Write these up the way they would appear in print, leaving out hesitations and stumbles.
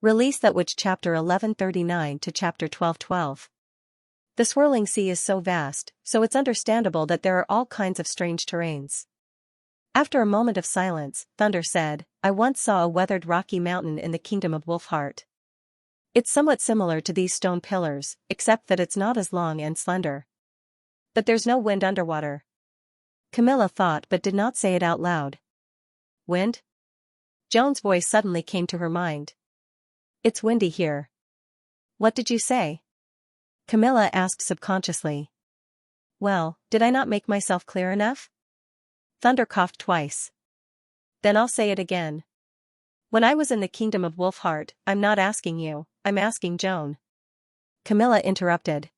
Release that which chapter 1139 to chapter 1212. The swirling sea is so vast, so it's understandable that there are all kinds of strange terrains. After a moment of silence, Thunder said, I once saw a weathered rocky mountain in the kingdom of Wolfheart. It's somewhat similar to these stone pillars, except that it's not as long and slender. But there's no wind underwater. Camilla thought but did not say it out loud. Wind? Joan's voice suddenly came to her mind. It's windy here. What did you say? Camilla asked subconsciously. Well, did I not make myself clear enough? Thunder coughed twice. Then I'll say it again. When I was in the kingdom of Wolfheart, I'm not asking you, I'm asking Joan. Camilla interrupted.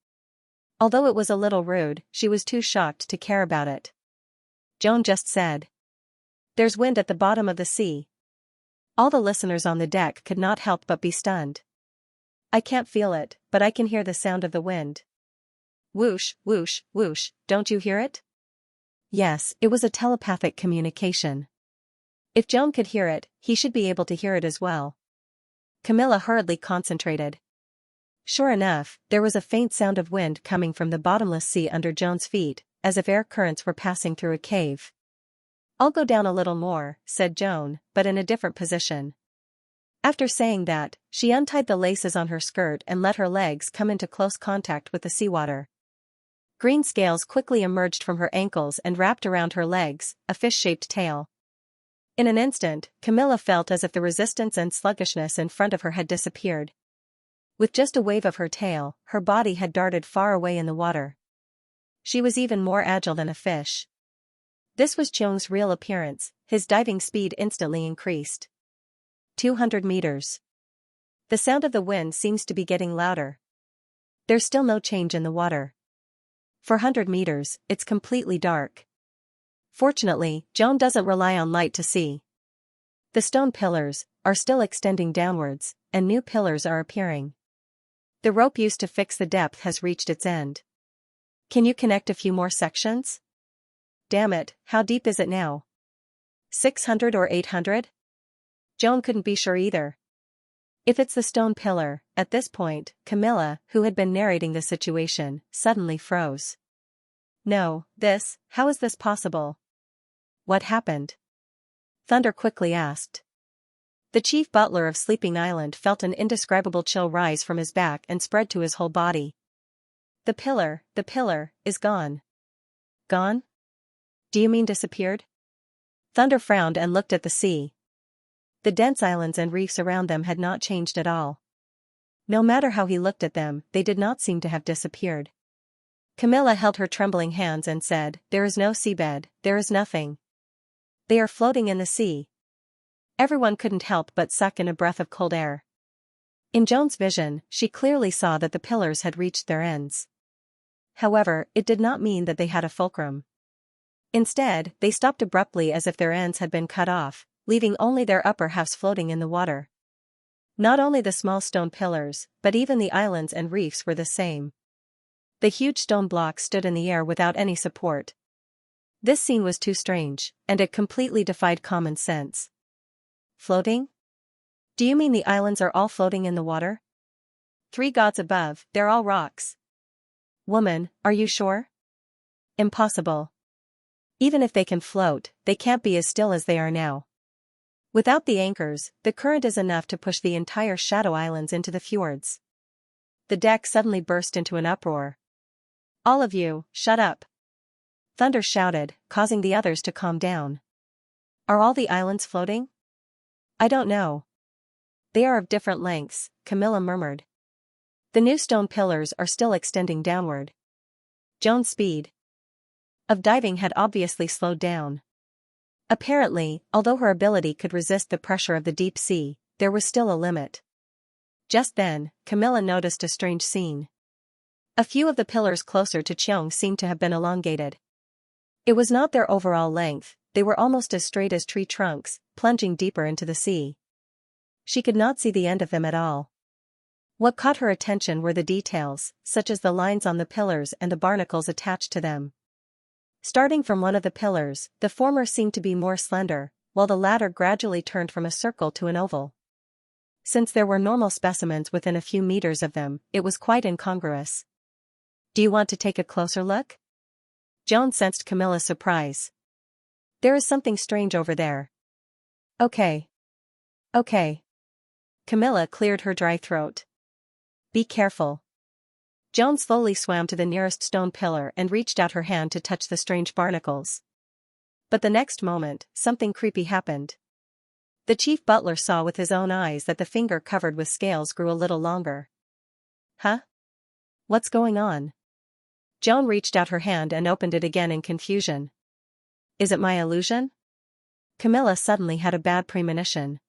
Although it was a little rude, she was too shocked to care about it. Joan just said. There's wind at the bottom of the sea. All the listeners on the deck could not help but be stunned. I can't feel it, but I can hear the sound of the wind. Whoosh, whoosh, whoosh, don't you hear it? Yes, it was a telepathic communication. If Joan could hear it, he should be able to hear it as well. Camilla hurriedly concentrated. Sure enough, there was a faint sound of wind coming from the bottomless sea under Joan's feet, as if air currents were passing through a cave. I'll go down a little more, said Joan, but in a different position. After saying that, she untied the laces on her skirt and let her legs come into close contact with the seawater. Green scales quickly emerged from her ankles and wrapped around her legs, a fish-shaped tail. In an instant, Camilla felt as if the resistance and sluggishness in front of her had disappeared. With just a wave of her tail, her body had darted far away in the water. She was even more agile than a fish. This was Cheong's real appearance. His diving speed instantly increased. 200 meters. The sound of the wind seems to be getting louder. There's still no change in the water. 400 meters, it's completely dark. Fortunately, Joan doesn't rely on light to see. The stone pillars are still extending downwards, and new pillars are appearing. The rope used to fix the depth has reached its end. Can you connect a few more sections? Damn it, how deep is it now? 600 or 800? Joan couldn't be sure either. If it's the stone pillar, at this point, Camilla, who had been narrating the situation, suddenly froze. No, how is this possible? What happened? Thunder quickly asked. The chief butler of Sleeping Island felt an indescribable chill rise from his back and spread to his whole body. The pillar, is gone. Gone? Do you mean disappeared? Thunder frowned and looked at the sea. The dense islands and reefs around them had not changed at all. No matter how he looked at them, they did not seem to have disappeared. Camilla held her trembling hands and said, There is no seabed, there is nothing. They are floating in the sea. Everyone couldn't help but suck in a breath of cold air. In Joan's vision, she clearly saw that the pillars had reached their ends. However, it did not mean that they had a fulcrum. Instead, they stopped abruptly as if their ends had been cut off, leaving only their upper halves floating in the water. Not only the small stone pillars, but even the islands and reefs were the same. The huge stone blocks stood in the air without any support. This scene was too strange, and it completely defied common sense. Floating? Do you mean the islands are all floating in the water? 3 gods above, they're all rocks. Woman, are you sure? Impossible. Even if they can float, they can't be as still as they are now. Without the anchors, the current is enough to push the entire Shadow Islands into the fjords. The deck suddenly burst into an uproar. All of you, shut up. Thunder shouted, causing the others to calm down. Are all the islands floating? I don't know. They are of different lengths, Camilla murmured. The new stone pillars are still extending downward. Joan's speed of diving had obviously slowed down. Apparently, although her ability could resist the pressure of the deep sea, there was still a limit. Just then, Camilla noticed a strange scene. A few of the pillars closer to Xiong seemed to have been elongated. It was not their overall length, they were almost as straight as tree trunks, plunging deeper into the sea. She could not see the end of them at all. What caught her attention were the details, such as the lines on the pillars and the barnacles attached to them. Starting from one of the pillars, the former seemed to be more slender, while the latter gradually turned from a circle to an oval. Since there were normal specimens within a few meters of them, it was quite incongruous. Do you want to take a closer look? Joan sensed Camilla's surprise. There is something strange over there. Okay. Okay. Camilla cleared her dry throat. Be careful. Joan slowly swam to the nearest stone pillar and reached out her hand to touch the strange barnacles. But the next moment, something creepy happened. The chief butler saw with his own eyes that the finger covered with scales grew a little longer. Huh? What's going on? Joan reached out her hand and opened it again in confusion. Is it my illusion? Camilla suddenly had a bad premonition.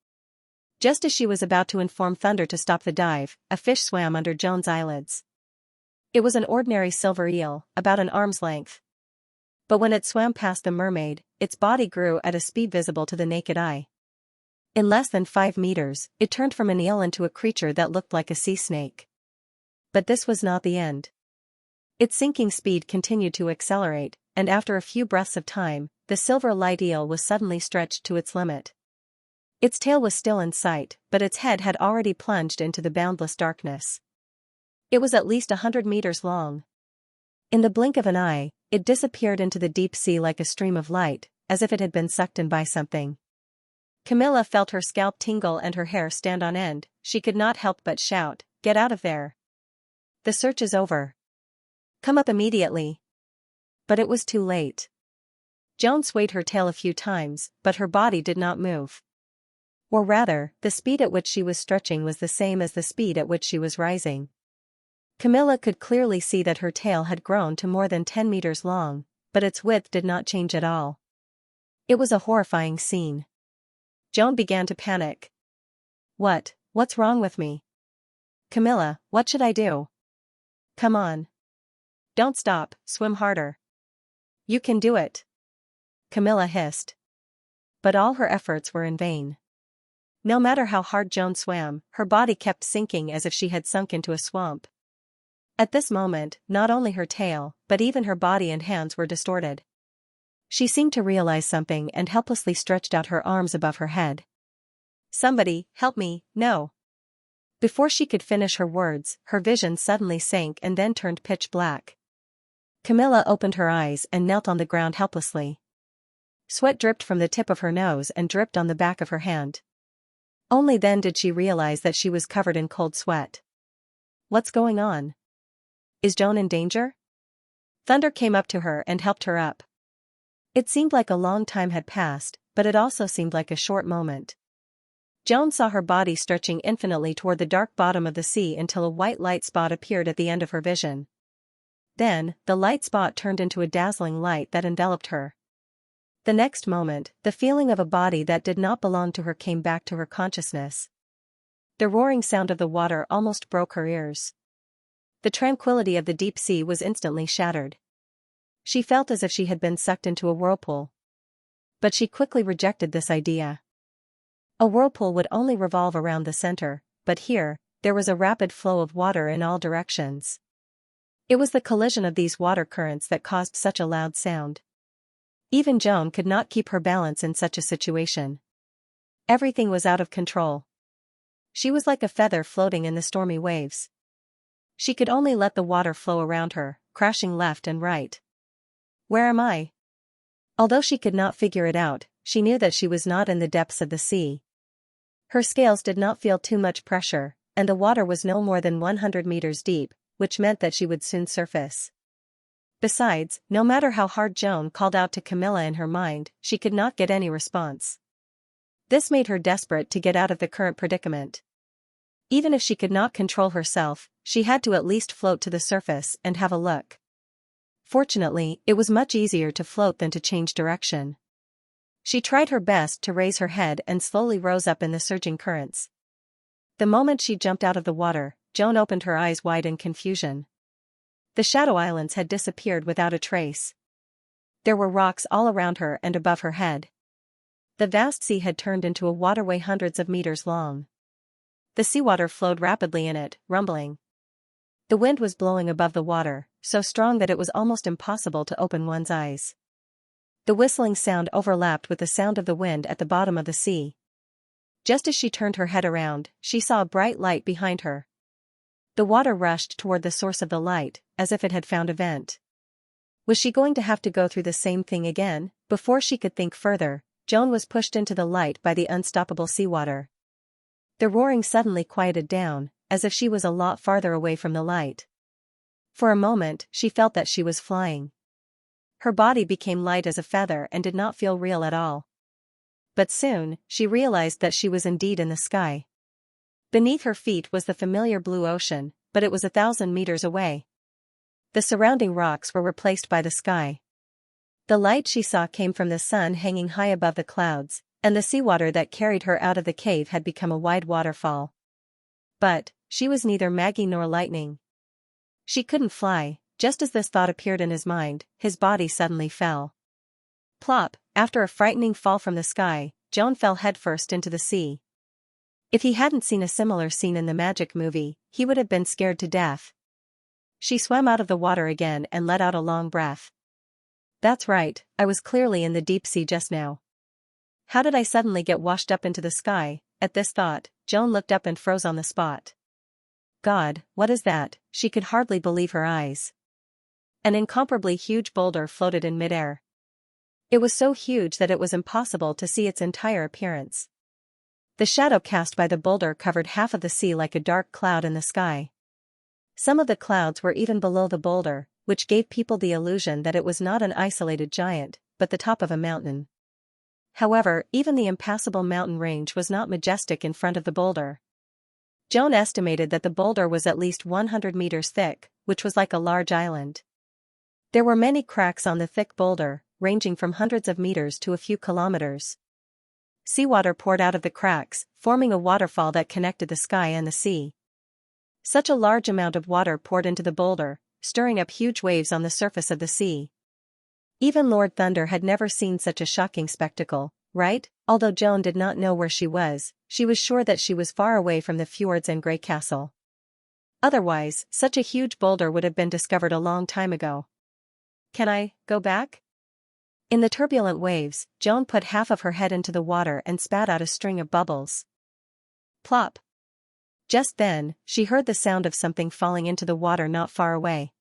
Just as she was about to inform Thunder to stop the dive, a fish swam under Joan's eyelids. It was an ordinary silver eel, about an arm's length. But when it swam past the mermaid, its body grew at a speed visible to the naked eye. In less than 5 meters, it turned from an eel into a creature that looked like a sea snake. But this was not the end. Its sinking speed continued to accelerate, and after a few breaths of time, the silver light eel was suddenly stretched to its limit. Its tail was still in sight, but its head had already plunged into the boundless darkness. It was at least 100 meters long. In the blink of an eye, it disappeared into the deep sea like a stream of light, as if it had been sucked in by something. Camilla felt her scalp tingle and her hair stand on end. She could not help but shout, "Get out of there! The search is over. Come up immediately." But it was too late. Joan swayed her tail a few times, but her body did not move. Or rather, the speed at which she was stretching was the same as the speed at which she was rising. Camilla could clearly see that her tail had grown to more than 10 meters long, but its width did not change at all. It was a horrifying scene. Joan began to panic. What's wrong with me? Camilla, what should I do? Come on. Don't stop, swim harder. You can do it. Camilla hissed. But all her efforts were in vain. No matter how hard Joan swam, her body kept sinking as if she had sunk into a swamp. At this moment, not only her tail, but even her body and hands were distorted. She seemed to realize something and helplessly stretched out her arms above her head. Somebody, help me, no. Before she could finish her words, her vision suddenly sank and then turned pitch black. Camilla opened her eyes and knelt on the ground helplessly. Sweat dripped from the tip of her nose and dripped on the back of her hand. Only then did she realize that she was covered in cold sweat. What's going on? Is Joan in danger? Thunder came up to her and helped her up. It seemed like a long time had passed, but it also seemed like a short moment. Joan saw her body stretching infinitely toward the dark bottom of the sea until a white light spot appeared at the end of her vision. Then, the light spot turned into a dazzling light that enveloped her. The next moment, the feeling of a body that did not belong to her came back to her consciousness. The roaring sound of the water almost broke her ears. The tranquility of the deep sea was instantly shattered. She felt as if she had been sucked into a whirlpool. But she quickly rejected this idea. A whirlpool would only revolve around the center, but here, there was a rapid flow of water in all directions. It was the collision of these water currents that caused such a loud sound. Even Joan could not keep her balance in such a situation. Everything was out of control. She was like a feather floating in the stormy waves. She could only let the water flow around her, crashing left and right. Where am I? Although she could not figure it out, she knew that she was not in the depths of the sea. Her scales did not feel too much pressure, and the water was no more than 100 meters deep, which meant that she would soon surface. Besides, no matter how hard Joan called out to Camilla in her mind, she could not get any response. This made her desperate to get out of the current predicament. Even if she could not control herself, she had to at least float to the surface and have a look. Fortunately, it was much easier to float than to change direction. She tried her best to raise her head and slowly rose up in the surging currents. The moment she jumped out of the water, Joan opened her eyes wide in confusion. The shadow islands had disappeared without a trace. There were rocks all around her and above her head. The vast sea had turned into a waterway hundreds of meters long. The seawater flowed rapidly in it, rumbling. The wind was blowing above the water, so strong that it was almost impossible to open one's eyes. The whistling sound overlapped with the sound of the wind at the bottom of the sea. Just as she turned her head around, she saw a bright light behind her. The water rushed toward the source of the light, as if it had found a vent. Was she going to have to go through the same thing again? Before she could think further, Joan was pushed into the light by the unstoppable seawater. The roaring suddenly quieted down, as if she was a lot farther away from the light. For a moment, she felt that she was flying. Her body became light as a feather and did not feel real at all. But soon, she realized that she was indeed in the sky. Beneath her feet was the familiar blue ocean, but it was 1,000 meters away. The surrounding rocks were replaced by the sky. The light she saw came from the sun hanging high above the clouds, and the seawater that carried her out of the cave had become a wide waterfall. But, she was neither Maggie nor lightning. She couldn't fly. Just as this thought appeared in his mind, his body suddenly fell. Plop, after a frightening fall from the sky, Joan fell headfirst into the sea. If he hadn't seen a similar scene in the magic movie, he would have been scared to death. She swam out of the water again and let out a long breath. That's right, I was clearly in the deep sea just now. How did I suddenly get washed up into the sky? At this thought, Joan looked up and froze on the spot. God, what is that? She could hardly believe her eyes. An incomparably huge boulder floated in midair. It was so huge that it was impossible to see its entire appearance. The shadow cast by the boulder covered half of the sea like a dark cloud in the sky. Some of the clouds were even below the boulder, which gave people the illusion that it was not an isolated giant, but the top of a mountain. However, even the impassable mountain range was not majestic in front of the boulder. Joan estimated that the boulder was at least 100 meters thick, which was like a large island. There were many cracks on the thick boulder, ranging from hundreds of meters to a few kilometers. Seawater poured out of the cracks, forming a waterfall that connected the sky and the sea. Such a large amount of water poured into the boulder, stirring up huge waves on the surface of the sea. Even Lord Thunder had never seen such a shocking spectacle, right? Although Joan did not know where she was sure that she was far away from the fjords and Grey Castle. Otherwise, such a huge boulder would have been discovered a long time ago. Can I go back? In the turbulent waves, Joan put half of her head into the water and spat out a string of bubbles. Plop. Just then, she heard the sound of something falling into the water not far away.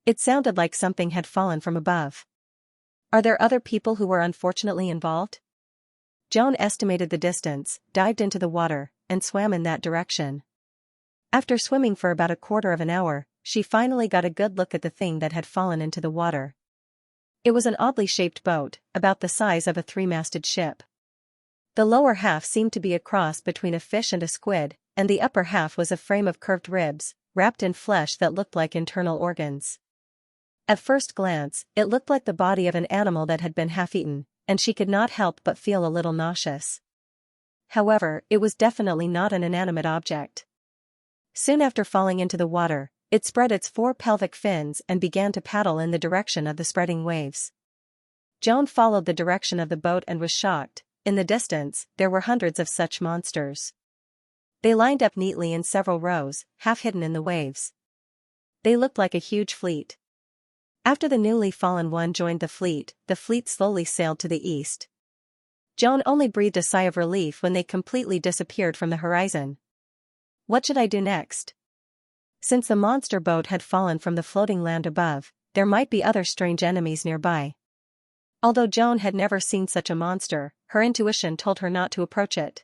It sounded like something had fallen from above. Are there other people who were unfortunately involved? Joan estimated the distance, dived into the water, and swam in that direction. After swimming for about a quarter of an hour, she finally got a good look at the thing that had fallen into the water. It was an oddly shaped boat, about the size of a three-masted ship. The lower half seemed to be a cross between a fish and a squid, and the upper half was a frame of curved ribs, wrapped in flesh that looked like internal organs. At first glance, it looked like the body of an animal that had been half-eaten, and she could not help but feel a little nauseous. However, it was definitely not an inanimate object. Soon after falling into the water, it spread its 4 pelvic fins and began to paddle in the direction of the spreading waves. Joan followed the direction of the boat and was shocked. In the distance, there were hundreds of such monsters. They lined up neatly in several rows, half hidden in the waves. They looked like a huge fleet. After the newly fallen one joined the fleet slowly sailed to the east. Joan only breathed a sigh of relief when they completely disappeared from the horizon. What should I do next? Since the monster boat had fallen from the floating land above, there might be other strange enemies nearby. Although Joan had never seen such a monster, her intuition told her not to approach it.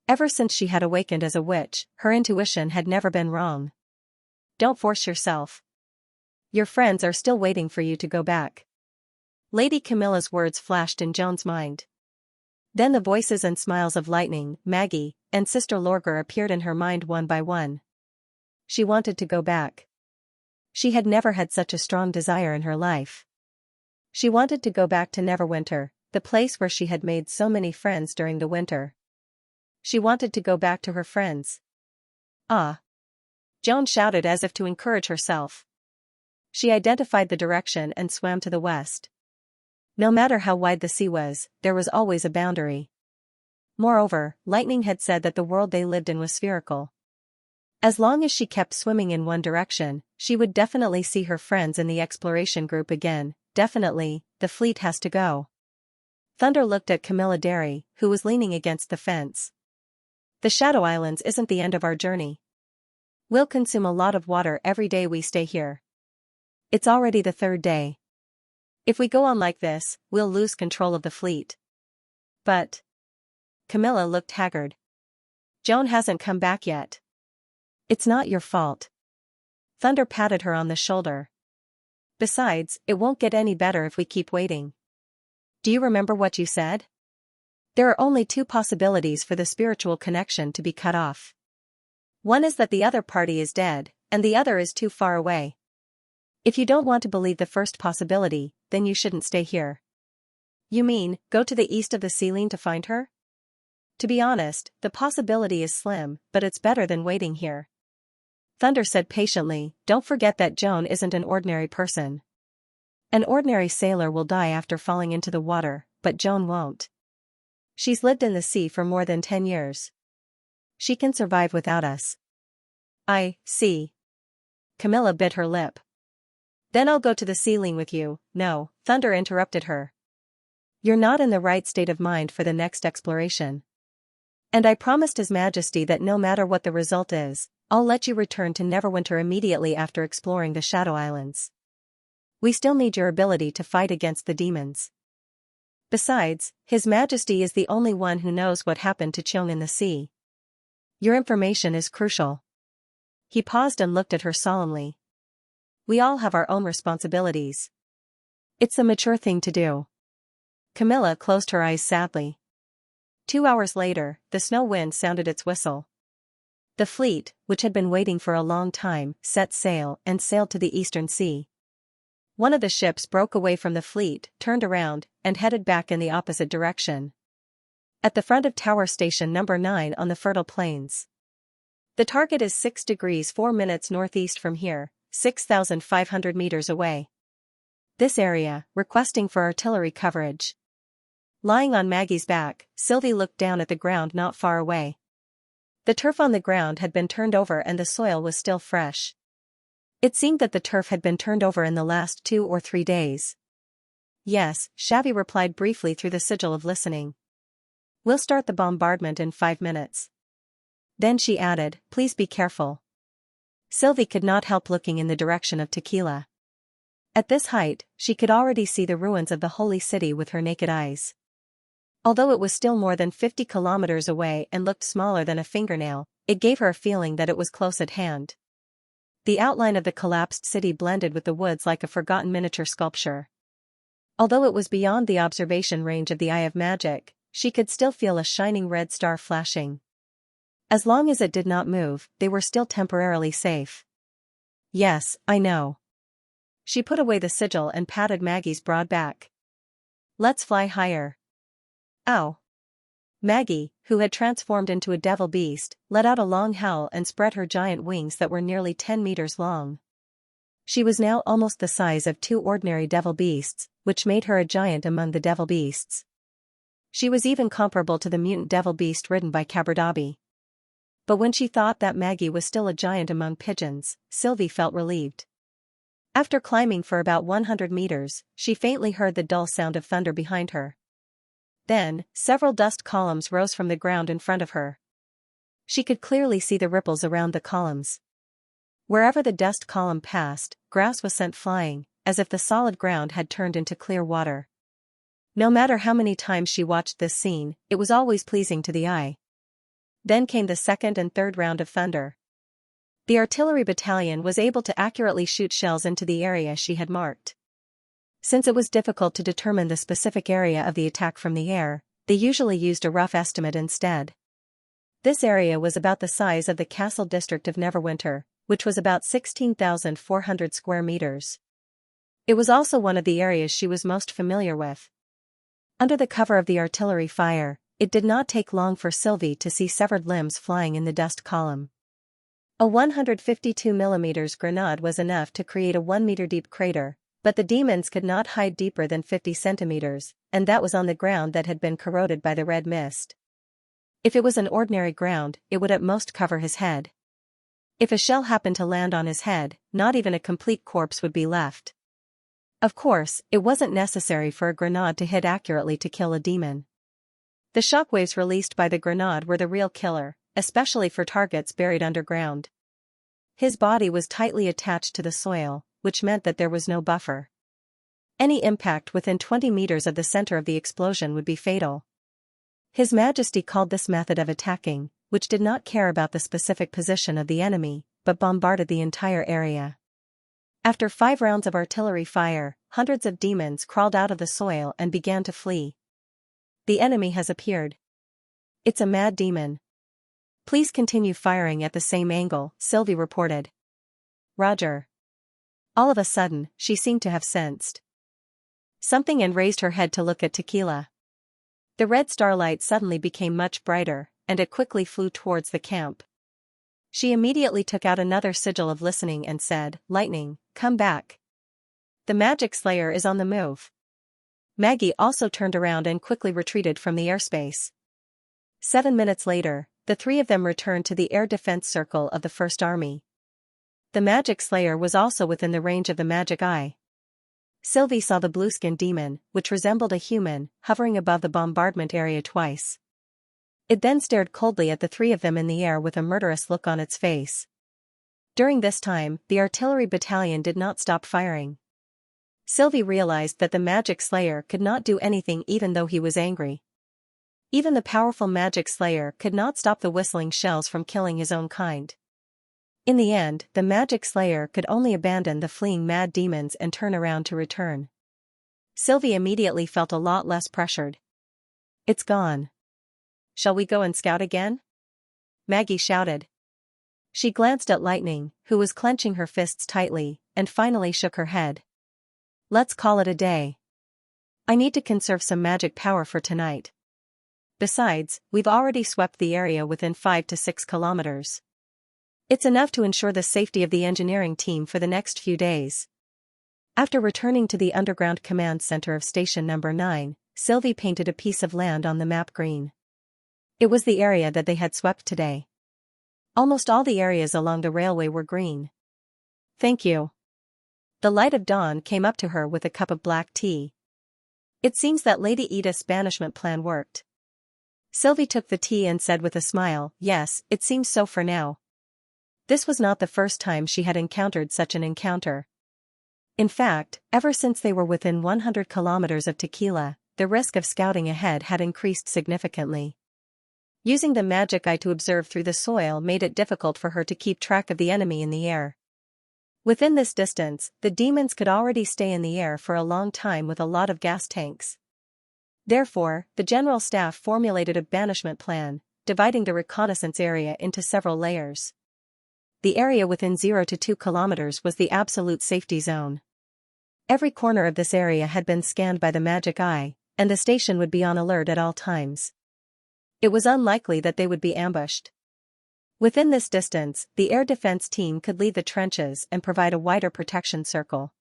Ever since she had awakened as a witch, her intuition had never been wrong. Don't force yourself. Your friends are still waiting for you to go back. Lady Camilla's words flashed in Joan's mind. Then the voices and smiles of Lightning, Maggie, and Sister Lorger appeared in her mind one by one. She wanted to go back. She had never had such a strong desire in her life. She wanted to go back to Neverwinter, the place where she had made so many friends during the winter. She wanted to go back to her friends. Ah! Joan shouted as if to encourage herself. She identified the direction and swam to the west. No matter how wide the sea was, there was always a boundary. Moreover, Lightning had said that the world they lived in was spherical. As long as she kept swimming in one direction, she would definitely see her friends in the exploration group again. Definitely, the fleet has to go. Thunder looked at Camilla Derry, who was leaning against the fence. The Shadow Islands isn't the end of our journey. We'll consume a lot of water every day we stay here. It's already the third day. If we go on like this, we'll lose control of the fleet. But... Camilla looked haggard. Joan hasn't come back yet. It's not your fault. Thunder patted her on the shoulder. Besides, it won't get any better if we keep waiting. Do you remember what you said? There are only two possibilities for the spiritual connection to be cut off. One is that the other party is dead, and the other is too far away. If you don't want to believe the first possibility, then you shouldn't stay here. You mean, go to the east of the ceiling to find her? To be honest, the possibility is slim, but it's better than waiting here. Thunder said patiently, don't forget that Joan isn't an ordinary person. An ordinary sailor will die after falling into the water, but Joan won't. She's lived in the sea for more than 10 years. She can survive without us. I see. Camilla bit her lip. Then I'll go to the ceiling with you. No, Thunder interrupted her. You're not in the right state of mind for the next exploration. And I promised His Majesty that no matter what the result is, I'll let you return to Neverwinter immediately after exploring the Shadow Islands. We still need your ability to fight against the demons. Besides, His Majesty is the only one who knows what happened to Cheong in the sea. Your information is crucial. He paused and looked at her solemnly. We all have our own responsibilities. It's a mature thing to do. Camilla closed her eyes sadly. 2 hours later, the snow wind sounded its whistle. The fleet, which had been waiting for a long time, set sail and sailed to the eastern sea. One of the ships broke away from the fleet, turned around, and headed back in the opposite direction. At the front of Tower Station Number 9 on the fertile plains. The target is 6 degrees 4 minutes northeast from here, 6,500 meters away. This area, requesting for artillery coverage. Lying on Maggie's back, Sylvie looked down at the ground not far away. The turf on the ground had been turned over and the soil was still fresh. It seemed that the turf had been turned over in the last 2 or 3 days. Yes, Xavi replied briefly through the sigil of listening. We'll start the bombardment in 5 minutes. Then she added, please be careful. Sylvie could not help looking in the direction of Tequila. At this height, she could already see the ruins of the holy city with her naked eyes. Although it was still more than 50 kilometers away and looked smaller than a fingernail, it gave her a feeling that it was close at hand. The outline of the collapsed city blended with the woods like a forgotten miniature sculpture. Although it was beyond the observation range of the Eye of Magic, she could still feel a shining red star flashing. As long as it did not move, they were still temporarily safe. Yes, I know. She put away the sigil and patted Maggie's broad back. Let's fly higher. Ow. Maggie, who had transformed into a devil beast, let out a long howl and spread her giant wings that were nearly 10 meters long. She was now almost the size of 2 ordinary devil beasts, which made her a giant among the devil beasts. She was even comparable to the mutant devil beast ridden by Caberdabi. But when she thought that Maggie was still a giant among pigeons, Sylvie felt relieved. After climbing for about 100 meters, she faintly heard the dull sound of thunder behind her. Then, several dust columns rose from the ground in front of her. She could clearly see the ripples around the columns. Wherever the dust column passed, grass was sent flying, as if the solid ground had turned into clear water. No matter how many times she watched this scene, it was always pleasing to the eye. Then came the second and third round of thunder. The artillery battalion was able to accurately shoot shells into the area she had marked. Since it was difficult to determine the specific area of the attack from the air, they usually used a rough estimate instead. This area was about the size of the castle district of Neverwinter, which was about 16,400 square meters. It was also one of the areas she was most familiar with. Under the cover of the artillery fire, it did not take long for Sylvie to see severed limbs flying in the dust column. A 152mm grenade was enough to create a 1-meter-deep crater, but the demons could not hide deeper than 50 centimeters, and that was on the ground that had been corroded by the red mist. If it was an ordinary ground, it would at most cover his head. If a shell happened to land on his head, not even a complete corpse would be left. Of course, it wasn't necessary for a grenade to hit accurately to kill a demon. The shockwaves released by the grenade were the real killer, especially for targets buried underground. His body was tightly attached to the soil, which meant that there was no buffer. Any impact within 20 meters of the center of the explosion would be fatal. His Majesty called this method of attacking, which did not care about the specific position of the enemy, but bombarded the entire area. After 5 rounds of artillery fire, hundreds of demons crawled out of the soil and began to flee. The enemy has appeared. It's a mad demon. Please continue firing at the same angle, Sylvie reported. Roger. All of a sudden, she seemed to have sensed something and raised her head to look at Tequila. The red starlight suddenly became much brighter, and it quickly flew towards the camp. She immediately took out another sigil of listening and said, "Lightning, come back. The magic slayer is on the move." Maggie also turned around and quickly retreated from the airspace. 7 minutes later, the 3 of them returned to the air defense circle of the First Army. The magic slayer was also within the range of the magic eye. Sylvie saw the blue-skinned demon, which resembled a human, hovering above the bombardment area twice. It then stared coldly at the 3 of them in the air with a murderous look on its face. During this time, the artillery battalion did not stop firing. Sylvie realized that the magic slayer could not do anything even though he was angry. Even the powerful magic slayer could not stop the whistling shells from killing his own kind. In the end, the magic slayer could only abandon the fleeing mad demons and turn around to return. Sylvie immediately felt a lot less pressured. It's gone. Shall we go and scout again? Maggie shouted. She glanced at Lightning, who was clenching her fists tightly, and finally shook her head. Let's call it a day. I need to conserve some magic power for tonight. Besides, we've already swept the area within 5 to 6 kilometers. It's enough to ensure the safety of the engineering team for the next few days. After returning to the underground command center of Station Number 9, Sylvie painted a piece of land on the map green. It was the area that they had swept today. Almost all the areas along the railway were green. Thank you. The light of dawn came up to her with a cup of black tea. It seems that Lady Edith's banishment plan worked. Sylvie took the tea and said with a smile, yes, it seems so for now. This was not the first time she had encountered such an encounter. In fact, ever since they were within 100 kilometers of Tequila, the risk of scouting ahead had increased significantly. Using the magic eye to observe through the soil made it difficult for her to keep track of the enemy in the air. Within this distance, the demons could already stay in the air for a long time with a lot of gas tanks. Therefore, the General Staff formulated a banishment plan, dividing the reconnaissance area into several layers. The area within 0 to 2 kilometers was the absolute safety zone. Every corner of this area had been scanned by the magic eye, and the station would be on alert at all times. It was unlikely that they would be ambushed. Within this distance, the air defense team could leave the trenches and provide a wider protection circle.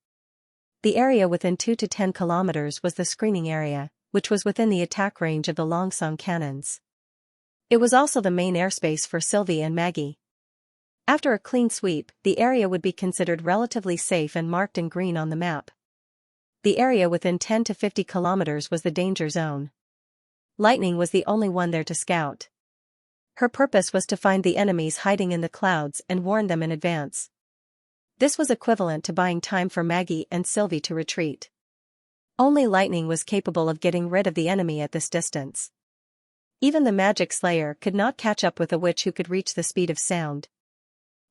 The area within 2 to 10 kilometers was the screening area, which was within the attack range of the Longsong cannons. It was also the main airspace for Sylvie and Maggie. After a clean sweep, the area would be considered relatively safe and marked in green on the map. The area within 10 to 50 kilometers was the danger zone. Lightning was the only one there to scout. Her purpose was to find the enemies hiding in the clouds and warn them in advance. This was equivalent to buying time for Maggie and Sylvie to retreat. Only Lightning was capable of getting rid of the enemy at this distance. Even the magic slayer could not catch up with a witch who could reach the speed of sound.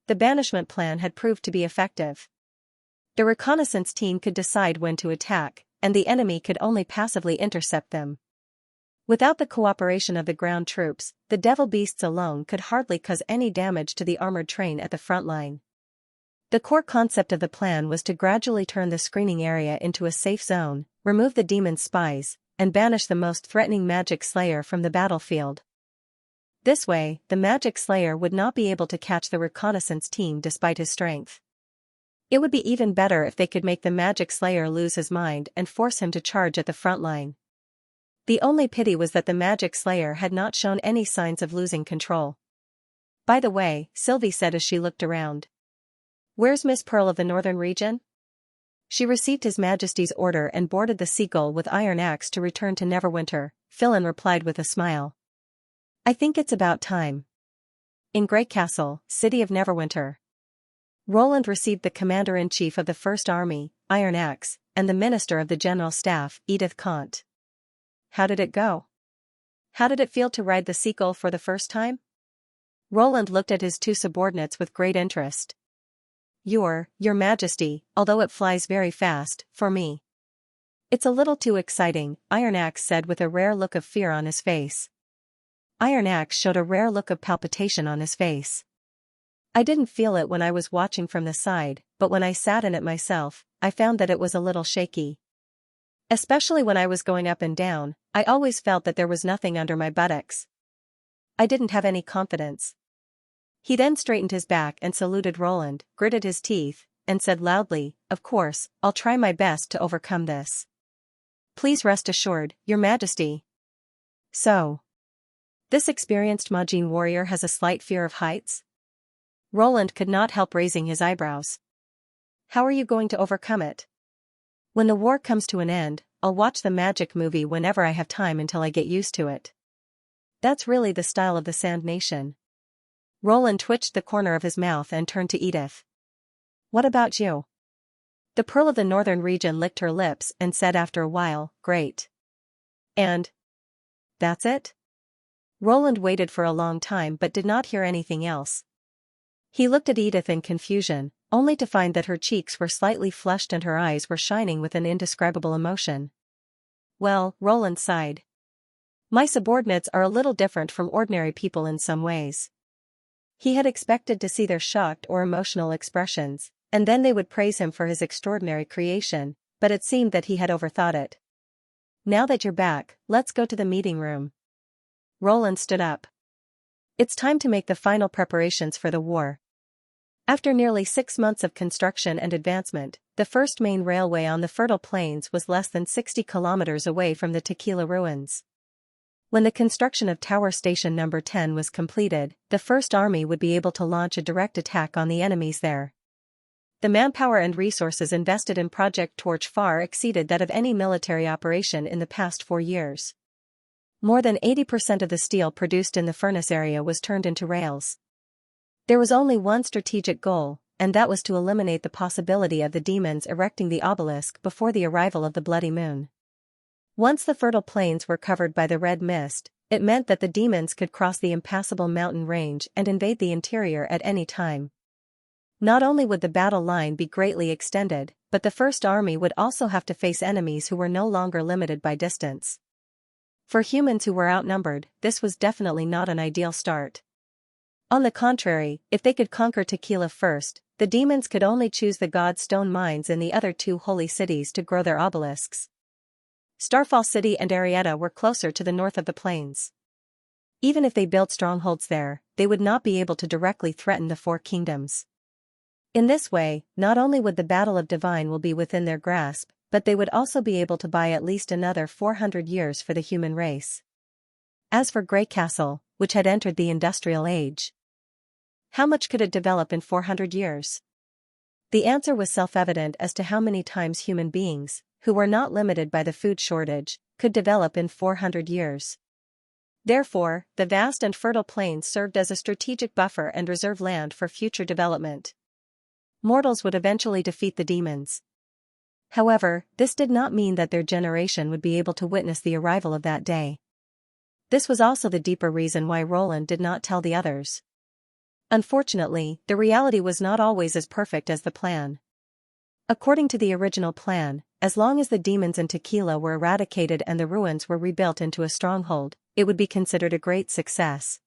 The banishment plan had proved to be effective. The reconnaissance team could decide when to attack, and the enemy could only passively intercept them. Without the cooperation of the ground troops, the devil beasts alone could hardly cause any damage to the armored train at the front line. The core concept of the plan was to gradually turn the screening area into a safe zone, remove the demon spies, and banish the most threatening magic slayer from the battlefield. This way, the magic slayer would not be able to catch the reconnaissance team despite his strength. It would be even better if they could make the magic slayer lose his mind and force him to charge at the front line. The only pity was that the magic slayer had not shown any signs of losing control. By the way, Sylvie said as she looked around. Where's Miss Pearl of the Northern Region? She received His Majesty's order and boarded the Seagull with iron axe to return to Neverwinter, Philin replied with a smile. I think it's about time. In Grey Castle, city of Neverwinter. Roland received the Commander-in-Chief of the First Army, Iron Axe, and the Minister of the General Staff, Edith Conte. How did it go? How did it feel to ride the Seagull for the first time? Roland looked at his two subordinates with great interest. Your Majesty, although it flies very fast, for me. It's a little too exciting, Iron Axe said with a rare look of fear on his face. Iron Axe showed a rare look of palpitation on his face. I didn't feel it when I was watching from the side, but when I sat in it myself, I found that it was a little shaky. Especially when I was going up and down, I always felt that there was nothing under my buttocks. I didn't have any confidence. He then straightened his back and saluted Roland, gritted his teeth, and said loudly, Of course, I'll try my best to overcome this. Please rest assured, Your Majesty. So. This experienced Majin warrior has a slight fear of heights? Roland could not help raising his eyebrows. How are you going to overcome it? When the war comes to an end, I'll watch the magic movie whenever I have time until I get used to it. That's really the style of the Sand Nation. Roland twitched the corner of his mouth and turned to Edith. What about you? The Pearl of the Northern Region licked her lips and said after a while, Great. And? That's it? Roland waited for a long time but did not hear anything else. He looked at Edith in confusion, only to find that her cheeks were slightly flushed and her eyes were shining with an indescribable emotion. Well, Roland sighed. My subordinates are a little different from ordinary people in some ways. He had expected to see their shocked or emotional expressions, and then they would praise him for his extraordinary creation, but it seemed that he had overthought it. Now that you're back, let's go to the meeting room. Roland stood up. It's time to make the final preparations for the war. After nearly 6 months of construction and advancement, the first main railway on the Fertile Plains was less than 60 kilometers away from the Tequila ruins. When the construction of Tower Station No. 10 was completed, the First Army would be able to launch a direct attack on the enemies there. The manpower and resources invested in Project Torch far exceeded that of any military operation in the past 4 years. More than 80% of the steel produced in the furnace area was turned into rails. There was only one strategic goal, and that was to eliminate the possibility of the demons erecting the obelisk before the arrival of the Bloody Moon. Once the Fertile Plains were covered by the red mist, it meant that the demons could cross the impassable mountain range and invade the interior at any time. Not only would the battle line be greatly extended, but the First Army would also have to face enemies who were no longer limited by distance. For humans who were outnumbered, this was definitely not an ideal start. On the contrary, if they could conquer Tequila first, the demons could only choose the god stone mines in the other 2 holy cities to grow their obelisks. Starfall City and Arietta were closer to the north of the plains. Even if they built strongholds there, they would not be able to directly threaten the 4 kingdoms. In this way, not only would the Battle of Divine will be within their grasp, but they would also be able to buy at least another 400 years for the human race. As for Grey Castle, which had entered the industrial age, how much could it develop in 400 years? The answer was self-evident as to how many times human beings, who were not limited by the food shortage, could develop in 400 years. Therefore, the vast and fertile plains served as a strategic buffer and reserve land for future development. Mortals would eventually defeat the demons. However, this did not mean that their generation would be able to witness the arrival of that day. This was also the deeper reason why Roland did not tell the others. Unfortunately, the reality was not always as perfect as the plan. According to the original plan, as long as the demons in Tequila were eradicated and the ruins were rebuilt into a stronghold, it would be considered a great success.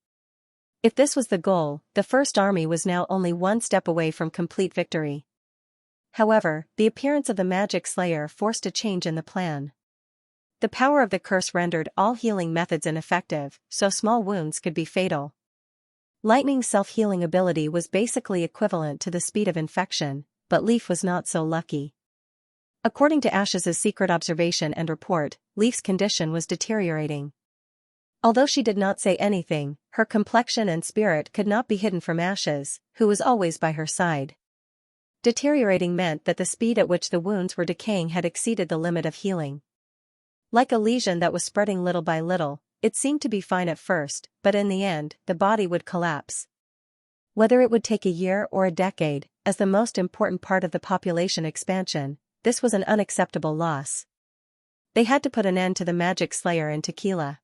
If this was the goal, the First Army was now only one step away from complete victory. However, the appearance of the Magic Slayer forced a change in the plan. The power of the curse rendered all healing methods ineffective, so small wounds could be fatal. Lightning's self-healing ability was basically equivalent to the speed of infection, but Leaf was not so lucky. According to Ash's secret observation and report, Leaf's condition was deteriorating. Although she did not say anything, her complexion and spirit could not be hidden from Ash's, who was always by her side. Deteriorating meant that the speed at which the wounds were decaying had exceeded the limit of healing. Like a lesion that was spreading little by little, it seemed to be fine at first, but in the end, the body would collapse. Whether it would take a year or a decade, as the most important part of the population expansion, this was an unacceptable loss. They had to put an end to the magic slayer in Tequila.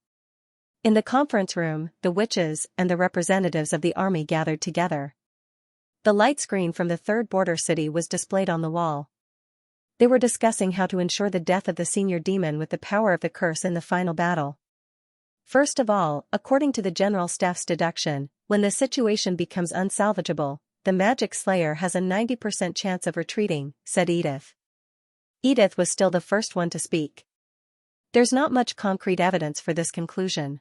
In the conference room, the witches and the representatives of the army gathered together. The light screen from the third border city was displayed on the wall. They were discussing how to ensure the death of the senior demon with the power of the curse in the final battle. First of all, according to the general staff's deduction, when the situation becomes unsalvageable, the magic slayer has a 90% chance of retreating, said Edith. Edith was still the first one to speak. There's not much concrete evidence for this conclusion.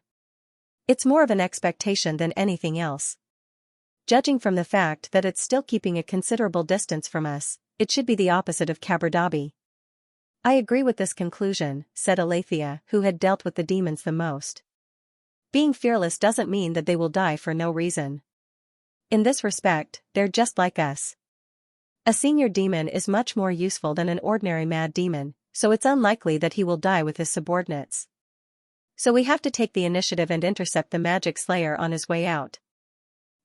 It's more of an expectation than anything else. Judging from the fact that it's still keeping a considerable distance from us, it should be the opposite of Caberdabi. I agree with this conclusion, said Aletheia, who had dealt with the demons the most. Being fearless doesn't mean that they will die for no reason. In this respect, they're just like us. A senior demon is much more useful than an ordinary mad demon, so it's unlikely that he will die with his subordinates. So we have to take the initiative and intercept the magic slayer on his way out.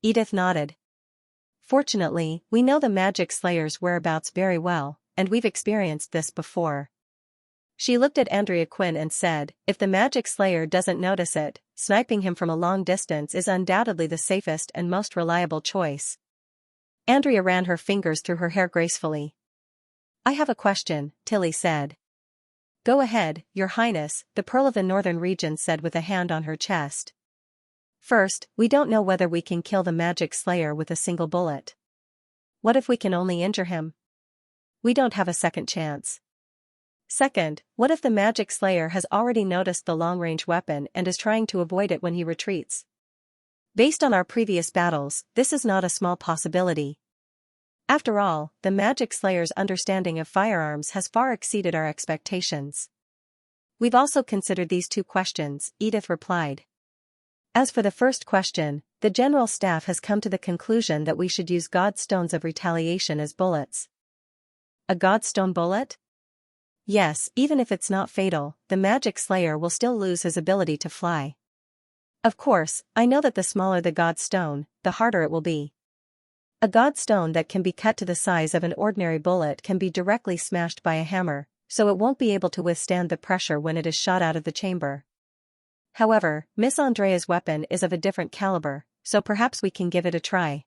Edith nodded. Fortunately, we know the magic slayer's whereabouts very well, and we've experienced this before. She looked at Andrea Quinn and said, if the magic slayer doesn't notice it, sniping him from a long distance is undoubtedly the safest and most reliable choice. Andrea ran her fingers through her hair gracefully. I have a question, Tilly said. Go ahead, Your Highness, the Pearl of the Northern Region said with a hand on her chest. First, we don't know whether we can kill the magic slayer with a single bullet. What if we can only injure him? We don't have a second chance. Second, what if the magic slayer has already noticed the long-range weapon and is trying to avoid it when he retreats? Based on our previous battles, this is not a small possibility. After all, the magic slayer's understanding of firearms has far exceeded our expectations. We've also considered these two questions, Edith replied. As for the first question, the General Staff has come to the conclusion that we should use Godstones of retaliation as bullets. A Godstone bullet? Yes, even if it's not fatal, the magic slayer will still lose his ability to fly. Of course, I know that the smaller the Godstone, the harder it will be. A Godstone that can be cut to the size of an ordinary bullet can be directly smashed by a hammer, so it won't be able to withstand the pressure when it is shot out of the chamber. However, Miss Andrea's weapon is of a different caliber, so perhaps we can give it a try.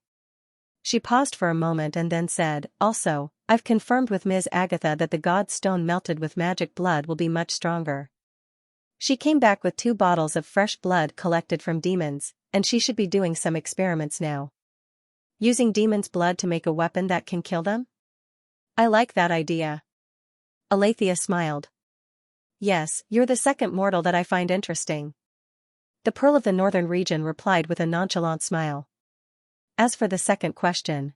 She paused for a moment and then said, also, I've confirmed with Ms. Agatha that the Godstone melted with magic blood will be much stronger. She came back with 2 bottles of fresh blood collected from demons, and she should be doing some experiments now. Using demons' blood to make a weapon that can kill them? I like that idea. Aletheia smiled. Yes, you're the second mortal that I find interesting. The Pearl of the Northern Region replied with a nonchalant smile. As for the second question,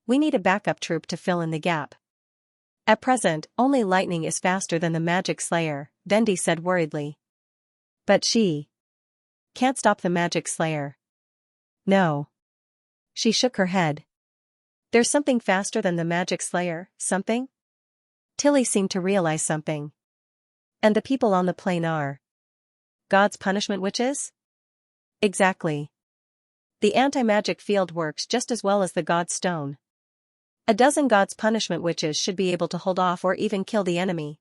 we need a backup troop to fill in the gap. At present, only lightning is faster than the magic slayer, Dendi said worriedly. But she can't stop the magic slayer. No. She shook her head. There's something faster than the magic slayer, something? Tilly seemed to realize something. And the people on the plane are God's punishment witches? Exactly. The anti-magic field works just as well as the Godstone. A dozen God's punishment witches should be able to hold off or even kill the enemy.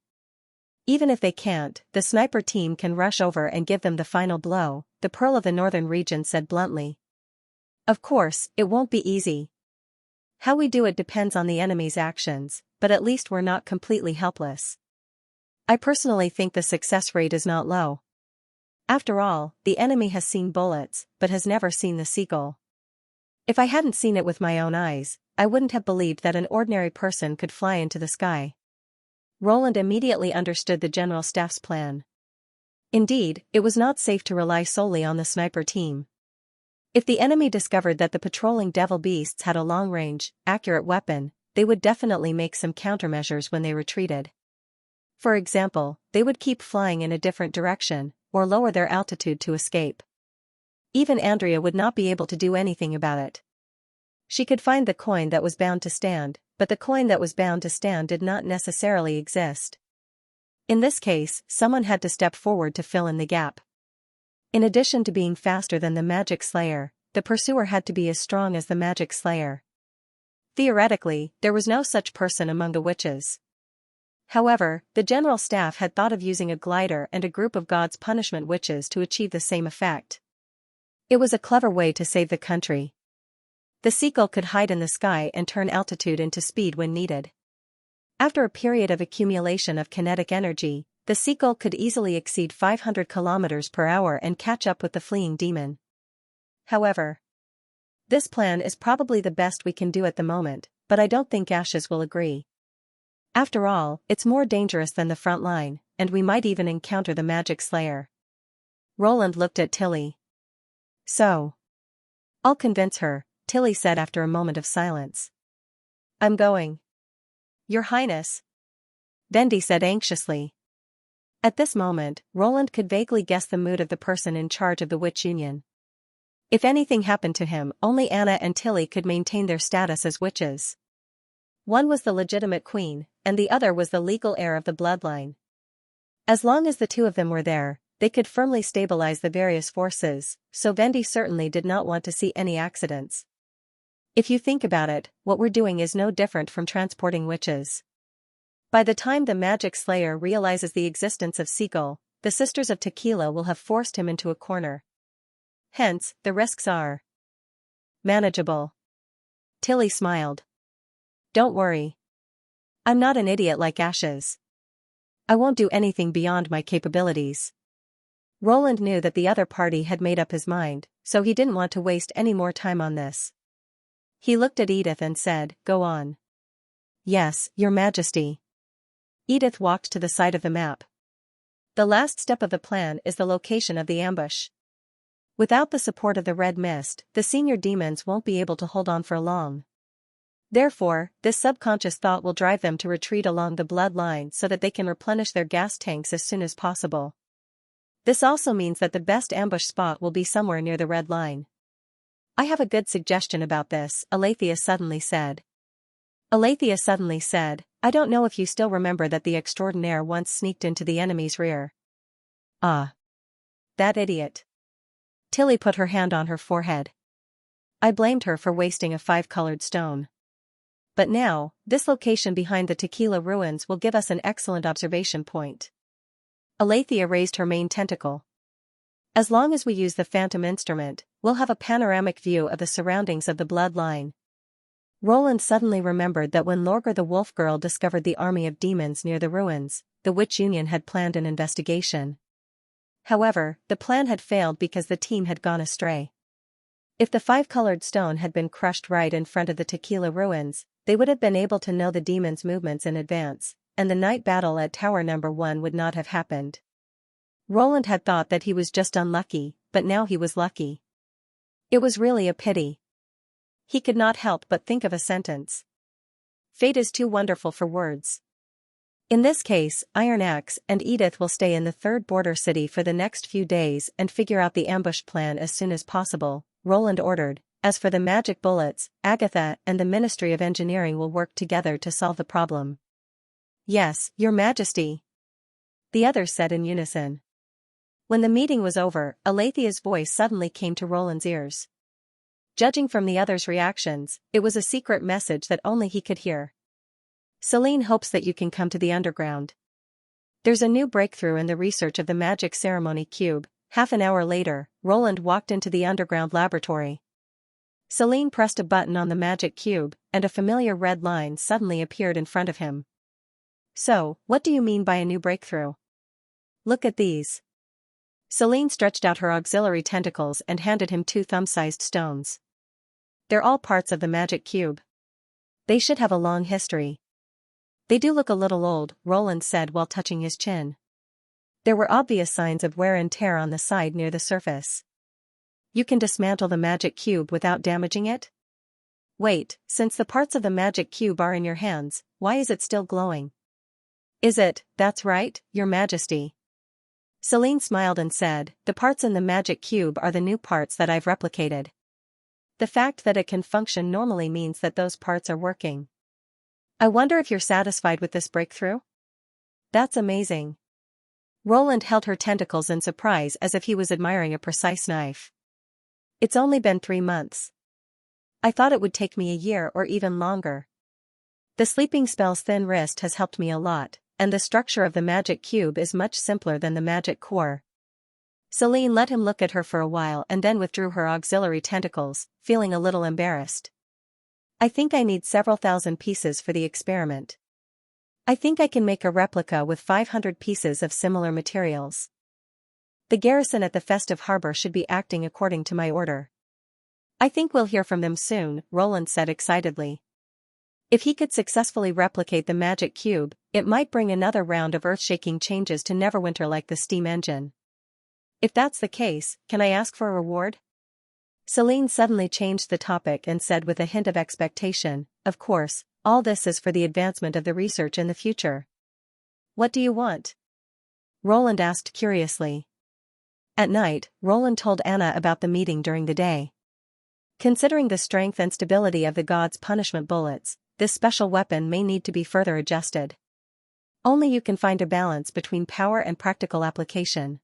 Even if they can't, the sniper team can rush over and give them the final blow, the Pearl of the Northern Region said bluntly. Of course, it won't be easy. How we do it depends on the enemy's actions, but at least we're not completely helpless. I personally think the success rate is not low. After all, the enemy has seen bullets, but has never seen the seagull. If I hadn't seen it with my own eyes, I wouldn't have believed that an ordinary person could fly into the sky. Roland immediately understood the General Staff's plan. Indeed, it was not safe to rely solely on the sniper team. If the enemy discovered that the patrolling devil beasts had a long-range, accurate weapon, they would definitely make some countermeasures when they retreated. For example, they would keep flying in a different direction, or lower their altitude to escape. Even Andrea would not be able to do anything about it. She could find the coin that was bound to stand, but the coin that was bound to stand did not necessarily exist. In this case, someone had to step forward to fill in the gap. In addition to being faster than the magic slayer, the pursuer had to be as strong as the magic slayer. Theoretically, there was no such person among the witches. However, the general staff had thought of using a glider and a group of God's punishment witches to achieve the same effect. It was a clever way to save the country. The seagull could hide in the sky and turn altitude into speed when needed. After a period of accumulation of kinetic energy, the seagull could easily exceed 500 kilometers per hour and catch up with the fleeing demon. However, this plan is probably the best we can do at the moment, but I don't think Ashes will agree. After all, it's more dangerous than the front line, and we might even encounter the magic slayer. Roland looked at Tilly. So, I'll convince her, Tilly said after a moment of silence. I'm going. Your Highness? Vendi said anxiously. At this moment, Roland could vaguely guess the mood of the person in charge of the Witch Union. If anything happened to him, only Anna and Tilly could maintain their status as witches. One was the legitimate queen, and the other was the legal heir of the bloodline. As long as the two of them were there, they could firmly stabilize the various forces, so Vendi certainly did not want to see any accidents. If you think about it, what we're doing is no different from transporting witches. By the time the magic slayer realizes the existence of Seagull, the Sisters of Tequila will have forced him into a corner. Hence, the risks are manageable. Tilly smiled. Don't worry. I'm not an idiot like Ashes. I won't do anything beyond my capabilities. Roland knew that the other party had made up his mind, so he didn't want to waste any more time on this. He looked at Edith and said, "Go on." "Yes, Your Majesty." Edith walked to the side of the map. "The last step of the plan is the location of the ambush. Without the support of the red mist, the senior demons won't be able to hold on for long. Therefore, this subconscious thought will drive them to retreat along the bloodline so that they can replenish their gas tanks as soon as possible. This also means that the best ambush spot will be somewhere near the red line." "I have a good suggestion about this," Alethea suddenly said. "I don't know if you still remember that the extraordinaire once sneaked into the enemy's rear." "Ah. That idiot." Tilly put her hand on her forehead. "I blamed her for wasting a 5-colored stone. But now, this location behind the Tequila ruins will give us an excellent observation point." Alethea raised her main tentacle. "As long as we use the phantom instrument, we'll have a panoramic view of the surroundings of the bloodline." Roland suddenly remembered that when Lorgar the wolf girl discovered the army of demons near the ruins, the Witch Union had planned an investigation. However, the plan had failed because the team had gone astray. If the 5-colored stone had been crushed right in front of the Tequila ruins, they would have been able to know the demons' movements in advance, and the night battle at Tower Number 1 would not have happened. Roland had thought that he was just unlucky, but now he was lucky. It was really a pity. He could not help but think of a sentence. Fate is too wonderful for words. In this case, Iron Axe and Edith will stay in the third border city for the next few days and figure out the ambush plan as soon as possible, Roland ordered. As for the magic bullets, Agatha and the Ministry of Engineering will work together to solve the problem. "Yes, Your Majesty," the others said in unison. When the meeting was over, Alethea's voice suddenly came to Roland's ears. Judging from the others' reactions, it was a secret message that only he could hear. "Celine hopes that you can come to the underground. There's a new breakthrough in the research of the magic ceremony cube." Half an hour later, Roland walked into the underground laboratory. Celine pressed a button on the magic cube, and a familiar red line suddenly appeared in front of him. "So, what do you mean by a new breakthrough? Look at these." Celine stretched out her auxiliary tentacles and handed him 2 thumb-sized stones. "They're all parts of the magic cube. They should have a long history." "They do look a little old," Roland said while touching his chin. There were obvious signs of wear and tear on the side near the surface. "You can dismantle the magic cube without damaging it?" "Wait, since the parts of the magic cube are in your hands, why is it still glowing?" "Is it? That's right, Your Majesty." Celine smiled and said, "The parts in the magic cube are the new parts that I've replicated." The fact that it can function normally means that those parts are working. I wonder if you're satisfied with this breakthrough? That's amazing. Roland held her tentacles in surprise as if he was admiring a precise knife. It's only been 3 months. I thought it would take me a year or even longer. The sleeping spell's thin wrist has helped me a lot, and the structure of the magic cube is much simpler than the magic core. Celine let him look at her for a while and then withdrew her auxiliary tentacles, feeling a little embarrassed. I think I need several thousand pieces for the experiment. I think I can make a replica with 500 pieces of similar materials. The garrison at the festive harbor should be acting according to my order. I think we'll hear from them soon, Roland said excitedly. If he could successfully replicate the magic cube, it might bring another round of earth-shaking changes to Neverwinter like the steam engine. If that's the case, can I ask for a reward? Celine suddenly changed the topic and said with a hint of expectation, of course, all this is for the advancement of the research in the future. What do you want? Roland asked curiously. At night, Roland told Anna about the meeting during the day. Considering the strength and stability of the god's punishment bullets, this special weapon may need to be further adjusted. Only you can find a balance between power and practical application.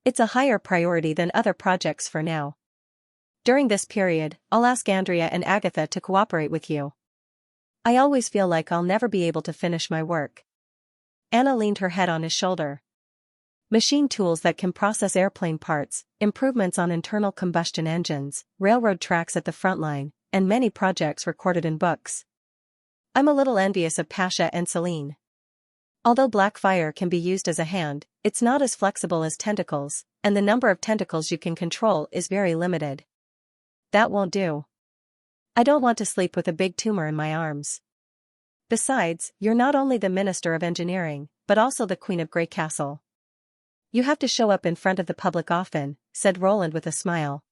It's a higher priority than other projects for now. During this period, I'll ask Andrea and Agatha to cooperate with you. I always feel like I'll never be able to finish my work. Anna leaned her head on his shoulder. Machine tools that can process airplane parts, improvements on internal combustion engines, railroad tracks at the front line, and many projects recorded in books. I'm a little envious of Pasha and Celine. Although black fire can be used as a hand, it's not as flexible as tentacles, and the number of tentacles you can control is very limited. That won't do. I don't want to sleep with a big tumor in my arms. Besides, you're not only the Minister of Engineering, but also the Queen of Grey Castle. You have to show up in front of the public often, said Roland with a smile.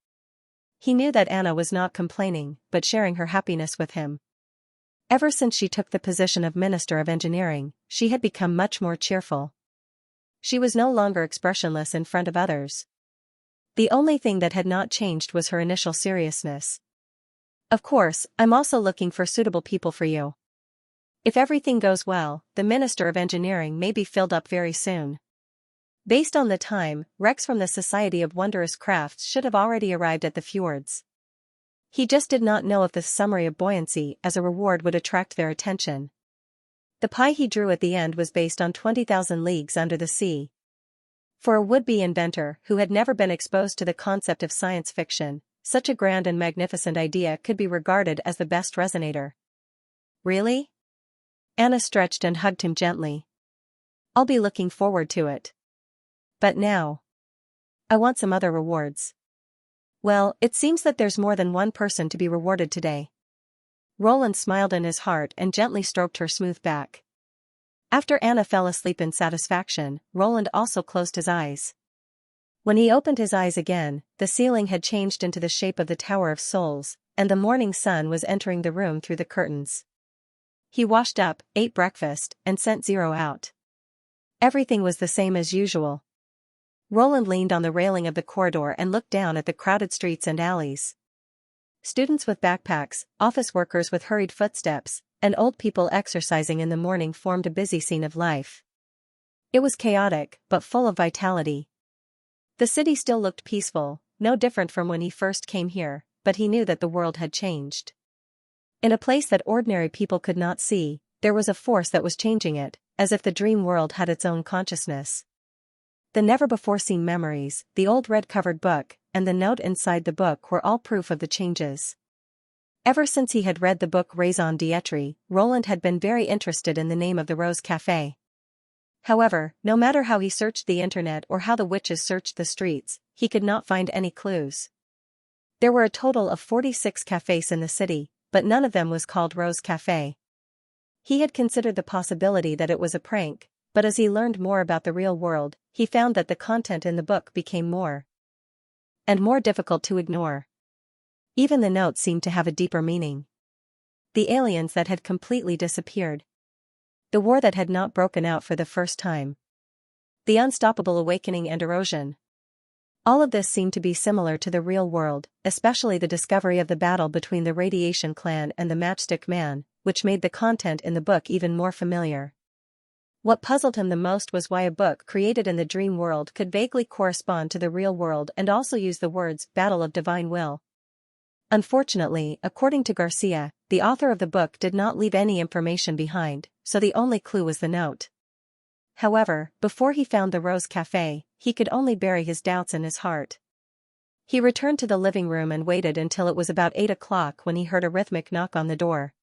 He knew that Anna was not complaining, but sharing her happiness with him. Ever since she took the position of Minister of Engineering, she had become much more cheerful. She was no longer expressionless in front of others. The only thing that had not changed was her initial seriousness. Of course, I'm also looking for suitable people for you. If everything goes well, the Minister of Engineering may be filled up very soon. Based on the time, Rex from the Society of Wondrous Crafts should have already arrived at the fjords. He just did not know if the summary of buoyancy as a reward would attract their attention. The pie he drew at the end was based on 20,000 leagues under the sea. For a would-be inventor who had never been exposed to the concept of science fiction, such a grand and magnificent idea could be regarded as the best resonator. Really? Anna stretched and hugged him gently. I'll be looking forward to it. But now, I want some other rewards. Well, it seems that there's more than one person to be rewarded today. Roland smiled in his heart and gently stroked her smooth back. After Anna fell asleep in satisfaction, Roland also closed his eyes. When he opened his eyes again, the ceiling had changed into the shape of the Tower of Souls, and the morning sun was entering the room through the curtains. He washed up, ate breakfast, and sent Zero out. Everything was the same as usual. Roland leaned on the railing of the corridor and looked down at the crowded streets and alleys. Students with backpacks, office workers with hurried footsteps, and old people exercising in the morning formed a busy scene of life. It was chaotic, but full of vitality. The city still looked peaceful, no different from when he first came here, but he knew that the world had changed. In a place that ordinary people could not see, there was a force that was changing it, as if the dream world had its own consciousness. The never-before-seen memories, the old red-covered book, and the note inside the book were all proof of the changes. Ever since he had read the book Raison d'être, Roland had been very interested in the name of the Rose Café. However, no matter how he searched the internet or how the witches searched the streets, he could not find any clues. There were a total of 46 cafés in the city, but none of them was called Rose Café. He had considered the possibility that it was a prank, but as he learned more about the real world, he found that the content in the book became more and more difficult to ignore. Even the notes seemed to have a deeper meaning. The aliens that had completely disappeared. The war that had not broken out for the first time. The unstoppable awakening and erosion. All of this seemed to be similar to the real world, especially the discovery of the battle between the Radiation Clan and the Matchstick Man, which made the content in the book even more familiar. What puzzled him the most was why a book created in the dream world could vaguely correspond to the real world and also use the words "Battle of Divine Will." Unfortunately, according to Xianxia, the author of the book did not leave any information behind, so the only clue was the note. However, before he found the Rose Café, he could only bury his doubts in his heart. He returned to the living room and waited until it was about 8 o'clock when he heard a rhythmic knock on the door.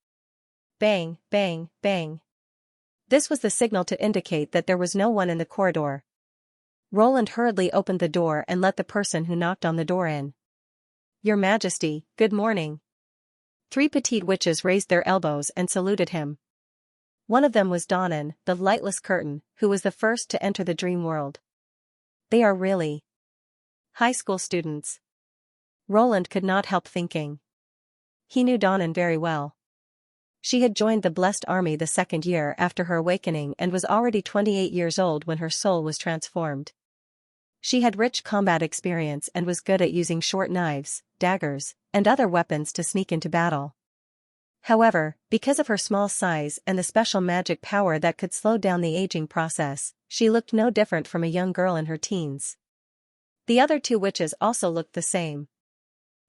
Bang, bang, bang. This was the signal to indicate that there was no one in the corridor. Roland hurriedly opened the door and let the person who knocked on the door in. "Your Majesty, good morning." 3 petite witches raised their elbows and saluted him. One of them was Donnan, the lightless curtain, who was the first to enter the dream world. They are really high school students. Roland could not help thinking. He knew Donnan very well. She had joined the Blessed Army the second year after her awakening and was already 28 years old when her soul was transformed. She had rich combat experience and was good at using short knives, daggers, and other weapons to sneak into battle. However, because of her small size and the special magic power that could slow down the aging process, she looked no different from a young girl in her teens. The other 2 witches also looked the same.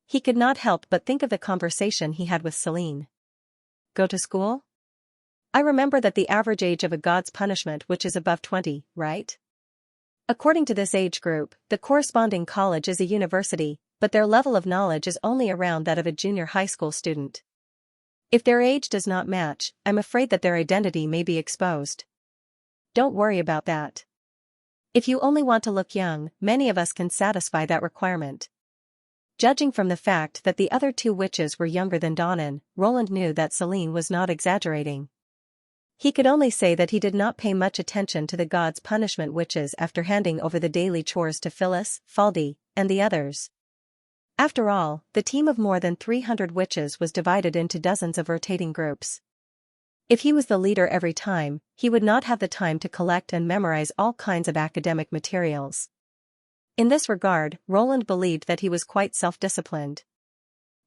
He could not help but think of the conversation he had with Celine. Go to school? I remember that the average age of a god's punishment which is above 20, right? According to this age group, the corresponding college is a university, but their level of knowledge is only around that of a junior high school student. If their age does not match, I'm afraid that their identity may be exposed. Don't worry about that. If you only want to look young, many of us can satisfy that requirement. Judging from the fact that the other 2 witches were younger than Donnan, Roland knew that Celine was not exaggerating. He could only say that he did not pay much attention to the god's punishment witches after handing over the daily chores to Phyllis, Faldy, and the others. After all, the team of more than 300 witches was divided into dozens of rotating groups. If he was the leader every time, he would not have the time to collect and memorize all kinds of academic materials. In this regard, Roland believed that he was quite self-disciplined.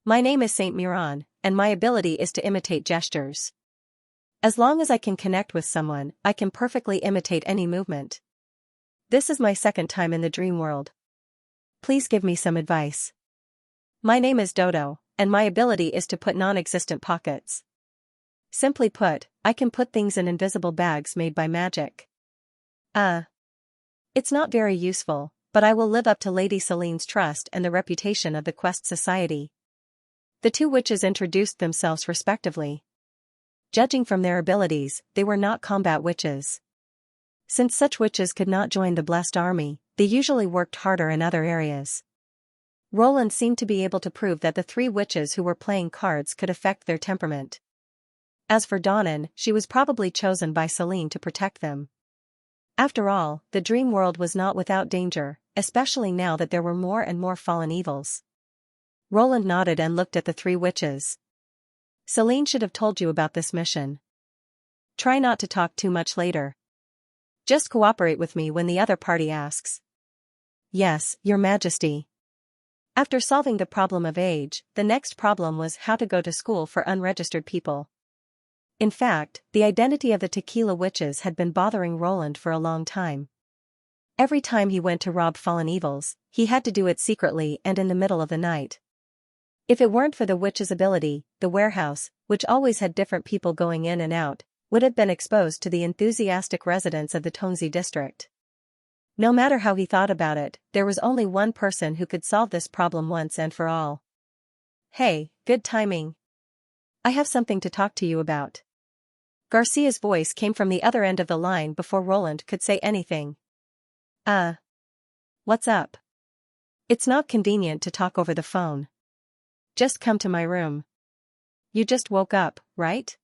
My name is Saint Miron, and my ability is to imitate gestures. As long as I can connect with someone, I can perfectly imitate any movement. This is my second time in the dream world. Please give me some advice. My name is Dodo, and my ability is to put non-existent pockets. Simply put, I can put things in invisible bags made by magic. It's not very useful, but I will live up to Lady Celine's trust and the reputation of the Quest Society. The 2 witches introduced themselves respectively. Judging from their abilities, they were not combat witches. Since such witches could not join the Blessed Army, they usually worked harder in other areas. Roland seemed to be able to prove that the 3 witches who were playing cards could affect their temperament. As for Donnan, she was probably chosen by Celine to protect them. After all, the dream world was not without danger, especially now that there were more and more fallen evils. Roland nodded and looked at the 3 witches. Celine should have told you about this mission. Try not to talk too much later. Just cooperate with me when the other party asks. Yes, Your Majesty. After solving the problem of age, the next problem was how to go to school for unregistered people. In fact, the identity of the Tequila Witches had been bothering Roland for a long time. Every time he went to rob fallen evils, he had to do it secretly and in the middle of the night. If it weren't for the witch's ability, the warehouse, which always had different people going in and out, would have been exposed to the enthusiastic residents of the Tongzi district. No matter how he thought about it, there was only one person who could solve this problem once and for all. Hey, good timing. I have something to talk to you about. Garcia's voice came from the other end of the line before Roland could say anything. What's up? It's not convenient to talk over the phone. Just come to my room. You just woke up, right?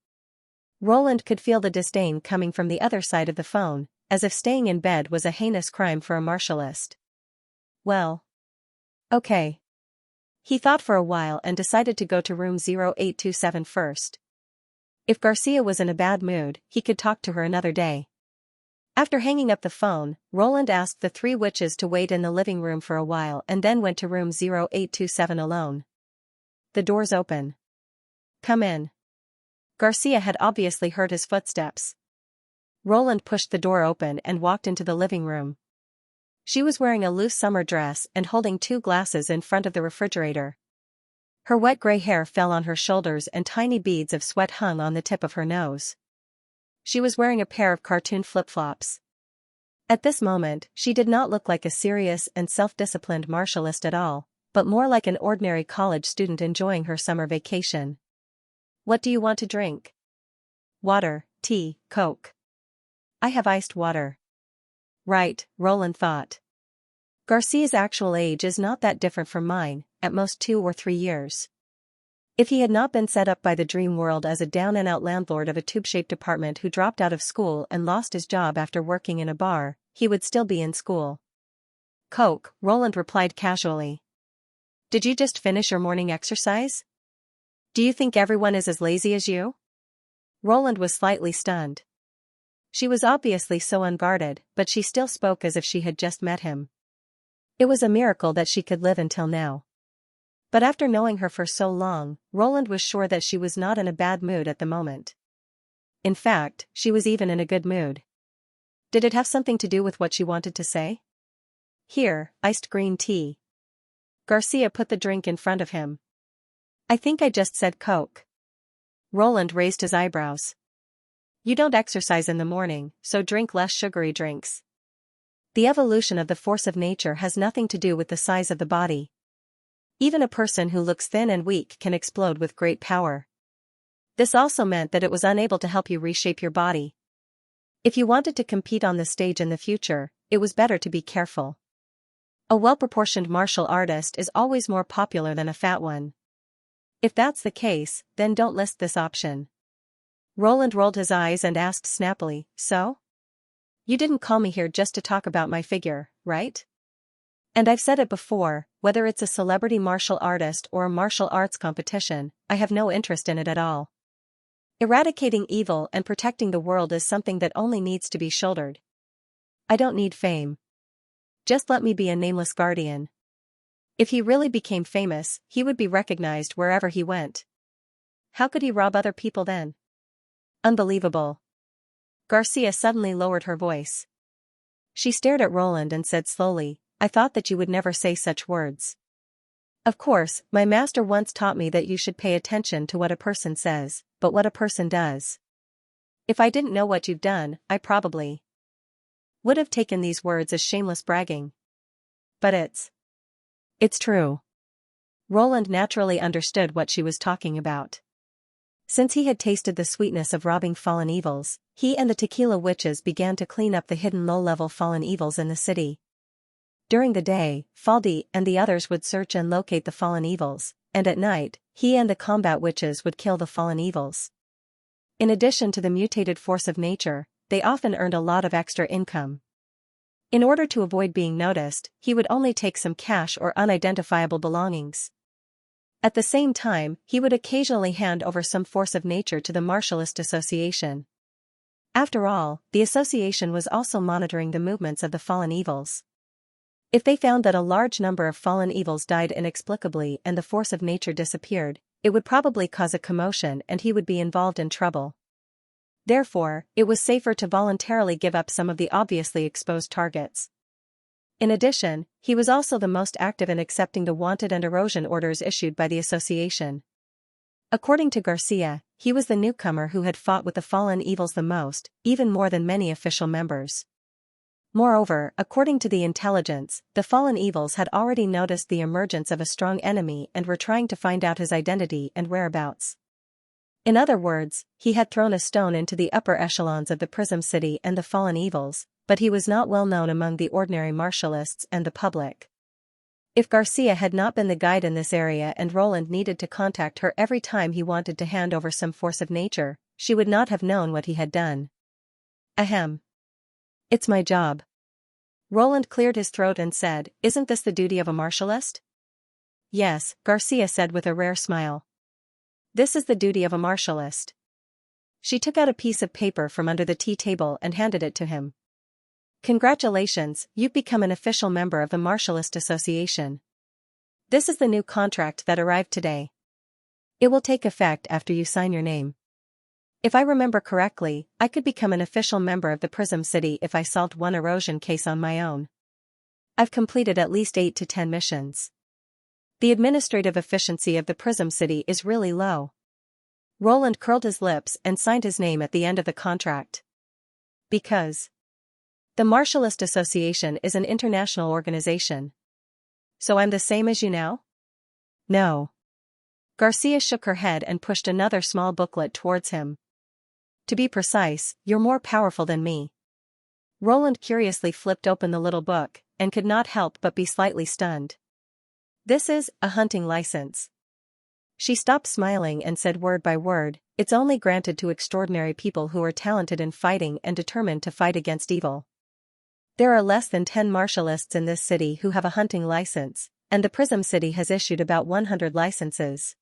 Roland could feel the disdain coming from the other side of the phone, as if staying in bed was a heinous crime for a martialist. Well. Okay. He thought for a while and decided to go to room 0827 first. If Garcia was in a bad mood, he could talk to her another day. After hanging up the phone, Roland asked the three witches to wait in the living room for a while and then went to room 0827 alone. The door's open. Come in. Garcia had obviously heard his footsteps. Roland pushed the door open and walked into the living room. She was wearing a loose summer dress and holding 2 glasses in front of the refrigerator. Her wet gray hair fell on her shoulders and tiny beads of sweat hung on the tip of her nose. She was wearing a pair of cartoon flip-flops. At this moment, she did not look like a serious and self-disciplined martialist at all, but more like an ordinary college student enjoying her summer vacation. What do you want to drink? Water, tea, Coke. I have iced water. Right, Roland thought. Garcia's actual age is not that different from mine, at most 2 or 3 years. If he had not been set up by the dream world as a down-and-out landlord of a tube-shaped apartment who dropped out of school and lost his job after working in a bar, he would still be in school. Coke, Roland replied casually. Did you just finish your morning exercise? Do you think everyone is as lazy as you? Roland was slightly stunned. She was obviously so unguarded, but she still spoke as if she had just met him. It was a miracle that she could live until now. But after knowing her for so long, Roland was sure that she was not in a bad mood at the moment. In fact, she was even in a good mood. Did it have something to do with what she wanted to say? Here, iced green tea. Garcia put the drink in front of him. I think I just said Coke. Roland raised his eyebrows. You don't exercise in the morning, so drink less sugary drinks. The evolution of the force of nature has nothing to do with the size of the body. Even a person who looks thin and weak can explode with great power. This also meant that it was unable to help you reshape your body. If you wanted to compete on the stage in the future, it was better to be careful. A well-proportioned martial artist is always more popular than a fat one. If that's the case, then don't list this option. Roland rolled his eyes and asked snappily, So? You didn't call me here just to talk about my figure, right? And I've said it before, whether it's a celebrity martial artist or a martial arts competition, I have no interest in it at all. Eradicating evil and protecting the world is something that only needs to be shouldered. I don't need fame. Just let me be a nameless guardian. If he really became famous, he would be recognized wherever he went. How could he rob other people then? Unbelievable. Garcia suddenly lowered her voice. She stared at Roland and said slowly, I thought that you would never say such words. Of course, my master once taught me that you should pay attention to what a person says, but what a person does. If I didn't know what you've done, I probably would have taken these words as shameless bragging. But it's true. Roland naturally understood what she was talking about. Since he had tasted the sweetness of robbing fallen evils, he and the tequila witches began to clean up the hidden low-level fallen evils in the city. During the day, Faldi and the others would search and locate the fallen evils, and at night, he and the combat witches would kill the fallen evils. In addition to the mutated force of nature, they often earned a lot of extra income. In order to avoid being noticed, he would only take some cash or unidentifiable belongings. At the same time, he would occasionally hand over some force of nature to the Martialist Association. After all, the association was also monitoring the movements of the fallen evils. If they found that a large number of fallen evils died inexplicably and the force of nature disappeared, it would probably cause a commotion and he would be involved in trouble. Therefore, it was safer to voluntarily give up some of the obviously exposed targets. In addition, he was also the most active in accepting the wanted and erosion orders issued by the association. According to Garcia, he was the newcomer who had fought with the fallen evils the most, even more than many official members. Moreover, according to the intelligence, the fallen evils had already noticed the emergence of a strong enemy and were trying to find out his identity and whereabouts. In other words, he had thrown a stone into the upper echelons of the Prism City and the fallen evils, but he was not well known among the ordinary martialists and the public. If Garcia had not been the guide in this area and Roland needed to contact her every time he wanted to hand over some force of nature, she would not have known what he had done. Ahem. It's my job. Roland cleared his throat and said, Isn't this the duty of a martialist? Yes, Garcia said with a rare smile. This is the duty of a martialist. She took out a piece of paper from under the tea table and handed it to him. Congratulations, you've become an official member of the Martialist Association. This is the new contract that arrived today. It will take effect after you sign your name. If I remember correctly, I could become an official member of the Prism City if I solved one erosion case on my own. I've completed at least 8 to 10 missions. The administrative efficiency of the Prism City is really low. Roland curled his lips and signed his name at the end of the contract. Because the Martialist Association is an international organization. So I'm the same as you now? No. Garcia shook her head and pushed another small booklet towards him. To be precise, you're more powerful than me. Roland curiously flipped open the little book, and could not help but be slightly stunned. This is a hunting license. She stopped smiling and said word by word, it's only granted to extraordinary people who are talented in fighting and determined to fight against evil. There are less than 10 martialists in this city who have a hunting license, and the Prism City has issued about 100 licenses.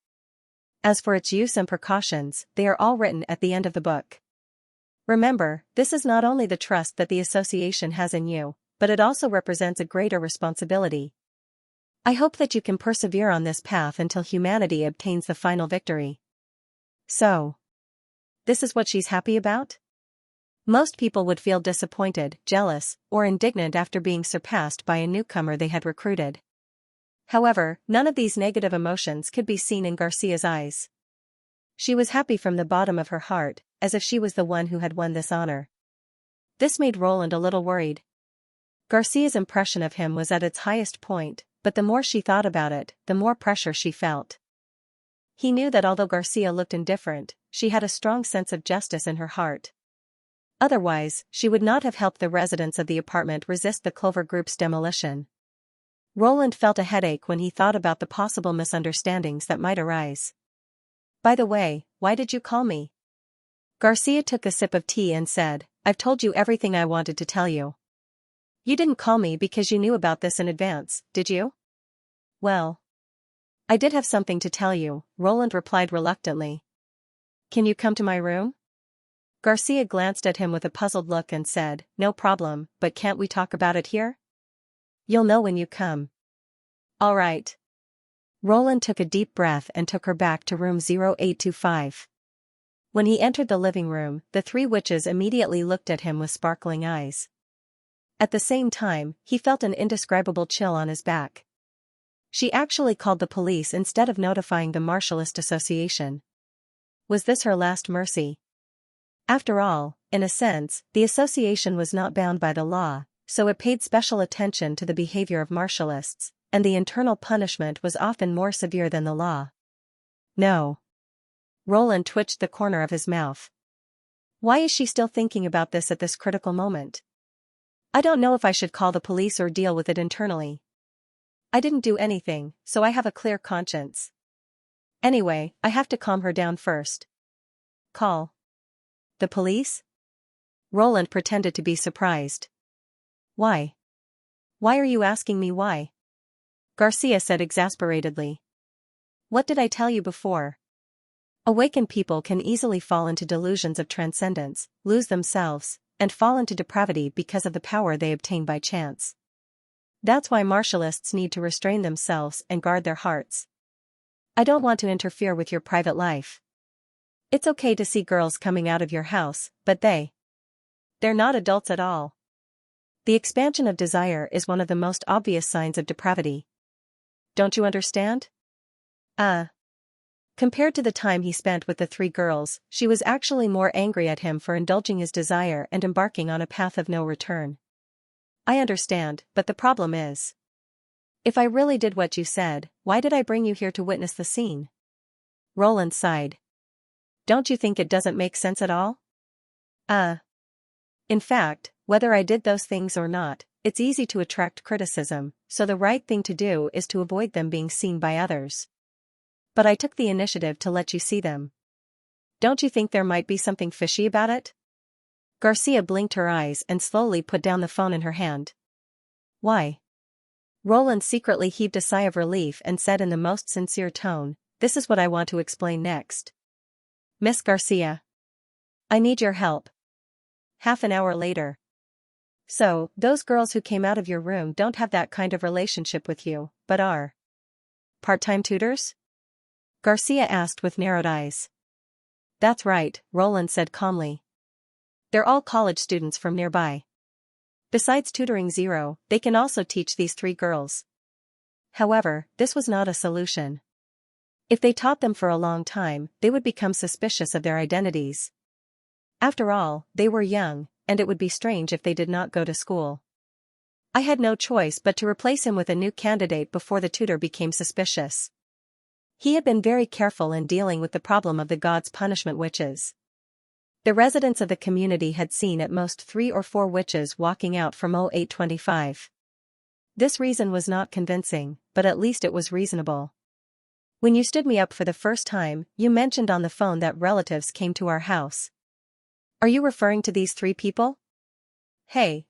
As for its use and precautions, they are all written at the end of the book. Remember, this is not only the trust that the association has in you, but it also represents a greater responsibility. I hope that you can persevere on this path until humanity obtains the final victory. So, this is what she's happy about? Most people would feel disappointed, jealous, or indignant after being surpassed by a newcomer they had recruited. However, none of these negative emotions could be seen in Garcia's eyes. She was happy from the bottom of her heart, as if she was the one who had won this honor. This made Roland a little worried. Garcia's impression of him was at its highest point, but the more she thought about it, the more pressure she felt. He knew that although Garcia looked indifferent, she had a strong sense of justice in her heart. Otherwise, she would not have helped the residents of the apartment resist the Clover Group's demolition. Roland felt a headache when he thought about the possible misunderstandings that might arise. By the way, why did you call me? Garcia took a sip of tea and said, I've told you everything I wanted to tell you. You didn't call me because you knew about this in advance, did you? Well, I did have something to tell you, Roland replied reluctantly. Can you come to my room? Garcia glanced at him with a puzzled look and said, no problem, but can't we talk about it here? You'll know when you come. All right. Roland took a deep breath and took her back to room 0825. When he entered the living room, the 3 witches immediately looked at him with sparkling eyes. At the same time, he felt an indescribable chill on his back. She actually called the police instead of notifying the Martialist Association. Was this her last mercy? After all, in a sense, the association was not bound by the law, so it paid special attention to the behavior of martialists, and the internal punishment was often more severe than the law. No. Roland twitched the corner of his mouth. Why is she still thinking about this at this critical moment? I don't know if I should call the police or deal with it internally. I didn't do anything, so I have a clear conscience. Anyway, I have to calm her down first. Call the police? Roland pretended to be surprised. Why? Why are you asking me why? Garcia said exasperatedly. What did I tell you before? Awakened people can easily fall into delusions of transcendence, lose themselves, and fall into depravity because of the power they obtain by chance. That's why martialists need to restrain themselves and guard their hearts. I don't want to interfere with your private life. It's okay to see girls coming out of your house, but they're not adults at all. The expansion of desire is one of the most obvious signs of depravity. Don't you understand? Compared to the time he spent with the 3 girls, she was actually more angry at him for indulging his desire and embarking on a path of no return. I understand, but the problem is, if I really did what you said, why did I bring you here to witness the scene? Roland sighed. Don't you think it doesn't make sense at all? In fact, whether I did those things or not, it's easy to attract criticism, so the right thing to do is to avoid them being seen by others. But I took the initiative to let you see them. Don't you think there might be something fishy about it? Garcia blinked her eyes and slowly put down the phone in her hand. Why? Roland secretly heaved a sigh of relief and said in the most sincere tone, this is what I want to explain next. Miss Garcia. I need your help. Half an hour later. So, those girls who came out of your room don't have that kind of relationship with you, but are part-time tutors? Garcia asked with narrowed eyes. That's right, Roland said calmly. They're all college students from nearby. Besides tutoring Zero, they can also teach these three girls. However, this was not a solution. If they taught them for a long time, they would become suspicious of their identities. After all, they were young, and it would be strange if they did not go to school. I had no choice but to replace him with a new candidate before the tutor became suspicious. He had been very careful in dealing with the problem of the gods' punishment witches. The residents of the community had seen at most 3 or 4 witches walking out from 0825. This reason was not convincing, but at least it was reasonable. When you stood me up for the first time, you mentioned on the phone that relatives came to our house. Are you referring to these 3 people? Hey,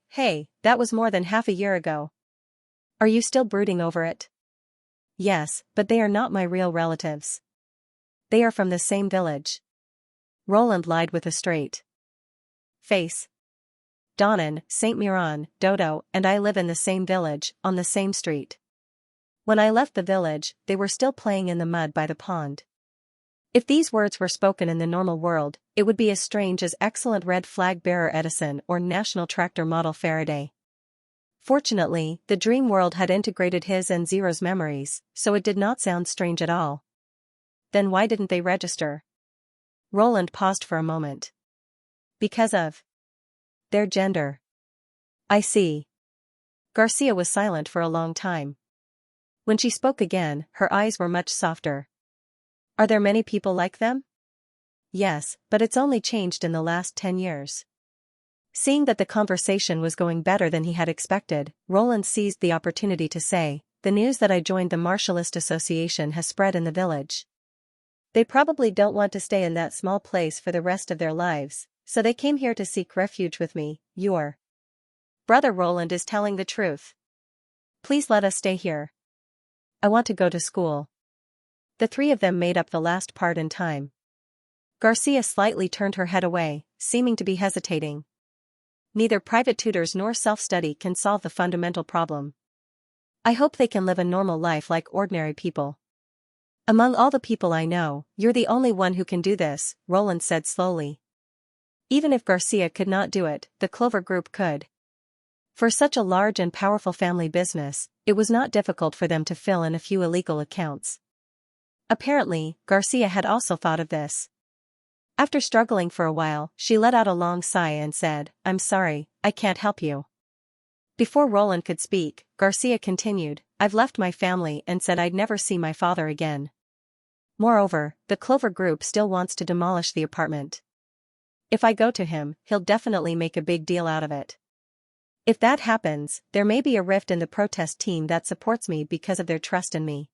that was more than half a year ago. Are you still brooding over it? Yes, but they are not my real relatives. They are from the same village. Roland lied with a straight face. Donnan, Saint Miron, Dodo, and I live in the same village, on the same street. When I left the village, they were still playing in the mud by the pond. If these words were spoken in the normal world, it would be as strange as excellent red flag bearer Edison or national tractor model Faraday. Fortunately, the dream world had integrated his and Zero's memories, so it did not sound strange at all. Then why didn't they register? Roland paused for a moment. Because of their gender. I see. Garcia was silent for a long time. When she spoke again, her eyes were much softer. Are there many people like them? Yes, but it's only changed in the last 10 years. Seeing that the conversation was going better than he had expected, Roland seized the opportunity to say, the news that I joined the Martialist Association has spread in the village. They probably don't want to stay in that small place for the rest of their lives, so they came here to seek refuge with me. Your brother Roland is telling the truth. Please let us stay here. I want to go to school. The 3 of them made up the last part in time. Garcia slightly turned her head away, seeming to be hesitating. Neither private tutors nor self-study can solve the fundamental problem. I hope they can live a normal life like ordinary people. Among all the people I know, you're the only one who can do this, Roland said slowly. Even if Garcia could not do it, the Clover Group could. For such a large and powerful family business, it was not difficult for them to fill in a few illegal accounts. Apparently, Garcia had also thought of this. After struggling for a while, she let out a long sigh and said, I'm sorry, I can't help you. Before Roland could speak, Garcia continued, I've left my family and said I'd never see my father again. Moreover, the Clover Group still wants to demolish the apartment. If I go to him, he'll definitely make a big deal out of it. If that happens, there may be a rift in the protest team that supports me because of their trust in me.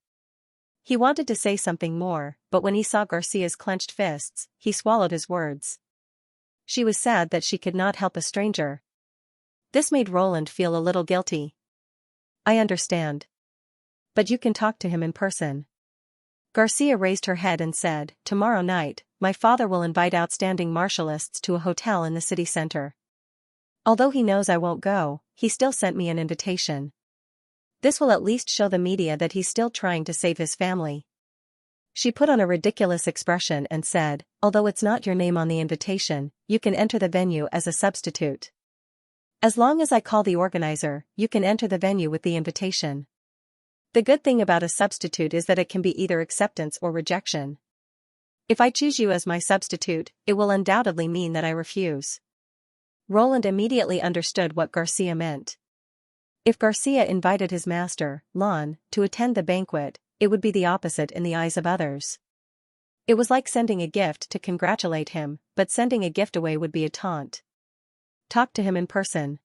He wanted to say something more, but when he saw Garcia's clenched fists, he swallowed his words. She was sad that she could not help a stranger. This made Roland feel a little guilty. I understand. But you can talk to him in person. Garcia raised her head and said, tomorrow night, my father will invite outstanding martialists to a hotel in the city center. Although he knows I won't go, he still sent me an invitation. This will at least show the media that he's still trying to save his family. She put on a ridiculous expression and said, although it's not your name on the invitation, you can enter the venue as a substitute. As long as I call the organizer, you can enter the venue with the invitation. The good thing about a substitute is that it can be either acceptance or rejection. If I choose you as my substitute, it will undoubtedly mean that I refuse. Roland immediately understood what Garcia meant. If Garcia invited his master, Lon, to attend the banquet, it would be the opposite in the eyes of others. It was like sending a gift to congratulate him, but sending a gift away would be a taunt. Talk to him in person.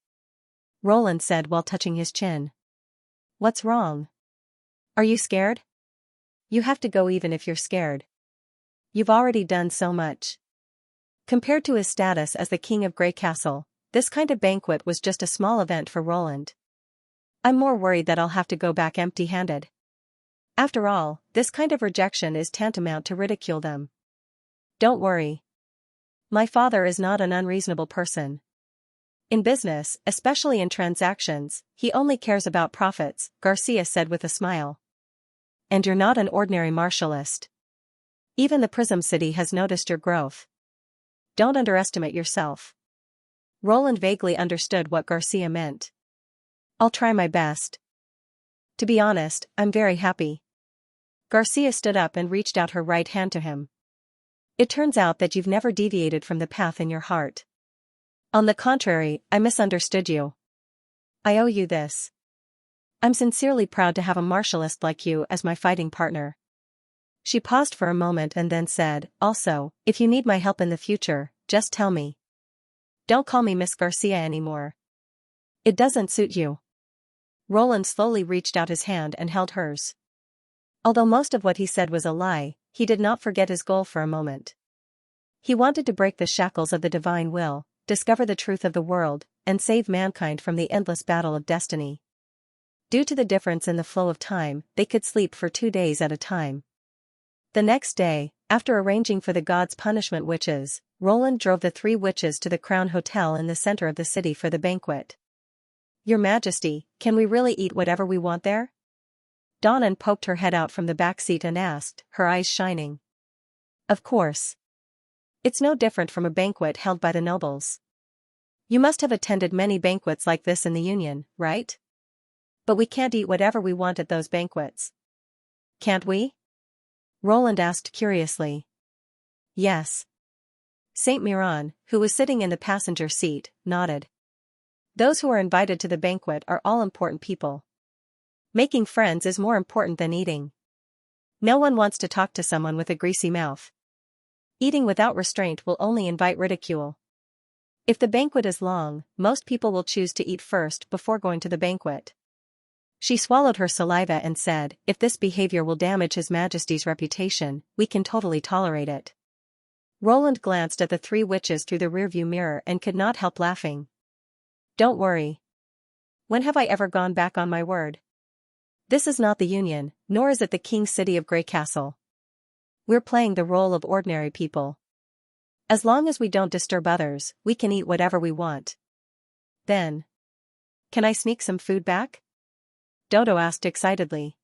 Roland said while touching his chin. What's wrong? Are you scared? You have to go even if you're scared. You've already done so much. Compared to his status as the king of Grey Castle, this kind of banquet was just a small event for Roland. I'm more worried that I'll have to go back empty-handed. After all, this kind of rejection is tantamount to ridicule them. Don't worry. My father is not an unreasonable person. In business, especially in transactions, he only cares about profits, Garcia said with a smile. And you're not an ordinary martialist. Even the Prism City has noticed your growth. Don't underestimate yourself. Roland vaguely understood what Garcia meant. I'll try my best. To be honest, I'm very happy. Garcia stood up and reached out her right hand to him. It turns out that you've never deviated from the path in your heart. On the contrary, I misunderstood you. I owe you this. I'm sincerely proud to have a martialist like you as my fighting partner. She paused for a moment and then said, also, if you need my help in the future, just tell me. Don't call me Miss Garcia anymore. It doesn't suit you. Roland slowly reached out his hand and held hers. Although most of what he said was a lie, he did not forget his goal for a moment. He wanted to break the shackles of the divine will, discover the truth of the world, and save mankind from the endless battle of destiny. Due to the difference in the flow of time, they could sleep for 2 days at a time. The next day, after arranging for the gods' punishment witches, Roland drove the 3 witches to the Crown Hotel in the center of the city for the banquet. Your Majesty, can we really eat whatever we want there? Donnan poked her head out from the back seat and asked, her eyes shining. Of course. It's no different from a banquet held by the nobles. You must have attended many banquets like this in the Union, right? But we can't eat whatever we want at those banquets. Can't we? Roland asked curiously. Yes. Saint Miron, who was sitting in the passenger seat, nodded. Those who are invited to the banquet are all important people. Making friends is more important than eating. No one wants to talk to someone with a greasy mouth. Eating without restraint will only invite ridicule. If the banquet is long, most people will choose to eat first before going to the banquet. She swallowed her saliva and said, if this behavior will damage His Majesty's reputation, we can totally tolerate it. Roland glanced at the 3 witches through the rearview mirror and could not help laughing. Don't worry. When have I ever gone back on my word? This is not the Union, nor is it the King's City of Grey Castle. We're playing the role of ordinary people. As long as we don't disturb others, we can eat whatever we want. Then. Can I sneak some food back? Dodo asked excitedly.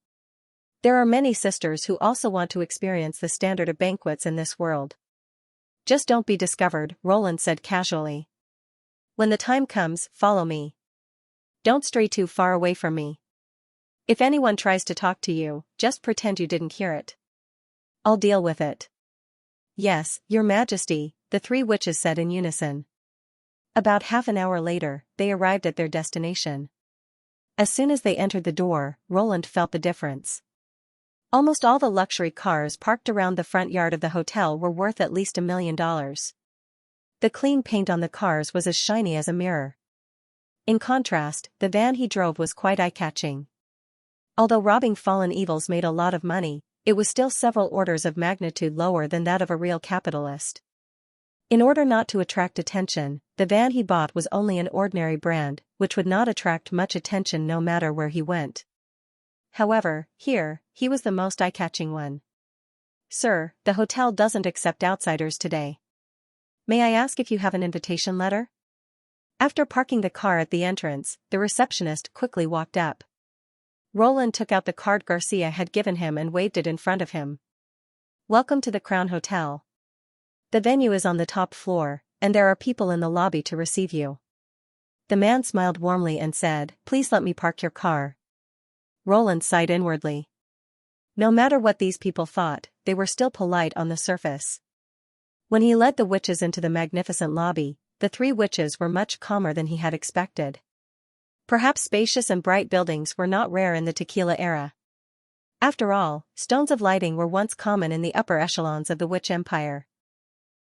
There are many sisters who also want to experience the standard of banquets in this world. Just don't be discovered, Roland said casually. When the time comes, follow me. Don't stray too far away from me. If anyone tries to talk to you, just pretend you didn't hear it. I'll deal with it. Yes, Your Majesty, the 3 witches said in unison. About half an hour later, they arrived at their destination. As soon as they entered the door, Roland felt the difference. Almost all the luxury cars parked around the front yard of the hotel were worth at least $1 million. The clean paint on the cars was as shiny as a mirror. In contrast, the van he drove was quite eye-catching. Although robbing fallen evils made a lot of money, it was still several orders of magnitude lower than that of a real capitalist. In order not to attract attention, the van he bought was only an ordinary brand, which would not attract much attention no matter where he went. However, here, he was the most eye-catching one. Sir, the hotel doesn't accept outsiders today. May I ask if you have an invitation letter? After parking the car at the entrance, the receptionist quickly walked up. Roland took out the card Garcia had given him and waved it in front of him. Welcome to the Crown Hotel. The venue is on the top floor, and there are people in the lobby to receive you. The man smiled warmly and said, Please let me park your car. Roland sighed inwardly. No matter what these people thought, they were still polite on the surface. When he led the witches into the magnificent lobby, the 3 witches were much calmer than he had expected. Perhaps spacious and bright buildings were not rare in the tequila era. After all, stones of lighting were once common in the upper echelons of the witch empire.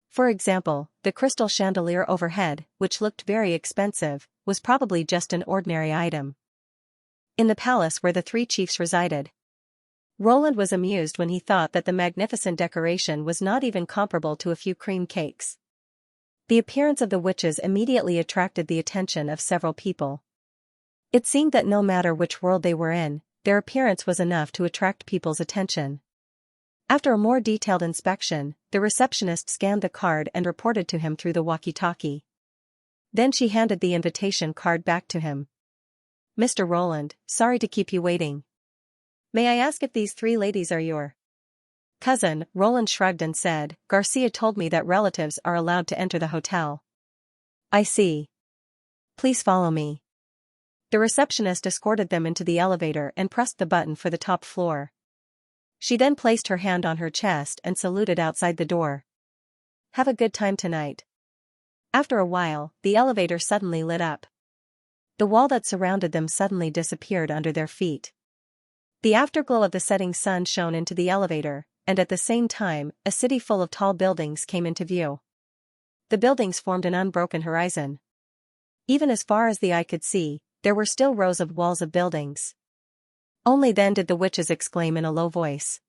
For example, the crystal chandelier overhead, which looked very expensive, was probably just an ordinary item. In the palace where the 3 chiefs resided, Roland was amused when he thought that the magnificent decoration was not even comparable to a few cream cakes. The appearance of the witches immediately attracted the attention of several people. It seemed that no matter which world they were in, their appearance was enough to attract people's attention. After a more detailed inspection, the receptionist scanned the card and reported to him through the walkie-talkie. Then she handed the invitation card back to him. Mr. Roland, sorry to keep you waiting. May I ask if these three ladies are your cousin? Roland shrugged and said, Garcia told me that relatives are allowed to enter the hotel. I see. Please follow me. The receptionist escorted them into the elevator and pressed the button for the top floor. She then placed her hand on her chest and saluted outside the door. Have a good time tonight. After a while, the elevator suddenly lit up. The wall that surrounded them suddenly disappeared under their feet. The afterglow of the setting sun shone into the elevator, and at the same time, a city full of tall buildings came into view. The buildings formed an unbroken horizon. Even as far as the eye could see, there were still rows of walls of buildings. Only then did the witches exclaim in a low voice.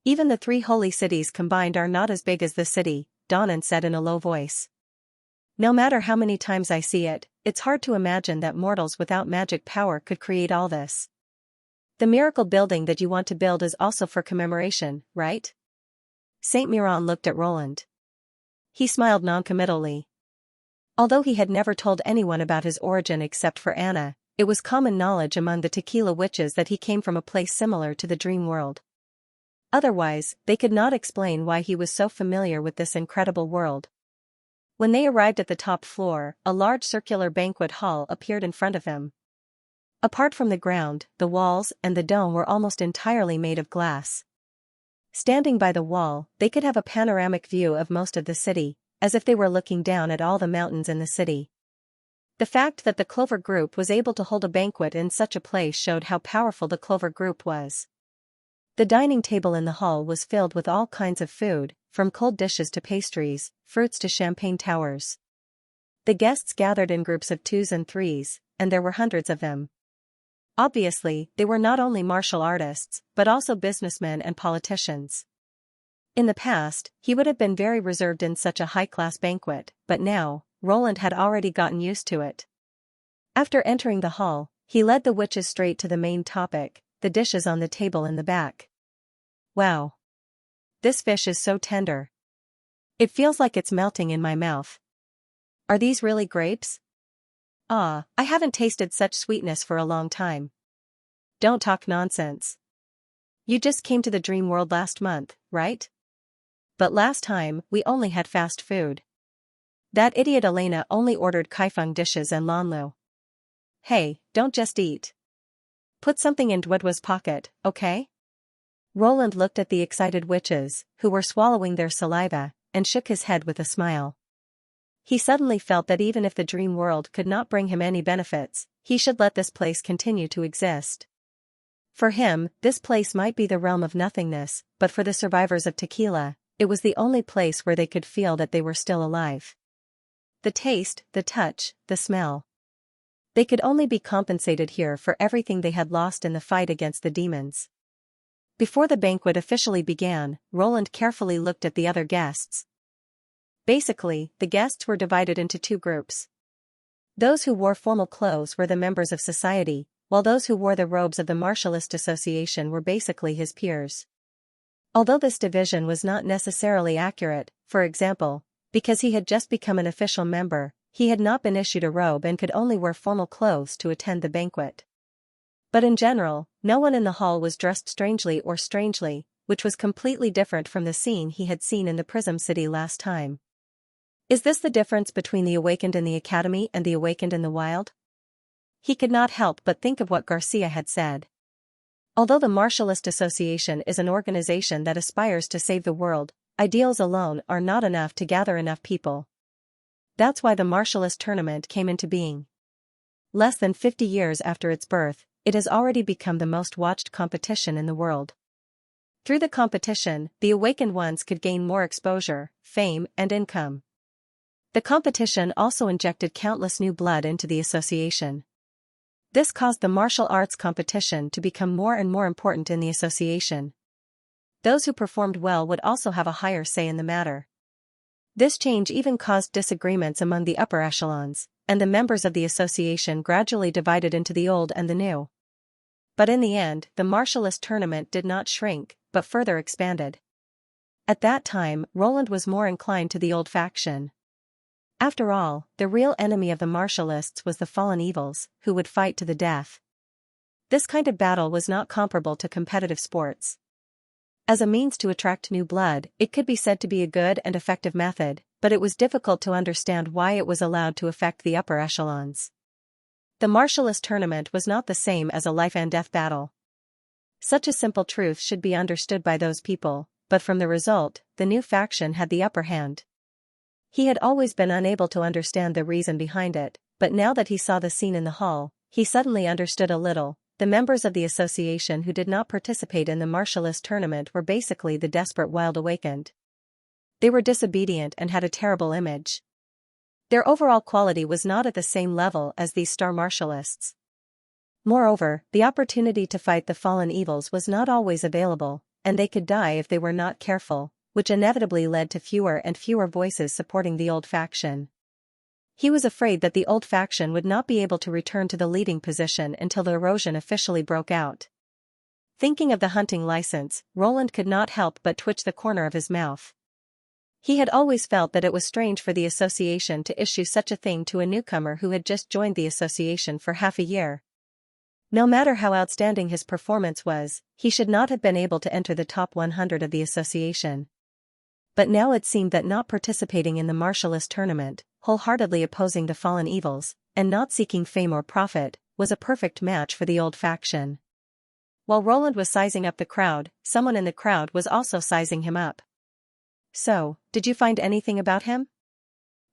Even the three holy cities combined are not as big as the city, Donnan said in a low voice. No matter how many times I see it, it's hard to imagine that mortals without magic power could create all this. The miracle building that you want to build is also for commemoration, right? Saint Miron looked at Roland. He smiled noncommittally. Although he had never told anyone about his origin except for Anna, it was common knowledge among the tequila witches that he came from a place similar to the dream world. Otherwise, they could not explain why he was so familiar with this incredible world. When they arrived at the top floor, a large circular banquet hall appeared in front of him. Apart from the ground, the walls and the dome were almost entirely made of glass. Standing by the wall, they could have a panoramic view of most of the city, as if they were looking down at all the mountains in the city. The fact that the Clover Group was able to hold a banquet in such a place showed how powerful the Clover Group was. The dining table in the hall was filled with all kinds of food, from cold dishes to pastries, fruits to champagne towers. The guests gathered in groups of 2s and 3s, and there were hundreds of them. Obviously, they were not only martial artists, but also businessmen and politicians. In the past, he would have been very reserved in such a high-class banquet, but now, Roland had already gotten used to it. After entering the hall, he led the witches straight to the main topic, the dishes on the table in the back. Wow! This fish is so tender. It feels like it's melting in my mouth. Are these really grapes? Ah, I haven't tasted such sweetness for a long time. Don't talk nonsense. You just came to the dream world last month, right? But last time, we only had fast food. That idiot Elena only ordered kaifeng dishes and lanlu. Hey, don't just eat. Put something in Dwedwa's pocket, okay? Roland looked at the excited witches, who were swallowing their saliva, and shook his head with a smile. He suddenly felt that even if the dream world could not bring him any benefits, he should let this place continue to exist. For him, this place might be the realm of nothingness, but for the survivors of tequila, it was the only place where they could feel that they were still alive. The taste, the touch, the smell. They could only be compensated here for everything they had lost in the fight against the demons. Before the banquet officially began, Roland carefully looked at the other guests. Basically, the guests were divided into two groups. Those who wore formal clothes were the members of society, while those who wore the robes of the Martialist Association were basically his peers. Although this division was not necessarily accurate, for example, because he had just become an official member, he had not been issued a robe and could only wear formal clothes to attend the banquet. But in general, no one in the hall was dressed strangely, which was completely different from the scene he had seen in the Prism City last time. Is this the difference between the awakened in the academy and the awakened in the wild? He could not help but think of what Garcia had said. Although the Martialist Association is an organization that aspires to save the world, ideals alone are not enough to gather enough people. That's why the Martialist tournament came into being. Less than 50 years after its birth, it has already become the most watched competition in the world. Through the competition, the awakened ones could gain more exposure, fame, and income. The competition also injected countless new blood into the association. This caused the martial arts competition to become more and more important in the association. Those who performed well would also have a higher say in the matter. This change even caused disagreements among the upper echelons, and the members of the association gradually divided into the old and the new. But in the end, the Martialist tournament did not shrink, but further expanded. At that time, Roland was more inclined to the old faction. After all, the real enemy of the martialists was the fallen evils, who would fight to the death. This kind of battle was not comparable to competitive sports. As a means to attract new blood, it could be said to be a good and effective method, but it was difficult to understand why it was allowed to affect the upper echelons. The martialist tournament was not the same as a life-and-death battle. Such a simple truth should be understood by those people, but from the result, the new faction had the upper hand. He had always been unable to understand the reason behind it, but now that he saw the scene in the hall, he suddenly understood a little. The members of the association who did not participate in the martialist tournament were basically the desperate wild awakened. They were disobedient and had a terrible image. Their overall quality was not at the same level as these star martialists. Moreover, the opportunity to fight the fallen evils was not always available, and they could die if they were not careful, which inevitably led to fewer and fewer voices supporting the old faction. He was afraid that the old faction would not be able to return to the leading position until the erosion officially broke out. Thinking of the hunting license, Roland could not help but twitch the corner of his mouth. He had always felt that it was strange for the association to issue such a thing to a newcomer who had just joined the association for half a year. No matter how outstanding his performance was, he should not have been able to enter the top 100 of the association. But now it seemed that not participating in the martialist tournament, wholeheartedly opposing the fallen evils, and not seeking fame or profit, was a perfect match for the old faction. While Roland was sizing up the crowd, someone in the crowd was also sizing him up. "So, did you find anything about him?"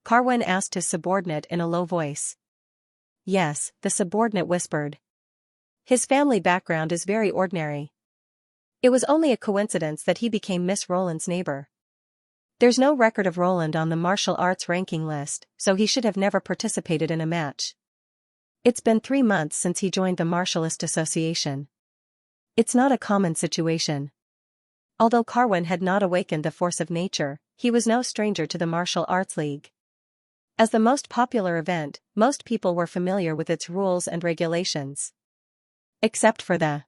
Carwin asked his subordinate in a low voice. "Yes," the subordinate whispered. "His family background is very ordinary. It was only a coincidence that he became Miss Roland's neighbor. There's no record of Roland on the martial arts ranking list, so he should have never participated in a match. It's been 3 months since he joined the Martialist Association. It's not a common situation." Although Carwin had not awakened the force of nature, he was no stranger to the Martial Arts League. As the most popular event, most people were familiar with its rules and regulations. Except for the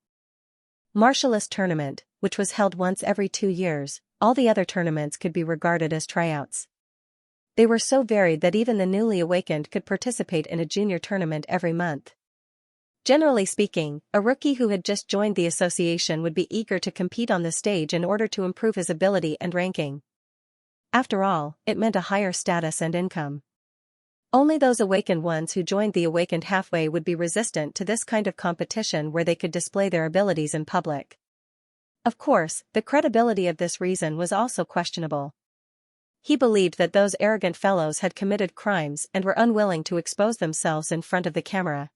Martialist Tournament, which was held once every 2 years, all the other tournaments could be regarded as tryouts. They were so varied that even the newly awakened could participate in a junior tournament every month. Generally speaking, a rookie who had just joined the association would be eager to compete on the stage in order to improve his ability and ranking. After all, it meant a higher status and income. Only those awakened ones who joined the awakened halfway would be resistant to this kind of competition where they could display their abilities in public. Of course, the credibility of this reason was also questionable. He believed that those arrogant fellows had committed crimes and were unwilling to expose themselves in front of the camera.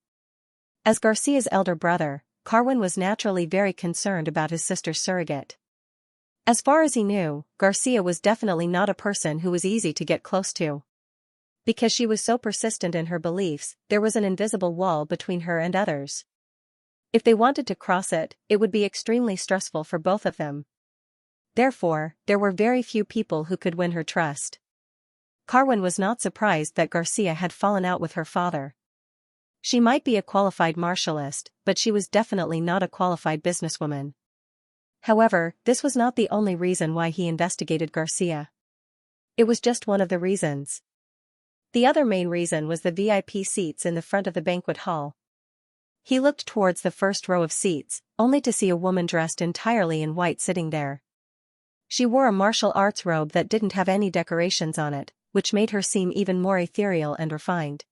As Garcia's elder brother, Carwin was naturally very concerned about his sister's surrogate. As far as he knew, Garcia was definitely not a person who was easy to get close to. Because she was so persistent in her beliefs, there was an invisible wall between her and others. If they wanted to cross it, it would be extremely stressful for both of them. Therefore, there were very few people who could win her trust. Carwin was not surprised that Garcia had fallen out with her father. She might be a qualified martialist, but she was definitely not a qualified businesswoman. However, this was not the only reason why he investigated Garcia. It was just one of the reasons. The other main reason was the VIP seats in the front of the banquet hall. He looked towards the first row of seats, only to see a woman dressed entirely in white sitting there. She wore a martial arts robe that didn't have any decorations on it, which made her seem even more ethereal and refined.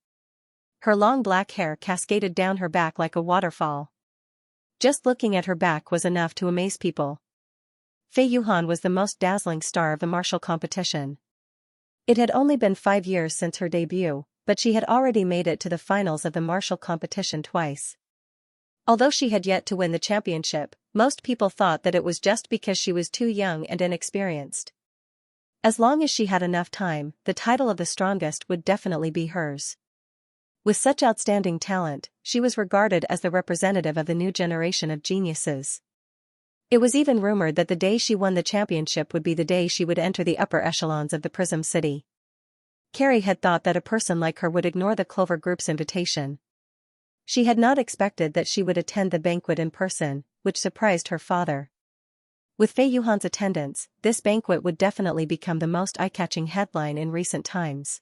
Her long black hair cascaded down her back like a waterfall. Just looking at her back was enough to amaze people. Fei Yuhan was the most dazzling star of the martial competition. It had only been 5 years since her debut, but she had already made it to the finals of the martial competition twice. Although she had yet to win the championship, most people thought that it was just because she was too young and inexperienced. As long as she had enough time, the title of the strongest would definitely be hers. With such outstanding talent, she was regarded as the representative of the new generation of geniuses. It was even rumored that the day she won the championship would be the day she would enter the upper echelons of the Prism City. Carrie had thought that a person like her would ignore the Clover Group's invitation. She had not expected that she would attend the banquet in person, which surprised her father. With Fei Yuhan's attendance, this banquet would definitely become the most eye-catching headline in recent times.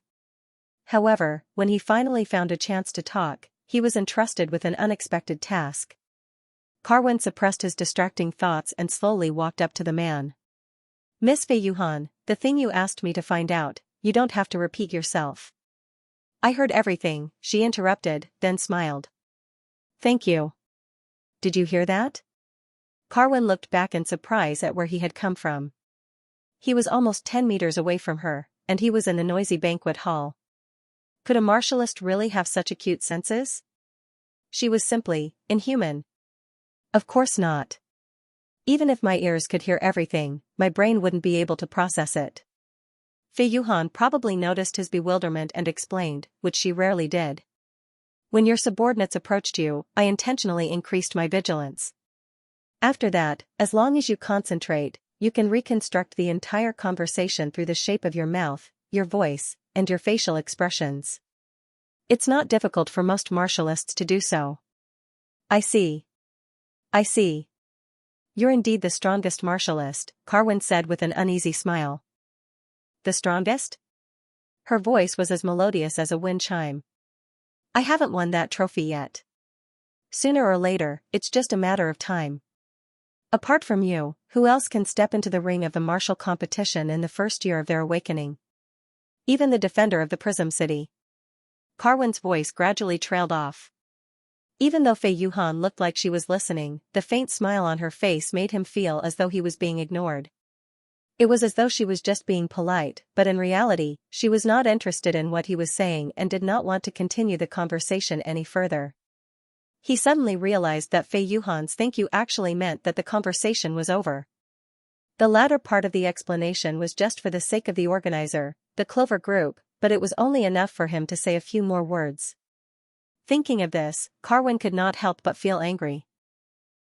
However, when he finally found a chance to talk, he was entrusted with an unexpected task. Carwin suppressed his distracting thoughts and slowly walked up to the man. "Miss Fei Yuhan, the thing you asked me to find out, you don't have to repeat yourself." "I heard everything," she interrupted, then smiled. "Thank you. Did you hear that?" Carwin looked back in surprise at where he had come from. He was almost 10 meters away from her, and he was in the noisy banquet hall. Could a martialist really have such acute senses? She was simply inhuman. Of course not. Even if my ears could hear everything, my brain wouldn't be able to process it. Fei Yuhan probably noticed his bewilderment and explained, which she rarely did. "When your subordinates approached you, I intentionally increased my vigilance. After that, as long as you concentrate, you can reconstruct the entire conversation through the shape of your mouth, your voice, and your facial expressions. It's not difficult for most martialists to do so." "I see. I see. You're indeed the strongest martialist," Carwin said with an uneasy smile. "The strongest?" Her voice was as melodious as a wind chime. "I haven't won that trophy yet. Sooner or later, it's just a matter of time. Apart from you, who else can step into the ring of the martial competition in the first year of their awakening? Even the defender of the Prism City." Carwin's voice gradually trailed off. Even though Fei Yuhan looked like she was listening, the faint smile on her face made him feel as though he was being ignored. It was as though she was just being polite, but in reality, she was not interested in what he was saying and did not want to continue the conversation any further. He suddenly realized that Fei Yuhan's "thank you" actually meant that the conversation was over. The latter part of the explanation was just for the sake of the organizer, the Clover Group, but it was only enough for him to say a few more words. Thinking of this, Carwin could not help but feel angry.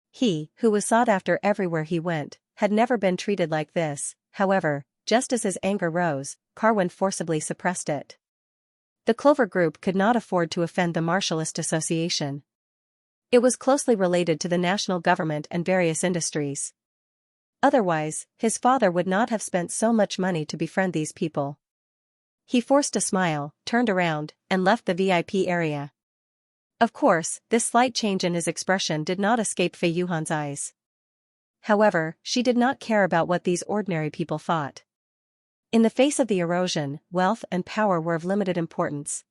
He, who was sought after everywhere he went, had never been treated like this. However, just as his anger rose, Carwin forcibly suppressed it. The Clover Group could not afford to offend the Martialist Association. It was closely related to the national government and various industries. Otherwise, his father would not have spent so much money to befriend these people. He forced a smile, turned around, and left the VIP area. Of course, this slight change in his expression did not escape Fei Yuhan's eyes. However, she did not care about what these ordinary people thought. In the face of the erosion, wealth and power were of limited importance.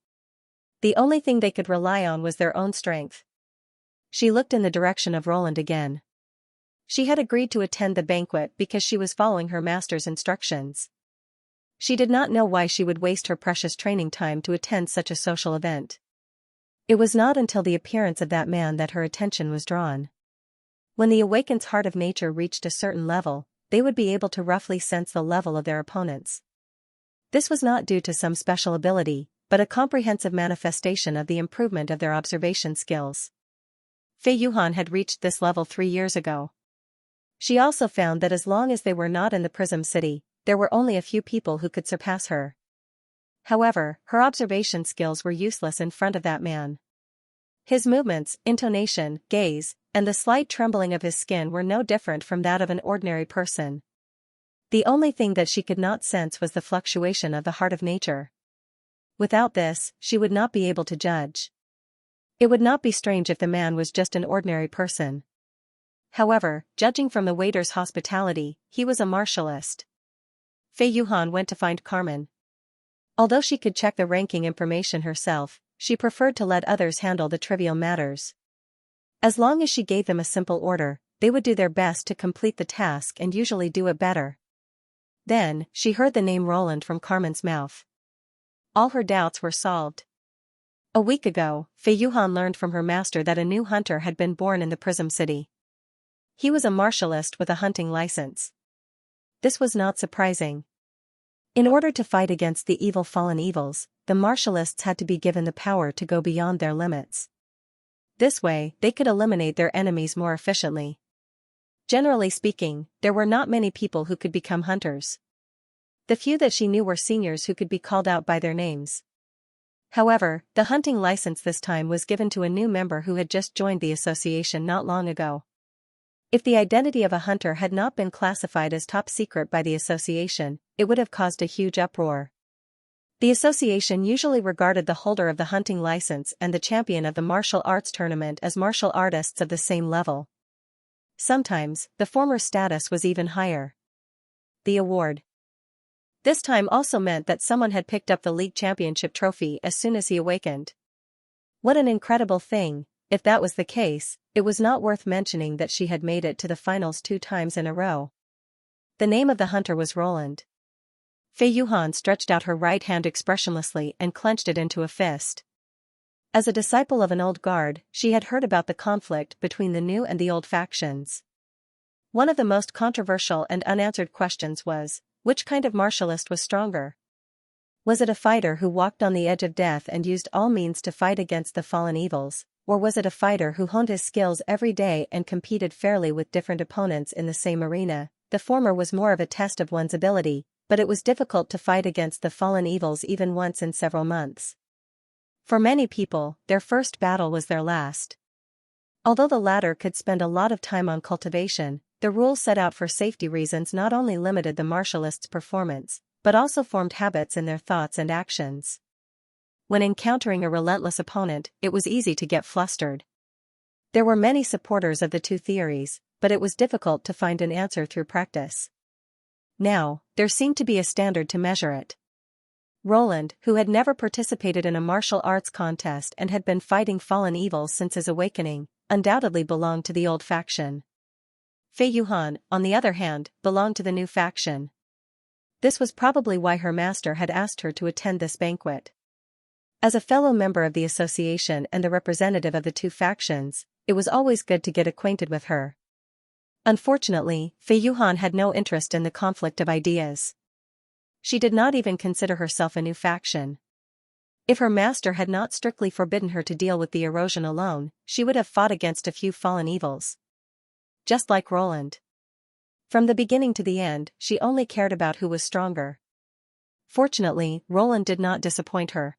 The only thing they could rely on was their own strength. She looked in the direction of Roland again. She had agreed to attend the banquet because she was following her master's instructions. She did not know why she would waste her precious training time to attend such a social event. It was not until the appearance of that man that her attention was drawn. When the awakened's heart of nature reached a certain level, they would be able to roughly sense the level of their opponents. This was not due to some special ability, but a comprehensive manifestation of the improvement of their observation skills. Fei Yuhan had reached this level 3 years ago. She also found that as long as they were not in the Prism City, there were only a few people who could surpass her. However, her observation skills were useless in front of that man. His movements, intonation, gaze, and the slight trembling of his skin were no different from that of an ordinary person. The only thing that she could not sense was the fluctuation of the heart of nature. Without this, she would not be able to judge. It would not be strange if the man was just an ordinary person. However, judging from the waiter's hospitality, he was a martialist. Fei Yuhan went to find Carmen. Although she could check the ranking information herself, she preferred to let others handle the trivial matters. As long as she gave them a simple order, they would do their best to complete the task and usually do it better. Then, she heard the name Roland from Carmen's mouth. All her doubts were solved. A week ago, Fei Yuhan learned from her master that a new hunter had been born in the Prism City. He was a martialist with a hunting license. This was not surprising. In order to fight against the evil fallen evils, the martialists had to be given the power to go beyond their limits. This way, they could eliminate their enemies more efficiently. Generally speaking, there were not many people who could become hunters. The few that she knew were seniors who could be called out by their names. However, the hunting license this time was given to a new member who had just joined the association not long ago. If the identity of a hunter had not been classified as top secret by the association, it would have caused a huge uproar. The association usually regarded the holder of the hunting license and the champion of the martial arts tournament as martial artists of the same level. Sometimes, the former's status was even higher. The award. This time also meant that someone had picked up the league championship trophy as soon as he awakened. What an incredible thing! If that was the case, it was not worth mentioning that she had made it to the finals 2 times in a row. The name of the hunter was Roland. Fei Yuhan stretched out her right hand expressionlessly and clenched it into a fist. As a disciple of an old guard, she had heard about the conflict between the new and the old factions. One of the most controversial and unanswered questions was, which kind of martialist was stronger? Was it a fighter who walked on the edge of death and used all means to fight against the fallen evils, or was it a fighter who honed his skills every day and competed fairly with different opponents in the same arena? The former was more of a test of one's ability, but it was difficult to fight against the fallen evils even once in several months. For many people, their first battle was their last. Although the latter could spend a lot of time on cultivation, the rules set out for safety reasons not only limited the martialists' performance, but also formed habits in their thoughts and actions. When encountering a relentless opponent, it was easy to get flustered. There were many supporters of the two theories, but it was difficult to find an answer through practice. Now, there seemed to be a standard to measure it. Roland, who had never participated in a martial arts contest and had been fighting fallen evils since his awakening, undoubtedly belonged to the old faction. Fei Yuhan, on the other hand, belonged to the new faction. This was probably why her master had asked her to attend this banquet. As a fellow member of the association and the representative of the two factions, it was always good to get acquainted with her. Unfortunately, Fei Yuhan had no interest in the conflict of ideas. She did not even consider herself a new faction. If her master had not strictly forbidden her to deal with the erosion alone, she would have fought against a few fallen evils. Just like Roland. From the beginning to the end, she only cared about who was stronger. Fortunately, Roland did not disappoint her.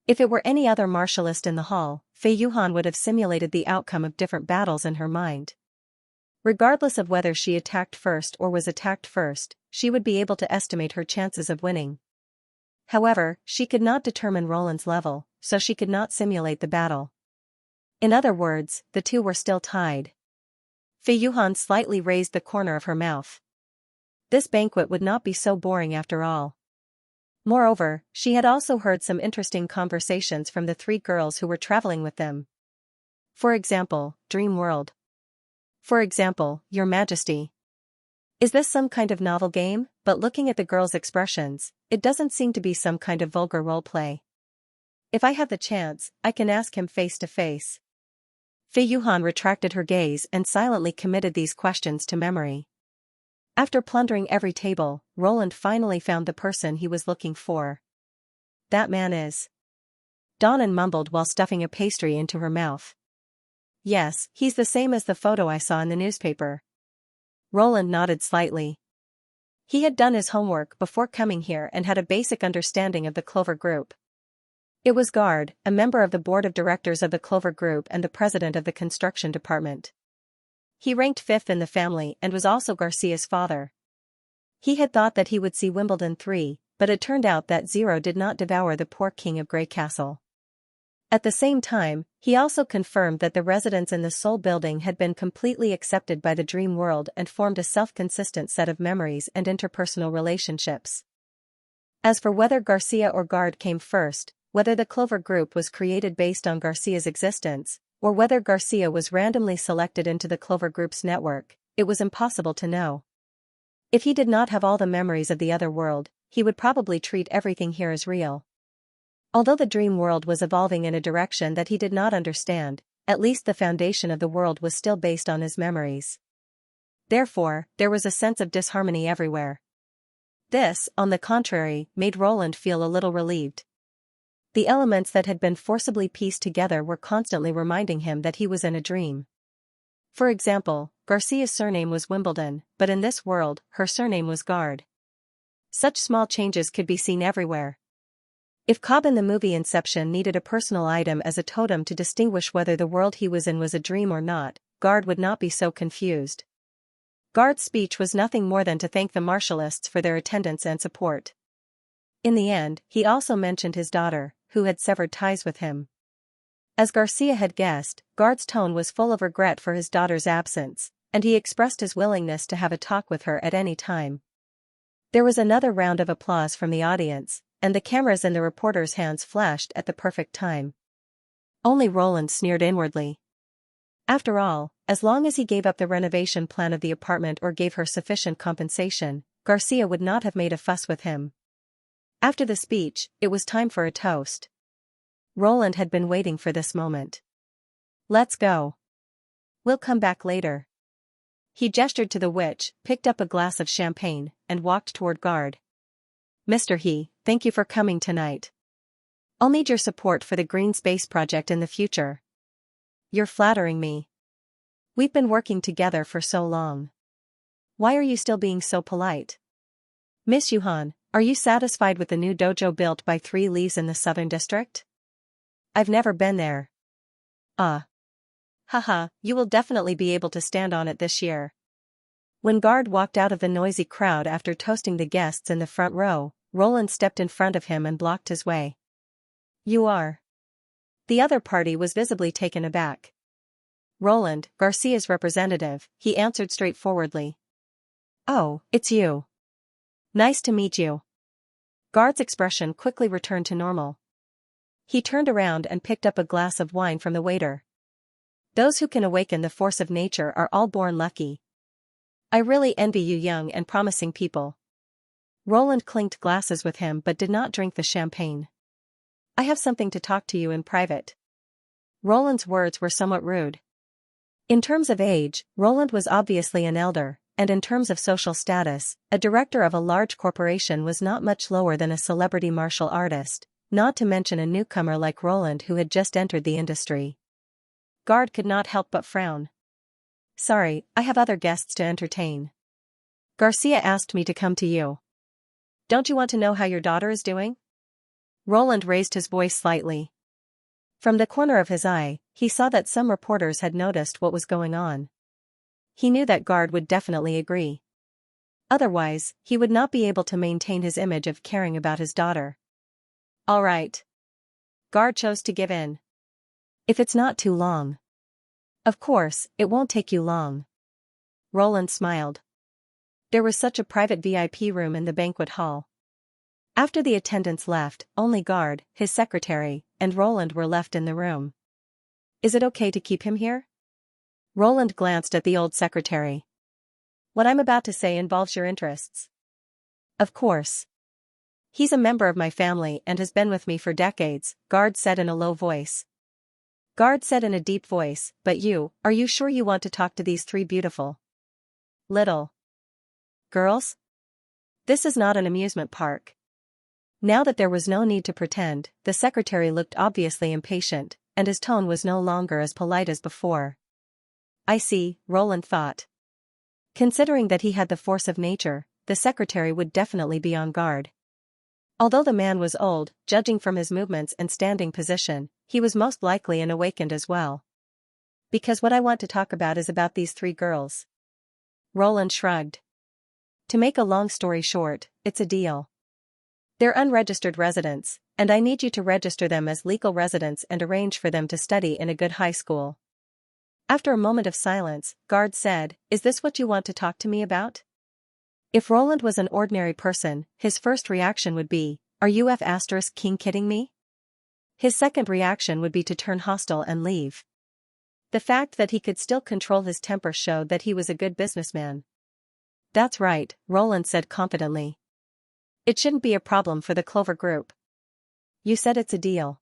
If it were any other martialist in the hall, Fei Yuhan would have simulated the outcome of different battles in her mind. Regardless of whether she attacked first or was attacked first, she would be able to estimate her chances of winning. However, she could not determine Roland's level, so she could not simulate the battle. In other words, the two were still tied. Fei Yuhan slightly raised the corner of her mouth. This banquet would not be so boring after all. Moreover, she had also heard some interesting conversations from the 3 girls who were traveling with them. For example, Dream World. For example, Your Majesty. Is this some kind of novel game? But looking at the girls' expressions, it doesn't seem to be some kind of vulgar roleplay. If I have the chance, I can ask him face to face. Fei Yuhan retracted her gaze and silently committed these questions to memory. After plundering every table, Roland finally found the person he was looking for. That man is. Donnan mumbled while stuffing a pastry into her mouth. Yes, he's the same as the photo I saw in the newspaper. Roland nodded slightly. He had done his homework before coming here and had a basic understanding of the Clover Group. It was Guard, a member of the board of directors of the Clover Group and the president of the construction department. He ranked 5th in the family and was also Garcia's father. He had thought that he would see Wimbledon 3, but it turned out that Zero did not devour the poor king of Grey Castle. At the same time, he also confirmed that the residents in the Soul Building had been completely accepted by the dream world and formed a self-consistent set of memories and interpersonal relationships. As for whether Garcia or Guard came first, whether the Clover Group was created based on Garcia's existence, or whether Garcia was randomly selected into the Clover Group's network, it was impossible to know. If he did not have all the memories of the other world, he would probably treat everything here as real. Although the dream world was evolving in a direction that he did not understand, at least the foundation of the world was still based on his memories. Therefore, there was a sense of disharmony everywhere. This, on the contrary, made Roland feel a little relieved. The elements that had been forcibly pieced together were constantly reminding him that he was in a dream. For example, Garcia's surname was Wimbledon, but in this world, her surname was Guard. Such small changes could be seen everywhere. If Cobb in the movie Inception needed a personal item as a totem to distinguish whether the world he was in was a dream or not, Guard would not be so confused. Guard's speech was nothing more than to thank the martialists for their attendance and support. In the end, he also mentioned his daughter, who had severed ties with him. As Garcia had guessed, Guard's tone was full of regret for his daughter's absence, and he expressed his willingness to have a talk with her at any time. There was another round of applause from the audience, and the cameras in the reporters' hands flashed at the perfect time. Only Roland sneered inwardly. After all, as long as he gave up the renovation plan of the apartment or gave her sufficient compensation, Garcia would not have made a fuss with him. After the speech, it was time for a toast. Roland had been waiting for this moment. "Let's go. We'll come back later." He gestured to the witch, picked up a glass of champagne, and walked toward Guard. "Mr. He, thank you for coming tonight. I'll need your support for the Green Space Project in the future." "You're flattering me. We've been working together for so long. Why are you still being so polite? Miss Yuhan, are you satisfied with the new dojo built by 3 Leaves in the Southern District? I've never been there." Haha, you will definitely be able to stand on it this year." When Guard walked out of the noisy crowd after toasting the guests in the front row, Roland stepped in front of him and blocked his way. "You are?" The other party was visibly taken aback. "Roland, Garcia's representative," he answered straightforwardly. "Oh, it's you. Nice to meet you." Guard's expression quickly returned to normal. He turned around and picked up a glass of wine from the waiter. "Those who can awaken the force of nature are all born lucky. I really envy you young and promising people." Roland clinked glasses with him but did not drink the champagne. "I have something to talk to you in private." Roland's words were somewhat rude. In terms of age, Roland was obviously an elder, and in terms of social status, a director of a large corporation was not much lower than a celebrity martial artist, not to mention a newcomer like Roland who had just entered the industry. Guard could not help but frown. "Sorry, I have other guests to entertain. Garcia asked me to come to you. Don't you want to know how your daughter is doing?" Roland raised his voice slightly. From the corner of his eye, he saw that some reporters had noticed what was going on. He knew that Guard would definitely agree. Otherwise, he would not be able to maintain his image of caring about his daughter. "All right." Guard chose to give in. "If it's not too long." "Of course, it won't take you long." Roland smiled. There was such a private VIP room in the banquet hall. After the attendants left, only Guard, his secretary, and Roland were left in the room. "Is it okay to keep him here?" Roland glanced at the old secretary. "What I'm about to say involves your interests." "Of course. He's a member of my family and has been with me for decades," Guard said in a low voice. Guard said in a deep voice, "But are you sure you want to talk to these 3 beautiful little girls? This is not an amusement park." Now that there was no need to pretend, the secretary looked obviously impatient, and his tone was no longer as polite as before. "I see," Roland thought. Considering that he had the force of nature, the secretary would definitely be on guard. Although the man was old, judging from his movements and standing position, he was most likely an awakened as well. "Because what I want to talk about is about these 3 girls." Roland shrugged. "To make a long story short, it's a deal. They're unregistered residents, and I need you to register them as legal residents and arrange for them to study in a good high school." After a moment of silence, Guard said, "Is this what you want to talk to me about?" If Roland was an ordinary person, his first reaction would be, "Are you King kidding me?" His second reaction would be to turn hostile and leave. The fact that he could still control his temper showed that he was a good businessman. "That's right," Roland said confidently. "It shouldn't be a problem for the Clover Group. You said it's a deal.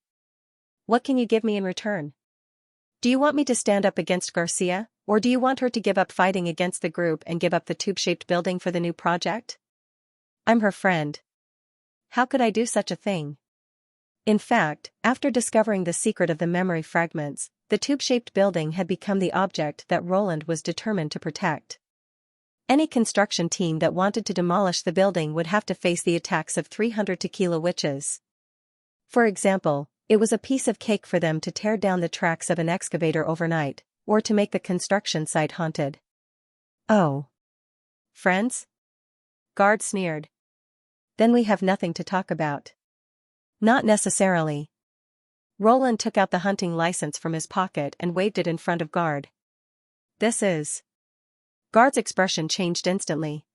What can you give me in return? Do you want me to stand up against Garcia, or do you want her to give up fighting against the group and give up the tube-shaped building for the new project?" "I'm her friend. How could I do such a thing?" In fact, after discovering the secret of the memory fragments, the tube-shaped building had become the object that Roland was determined to protect. Any construction team that wanted to demolish the building would have to face the attacks of 300 tequila witches. For example, it was a piece of cake for them to tear down the tracks of an excavator overnight, or to make the construction site haunted. "Oh. Friends?" Guard sneered. Then we have nothing to talk about. Not necessarily. Roland took out the hunting license from his pocket and waved it in front of Guard. This is. Guard's expression changed instantly.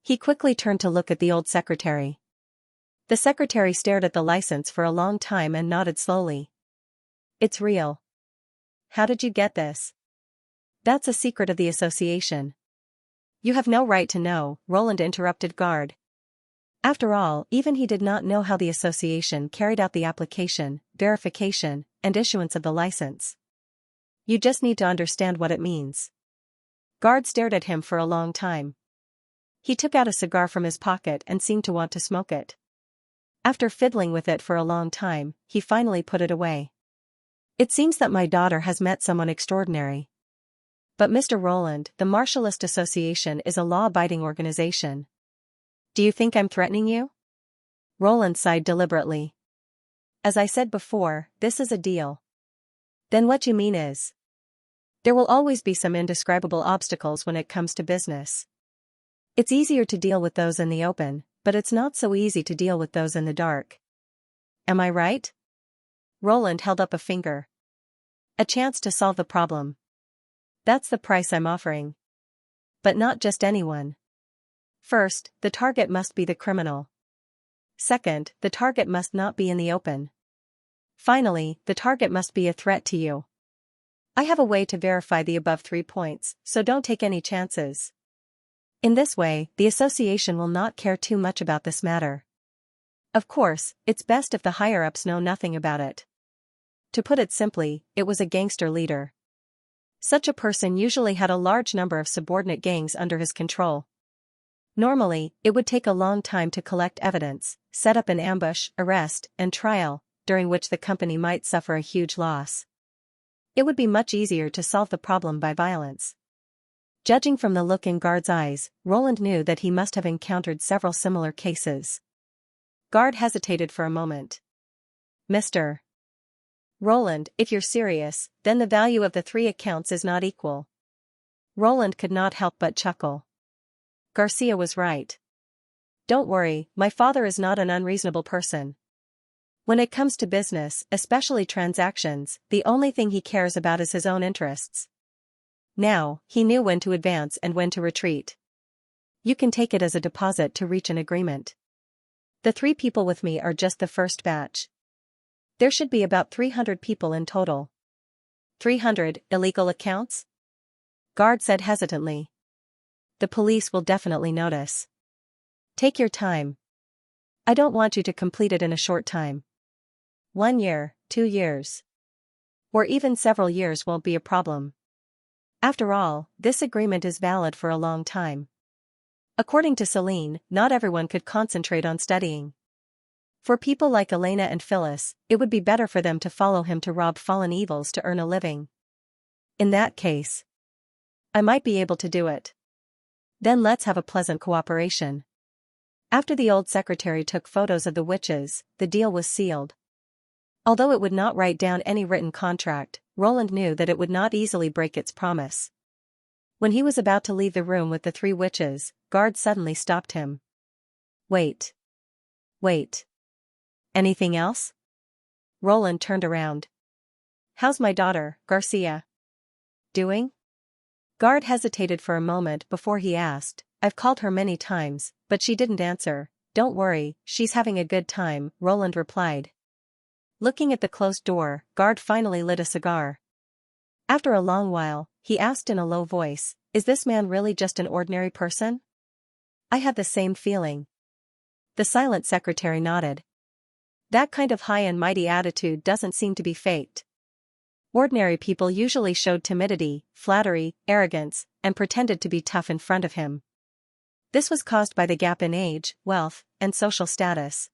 He quickly turned to look at the old secretary. The secretary stared at the license for a long time and nodded slowly. It's real. How did you get this? That's a secret of the association. You have no right to know, Roland interrupted Guard. After all, even he did not know how the association carried out the application, verification, and issuance of the license. You just need to understand what it means. Guard stared at him for a long time. He took out a cigar from his pocket and seemed to want to smoke it. After fiddling with it for a long time, he finally put it away. It seems that my daughter has met someone extraordinary. But Mr. Roland, the Martialist Association is a law-abiding organization. Do you think I'm threatening you? Roland sighed deliberately. As I said before, this is a deal. Then what you mean is? There will always be some indescribable obstacles when it comes to business. It's easier to deal with those in the open, but it's not so easy to deal with those in the dark. Am I right? Roland held up a finger. A chance to solve the problem. That's the price I'm offering. But not just anyone. First, the target must be the criminal. Second, the target must not be in the open. Finally, the target must be a threat to you. I have a way to verify the above 3 points, so don't take any chances. In this way, the association will not care too much about this matter. Of course, it's best if the higher-ups know nothing about it. To put it simply, it was a gangster leader. Such a person usually had a large number of subordinate gangs under his control. Normally, it would take a long time to collect evidence, set up an ambush, arrest, and trial, during which the company might suffer a huge loss. It would be much easier to solve the problem by violence. Judging from the look in Guard's eyes, Roland knew that he must have encountered several similar cases. Guard hesitated for a moment. Mr. Roland, if you're serious, then the value of the 3 accounts is not equal. Roland could not help but chuckle. Garcia was right. Don't worry, my father is not an unreasonable person. When it comes to business, especially transactions, the only thing he cares about is his own interests. Now, he knew when to advance and when to retreat. You can take it as a deposit to reach an agreement. The 3 people with me are just the first batch. There should be about 300 people in total. 300 illegal accounts? Guard said hesitantly. The police will definitely notice. Take your time. I don't want you to complete it in a short time. 1 year, 2 years. Or even several years won't be a problem. After all, this agreement is valid for a long time. According to Celine, not everyone could concentrate on studying. For people like Elena and Phyllis, it would be better for them to follow him to rob fallen evils to earn a living. In that case, I might be able to do it. Then let's have a pleasant cooperation. After the old secretary took photos of the witches, the deal was sealed. Although it would not write down any written contract, Roland knew that it would not easily break its promise. When he was about to leave the room with the 3 witches, Guard suddenly stopped him. Wait. Wait. Anything else? Roland turned around. How's my daughter, Garcia? Doing? Guard hesitated for a moment before he asked. I've called her many times, but she didn't answer. Don't worry, she's having a good time, Roland replied. Looking at the closed door, Guard finally lit a cigar. After a long while, he asked in a low voice, is this man really just an ordinary person? I have the same feeling. The silent secretary nodded. That kind of high and mighty attitude doesn't seem to be faked. Ordinary people usually showed timidity, flattery, arrogance, and pretended to be tough in front of him. This was caused by the gap in age, wealth, and social status.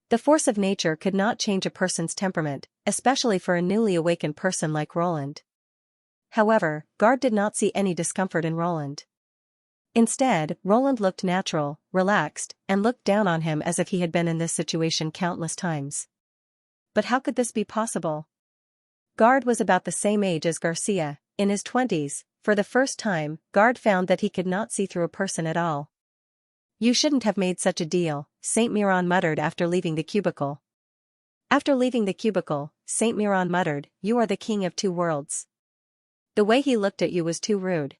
The force of nature could not change a person's temperament, especially for a newly awakened person like Roland. However, Guard did not see any discomfort in Roland. Instead, Roland looked natural, relaxed, and looked down on him as if he had been in this situation countless times. But how could this be possible? Guard was about the same age as Garcia, in his 20s. For the first time, Guard found that he could not see through a person at all. You shouldn't have made such a deal, Saint Miron muttered after leaving the cubicle. After leaving the cubicle, Saint Miron muttered, "You are the king of two worlds. The way he looked at you was too rude."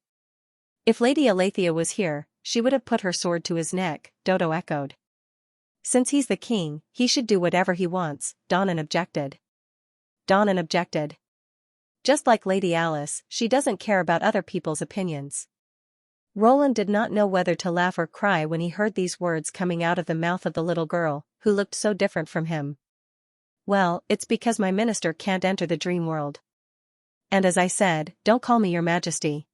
"If Lady Alethea was here, she would have put her sword to his neck," Dodo echoed. "Since he's the king, he should do whatever he wants," Donnan objected. "Just like Lady Alice, she doesn't care about other people's opinions." Roland did not know whether to laugh or cry when he heard these words coming out of the mouth of the little girl, who looked so different from him. "Well, it's because my minister can't enter the dream world. And as I said, don't call me your majesty."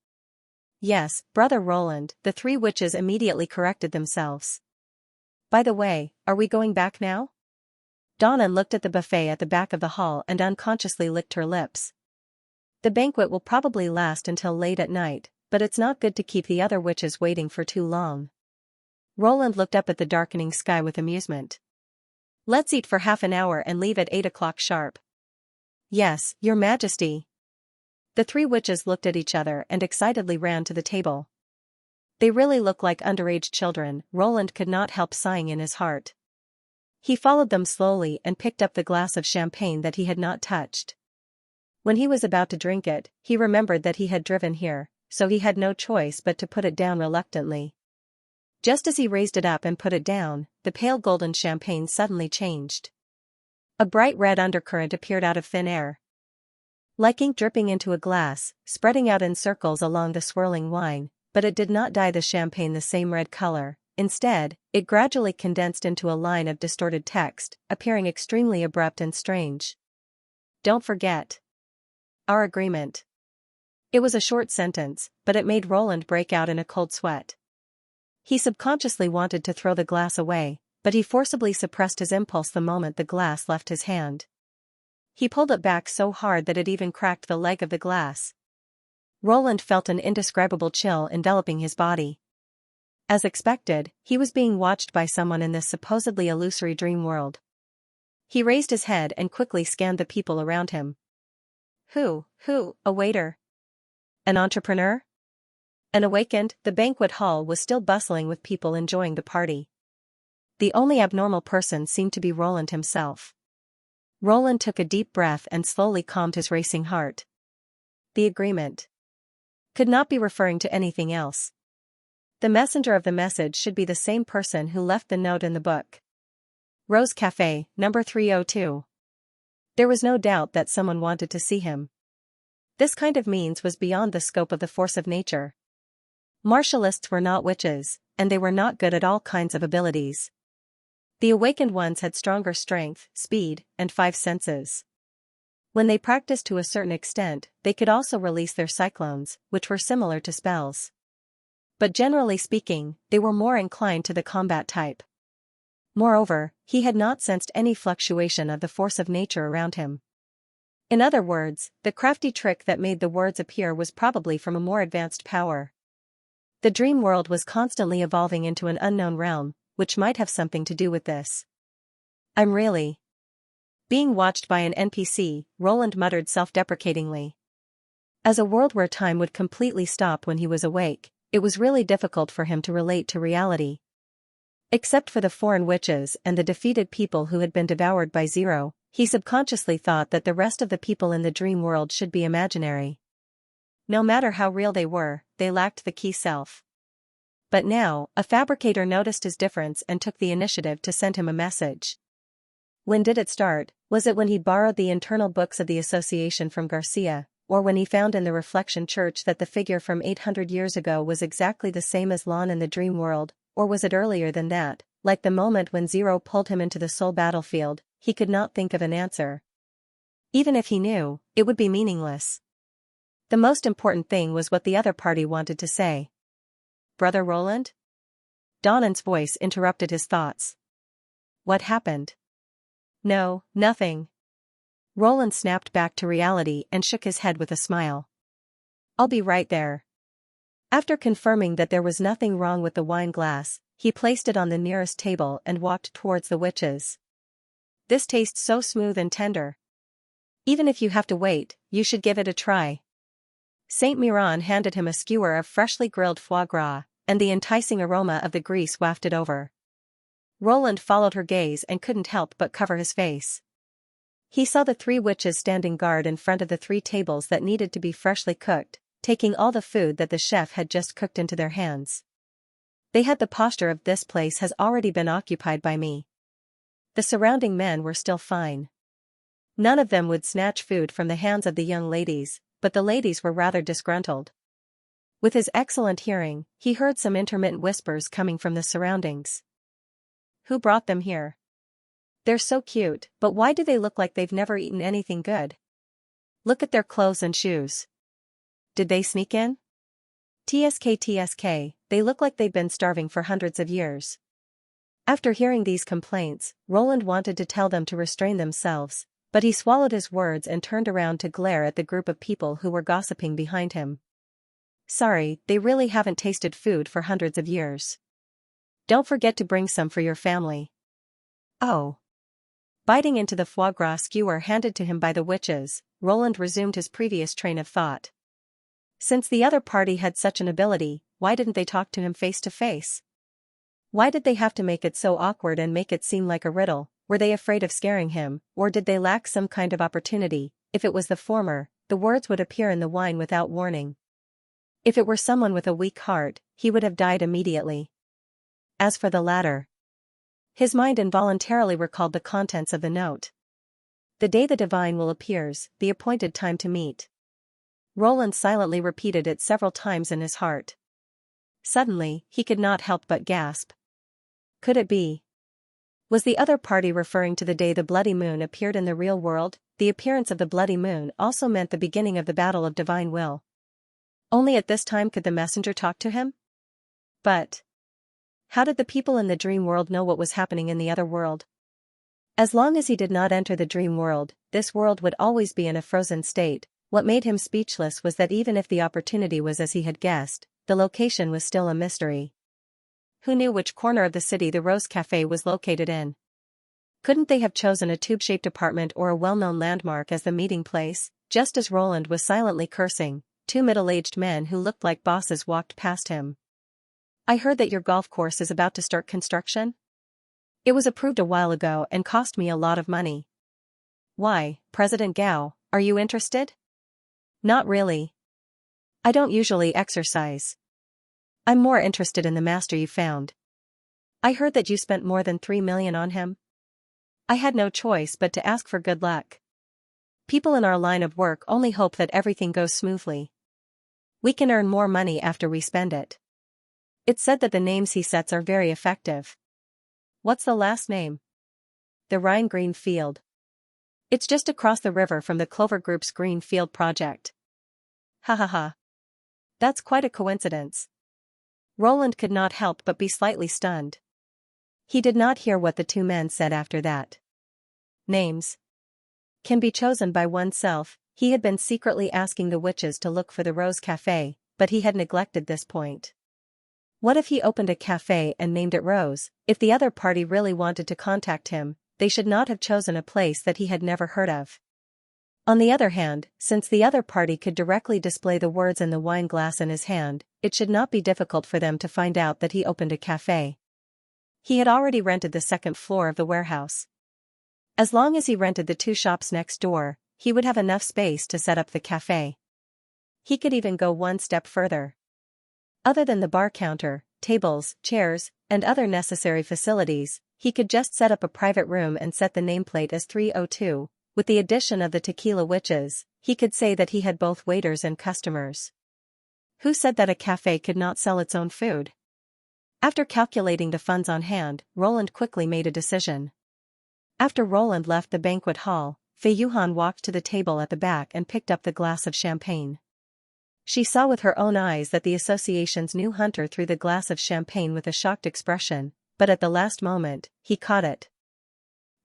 "Yes, brother Roland," the three witches immediately corrected themselves. "By the way, are we going back now?" Donnan looked at the buffet at the back of the hall and unconsciously licked her lips. "The banquet will probably last until late at night, but it's not good to keep the other witches waiting for too long." Roland looked up at the darkening sky with amusement. "Let's eat for half an hour and leave at 8 o'clock sharp." "Yes, your majesty." The three witches looked at each other and excitedly ran to the table. They really look like underage children, Roland could not help sighing in his heart. He followed them slowly and picked up the glass of champagne that he had not touched. When he was about to drink it, he remembered that he had driven here, so he had no choice but to put it down reluctantly. Just as he raised it up and put it down, the pale golden champagne suddenly changed. A bright red undercurrent appeared out of thin air. Like ink dripping into a glass, spreading out in circles along the swirling wine, but it did not dye the champagne the same red color. Instead, it gradually condensed into a line of distorted text, appearing extremely abrupt and strange. "Don't forget our agreement." It was a short sentence, but it made Roland break out in a cold sweat. He subconsciously wanted to throw the glass away, but he forcibly suppressed his impulse the moment the glass left his hand. He pulled it back so hard that it even cracked the leg of the glass. Roland felt an indescribable chill enveloping his body. As expected, he was being watched by someone in this supposedly illusory dream world. He raised his head and quickly scanned the people around him. Who? A waiter? An entrepreneur? And awakened, the banquet hall was still bustling with people enjoying the party. The only abnormal person seemed to be Roland himself. Roland took a deep breath and slowly calmed his racing heart. The agreement could not be referring to anything else. The messenger of the message should be the same person who left the note in the book. Rose Cafe, number 302. There was no doubt that someone wanted to see him. This kind of means was beyond the scope of the force of nature. Martialists were not witches, and they were not good at all kinds of abilities. The awakened ones had stronger strength, speed, and 5 senses. When they practiced to a certain extent, they could also release their cyclones, which were similar to spells. But generally speaking, they were more inclined to the combat type. Moreover, he had not sensed any fluctuation of the force of nature around him. In other words, the crafty trick that made the words appear was probably from a more advanced power. The dream world was constantly evolving into an unknown realm, which might have something to do with this. "I'm really being watched by an NPC," Roland muttered self-deprecatingly. As a world where time would completely stop when he was awake, it was really difficult for him to relate to reality. Except for the foreign witches and the defeated people who had been devoured by Zero, he subconsciously thought that the rest of the people in the dream world should be imaginary. No matter how real they were, they lacked the key self. But now, a fabricator noticed his difference and took the initiative to send him a message. When did it start? Was it when he borrowed the internal books of the association from Garcia, or when he found in the Reflection Church that the figure from 800 years ago was exactly the same as Lon in the dream world, or was it earlier than that, like the moment when Zero pulled him into the soul battlefield? He could not think of an answer. Even if he knew, it would be meaningless. The most important thing was what the other party wanted to say. "Brother Roland?" Donnan's voice interrupted his thoughts. "What happened?" "No, nothing." Roland snapped back to reality and shook his head with a smile. "I'll be right there." After confirming that there was nothing wrong with the wine glass, he placed it on the nearest table and walked towards the witches. "This tastes so smooth and tender. Even if you have to wait, you should give it a try." Saint Miron handed him a skewer of freshly grilled foie gras, and the enticing aroma of the grease wafted over. Roland followed her gaze and couldn't help but cover his face. He saw the 3 witches standing guard in front of the 3 tables that needed to be freshly cooked, taking all the food that the chef had just cooked into their hands. They had the posture of "this place has already been occupied by me." The surrounding men were still fine. None of them would snatch food from the hands of the young ladies, but the ladies were rather disgruntled. With his excellent hearing, he heard some intermittent whispers coming from the surroundings. Who brought them here? They're so cute, but why do they look like they've never eaten anything good? Look at their clothes and shoes. Did they sneak in? TSK, they look like they've been starving for hundreds of years. After hearing these complaints, Roland wanted to tell them to restrain themselves, but he swallowed his words and turned around to glare at the group of people who were gossiping behind him. Sorry, they really haven't tasted food for hundreds of years. Don't forget to bring some for your family. Oh. Biting into the foie gras skewer handed to him by the witches, Roland resumed his previous train of thought. Since the other party had such an ability, why didn't they talk to him face to face? Why did they have to make it so awkward and make it seem like a riddle? Were they afraid of scaring him, or did they lack some kind of opportunity? If it was the former, the words would appear in the wine without warning. If it were someone with a weak heart, he would have died immediately. As for the latter, his mind involuntarily recalled the contents of the note. The day the divine will appears, the appointed time to meet. Roland silently repeated it several times in his heart. Suddenly, he could not help but gasp. Could it be? Was the other party referring to the day the bloody moon appeared in the real world? The appearance of the bloody moon also meant the beginning of the battle of divine will. Only at this time could the messenger talk to him? But how did the people in the dream world know what was happening in the other world? As long as he did not enter the dream world, this world would always be in a frozen state. What made him speechless was that even if the opportunity was as he had guessed, the location was still a mystery. Who knew which corner of the city the Rose Café was located in? Couldn't they have chosen a tube-shaped apartment or a well-known landmark as the meeting place? Just as Roland was silently cursing, 2 middle-aged men who looked like bosses walked past him. I heard that your golf course is about to start construction? It was approved a while ago and cost me a lot of money. Why, President Gao, are you interested? Not really. I don't usually exercise. I'm more interested in the master you found. I heard that you spent more than 3 million on him. I had no choice but to ask for good luck. People in our line of work only hope that everything goes smoothly. We can earn more money after we spend it. It's said that the names he sets are very effective. What's the last name? The Rhine Green Field. It's just across the river from the Clover Group's Green Field project. Ha ha ha. That's quite a coincidence. Roland could not help but be slightly stunned. He did not hear what the 2 men said after that. Names can be chosen by oneself. He had been secretly asking the witches to look for the Rose Café, but he had neglected this point. What if he opened a cafe and named it Rose? If the other party really wanted to contact him, they should not have chosen a place that he had never heard of. On the other hand, since the other party could directly display the words in the wine glass in his hand, it should not be difficult for them to find out that he opened a cafe. He had already rented the 2nd floor of the warehouse. As long as he rented the 2 shops next door, he would have enough space to set up the cafe. He could even go one step further. Other than the bar counter, tables, chairs, and other necessary facilities, he could just set up a private room and set the nameplate as 302. With the addition of the tequila witches, he could say that he had both waiters and customers. Who said that a cafe could not sell its own food? After calculating the funds on hand, Roland quickly made a decision. After Roland left the banquet hall, Fei Yuhan walked to the table at the back and picked up the glass of champagne. She saw with her own eyes that the association's new hunter threw the glass of champagne with a shocked expression, but at the last moment, he caught it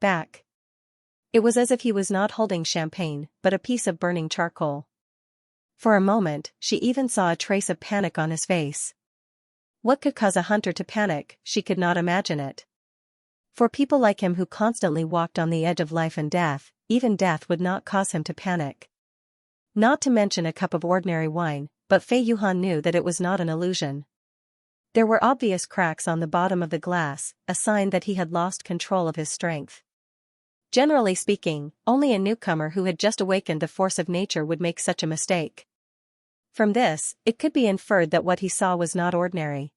back. It was as if he was not holding champagne, but a piece of burning charcoal. For a moment, she even saw a trace of panic on his face. What could cause a hunter to panic? She could not imagine it. For people like him who constantly walked on the edge of life and death, even death would not cause him to panic. Not to mention a cup of ordinary wine, but Fei Yuhan knew that it was not an illusion. There were obvious cracks on the bottom of the glass, a sign that he had lost control of his strength. Generally speaking, only a newcomer who had just awakened the force of nature would make such a mistake. From this, it could be inferred that what he saw was not ordinary.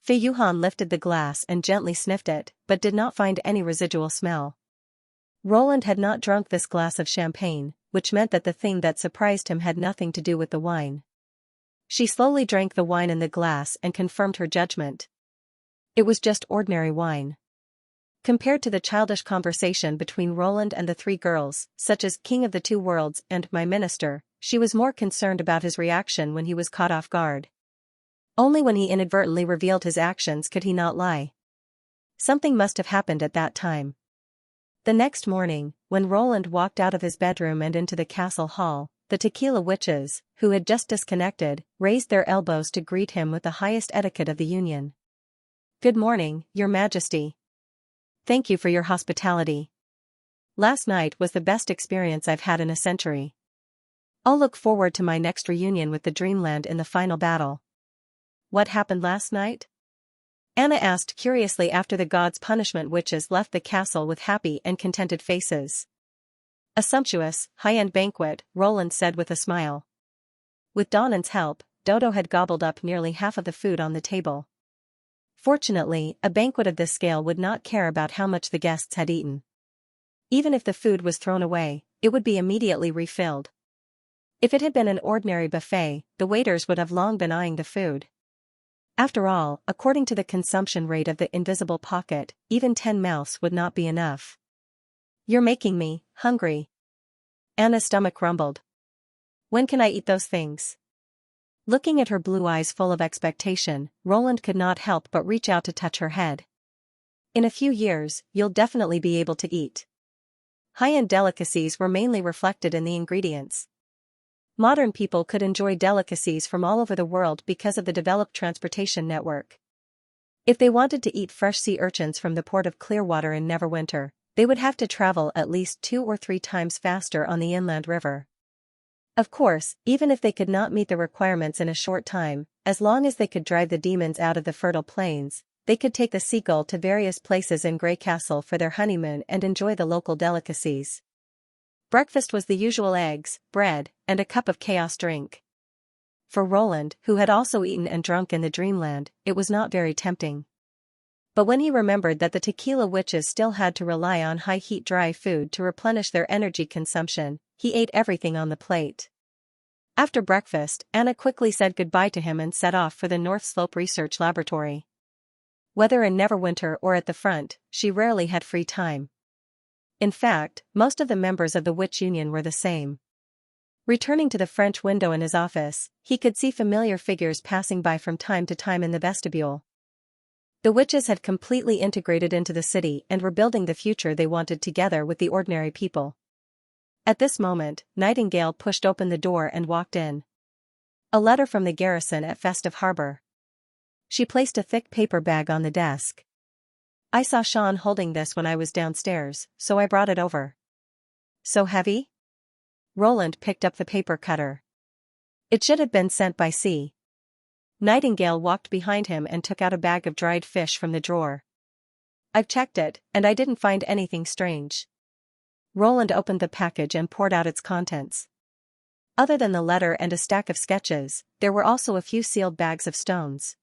Fei Yuhan lifted the glass and gently sniffed it, but did not find any residual smell. Roland had not drunk this glass of champagne, which meant that the thing that surprised him had nothing to do with the wine. She slowly drank the wine in the glass and confirmed her judgment. It was just ordinary wine. Compared to the childish conversation between Roland and the three girls, such as King of the Two Worlds and My Minister, she was more concerned about his reaction when he was caught off guard. Only when he inadvertently revealed his actions could he not lie. Something must have happened at that time. The next morning, when Roland walked out of his bedroom and into the castle hall, the tequila witches, who had just disconnected, raised their elbows to greet him with the highest etiquette of the Union. "Good morning, Your Majesty. Thank you for your hospitality. Last night was the best experience I've had in a century. I'll look forward to my next reunion with the Dreamland in the final battle." "What happened last night?" Anna asked curiously after the gods' punishment witches left the castle with happy and contented faces. "A sumptuous, high-end banquet," Roland said with a smile. With Donnan's help, Dodo had gobbled up nearly half of the food on the table. Fortunately, a banquet of this scale would not care about how much the guests had eaten. Even if the food was thrown away, it would be immediately refilled. If it had been an ordinary buffet, the waiters would have long been eyeing the food. After all, according to the consumption rate of the invisible pocket, even 10 mouths would not be enough. "You're making me hungry." Anna's stomach rumbled. "When can I eat those things?" Looking at her blue eyes full of expectation, Roland could not help but reach out to touch her head. "In a few years, you'll definitely be able to eat." High-end delicacies were mainly reflected in the ingredients. Modern people could enjoy delicacies from all over the world because of the developed transportation network. If they wanted to eat fresh sea urchins from the port of Clearwater in Neverwinter, they would have to travel at least 2 or 3 times faster on the inland river. Of course, even if they could not meet the requirements in a short time, as long as they could drive the demons out of the fertile plains, they could take the seagull to various places in Grey Castle for their honeymoon and enjoy the local delicacies. Breakfast was the usual eggs, bread, and a cup of chaos drink. For Roland, who had also eaten and drunk in the Dreamland, it was not very tempting. But when he remembered that the tequila witches still had to rely on high-heat dry food to replenish their energy consumption, he ate everything on the plate. After breakfast, Anna quickly said goodbye to him and set off for the North Slope Research Laboratory. Whether in Neverwinter or at the front, she rarely had free time. In fact, most of the members of the Witch Union were the same. Returning to the French window in his office, he could see familiar figures passing by from time to time in the vestibule. The witches had completely integrated into the city and were building the future they wanted together with the ordinary people. At this moment, Nightingale pushed open the door and walked in. A letter from the garrison at Festive Harbor. She placed a thick paper bag on the desk. "I saw Sean holding this when I was downstairs, so I brought it over." "So heavy?" Roland picked up the paper cutter. "It should have been sent by sea." Nightingale walked behind him and took out a bag of dried fish from the drawer. "I've checked it, and I didn't find anything strange." Roland opened the package and poured out its contents. Other than the letter and a stack of sketches, there were also a few sealed bags of stones.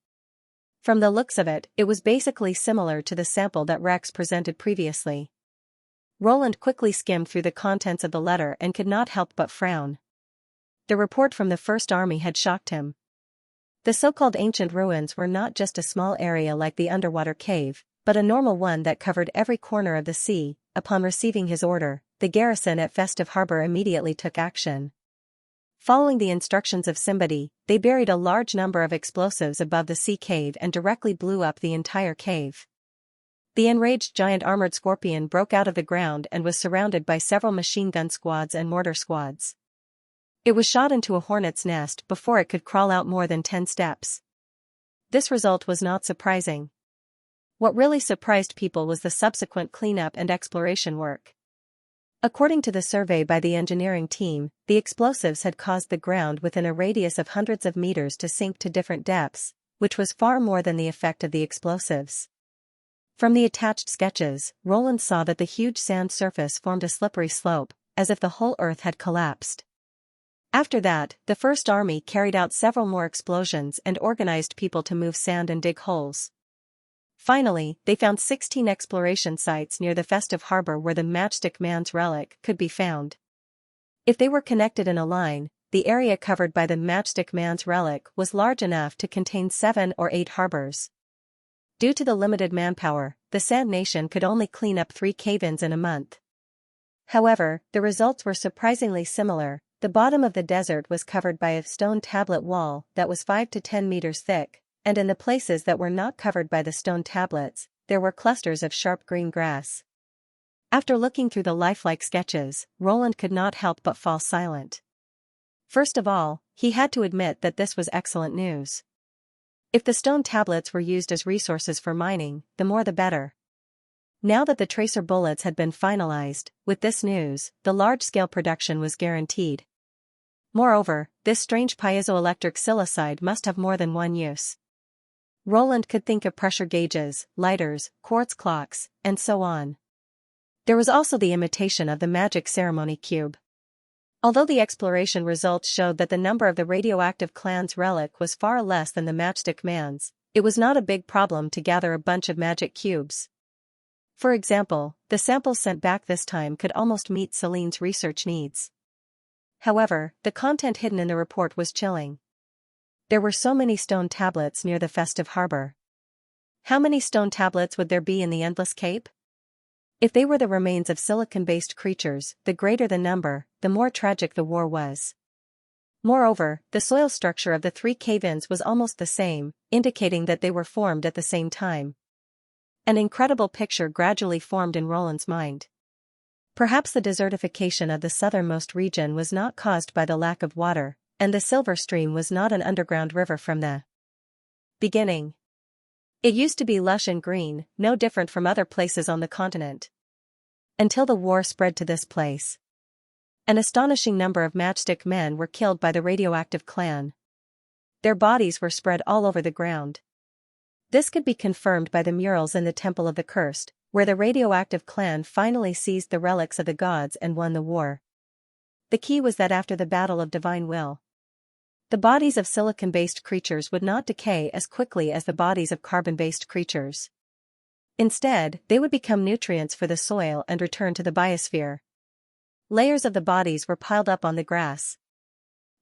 From the looks of it, it was basically similar to the sample that Rex presented previously. Roland quickly skimmed through the contents of the letter and could not help but frown. The report from the First Army had shocked him. The so-called ancient ruins were not just a small area like the underwater cave, but a normal one that covered every corner of the sea. Upon receiving his order, the garrison at Festive Harbor immediately took action. Following the instructions of Simbadi, they buried a large number of explosives above the sea cave and directly blew up the entire cave. The enraged giant armored scorpion broke out of the ground and was surrounded by several machine gun squads and mortar squads. It was shot into a hornet's nest before it could crawl out more than 10 steps. This result was not surprising. What really surprised people was the subsequent cleanup and exploration work. According to the survey by the engineering team, the explosives had caused the ground within a radius of hundreds of meters to sink to different depths, which was far more than the effect of the explosives. From the attached sketches, Roland saw that the huge sand surface formed a slippery slope, as if the whole earth had collapsed. After that, the First Army carried out several more explosions and organized people to move sand and dig holes. Finally, they found 16 exploration sites near the festive harbor where the Matchstick Man's relic could be found. If they were connected in a line, the area covered by the Matchstick Man's relic was large enough to contain 7 or 8 harbors. Due to the limited manpower, the Sand Nation could only clean up 3 cave-ins in a month. However, the results were surprisingly similar. The bottom of the desert was covered by a stone tablet wall that was 5 to 10 meters thick, and in the places that were not covered by the stone tablets, there were clusters of sharp green grass. After looking through the lifelike sketches, Roland could not help but fall silent. First of all, he had to admit that this was excellent news. If the stone tablets were used as resources for mining, the more the better. Now that the tracer bullets had been finalized, with this news, the large-scale production was guaranteed. Moreover, this strange piezoelectric silicide must have more than one use. Roland could think of pressure gauges, lighters, quartz clocks, and so on. There was also the imitation of the magic ceremony cube. Although the exploration results showed that the number of the radioactive clan's relic was far less than the Matchstick Man's, it was not a big problem to gather a bunch of magic cubes. For example, the samples sent back this time could almost meet Celine's research needs. However, the content hidden in the report was chilling. There were so many stone tablets near the festive harbor. How many stone tablets would there be in the Endless Cape? If they were the remains of silicon-based creatures, the greater the number, the more tragic the war was. Moreover, the soil structure of the 3 cave-ins was almost the same, indicating that they were formed at the same time. An incredible picture gradually formed in Roland's mind. Perhaps the desertification of the southernmost region was not caused by the lack of water, and the Silver Stream was not an underground river from the beginning. It used to be lush and green, no different from other places on the continent. Until the war spread to this place. An astonishing number of Matchstick Men were killed by the radioactive clan. Their bodies were spread all over the ground. This could be confirmed by the murals in the Temple of the Cursed, where the radioactive clan finally seized the relics of the gods and won the war. The key was that after the Battle of Divine Will, the bodies of silicon-based creatures would not decay as quickly as the bodies of carbon-based creatures. Instead, they would become nutrients for the soil and return to the biosphere. Layers of the bodies were piled up on the grass.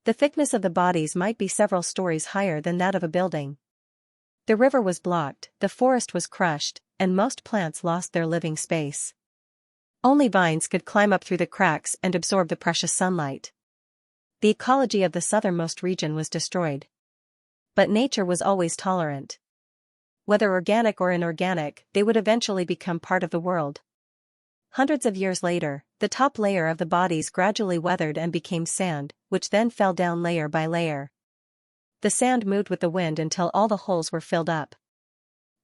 The thickness of the bodies might be several stories higher than that of a building. The river was blocked, the forest was crushed, and most plants lost their living space. Only vines could climb up through the cracks and absorb the precious sunlight. The ecology of the southernmost region was destroyed. But nature was always tolerant. Whether organic or inorganic, they would eventually become part of the world. Hundreds of years later, the top layer of the bodies gradually weathered and became sand, which then fell down layer by layer. The sand moved with the wind until all the holes were filled up.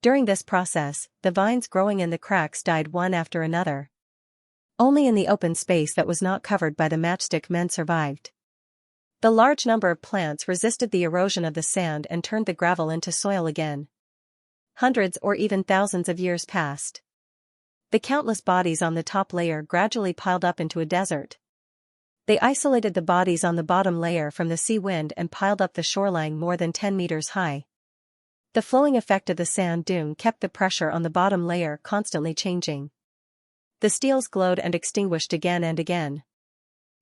During this process, the vines growing in the cracks died one after another. Only in the open space that was not covered by the Matchstick Men survived. The large number of plants resisted the erosion of the sand and turned the gravel into soil again. Hundreds or even thousands of years passed. The countless bodies on the top layer gradually piled up into a desert. They isolated the bodies on the bottom layer from the sea wind and piled up the shoreline more than 10 meters high. The flowing effect of the sand dune kept the pressure on the bottom layer constantly changing. The steels glowed and extinguished again and again.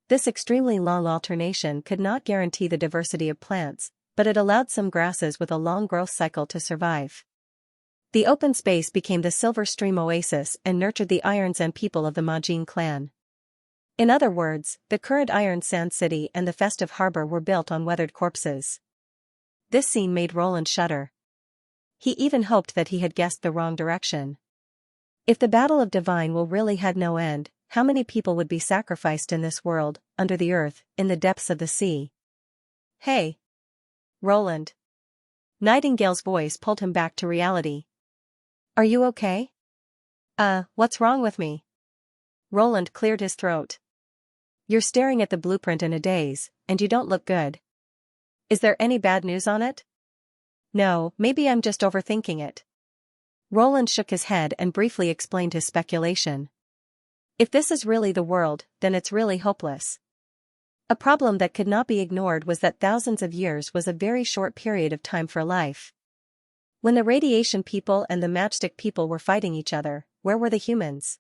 This extremely long alternation could not guarantee the diversity of plants, but it allowed some grasses with a long growth cycle to survive. The open space became the Silver Stream oasis and nurtured the Irons and people of the Majin clan. In other words, the current Iron Sand City and the festive harbor were built on weathered corpses. This scene made Roland shudder. He even hoped that he had guessed the wrong direction. If the Battle of Divine Will really had no end, how many people would be sacrificed in this world, under the earth, in the depths of the sea? Hey! Roland. Nightingale's voice pulled him back to reality. Are you okay? What's wrong with me? Roland cleared his throat. You're staring at the blueprint in a daze, and you don't look good. Is there any bad news on it? No, maybe I'm just overthinking it. Roland shook his head and briefly explained his speculation. If this is really the world, then it's really hopeless. A problem that could not be ignored was that thousands of years was a very short period of time for life. When the radiation people and the matchstick people were fighting each other, where were the humans?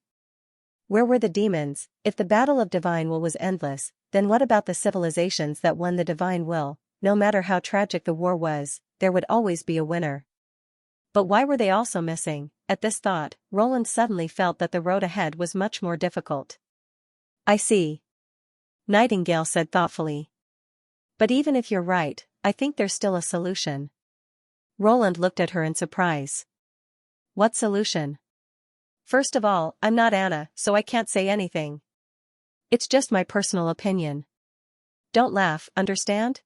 Where were the demons? If the battle of divine will was endless, then what about the civilizations that won the divine will? No matter how tragic the war was, there would always be a winner. But why were they also missing? At this thought, Roland suddenly felt that the road ahead was much more difficult. I see. Nightingale said thoughtfully. But even if you're right, I think there's still a solution. Roland looked at her in surprise. What solution? First of all, I'm not Anna, so I can't say anything. It's just my personal opinion. Don't laugh, understand?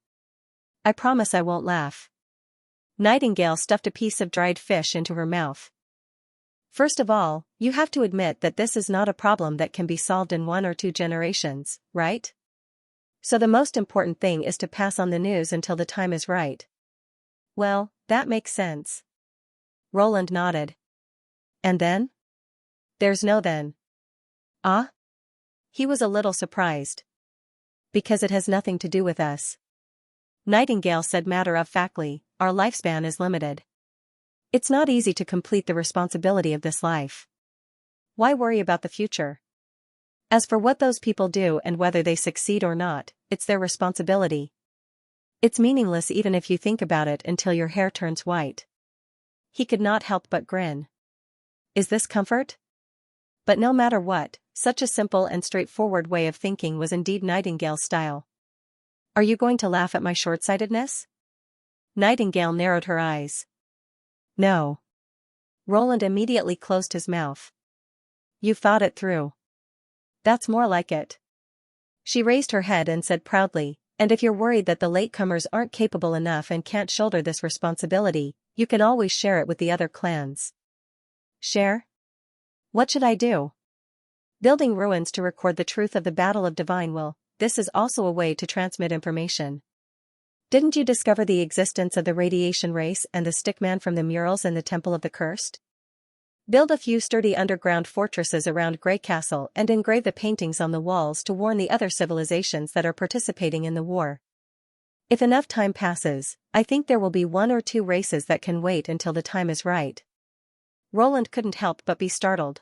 I promise I won't laugh. Nightingale stuffed a piece of dried fish into her mouth. First of all, you have to admit that this is not a problem that can be solved in 1 or 2 generations, right? So the most important thing is to pass on the news until the time is right. Well, that makes sense. Roland nodded. And then? There's no then. Ah? He was a little surprised. Because it has nothing to do with us. Nightingale said matter-of-factly, our lifespan is limited. It's not easy to complete the responsibility of this life. Why worry about the future? As for what those people do and whether they succeed or not, it's their responsibility. It's meaningless even if you think about it until your hair turns white. He could not help but grin. Is this comfort? But no matter what, such a simple and straightforward way of thinking was indeed Nightingale's style. Are you going to laugh at my short-sightedness? Nightingale narrowed her eyes. No. Roland immediately closed his mouth. You've thought it through. That's more like it. She raised her head and said proudly, and if you're worried that the latecomers aren't capable enough and can't shoulder this responsibility, you can always share it with the other clans. Share? What should I do? Building ruins to record the truth of the Battle of Divine Will. This is also a way to transmit information. Didn't you discover the existence of the radiation race and the stickman from the murals in the Temple of the Cursed? Build a few sturdy underground fortresses around Grey Castle and engrave the paintings on the walls to warn the other civilizations that are participating in the war. If enough time passes, I think there will be 1 or 2 races that can wait until the time is right. Roland couldn't help but be startled.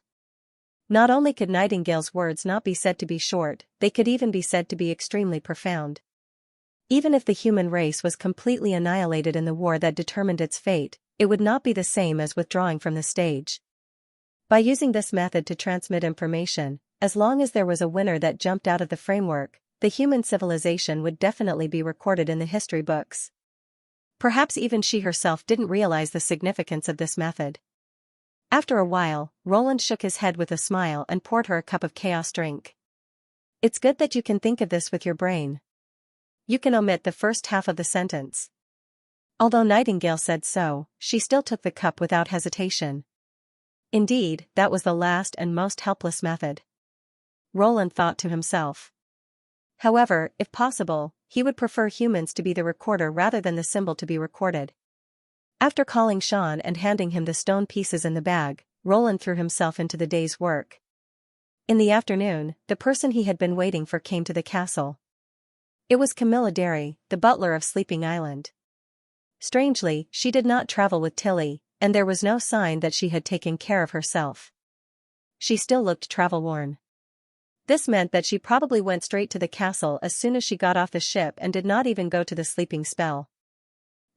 Not only could Nightingale's words not be said to be short, they could even be said to be extremely profound. Even if the human race was completely annihilated in the war that determined its fate, it would not be the same as withdrawing from the stage. By using this method to transmit information, as long as there was a winner that jumped out of the framework, the human civilization would definitely be recorded in the history books. Perhaps even she herself didn't realize the significance of this method. After a while, Roland shook his head with a smile and poured her a cup of chaos drink. It's good that you can think of this with your brain. You can omit the first half of the sentence. Although Nightingale said so, she still took the cup without hesitation. Indeed, that was the last and most helpless method. Roland thought to himself. However, if possible, he would prefer humans to be the recorder rather than the symbol to be recorded. After calling Xian and handing him the stone pieces in the bag, Roland threw himself into the day's work. In the afternoon, the person he had been waiting for came to the castle. It was Camilla Derry, the butler of Sleeping Island. Strangely, she did not travel with Tilly, and there was no sign that she had taken care of herself. She still looked travel-worn. This meant that she probably went straight to the castle as soon as she got off the ship and did not even go to the sleeping spell.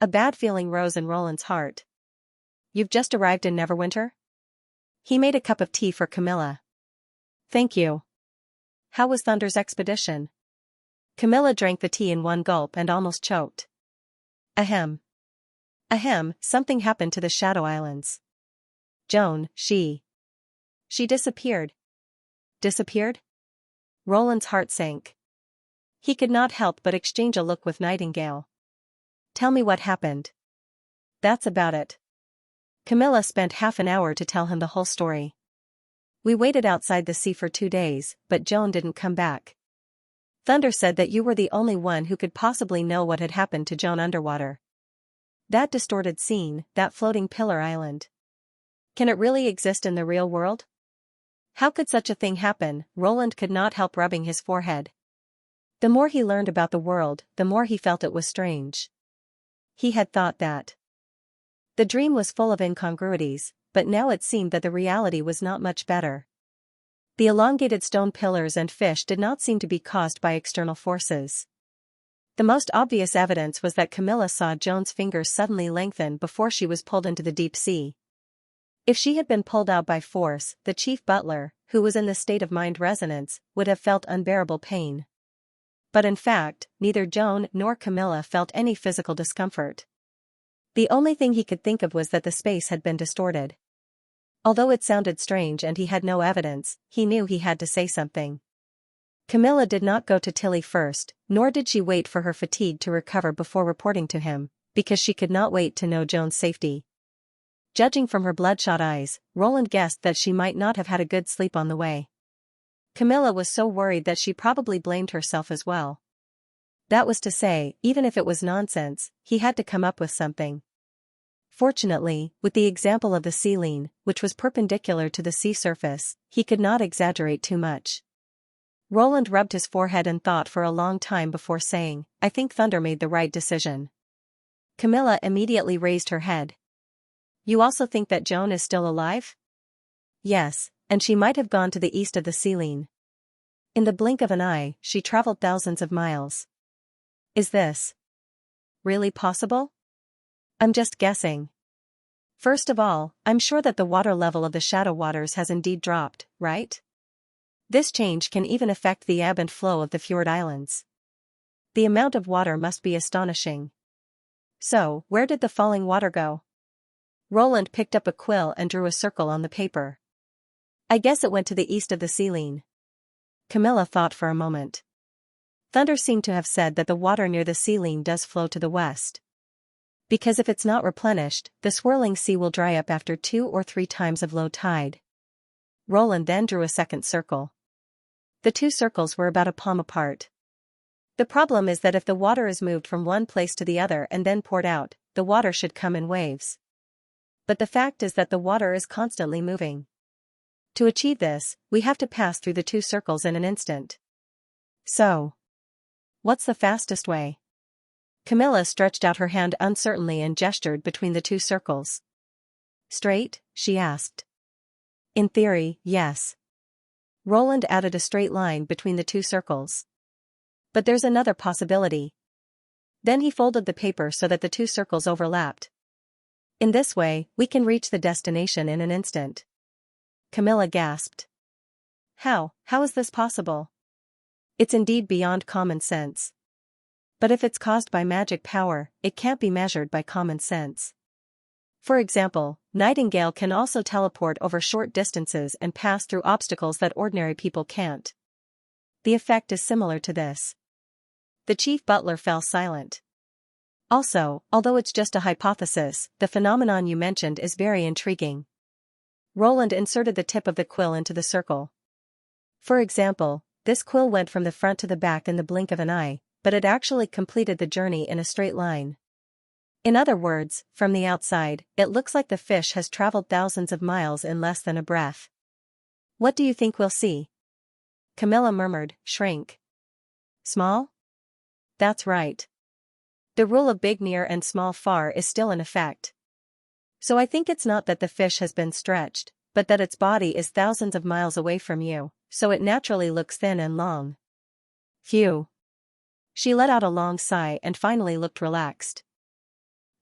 A bad feeling rose in Roland's heart. You've just arrived in Neverwinter? He made a cup of tea for Camilla. Thank you. How was Thunder's expedition? Camilla drank the tea in one gulp and almost choked. Ahem. Ahem, something happened to the Shadow Islands. Joan, she disappeared. Disappeared? Roland's heart sank. He could not help but exchange a look with Nightingale. Tell me what happened. That's about it. Camilla spent half an hour to tell him the whole story. We waited outside the sea for 2 days, but Joan didn't come back. Thunder said that you were the only one who could possibly know what had happened to Joan underwater. That distorted scene, that floating pillar island. Can it really exist in the real world? How could such a thing happen? Roland could not help rubbing his forehead. The more he learned about the world, the more he felt it was strange. He had thought that the dream was full of incongruities, but now it seemed that the reality was not much better. The elongated stone pillars and fish did not seem to be caused by external forces. The most obvious evidence was that Camilla saw Joan's fingers suddenly lengthen before she was pulled into the deep sea. If she had been pulled out by force, the chief butler, who was in the state of mind resonance, would have felt unbearable pain. But in fact, neither Joan nor Camilla felt any physical discomfort. The only thing he could think of was that the space had been distorted. Although it sounded strange and he had no evidence, he knew he had to say something. Camilla did not go to Tilly first, nor did she wait for her fatigue to recover before reporting to him, because she could not wait to know Joan's safety. Judging from her bloodshot eyes, Roland guessed that she might not have had a good sleep on the way. Camilla was so worried that she probably blamed herself as well. That was to say, even if it was nonsense, he had to come up with something. Fortunately, with the example of the ceiling, which was perpendicular to the sea surface, he could not exaggerate too much. Roland rubbed his forehead and thought for a long time before saying, "I think Thunder made the right decision." Camilla immediately raised her head. "You also think that Joan is still alive?" "Yes, and she might have gone to the east of the ceiling. In the blink of an eye, she traveled thousands of miles." "Is this really possible?" "I'm just guessing. First of all, I'm sure that the water level of the shadow waters has indeed dropped, right? This change can even affect the ebb and flow of the fjord islands. The amount of water must be astonishing. So, where did the falling water go?" Roland picked up a quill and drew a circle on the paper. "I guess it went to the east of the ceiling." Camilla thought for a moment. Thunder seemed to have said that the water near the ceiling does flow to the west. Because if it's not replenished, the swirling sea will dry up after 2 or 3 times of low tide. Roland then drew a second circle. The 2 circles were about a palm apart. The problem is that if the water is moved from one place to the other and then poured out, the water should come in waves. But the fact is that the water is constantly moving. To achieve this, we have to pass through the 2 circles in an instant. So, what's the fastest way? Camilla stretched out her hand uncertainly and gestured between the 2 circles. "Straight?" she asked. "In theory, yes." Roland added a straight line between the 2 circles. "But there's another possibility." Then he folded the paper so that the 2 circles overlapped. "In this way, we can reach the destination in an instant." Camilla gasped. How is this possible?" "It's indeed beyond common sense. But if it's caused by magic power, it can't be measured by common sense. For example, Nightingale can also teleport over short distances and pass through obstacles that ordinary people can't. The effect is similar to this." The chief butler fell silent. "Also, although it's just a hypothesis, the phenomenon you mentioned is very intriguing." Roland inserted the tip of the quill into the circle. "For example, this quill went from the front to the back in the blink of an eye, but it actually completed the journey in a straight line. In other words, from the outside, it looks like the fish has traveled thousands of miles in less than a breath." "What do you think we'll see?" Camilla murmured, "Shrink." "Small?" "That's right. The rule of big near and small far is still in effect. So I think it's not that the fish has been stretched, but that its body is thousands of miles away from you, so it naturally looks thin and long." "Phew." She let out a long sigh and finally looked relaxed.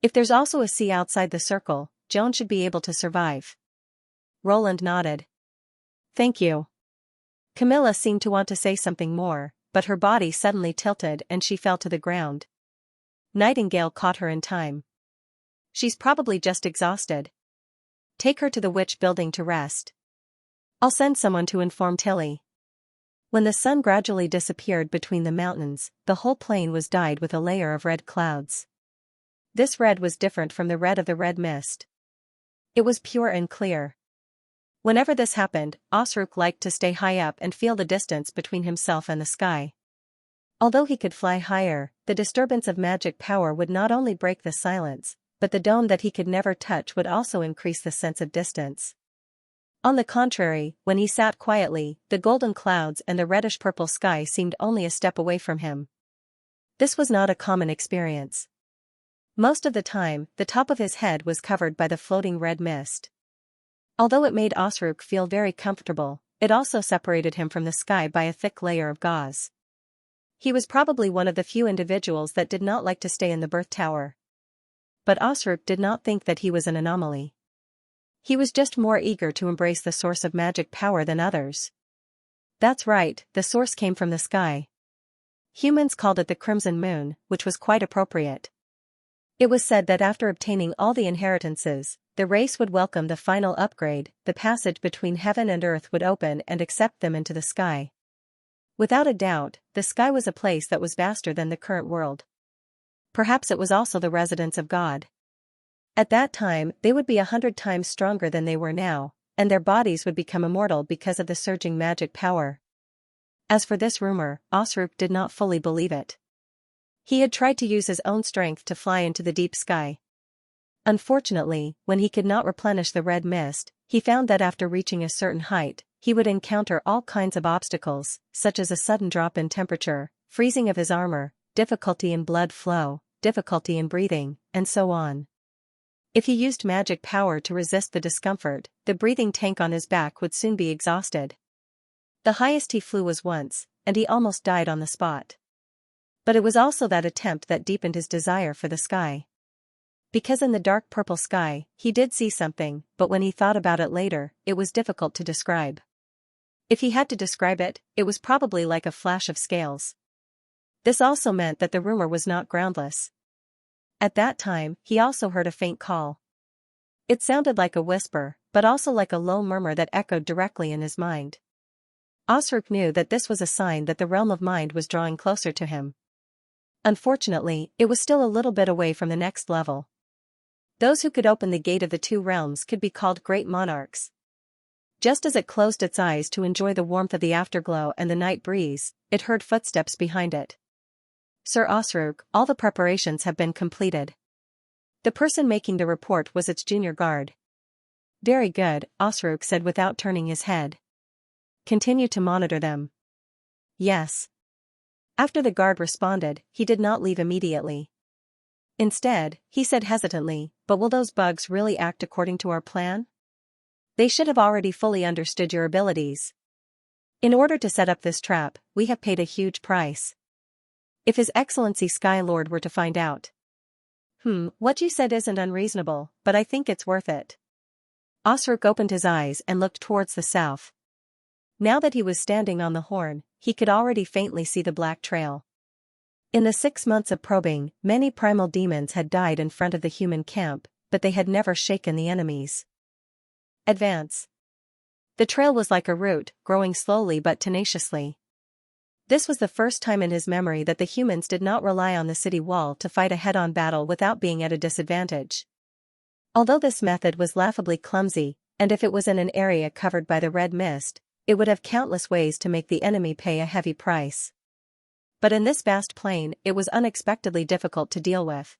"If there's also a sea outside the circle, Joan should be able to survive." Roland nodded. "Thank you." Camilla seemed to want to say something more, but her body suddenly tilted and she fell to the ground. Nightingale caught her in time. "She's probably just exhausted. Take her to the witch building to rest. I'll send someone to inform Tilly." When the sun gradually disappeared between the mountains, the whole plain was dyed with a layer of red clouds. This red was different from the red of the red mist. It was pure and clear. Whenever this happened, Osrook liked to stay high up and feel the distance between himself and the sky. Although he could fly higher, the disturbance of magic power would not only break the silence, but the dome that he could never touch would also increase the sense of distance. On the contrary, when he sat quietly, the golden clouds and the reddish-purple sky seemed only a step away from him. This was not a common experience. Most of the time, the top of his head was covered by the floating red mist. Although it made Osrook feel very comfortable, it also separated him from the sky by a thick layer of gauze. He was probably one of the few individuals that did not like to stay in the birth tower. But Osrook did not think that he was an anomaly. He was just more eager to embrace the source of magic power than others. That's right, the source came from the sky. Humans called it the Crimson Moon, which was quite appropriate. It was said that after obtaining all the inheritances, the race would welcome the final upgrade, the passage between heaven and earth would open and accept them into the sky. Without a doubt, the sky was a place that was vaster than the current world. Perhaps it was also the residence of God. At that time, they would be 100 times stronger than they were now, and their bodies would become immortal because of the surging magic power. As for this rumor, Osrook did not fully believe it. He had tried to use his own strength to fly into the deep sky. Unfortunately, when he could not replenish the red mist, he found that after reaching a certain height, he would encounter all kinds of obstacles, such as a sudden drop in temperature, freezing of his armor, difficulty in blood flow, difficulty in breathing, and so on. If he used magic power to resist the discomfort, the breathing tank on his back would soon be exhausted. The highest he flew was once, and he almost died on the spot. But it was also that attempt that deepened his desire for the sky. Because in the dark purple sky, he did see something, but when he thought about it later, it was difficult to describe. If he had to describe it, it was probably like a flash of scales. This also meant that the rumor was not groundless. At that time, he also heard a faint call. It sounded like a whisper, but also like a low murmur that echoed directly in his mind. Osrook knew that this was a sign that the realm of mind was drawing closer to him. Unfortunately, it was still a little bit away from the next level. Those who could open the gate of the two realms could be called great monarchs. Just as it closed its eyes to enjoy the warmth of the afterglow and the night breeze, it heard footsteps behind it. Sir Osrook, all the preparations have been completed. The person making the report was its junior guard. Very good, Osrook said without turning his head. Continue to monitor them. Yes. After the guard responded, he did not leave immediately. Instead, he said hesitantly, but will those bugs really act according to our plan? They should have already fully understood your abilities. In order to set up this trap, we have paid a huge price. If His Excellency Sky Lord were to find out. What you said isn't unreasonable, but I think it's worth it. Osrook opened his eyes and looked towards the south. Now that he was standing on the horn, he could already faintly see the black trail. In the 6 months of probing, many primal demons had died in front of the human camp, but they had never shaken the enemies. Advance. The trail was like a root, growing slowly but tenaciously. This was the first time in his memory that the humans did not rely on the city wall to fight a head-on battle without being at a disadvantage. Although this method was laughably clumsy, and if it was in an area covered by the red mist, it would have countless ways to make the enemy pay a heavy price. But in this vast plain, it was unexpectedly difficult to deal with.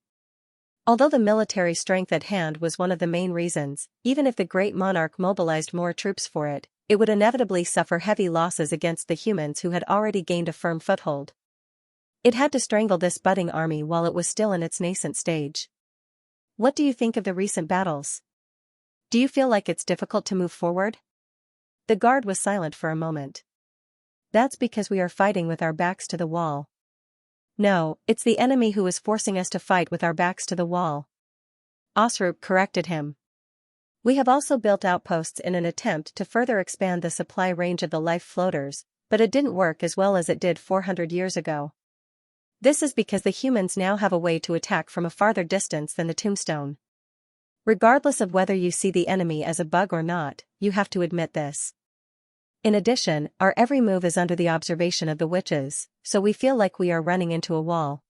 Although the military strength at hand was one of the main reasons, even if the great monarch mobilized more troops for it, it would inevitably suffer heavy losses against the humans who had already gained a firm foothold. It had to strangle this budding army while it was still in its nascent stage. What do you think of the recent battles? Do you feel like it's difficult to move forward? The guard was silent for a moment. That's because we are fighting with our backs to the wall. No, it's the enemy who is forcing us to fight with our backs to the wall. Osrook corrected him. We have also built outposts in an attempt to further expand the supply range of the life floaters, but it didn't work as well as it did 400 years ago. This is because the humans now have a way to attack from a farther distance than the tombstone. Regardless of whether you see the enemy as a bug or not, you have to admit this. In addition, our every move is under the observation of the witches, so we feel like we are running into a wall.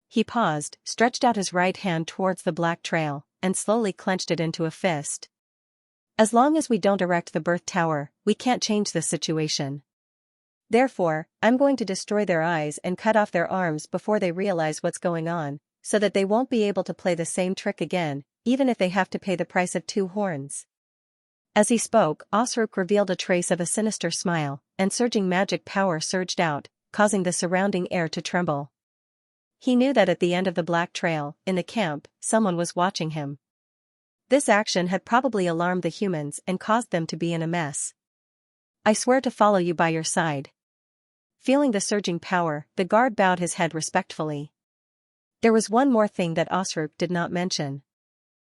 He paused, stretched out his right hand towards the black trail, and slowly clenched it into a fist. As long as we don't erect the birth tower, we can't change this situation. Therefore, I'm going to destroy their eyes and cut off their arms before they realize what's going on, so that they won't be able to play the same trick again, even if they have to pay the price of 2 horns. As he spoke, Osruk revealed a trace of a sinister smile, and surging magic power surged out, causing the surrounding air to tremble. He knew that at the end of the Black Trail, in the camp, someone was watching him. This action had probably alarmed the humans and caused them to be in a mess. "I swear to follow you by your side." Feeling the surging power, the guard bowed his head respectfully. There was one more thing that Osruk did not mention.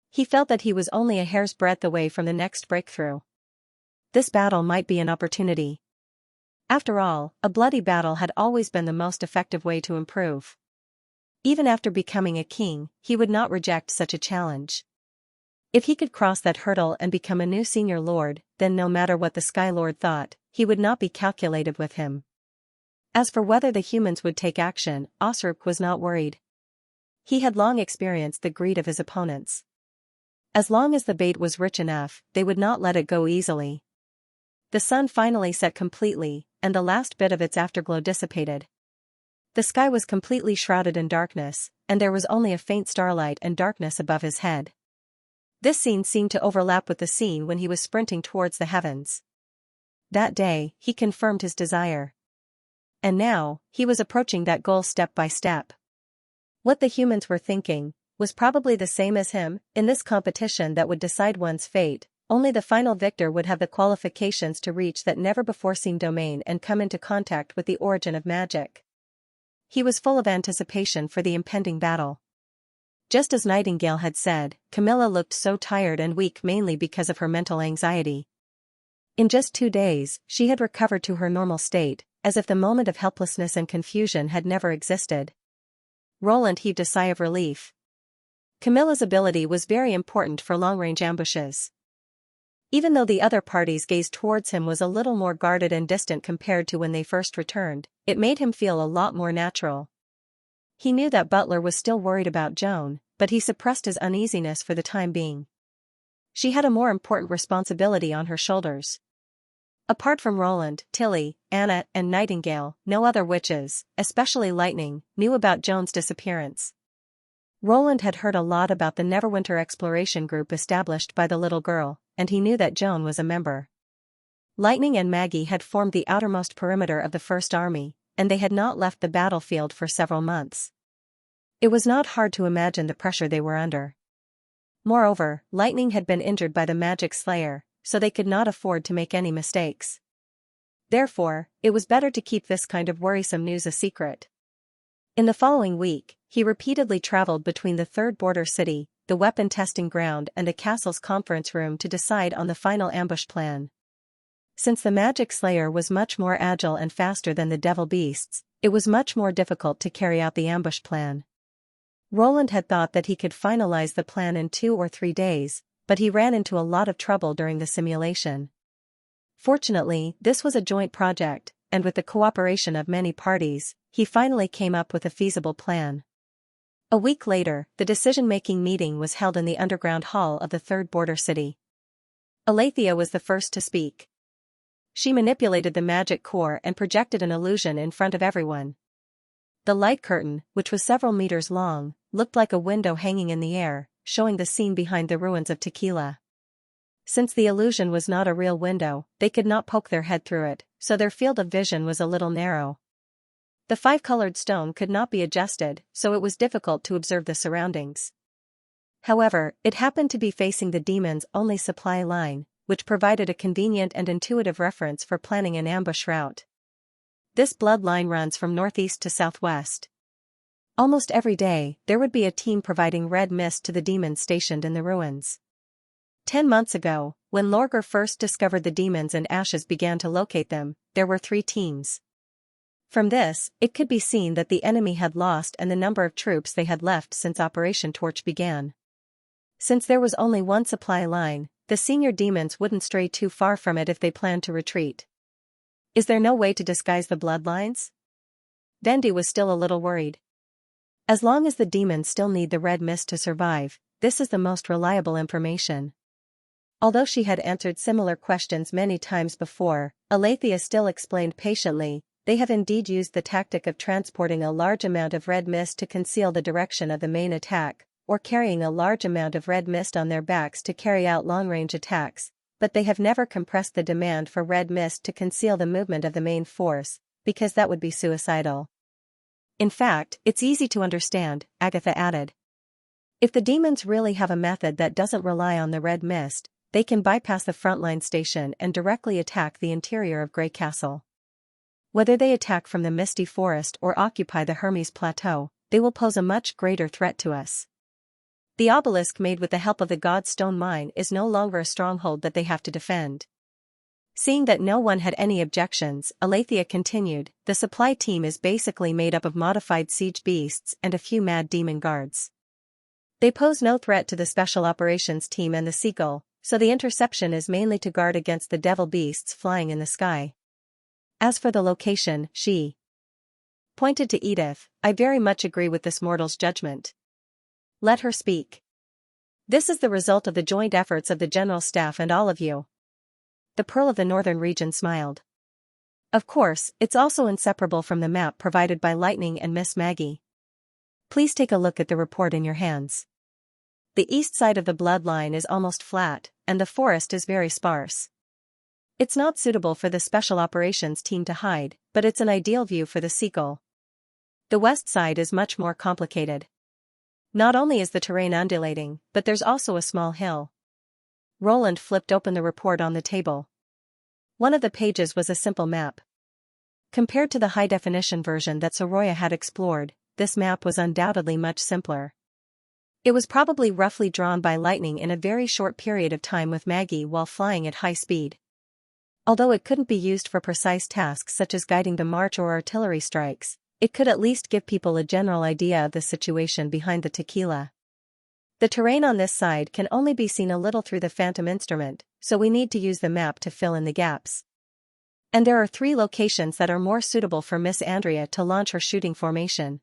He felt that he was only a hair's breadth away from the next breakthrough. This battle might be an opportunity. After all, a bloody battle had always been the most effective way to improve. Even after becoming a king, he would not reject such a challenge. If he could cross that hurdle and become a new senior lord, then no matter what the Sky Lord thought, he would not be calculated with him. As for whether the humans would take action, Osruk was not worried. He had long experienced the greed of his opponents. As long as the bait was rich enough, they would not let it go easily. The sun finally set completely, and the last bit of its afterglow dissipated. The sky was completely shrouded in darkness, and there was only a faint starlight and darkness above his head. This scene seemed to overlap with the scene when he was sprinting towards the heavens. That day, he confirmed his desire. And now, he was approaching that goal step by step. What the humans were thinking was probably the same as him. In this competition that would decide one's fate, only the final victor would have the qualifications to reach that never-before-seen domain and come into contact with the origin of magic. He was full of anticipation for the impending battle. Just as Nightingale had said, Camilla looked so tired and weak mainly because of her mental anxiety. In just 2 days, she had recovered to her normal state, as if the moment of helplessness and confusion had never existed. Roland heaved a sigh of relief. Camilla's ability was very important for long-range ambushes. Even though the other party's gaze towards him was a little more guarded and distant compared to when they first returned, it made him feel a lot more natural. He knew that Butler was still worried about Joan, but he suppressed his uneasiness for the time being. She had a more important responsibility on her shoulders. Apart from Roland, Tilly, Anna, and Nightingale, no other witches, especially Lightning, knew about Joan's disappearance. Roland had heard a lot about the Neverwinter exploration group established by the little girl, and he knew that Joan was a member. Lightning and Maggie had formed the outermost perimeter of the First Army, and they had not left the battlefield for several months. It was not hard to imagine the pressure they were under. Moreover, Lightning had been injured by the Magic Slayer, so they could not afford to make any mistakes. Therefore, it was better to keep this kind of worrisome news a secret. In the following week, he repeatedly traveled between the third border city, the weapon testing ground and the castle's conference room to decide on the final ambush plan. Since the Magic Slayer was much more agile and faster than the Devil Beasts, it was much more difficult to carry out the ambush plan. Roland had thought that he could finalize the plan in 2 or 3 days, but he ran into a lot of trouble during the simulation. Fortunately, this was a joint project, and with the cooperation of many parties, he finally came up with a feasible plan. A week later, the decision-making meeting was held in the underground hall of the third border city. Alethea was the first to speak. She manipulated the magic core and projected an illusion in front of everyone. The light curtain, which was several meters long, looked like a window hanging in the air, showing the scene behind the ruins of Tequila. Since the illusion was not a real window, they could not poke their head through it, so their field of vision was a little narrow. The 5-colored stone could not be adjusted, so it was difficult to observe the surroundings. However, it happened to be facing the demon's only supply line, which provided a convenient and intuitive reference for planning an ambush route. This bloodline runs from northeast to southwest. Almost every day, there would be a team providing red mist to the demons stationed in the ruins. 10 months ago, when Lorgar first discovered the demons and Ashes began to locate them, there were 3 teams. From this, it could be seen that the enemy had lost and the number of troops they had left since Operation Torch began. Since there was only one supply line, the senior demons wouldn't stray too far from it if they planned to retreat. Is there no way to disguise the bloodlines? Vendi was still a little worried. As long as the demons still need the red mist to survive, this is the most reliable information. Although she had answered similar questions many times before, Alethea still explained patiently, they have indeed used the tactic of transporting a large amount of red mist to conceal the direction of the main attack, or carrying a large amount of red mist on their backs to carry out long-range attacks, but they have never compressed the demand for red mist to conceal the movement of the main force, because that would be suicidal. In fact, it's easy to understand, Agatha added. If the demons really have a method that doesn't rely on the red mist, they can bypass the frontline station and directly attack the interior of Grey Castle. Whether they attack from the misty forest or occupy the Hermes Plateau, they will pose a much greater threat to us. The obelisk made with the help of the god's stone mine is no longer a stronghold that they have to defend. Seeing that no one had any objections, Aletheia continued, the supply team is basically made up of modified siege beasts and a few mad demon guards. They pose no threat to the special operations team and the seagull, so the interception is mainly to guard against the devil beasts flying in the sky. As for the location, she pointed to Edith, I very much agree with this mortal's judgment. Let her speak. This is the result of the joint efforts of the General Staff and all of you. The Pearl of the Northern Region smiled. Of course, it's also inseparable from the map provided by Lightning and Miss Maggie. Please take a look at the report in your hands. The east side of the bloodline is almost flat, and the forest is very sparse. It's not suitable for the special operations team to hide, but it's an ideal view for the seagull. The west side is much more complicated. Not only is the terrain undulating, but there's also a small hill. Roland flipped open the report on the table. One of the pages was a simple map. Compared to the high-definition version that Soroya had explored, this map was undoubtedly much simpler. It was probably roughly drawn by Lightning in a very short period of time with Maggie while flying at high speed. Although it couldn't be used for precise tasks such as guiding the march or artillery strikes, it could at least give people a general idea of the situation behind the tequila. The terrain on this side can only be seen a little through the phantom instrument, so we need to use the map to fill in the gaps. And there are 3 locations that are more suitable for Miss Andrea to launch her shooting formation.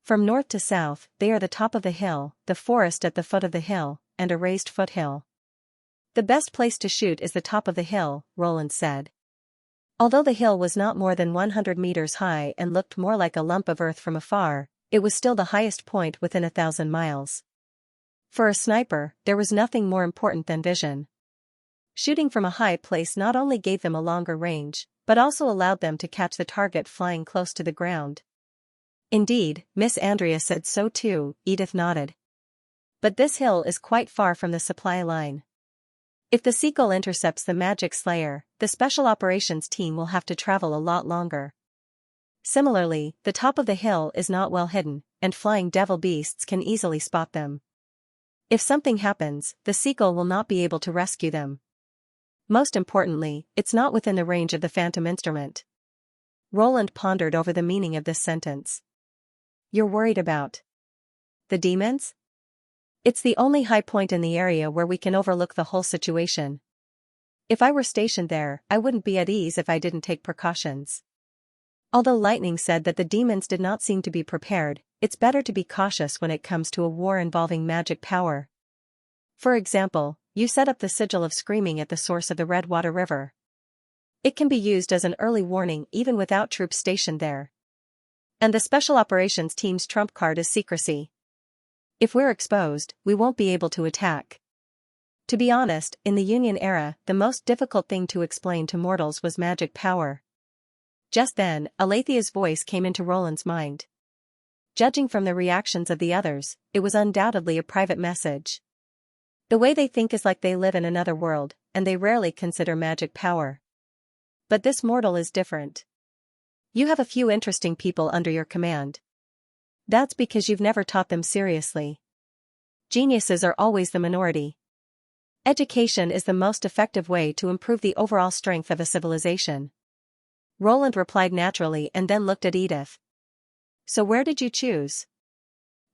From north to south, they are the top of the hill, the forest at the foot of the hill, and a raised foothill. The best place to shoot is the top of the hill, Roland said. Although the hill was not more than 100 meters high and looked more like a lump of earth from afar, it was still the highest point within 1,000 miles. For a sniper, there was nothing more important than vision. Shooting from a high place not only gave them a longer range, but also allowed them to catch the target flying close to the ground. Indeed, Miss Andrea said so too, Edith nodded. But this hill is quite far from the supply line. If the seagull intercepts the Magic Slayer, the special operations team will have to travel a lot longer. Similarly, the top of the hill is not well hidden, and flying devil beasts can easily spot them. If something happens, the seagull will not be able to rescue them. Most importantly, it's not within the range of the phantom instrument. Roland pondered over the meaning of this sentence. You're worried about the demons? It's the only high point in the area where we can overlook the whole situation. If I were stationed there, I wouldn't be at ease if I didn't take precautions. Although Lightning said that the demons did not seem to be prepared, it's better to be cautious when it comes to a war involving magic power. For example, you set up the sigil of screaming at the source of the Redwater River. It can be used as an early warning even without troops stationed there. And the special operations team's trump card is secrecy. If we're exposed, we won't be able to attack. To be honest, in the Union era, the most difficult thing to explain to mortals was magic power. Just then, Aletheia's voice came into Roland's mind. Judging from the reactions of the others, it was undoubtedly a private message. The way they think is like they live in another world, and they rarely consider magic power. But this mortal is different. You have a few interesting people under your command. That's because you've never taught them seriously. Geniuses are always the minority. Education is the most effective way to improve the overall strength of a civilization. Roland replied naturally and then looked at Edith. So where did you choose?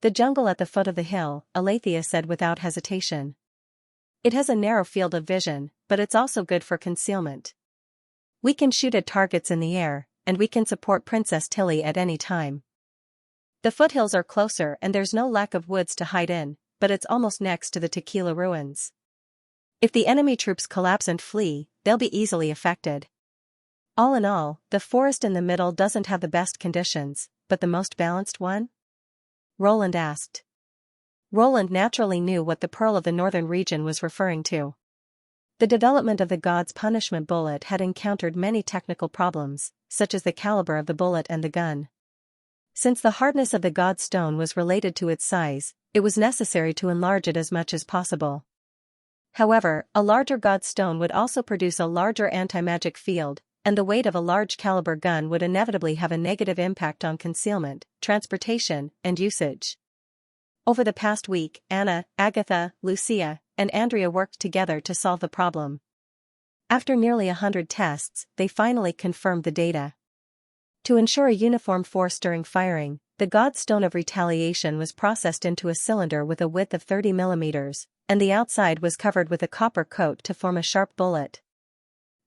The jungle at the foot of the hill, Aletheia said without hesitation. It has a narrow field of vision, but it's also good for concealment. We can shoot at targets in the air, and we can support Princess Tilly at any time. The foothills are closer and there's no lack of woods to hide in, but it's almost next to the Tequila ruins. If the enemy troops collapse and flee, they'll be easily affected. All in all, the forest in the middle doesn't have the best conditions, but the most balanced one? Roland asked. Roland naturally knew what the Pearl of the Northern region was referring to. The development of the god's punishment bullet had encountered many technical problems, such as the caliber of the bullet and the gun. Since the hardness of the god's stone was related to its size, it was necessary to enlarge it as much as possible. However, a larger god's stone would also produce a larger anti-magic field, and the weight of a large caliber gun would inevitably have a negative impact on concealment, transportation, and usage. Over the past week, Anna, Agatha, Lucia, and Andrea worked together to solve the problem. After nearly 100 tests, they finally confirmed the data. To ensure a uniform force during firing, the god's stone of retaliation was processed into a cylinder with a width of 30 mm, and the outside was covered with a copper coat to form a sharp bullet.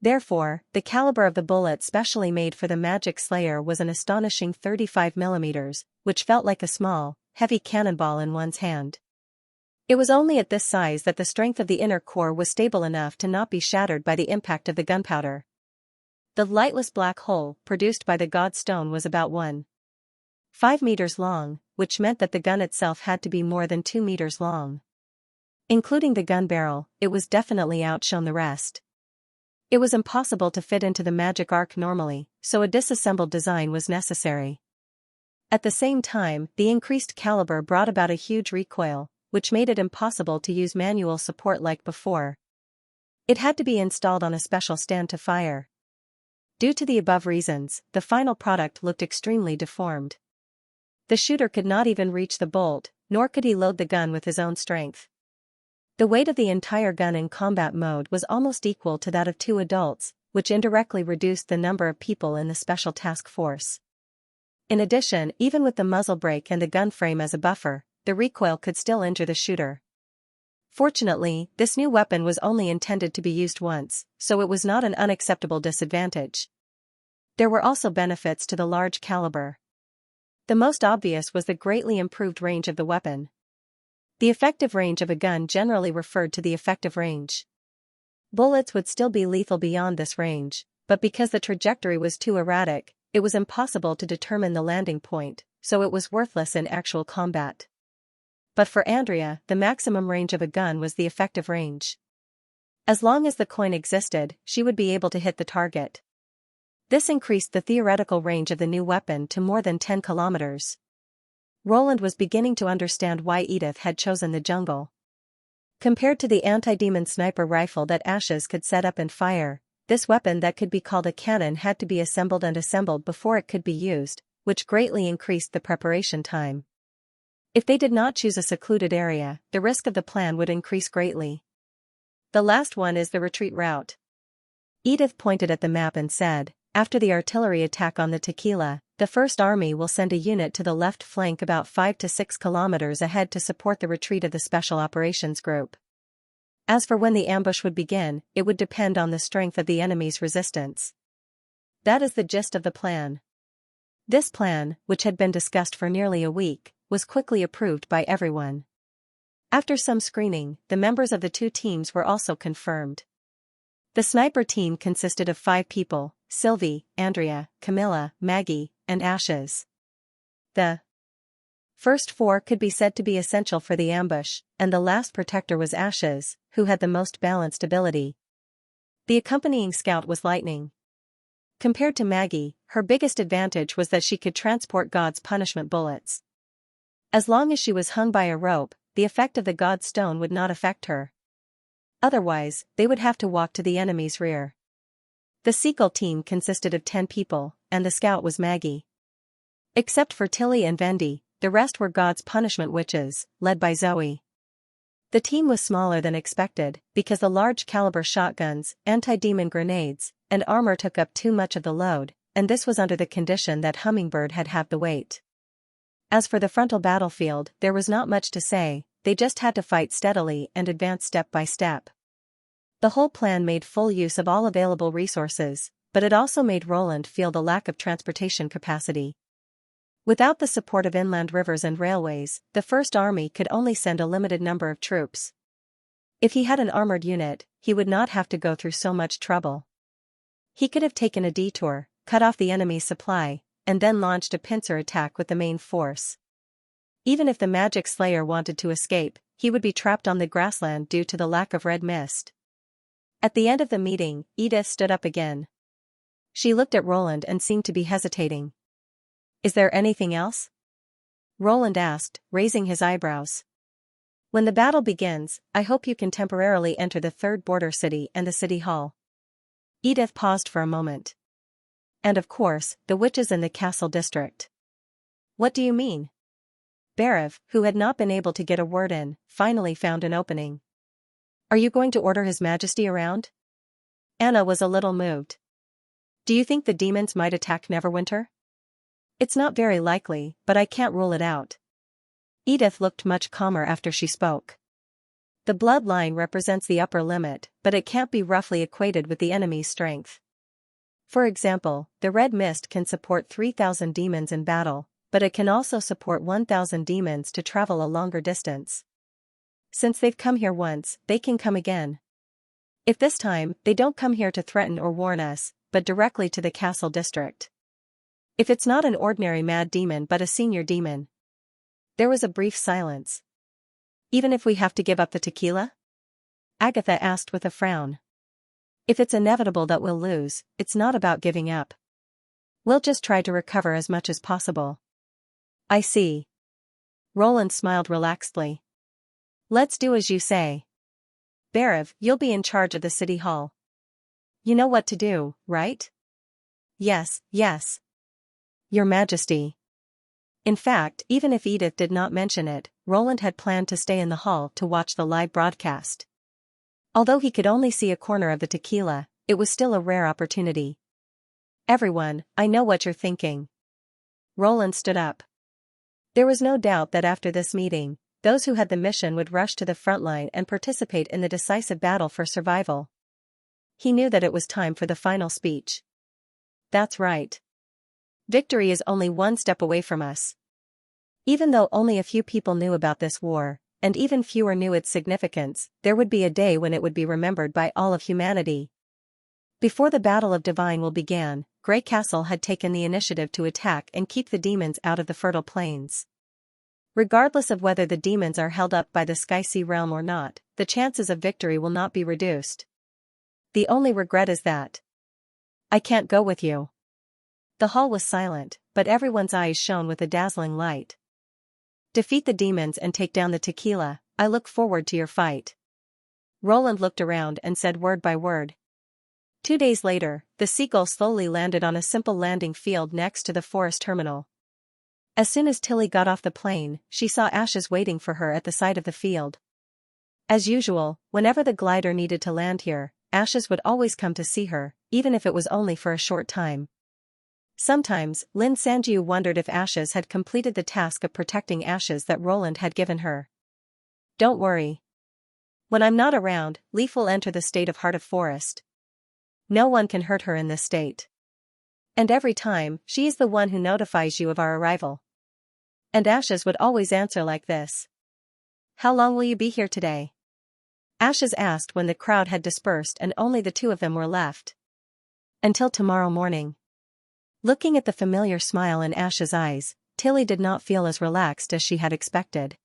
Therefore, the caliber of the bullet specially made for the Magic Slayer was an astonishing 35 mm, which felt like a small, heavy cannonball in one's hand. It was only at this size that the strength of the inner core was stable enough to not be shattered by the impact of the gunpowder. The lightless black hole produced by the god's stone was about 1.5 meters long, which meant that the gun itself had to be more than 2 meters long. Including the gun barrel, it was definitely outshone the rest. It was impossible to fit into the magic arc normally, so a disassembled design was necessary. At the same time, the increased caliber brought about a huge recoil, which made it impossible to use manual support like before. It had to be installed on a special stand to fire. Due to the above reasons, the final product looked extremely deformed. The shooter could not even reach the bolt, nor could he load the gun with his own strength. The weight of the entire gun in combat mode was almost equal to that of 2 adults, which indirectly reduced the number of people in the special task force. In addition, even with the muzzle brake and the gun frame as a buffer, the recoil could still injure the shooter. Fortunately, this new weapon was only intended to be used once, so it was not an unacceptable disadvantage. There were also benefits to the large caliber. The most obvious was the greatly improved range of the weapon. The effective range of a gun generally referred to the effective range. Bullets would still be lethal beyond this range, but because the trajectory was too erratic, it was impossible to determine the landing point, so it was worthless in actual combat. But for Andrea, the maximum range of a gun was the effective range. As long as the coin existed, she would be able to hit the target. This increased the theoretical range of the new weapon to more than 10 kilometers. Roland was beginning to understand why Edith had chosen the jungle. Compared to the anti-demon sniper rifle that Ashes could set up and fire, this weapon that could be called a cannon had to be assembled and assembled before it could be used, which greatly increased the preparation time. If they did not choose a secluded area, the risk of the plan would increase greatly. The last one is the retreat route. Edith pointed at the map and said, after the artillery attack on the Tequila, the First Army will send a unit to the left flank about 5 to 6 kilometers ahead to support the retreat of the Special Operations Group. As for when the ambush would begin, it would depend on the strength of the enemy's resistance. That is the gist of the plan. This plan, which had been discussed for nearly a week, was quickly approved by everyone. After some screening, the members of the 2 teams were also confirmed. The sniper team consisted of 5 people: Sylvie, Andrea, Camilla, Maggie, and Ashes. The first 4 could be said to be essential for the ambush, and the last protector was Ashes, who had the most balanced ability. The accompanying scout was Lightning. Compared to Maggie, her biggest advantage was that she could transport God's punishment bullets. As long as she was hung by a rope, the effect of the god's stone would not affect her. Otherwise, they would have to walk to the enemy's rear. The Seagull team consisted of 10 people, and the scout was Maggie. Except for Tilly and Vendi, the rest were God's punishment witches, led by Zoe. The team was smaller than expected, because the large caliber shotguns, anti-demon grenades, and armor took up too much of the load, and this was under the condition that Hummingbird had half the weight. As for the frontal battlefield, there was not much to say, they just had to fight steadily and advance step by step. The whole plan made full use of all available resources, but it also made Roland feel the lack of transportation capacity. Without the support of inland rivers and railways, the First Army could only send a limited number of troops. If he had an armored unit, he would not have to go through so much trouble. He could have taken a detour, cut off the enemy's supply, and then launched a pincer attack with the main force. Even if the magic slayer wanted to escape, he would be trapped on the grassland due to the lack of red mist. At the end of the meeting, Edith stood up again. She looked at Roland and seemed to be hesitating. "Is there anything else?" Roland asked, raising his eyebrows. "When the battle begins, I hope you can temporarily enter the third border city and the city hall." Edith paused for a moment. "And of course, the witches in the castle district." "What do you mean?" Barav, who had not been able to get a word in, finally found an opening. "Are you going to order His Majesty around?" Anna was a little moved. "Do you think the demons might attack Neverwinter?" "It's not very likely, but I can't rule it out." Edith looked much calmer after she spoke. "The bloodline represents the upper limit, but it can't be roughly equated with the enemy's strength. For example, the red mist can support 3,000 demons in battle, but it can also support 1,000 demons to travel a longer distance. Since they've come here once, they can come again. If this time, they don't come here to threaten or warn us, but directly to the castle district. If it's not an ordinary mad demon but a senior demon." There was a brief silence. "Even if we have to give up the tequila?" Agatha asked with a frown. "If it's inevitable that we'll lose, it's not about giving up. We'll just try to recover as much as possible." "I see." Roland smiled relaxedly. "Let's do as you say. Barav, you'll be in charge of the city hall. You know what to do, right?" "Yes, yes. Your Majesty." In fact, even if Edith did not mention it, Roland had planned to stay in the hall to watch the live broadcast. Although he could only see a corner of the tequila, it was still a rare opportunity. "Everyone, I know what you're thinking." Roland stood up. There was no doubt that after this meeting, those who had the mission would rush to the front line and participate in the decisive battle for survival. He knew that it was time for the final speech. "That's right. Victory is only one step away from us." Even though only a few people knew about this war, and even fewer knew its significance, there would be a day when it would be remembered by all of humanity. Before the Battle of Divine Will began, Grey Castle had taken the initiative to attack and keep the demons out of the fertile plains. Regardless of whether the demons are held up by the Sky-Sea realm or not, the chances of victory will not be reduced. The only regret is that I can't go with you. The hall was silent, but everyone's eyes shone with a dazzling light. Defeat the demons and take down the tequila. I look forward to your fight. Roland looked around and said word by word. 2 days later, the Seagull slowly landed on a simple landing field next to the forest terminal. As soon as Tilly got off the plane, she saw Ashes waiting for her at the side of the field. As usual, whenever the glider needed to land here, Ashes would always come to see her, even if it was only for a short time. Sometimes, Lin Sanjiu wondered if Ashes had completed the task of protecting Ashes that Roland had given her. "Don't worry. When I'm not around, Leaf will enter the state of Heart of Forest. No one can hurt her in this state. And every time, she is the one who notifies you of our arrival." And Ashes would always answer like this. "How long will you be here today?" Ashes asked when the crowd had dispersed and only the two of them were left. "Until tomorrow morning." Looking at the familiar smile in Ash's eyes, Tilly did not feel as relaxed as she had expected.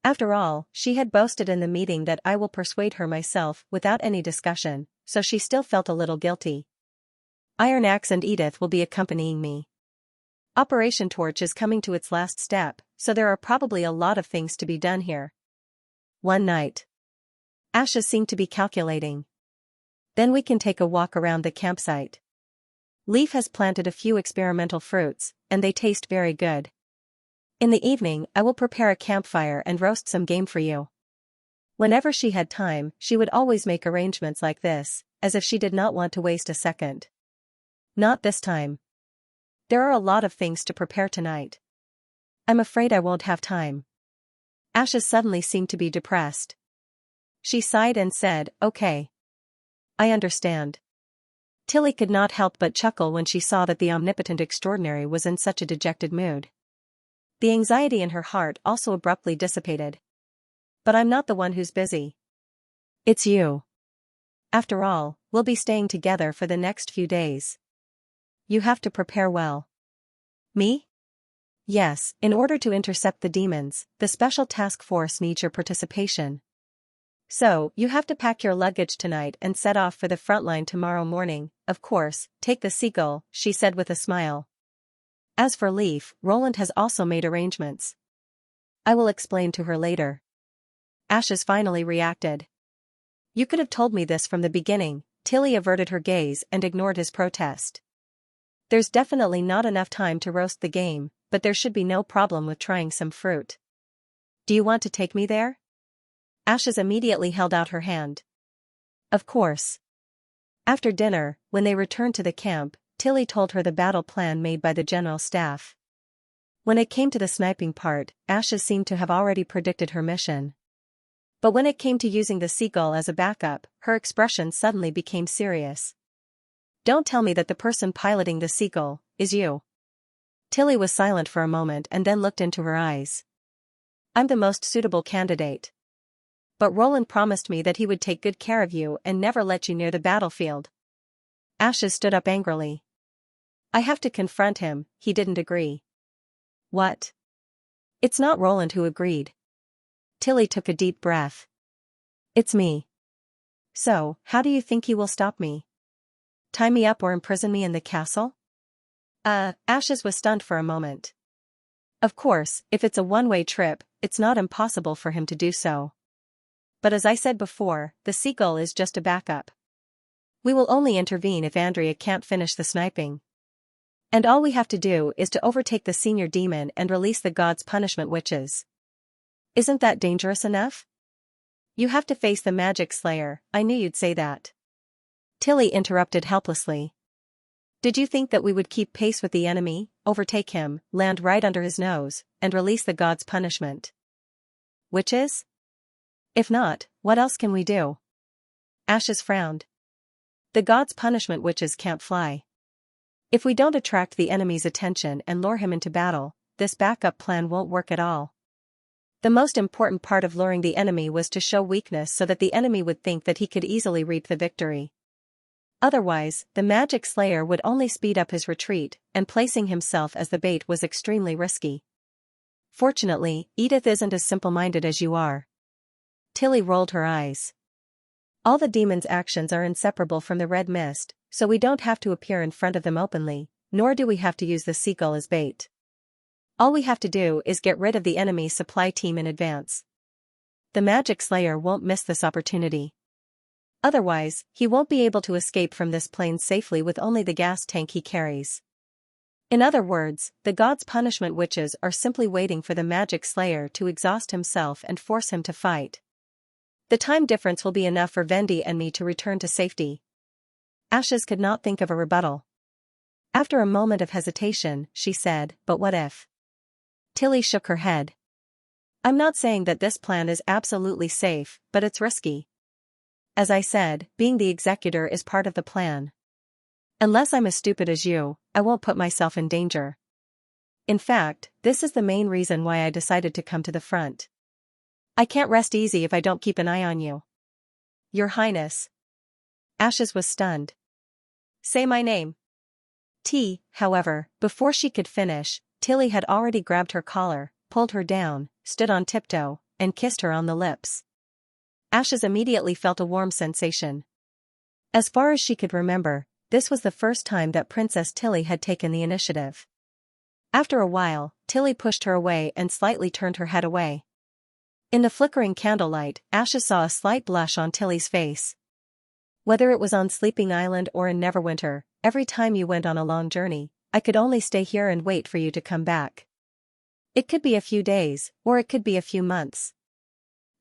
After all, she had boasted in the meeting that I will persuade her myself without any discussion, so she still felt a little guilty. Iron Axe and Edith will be accompanying me. Operation Torch is coming to its last step, so there are probably a lot of things to be done here. One night. Ashes seemed to be calculating. Then we can take a walk around the campsite. Leaf has planted a few experimental fruits, and they taste very good. In the evening, I will prepare a campfire and roast some game for you. Whenever she had time, she would always make arrangements like this, as if she did not want to waste a second. Not this time. There are a lot of things to prepare tonight. I'm afraid I won't have time. Ashes suddenly seemed to be depressed. She sighed and said, "Okay. I understand." Tilly could not help but chuckle when she saw that the omnipotent extraordinary was in such a dejected mood. The anxiety in her heart also abruptly dissipated. "But I'm not the one who's busy. It's you." After all, we'll be staying together for the next few days. You have to prepare well. Me? Yes, in order to intercept the demons, the special task force needs your participation. So, you have to pack your luggage tonight and set off for the front line tomorrow morning. Of course, take the seagull, she said with a smile. As for Leaf, Roland has also made arrangements. I will explain to her later. Ashes finally reacted. You could have told me this from the beginning. Tilly averted her gaze and ignored his protest. There's definitely not enough time to roast the game, but there should be no problem with trying some fruit. Do you want to take me there? Ashes immediately held out her hand. Of course. After dinner, when they returned to the camp, Tilly told her the battle plan made by the general staff. When it came to the sniping part, Ashes seemed to have already predicted her mission. But when it came to using the seagull as a backup, her expression suddenly became serious. Don't tell me that the person piloting the seagull is you. Tilly was silent for a moment and then looked into her eyes. I'm the most suitable candidate. But Roland promised me that he would take good care of you and never let you near the battlefield. Ashes stood up angrily. I have to confront him, he didn't agree. What? It's not Roland who agreed. Tilly took a deep breath. It's me. So, how do you think he will stop me? Tie me up or imprison me in the castle? Ashes was stunned for a moment. Of course, if it's a one-way trip, it's not impossible for him to do so. But as I said before, the seagull is just a backup. We will only intervene if Andrea can't finish the sniping. And all we have to do is to overtake the senior demon and release the god's punishment witches. Isn't that dangerous enough? You have to face the magic slayer, I knew you'd say that. Tilly interrupted helplessly. Did you think that we would keep pace with the enemy, overtake him, land right under his nose, and release the god's punishment? Witches? If not, what else can we do? Ashes frowned. The god's punishment witches can't fly. If we don't attract the enemy's attention and lure him into battle, this backup plan won't work at all. The most important part of luring the enemy was to show weakness so that the enemy would think that he could easily reap the victory. Otherwise, the magic slayer would only speed up his retreat, and placing himself as the bait was extremely risky. Fortunately, Edith isn't as simple-minded as you are. Tilly rolled her eyes. All the demons' actions are inseparable from the red mist, so we don't have to appear in front of them openly, nor do we have to use the seagull as bait. All we have to do is get rid of the enemy's supply team in advance. The magic slayer won't miss this opportunity. Otherwise, he won't be able to escape from this plane safely with only the gas tank he carries. In other words, the god's punishment witches are simply waiting for the magic slayer to exhaust himself and force him to fight. The time difference will be enough for Vendi and me to return to safety. Ashes could not think of a rebuttal. After a moment of hesitation, she said, but what if? Tilly shook her head. I'm not saying that this plan is absolutely safe, but it's risky. As I said, being the executor is part of the plan. Unless I'm as stupid as you, I won't put myself in danger. In fact, this is the main reason why I decided to come to the front. I can't rest easy if I don't keep an eye on you. Your Highness. Ashes was stunned. Say my name. However, before she could finish, Tilly had already grabbed her collar, pulled her down, stood on tiptoe, and kissed her on the lips. Ashes immediately felt a warm sensation. As far as she could remember, this was the first time that Princess Tilly had taken the initiative. After a while, Tilly pushed her away and slightly turned her head away. In the flickering candlelight, Ashes saw a slight blush on Tilly's face. Whether it was on Sleeping Island or in Neverwinter, every time you went on a long journey, I could only stay here and wait for you to come back. It could be a few days, or it could be a few months.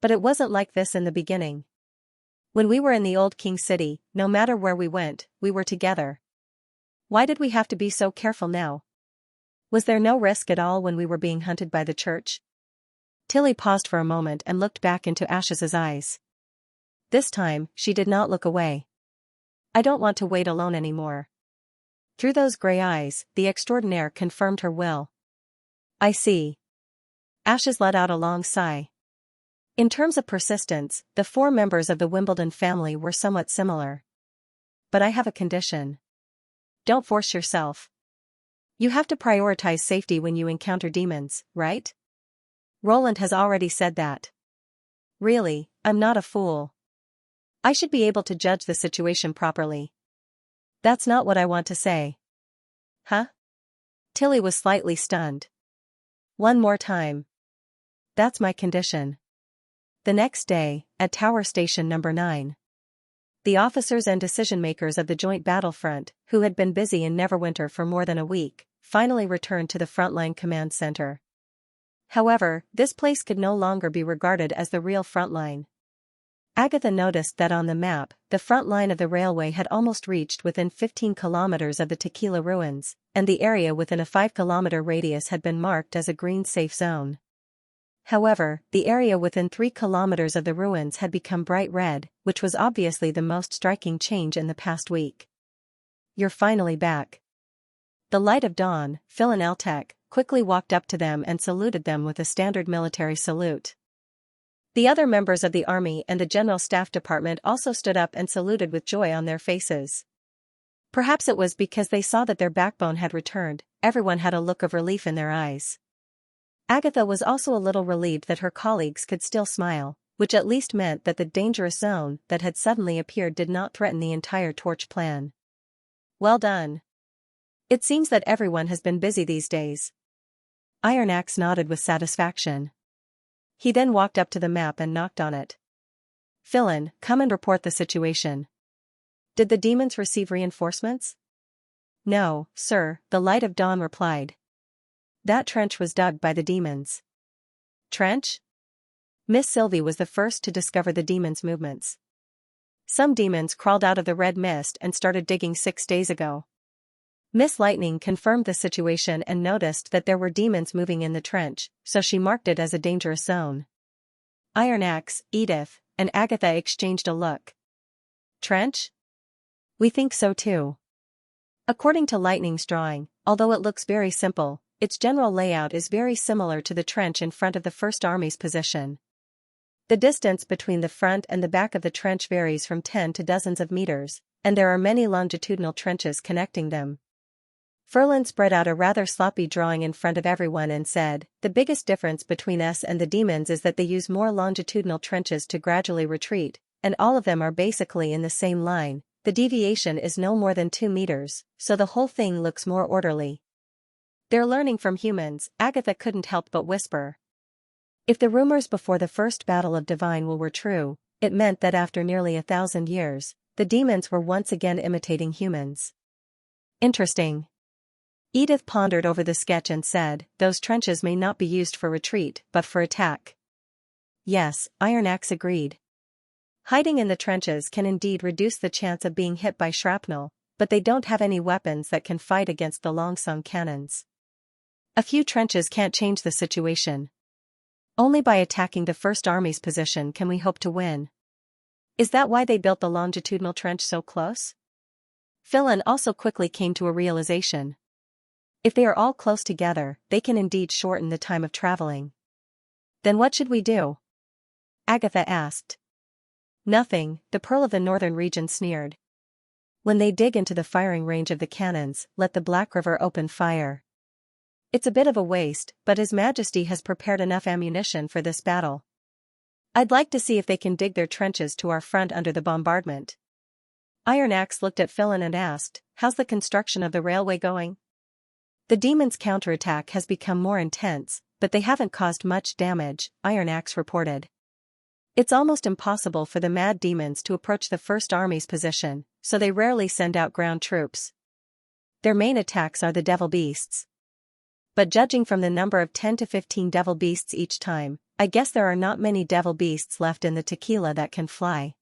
But it wasn't like this in the beginning. When we were in the old King City, no matter where we went, we were together. Why did we have to be so careful now? Was there no risk at all when we were being hunted by the church? Tilly paused for a moment and looked back into Ashes's eyes. This time, she did not look away. I don't want to wait alone anymore. Through those gray eyes, the extraordinaire confirmed her will. I see. Ashes let out a long sigh. In terms of persistence, the 4 members of the Wimbledon family were somewhat similar. But I have a condition. Don't force yourself. You have to prioritize safety when you encounter demons, right? Roland has already said that. Really, I'm not a fool. I should be able to judge the situation properly. That's not what I want to say. Huh? Tilly was slightly stunned. One more time. That's my condition. The next day, at Tower Station Number 9. The officers and decision-makers of the joint battlefront, who had been busy in Neverwinter for more than a week, finally returned to the frontline command center. However, this place could no longer be regarded as the real frontline. Agatha noticed that on the map, the front line of the railway had almost reached within 15 kilometers of the Tequila ruins, and the area within a 5-kilometer radius had been marked as a green safe zone. However, the area within 3 kilometers of the ruins had become bright red, which was obviously the most striking change in the past week. You're finally back. The light of dawn, Phil and Eltec, quickly walked up to them and saluted them with a standard military salute. The other members of the army and the General Staff Department also stood up and saluted with joy on their faces. Perhaps it was because they saw that their backbone had returned, everyone had a look of relief in their eyes. Agatha was also a little relieved that her colleagues could still smile, which at least meant that the dangerous zone that had suddenly appeared did not threaten the entire Torch plan. Well done. It seems that everyone has been busy these days. Iron Axe nodded with satisfaction. He then walked up to the map and knocked on it. Philin, come and report the situation. Did the demons receive reinforcements? No, sir, the Light of Dawn replied. That trench was dug by the demons. Trench? Miss Sylvie was the first to discover the demons' movements. Some demons crawled out of the red mist and started digging 6 days ago. Miss Lightning confirmed the situation and noticed that there were demons moving in the trench, so she marked it as a dangerous zone. Iron Axe, Edith, and Agatha exchanged a look. Trench? We think so too. According to Lightning's drawing, although it looks very simple, its general layout is very similar to the trench in front of the First Army's position. The distance between the front and the back of the trench varies from 10 to dozens of meters, and there are many longitudinal trenches connecting them. Ferlin spread out a rather sloppy drawing in front of everyone and said, the biggest difference between us and the demons is that they use more longitudinal trenches to gradually retreat, and all of them are basically in the same line. The deviation is no more than 2 meters, so the whole thing looks more orderly. They're learning from humans, Agatha couldn't help but whisper. If the rumors before the first Battle of Divine Will were true, it meant that after nearly 1,000 years, the demons were once again imitating humans. Interesting. Edith pondered over the sketch and said, those trenches may not be used for retreat, but for attack. Yes, Iron Axe agreed. Hiding in the trenches can indeed reduce the chance of being hit by shrapnel, but they don't have any weapons that can fight against the Longsung cannons. A few trenches can't change the situation. Only by attacking the First Army's position can we hope to win. Is that why they built the longitudinal trench so close? Philin also quickly came to a realization. If they are all close together, they can indeed shorten the time of traveling. Then what should we do? Agatha asked. Nothing, the Pearl of the Northern Region sneered. When they dig into the firing range of the cannons, let the Black River open fire. It's a bit of a waste, but His Majesty has prepared enough ammunition for this battle. I'd like to see if they can dig their trenches to our front under the bombardment. Iron Axe looked at Philin and asked, how's the construction of the railway going? The demons' counterattack has become more intense, but they haven't caused much damage, Iron Axe reported. It's almost impossible for the mad demons to approach the First Army's position, so they rarely send out ground troops. Their main attacks are the devil beasts. But judging from the number of 10 to 15 devil beasts each time, I guess there are not many devil beasts left in the Tequila that can fly.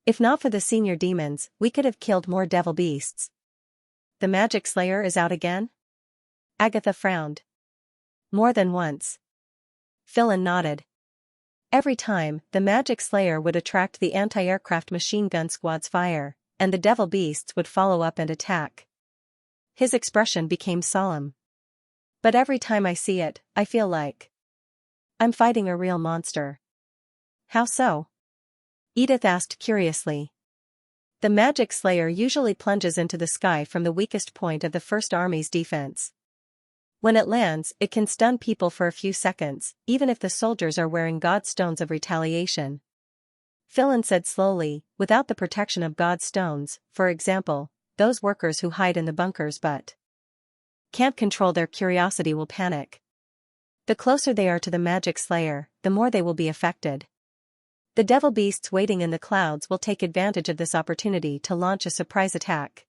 If not for the senior demons, we could have killed more devil beasts. The Magic Slayer is out again? Agatha frowned. More than once. Philin nodded. Every time, the Magic Slayer would attract the anti-aircraft machine gun squad's fire, and the devil beasts would follow up and attack. His expression became solemn. But every time I see it, I feel like I'm fighting a real monster. How so? Edith asked curiously. The magic slayer usually plunges into the sky from the weakest point of the First Army's defense. When it lands, it can stun people for a few seconds, even if the soldiers are wearing God's stones of retaliation. Philin said slowly, without the protection of God's stones, for example, those workers who hide in the bunkers but can't control their curiosity will panic. The closer they are to the magic slayer, the more they will be affected. The devil beasts waiting in the clouds will take advantage of this opportunity to launch a surprise attack.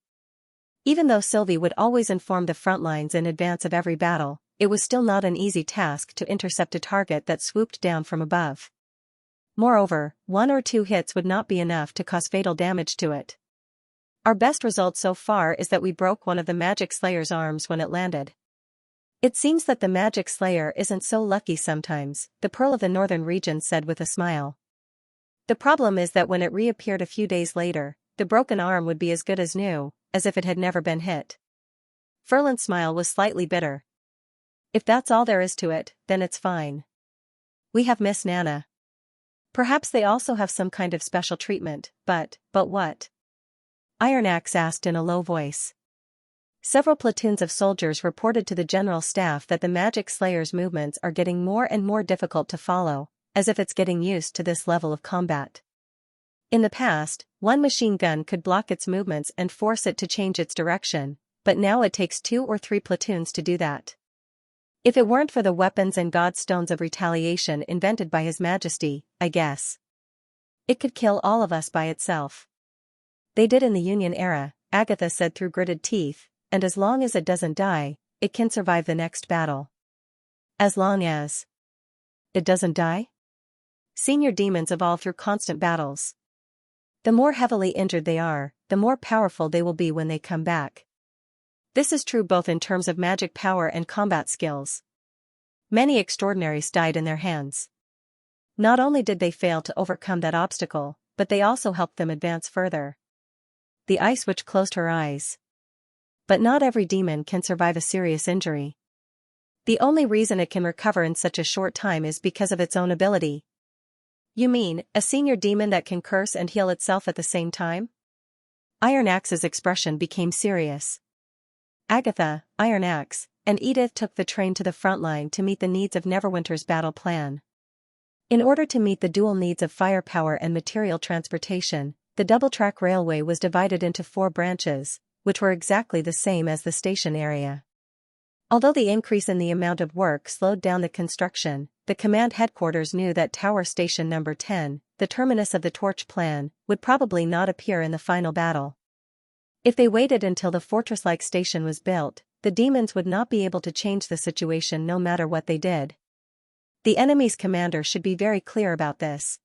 Even though Sylvie would always inform the front lines in advance of every battle, it was still not an easy task to intercept a target that swooped down from above. Moreover, 1 or 2 hits would not be enough to cause fatal damage to it. Our best result so far is that we broke one of the magic slayer's arms when it landed. It seems that the magic slayer isn't so lucky sometimes, the Pearl of the Northern Regions said with a smile. The problem is that when it reappeared a few days later, the broken arm would be as good as new, as if it had never been hit. Ferland's smile was slightly bitter. If that's all there is to it, then it's fine. We have Miss Nana. Perhaps they also have some kind of special treatment, but what? Iron Axe asked in a low voice. Several platoons of soldiers reported to the general staff that the magic slayer's movements are getting more and more difficult to follow, as if it's getting used to this level of combat. In the past, one machine gun could block its movements and force it to change its direction, but now it takes 2 or 3 platoons to do that. If it weren't for the weapons and God's stones of retaliation invented by His Majesty, I guess it could kill all of us by itself. They did in the Union era, Agatha said through gritted teeth, and as long as it doesn't die, it can survive the next battle. As long as it doesn't die? Senior demons evolve through constant battles. The more heavily injured they are, the more powerful they will be when they come back. This is true both in terms of magic power and combat skills. Many extraordinaries died in their hands. Not only did they fail to overcome that obstacle, but they also helped them advance further. The Ice Witch closed her eyes. But not every demon can survive a serious injury. The only reason it can recover in such a short time is because of its own ability. You mean, a senior demon that can curse and heal itself at the same time? Iron Axe's expression became serious. Agatha, Iron Axe, and Edith took the train to the front line to meet the needs of Neverwinter's battle plan. In order to meet the dual needs of firepower and material transportation, the double-track railway was divided into 4 branches, which were exactly the same as the station area. Although the increase in the amount of work slowed down the construction, the command headquarters knew that Tower Station Number 10, the terminus of the Torch Plan, would probably not appear in the final battle. If they waited until the fortress-like station was built, the demons would not be able to change the situation no matter what they did. The enemy's commander should be very clear about this.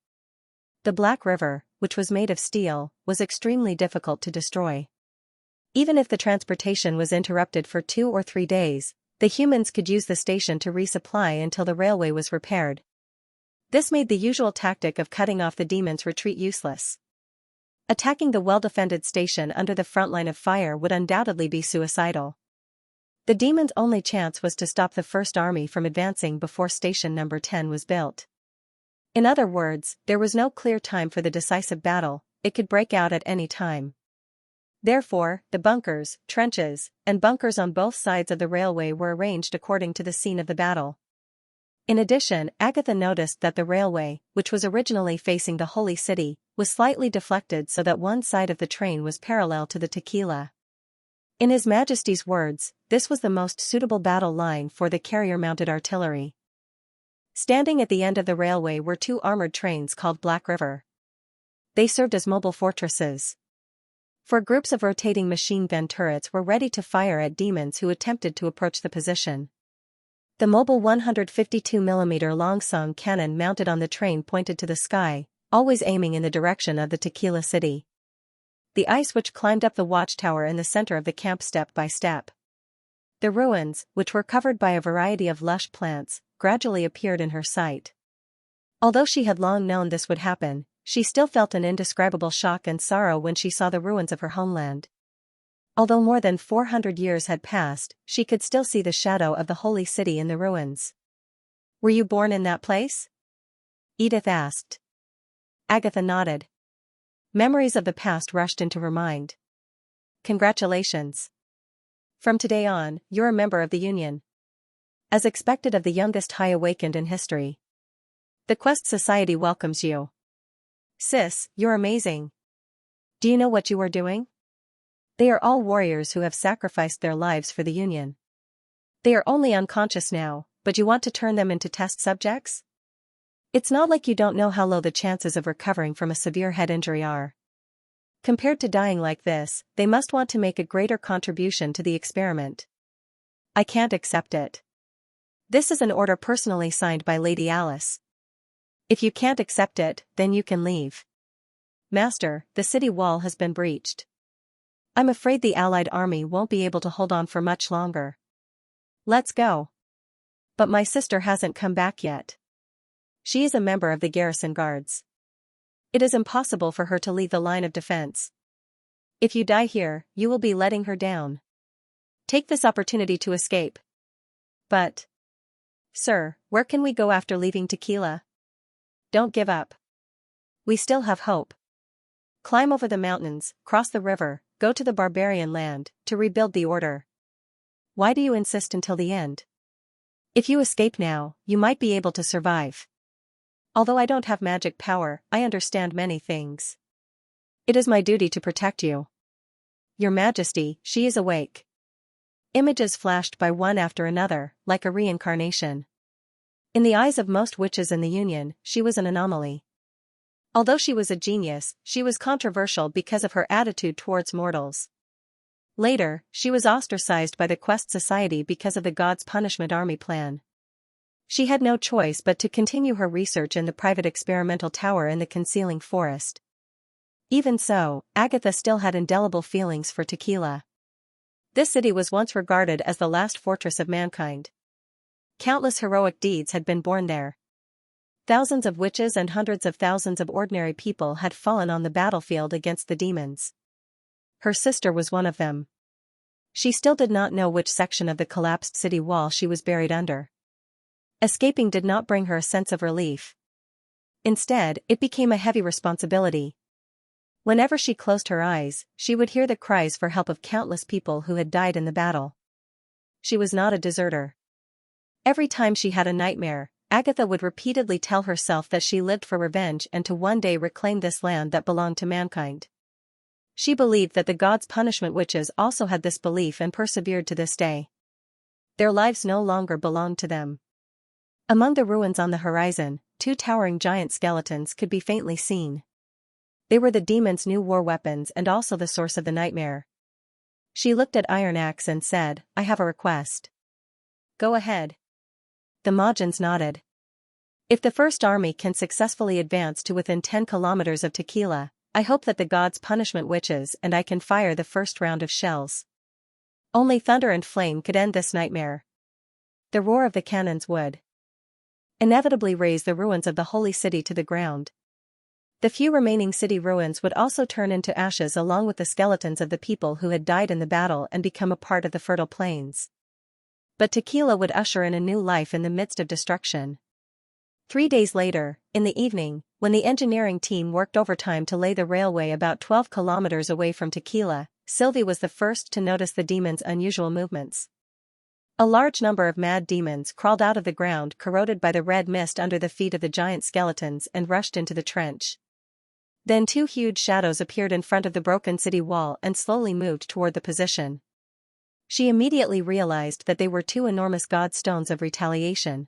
The Black River, which was made of steel, was extremely difficult to destroy. Even if the transportation was interrupted for 2 or 3 days, the humans could use the station to resupply until the railway was repaired. This made the usual tactic of cutting off the demons' retreat useless. Attacking the well-defended station under the front line of fire would undoubtedly be suicidal. The demons' only chance was to stop the First Army from advancing before Station Number 10 was built. In other words, there was no clear time for the decisive battle, it could break out at any time. Therefore, the bunkers, trenches, and bunkers on both sides of the railway were arranged according to the scene of the battle. In addition, Agatha noticed that the railway, which was originally facing the Holy City, was slightly deflected so that one side of the train was parallel to the Tequila. In His Majesty's words, this was the most suitable battle line for the carrier-mounted artillery. Standing at the end of the railway were 2 armored trains called Black River. They served as mobile fortresses. For groups of rotating machine gun turrets were ready to fire at demons who attempted to approach the position. The mobile 152mm long-song cannon mounted on the train pointed to the sky, always aiming in the direction of the Tequila City. The Ice Witch climbed up the watchtower in the center of the camp step by step. The ruins, which were covered by a variety of lush plants, gradually appeared in her sight. Although she had long known this would happen, she still felt an indescribable shock and sorrow when she saw the ruins of her homeland. Although more than 400 years had passed, she could still see the shadow of the Holy City in the ruins. "Were you born in that place?" Edith asked. Agatha nodded. Memories of the past rushed into her mind. Congratulations. From today on, you're a member of the Union. As expected of the youngest High Awakened in history. The Quest Society welcomes you. Sis, you're amazing. Do you know what you are doing? They are all warriors who have sacrificed their lives for the Union. They are only unconscious now, but you want to turn them into test subjects? It's not like you don't know how low the chances of recovering from a severe head injury are. Compared to dying like this, they must want to make a greater contribution to the experiment. I can't accept it. This is an order personally signed by Lady Alice. If you can't accept it, then you can leave. Master, the city wall has been breached. I'm afraid the Allied army won't be able to hold on for much longer. Let's go. But my sister hasn't come back yet. She is a member of the garrison guards. It is impossible for her to leave the line of defense. If you die here, you will be letting her down. Take this opportunity to escape. But, sir, where can we go after leaving Tequila? Don't give up. We still have hope. Climb over the mountains, cross the river, go to the barbarian land, to rebuild the order. Why do you insist until the end? If you escape now, you might be able to survive. Although I don't have magic power, I understand many things. It is my duty to protect you. Your Majesty, she is awake. Images flashed by one after another, like a reincarnation. In the eyes of most witches in the Union, she was an anomaly. Although she was a genius, she was controversial because of her attitude towards mortals. Later, she was ostracized by the Quest Society because of the God's Punishment Army plan. She had no choice but to continue her research in the private experimental tower in the concealing forest. Even so, Agatha still had indelible feelings for Tequila. This city was once regarded as the last fortress of mankind. Countless heroic deeds had been born there. Thousands of witches and hundreds of thousands of ordinary people had fallen on the battlefield against the demons. Her sister was one of them. She still did not know which section of the collapsed city wall she was buried under. Escaping did not bring her a sense of relief. Instead, it became a heavy responsibility. Whenever she closed her eyes, she would hear the cries for help of countless people who had died in the battle. She was not a deserter. Every time she had a nightmare, Agatha would repeatedly tell herself that she lived for revenge and to one day reclaim this land that belonged to mankind. She believed that the God's Punishment witches also had this belief and persevered to this day. Their lives no longer belonged to them. Among the ruins on the horizon, two towering giant skeletons could be faintly seen. They were the demon's new war weapons and also the source of the nightmare. She looked at Iron Axe and said, I have a request. Go ahead. The Majins nodded. If the First Army can successfully advance to within 10 kilometers of Tequila, I hope that the God's Punishment witches and I can fire the first round of shells. Only thunder and flame could end this nightmare. The roar of the cannons would inevitably raise the ruins of the holy city to the ground. The few remaining city ruins would also turn into ashes along with the skeletons of the people who had died in the battle and become a part of the fertile plains. But Tequila would usher in a new life in the midst of destruction. 3 days later, in the evening, when the engineering team worked overtime to lay the railway about 12 kilometers away from Tequila, Sylvie was the first to notice the demons' unusual movements. A large number of mad demons crawled out of the ground corroded by the red mist under the feet of the giant skeletons and rushed into the trench. Then two huge shadows appeared in front of the broken city wall and slowly moved toward the position. She immediately realized that they were two enormous god stones of retaliation.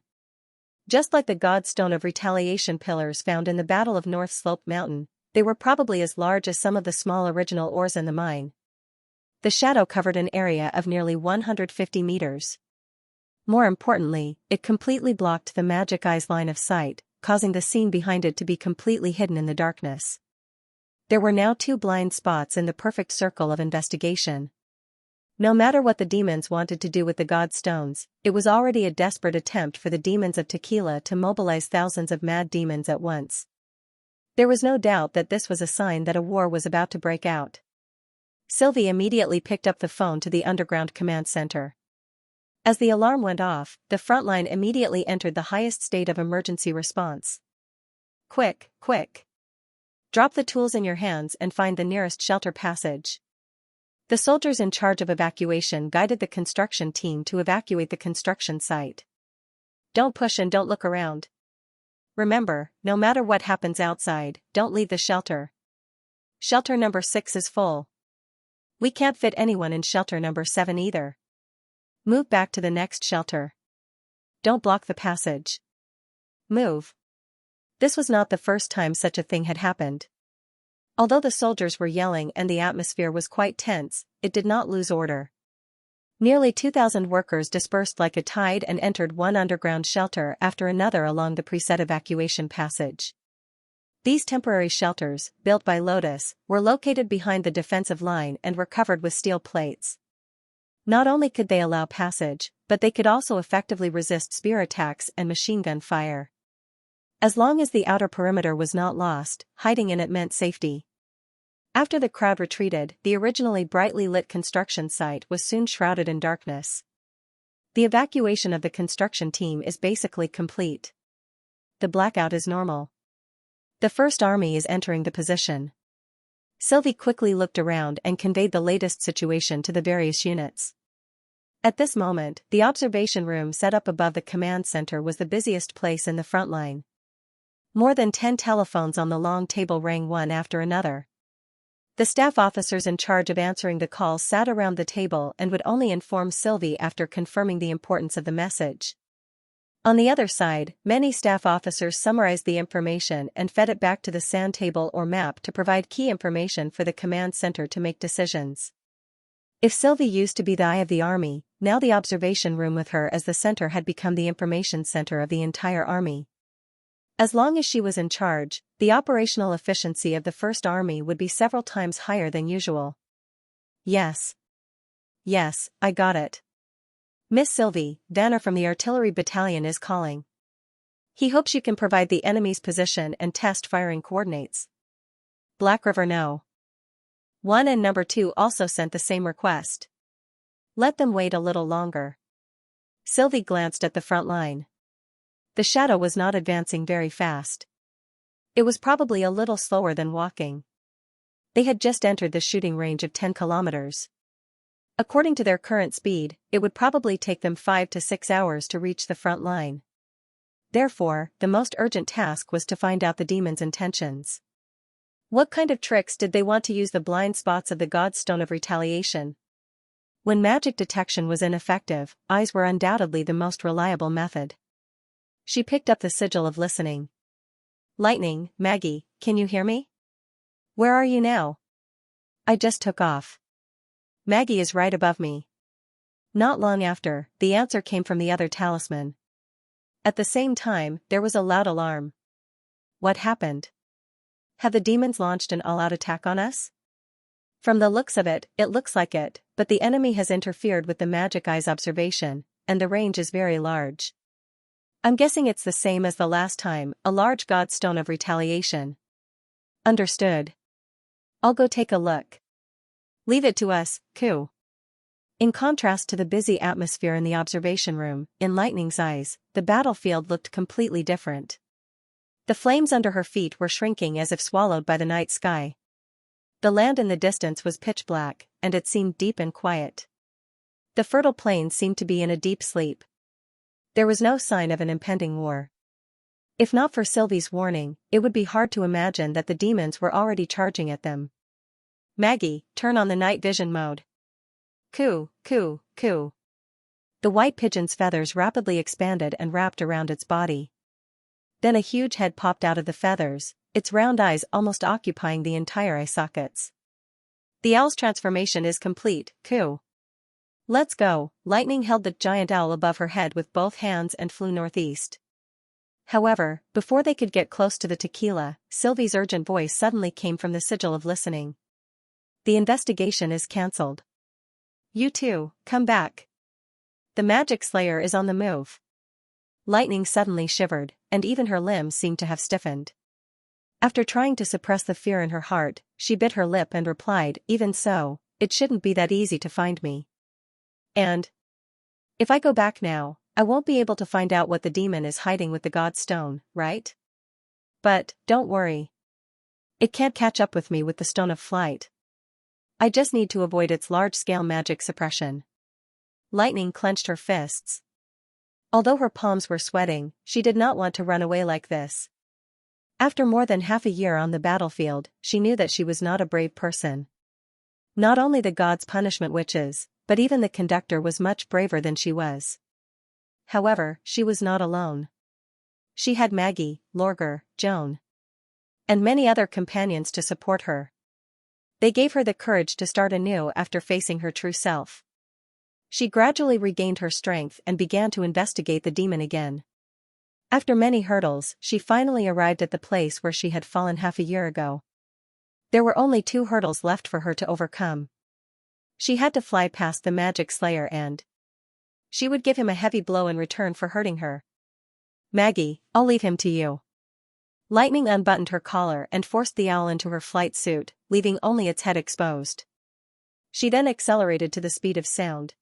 Just like the god stone of retaliation pillars found in the Battle of North Slope Mountain, they were probably as large as some of the small original ores in the mine. The shadow covered an area of nearly 150 meters. More importantly, it completely blocked the Magic Eye's line of sight, causing the scene behind it to be completely hidden in the darkness. There were now two blind spots in the perfect circle of investigation. No matter what the demons wanted to do with the god stones, it was already a desperate attempt for the demons of Tequila to mobilize thousands of mad demons at once. There was no doubt that this was a sign that a war was about to break out. Sylvie immediately picked up the phone to the underground command center. As the alarm went off, the front line immediately entered the highest state of emergency response. Quick, quick! Drop the tools in your hands and find the nearest shelter passage. The soldiers in charge of evacuation guided the construction team to evacuate the construction site. Don't push and don't look around. Remember, no matter what happens outside, don't leave the shelter. Shelter number 6 is full. We can't fit anyone in shelter number 7 either. Move back to the next shelter. Don't block the passage. Move. This was not the first time such a thing had happened. Although the soldiers were yelling and the atmosphere was quite tense, it did not lose order. Nearly 2,000 workers dispersed like a tide and entered one underground shelter after another along the preset evacuation passage. These temporary shelters, built by Lotus, were located behind the defensive line and were covered with steel plates. Not only could they allow passage, but they could also effectively resist spear attacks and machine gun fire. As long as the outer perimeter was not lost, hiding in it meant safety. After the crowd retreated, the originally brightly lit construction site was soon shrouded in darkness. The evacuation of the construction team is basically complete. The blackout is normal. The First Army is entering the position. Sylvie quickly looked around and conveyed the latest situation to the various units. At this moment, the observation room set up above the command center was the busiest place in the front line. More than 10 telephones on the long table rang one after another. The staff officers in charge of answering the calls sat around the table and would only inform Sylvie after confirming the importance of the message. On the other side, many staff officers summarized the information and fed it back to the SAN table or map to provide key information for the command center to make decisions. If Sylvie used to be the eye of the army, now the observation room with her as the center had become the information center of the entire army. As long as she was in charge, the operational efficiency of the First Army would be several times higher than usual. Yes. Yes, I got it. Miss Sylvie, Vanner from the artillery battalion is calling. He hopes you can provide the enemy's position and test firing coordinates. Black River no. 1 and number 2 also sent the same request. Let them wait a little longer. Sylvie glanced at the front line. The shadow was not advancing very fast. It was probably a little slower than walking. They had just entered the shooting range of 10 kilometers. According to their current speed, it would probably take them 5 to 6 hours to reach the front line. Therefore, the most urgent task was to find out the demon's intentions. What kind of tricks did they want to use the blind spots of the God's Stone of Retaliation? When magic detection was ineffective, eyes were undoubtedly the most reliable method. She picked up the sigil of listening. Lightning, Maggie, can you hear me? Where are you now? I just took off. Maggie is right above me. Not long after, the answer came from the other talisman. At the same time, there was a loud alarm. What happened? Have the demons launched an all-out attack on us? From the looks of it, it looks like it, but the enemy has interfered with the magic eye's observation, and the range is very large. I'm guessing it's the same as the last time, a large God's Stone of Retaliation. Understood. I'll go take a look. Leave it to us, Ku. In contrast to the busy atmosphere in the observation room, in Lightning's eyes, the battlefield looked completely different. The flames under her feet were shrinking as if swallowed by the night sky. The land in the distance was pitch black, and it seemed deep and quiet. The fertile plains seemed to be in a deep sleep. There was no sign of an impending war. If not for Sylvie's warning, it would be hard to imagine that the demons were already charging at them. Maggie, turn on the night vision mode. Coo, coo, coo. The white pigeon's feathers rapidly expanded and wrapped around its body. Then a huge head popped out of the feathers, its round eyes almost occupying the entire eye sockets. The owl's transformation is complete, Coo. Let's go. Lightning held the giant owl above her head with both hands and flew northeast. However, before they could get close to the tequila, Sylvie's urgent voice suddenly came from the sigil of listening. The investigation is cancelled. You two, come back. The magic slayer is on the move. Lightning suddenly shivered, and even her limbs seemed to have stiffened. After trying to suppress the fear in her heart, she bit her lip and replied, even so, it shouldn't be that easy to find me. And if I go back now, I won't be able to find out what the demon is hiding with the God's Stone, right? But, don't worry. It can't catch up with me with the Stone of Flight. I just need to avoid its large-scale magic suppression. Lightning clenched her fists. Although her palms were sweating, she did not want to run away like this. After more than half a year on the battlefield, she knew that she was not a brave person. Not only the gods' punishment witches, but even the conductor was much braver than she was. However, she was not alone. She had Maggie, Lorger, Joan, and many other companions to support her. They gave her the courage to start anew after facing her true self. She gradually regained her strength and began to investigate the demon again. After many hurdles, she finally arrived at the place where she had fallen half a year ago. There were only 2 hurdles left for her to overcome. She had to fly past the magic slayer and she would give him a heavy blow in return for hurting her. Maggie, I'll leave him to you. Lightning unbuttoned her collar and forced the owl into her flight suit, leaving only its head exposed. She then accelerated to the speed of sound.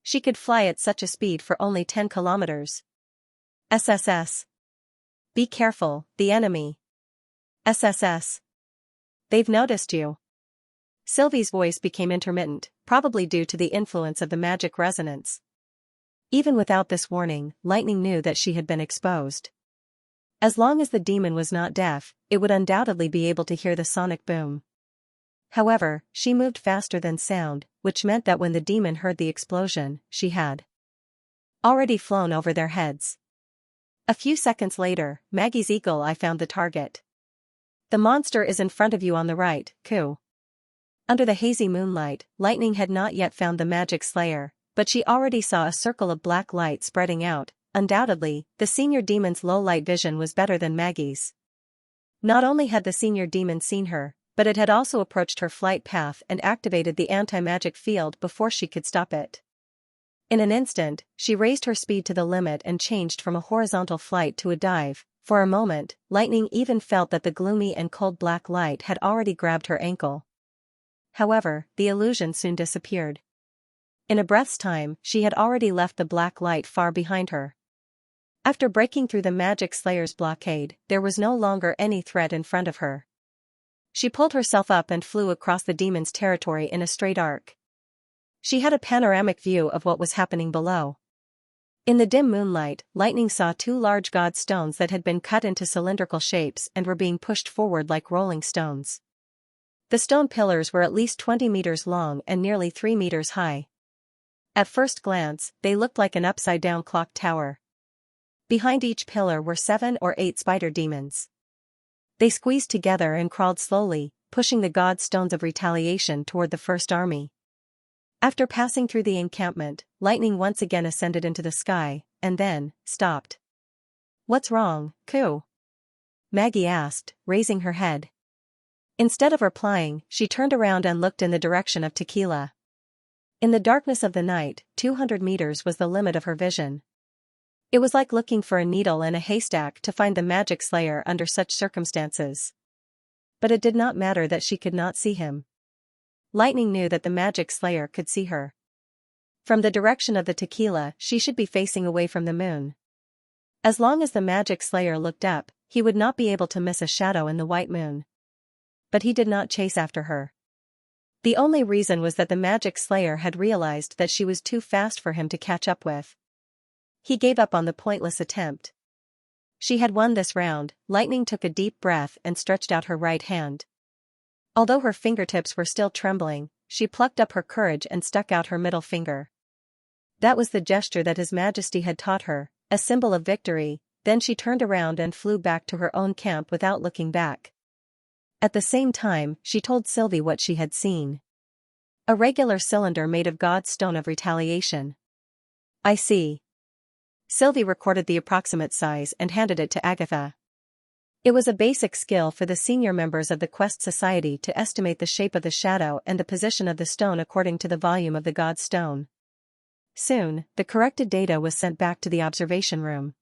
She could fly at such a speed for only 10 kilometers. SSS. Be careful, the enemy. SSS. They've noticed you. Sylvie's voice became intermittent, probably due to the influence of the magic resonance. Even without this warning, Lightning knew that she had been exposed. As long as the demon was not deaf, it would undoubtedly be able to hear the sonic boom. However, she moved faster than sound, which meant that when the demon heard the explosion, she had already flown over their heads. A few seconds later, Maggie's eagle eye found the target. The monster is in front of you on the right, Ku. Under the hazy moonlight, Lightning had not yet found the magic slayer, but she already saw a circle of black light spreading out. Undoubtedly, the senior demon's low-light vision was better than Maggie's. Not only had the senior demon seen her, but it had also approached her flight path and activated the anti-magic field before she could stop it. In an instant, she raised her speed to the limit and changed from a horizontal flight to a dive. For a moment, Lightning even felt that the gloomy and cold black light had already grabbed her ankle. However, the illusion soon disappeared. In a breath's time, she had already left the black light far behind her. After breaking through the magic slayer's blockade, there was no longer any threat in front of her. She pulled herself up and flew across the demon's territory in a straight arc. She had a panoramic view of what was happening below. In the dim moonlight, Lightning saw 2 large god stones that had been cut into cylindrical shapes and were being pushed forward like rolling stones. The stone pillars were at least 20 meters long and nearly 3 meters high. At first glance, they looked like an upside-down clock tower. Behind each pillar were 7 or 8 spider demons. They squeezed together and crawled slowly, pushing the god stones of retaliation toward the first army. After passing through the encampment, Lightning once again ascended into the sky, and then stopped. "What's wrong, Ku?" Maggie asked, raising her head. Instead of replying, she turned around and looked in the direction of Tequila. In the darkness of the night, 200 meters was the limit of her vision. It was like looking for a needle in a haystack to find the magic slayer under such circumstances. But it did not matter that she could not see him. Lightning knew that the magic slayer could see her. From the direction of the Tequila, she should be facing away from the moon. As long as the magic slayer looked up, he would not be able to miss a shadow in the white moon. But he did not chase after her. The only reason was that the magic slayer had realized that she was too fast for him to catch up with. He gave up on the pointless attempt. She had won this round. Lightning took a deep breath and stretched out her right hand. Although her fingertips were still trembling, she plucked up her courage and stuck out her middle finger. That was the gesture that His Majesty had taught her, a symbol of victory. Then she turned around and flew back to her own camp without looking back. At the same time, she told Sylvie what she had seen. A regular cylinder made of God's stone of retaliation. "I see." Sylvie recorded the approximate size and handed it to Agatha. It was a basic skill for the senior members of the Quest Society to estimate the shape of the shadow and the position of the stone according to the volume of the god stone. Soon, the corrected data was sent back to the observation room.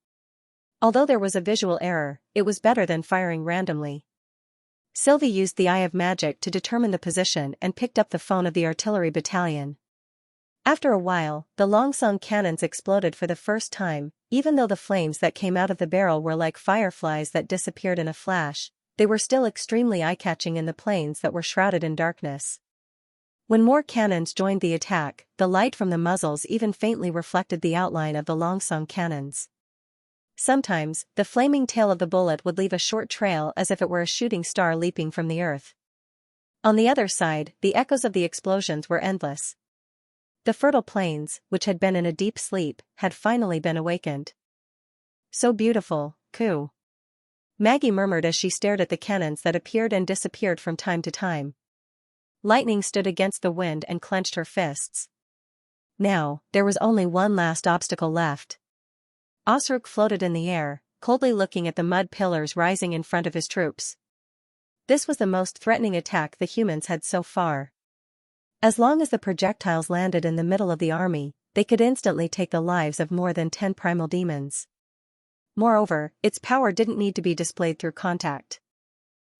Although there was a visual error, it was better than firing randomly. Sylvie used the Eye of Magic to determine the position and picked up the phone of the artillery battalion. After a while, the Longsong cannons exploded for the first time. Even though the flames that came out of the barrel were like fireflies that disappeared in a flash, they were still extremely eye-catching in the plains that were shrouded in darkness. When more cannons joined the attack, the light from the muzzles even faintly reflected the outline of the Longsong cannons. Sometimes, the flaming tail of the bullet would leave a short trail as if it were a shooting star leaping from the earth. On the other side, the echoes of the explosions were endless. The fertile plains, which had been in a deep sleep, had finally been awakened. "So beautiful, Ku," Maggie murmured as she stared at the cannons that appeared and disappeared from time to time. Lightning stood against the wind and clenched her fists. Now, there was only one last obstacle left. Osruk floated in the air, coldly looking at the mud pillars rising in front of his troops. This was the most threatening attack the humans had so far. As long as the projectiles landed in the middle of the army, they could instantly take the lives of more than 10 primal demons. Moreover, its power didn't need to be displayed through contact.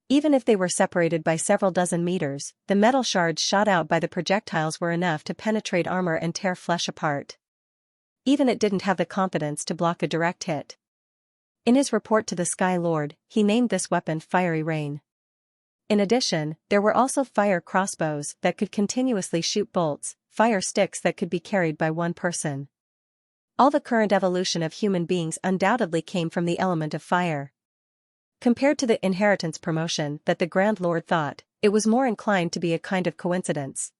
Even if they were separated by several dozen meters, the metal shards shot out by the projectiles were enough to penetrate armor and tear flesh apart. Even it didn't have the confidence to block a direct hit. In his report to the Sky Lord, he named this weapon Fiery Rain. In addition, there were also fire crossbows that could continuously shoot bolts, fire sticks that could be carried by one person. All the current evolution of human beings undoubtedly came from the element of fire. Compared to the inheritance promotion that the Grand Lord thought, it was more inclined to be a kind of coincidence.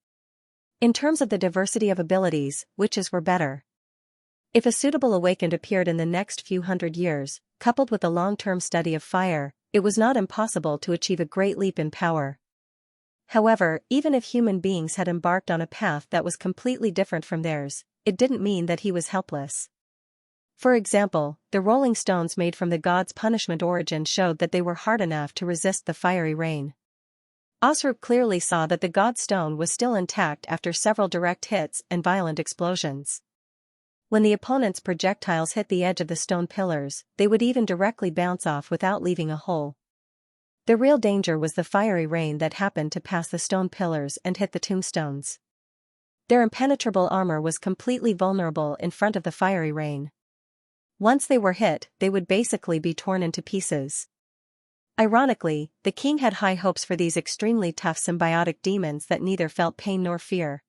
In terms of the diversity of abilities, witches were better. If a suitable awakened appeared in the next few hundred years, coupled with a long-term study of fire, it was not impossible to achieve a great leap in power. However, even if human beings had embarked on a path that was completely different from theirs, it didn't mean that he was helpless. For example, the rolling stones made from the god's punishment origin showed that they were hard enough to resist the fiery rain. Osruk clearly saw that the god stone was still intact after several direct hits and violent explosions. When the opponent's projectiles hit the edge of the stone pillars, they would even directly bounce off without leaving a hole. The real danger was the fiery rain that happened to pass the stone pillars and hit the tombstones. Their impenetrable armor was completely vulnerable in front of the fiery rain. Once they were hit, they would basically be torn into pieces. Ironically, the king had high hopes for these extremely tough symbiotic demons that neither felt pain nor fear.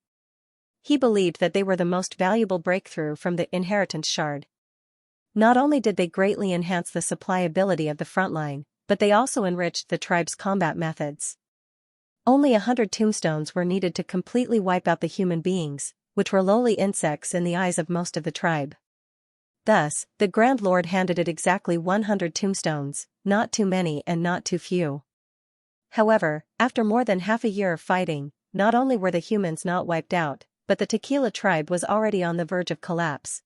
He believed that they were the most valuable breakthrough from the inheritance shard. Not only did they greatly enhance the supply ability of the frontline, but they also enriched the tribe's combat methods. Only 100 tombstones were needed to completely wipe out the human beings, which were lowly insects in the eyes of most of the tribe. Thus, the Grand Lord handed it exactly 100 tombstones, not too many and not too few. However, after more than half a year of fighting, not only were the humans not wiped out, but the Tequila tribe was already on the verge of collapse.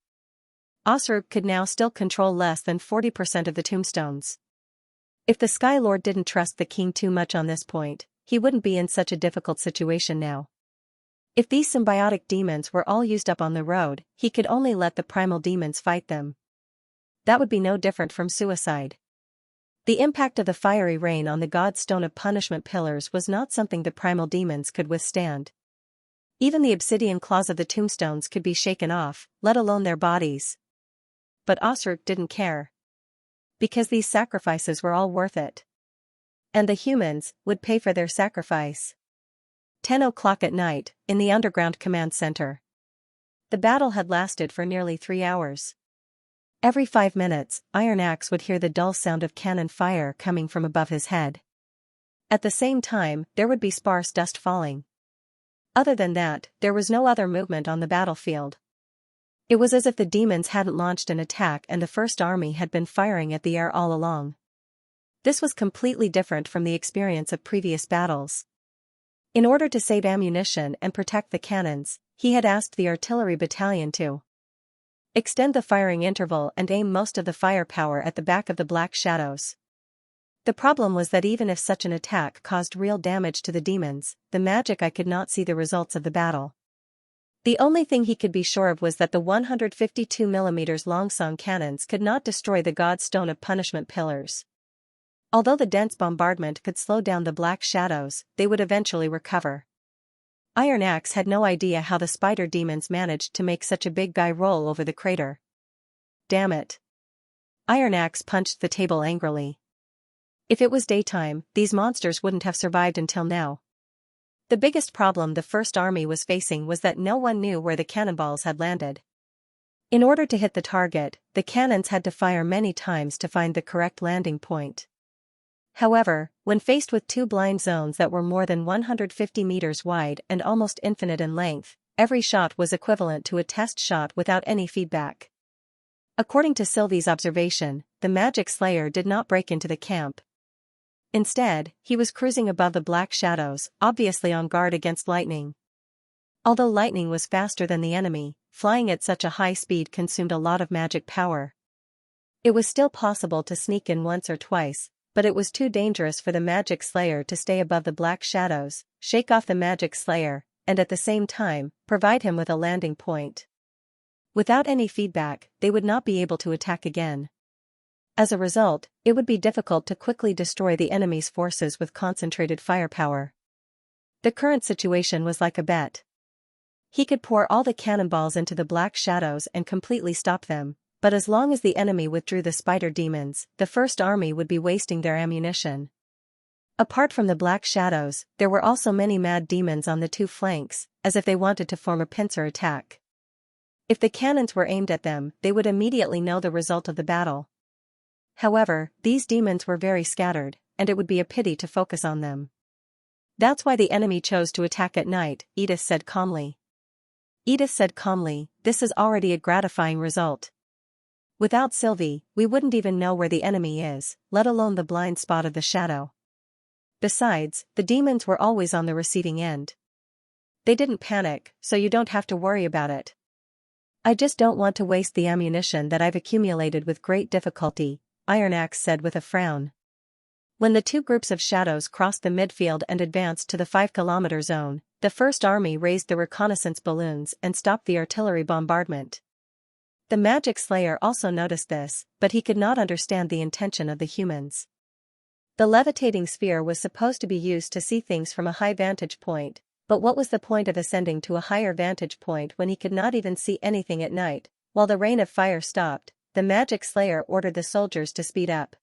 Osruk could now still control less than 40% of the tombstones. If the Sky Lord didn't trust the king too much on this point, he wouldn't be in such a difficult situation now. If these symbiotic demons were all used up on the road, he could only let the primal demons fight them. That would be no different from suicide. The impact of the fiery rain on the god's stone of punishment pillars was not something the primal demons could withstand. Even the obsidian claws of the tombstones could be shaken off, let alone their bodies. But Osruk didn't care. Because these sacrifices were all worth it. And the humans would pay for their sacrifice. 10 o'clock at night, in the underground command center. The battle had lasted for nearly 3 hours. Every 5 minutes, Iron Axe would hear the dull sound of cannon fire coming from above his head. At the same time, there would be sparse dust falling. Other than that, there was no other movement on the battlefield. It was as if the demons hadn't launched an attack and the First Army had been firing at the air all along. This was completely different from the experience of previous battles. In order to save ammunition and protect the cannons, he had asked the artillery battalion to extend the firing interval and aim most of the firepower at the back of the black shadows. The problem was that even if such an attack caused real damage to the demons, the magic eye could not see the results of the battle. The only thing he could be sure of was that the 152mm Longsong cannons could not destroy the god's stone of punishment pillars. Although the dense bombardment could slow down the black shadows, they would eventually recover. Iron Axe had no idea how the spider demons managed to make such a big guy roll over the crater. Damn it. Iron Axe punched the table angrily. If it was daytime, these monsters wouldn't have survived until now. The biggest problem the First Army was facing was that no one knew where the cannonballs had landed. In order to hit the target, the cannons had to fire many times to find the correct landing point. However, when faced with two blind zones that were more than 150 meters wide and almost infinite in length, every shot was equivalent to a test shot without any feedback. According to Sylvie's observation, the Magic Slayer did not break into the camp. Instead, he was cruising above the black shadows, obviously on guard against lightning. Although lightning was faster than the enemy, flying at such a high speed consumed a lot of magic power. It was still possible to sneak in once or twice, but it was too dangerous for the Magic Slayer to stay above the black shadows, shake off the Magic Slayer, and at the same time, provide him with a landing point. Without any feedback, they would not be able to attack again. As a result, it would be difficult to quickly destroy the enemy's forces with concentrated firepower. The current situation was like a bet. He could pour all the cannonballs into the black shadows and completely stop them, but as long as the enemy withdrew the spider demons, the First Army would be wasting their ammunition. Apart from the black shadows, there were also many mad demons on the two flanks, as if they wanted to form a pincer attack. If the cannons were aimed at them, they would immediately know the result of the battle. However, these demons were very scattered, and it would be a pity to focus on them. That's why the enemy chose to attack at night, Edith said calmly. This is already a gratifying result. Without Sylvie, we wouldn't even know where the enemy is, let alone the blind spot of the shadow. Besides, the demons were always on the receiving end. They didn't panic, so you don't have to worry about it. I just don't want to waste the ammunition that I've accumulated with great difficulty, Iron Axe said with a frown. When the two groups of shadows crossed the midfield and advanced to the 5-kilometer zone, the First Army raised the reconnaissance balloons and stopped the artillery bombardment. The Magic Slayer also noticed this, but he could not understand the intention of the humans. The levitating sphere was supposed to be used to see things from a high vantage point, but what was the point of ascending to a higher vantage point when he could not even see anything at night? While the rain of fire stopped, the Magic Slayer ordered the soldiers to speed up.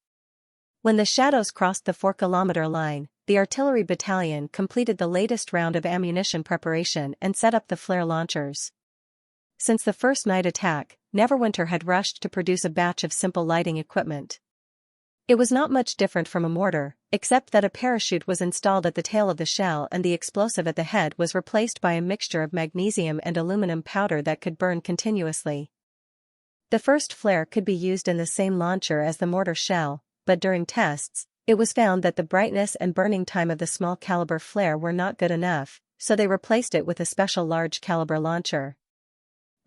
When the shadows crossed the 4-kilometer line, the artillery battalion completed the latest round of ammunition preparation and set up the flare launchers. Since the first night attack, Neverwinter had rushed to produce a batch of simple lighting equipment. It was not much different from a mortar, except that a parachute was installed at the tail of the shell and the explosive at the head was replaced by a mixture of magnesium and aluminum powder that could burn continuously. The first flare could be used in the same launcher as the mortar shell, but during tests, it was found that the brightness and burning time of the small caliber flare were not good enough, so they replaced it with a special large caliber launcher.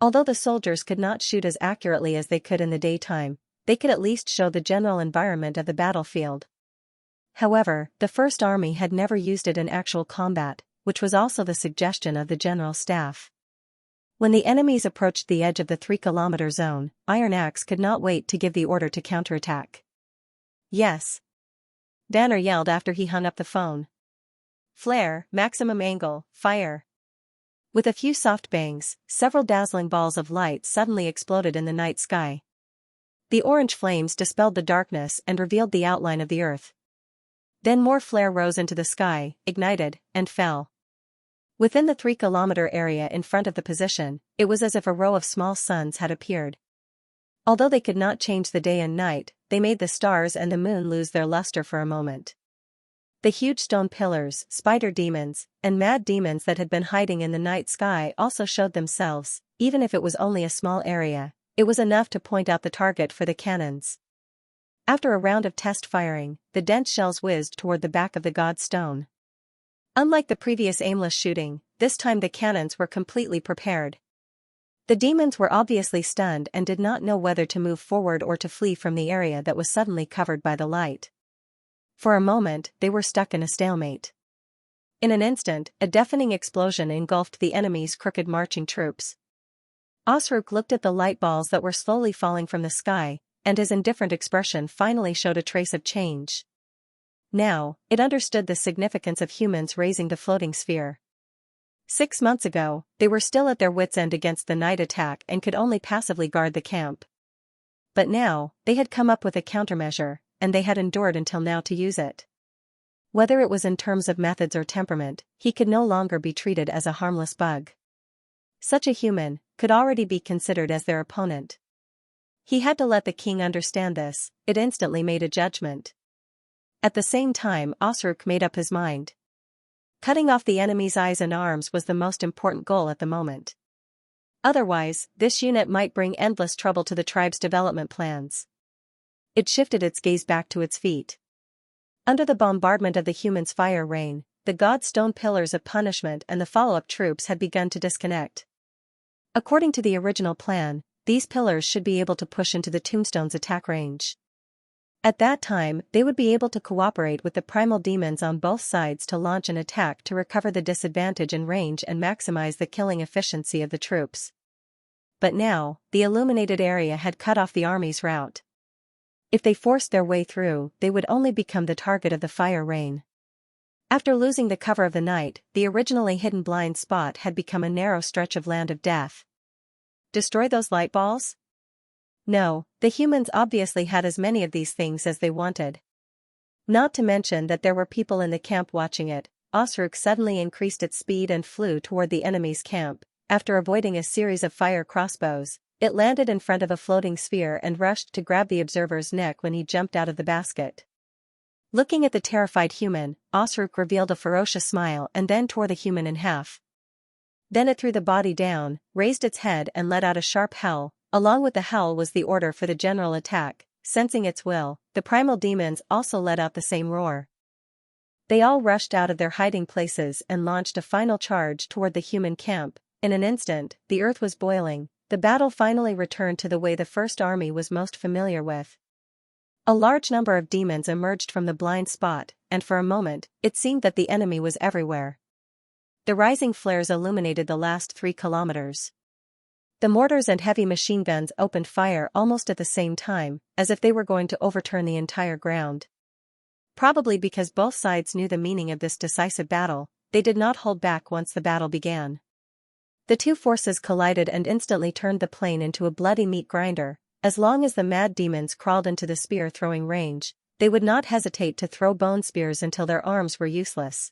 Although the soldiers could not shoot as accurately as they could in the daytime, they could at least show the general environment of the battlefield. However, the First Army had never used it in actual combat, which was also the suggestion of the general staff. When the enemies approached the edge of the 3-kilometer zone, Iron Axe could not wait to give the order to counterattack. Yes. Danner yelled after he hung up the phone. Flare, maximum angle, fire. With a few soft bangs, several dazzling balls of light suddenly exploded in the night sky. The orange flames dispelled the darkness and revealed the outline of the earth. Then more flare rose into the sky, ignited, and fell. Within the 3-kilometer area in front of the position, it was as if a row of small suns had appeared. Although they could not change the day and night, they made the stars and the moon lose their luster for a moment. The huge stone pillars, spider demons, and mad demons that had been hiding in the night sky also showed themselves. Even if it was only a small area, it was enough to point out the target for the cannons. After a round of test firing, the dense shells whizzed toward the back of the god stone. Unlike the previous aimless shooting, this time the cannons were completely prepared. The demons were obviously stunned and did not know whether to move forward or to flee from the area that was suddenly covered by the light. For a moment, they were stuck in a stalemate. In an instant, a deafening explosion engulfed the enemy's crooked marching troops. Osrook looked at the light balls that were slowly falling from the sky, and his indifferent expression finally showed a trace of change. Now, it understood the significance of humans raising the floating sphere. 6 months ago, they were still at their wits' end against the night attack and could only passively guard the camp. But now, they had come up with a countermeasure, and they had endured until now to use it. Whether it was in terms of methods or temperament, he could no longer be treated as a harmless bug. Such a human could already be considered as their opponent. He had to let the king understand this. It instantly made a judgment. At the same time, Osruk made up his mind. Cutting off the enemy's eyes and arms was the most important goal at the moment. Otherwise, this unit might bring endless trouble to the tribe's development plans. It shifted its gaze back to its feet. Under the bombardment of the humans' fire rain, the god's stone pillars of punishment and the follow-up troops had begun to disconnect. According to the original plan, these pillars should be able to push into the tombstone's attack range. At that time, they would be able to cooperate with the primal demons on both sides to launch an attack to recover the disadvantage in range and maximize the killing efficiency of the troops. But now, the illuminated area had cut off the army's route. If they forced their way through, they would only become the target of the fire rain. After losing the cover of the night, the originally hidden blind spot had become a narrow stretch of land of death. Destroy those light balls? No, the humans obviously had as many of these things as they wanted. Not to mention that there were people in the camp watching it. Osruk suddenly increased its speed and flew toward the enemy's camp. After avoiding a series of fire crossbows, it landed in front of a floating sphere and rushed to grab the observer's neck when he jumped out of the basket. Looking at the terrified human, Osruk revealed a ferocious smile and then tore the human in half. Then it threw the body down, raised its head and let out a sharp howl. Along with the howl was the order for the general attack. Sensing its will, the primal demons also let out the same roar. They all rushed out of their hiding places and launched a final charge toward the human camp. In an instant, the earth was boiling. The battle finally returned to the way the First Army was most familiar with. A large number of demons emerged from the blind spot, and for a moment, it seemed that the enemy was everywhere. The rising flares illuminated the last 3 kilometers. The mortars and heavy machine guns opened fire almost at the same time, as if they were going to overturn the entire ground. Probably because both sides knew the meaning of this decisive battle, they did not hold back once the battle began. The two forces collided and instantly turned the plain into a bloody meat grinder. As long as the mad demons crawled into the spear-throwing range, they would not hesitate to throw bone spears until their arms were useless.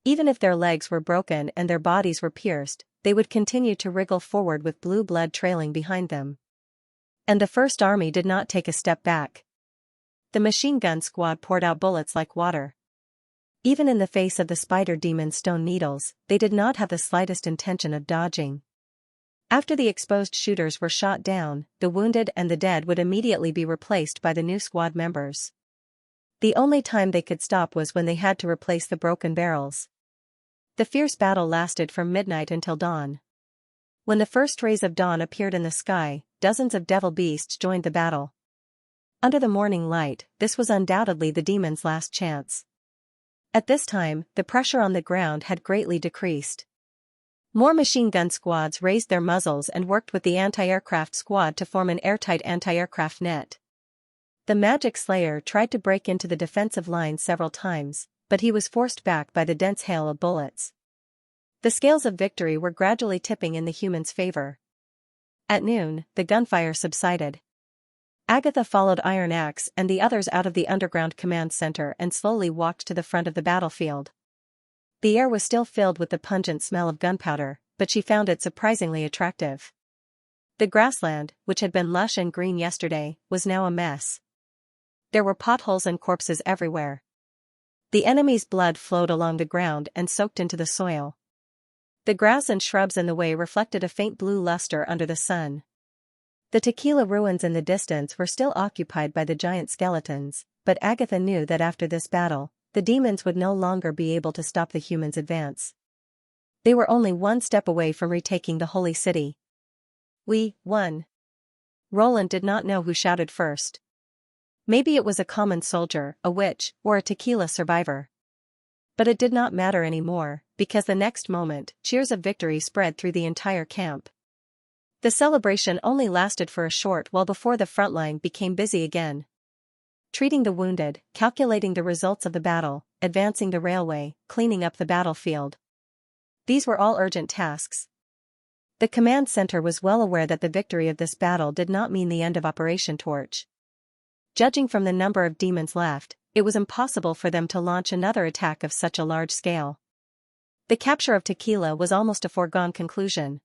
Even if their legs were broken and their bodies were pierced, they would continue to wriggle forward with blue blood trailing behind them. And the First Army did not take a step back. The machine gun squad poured out bullets like water. Even in the face of the spider demon's stone needles, they did not have the slightest intention of dodging. After the exposed shooters were shot down, the wounded and the dead would immediately be replaced by the new squad members. The only time they could stop was when they had to replace the broken barrels. The fierce battle lasted from midnight until dawn. When the first rays of dawn appeared in the sky, dozens of devil beasts joined the battle. Under the morning light, this was undoubtedly the demons' last chance. At this time, the pressure on the ground had greatly decreased. More machine gun squads raised their muzzles and worked with the anti-aircraft squad to form an airtight anti-aircraft net. The Magic Slayer tried to break into the defensive line several times, but he was forced back by the dense hail of bullets. The scales of victory were gradually tipping in the humans' favor. At noon, the gunfire subsided. Agatha followed Iron Axe and the others out of the underground command center and slowly walked to the front of the battlefield. The air was still filled with the pungent smell of gunpowder, but she found it surprisingly attractive. The grassland, which had been lush and green yesterday, was now a mess. There were potholes and corpses everywhere. The enemy's blood flowed along the ground and soaked into the soil. The grass and shrubs in the way reflected a faint blue luster under the sun. The tequila ruins in the distance were still occupied by the giant skeletons, but Agatha knew that after this battle, the demons would no longer be able to stop the humans' advance. They were only one step away from retaking the holy city. We won. Roland did not know who shouted first. Maybe it was a common soldier, a witch, or a tequila survivor. But it did not matter anymore, because the next moment, cheers of victory spread through the entire camp. The celebration only lasted for a short while before the front line became busy again. Treating the wounded, calculating the results of the battle, advancing the railway, cleaning up the battlefield. These were all urgent tasks. The command center was well aware that the victory of this battle did not mean the end of Operation Torch. Judging from the number of demons left, it was impossible for them to launch another attack of such a large scale. The capture of Tequila was almost a foregone conclusion.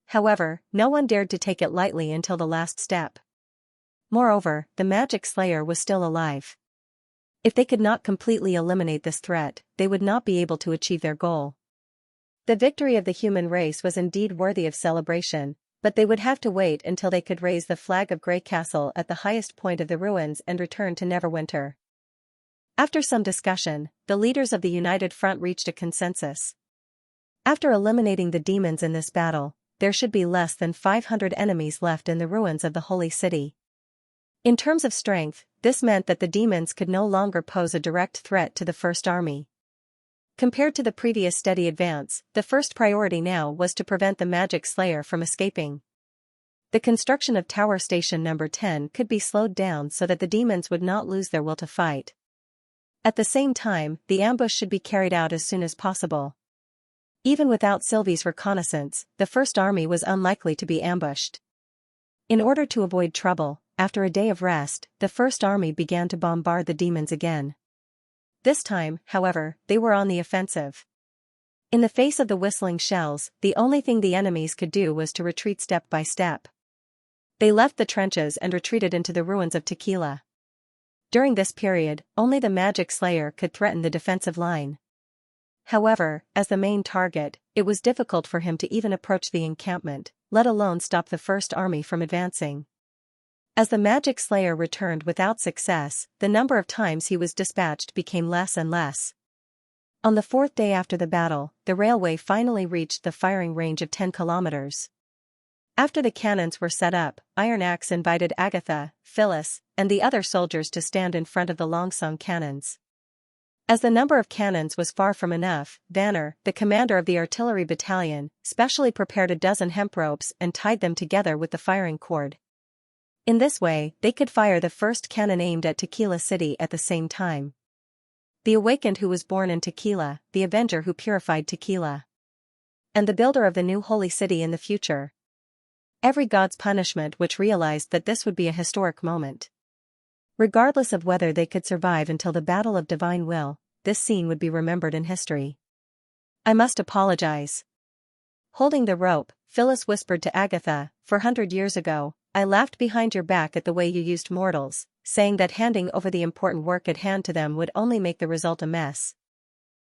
However, no one dared to take it lightly until the last step. Moreover, the magic slayer was still alive. If they could not completely eliminate this threat, they would not be able to achieve their goal. The victory of the human race was indeed worthy of celebration, but they would have to wait until they could raise the flag of Grey Castle at the highest point of the ruins and return to Neverwinter. After some discussion, the leaders of the United Front reached a consensus. After eliminating the demons in this battle, there should be less than 500 enemies left in the ruins of the Holy City. In terms of strength, this meant that the demons could no longer pose a direct threat to the First Army. Compared to the previous steady advance, the first priority now was to prevent the Magic Slayer from escaping. The construction of Tower Station No. 10 could be slowed down so that the demons would not lose their will to fight. At the same time, the ambush should be carried out as soon as possible. Even without Sylvie's reconnaissance, the First Army was unlikely to be ambushed. In order to avoid trouble, after a day of rest, the First Army began to bombard the demons again. This time, however, they were on the offensive. In the face of the whistling shells, the only thing the enemies could do was to retreat step by step. They left the trenches and retreated into the ruins of Tequila. During this period, only the Magic Slayer could threaten the defensive line. However, as the main target, it was difficult for him to even approach the encampment, let alone stop the First Army from advancing. As the Magic Slayer returned without success, the number of times he was dispatched became less and less. On the fourth day after the battle, the railway finally reached the firing range of 10 kilometers. After the cannons were set up, Iron Axe invited Agatha, Phyllis, and the other soldiers to stand in front of the Longsong cannons. As the number of cannons was far from enough, Vanner, the commander of the artillery battalion, specially prepared a dozen hemp ropes and tied them together with the firing cord. In this way, they could fire the first cannon aimed at Tequila City at the same time. The Awakened who was born in Tequila, the Avenger who purified Tequila, and the builder of the new Holy City in the future. Every god's punishment which realized that this would be a historic moment. Regardless of whether they could survive until the Battle of Divine Will, this scene would be remembered in history. I must apologize. Holding the rope, Phyllis whispered to Agatha, 400 years ago, I laughed behind your back at the way you used mortals, saying that handing over the important work at hand to them would only make the result a mess.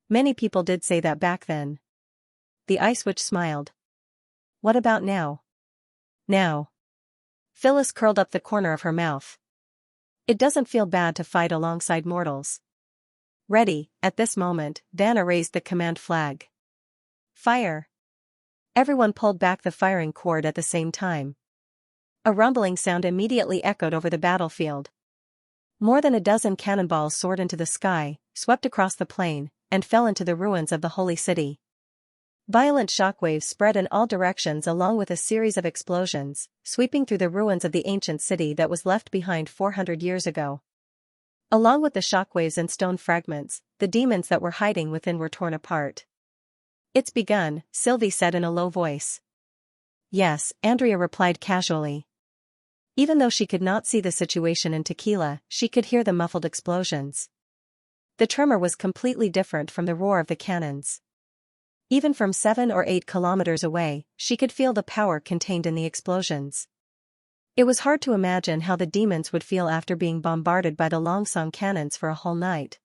Many people did say that back then. The Ice Witch smiled. What about now? Now. Phyllis curled up the corner of her mouth. It doesn't feel bad to fight alongside mortals. Ready, at this moment, Vanna raised the command flag. Fire! Everyone pulled back the firing cord at the same time. A rumbling sound immediately echoed over the battlefield. More than a dozen cannonballs soared into the sky, swept across the plain, and fell into the ruins of the Holy City. Violent shockwaves spread in all directions along with a series of explosions, sweeping through the ruins of the ancient city that was left behind 400 years ago. Along with the shockwaves and stone fragments, the demons that were hiding within were torn apart. It's begun, Sylvie said in a low voice. Yes, Andrea replied casually. Even though she could not see the situation in Tequila, she could hear the muffled explosions. The tremor was completely different from the roar of the cannons. Even from 7 or 8 kilometers away, she could feel the power contained in the explosions. It was hard to imagine how the demons would feel after being bombarded by the Longsong cannons for a whole night.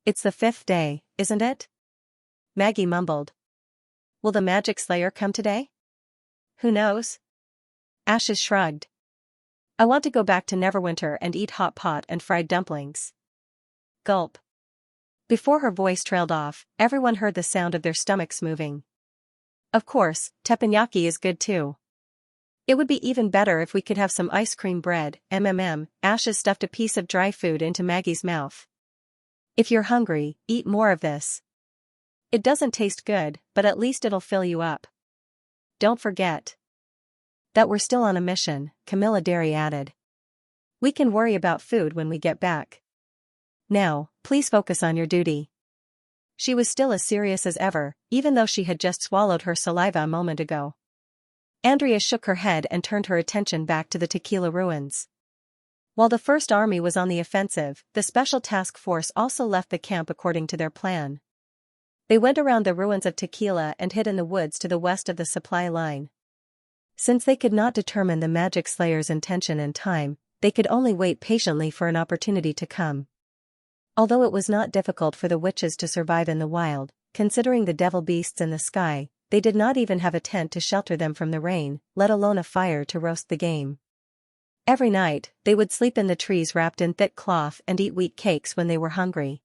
It's the 5th day, isn't it? Maggie mumbled. Will the Magic Slayer come today? Who knows? Ashes shrugged. I want to go back to Neverwinter and eat hot pot and fried dumplings. Gulp. Before her voice trailed off, everyone heard the sound of their stomachs moving. Of course, teppanyaki is good too. It would be even better if we could have some ice cream bread, Ashes stuffed a piece of dry food into Maggie's mouth. If you're hungry, eat more of this. It doesn't taste good, but at least it'll fill you up. Don't forget that we're still on a mission, Camilla Derry added. We can worry about food when we get back. Now, please focus on your duty. She was still as serious as ever, even though she had just swallowed her saliva a moment ago. Andrea shook her head and turned her attention back to the Tequila ruins. While the First Army was on the offensive, the Special Task Force also left the camp according to their plan. They went around the ruins of Tequila and hid in the woods to the west of the supply line. Since they could not determine the Magic Slayer's intention in time, they could only wait patiently for an opportunity to come. Although it was not difficult for the witches to survive in the wild, considering the devil beasts in the sky, they did not even have a tent to shelter them from the rain, let alone a fire to roast the game. Every night, they would sleep in the trees wrapped in thick cloth and eat wheat cakes when they were hungry.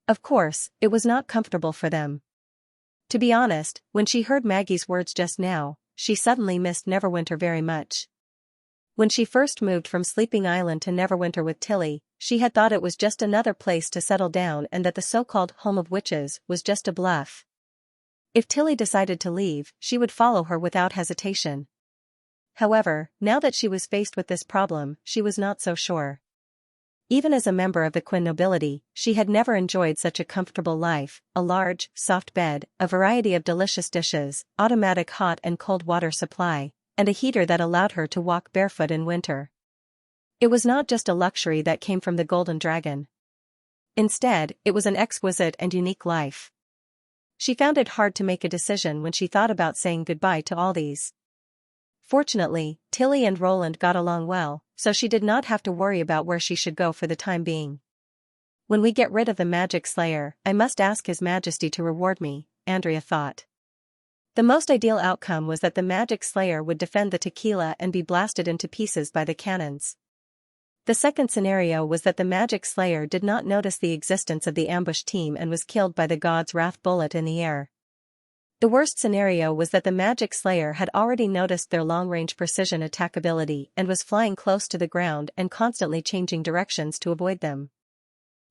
Of course, it was not comfortable for them. To be honest, when she heard Maggie's words just now, she suddenly missed Neverwinter very much. When she first moved from Sleeping Island to Neverwinter with Tilly, she had thought it was just another place to settle down and that the so-called home of witches was just a bluff. If Tilly decided to leave, she would follow her without hesitation. However, now that she was faced with this problem, she was not so sure. Even as a member of the Quinn nobility, she had never enjoyed such a comfortable life, a large, soft bed, a variety of delicious dishes, automatic hot and cold water supply, and a heater that allowed her to walk barefoot in winter. It was not just a luxury that came from the Golden Dragon. Instead, it was an exquisite and unique life. She found it hard to make a decision when she thought about saying goodbye to all these. Fortunately, Tilly and Roland got along well, so she did not have to worry about where she should go for the time being. When we get rid of the Magic Slayer, I must ask His Majesty to reward me, Andrea thought. The most ideal outcome was that the Magic Slayer would defend the Tequila and be blasted into pieces by the cannons. The second scenario was that the Magic Slayer did not notice the existence of the ambush team and was killed by the God's Wrath bullet in the air. The worst scenario was that the Magic Slayer had already noticed their long-range precision attack ability and was flying close to the ground and constantly changing directions to avoid them.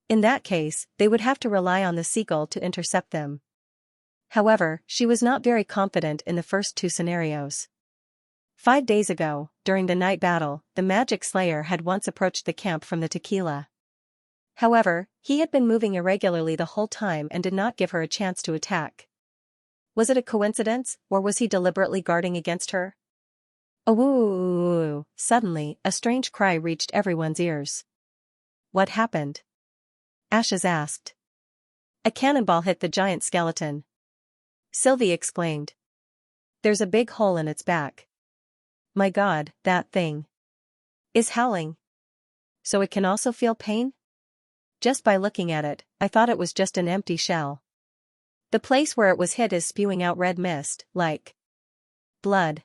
In that case, they would have to rely on the Seagull to intercept them. However, she was not very confident in the first two scenarios. 5 days ago, during the night battle, the Magic Slayer had once approached the camp from the Tequila. However, he had been moving irregularly the whole time and did not give her a chance to attack. Was it a coincidence, or was he deliberately guarding against her? Oh! Suddenly, a strange cry reached everyone's ears. What happened? Ashes asked. A cannonball hit the giant skeleton. Sylvie exclaimed. There's a big hole in its back. My God, that thing is howling. So it can also feel pain? Just by looking at it, I thought it was just an empty shell. The place where it was hit is spewing out red mist, like blood.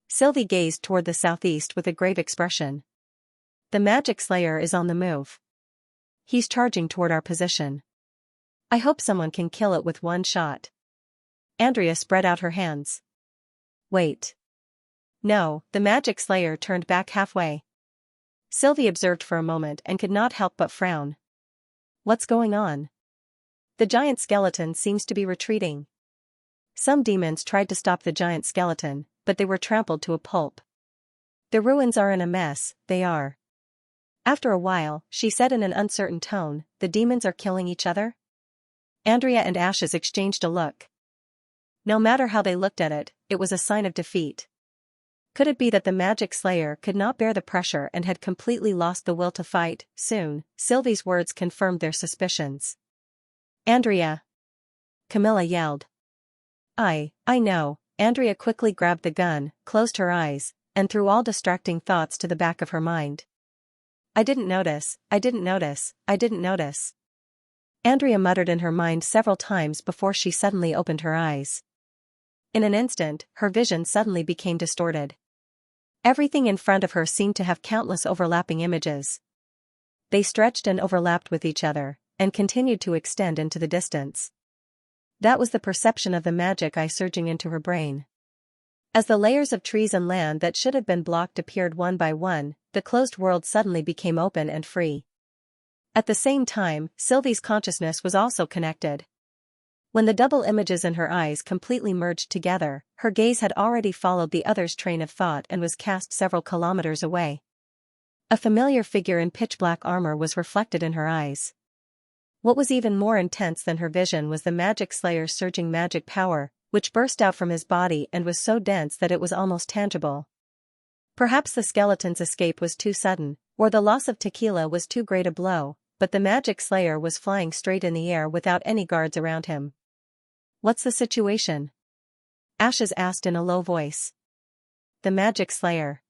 Sylvie gazed toward the southeast with a grave expression. The Magic Slayer is on the move. He's charging toward our position. I hope someone can kill it with one shot. Andrea spread out her hands. Wait. No, the Magic Slayer turned back halfway. Sylvie observed for a moment and could not help but frown. What's going on? The giant skeleton seems to be retreating. Some demons tried to stop the giant skeleton, but they were trampled to a pulp. The ruins are in a mess, they are. After a while, she said in an uncertain tone, the demons are killing each other? Andrea and Ashes exchanged a look. No matter how they looked at it, it was a sign of defeat. Could it be that the Magic Slayer could not bear the pressure and had completely lost the will to fight? Soon, Sylvie's words confirmed their suspicions. Andrea! Camilla yelled. I know. Andrea quickly grabbed the gun, closed her eyes, and threw all distracting thoughts to the back of her mind. I didn't notice. Andrea muttered in her mind several times before she suddenly opened her eyes. In an instant, her vision suddenly became distorted. Everything in front of her seemed to have countless overlapping images. They stretched and overlapped with each other, and continued to extend into the distance. That was the perception of the magic eye surging into her brain. As the layers of trees and land that should have been blocked appeared one by one, the closed world suddenly became open and free. At the same time, Sylvie's consciousness was also connected. When the double images in her eyes completely merged together, her gaze had already followed the other's train of thought and was cast several kilometers away. A familiar figure in pitch-black armor was reflected in her eyes. What was even more intense than her vision was the Magic Slayer's surging magic power, which burst out from his body and was so dense that it was almost tangible. Perhaps the skeleton's escape was too sudden, Or the loss of tequila was too great a blow, but the magic slayer was flying straight in the air without any guards around him. "What's the situation?" Ashes asked in a low voice. "The magic slayer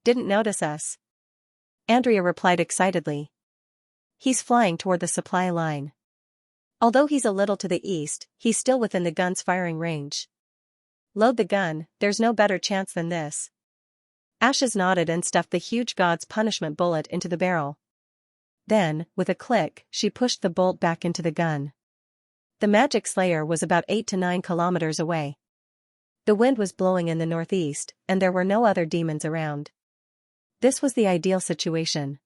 didn't notice us," Andrea replied excitedly. "He's flying toward the supply line. Although he's a little to the east, he's still within the gun's firing range. Load the gun, there's no better chance than this." Ashes nodded and stuffed the huge god's punishment bullet into the barrel. Then, with a click, she pushed the bolt back into the gun. The magic slayer was about 8 to 9 kilometers away. The wind was blowing in the northeast, and there were no other demons around. This was the ideal situation.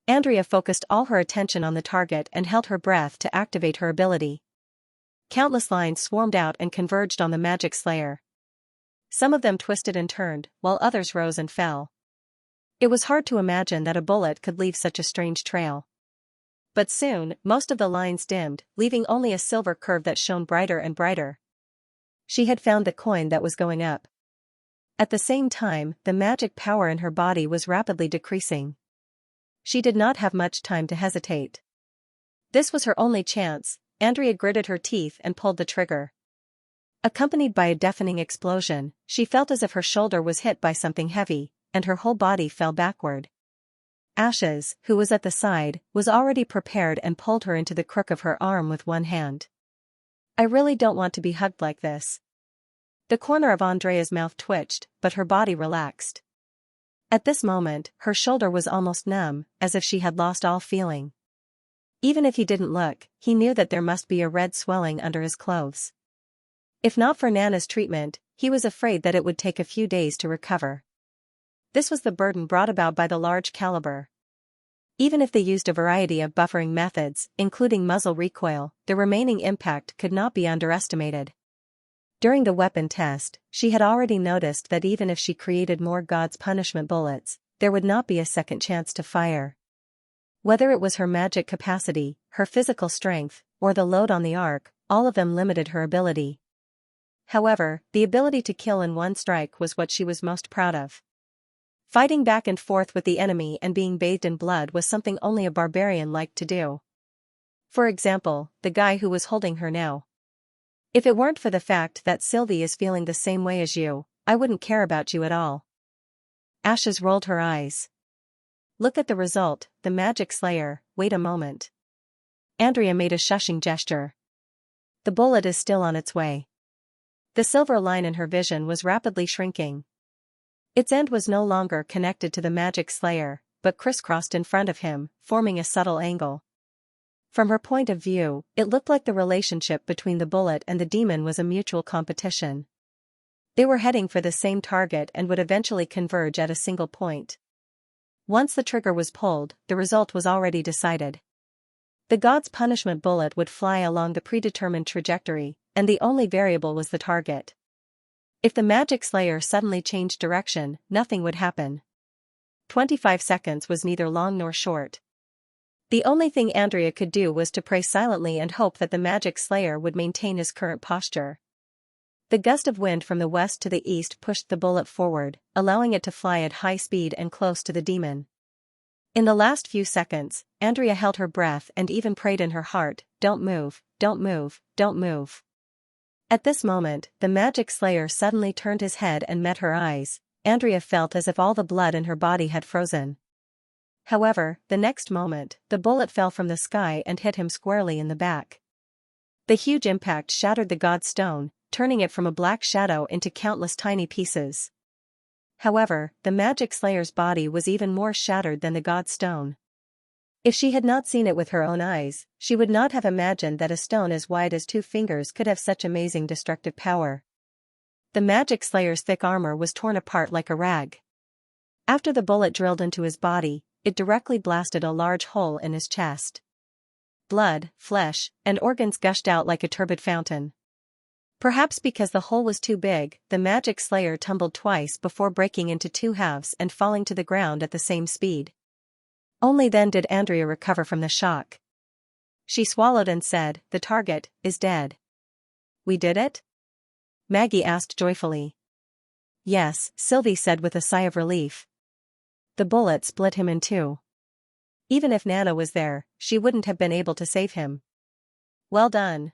Andrea focused all her attention on the target and held her breath to activate her ability. Countless lines swarmed out and converged on the magic slayer. Some of them twisted and turned, while others rose and fell. It was hard to imagine that a bullet could leave such a strange trail. But soon, most of the lines dimmed, leaving only a silver curve that shone brighter and brighter. She had found the coin that was going up. At the same time, the magic power in her body was rapidly decreasing. She did not have much time to hesitate. This was her only chance. Andrea gritted her teeth and pulled the trigger. Accompanied by a deafening explosion, she felt as if her shoulder was hit by something heavy, and her whole body fell backward. Ashes, who was at the side, was already prepared and pulled her into the crook of her arm with one hand. "I really don't want to be hugged like this." The corner of Andrea's mouth twitched, but her body relaxed. At this moment, her shoulder was almost numb, as if she had lost all feeling. Even if he didn't look, he knew that there must be a red swelling under his clothes. If not for Nana's treatment, he was afraid that it would take a few days to recover. This was the burden brought about by the large caliber. Even if they used a variety of buffering methods, including muzzle recoil, the remaining impact could not be underestimated. During the weapon test, she had already noticed that even if she created more God's punishment bullets, there would not be a second chance to fire. Whether it was her magic capacity, her physical strength, or the load on the arc, all of them limited her ability. However, the ability to kill in one strike was what she was most proud of. Fighting back and forth with the enemy and being bathed in blood was something only a barbarian liked to do. For example, the guy who was holding her now. "If it weren't for the fact that Sylvie is feeling the same way as you, I wouldn't care about you at all." Ashes rolled her eyes. "Look at the result, the magic slayer, wait a moment." Andrea made a shushing gesture. "The bullet is still on its way." The silver line in her vision was rapidly shrinking. Its end was no longer connected to the magic slayer, but crisscrossed in front of him, forming a subtle angle. From her point of view, it looked like the relationship between the bullet and the demon was a mutual competition. They were heading for the same target and would eventually converge at a single point. Once the trigger was pulled, the result was already decided. The god's punishment bullet would fly along the predetermined trajectory, and the only variable was the target. If the magic slayer suddenly changed direction, nothing would happen. 25 seconds was neither long nor short. The only thing Andrea could do was to pray silently and hope that the magic slayer would maintain his current posture. The gust of wind from the west to the east pushed the bullet forward, allowing it to fly at high speed and close to the demon. In the last few seconds, Andrea held her breath and even prayed in her heart, "Don't move, don't move, don't move." At this moment, the magic slayer suddenly turned his head and met her eyes. Andrea felt as if all the blood in her body had frozen. However, the next moment, the bullet fell from the sky and hit him squarely in the back. The huge impact shattered the god's stone, turning it from a black shadow into countless tiny pieces. However, the magic slayer's body was even more shattered than the god's stone. If she had not seen it with her own eyes, she would not have imagined that a stone as wide as 2 fingers could have such amazing destructive power. The magic slayer's thick armor was torn apart like a rag. After the bullet drilled into his body, it directly blasted a large hole in his chest. Blood, flesh, and organs gushed out like a turbid fountain. Perhaps because the hole was too big, the magic slayer tumbled twice before breaking into 2 halves and falling to the ground at the same speed. Only then did Andrea recover from the shock. She swallowed and said, "The target is dead." "We did it?" Maggie asked joyfully. "Yes," Sylvie said with a sigh of relief. The bullet split him in two. Even if Nana was there, she wouldn't have been able to save him. Well done.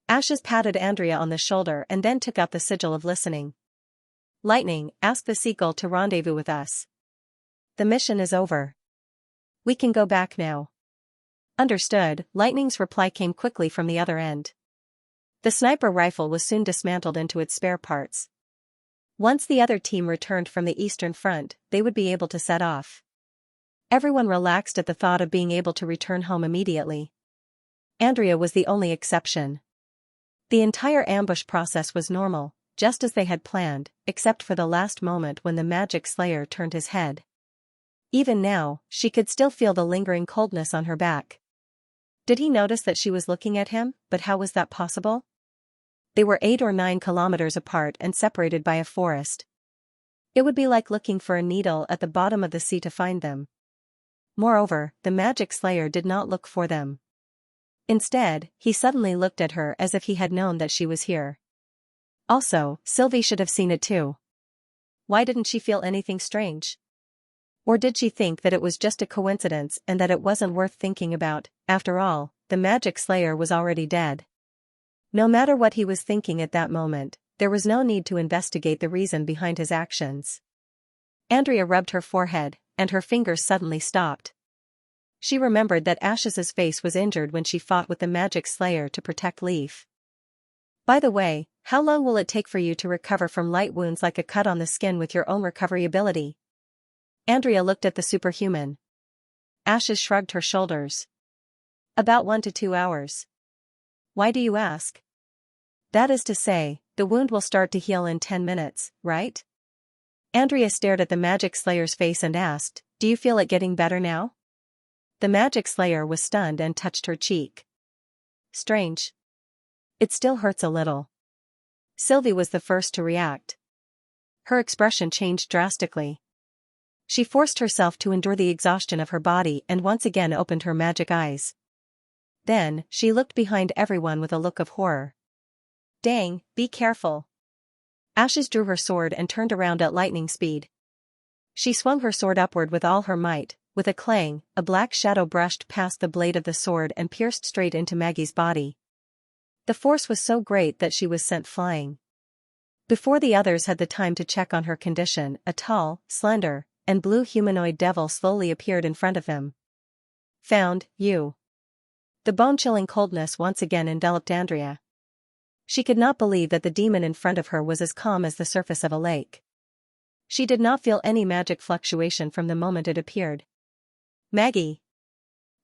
Ashes patted Andrea on the shoulder and then took out the sigil of listening. Lightning, ask the seagull to rendezvous with us. The mission is over. We can go back now. Understood. Lightning's reply came quickly from the other end. The sniper rifle was soon dismantled into its spare parts. Once the other team returned from the Eastern Front, they would be able to set off. Everyone relaxed at the thought of being able to return home immediately. Andrea was the only exception. The entire ambush process was normal, just as they had planned, except for the last moment when the magic slayer turned his head. Even now, she could still feel the lingering coldness on her back. Did he notice that she was looking at him? But how was that possible? They were 8 or 9 kilometers apart and separated by a forest. It would be like looking for a needle at the bottom of the sea to find them. Moreover, the magic slayer did not look for them. Instead, he suddenly looked at her as if he had known that she was here. Also, Sylvie should have seen it too. Why didn't she feel anything strange? Or did she think that it was just a coincidence and that it wasn't worth thinking about? After all, the magic slayer was already dead. No matter what he was thinking at that moment, there was no need to investigate the reason behind his actions. Andrea rubbed her forehead, and her fingers suddenly stopped. She remembered that Ashes's face was injured when she fought with the magic slayer to protect Leaf. By the way, how long will it take for you to recover from light wounds like a cut on the skin with your own recovery ability? Andrea looked at the superhuman. Ashes shrugged her shoulders. About 1 to 2 hours. Why do you ask? That is to say, the wound will start to heal in 10 minutes, right? Andrea stared at the magic slayer's face and asked, do you feel it getting better now? The magic slayer was stunned and touched her cheek. Strange. It still hurts a little. Sylvie was the first to react. Her expression changed drastically. She forced herself to endure the exhaustion of her body and once again opened her magic eyes. Then, she looked behind everyone with a look of horror. Dang, be careful. Ashes drew her sword and turned around at lightning speed. She swung her sword upward with all her might. With a clang, a black shadow brushed past the blade of the sword and pierced straight into Maggie's body. The force was so great that she was sent flying. Before the others had the time to check on her condition, a tall, slender, and blue humanoid devil slowly appeared in front of him. Found you. The bone-chilling coldness once again enveloped Andrea. She could not believe that the demon in front of her was as calm as the surface of a lake. She did not feel any magic fluctuation from the moment it appeared. Maggie!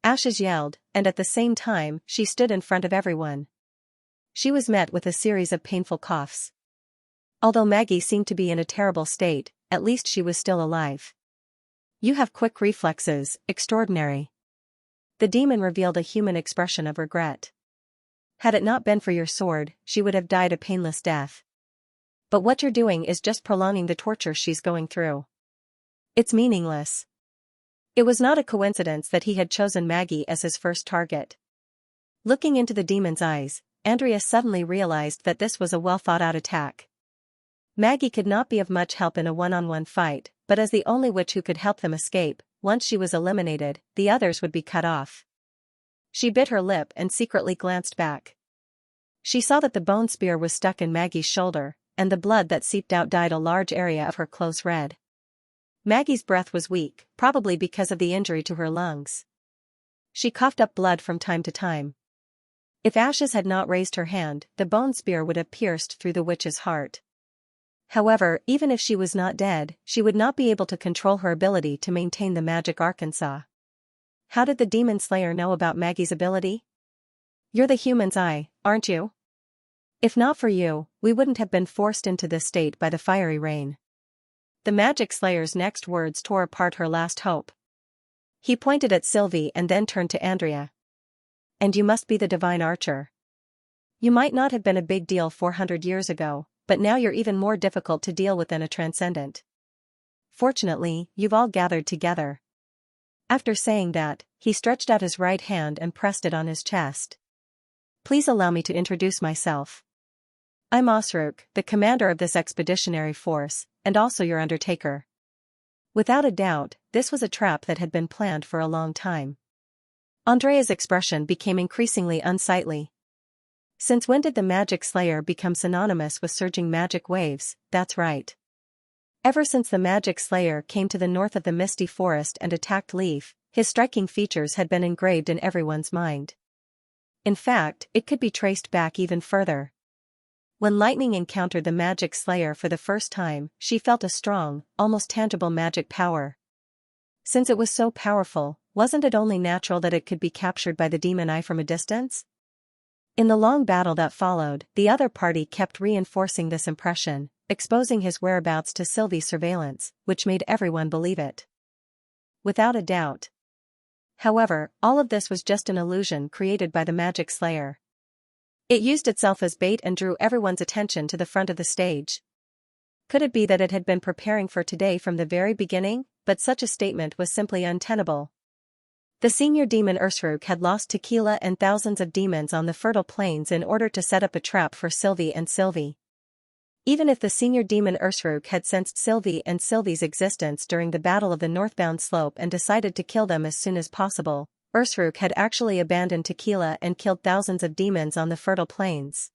Ashes yelled, and at the same time, she stood in front of everyone. She was met with a series of painful coughs. Although Maggie seemed to be in a terrible state, at least she was still alive. You have quick reflexes, extraordinary. The demon revealed a human expression of regret. Had it not been for your sword, she would have died a painless death. But what you're doing is just prolonging the torture she's going through. It's meaningless. It was not a coincidence that he had chosen Maggie as his first target. Looking into the demon's eyes, Andrea suddenly realized that this was a well-thought-out attack. Maggie could not be of much help in a one-on-one fight, but as the only witch who could help them escape, once she was eliminated, the others would be cut off. She bit her lip and secretly glanced back. She saw that the bone spear was stuck in Maggie's shoulder, and the blood that seeped out dyed a large area of her clothes red. Maggie's breath was weak, probably because of the injury to her lungs. She coughed up blood from time to time. If Ashes had not raised her hand, the bone spear would have pierced through the witch's heart. However, even if she was not dead, she would not be able to control her ability to maintain the magic Arkansas. How did the demon slayer know about Maggie's ability? You're the human's eye, aren't you? If not for you, we wouldn't have been forced into this state by the fiery rain. The magic slayer's next words tore apart her last hope. He pointed at Sylvie and then turned to Andrea. And you must be the divine archer. You might not have been a big deal 400 years ago, but now you're even more difficult to deal with than a transcendent. Fortunately, you've all gathered together. After saying that, he stretched out his right hand and pressed it on his chest. Please allow me to introduce myself. I'm Osruk, the commander of this expeditionary force, and also your undertaker. Without a doubt, this was a trap that had been planned for a long time. Andrea's expression became increasingly unsightly. Since when did the magic slayer become synonymous with surging magic waves? That's right. Ever since the magic slayer came to the north of the misty forest and attacked Leaf, his striking features had been engraved in everyone's mind. In fact, it could be traced back even further. When Lightning encountered the magic slayer for the first time, she felt a strong, almost tangible magic power. Since it was so powerful, wasn't it only natural that it could be captured by the demon eye from a distance? In the long battle that followed, the other party kept reinforcing this impression, exposing his whereabouts to Sylvie's surveillance, which made everyone believe it. Without a doubt. However, all of this was just an illusion created by the magic slayer. It used itself as bait and drew everyone's attention to the front of the stage. Could it be that it had been preparing for today from the very beginning? But such a statement was simply untenable. The senior demon Ursruk had lost Tequila and thousands of demons on the fertile plains in order to set up a trap for Sylvie and Sylvie. Even if the senior demon Ursruk had sensed Sylvie and Sylvie's existence during the Battle of the Northbound Slope and decided to kill them as soon as possible, Ursruk had actually abandoned Tequila and killed thousands of demons on the fertile plains.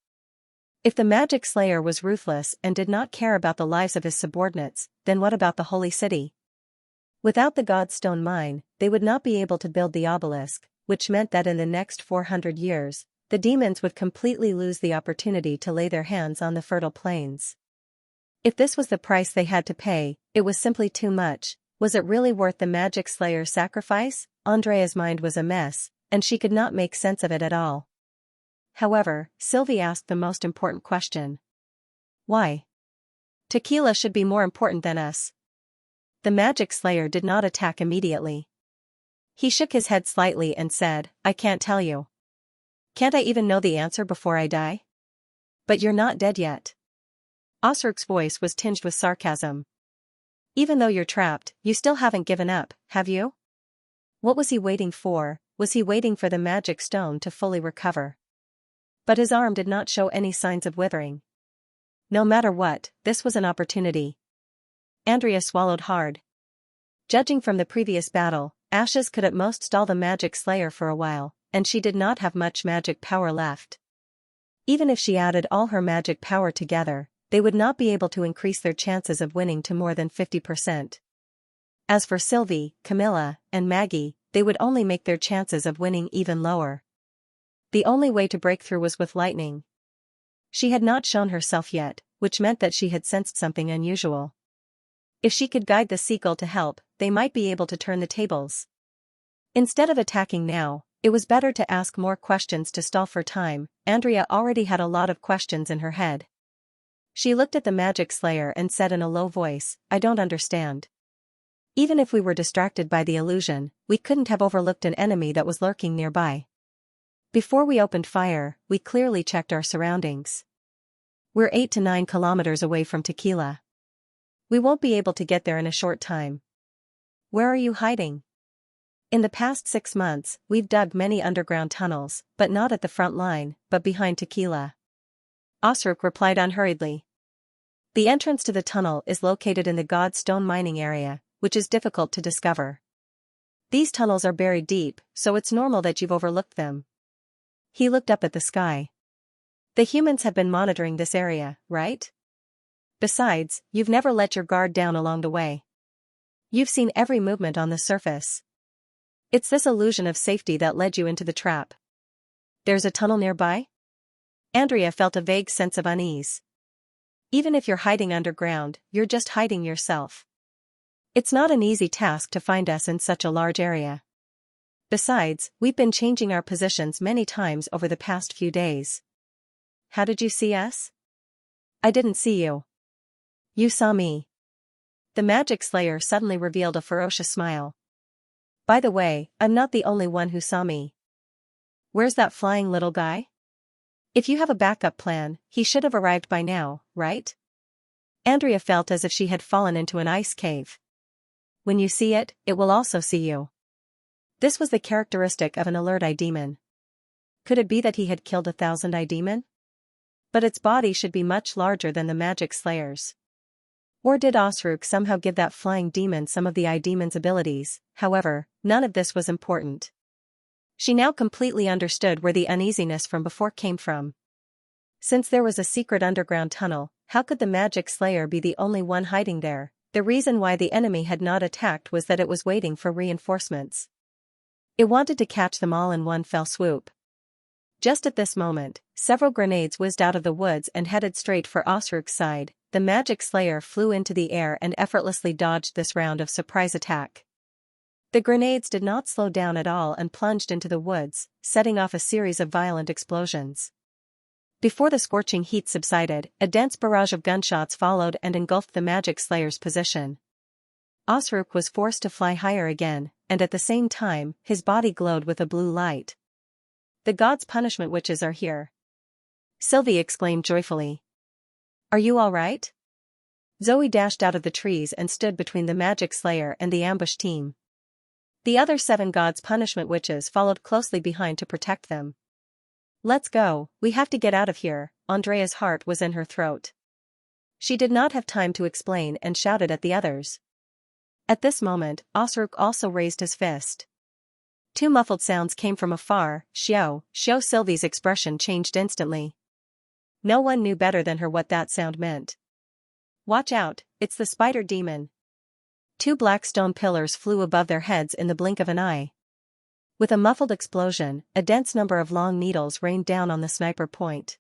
If the magic slayer was ruthless and did not care about the lives of his subordinates, then what about the holy city? Without the Godstone mine, they would not be able to build the obelisk, which meant that in the next 400 years, the demons would completely lose the opportunity to lay their hands on the fertile plains. If this was the price they had to pay, it was simply too much. Was it really worth the magic slayer's sacrifice? Andrea's mind was a mess, and she could not make sense of it at all. However, Sylvie asked the most important question. Why? Tequila should be more important than us. The magic slayer did not attack immediately. He shook his head slightly and said, I can't tell you. Can't I even know the answer before I die? But you're not dead yet. Osruk's voice was tinged with sarcasm. Even though you're trapped, you still haven't given up, have you? What was he waiting for? Was he waiting for the magic stone to fully recover? But his arm did not show any signs of withering. No matter what, this was an opportunity. Andrea swallowed hard. Judging from the previous battle, Ashes could at most stall the magic slayer for a while, and she did not have much magic power left. Even if she added all her magic power together, they would not be able to increase their chances of winning to more than 50%. As for Sylvie, Camilla, and Maggie, they would only make their chances of winning even lower. The only way to break through was with Lightning. She had not shown herself yet, which meant that she had sensed something unusual. If she could guide the seagull to help, they might be able to turn the tables. Instead of attacking now, it was better to ask more questions to stall for time. Andrea already had a lot of questions in her head. She looked at the magic slayer and said in a low voice, I don't understand. Even if we were distracted by the illusion, we couldn't have overlooked an enemy that was lurking nearby. Before we opened fire, we clearly checked our surroundings. We're 8 to 9 kilometers away from Tequila. We won't be able to get there in a short time. Where are you hiding? In the past 6 months, we've dug many underground tunnels, but not at the front line, but behind Tequila. Osruk replied unhurriedly. The entrance to the tunnel is located in the Godstone mining area, which is difficult to discover. These tunnels are buried deep, so it's normal that you've overlooked them. He looked up at the sky. The humans have been monitoring this area, right? Besides, you've never let your guard down along the way. You've seen every movement on the surface. It's this illusion of safety that led you into the trap. There's a tunnel nearby? Andrea felt a vague sense of unease. Even if you're hiding underground, you're just hiding yourself. It's not an easy task to find us in such a large area. Besides, we've been changing our positions many times over the past few days. How did you see us? I didn't see you. You saw me. The magic slayer suddenly revealed a ferocious smile. By the way, I'm not the only one who saw me. Where's that flying little guy? If you have a backup plan, he should have arrived by now, right? Andrea felt as if she had fallen into an ice cave. When you see it, it will also see you. This was the characteristic of an alert eye demon. Could it be that he had killed 1,000 eye demon? But its body should be much larger than the magic slayer's. Or did Osruk somehow give that flying demon some of the demon's abilities? However, none of this was important. She now completely understood where the uneasiness from before came from. Since there was a secret underground tunnel, how could the magic slayer be the only one hiding there? The reason why the enemy had not attacked was that it was waiting for reinforcements. It wanted to catch them all in one fell swoop. Just at this moment, several grenades whizzed out of the woods and headed straight for Osruk's side. The magic slayer flew into the air and effortlessly dodged this round of surprise attack. The grenades did not slow down at all and plunged into the woods, setting off a series of violent explosions. Before the scorching heat subsided, a dense barrage of gunshots followed and engulfed the magic slayer's position. Osruk was forced to fly higher again, and at the same time, his body glowed with a blue light. "The gods' punishment witches are here," Sylvie exclaimed joyfully. "Are you all right?" Zoe dashed out of the trees and stood between the magic slayer and the ambush team. The other 7 gods' punishment witches followed closely behind to protect them. "Let's go, we have to get out of here." Andrea's heart was in her throat. She did not have time to explain and shouted at the others. At this moment, Osruk also raised his fist. 2 muffled sounds came from afar. Xiao. Sylvie's expression changed instantly. No one knew better than her what that sound meant. "Watch out, it's the spider demon." 2 black stone pillars flew above their heads in the blink of an eye. With a muffled explosion, a dense number of long needles rained down on the sniper point.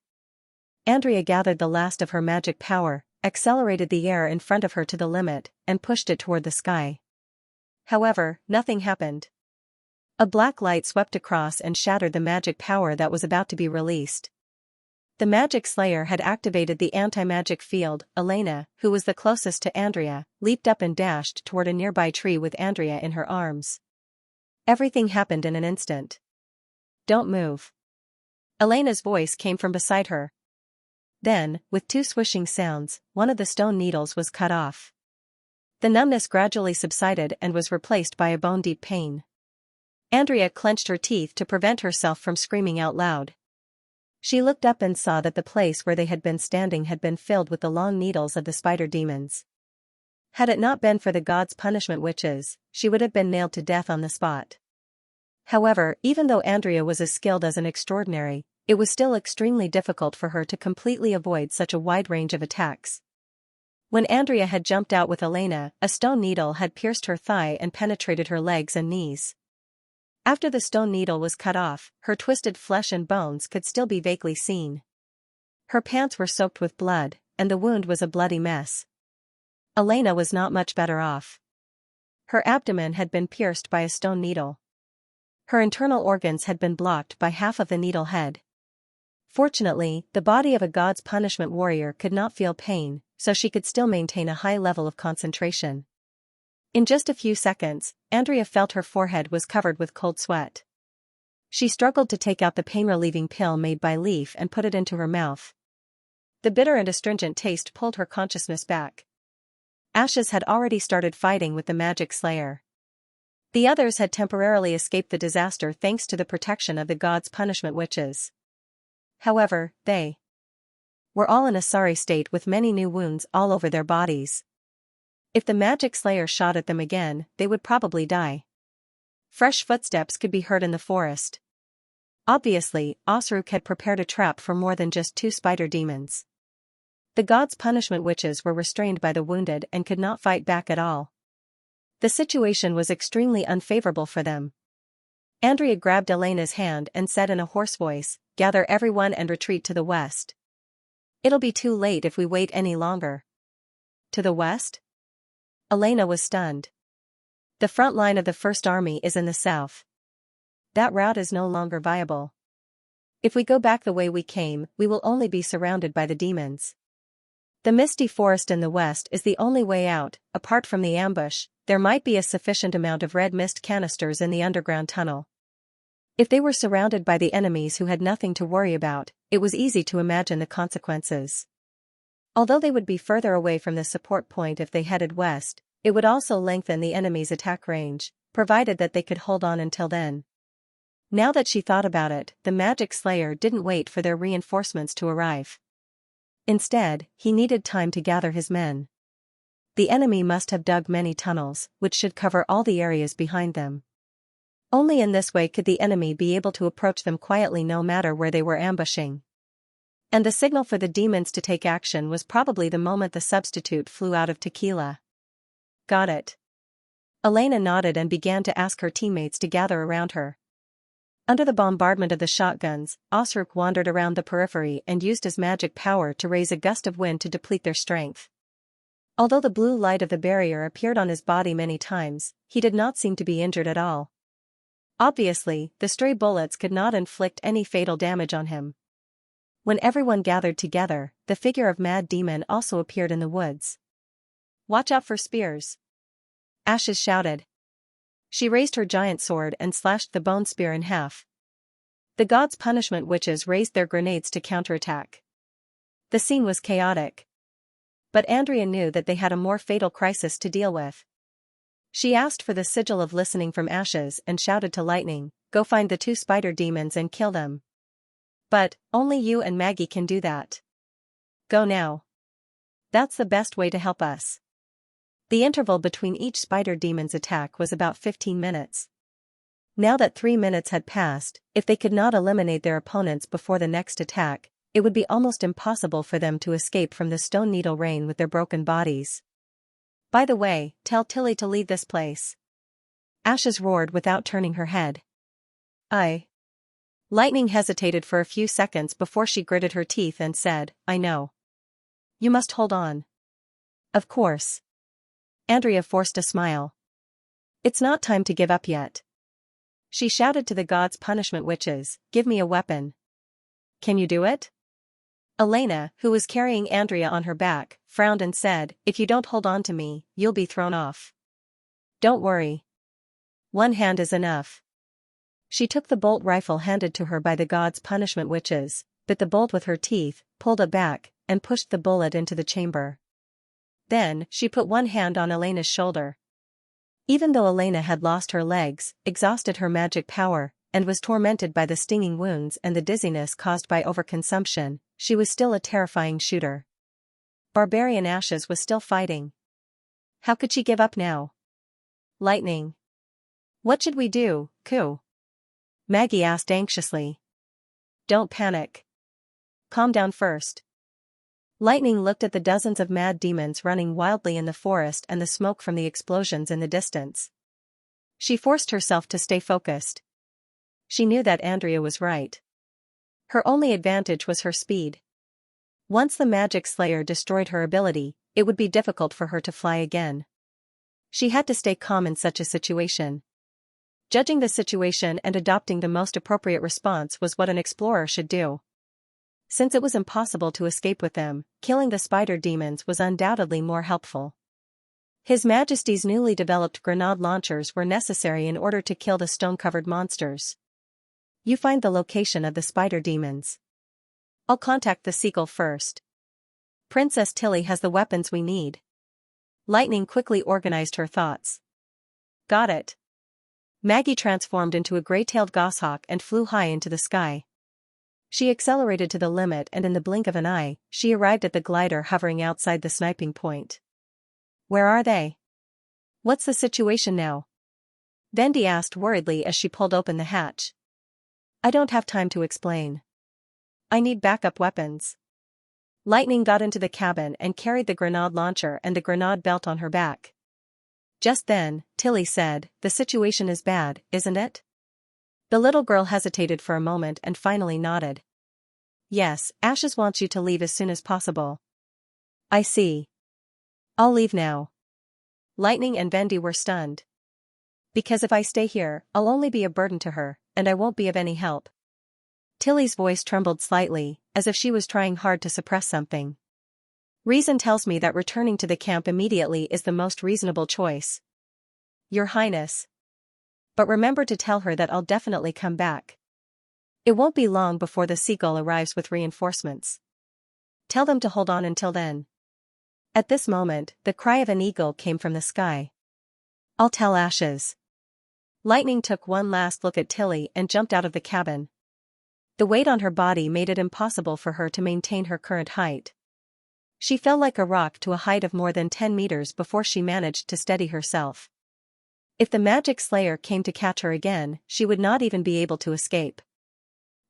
Andrea gathered the last of her magic power, accelerated the air in front of her to the limit, and pushed it toward the sky. However, nothing happened. A black light swept across and shattered the magic power that was about to be released. The magic slayer had activated the anti-magic field. Elena, who was the closest to Andrea, leaped up and dashed toward a nearby tree with Andrea in her arms. Everything happened in an instant. "Don't move." Elena's voice came from beside her. Then, with 2 swishing sounds, one of the stone needles was cut off. The numbness gradually subsided and was replaced by a bone-deep pain. Andrea clenched her teeth to prevent herself from screaming out loud. She looked up and saw that the place where they had been standing had been filled with the long needles of the spider demons. Had it not been for the gods' punishment witches, she would have been nailed to death on the spot. However, even though Andrea was as skilled as an extraordinary, it was still extremely difficult for her to completely avoid such a wide range of attacks. When Andrea had jumped out with Elena, a stone needle had pierced her thigh and penetrated her legs and knees. After the stone needle was cut off, her twisted flesh and bones could still be vaguely seen. Her pants were soaked with blood, and the wound was a bloody mess. Elena was not much better off. Her abdomen had been pierced by a stone needle. Her internal organs had been blocked by half of the needle head. Fortunately, the body of a god's punishment warrior could not feel pain, so she could still maintain a high level of concentration. In just a few seconds, Andrea felt her forehead was covered with cold sweat. She struggled to take out the pain-relieving pill made by Leaf and put it into her mouth. The bitter and astringent taste pulled her consciousness back. Ashes had already started fighting with the magic slayer. The others had temporarily escaped the disaster thanks to the protection of the gods' punishment witches. However, they were all in a sorry state with many new wounds all over their bodies. If the magic slayer shot at them again, they would probably die. Fresh footsteps could be heard in the forest. Obviously, Osruk had prepared a trap for more than just 2 spider demons. The gods' punishment witches were restrained by the wounded and could not fight back at all. The situation was extremely unfavorable for them. Andrea grabbed Elena's hand and said in a hoarse voice, "Gather everyone and retreat to the west. It'll be too late if we wait any longer." "To the west?" Elena was stunned. "The front line of the First Army is in the south. That route is no longer viable. If we go back the way we came, we will only be surrounded by the demons. The misty forest in the west is the only way out. Apart from the ambush, there might be a sufficient amount of red mist canisters in the underground tunnel." If they were surrounded by the enemies who had nothing to worry about, it was easy to imagine the consequences. Although they would be further away from the support point if they headed west, it would also lengthen the enemy's attack range, provided that they could hold on until then. Now that she thought about it, the magic slayer didn't wait for their reinforcements to arrive. Instead, he needed time to gather his men. The enemy must have dug many tunnels, which should cover all the areas behind them. Only in this way could the enemy be able to approach them quietly no matter where they were ambushing. And the signal for the demons to take action was probably the moment the substitute flew out of Tequila. Got it. Elena nodded and began to ask her teammates to gather around her. Under the bombardment of the shotguns, Osric wandered around the periphery and used his magic power to raise a gust of wind to deplete their strength. Although the blue light of the barrier appeared on his body many times, he did not seem to be injured at all. Obviously, the stray bullets could not inflict any fatal damage on him. When everyone gathered together, the figure of Mad Demon also appeared in the woods. "Watch out for spears!" Ashes shouted. She raised her giant sword and slashed the bone spear in half. The gods' punishment witches raised their grenades to counterattack. The scene was chaotic. But Andrea knew that they had a more fatal crisis to deal with. She asked for the sigil of listening from Ashes and shouted to Lightning, "Go find the 2 spider demons and kill them." "But, only you and Maggie can do that." "Go now. That's the best way to help us." The interval between each spider demon's attack was about 15 minutes. Now that 3 minutes had passed, if they could not eliminate their opponents before the next attack, it would be almost impossible for them to escape from the stone needle rain with their broken bodies. "By the way, tell Tilly to leave this place." Ashes roared without turning her head. Lightning hesitated for a few seconds before she gritted her teeth and said, "I know. You must hold on." "Of course." Andrea forced a smile. "It's not time to give up yet." She shouted to the gods' punishment witches, "Give me a weapon." "Can you do it?" Elena, who was carrying Andrea on her back, frowned and said, "If you don't hold on to me, you'll be thrown off." "Don't worry. One hand is enough." She took the bolt rifle handed to her by the gods' punishment witches, bit the bolt with her teeth, pulled it back, and pushed the bullet into the chamber. Then, she put one hand on Elena's shoulder. Even though Elena had lost her legs, exhausted her magic power, and was tormented by the stinging wounds and the dizziness caused by overconsumption, she was still a terrifying shooter. Barbarian Ashes was still fighting. How could she give up now? "Lightning. What should we do, Ku?" Maggie asked anxiously. "Don't panic. Calm down first." Lightning looked at the dozens of mad demons running wildly in the forest and the smoke from the explosions in the distance. She forced herself to stay focused. She knew that Andrea was right. Her only advantage was her speed. Once the magic slayer destroyed her ability, it would be difficult for her to fly again. She had to stay calm in such a situation. Judging the situation and adopting the most appropriate response was what an explorer should do. Since it was impossible to escape with them, killing the spider demons was undoubtedly more helpful. His Majesty's newly developed grenade launchers were necessary in order to kill the stone-covered monsters. "You find the location of the spider demons. I'll contact the seagull first. Princess Tilly has the weapons we need." Lightning quickly organized her thoughts. "Got it." Maggie transformed into a gray-tailed goshawk and flew high into the sky. She accelerated to the limit and in the blink of an eye, she arrived at the glider hovering outside the sniping point. "Where are they? What's the situation now?" Vendi asked worriedly as she pulled open the hatch. "I don't have time to explain. I need backup weapons." Lightning got into the cabin and carried the grenade launcher and the grenade belt on her back. Just then, Tilly said, "The situation is bad, isn't it?" The little girl hesitated for a moment and finally nodded. "Yes, Ashes wants you to leave as soon as possible." "I see. I'll leave now." Lightning and Vendi were stunned. "Because if I stay here, I'll only be a burden to her, and I won't be of any help." Tilly's voice trembled slightly, as if she was trying hard to suppress something. "Reason tells me that returning to the camp immediately is the most reasonable choice." "Your Highness. But remember to tell her that I'll definitely come back. It won't be long before the seagull arrives with reinforcements. Tell them to hold on until then." At this moment, the cry of an eagle came from the sky. "I'll tell Ashes." Lightning took one last look at Tilly and jumped out of the cabin. The weight on her body made it impossible for her to maintain her current height. She fell like a rock to a height of more than 10 meters before she managed to steady herself. If the magic slayer came to catch her again, she would not even be able to escape.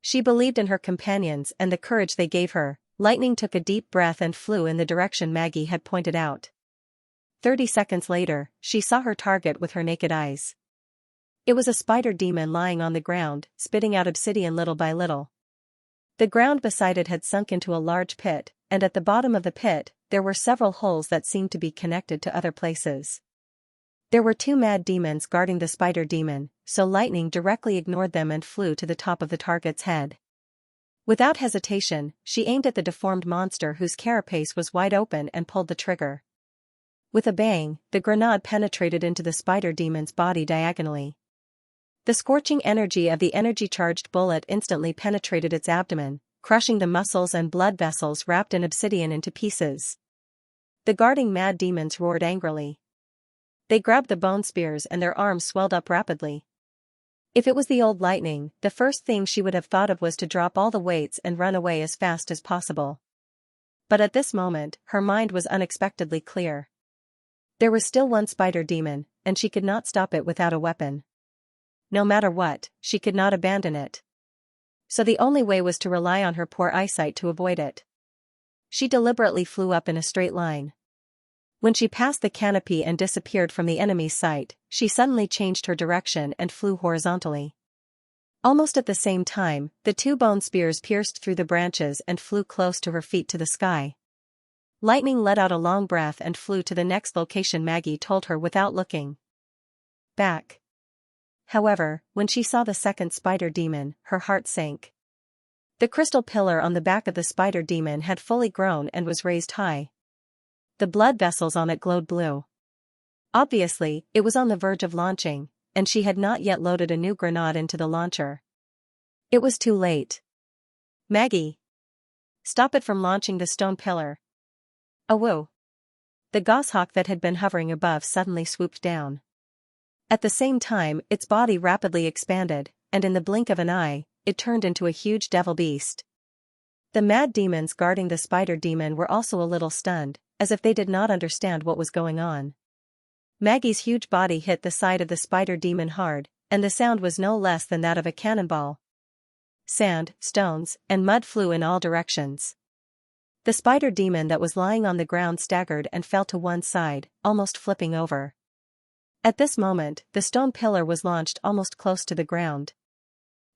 She believed in her companions and the courage they gave her. Lightning took a deep breath and flew in the direction Maggie had pointed out. 30 seconds later, she saw her target with her naked eyes. It was a spider demon lying on the ground, spitting out obsidian little by little. The ground beside it had sunk into a large pit, and at the bottom of the pit, there were several holes that seemed to be connected to other places. There were 2 mad demons guarding the spider demon, so Lightning directly ignored them and flew to the top of the target's head. Without hesitation, she aimed at the deformed monster whose carapace was wide open and pulled the trigger. With a bang, the grenade penetrated into the spider demon's body diagonally. The scorching energy of the energy-charged bullet instantly penetrated its abdomen, crushing the muscles and blood vessels wrapped in obsidian into pieces. The guarding mad demons roared angrily. They grabbed the bone spears and their arms swelled up rapidly. If it was the old Lightning, the first thing she would have thought of was to drop all the weights and run away as fast as possible. But at this moment, her mind was unexpectedly clear. There was still one spider demon, and she could not stop it without a weapon. No matter what, she could not abandon it. So the only way was to rely on her poor eyesight to avoid it. She deliberately flew up in a straight line. When she passed the canopy and disappeared from the enemy's sight, she suddenly changed her direction and flew horizontally. Almost at the same time, the 2 bone spears pierced through the branches and flew close to her feet to the sky. Lightning let out a long breath and flew to the next location Maggie told her without looking back. However, when she saw the second spider demon, her heart sank. The crystal pillar on the back of the spider demon had fully grown and was raised high. The blood vessels on it glowed blue. Obviously, it was on the verge of launching, and she had not yet loaded a new grenade into the launcher. It was too late. Maggie! Stop it from launching the stone pillar. Awoo! The goshawk that had been hovering above suddenly swooped down. At the same time, its body rapidly expanded, and in the blink of an eye, it turned into a huge devil beast. The mad demons guarding the spider demon were also a little stunned, as if they did not understand what was going on. Maggie's huge body hit the side of the spider demon hard, and the sound was no less than that of a cannonball. Sand, stones, and mud flew in all directions. The spider demon that was lying on the ground staggered and fell to one side, almost flipping over. At this moment, the stone pillar was launched almost close to the ground.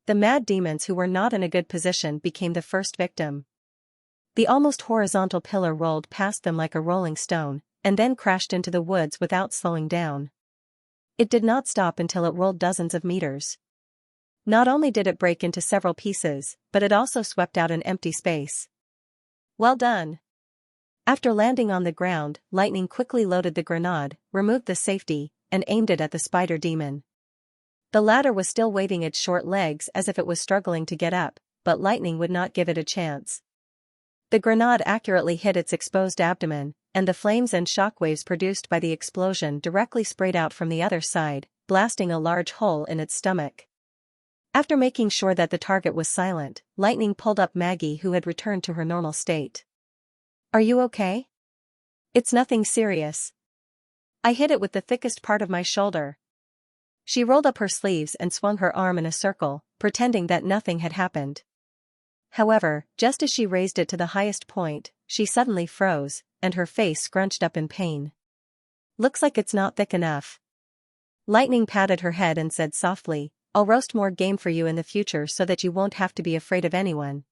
The mad demons who were not in a good position became the first victim. The almost horizontal pillar rolled past them like a rolling stone, and then crashed into the woods without slowing down. It did not stop until it rolled dozens of meters. Not only did it break into several pieces, but it also swept out an empty space. Well done! After landing on the ground, Lightning quickly loaded the grenade, removed the safety, and aimed it at the spider demon. The latter was still waving its short legs as if it was struggling to get up, but Lightning would not give it a chance. The grenade accurately hit its exposed abdomen, and the flames and shockwaves produced by the explosion directly sprayed out from the other side, blasting a large hole in its stomach. After making sure that the target was silent, Lightning pulled up Maggie, who had returned to her normal state. "Are you okay?" "It's nothing serious. I hit it with the thickest part of my shoulder." She rolled up her sleeves and swung her arm in a circle, pretending that nothing had happened. However, just as she raised it to the highest point, she suddenly froze, and her face scrunched up in pain. "Looks like it's not thick enough." Lightning patted her head and said softly, "I'll roast more game for you in the future so that you won't have to be afraid of anyone.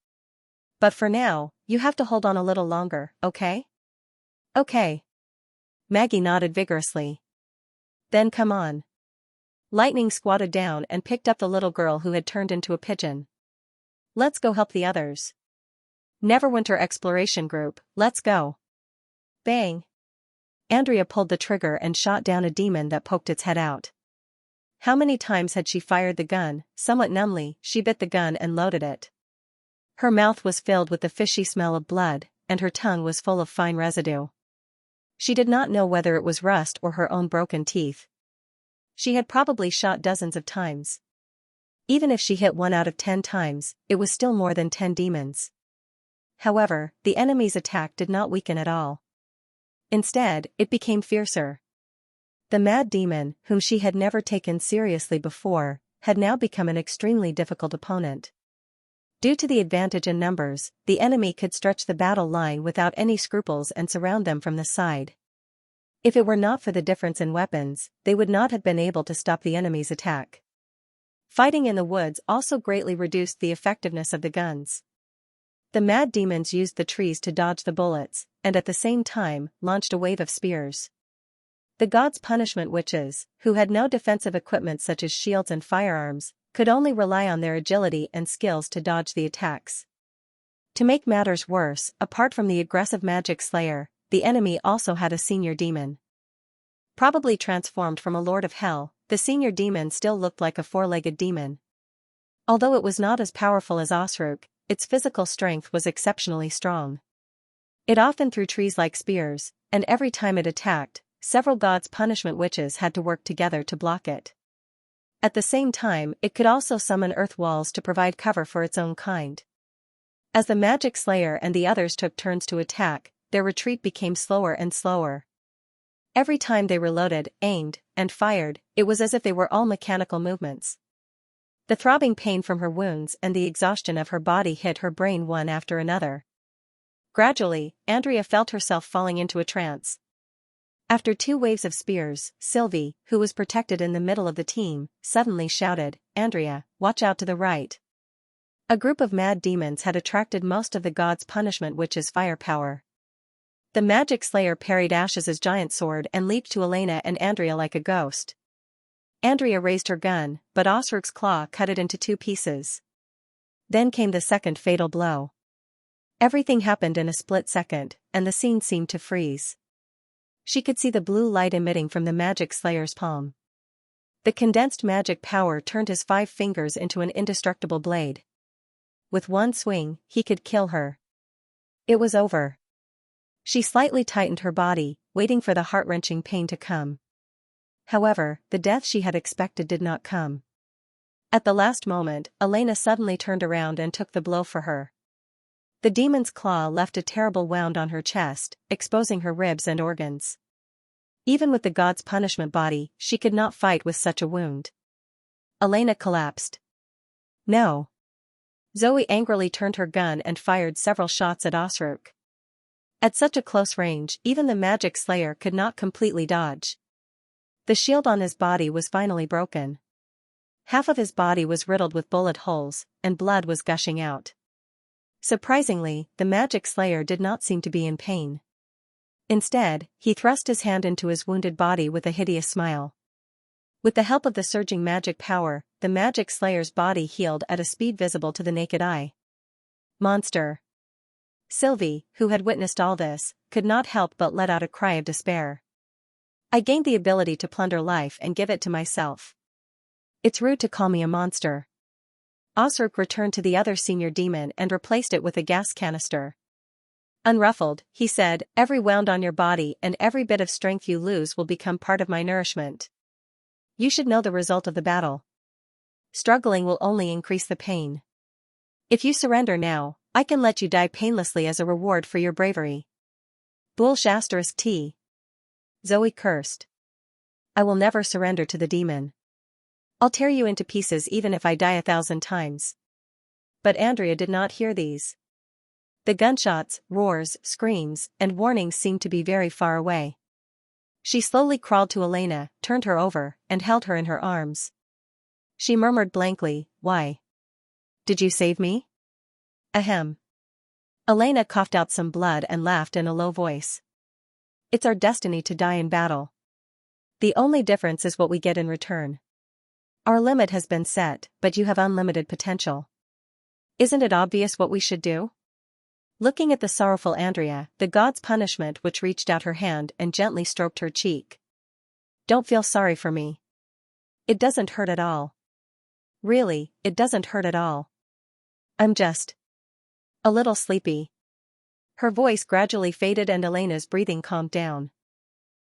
But for now, you have to hold on a little longer, okay?" "Okay." Maggie nodded vigorously. "Then come on." Lightning squatted down and picked up the little girl who had turned into a pigeon. "Let's go help the others. Neverwinter Exploration Group, let's go." Bang! Andrea pulled the trigger and shot down a demon that poked its head out. How many times had she fired the gun? Somewhat numbly, she bit the gun and loaded it. Her mouth was filled with the fishy smell of blood, and her tongue was full of fine residue. She did not know whether it was rust or her own broken teeth. She had probably shot dozens of times. Even if she hit 1 out of 10 times, it was still more than 10 demons. However, the enemy's attack did not weaken at all. Instead, it became fiercer. The mad demon, whom she had never taken seriously before, had now become an extremely difficult opponent. Due to the advantage in numbers, the enemy could stretch the battle line without any scruples and surround them from the side. If it were not for the difference in weapons, they would not have been able to stop the enemy's attack. Fighting in the woods also greatly reduced the effectiveness of the guns. The mad demons used the trees to dodge the bullets, and at the same time, launched a wave of spears. The gods' punishment witches, who had no defensive equipment such as shields and firearms, could only rely on their agility and skills to dodge the attacks. To make matters worse, apart from the aggressive magic slayer, the enemy also had a senior demon. Probably transformed from a lord of hell, the senior demon still looked like a four-legged demon. Although it was not as powerful as Osruk, its physical strength was exceptionally strong. It often threw trees like spears, and every time it attacked, several gods' punishment witches had to work together to block it. At the same time, it could also summon earth walls to provide cover for its own kind. As the magic slayer and the others took turns to attack, their retreat became slower and slower. Every time they reloaded, aimed, and fired, it was as if they were all mechanical movements. The throbbing pain from her wounds and the exhaustion of her body hit her brain one after another. Gradually, Andrea felt herself falling into a trance. After 2 waves of spears, Sylvie, who was protected in the middle of the team, suddenly shouted, "Andrea, watch out to the right." A group of mad demons had attracted most of the gods' punishment witches' firepower. The magic slayer parried Ash's giant sword and leaped to Elena and Andrea like a ghost. Andrea raised her gun, but Osruk's claw cut it into 2 pieces. Then came the second fatal blow. Everything happened in a split second, and the scene seemed to freeze. She could see the blue light emitting from the magic slayer's palm. The condensed magic power turned his 5 fingers into an indestructible blade. With one swing, he could kill her. It was over. She slightly tightened her body, waiting for the heart-wrenching pain to come. However, the death she had expected did not come. At the last moment, Elena suddenly turned around and took the blow for her. The demon's claw left a terrible wound on her chest, exposing her ribs and organs. Even with the god's punishment body, she could not fight with such a wound. Elena collapsed. No. Zoe angrily turned her gun and fired several shots at Osruk. At such a close range, even the magic slayer could not completely dodge. The shield on his body was finally broken. Half of his body was riddled with bullet holes, and blood was gushing out. Surprisingly, the magic slayer did not seem to be in pain. Instead, he thrust his hand into his wounded body with a hideous smile. With the help of the surging magic power, the magic slayer's body healed at a speed visible to the naked eye. Monster! Sylvie, who had witnessed all this, could not help but let out a cry of despair. I gained the ability to plunder life and give it to myself. It's rude to call me a monster. Osruk returned to the other senior demon and replaced it with a gas canister. Unruffled, he said, "Every wound on your body and every bit of strength you lose will become part of my nourishment. You should know the result of the battle. Struggling will only increase the pain. If you surrender now, I can let you die painlessly as a reward for your bravery." T. Zoe cursed. I will never surrender to the demon. I'll tear you into pieces even if I die 1,000 times. But Andrea did not hear these. The gunshots, roars, screams, and warnings seemed to be very far away. She slowly crawled to Elena, turned her over, and held her in her arms. She murmured blankly, "Why? Did you save me?" Ahem. Elena coughed out some blood and laughed in a low voice. "It's our destiny to die in battle. The only difference is what we get in return. Our limit has been set, but you have unlimited potential. Isn't it obvious what we should do?" Looking at the sorrowful Andrea, the god's punishment which reached out her hand and gently stroked her cheek. "Don't feel sorry for me. It doesn't hurt at all. Really, it doesn't hurt at all. I'm just a little sleepy." Her voice gradually faded and Elena's breathing calmed down.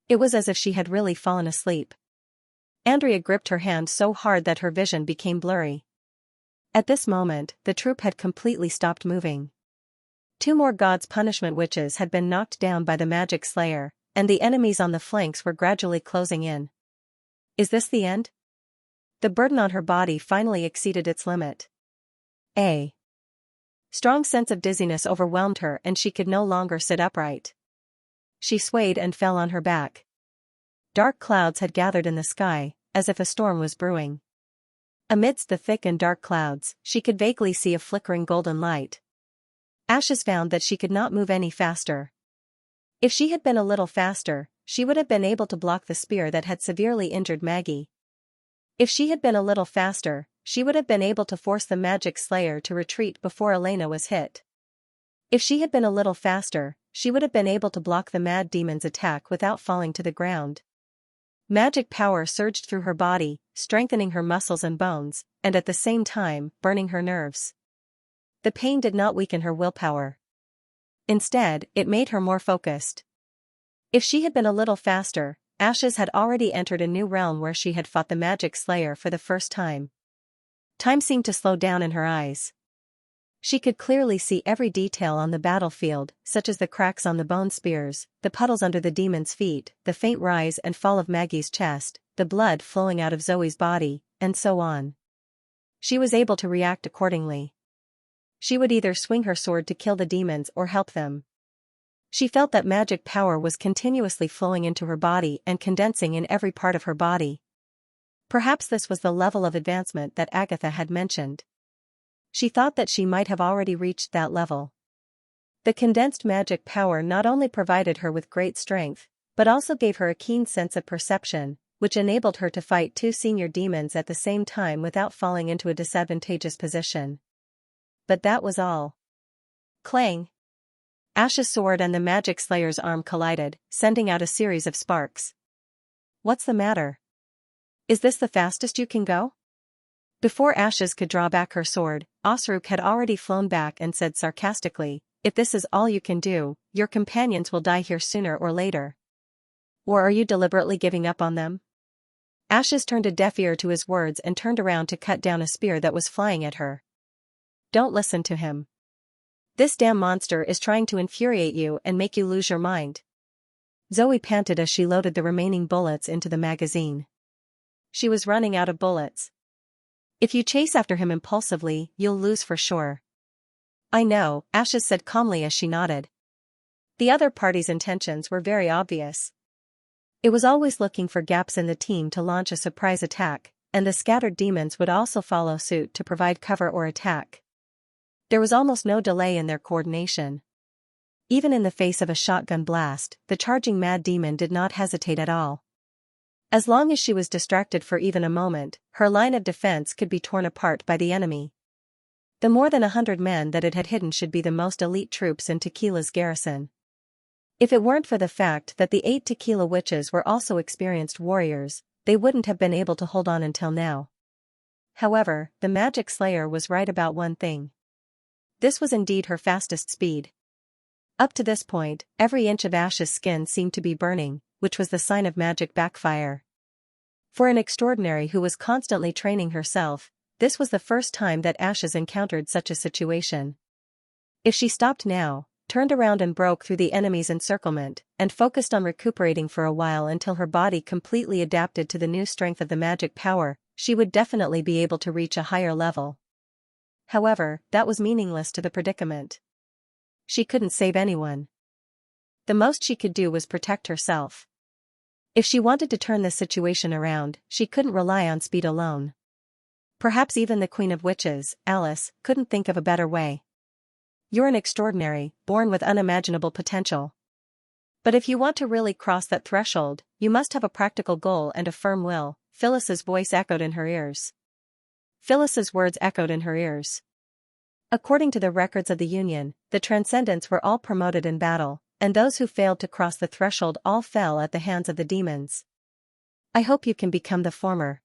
It was as if she had really fallen asleep. Andrea gripped her hand so hard that her vision became blurry. At this moment, the troop had completely stopped moving. 2 more God's punishment witches had been knocked down by the magic slayer, and the enemies on the flanks were gradually closing in. Is this the end? The burden on her body finally exceeded its limit. A strong sense of dizziness overwhelmed her and she could no longer sit upright. She swayed and fell on her back. Dark clouds had gathered in the sky, as if a storm was brewing. Amidst the thick and dark clouds, she could vaguely see a flickering golden light. Ashes found that she could not move any faster. If she had been a little faster, she would have been able to block the spear that had severely injured Maggie. If she had been a little faster, she would have been able to force the magic slayer to retreat before Elena was hit. If she had been a little faster, she would have been able to block the mad demon's attack without falling to the ground. Magic power surged through her body, strengthening her muscles and bones, and at the same time, burning her nerves. The pain did not weaken her willpower. Instead, it made her more focused. If she had been a little faster, Ashes had already entered a new realm where she had fought the magic slayer for the first time. Time seemed to slow down in her eyes. She could clearly see every detail on the battlefield, such as the cracks on the bone spears, the puddles under the demon's feet, the faint rise and fall of Maggie's chest, the blood flowing out of Zoe's body, and so on. She was able to react accordingly. She would either swing her sword to kill the demons or help them. She felt that magic power was continuously flowing into her body and condensing in every part of her body. Perhaps this was the level of advancement that Agatha had mentioned. She thought that she might have already reached that level. The condensed magic power not only provided her with great strength, but also gave her a keen sense of perception, which enabled her to fight 2 senior demons at the same time without falling into a disadvantageous position. But that was all. Clang! Ash's sword and the magic slayer's arm collided, sending out a series of sparks. What's the matter? Is this the fastest you can go? Before Ashes could draw back her sword, Osruk had already flown back and said sarcastically, "If this is all you can do, your companions will die here sooner or later. Or are you deliberately giving up on them?" Ashes turned a deaf ear to his words and turned around to cut down a spear that was flying at her. "Don't listen to him. This damn monster is trying to infuriate you and make you lose your mind." Zoe panted as she loaded the remaining bullets into the magazine. She was running out of bullets. "If you chase after him impulsively, you'll lose for sure." "I know," Ashes said calmly as she nodded. The other party's intentions were very obvious. It was always looking for gaps in the team to launch a surprise attack, and the scattered demons would also follow suit to provide cover or attack. There was almost no delay in their coordination. Even in the face of a shotgun blast, the charging mad demon did not hesitate at all. As long as she was distracted for even a moment, her line of defense could be torn apart by the enemy. The more than 100 men that it had hidden should be the most elite troops in Tequila's garrison. If it weren't for the fact that the 8 Tequila witches were also experienced warriors, they wouldn't have been able to hold on until now. However, the magic slayer was right about one thing. This was indeed her fastest speed. Up to this point, every inch of Ash's skin seemed to be burning, which was the sign of magic backfire. For an extraordinary who was constantly training herself, this was the first time that Ashes encountered such a situation. If she stopped now, turned around and broke through the enemy's encirclement, and focused on recuperating for a while until her body completely adapted to the new strength of the magic power, she would definitely be able to reach a higher level. However, that was meaningless to the predicament. She couldn't save anyone. The most she could do was protect herself. If she wanted to turn this situation around, she couldn't rely on speed alone. Perhaps even the Queen of Witches, Alice, couldn't think of a better way. "You're an extraordinary, born with unimaginable potential. But if you want to really cross that threshold, you must have a practical goal and a firm will," Phyllis's voice echoed in her ears. Phyllis's words echoed in her ears. According to the records of the Union, the Transcendents were all promoted in battle, and those who failed to cross the threshold all fell at the hands of the demons. "I hope you can become the former."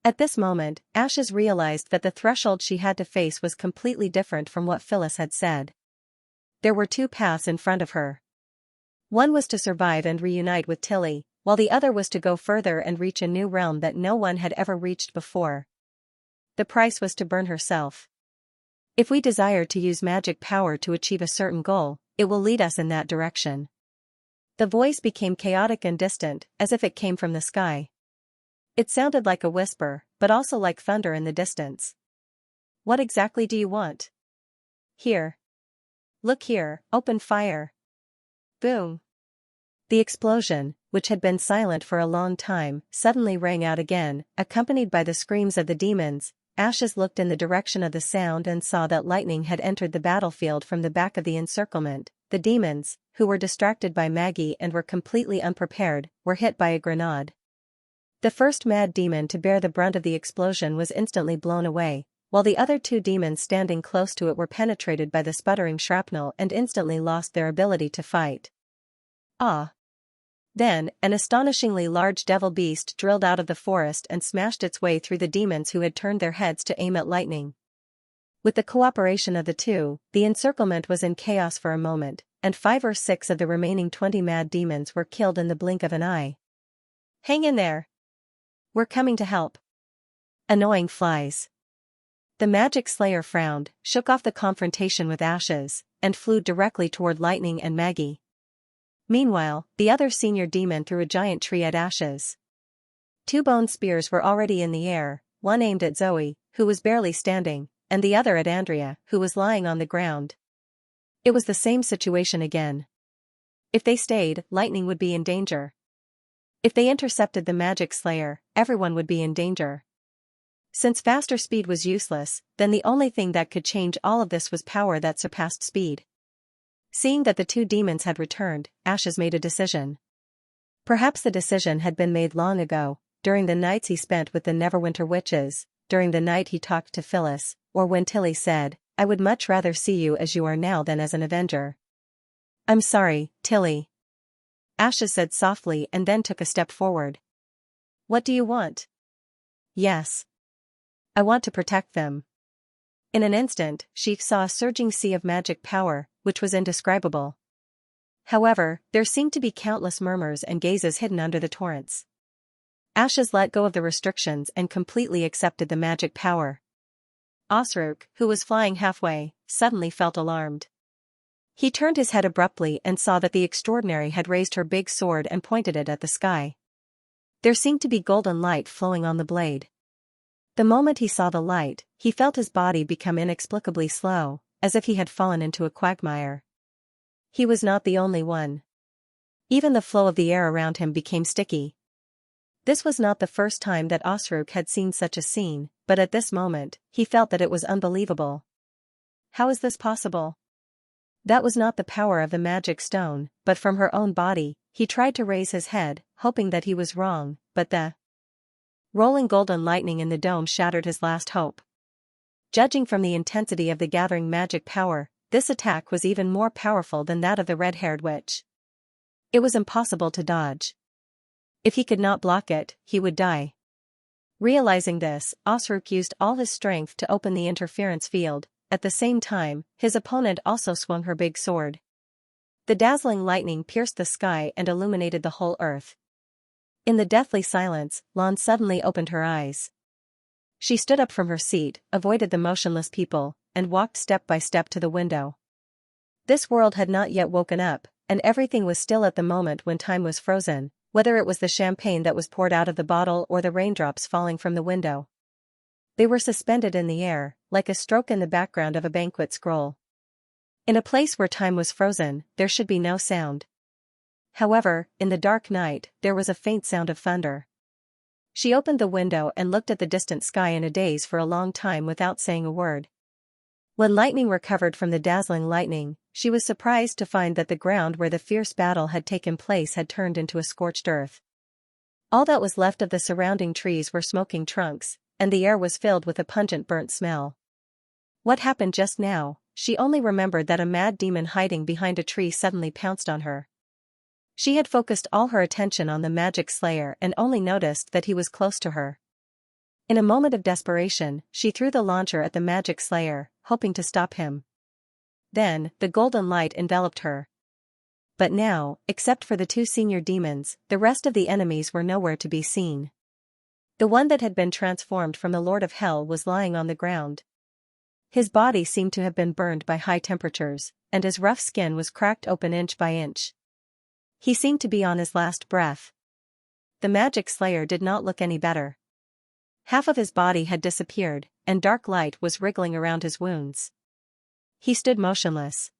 At this moment, Ashes realized that the threshold she had to face was completely different from what Phyllis had said. There were 2 paths in front of her. One was to survive and reunite with Tilly, while the other was to go further and reach a new realm that no one had ever reached before. The price was to burn herself. If we desire to use magic power to achieve a certain goal, it will lead us in that direction. The voice became chaotic and distant, as if it came from the sky. It sounded like a whisper, but also like thunder in the distance. What exactly do you want? Here. Look here, open fire. Boom. The explosion, which had been silent for a long time, suddenly rang out again, accompanied by the screams of the demons. Ashes looked in the direction of the sound and saw that lightning had entered the battlefield from the back of the encirclement. The demons, who were distracted by Maggie and were completely unprepared, were hit by a grenade. The first mad demon to bear the brunt of the explosion was instantly blown away, while the other two demons standing close to it were penetrated by the sputtering shrapnel and instantly lost their ability to fight. Ah! Then, an astonishingly large devil beast drilled out of the forest and smashed its way through the demons who had turned their heads to aim at lightning. With the cooperation of the two, the encirclement was in chaos for a moment, and 5 or 6 of the remaining 20 mad demons were killed in the blink of an eye. Hang in there! We're coming to help. Annoying flies. The magic slayer frowned, shook off the confrontation with Ashes, and flew directly toward Lightning and Maggie. Meanwhile, the other senior demon threw a giant tree at Ashes. 2 bone spears were already in the air, one aimed at Zoe, who was barely standing, and the other at Andrea, who was lying on the ground. It was the same situation again. If they stayed, Lightning would be in danger. If they intercepted the magic slayer, everyone would be in danger. Since faster speed was useless, then the only thing that could change all of this was power that surpassed speed. Seeing that the 2 demons had returned, Ashes made a decision. Perhaps the decision had been made long ago, during the nights he spent with the Neverwinter witches, during the night he talked to Phyllis, or when Tilly said, "I would much rather see you as you are now than as an Avenger." "I'm sorry, Tilly," Ashes said softly and then took a step forward. "What do you want?" "Yes. I want to protect them." In an instant, she saw a surging sea of magic power, which was indescribable. However, there seemed to be countless murmurs and gazes hidden under the torrents. Ashes let go of the restrictions and completely accepted the magic power. Osrook, who was flying halfway, suddenly felt alarmed. He turned his head abruptly and saw that the extraordinary had raised her big sword and pointed it at the sky. There seemed to be golden light flowing on the blade. The moment he saw the light, he felt his body become inexplicably slow, as if he had fallen into a quagmire. He was not the only one. Even the flow of the air around him became sticky. This was not the first time that Osrook had seen such a scene, but at this moment, he felt that it was unbelievable. How is this possible? That was not the power of the magic stone, but from her own body. He tried to raise his head, hoping that he was wrong, but the rolling golden lightning in the dome shattered his last hope. Judging from the intensity of the gathering magic power, this attack was even more powerful than that of the red-haired witch. It was impossible to dodge. If he could not block it, he would die. Realizing this, Osrook used all his strength to open the interference field. At the same time, his opponent also swung her big sword. The dazzling lightning pierced the sky and illuminated the whole earth. In the deathly silence, Lon suddenly opened her eyes. She stood up from her seat, avoided the motionless people, and walked step by step to the window. This world had not yet woken up, and everything was still at the moment when time was frozen, whether it was the champagne that was poured out of the bottle or the raindrops falling from the window. They were suspended in the air, like a stroke in the background of a banquet scroll. In a place where time was frozen, there should be no sound. However, in the dark night, there was a faint sound of thunder. She opened the window and looked at the distant sky in a daze for a long time without saying a word. When Lightning recovered from the dazzling lightning, she was surprised to find that the ground where the fierce battle had taken place had turned into a scorched earth. All that was left of the surrounding trees were smoking trunks, and the air was filled with a pungent burnt smell. What happened just now? She only remembered that a mad demon hiding behind a tree suddenly pounced on her. She had focused all her attention on the magic slayer and only noticed that he was close to her. In a moment of desperation, she threw the launcher at the magic slayer, hoping to stop him. Then, the golden light enveloped her. But now, except for the 2 senior demons, the rest of the enemies were nowhere to be seen. The one that had been transformed from the Lord of Hell was lying on the ground. His body seemed to have been burned by high temperatures, and his rough skin was cracked open inch by inch. He seemed to be on his last breath. The magic slayer did not look any better. Half of his body had disappeared, and dark light was wriggling around his wounds. He stood motionless.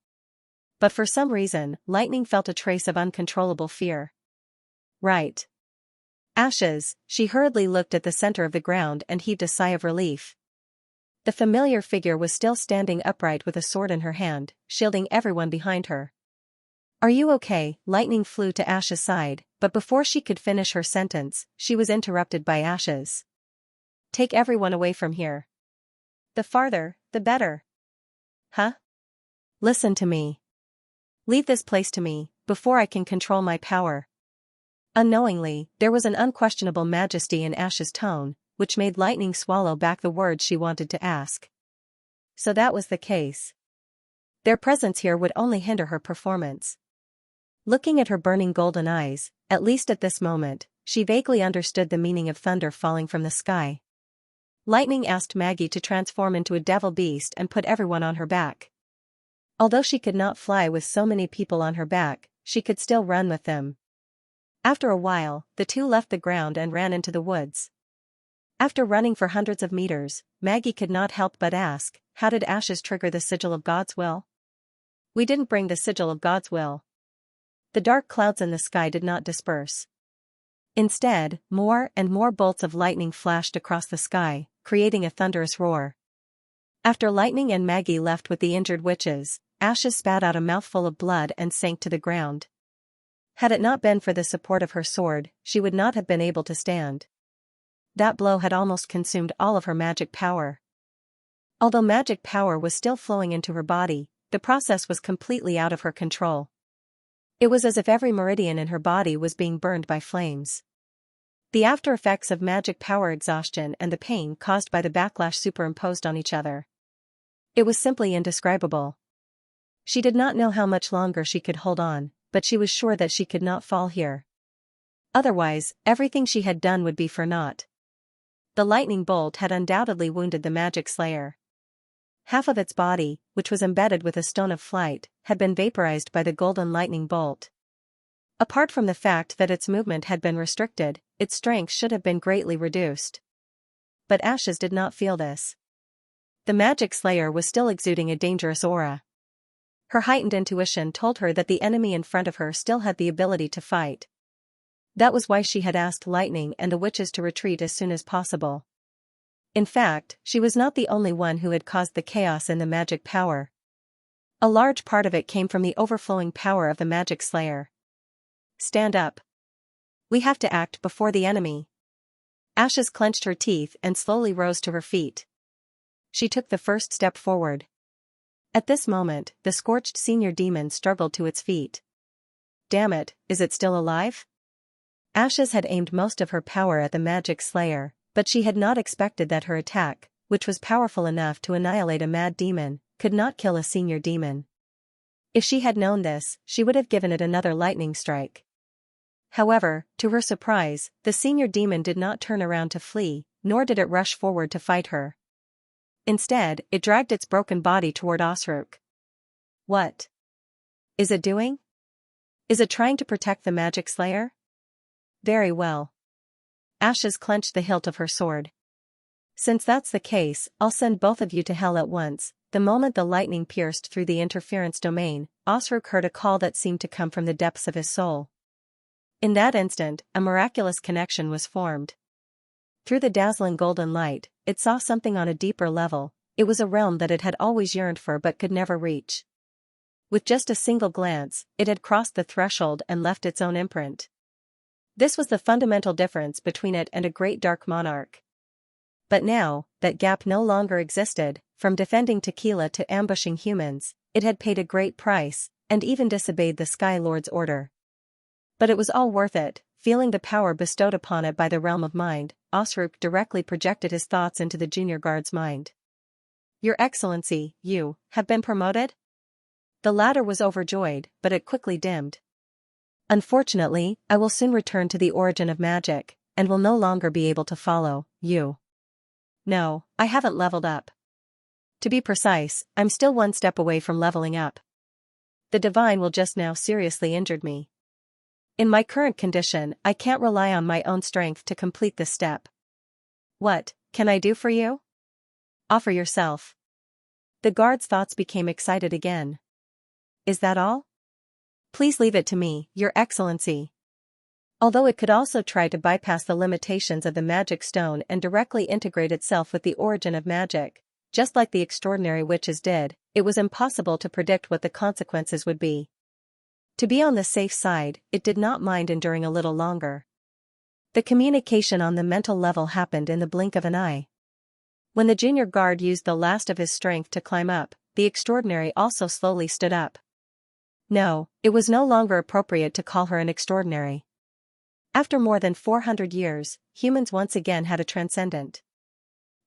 But for some reason, Lightning felt a trace of uncontrollable fear. Right. Ashes, she hurriedly looked at the center of the ground and heaved a sigh of relief. The familiar figure was still standing upright with a sword in her hand, shielding everyone behind her. "Are you okay?" Lightning flew to Ash's side, but before she could finish her sentence, she was interrupted by Ashes. "Take everyone away from here. The farther, the better." "Huh? Listen to me. Leave this place to me, before I can control my power." Unknowingly, there was an unquestionable majesty in Ash's tone, which made Lightning swallow back the words she wanted to ask. So that was the case. Their presence here would only hinder her performance. Looking at her burning golden eyes, at least at this moment, she vaguely understood the meaning of thunder falling from the sky. Lightning asked Maggie to transform into a devil beast and put everyone on her back. Although she could not fly with so many people on her back, she could still run with them. After a while, the two left the ground and ran into the woods. After running for hundreds of meters, Maggie could not help but ask, how did Ashes trigger the sigil of God's will? "We didn't bring the sigil of God's will." The dark clouds in the sky did not disperse. Instead, more and more bolts of lightning flashed across the sky, creating a thunderous roar. After Lightning and Maggie left with the injured witches, Ashes spat out a mouthful of blood and sank to the ground. Had it not been for the support of her sword, she would not have been able to stand. That blow had almost consumed all of her magic power. Although magic power was still flowing into her body, the process was completely out of her control. It was as if every meridian in her body was being burned by flames. The after effects of magic power exhaustion and the pain caused by the backlash superimposed on each other. It was simply indescribable. She did not know how much longer she could hold on, but she was sure that she could not fall here. Otherwise, everything she had done would be for naught. The lightning bolt had undoubtedly wounded the magic slayer. Half of its body, which was embedded with a stone of flight, had been vaporized by the golden lightning bolt. Apart from the fact that its movement had been restricted, its strength should have been greatly reduced. But Ashes did not feel this. The magic slayer was still exuding a dangerous aura. Her heightened intuition told her that the enemy in front of her still had the ability to fight. That was why she had asked Lightning and the witches to retreat as soon as possible. In fact, she was not the only one who had caused the chaos in the magic power. A large part of it came from the overflowing power of the magic slayer. "Stand up. We have to act before the enemy." Ashes clenched her teeth and slowly rose to her feet. She took the first step forward. At this moment, the scorched senior demon struggled to its feet. "Damn it, is it still alive?" Ashes had aimed most of her power at the magic slayer, but she had not expected that her attack, which was powerful enough to annihilate a mad demon, could not kill a senior demon. If she had known this, she would have given it another lightning strike. However, to her surprise, the senior demon did not turn around to flee, nor did it rush forward to fight her. Instead, it dragged its broken body toward Osrook. What is it doing? Is it trying to protect the magic slayer? Very well. Ashes clenched the hilt of her sword. "Since that's the case, I'll send both of you to hell at once." The moment the lightning pierced through the interference domain, Osrook heard a call that seemed to come from the depths of his soul. In that instant, a miraculous connection was formed. Through the dazzling golden light, it saw something on a deeper level. It was a realm that it had always yearned for but could never reach. With just a single glance, it had crossed the threshold and left its own imprint. This was the fundamental difference between it and a great dark monarch. But now, that gap no longer existed. From defending Tequila to ambushing humans, it had paid a great price, and even disobeyed the Sky Lord's order. But it was all worth it. Feeling the power bestowed upon it by the realm of mind, Osrook directly projected his thoughts into the junior guard's mind. "Your Excellency, you have been promoted?" The latter was overjoyed, but it quickly dimmed. "Unfortunately, I will soon return to the origin of magic, and will no longer be able to follow you." "No, I haven't leveled up." To be precise, I'm still one step away from leveling up. The divine will just now seriously injured me. In my current condition, I can't rely on my own strength to complete this step. What can I do for you? Offer yourself. The guard's thoughts became excited again. Is that all? Please leave it to me, Your Excellency. Although it could also try to bypass the limitations of the magic stone and directly integrate itself with the origin of magic, just like the extraordinary witches did, it was impossible to predict what the consequences would be. To be on the safe side, it did not mind enduring a little longer. The communication on the mental level happened in the blink of an eye. When the junior guard used the last of his strength to climb up, the extraordinary also slowly stood up. No, it was no longer appropriate to call her an extraordinary. After more than 400 years, humans once again had a transcendent.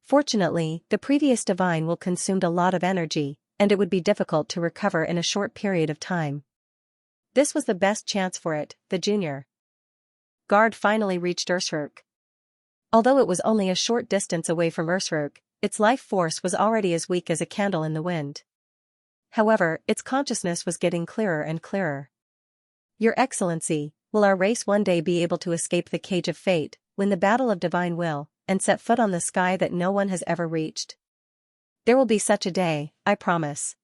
Fortunately, the previous divine will consumed a lot of energy, and it would be difficult to recover in a short period of time. This was the best chance for it, the junior guard finally reached Ursruk. Although it was only a short distance away from Ursruk, its life force was already as weak as a candle in the wind. However, its consciousness was getting clearer and clearer. Your Excellency, will our race one day be able to escape the cage of fate, win the battle of divine will, and set foot on the sky that no one has ever reached? There will be such a day, I promise.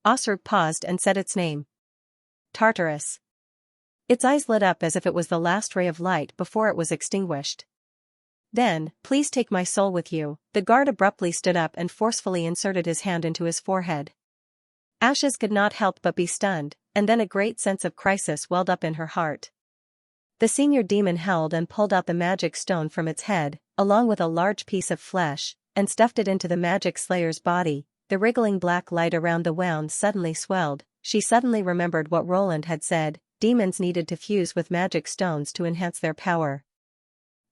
Ursruk paused and said its name. Tartarus. Its eyes lit up as if it was the last ray of light before it was extinguished. Then, please take my soul with you. The guard abruptly stood up and forcefully inserted his hand into his forehead. Ashes could not help but be stunned, and then a great sense of crisis welled up in her heart. The senior demon held and pulled out the magic stone from its head, along with a large piece of flesh, and stuffed it into the magic slayer's body. The wriggling black light around the wound suddenly swelled. She suddenly remembered what Roland had said, demons needed to fuse with magic stones to enhance their power.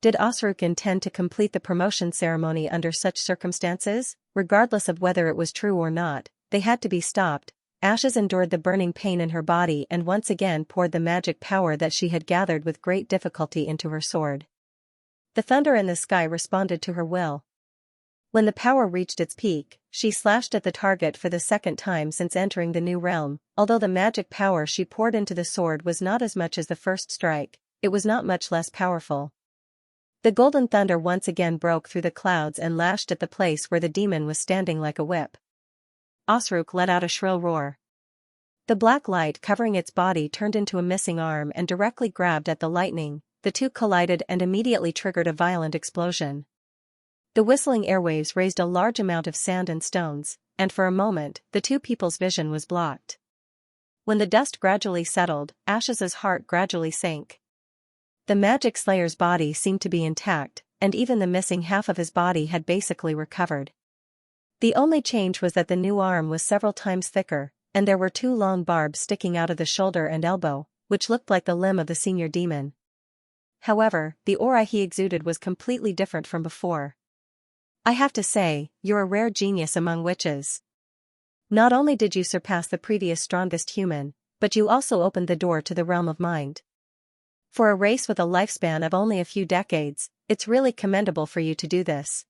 Did Ursruk intend to complete the promotion ceremony under such circumstances? Regardless of whether it was true or not, they had to be stopped. Ashes endured the burning pain in her body and once again poured the magic power that she had gathered with great difficulty into her sword. The thunder in the sky responded to her will. When the power reached its peak, she slashed at the target for the second time since entering the new realm. Although the magic power she poured into the sword was not as much as the first strike, it was not much less powerful. The golden thunder once again broke through the clouds and lashed at the place where the demon was standing like a whip. Ursruk let out a shrill roar. The black light covering its body turned into a missing arm and directly grabbed at the lightning. The two collided and immediately triggered a violent explosion. The whistling airwaves raised a large amount of sand and stones, and for a moment, the two people's vision was blocked. When the dust gradually settled, Ash's heart gradually sank. The magic slayer's body seemed to be intact, and even the missing half of his body had basically recovered. The only change was that the new arm was several times thicker, and there were two long barbs sticking out of the shoulder and elbow, which looked like the limb of the senior demon. However, the aura he exuded was completely different from before. I have to say, you're a rare genius among witches. Not only did you surpass the previous strongest human, but you also opened the door to the realm of mind. For a race with a lifespan of only a few decades, it's really commendable for you to do this.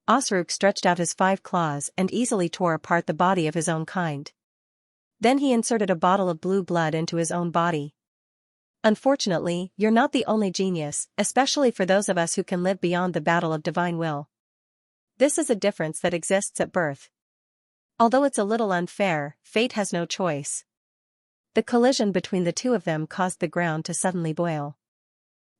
Ursruk stretched out his 5 claws and easily tore apart the body of his own kind. Then he inserted a bottle of blue blood into his own body. Unfortunately, you're not the only genius, especially for those of us who can live beyond the battle of divine will. This is a difference that exists at birth. Although it's a little unfair, fate has no choice. The collision between the two of them caused the ground to suddenly boil.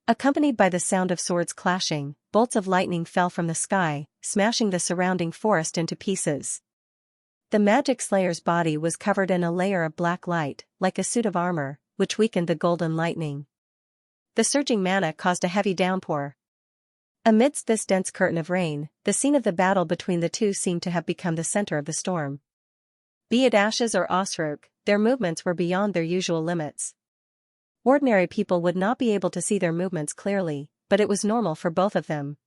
Accompanied by the sound of swords clashing, bolts of lightning fell from the sky, smashing the surrounding forest into pieces. The magic slayer's body was covered in a layer of black light, like a suit of armor, which weakened the golden lightning. The surging mana caused a heavy downpour. Amidst this dense curtain of rain, the scene of the battle between the two seemed to have become the center of the storm. Be it Ashes or Ursruk, their movements were beyond their usual limits. Ordinary people would not be able to see their movements clearly, but it was normal for both of them.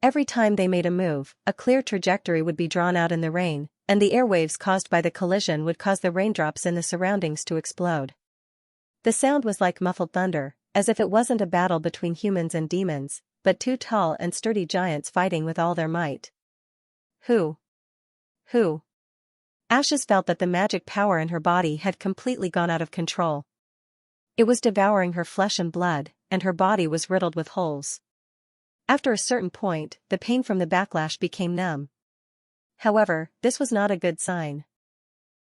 Every time they made a move, a clear trajectory would be drawn out in the rain, and the airwaves caused by the collision would cause the raindrops in the surroundings to explode. The sound was like muffled thunder, as if it wasn't a battle between humans and demons, but two tall and sturdy giants fighting with all their might. Who Who? Ashes felt that the magic power in her body had completely gone out of control. It was devouring her flesh and blood, and her body was riddled with holes. After a certain point, the pain from the backlash became numb. However, this was not a good sign.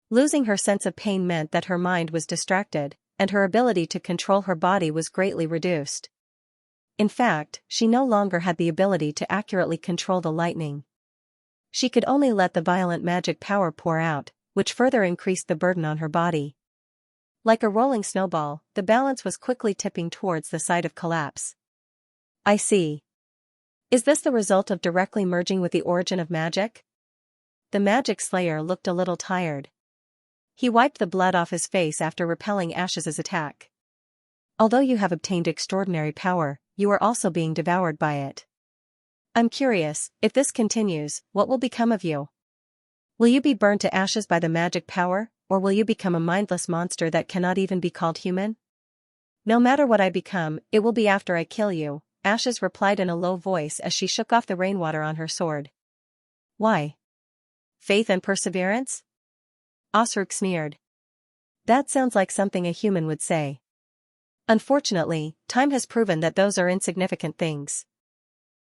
Losing her sense of pain meant that her mind was distracted, and her ability to control her body was greatly reduced. In fact, she no longer had the ability to accurately control the lightning. She could only let the violent magic power pour out, which further increased the burden on her body. Like a rolling snowball, the balance was quickly tipping towards the side of collapse. I see. Is this the result of directly merging with the origin of magic? The magic slayer looked a little tired. He wiped the blood off his face after repelling Ash's attack. Although you have obtained extraordinary power, you are also being devoured by it. I'm curious, if this continues, what will become of you? Will you be burned to ashes by the magic power, or will you become a mindless monster that cannot even be called human? No matter what I become, it will be after I kill you, Ashes replied in a low voice as she shook off the rainwater on her sword. Why? Faith and perseverance? Osric sneered. That sounds like something a human would say. Unfortunately, time has proven that those are insignificant things.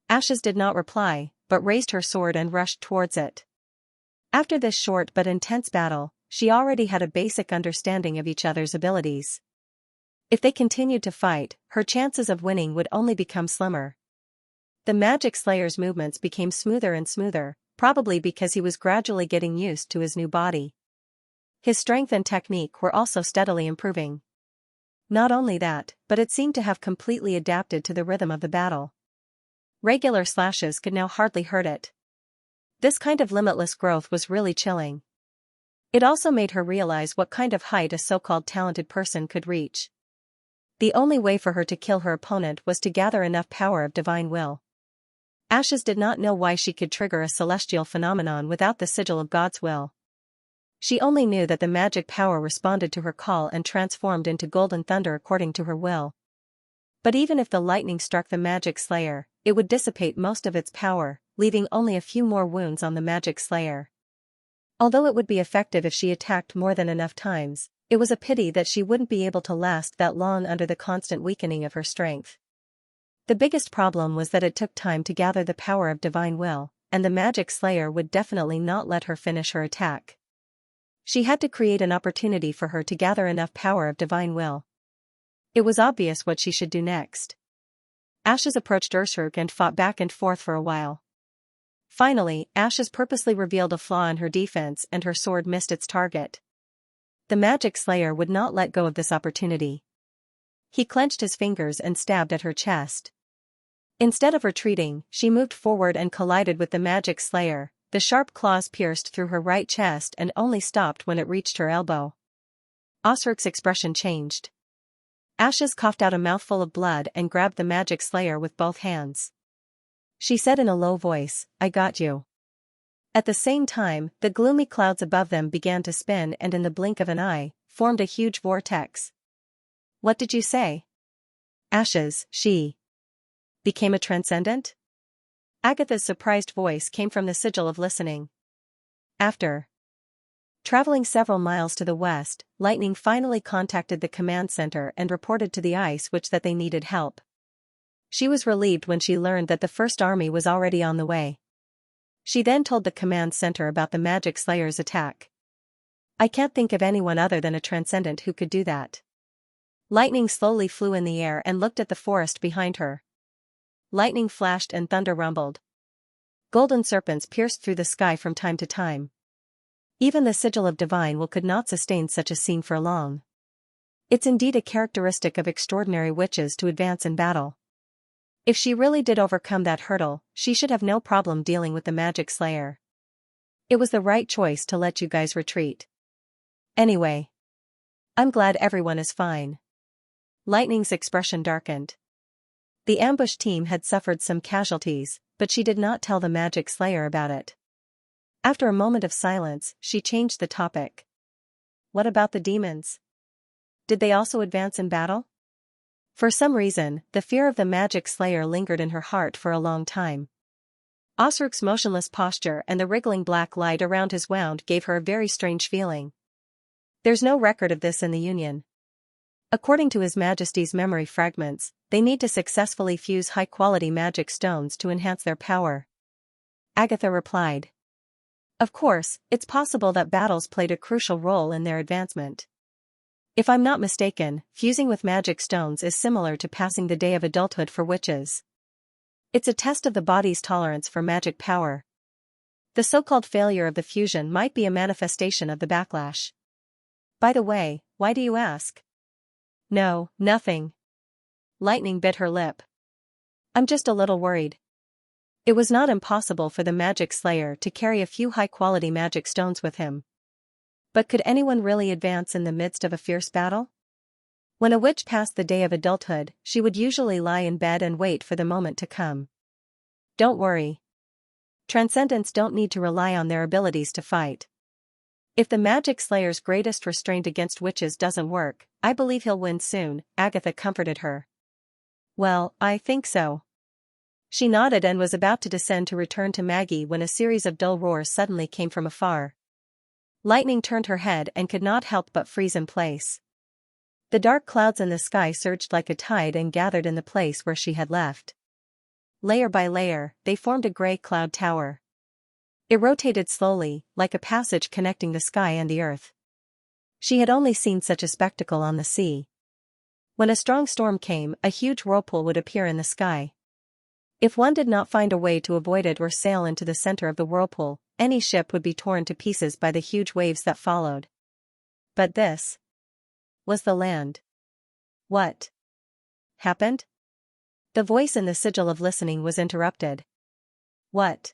Ashes did not reply, but raised her sword and rushed towards it. After this short but intense battle, she already had a basic understanding of each other's abilities. If they continued to fight, her chances of winning would only become slimmer. The Magic Slayer's movements became smoother and smoother, probably because he was gradually getting used to his new body. His strength and technique were also steadily improving. Not only that, but it seemed to have completely adapted to the rhythm of the battle. Regular slashes could now hardly hurt it. This kind of limitless growth was really chilling. It also made her realize what kind of height a so-called talented person could reach. The only way for her to kill her opponent was to gather enough power of divine will. Ashes did not know why she could trigger a celestial phenomenon without the sigil of God's will. She only knew that the magic power responded to her call and transformed into golden thunder according to her will. But even if the lightning struck the Magic Slayer, it would dissipate most of its power, leaving only a few more wounds on the Magic Slayer. Although it would be effective if she attacked more than enough times, it was a pity that she wouldn't be able to last that long under the constant weakening of her strength. The biggest problem was that it took time to gather the power of divine will, and the Magic Slayer would definitely not let her finish her attack. She had to create an opportunity for her to gather enough power of divine will. It was obvious what she should do next. Ashes approached Ursruk and fought back and forth for a while. Finally, Ashes purposely revealed a flaw in her defense and her sword missed its target. The Magic Slayer would not let go of this opportunity. He clenched his fingers and stabbed at her chest. Instead of retreating, she moved forward and collided with the Magic Slayer. The sharp claws pierced through her right chest and only stopped when it reached her elbow. Osric's expression changed. Ashes coughed out a mouthful of blood and grabbed the Magic Slayer with both hands. She said in a low voice, "I got you." At the same time, the gloomy clouds above them began to spin and in the blink of an eye, formed a huge vortex. What did you say? Ashes, she became a transcendent? Agatha's surprised voice came from the sigil of listening. After traveling several miles to the west, Lightning finally contacted the command center and reported to the Ice Witch that they needed help. She was relieved when she learned that the First Army was already on the way. She then told the command center about the Magic Slayer's attack. I can't think of anyone other than a transcendent who could do that. Lightning slowly flew in the air and looked at the forest behind her. Lightning flashed and thunder rumbled. Golden serpents pierced through the sky from time to time. Even the sigil of divine will could not sustain such a scene for long. It's indeed a characteristic of extraordinary witches to advance in battle. If she really did overcome that hurdle, she should have no problem dealing with the Magic Slayer. It was the right choice to let you guys retreat. Anyway, I'm glad everyone is fine. Lightning's expression darkened. The ambush team had suffered some casualties, but she did not tell the Magic Slayer about it. After a moment of silence, she changed the topic. What about the demons? Did they also advance in battle? For some reason, the fear of the Magic Slayer lingered in her heart for a long time. Osruk's motionless posture and the wriggling black light around his wound gave her a very strange feeling. There's no record of this in the Union. According to His Majesty's memory fragments, they need to successfully fuse high-quality magic stones to enhance their power. Agatha replied. Of course, it's possible that battles played a crucial role in their advancement. If I'm not mistaken, fusing with magic stones is similar to passing the day of adulthood for witches. It's a test of the body's tolerance for magic power. The so-called failure of the fusion might be a manifestation of the backlash. By the way, why do you ask? No, nothing. Lightning bit her lip. I'm just a little worried. It was not impossible for the magic slayer to carry a few high-quality magic stones with him. But could anyone really advance in the midst of a fierce battle? When a witch passed the day of adulthood, she would usually lie in bed and wait for the moment to come. Don't worry. Transcendents don't need to rely on their abilities to fight. If the magic slayer's greatest restraint against witches doesn't work, I believe he'll win soon, Agatha comforted her. Well, I think so. She nodded and was about to descend to return to Maggie when a series of dull roars suddenly came from afar. Lightning turned her head and could not help but freeze in place. The dark clouds in the sky surged like a tide and gathered in the place where she had left. Layer by layer, they formed a gray cloud tower. It rotated slowly, like a passage connecting the sky and the earth. She had only seen such a spectacle on the sea. When a strong storm came, a huge whirlpool would appear in the sky. If one did not find a way to avoid it or sail into the center of the whirlpool, any ship would be torn to pieces by the huge waves that followed. But this was the land. What happened? The voice in the sigil of listening was interrupted. What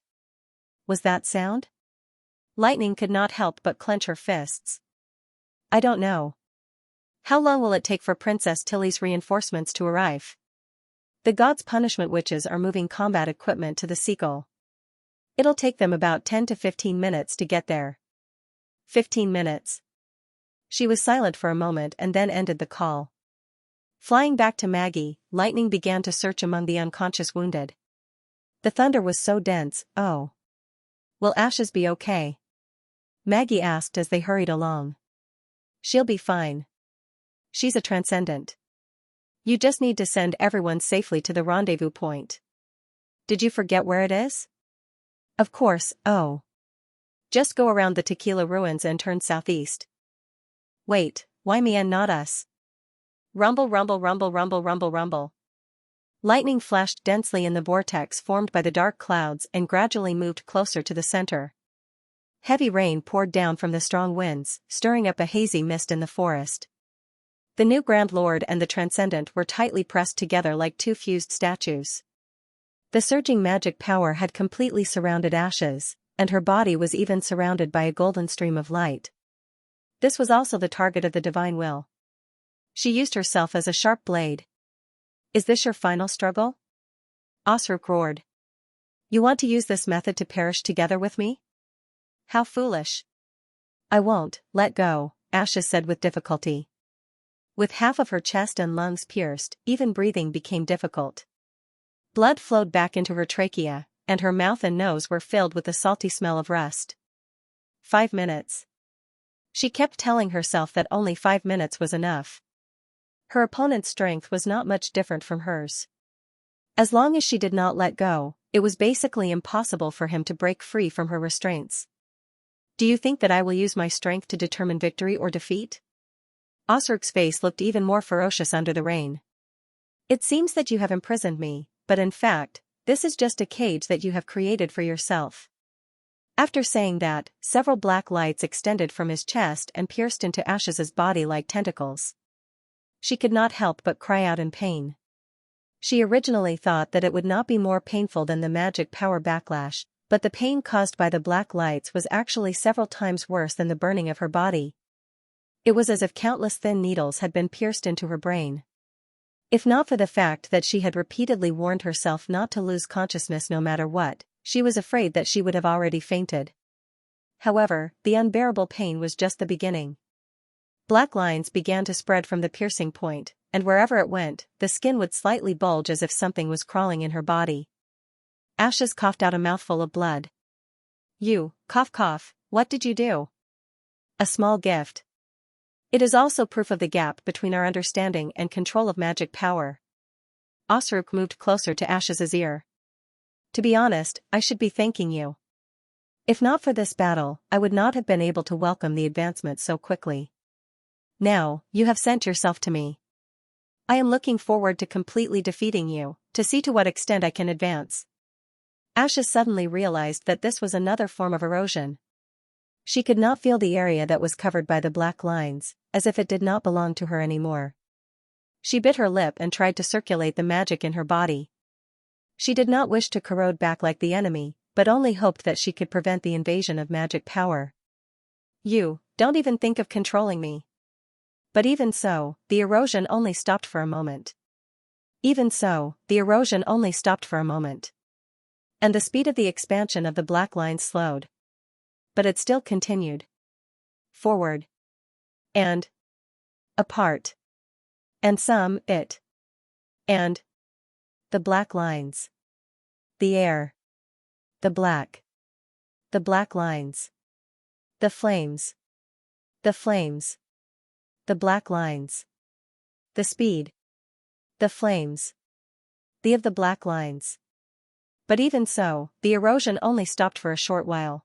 was that sound? Lightning could not help but clench her fists. I don't know. How long will it take for Princess Tilly's reinforcements to arrive? The gods' punishment witches are moving combat equipment to the Seagull. It'll take them about 10 to 15 minutes to get there. 15 minutes. She was silent for a moment and then ended the call. Flying back to Maggie, Lightning began to search among the unconscious wounded. The thunder was so dense. Oh. Will Ashes be okay? Maggie asked as they hurried along. She'll be fine. She's a transcendent. You just need to send everyone safely to the rendezvous point. Did you forget where it is? Of course, oh. Just go around the Tequila ruins and turn southeast. Wait, why me and not us? Rumble, rumble, rumble, rumble, rumble, rumble. Lightning flashed densely in the vortex formed by the dark clouds and gradually moved closer to the center. Heavy rain poured down from the strong winds, stirring up a hazy mist in the forest. The new Grand Lord and the Transcendent were tightly pressed together like two fused statues. The surging magic power had completely surrounded Ashes, and her body was even surrounded by a golden stream of light. This was also the target of the divine will. She used herself as a sharp blade. Is this your final struggle? Osruk roared. You want to use this method to perish together with me? How foolish. I won't, let go, Ashes said with difficulty. With half of her chest and lungs pierced, even breathing became difficult. Blood flowed back into her trachea, and her mouth and nose were filled with the salty smell of rust. 5 minutes. She kept telling herself that only 5 minutes was enough. Her opponent's strength was not much different from hers. As long as she did not let go, it was basically impossible for him to break free from her restraints. Do you think that I will use my strength to determine victory or defeat? Osruk's face looked even more ferocious under the rain. It seems that you have imprisoned me, but in fact, this is just a cage that you have created for yourself. After saying that, several black lights extended from his chest and pierced into Ashes's body like tentacles. She could not help but cry out in pain. She originally thought that it would not be more painful than the magic power backlash, but the pain caused by the black lights was actually several times worse than the burning of her body. It was as if countless thin needles had been pierced into her brain. If not for the fact that she had repeatedly warned herself not to lose consciousness no matter what, she was afraid that she would have already fainted. However, the unbearable pain was just the beginning. Black lines began to spread from the piercing point, and wherever it went, the skin would slightly bulge as if something was crawling in her body. Ashes coughed out a mouthful of blood. You, cough cough, what did you do? A small gift. It is also proof of the gap between our understanding and control of magic power. Osruk moved closer to Ash's ear. To be honest, I should be thanking you. If not for this battle, I would not have been able to welcome the advancement so quickly. Now, you have sent yourself to me. I am looking forward to completely defeating you, to see to what extent I can advance. Asha suddenly realized that this was another form of erosion. She could not feel the area that was covered by the black lines, as if it did not belong to her anymore. She bit her lip and tried to circulate the magic in her body. She did not wish to corrode back like the enemy, but only hoped that she could prevent the invasion of magic power. You, don't even think of controlling me. But even so, the erosion only stopped for a moment. And the speed of the expansion of the black lines slowed. But it still continued. Forward. And. Apart. And some, it. And. The black lines. The air. The black. The black lines. The flames. The flames. The black lines. The speed. The flames. The black lines. But even so, the erosion only stopped for a short while.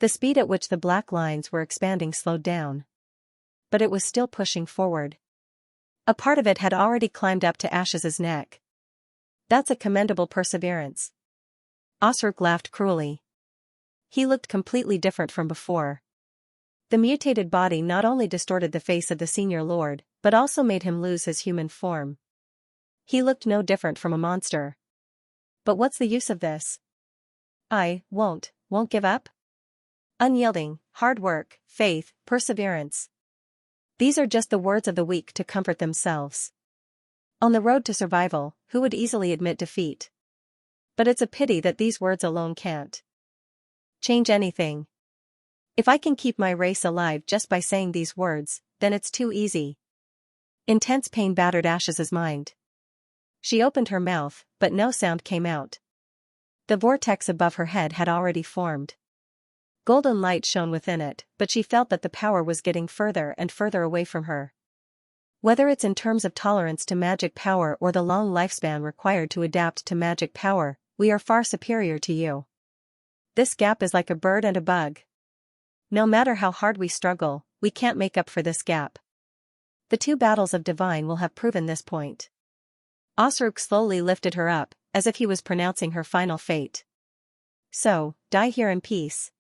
The speed at which the black lines were expanding slowed down. But it was still pushing forward. A part of it had already climbed up to Ash's neck. That's a commendable perseverance. Osruk laughed cruelly. He looked completely different from before. The mutated body not only distorted the face of the senior lord, but also made him lose his human form. He looked no different from a monster. But what's the use of this? I won't give up? Unyielding, hard work, faith, perseverance. These are just the words of the weak to comfort themselves. On the road to survival, who would easily admit defeat? But it's a pity that these words alone can't change anything. If I can keep my race alive just by saying these words, then it's too easy. Intense pain battered Ash's mind. She opened her mouth, but no sound came out. The vortex above her head had already formed. Golden light shone within it, but she felt that the power was getting further and further away from her. Whether it's in terms of tolerance to magic power or the long lifespan required to adapt to magic power, we are far superior to you. This gap is like a bird and a bug. No matter how hard we struggle, we can't make up for this gap. The 2 battles of divine will have proven this point. Osruk slowly lifted her up, as if he was pronouncing her final fate. So, die here in peace.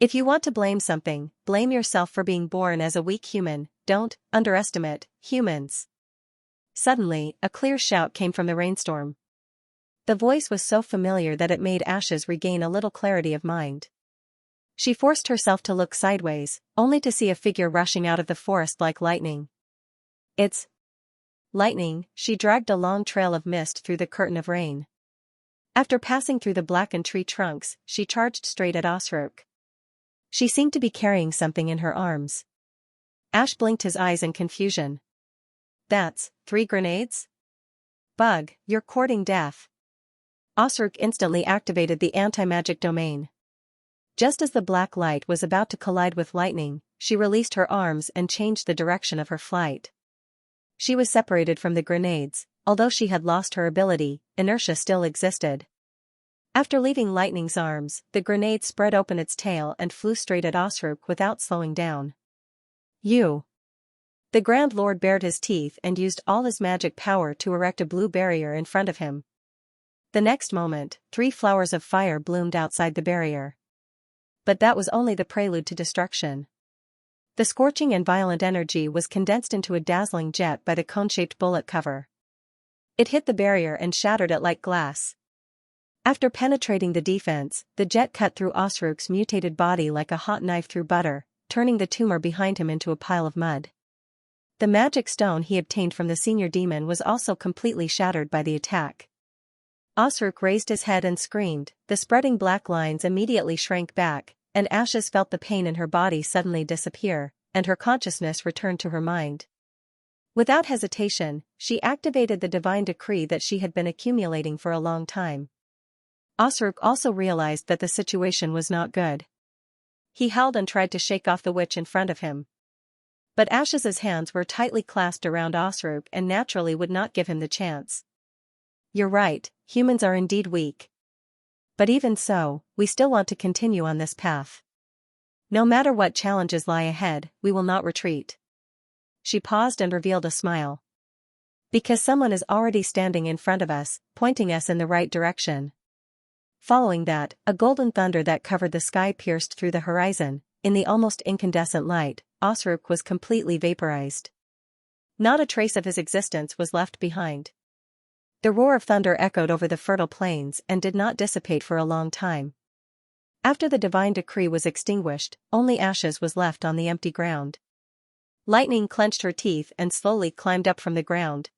If you want to blame something, blame yourself for being born as a weak human. Don't underestimate humans. Suddenly, a clear shout came from the rainstorm. The voice was so familiar that it made Ashes regain a little clarity of mind. She forced herself to look sideways, only to see a figure rushing out of the forest like lightning. It's lightning. She dragged a long trail of mist through the curtain of rain. After passing through the blackened tree trunks, she charged straight at Osruk. She seemed to be carrying something in her arms. Ash blinked his eyes in confusion. That's 3 grenades? Bug, you're courting death. Osruk instantly activated the anti-magic domain. Just as the black light was about to collide with lightning, she released her arms and changed the direction of her flight. She was separated from the grenades. Although she had lost her ability, inertia still existed. After leaving Lightning's arms, the grenade spread open its tail and flew straight at Osruk without slowing down. You! The Grand Lord bared his teeth and used all his magic power to erect a blue barrier in front of him. The next moment, 3 flowers of fire bloomed outside the barrier. But that was only the prelude to destruction. The scorching and violent energy was condensed into a dazzling jet by the cone-shaped bullet cover. It hit the barrier and shattered it like glass. After penetrating the defense, the jet cut through Osruk's mutated body like a hot knife through butter, turning the tumor behind him into a pile of mud. The magic stone he obtained from the senior demon was also completely shattered by the attack. Osruk raised his head and screamed. The spreading black lines immediately shrank back, and Ashes felt the pain in her body suddenly disappear, and her consciousness returned to her mind. Without hesitation, she activated the divine decree that she had been accumulating for a long time. Osruk also realized that the situation was not good. He howled and tried to shake off the witch in front of him. But Ash's hands were tightly clasped around Osruk and naturally would not give him the chance. You're right, humans are indeed weak. But even so, we still want to continue on this path. No matter what challenges lie ahead, we will not retreat. She paused and revealed a smile. Because someone is already standing in front of us, pointing us in the right direction. Following that, a golden thunder that covered the sky pierced through the horizon. In the almost incandescent light, Osruk was completely vaporized. Not a trace of his existence was left behind. The roar of thunder echoed over the fertile plains and did not dissipate for a long time. After the divine decree was extinguished, only ashes was left on the empty ground. Lightning clenched her teeth and slowly climbed up from the ground.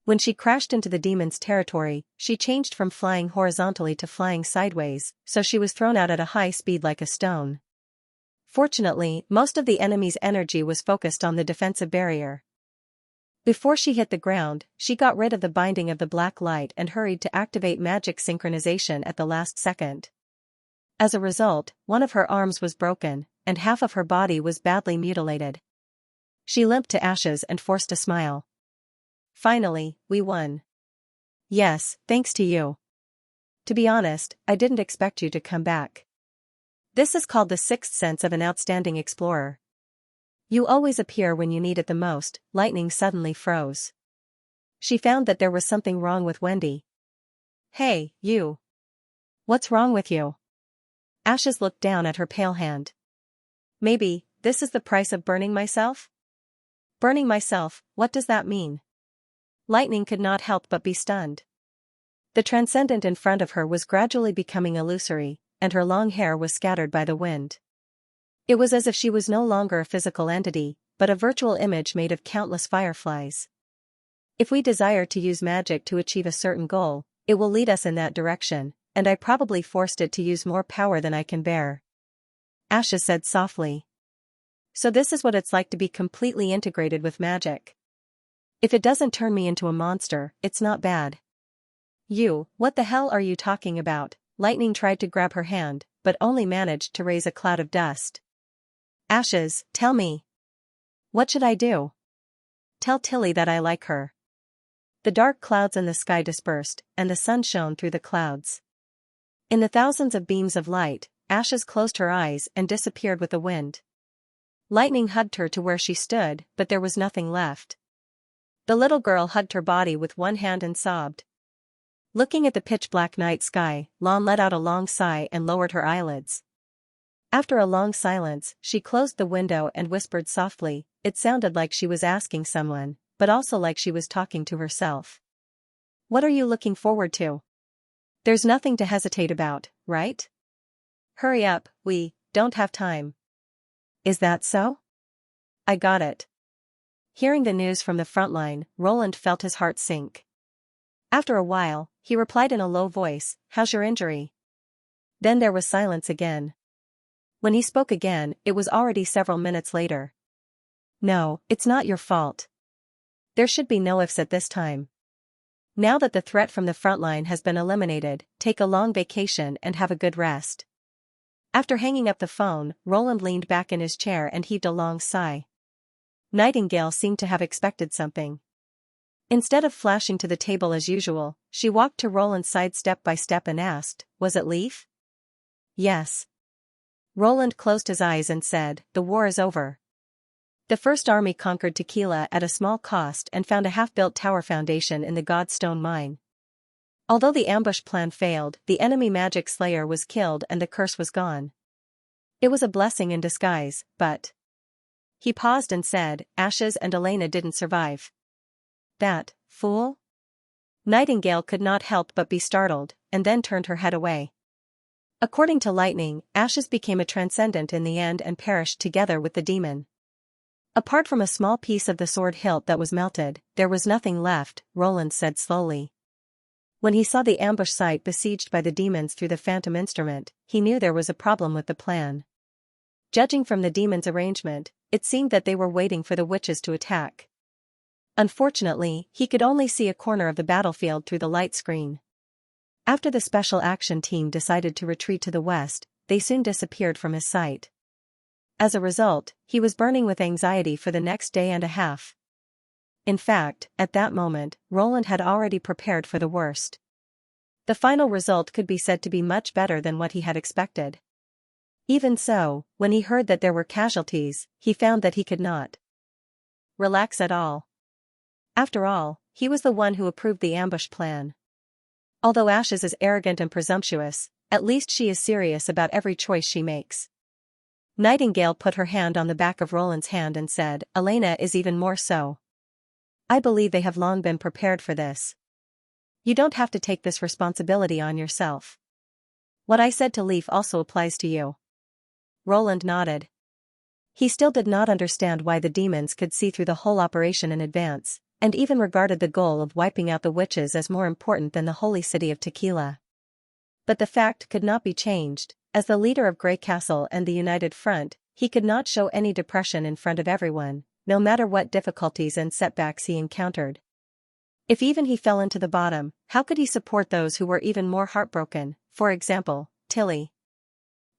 When she crashed into the demon's territory, she changed from flying horizontally to flying sideways, so she was thrown out at a high speed like a stone. Fortunately, most of the enemy's energy was focused on the defensive barrier. Before she hit the ground, she got rid of the binding of the black light and hurried to activate magic synchronization at the last second. As a result, one of her arms was broken, and half of her body was badly mutilated. She limped to Ashes and forced a smile. Finally, we won. Yes, thanks to you. To be honest, I didn't expect you to come back. This is called the sixth sense of an outstanding explorer. You always appear when you need it the most. Lightning suddenly froze. She found that there was something wrong with Wendy. Hey, you. What's wrong with you? Ashes looked down at her pale hand. Maybe, this is the price of burning myself? Burning myself, what does that mean? Lightning could not help but be stunned. The transcendent in front of her was gradually becoming illusory, and her long hair was scattered by the wind. It was as if she was no longer a physical entity, but a virtual image made of countless fireflies. If we desire to use magic to achieve a certain goal, it will lead us in that direction, and I probably forced it to use more power than I can bear. Ashes said softly. So this is what it's like to be completely integrated with magic. If it doesn't turn me into a monster, it's not bad. What the hell are you talking about? Lightning tried to grab her hand, but only managed to raise a cloud of dust. Ashes, tell me. What should I do? Tell Tilly that I like her. The dark clouds in the sky dispersed, and the sun shone through the clouds. In the thousands of beams of light, Ashes closed her eyes and disappeared with the wind. Lightning hugged her to where she stood, but there was nothing left. The little girl hugged her body with one hand and sobbed. Looking at the pitch-black night sky, Lon let out a long sigh and lowered her eyelids. After a long silence, she closed the window and whispered softly. It sounded like she was asking someone, but also like she was talking to herself. What are you looking forward to? There's nothing to hesitate about, right? Hurry up, we don't have time. Is that so? I got it. Hearing the news from the front line, Roland felt his heart sink. After a while, he replied in a low voice, How's your injury? Then there was silence again. When he spoke again, it was already several minutes later. No, it's not your fault. There should be no ifs at this time. Now that the threat from the front line has been eliminated, take a long vacation and have a good rest. After hanging up the phone, Roland leaned back in his chair and heaved a long sigh. Nightingale seemed to have expected something. Instead of flashing to the table as usual, she walked to Roland's side step by step and asked, Was it Leaf? Yes. Roland closed his eyes and said, The war is over. The First Army conquered Tequila at a small cost and found a half-built tower foundation in the Godstone mine. Although the ambush plan failed, the enemy magic slayer was killed and the curse was gone. It was a blessing in disguise, but... He paused and said, Ashes and Elena didn't survive. That fool? Nightingale could not help but be startled, and then turned her head away. According to Lightning, Ashes became a transcendent in the end and perished together with the demon. Apart from a small piece of the sword hilt that was melted, there was nothing left, Roland said slowly. When he saw the ambush site besieged by the demons through the phantom instrument, he knew there was a problem with the plan. Judging from the demons' arrangement, it seemed that they were waiting for the witches to attack. Unfortunately, he could only see a corner of the battlefield through the light screen. After the special action team decided to retreat to the west, they soon disappeared from his sight. As a result, he was burning with anxiety for the next day and a half. In fact, at that moment, Roland had already prepared for the worst. The final result could be said to be much better than what he had expected. Even so, when he heard that there were casualties, he found that he could not relax at all. After all, he was the one who approved the ambush plan. Although Ashes is arrogant and presumptuous, at least she is serious about every choice she makes. Nightingale put her hand on the back of Roland's hand and said, "Elena is even more so. I believe they have long been prepared for this. You don't have to take this responsibility on yourself. What I said to Leaf also applies to you." Roland nodded. He still did not understand why the demons could see through the whole operation in advance, and even regarded the goal of wiping out the witches as more important than the holy city of Tequila. But the fact could not be changed. As the leader of Grey Castle and the United Front, he could not show any depression in front of everyone, no matter what difficulties and setbacks he encountered. If even he fell into the bottom, how could he support those who were even more heartbroken, for example, Tilly?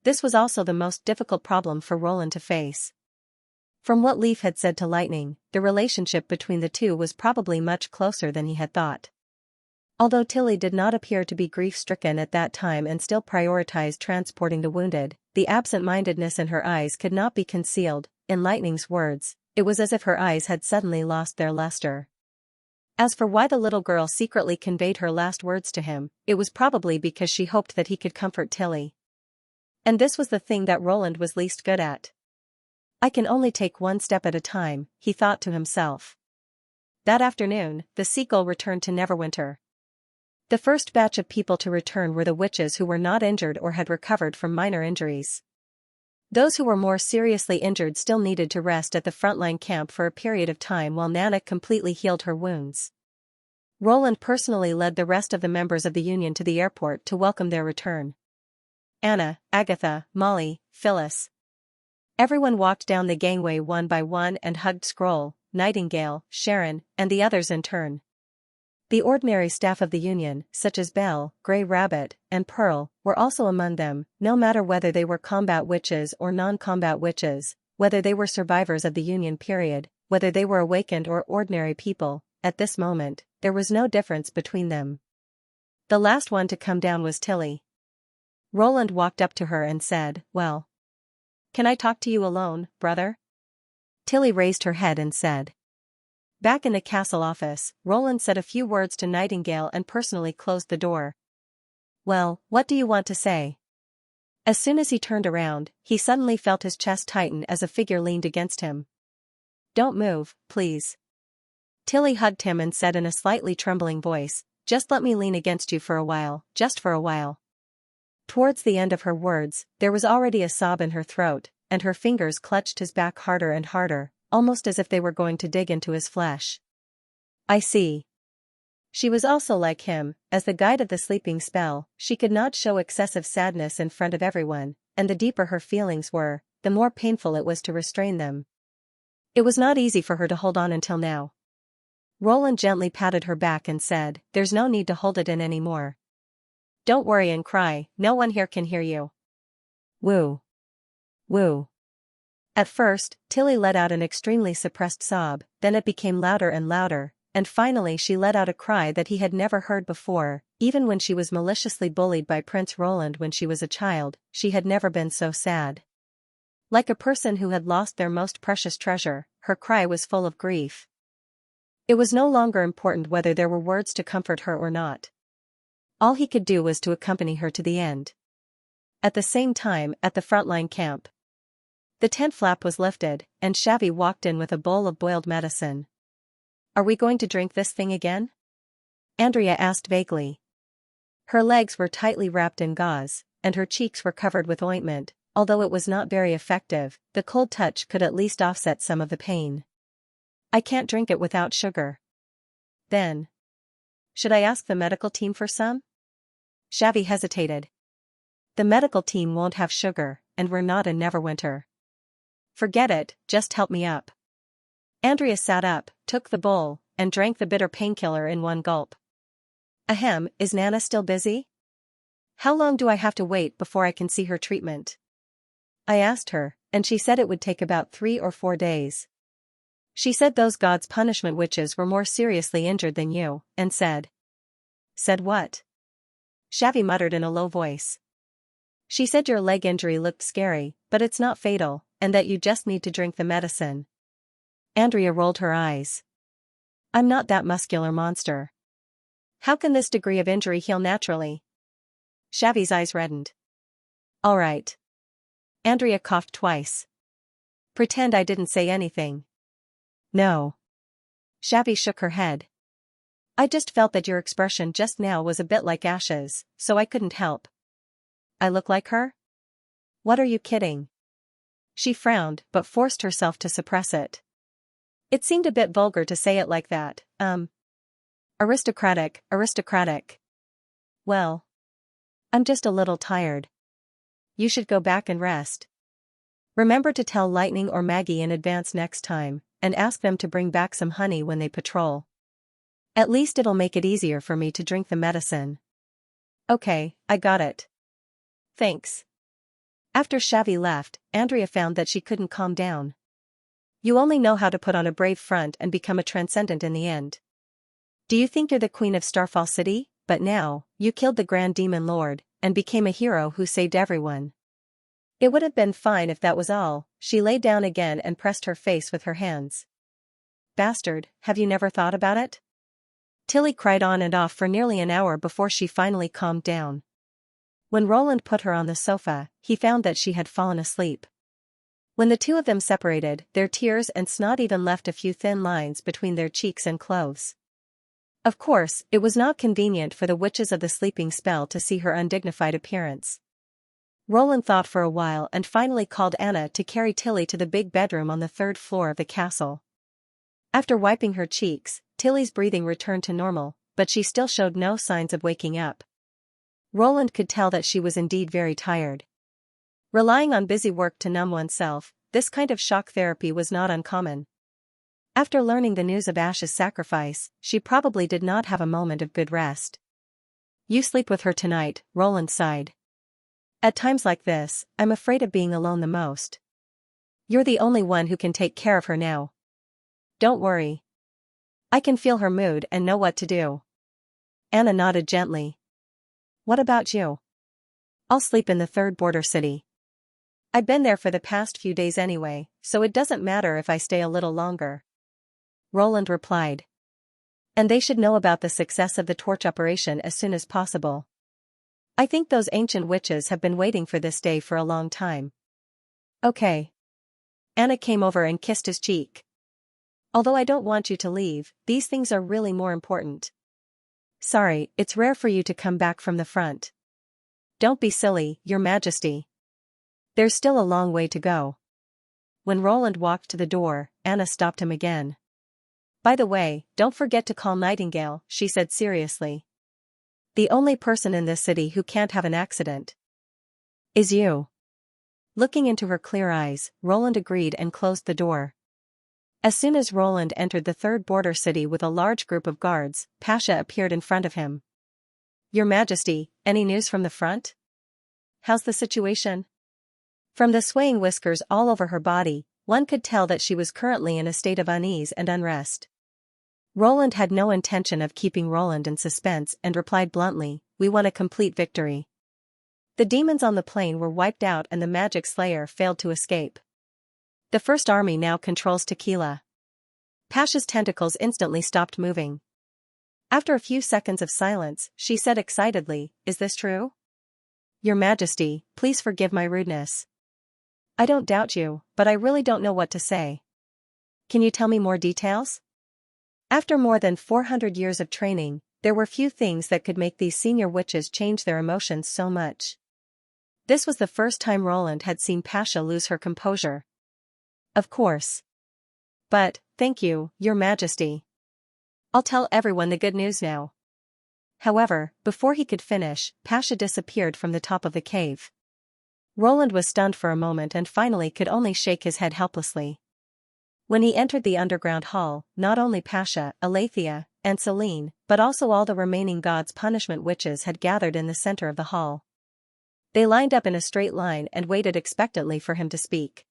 This was also the most difficult problem for Roland to face. From what Leaf had said to Lightning, the relationship between the two was probably much closer than he had thought. Although Tilly did not appear to be grief-stricken at that time and still prioritized transporting the wounded, the absent-mindedness in her eyes could not be concealed. In Lightning's words, it was as if her eyes had suddenly lost their luster. As for why the little girl secretly conveyed her last words to him, it was probably because she hoped that he could comfort Tilly. And this was the thing that Roland was least good at. "I can only take one step at a time," he thought to himself. That afternoon, the Seagull returned to Neverwinter. The first batch of people to return were the witches who were not injured or had recovered from minor injuries. Those who were more seriously injured still needed to rest at the frontline camp for a period of time while Nana completely healed her wounds. Roland personally led the rest of the members of the Union to the airport to welcome their return. Anna, Agatha, Molly, Phyllis. Everyone walked down the gangway one by one and hugged Scroll, Nightingale, Sharon, and the others in turn. The ordinary staff of the Union, such as Belle, Grey Rabbit, and Pearl, were also among them, no matter whether they were combat witches or non-combat witches, whether they were survivors of the Union period, whether they were awakened or ordinary people. At this moment, there was no difference between them. The last one to come down was Tilly. Roland walked up to her and said, "Well, can I talk to you alone, brother?" Tilly raised her head and said. Back in the castle office, Roland said a few words to Nightingale and personally closed the door. "Well, what do you want to say?" As soon as he turned around, he suddenly felt his chest tighten as a figure leaned against him. "Don't move, please." Tilly hugged him and said in a slightly trembling voice, "Just let me lean against you for a while, just for a while." Towards the end of her words, there was already a sob in her throat, and her fingers clutched his back harder and harder, almost as if they were going to dig into his flesh. "I see." She was also like him. As the guide of the sleeping spell, she could not show excessive sadness in front of everyone, and the deeper her feelings were, the more painful it was to restrain them. It was not easy for her to hold on until now. Roland gently patted her back and said, "There's no need to hold it in anymore. Don't worry and cry, no one here can hear you." Woo. Woo. At first, Tilly let out an extremely suppressed sob, then it became louder and louder, and finally she let out a cry that he had never heard before. Even when she was maliciously bullied by Prince Roland when she was a child, she had never been so sad. Like a person who had lost their most precious treasure, her cry was full of grief. It was no longer important whether there were words to comfort her or not. All he could do was to accompany her to the end. At the same time, at the frontline camp, the tent flap was lifted, and Shavy walked in with a bowl of boiled medicine. "Are we going to drink this thing again?" Andrea asked vaguely. Her legs were tightly wrapped in gauze, and her cheeks were covered with ointment. Although it was not very effective, the cold touch could at least offset some of the pain. "I can't drink it without sugar." "Then, should I ask the medical team for some?" Shavy hesitated. "The medical team won't have sugar, and we're not in Neverwinter." "Forget it, just help me up." Andrea sat up, took the bowl, and drank the bitter painkiller in one gulp. "Ahem, is Nana still busy?" How long do I have to wait before I can see her treatment? I asked her, and she said it would take about 3 or 4 days. She said those God's punishment witches were more seriously injured than you, and said. Said what? Xavi muttered in a low voice. She said your leg injury looked scary, but it's not fatal, and that you just need to drink the medicine. Andrea rolled her eyes. I'm not that muscular monster. How can this degree of injury heal naturally? Xavi's eyes reddened. All right. Andrea coughed twice. Pretend I didn't say anything. No. Xavi shook her head. I just felt that your expression just now was a bit like Ash's, so I couldn't help. I look like her? What are you kidding? She frowned, but forced herself to suppress it. It seemed a bit vulgar to say it like that. Aristocratic. Well. I'm just a little tired. You should go back and rest. Remember to tell Lightning or Maggie in advance next time, and ask them to bring back some honey when they patrol. At least it'll make it easier for me to drink the medicine. Okay, I got it. Thanks. After Xavi left, Andrea found that she couldn't calm down. You only know how to put on a brave front and become a transcendent in the end. Do you think you're the queen of Starfall City? But now, you killed the Grand Demon Lord, and became a hero who saved everyone. It would have been fine if that was all. She lay down again and pressed her face with her hands. Bastard, have you never thought about it? Tilly cried on and off for nearly an hour before she finally calmed down. When Roland put her on the sofa, he found that she had fallen asleep. When the two of them separated, their tears and snot even left a few thin lines between their cheeks and clothes. Of course, it was not convenient for the witches of the sleeping spell to see her undignified appearance. Roland thought for a while and finally called Anna to carry Tilly to the big bedroom on the 3rd floor of the castle. After wiping her cheeks, Tilly's breathing returned to normal, but she still showed no signs of waking up. Roland could tell that she was indeed very tired. Relying on busy work to numb oneself, this kind of shock therapy was not uncommon. After learning the news of Ash's sacrifice, she probably did not have a moment of good rest. You sleep with her tonight, Roland sighed. At times like this, I'm afraid of being alone the most. You're the only one who can take care of her now. Don't worry. I can feel her mood and know what to do. Anna nodded gently. What about you? I'll sleep in the 3rd border city. I've been there for the past few days anyway, so it doesn't matter if I stay a little longer. Roland replied. And they should know about the success of the torch operation as soon as possible. I think those ancient witches have been waiting for this day for a long time. Okay. Anna came over and kissed his cheek. Although I don't want you to leave, these things are really more important. Sorry, it's rare for you to come back from the front. Don't be silly, Your Majesty. There's still a long way to go. When Roland walked to the door, Anna stopped him again. By the way, don't forget to call Nightingale, she said seriously. The only person in this city who can't have an accident is you. Looking into her clear eyes, Roland agreed and closed the door. As soon as Roland entered the 3rd border city with a large group of guards, Pasha appeared in front of him. Your Majesty, any news from the front? How's the situation? From the swaying whiskers all over her body, one could tell that she was currently in a state of unease and unrest. Roland had no intention of keeping Roland in suspense and replied bluntly, we won a complete victory. The demons on the plain were wiped out and the magic slayer failed to escape. The First Army now controls Tequila. Pasha's tentacles instantly stopped moving. After a few seconds of silence, she said excitedly, is this true? Your Majesty, please forgive my rudeness. I don't doubt you, but I really don't know what to say. Can you tell me more details? After more than 400 years of training, there were few things that could make these senior witches change their emotions so much. This was the first time Roland had seen Pasha lose her composure. Of course. But, thank you, Your Majesty. I'll tell everyone the good news now. However, before he could finish, Pasha disappeared from the top of the cave. Roland was stunned for a moment and finally could only shake his head helplessly. When he entered the underground hall, not only Pasha, Aletheia, and Celine, but also all the remaining God's punishment witches had gathered in the center of the hall. They lined up in a straight line and waited expectantly for him to speak.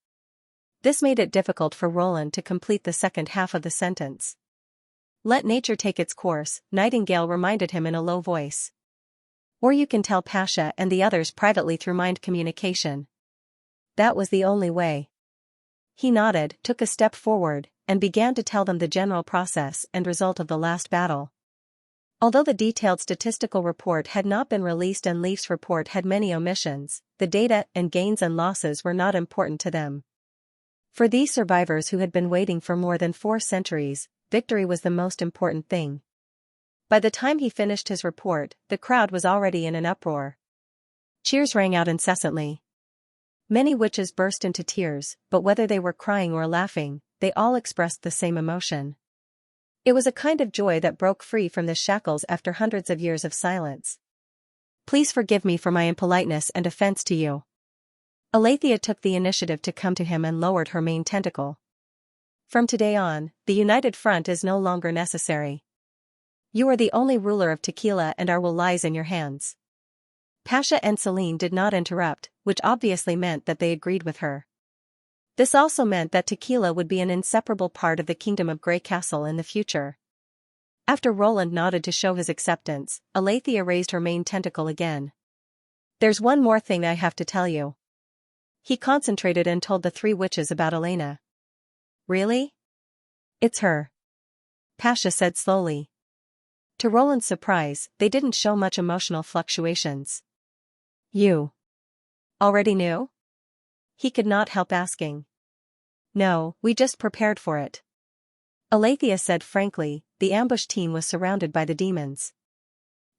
This made it difficult for Roland to complete the second half of the sentence. Let nature take its course, Nightingale reminded him in a low voice. Or you can tell Pasha and the others privately through mind communication. That was the only way. He nodded, took a step forward, and began to tell them the general process and result of the last battle. Although the detailed statistical report had not been released and Leif's report had many omissions, the data and gains and losses were not important to them. For these survivors who had been waiting for more than 4 centuries, victory was the most important thing. By the time he finished his report, the crowd was already in an uproar. Cheers rang out incessantly. Many witches burst into tears, but whether they were crying or laughing, they all expressed the same emotion. It was a kind of joy that broke free from the shackles after hundreds of years of silence. Please forgive me for my impoliteness and offense to you. Aletheia took the initiative to come to him and lowered her main tentacle. From today on, the united front is no longer necessary. You are the only ruler of Tequila and our will lies in your hands. Pasha and Celine did not interrupt, which obviously meant that they agreed with her. This also meant that Tequila would be an inseparable part of the Kingdom of Grey Castle in the future. After Roland nodded to show his acceptance, Aletheia raised her main tentacle again. There's one more thing I have to tell you. He concentrated and told the 3 witches about Elena. Really? It's her. Pasha said slowly. To Roland's surprise, they didn't show much emotional fluctuations. You already knew? He could not help asking. No, we just prepared for it. Aletheia said frankly, the ambush team was surrounded by the demons.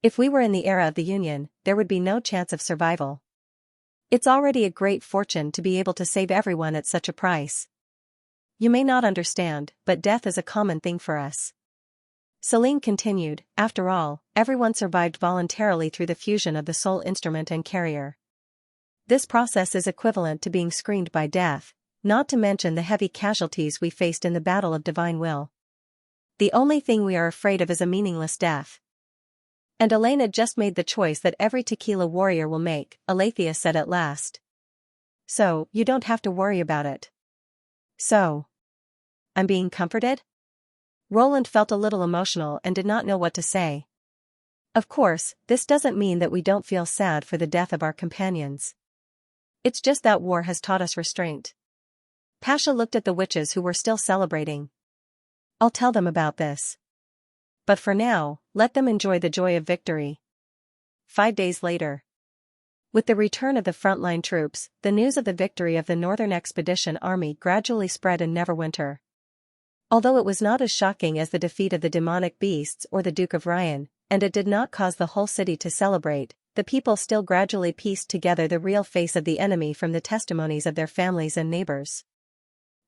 If we were in the era of the Union, there would be no chance of survival. It's already a great fortune to be able to save everyone at such a price. You may not understand, but death is a common thing for us. Celine continued, after all, everyone survived voluntarily through the fusion of the soul instrument and carrier. This process is equivalent to being screened by death, not to mention the heavy casualties we faced in the battle of divine will. The only thing we are afraid of is a meaningless death. And Elena just made the choice that every Tequila warrior will make, Aletheia said at last. So, you don't have to worry about it. So, I'm being comforted? Roland felt a little emotional and did not know what to say. Of course, this doesn't mean that we don't feel sad for the death of our companions. It's just that war has taught us restraint. Pasha looked at the witches who were still celebrating. I'll tell them about this. But for now, let them enjoy the joy of victory. 5 days later. With the return of the frontline troops, the news of the victory of the Northern Expedition Army gradually spread in Neverwinter. Although it was not as shocking as the defeat of the demonic beasts or the Duke of Ryan, and it did not cause the whole city to celebrate, the people still gradually pieced together the real face of the enemy from the testimonies of their families and neighbors.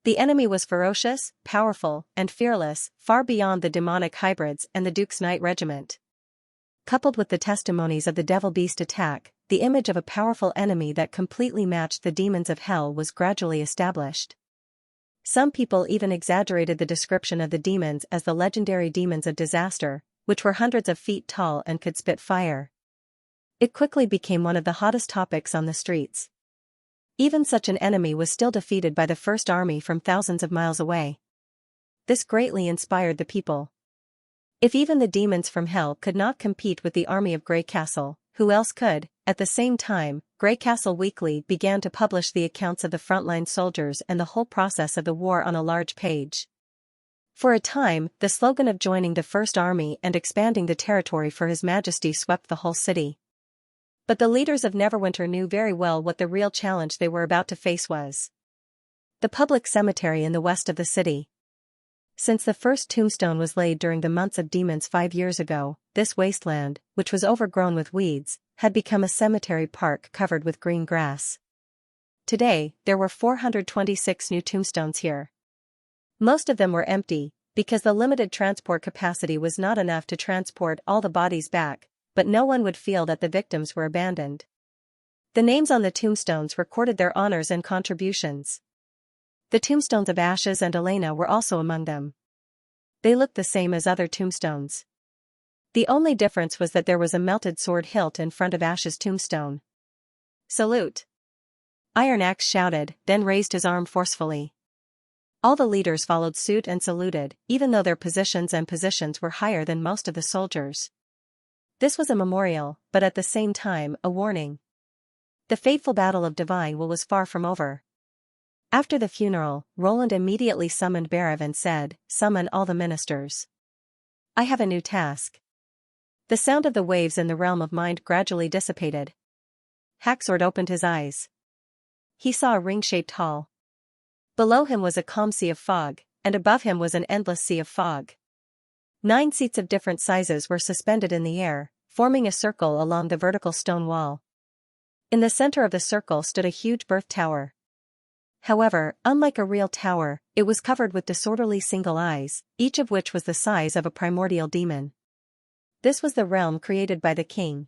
The enemy was ferocious, powerful, and fearless, far beyond the demonic hybrids and the Duke's Knight Regiment. Coupled with the testimonies of the devil-beast attack, the image of a powerful enemy that completely matched the demons of hell was gradually established. Some people even exaggerated the description of the demons as the legendary demons of disaster, which were hundreds of feet tall and could spit fire. It quickly became one of the hottest topics on the streets. Even such an enemy was still defeated by the First Army from thousands of miles away. This greatly inspired the people. If even the demons from hell could not compete with the army of Grey Castle, who else could? At the same time, Grey Castle Weekly began to publish the accounts of the frontline soldiers and the whole process of the war on a large page. For a time, the slogan of joining the First Army and expanding the territory for His Majesty swept the whole city. But the leaders of Neverwinter knew very well what the real challenge they were about to face was. The public cemetery in the west of the city. Since the first tombstone was laid during the months of demons 5 years ago, this wasteland, which was overgrown with weeds, had become a cemetery park covered with green grass. Today, there were 426 new tombstones here. Most of them were empty, because the limited transport capacity was not enough to transport all the bodies back, but no one would feel that the victims were abandoned. The names on the tombstones recorded their honors and contributions. The tombstones of Ashes and Elena were also among them. They looked the same as other tombstones. The only difference was that there was a melted sword hilt in front of Ash's tombstone. Salute! Iron Axe shouted, then raised his arm forcefully. All the leaders followed suit and saluted, even though their positions were higher than most of the soldiers. This was a memorial, but at the same time, a warning. The fateful battle of Divine Will was far from over. After the funeral, Roland immediately summoned Berev and said, "Summon all the ministers. I have a new task." The sound of the waves in the realm of mind gradually dissipated. Haxord opened his eyes. He saw a ring-shaped hall. Below him was a calm sea of fog, and above him was an endless sea of fog. 9 seats of different sizes were suspended in the air, forming a circle along the vertical stone wall. In the center of the circle stood a huge birth tower. However, unlike a real tower, it was covered with disorderly single eyes, each of which was the size of a primordial demon. This was the realm created by the king.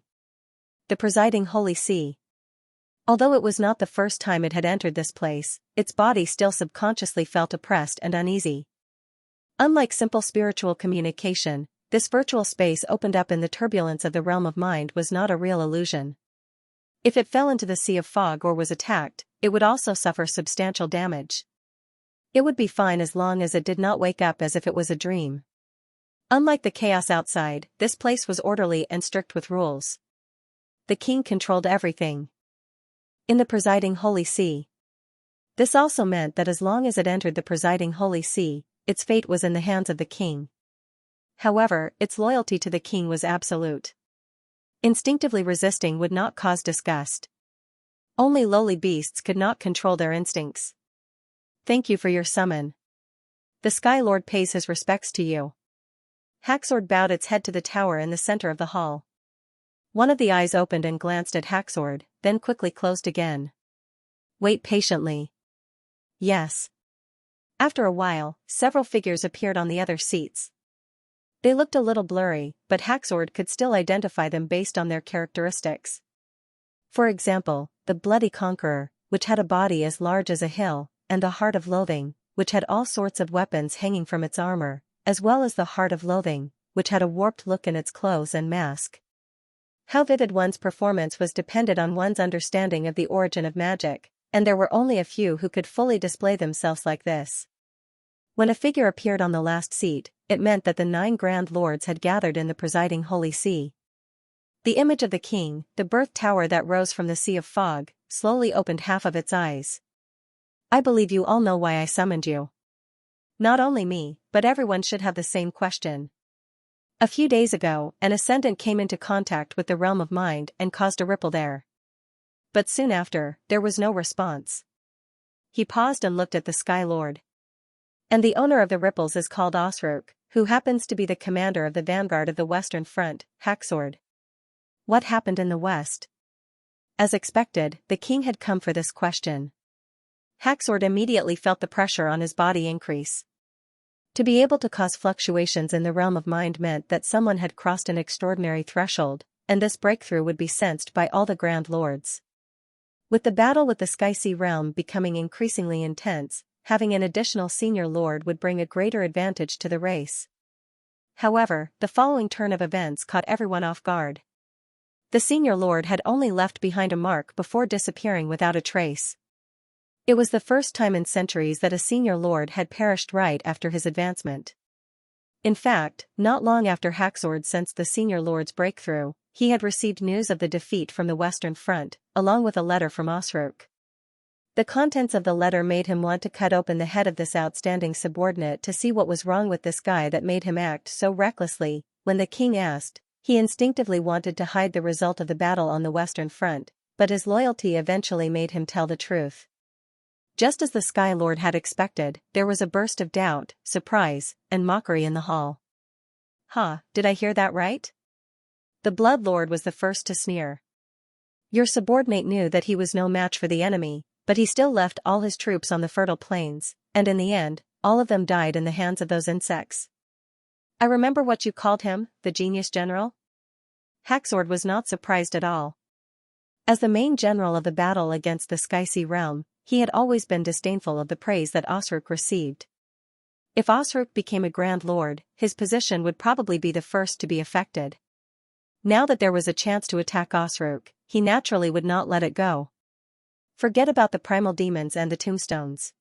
The presiding Holy See. Although it was not the first time it had entered this place, its body still subconsciously felt oppressed and uneasy. Unlike simple spiritual communication, this virtual space opened up in the turbulence of the realm of mind was not a real illusion. If it fell into the sea of fog or was attacked, it would also suffer substantial damage. It would be fine as long as it did not wake up as if it was a dream. Unlike the chaos outside, this place was orderly and strict with rules. The king controlled everything. In the presiding Holy See. This also meant that as long as it entered the presiding Holy See, its fate was in the hands of the king. However, its loyalty to the king was absolute. Instinctively resisting would not cause disgust. Only lowly beasts could not control their instincts. Thank you for your summon. The Sky Lord pays his respects to you. Haxord bowed its head to the tower in the center of the hall. One of the eyes opened and glanced at Haxord, then quickly closed again. Wait patiently. Yes. After a while, several figures appeared on the other seats. They looked a little blurry, but Haxord could still identify them based on their characteristics. For example, the Bloody Conqueror, which had a body as large as a hill, and the Heart of Loathing, which had all sorts of weapons hanging from its armor, as well as the Heart of Loathing, which had a warped look in its clothes and mask. How vivid one's performance was depended on one's understanding of the origin of magic, and there were only a few who could fully display themselves like this. When a figure appeared on the last seat, it meant that the 9 Grand Lords had gathered in the presiding Holy See. The image of the king, the birth tower that rose from the sea of fog, slowly opened half of its eyes. I believe you all know why I summoned you. Not only me, but everyone should have the same question. A few days ago, an ascendant came into contact with the realm of mind and caused a ripple there. But soon after, there was no response. He paused and looked at the Sky Lord. And the owner of the ripples is called Osrook, who happens to be the commander of the vanguard of the Western Front, Haxord. What happened in the West? As expected, the king had come for this question. Haxord immediately felt the pressure on his body increase. To be able to cause fluctuations in the realm of mind meant that someone had crossed an extraordinary threshold, and this breakthrough would be sensed by all the Grand Lords. With the battle with the Sky Sea realm becoming increasingly intense, having an additional senior lord would bring a greater advantage to the race. However, the following turn of events caught everyone off guard. The senior lord had only left behind a mark before disappearing without a trace. It was the first time in centuries that a senior lord had perished right after his advancement. In fact, not long after Haxord sensed the senior lord's breakthrough, he had received news of the defeat from the Western Front, along with a letter from Osrook. The contents of the letter made him want to cut open the head of this outstanding subordinate to see what was wrong with this guy that made him act so recklessly. When the king asked, he instinctively wanted to hide the result of the battle on the Western Front, but his loyalty eventually made him tell the truth. Just as the Sky Lord had expected, there was a burst of doubt, surprise, and mockery in the hall. Did I hear that right? The Blood Lord was the first to sneer. Your subordinate knew that he was no match for the enemy, but he still left all his troops on the fertile plains, and in the end, all of them died in the hands of those insects. I remember what you called him, the genius general? Haxord was not surprised at all. As the main general of the battle against the Sky Sea realm, he had always been disdainful of the praise that Osrook received. If Osrook became a Grand Lord, his position would probably be the first to be affected. Now that there was a chance to attack Osrook, he naturally would not let it go. Forget about the primal demons and the tombstones.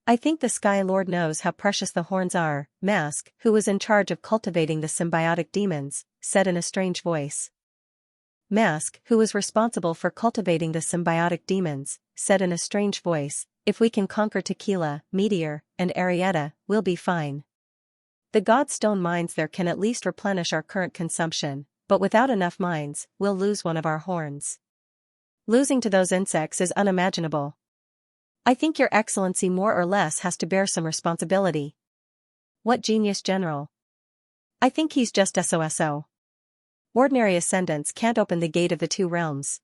I think the Sky Lord knows how precious the horns are, Mask, who was in charge of cultivating the symbiotic demons, said in a strange voice. Mask, who was responsible for cultivating the symbiotic demons, said in a strange voice, if we can conquer Tequila, Meteor, and Arietta, we'll be fine. The Godstone mines there can at least replenish our current consumption, but without enough mines, we'll lose one of our horns. Losing to those insects is unimaginable. I think your excellency more or less has to bear some responsibility. What genius general? I think he's just SOSO. Ordinary ascendants can't open the gate of the two realms.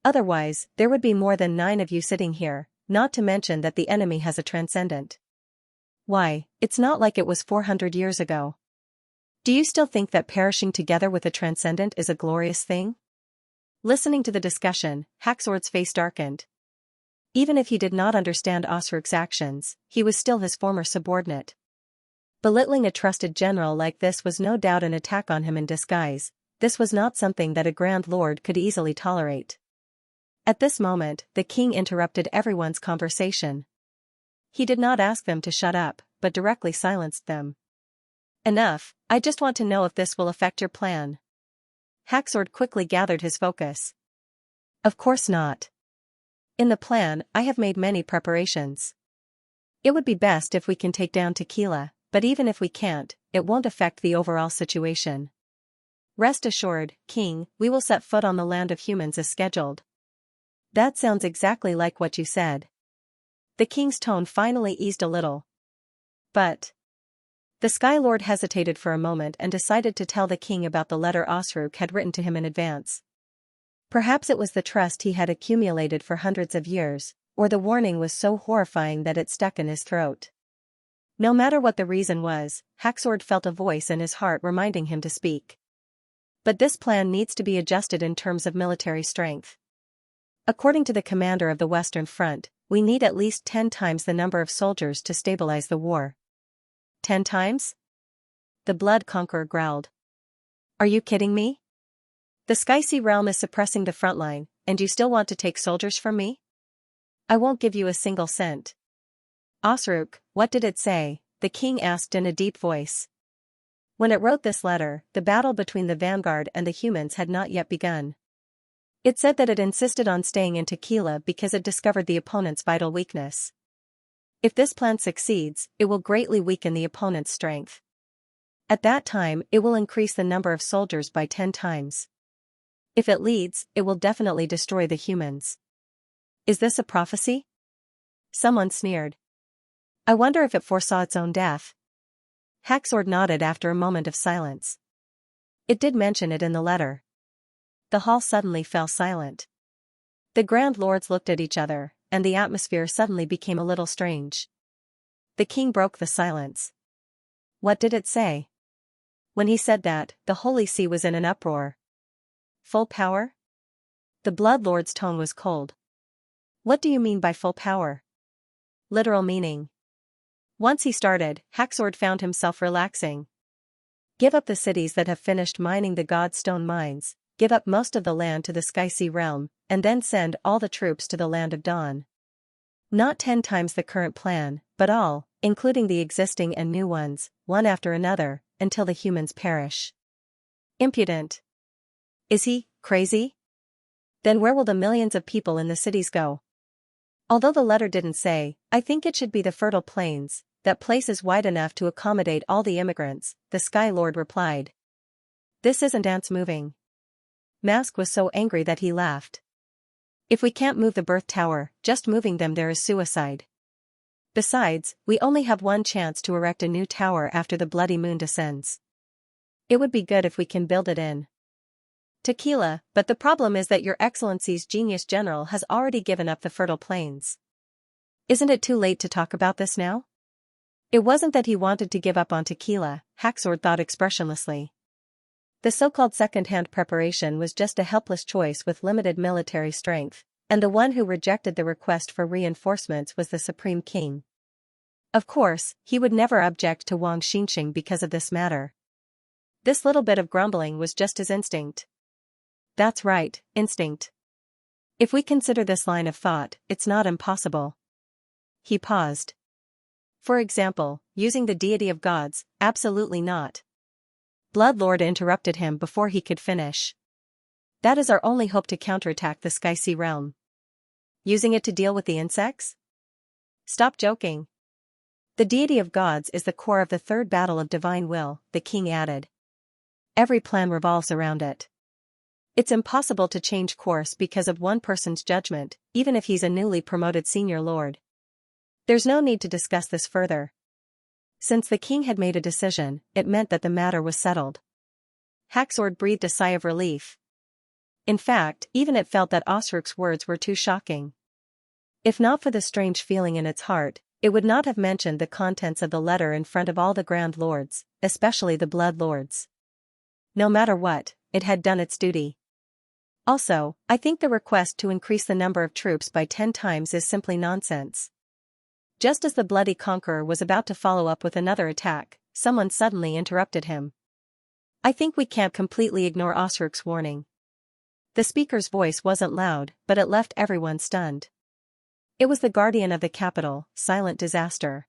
Otherwise, there would be more than 9 of you sitting here, not to mention that the enemy has a transcendent. Why, it's not like it was 400 years ago. Do you still think that perishing together with a transcendent is a glorious thing? Listening to the discussion, Haxord's face darkened. Even if he did not understand Osruk's actions, he was still his former subordinate. Belittling a trusted general like this was no doubt an attack on him in disguise. This was not something that a Grand Lord could easily tolerate. At this moment, the king interrupted everyone's conversation. He did not ask them to shut up, but directly silenced them. Enough, I just want to know if this will affect your plan. Haxord quickly gathered his focus. Of course not. In the plan, I have made many preparations. It would be best if we can take down Tequila, but even if we can't, it won't affect the overall situation. Rest assured, King, we will set foot on the land of humans as scheduled. That sounds exactly like what you said. The king's tone finally eased a little. But the Sky Lord hesitated for a moment and decided to tell the king about the letter Osruk had written to him in advance. Perhaps it was the trust he had accumulated for hundreds of years, or the warning was so horrifying that it stuck in his throat. No matter what the reason was, Haxord felt a voice in his heart reminding him to speak. But this plan needs to be adjusted in terms of military strength. According to the commander of the Western Front, we need at least 10 times the number of soldiers to stabilize the war. 10 times? The Blood Conqueror growled. Are you kidding me? The Sky Sea realm is suppressing the front line, and you still want to take soldiers from me? I won't give you a single cent. Osruk, what did it say? The king asked in a deep voice. When it wrote this letter, the battle between the vanguard and the humans had not yet begun. It said that it insisted on staying in Tequila because it discovered the opponent's vital weakness. If this plan succeeds, it will greatly weaken the opponent's strength. At that time, it will increase the number of soldiers by 10 times. If it leads, it will definitely destroy the humans. Is this a prophecy? Someone sneered. I wonder if it foresaw its own death. Haxord nodded after a moment of silence. It did mention it in the letter. The hall suddenly fell silent. The Grand Lords looked at each other, and the atmosphere suddenly became a little strange. The king broke the silence. What did it say? When he said that, the Holy See was in an uproar. Full power? The Blood Lord's tone was cold. What do you mean by full power? Literal meaning. Once he started, Haxord found himself relaxing. Give up the cities that have finished mining the Godstone mines, give up most of the land to the Sky Sea realm, and then send all the troops to the Land of Dawn. Not 10 times the current plan, but all, including the existing and new ones, one after another, until the humans perish. Impudent. Is he crazy? Then where will the millions of people in the cities go? Although the letter didn't say, I think it should be the fertile plains, that place is wide enough to accommodate all the immigrants, the Sky Lord replied. This isn't ants moving. Mask was so angry that he laughed. If we can't move the birth tower, just moving them there is suicide. Besides, we only have one chance to erect a new tower after the bloody moon descends. It would be good if we can build it in Tequila, but the problem is that Your Excellency's genius general has already given up the fertile plains. Isn't it too late to talk about this now? It wasn't that he wanted to give up on Tequila, Haxord thought expressionlessly. The so-called second-hand preparation was just a helpless choice with limited military strength, and the one who rejected the request for reinforcements was the Supreme King. Of course, he would never object to Wang Xinxing because of this matter. This little bit of grumbling was just his instinct. That's right, instinct. If we consider this line of thought, it's not impossible. He paused. For example, using the deity of gods, absolutely not. Bloodlord interrupted him before he could finish. That is our only hope to counterattack the Sky-Sea realm. Using it to deal with the insects? Stop joking. The deity of gods is the core of the third battle of divine will, the king added. Every plan revolves around it. It's impossible to change course because of one person's judgment, even if he's a newly promoted senior lord. There's no need to discuss this further. Since the king had made a decision, it meant that the matter was settled. Haxord breathed a sigh of relief. In fact, even it felt that Osric's words were too shocking. If not for the strange feeling in its heart, it would not have mentioned the contents of the letter in front of all the Grand Lords, especially the Blood Lords. No matter what, it had done its duty. Also, I think the request to increase the number of troops by 10 times is simply nonsense. Just as the bloody conqueror was about to follow up with another attack, someone suddenly interrupted him. I think we can't completely ignore Osric's warning. The speaker's voice wasn't loud, but it left everyone stunned. It was the guardian of the capital, Silent Disaster.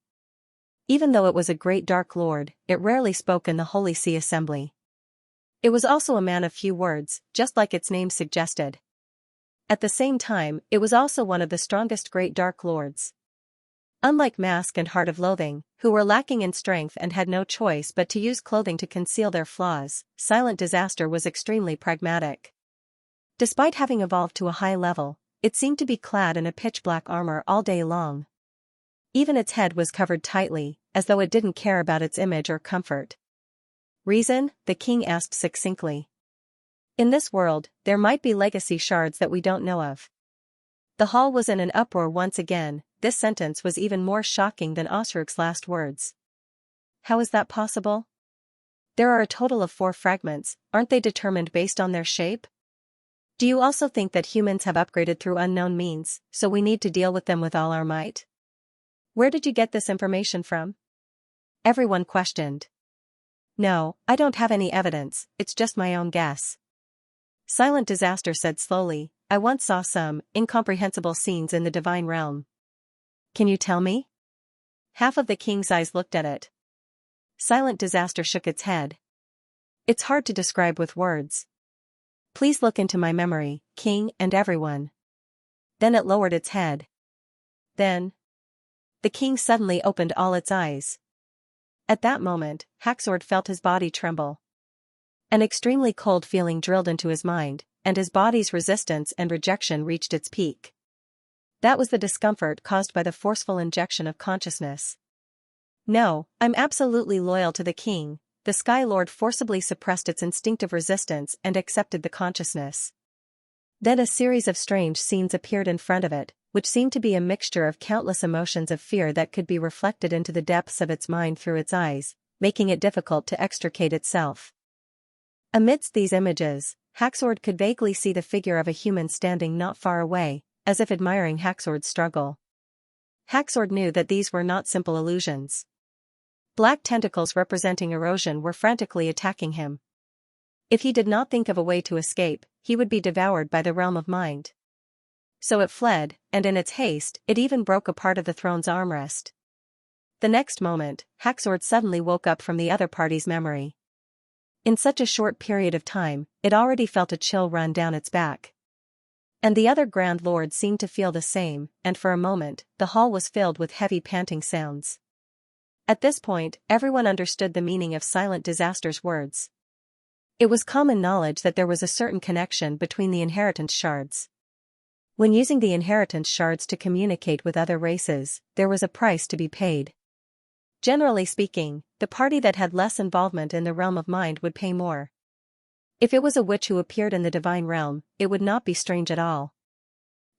Even though it was a great dark lord, it rarely spoke in the Holy See Assembly. It was also a man of few words, just like its name suggested. At the same time, it was also one of the strongest great dark lords. Unlike Mask and Heart of Loathing, who were lacking in strength and had no choice but to use clothing to conceal their flaws, Silent Disaster was extremely pragmatic. Despite having evolved to a high level, it seemed to be clad in a pitch-black armor all day long. Even its head was covered tightly, as though it didn't care about its image or comfort. Reason? The king asked succinctly. In this world, there might be legacy shards that we don't know of. The hall was in an uproar once again. This sentence was even more shocking than Osric's last words. How is that possible? There are a total of 4 fragments, aren't they determined based on their shape? Do you also think that humans have upgraded through unknown means, so we need to deal with them with all our might? Where did you get this information from? Everyone questioned. No, I don't have any evidence, it's just my own guess. Silent Disaster said slowly, I once saw some incomprehensible scenes in the divine realm. Can you tell me? Half of the king's eyes looked at it. Silent Disaster shook its head. It's hard to describe with words. Please look into my memory, king and everyone. Then it lowered its head. Then. The king suddenly opened all its eyes. At that moment, Haxord felt his body tremble. An extremely cold feeling drilled into his mind, and his body's resistance and rejection reached its peak. That was the discomfort caused by the forceful injection of consciousness. No, I'm absolutely loyal to the king. The Sky Lord forcibly suppressed its instinctive resistance and accepted the consciousness. Then a series of strange scenes appeared in front of it, which seemed to be a mixture of countless emotions of fear that could be reflected into the depths of its mind through its eyes, making it difficult to extricate itself. Amidst these images, Haxord could vaguely see the figure of a human standing not far away, as if admiring Haxord's struggle. Haxord knew that these were not simple illusions. Black tentacles representing erosion were frantically attacking him. If he did not think of a way to escape, he would be devoured by the realm of mind. So it fled, and in its haste, it even broke a part of the throne's armrest. The next moment, Haxord suddenly woke up from the other party's memory. In such a short period of time, it already felt a chill run down its back. And the other Grand Lord seemed to feel the same, and for a moment, the hall was filled with heavy panting sounds. At this point, everyone understood the meaning of Silent Disaster's words. It was common knowledge that there was a certain connection between the inheritance shards. When using the inheritance shards to communicate with other races, there was a price to be paid. Generally speaking, the party that had less involvement in the realm of mind would pay more. If it was a witch who appeared in the divine realm, it would not be strange at all.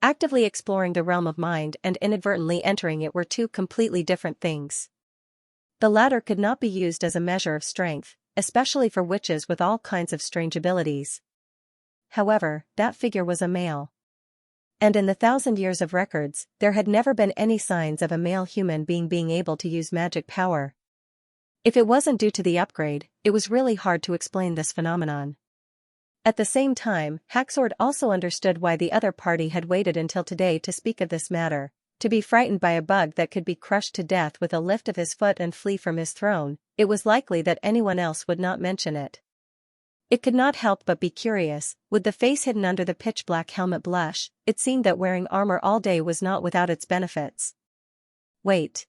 Actively exploring the realm of mind and inadvertently entering it were two completely different things. The latter could not be used as a measure of strength, especially for witches with all kinds of strange abilities. However, that figure was a male. And in the 1,000 years of records, there had never been any signs of a male human being able to use magic power. If it wasn't due to the upgrade, it was really hard to explain this phenomenon. At the same time, Haxord also understood why the other party had waited until today to speak of this matter. To be frightened by a bug that could be crushed to death with a lift of his foot and flee from his throne, it was likely that anyone else would not mention it. It could not help but be curious. Would the face hidden under the pitch-black helmet blush? It seemed that wearing armor all day was not without its benefits. Wait.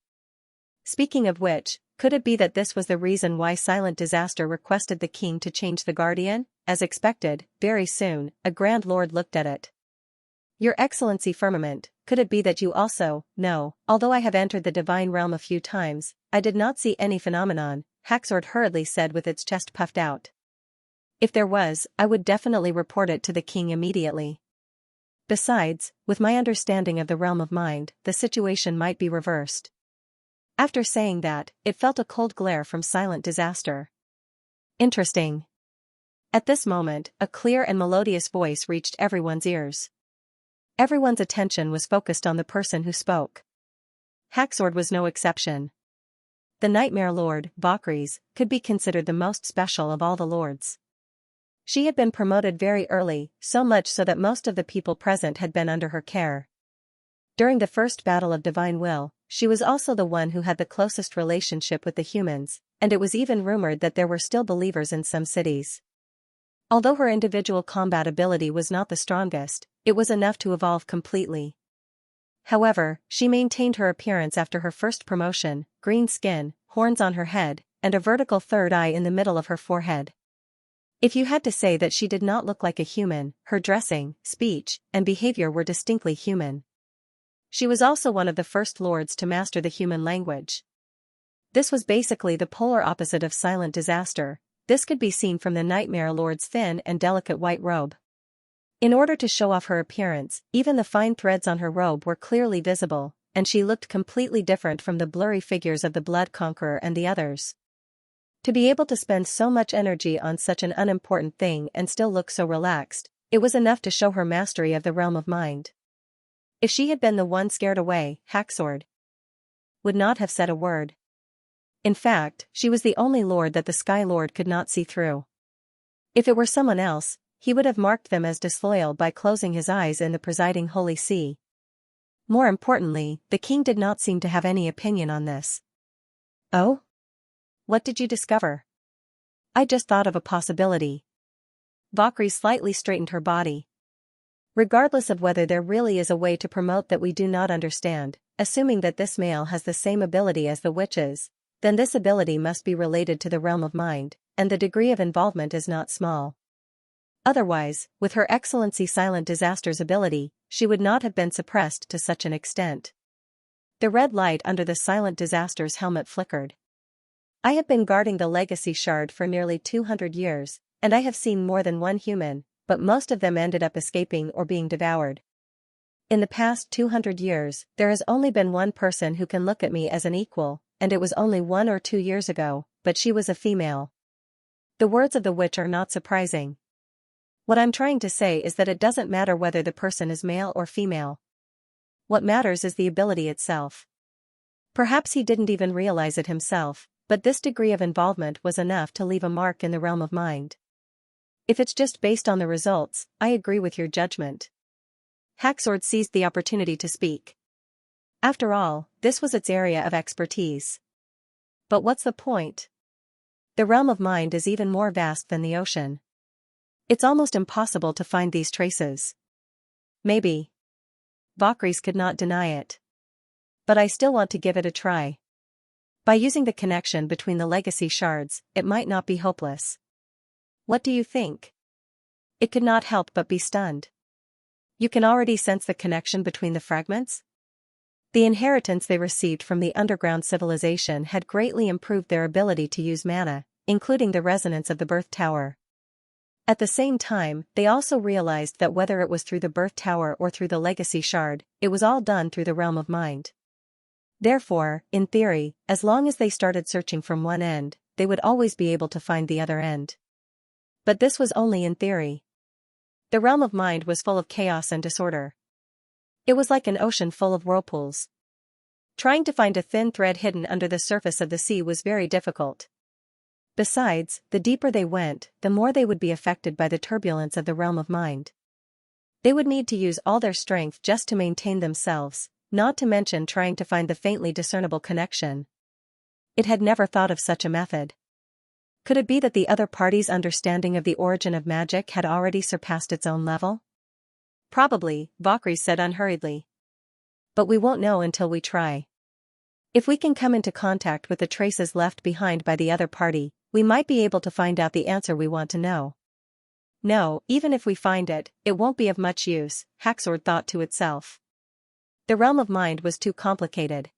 Speaking of which, could it be that this was the reason why Silent Disaster requested the king to change the guardian? As expected, very soon, a Grand Lord looked at it. Your Excellency Firmament, could it be that you also? No, although I have entered the divine realm a few times, I did not see any phenomenon, Haxord hurriedly said with its chest puffed out. If there was, I would definitely report it to the king immediately. Besides, with my understanding of the realm of mind, the situation might be reversed. After saying that, it felt a cold glare from Silent Disaster. Interesting. At this moment, a clear and melodious voice reached everyone's ears. Everyone's attention was focused on the person who spoke. Haxord was no exception. The Nightmare Lord, Valkyries, could be considered the most special of all the lords. She had been promoted very early, so much so that most of the people present had been under her care. During the first battle of Divine Will, she was also the one who had the closest relationship with the humans, and it was even rumored that there were still believers in some cities. Although her individual combat ability was not the strongest, it was enough to evolve completely. However, she maintained her appearance after her first promotion: green skin, horns on her head, and a vertical third eye in the middle of her forehead. If you had to say that she did not look like a human, her dressing, speech, and behavior were distinctly human. She was also one of the first lords to master the human language. This was basically the polar opposite of Silent Disaster. This could be seen from the Nightmare Lord's thin and delicate white robe. In order to show off her appearance, even the fine threads on her robe were clearly visible, and she looked completely different from the blurry figures of the Blood Conqueror and the others. To be able to spend so much energy on such an unimportant thing and still look so relaxed, it was enough to show her mastery of the realm of mind. If she had been the one scared away, Haxord would not have said a word. In fact, she was the only lord that the Sky Lord could not see through. If it were someone else, he would have marked them as disloyal by closing his eyes in the presiding Holy See. More importantly, the king did not seem to have any opinion on this. Oh? What did you discover? I just thought of a possibility. Valkyrie slightly straightened her body. Regardless of whether there really is a way to promote that we do not understand, assuming that this male has the same ability as the witches, then this ability must be related to the realm of mind, and the degree of involvement is not small. Otherwise, with Her Excellency Silent Disaster's ability, she would not have been suppressed to such an extent. The red light under the Silent Disaster's helmet flickered. I have been guarding the legacy shard for nearly 200 years, and I have seen more than one human, but most of them ended up escaping or being devoured. In the past 200 years, there has only been one person who can look at me as an equal, and it was only 1 or 2 years ago, but she was a female. The words of the witch are not surprising. What I'm trying to say is that it doesn't matter whether the person is male or female. What matters is the ability itself. Perhaps he didn't even realize it himself, but this degree of involvement was enough to leave a mark in the realm of mind. If it's just based on the results, I agree with your judgment. Haxord seized the opportunity to speak. After all, this was its area of expertise. But what's the point? The realm of mind is even more vast than the ocean. It's almost impossible to find these traces. Maybe. Valkyries could not deny it. But I still want to give it a try. By using the connection between the legacy shards, it might not be hopeless. What do you think? It could not help but be stunned. You can already sense the connection between the fragments? The inheritance they received from the underground civilization had greatly improved their ability to use mana, including the resonance of the birth tower. At the same time, they also realized that whether it was through the birth tower or through the legacy shard, it was all done through the realm of mind. Therefore, in theory, as long as they started searching from one end, they would always be able to find the other end. But this was only in theory. The realm of mind was full of chaos and disorder. It was like an ocean full of whirlpools. Trying to find a thin thread hidden under the surface of the sea was very difficult. Besides, the deeper they went, the more they would be affected by the turbulence of the realm of mind. They would need to use all their strength just to maintain themselves, not to mention trying to find the faintly discernible connection. It had never thought of such a method. Could it be that the other party's understanding of the origin of magic had already surpassed its own level? Probably, Vakri said unhurriedly. But we won't know until we try. If we can come into contact with the traces left behind by the other party, we might be able to find out the answer we want to know. No, even if we find it, it won't be of much use, Haxord thought to itself. The realm of mind was too complicated.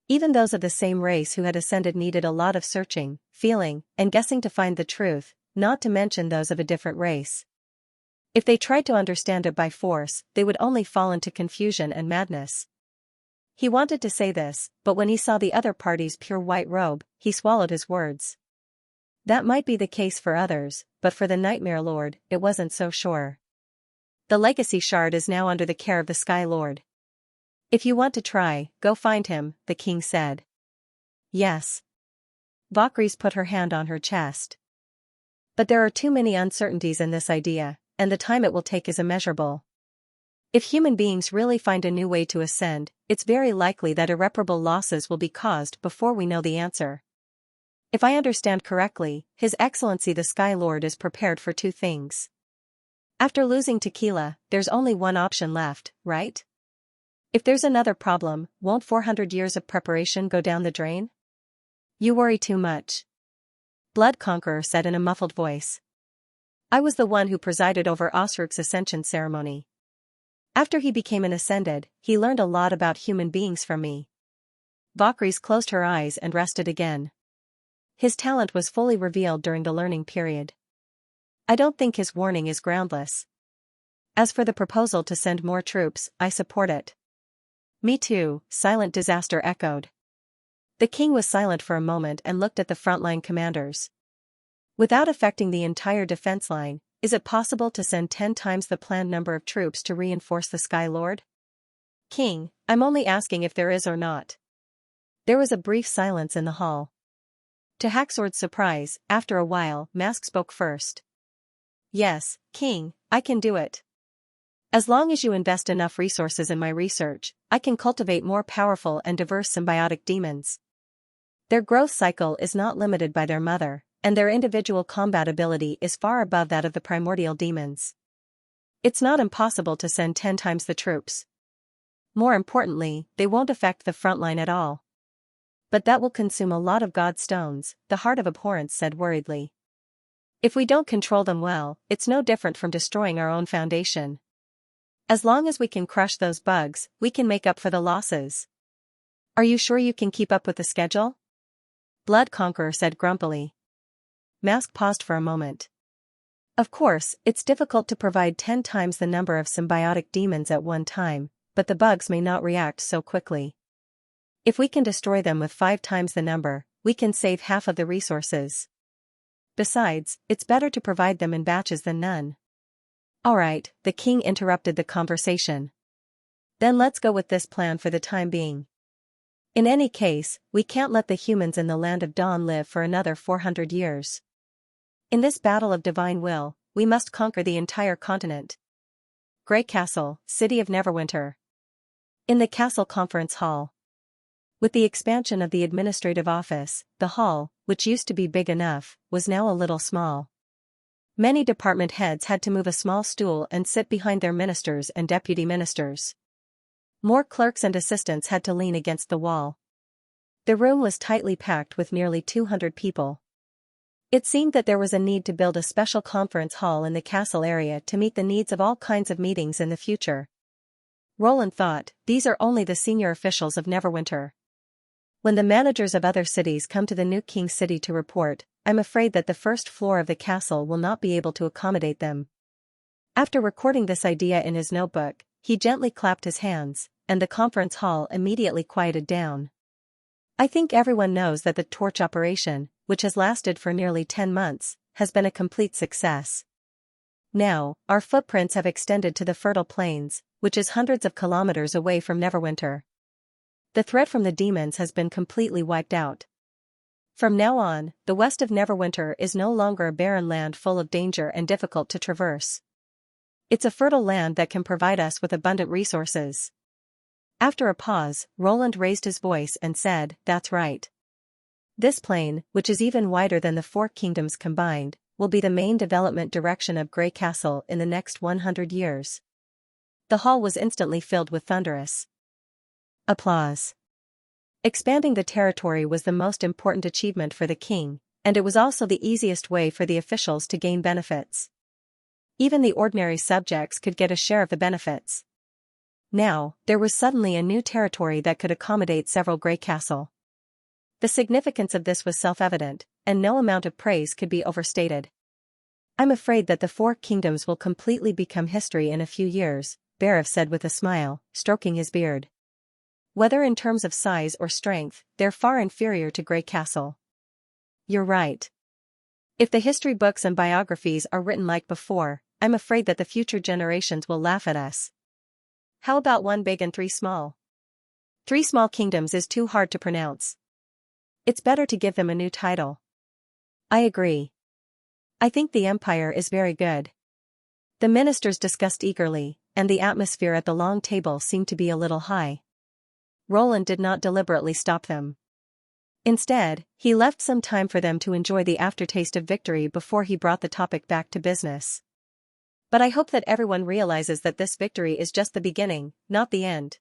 Even those of the same race who had ascended needed a lot of searching, feeling, and guessing to find the truth, not to mention those of a different race. If they tried to understand it by force, they would only fall into confusion and madness. He wanted to say this, but when he saw the other party's pure white robe, he swallowed his words. That might be the case for others, but for the Nightmare Lord, it wasn't so sure. The legacy shard is now under the care of the Sky Lord. If you want to try, go find him, the king said. Yes. Vakris put her hand on her chest. But there are too many uncertainties in this idea, and the time it will take is immeasurable. If human beings really find a new way to ascend, it's very likely that irreparable losses will be caused before we know the answer. If I understand correctly, His Excellency the Sky Lord is prepared for two things. After losing Tequila, there's only one option left, right? If there's another problem, won't 400 years of preparation go down the drain? You worry too much. Blood Conqueror said in a muffled voice. I was the one who presided over Osruk's ascension ceremony. After he became an ascended, he learned a lot about human beings from me. Vakris closed her eyes and rested again. His talent was fully revealed during the learning period. I don't think his warning is groundless. As for the proposal to send more troops, I support it. Me too, Silent Disaster echoed. The king was silent for a moment and looked at the frontline commanders. Without affecting the entire defense line, is it possible to send 10 times the planned number of troops to reinforce the Sky Lord? King, I'm only asking if there is or not. There was a brief silence in the hall. To Haxord's surprise, after a while, Mask spoke first. Yes, King, I can do it. As long as you invest enough resources in my research, I can cultivate more powerful and diverse symbiotic demons. Their growth cycle is not limited by their mother, and their individual combat ability is far above that of the primordial demons. It's not impossible to send 10 times the troops. More importantly, they won't affect the front line at all. But that will consume a lot of god stones, the Heart of Abhorrence said worriedly. If we don't control them well, it's no different from destroying our own foundation. As long as we can crush those bugs, we can make up for the losses. Are you sure you can keep up with the schedule? Blood Conqueror said grumpily. Mask paused for a moment. Of course, it's difficult to provide 10 times the number of symbiotic demons at one time, but the bugs may not react so quickly. If we can destroy them with 5 times the number, we can save half of the resources. Besides, it's better to provide them in batches than none. All right, the king interrupted the conversation. Then let's go with this plan for the time being. In any case, we can't let the humans in the Land of Dawn live for another 400 years. In this battle of divine will, we must conquer the entire continent. Grey Castle, City of Neverwinter. In the Castle Conference Hall. With the expansion of the administrative office, the hall, which used to be big enough, was now a little small. Many department heads had to move a small stool and sit behind their ministers and deputy ministers. More clerks and assistants had to lean against the wall. The room was tightly packed with nearly 200 people. It seemed that there was a need to build a special conference hall in the castle area to meet the needs of all kinds of meetings in the future. Roland thought, these are only the senior officials of Neverwinter. When the managers of other cities come to the new King City to report, I'm afraid that the first floor of the castle will not be able to accommodate them. After recording this idea in his notebook, he gently clapped his hands, and the conference hall immediately quieted down. I think everyone knows that the torch operation, which has lasted for nearly 10 months, has been a complete success. Now, our footprints have extended to the fertile plains, which is hundreds of kilometers away from Neverwinter. The threat from the demons has been completely wiped out. From now on, the west of Neverwinter is no longer a barren land full of danger and difficult to traverse. It's a fertile land that can provide us with abundant resources. After a pause, Roland raised his voice and said, "That's right. This plain, which is even wider than the four kingdoms combined, will be the main development direction of Grey Castle in the next 100 years." The hall was instantly filled with thunderous applause. Expanding the territory was the most important achievement for the king, and it was also the easiest way for the officials to gain benefits. Even the ordinary subjects could get a share of the benefits. Now, there was suddenly a new territory that could accommodate several Grey Castle. The significance of this was self-evident, and no amount of praise could be overstated. "I'm afraid that the four kingdoms will completely become history in a few years," Barif said with a smile, stroking his beard. "Whether in terms of size or strength, they're far inferior to Grey Castle." "You're right. If the history books and biographies are written like before, I'm afraid that the future generations will laugh at us." "How about one big and three small?" "Three small kingdoms is too hard to pronounce. It's better to give them a new title." "I agree. I think the empire is very good." The ministers discussed eagerly, and the atmosphere at the long table seemed to be a little high. Roland did not deliberately stop them. Instead, he left some time for them to enjoy the aftertaste of victory before he brought the topic back to business. "But I hope that everyone realizes that this victory is just the beginning, not the end."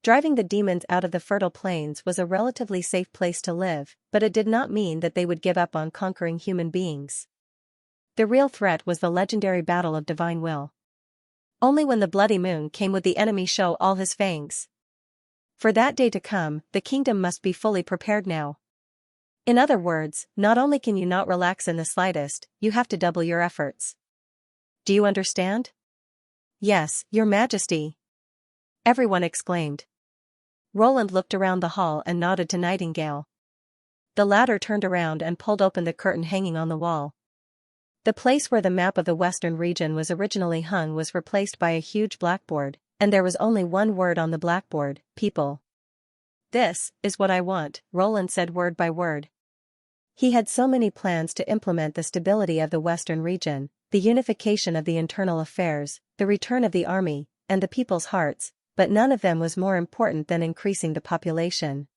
Driving the demons out of the fertile plains was a relatively safe place to live, but it did not mean that they would give up on conquering human beings. The real threat was the legendary Battle of Divine Will. Only when the bloody moon came would the enemy show all his fangs. For that day to come, the kingdom must be fully prepared now. In other words, not only can you not relax in the slightest, you have to double your efforts. "Do you understand?" "Yes, Your Majesty," everyone exclaimed. Roland looked around the hall and nodded to Nightingale. The latter turned around and pulled open the curtain hanging on the wall. The place where the map of the western region was originally hung was replaced by a huge blackboard, and there was only one word on the blackboard: people. "This is what I want," Roland said word by word. He had so many plans to implement the stability of the western region, the unification of the internal affairs, the return of the army, and the people's hearts, but none of them was more important than increasing the population.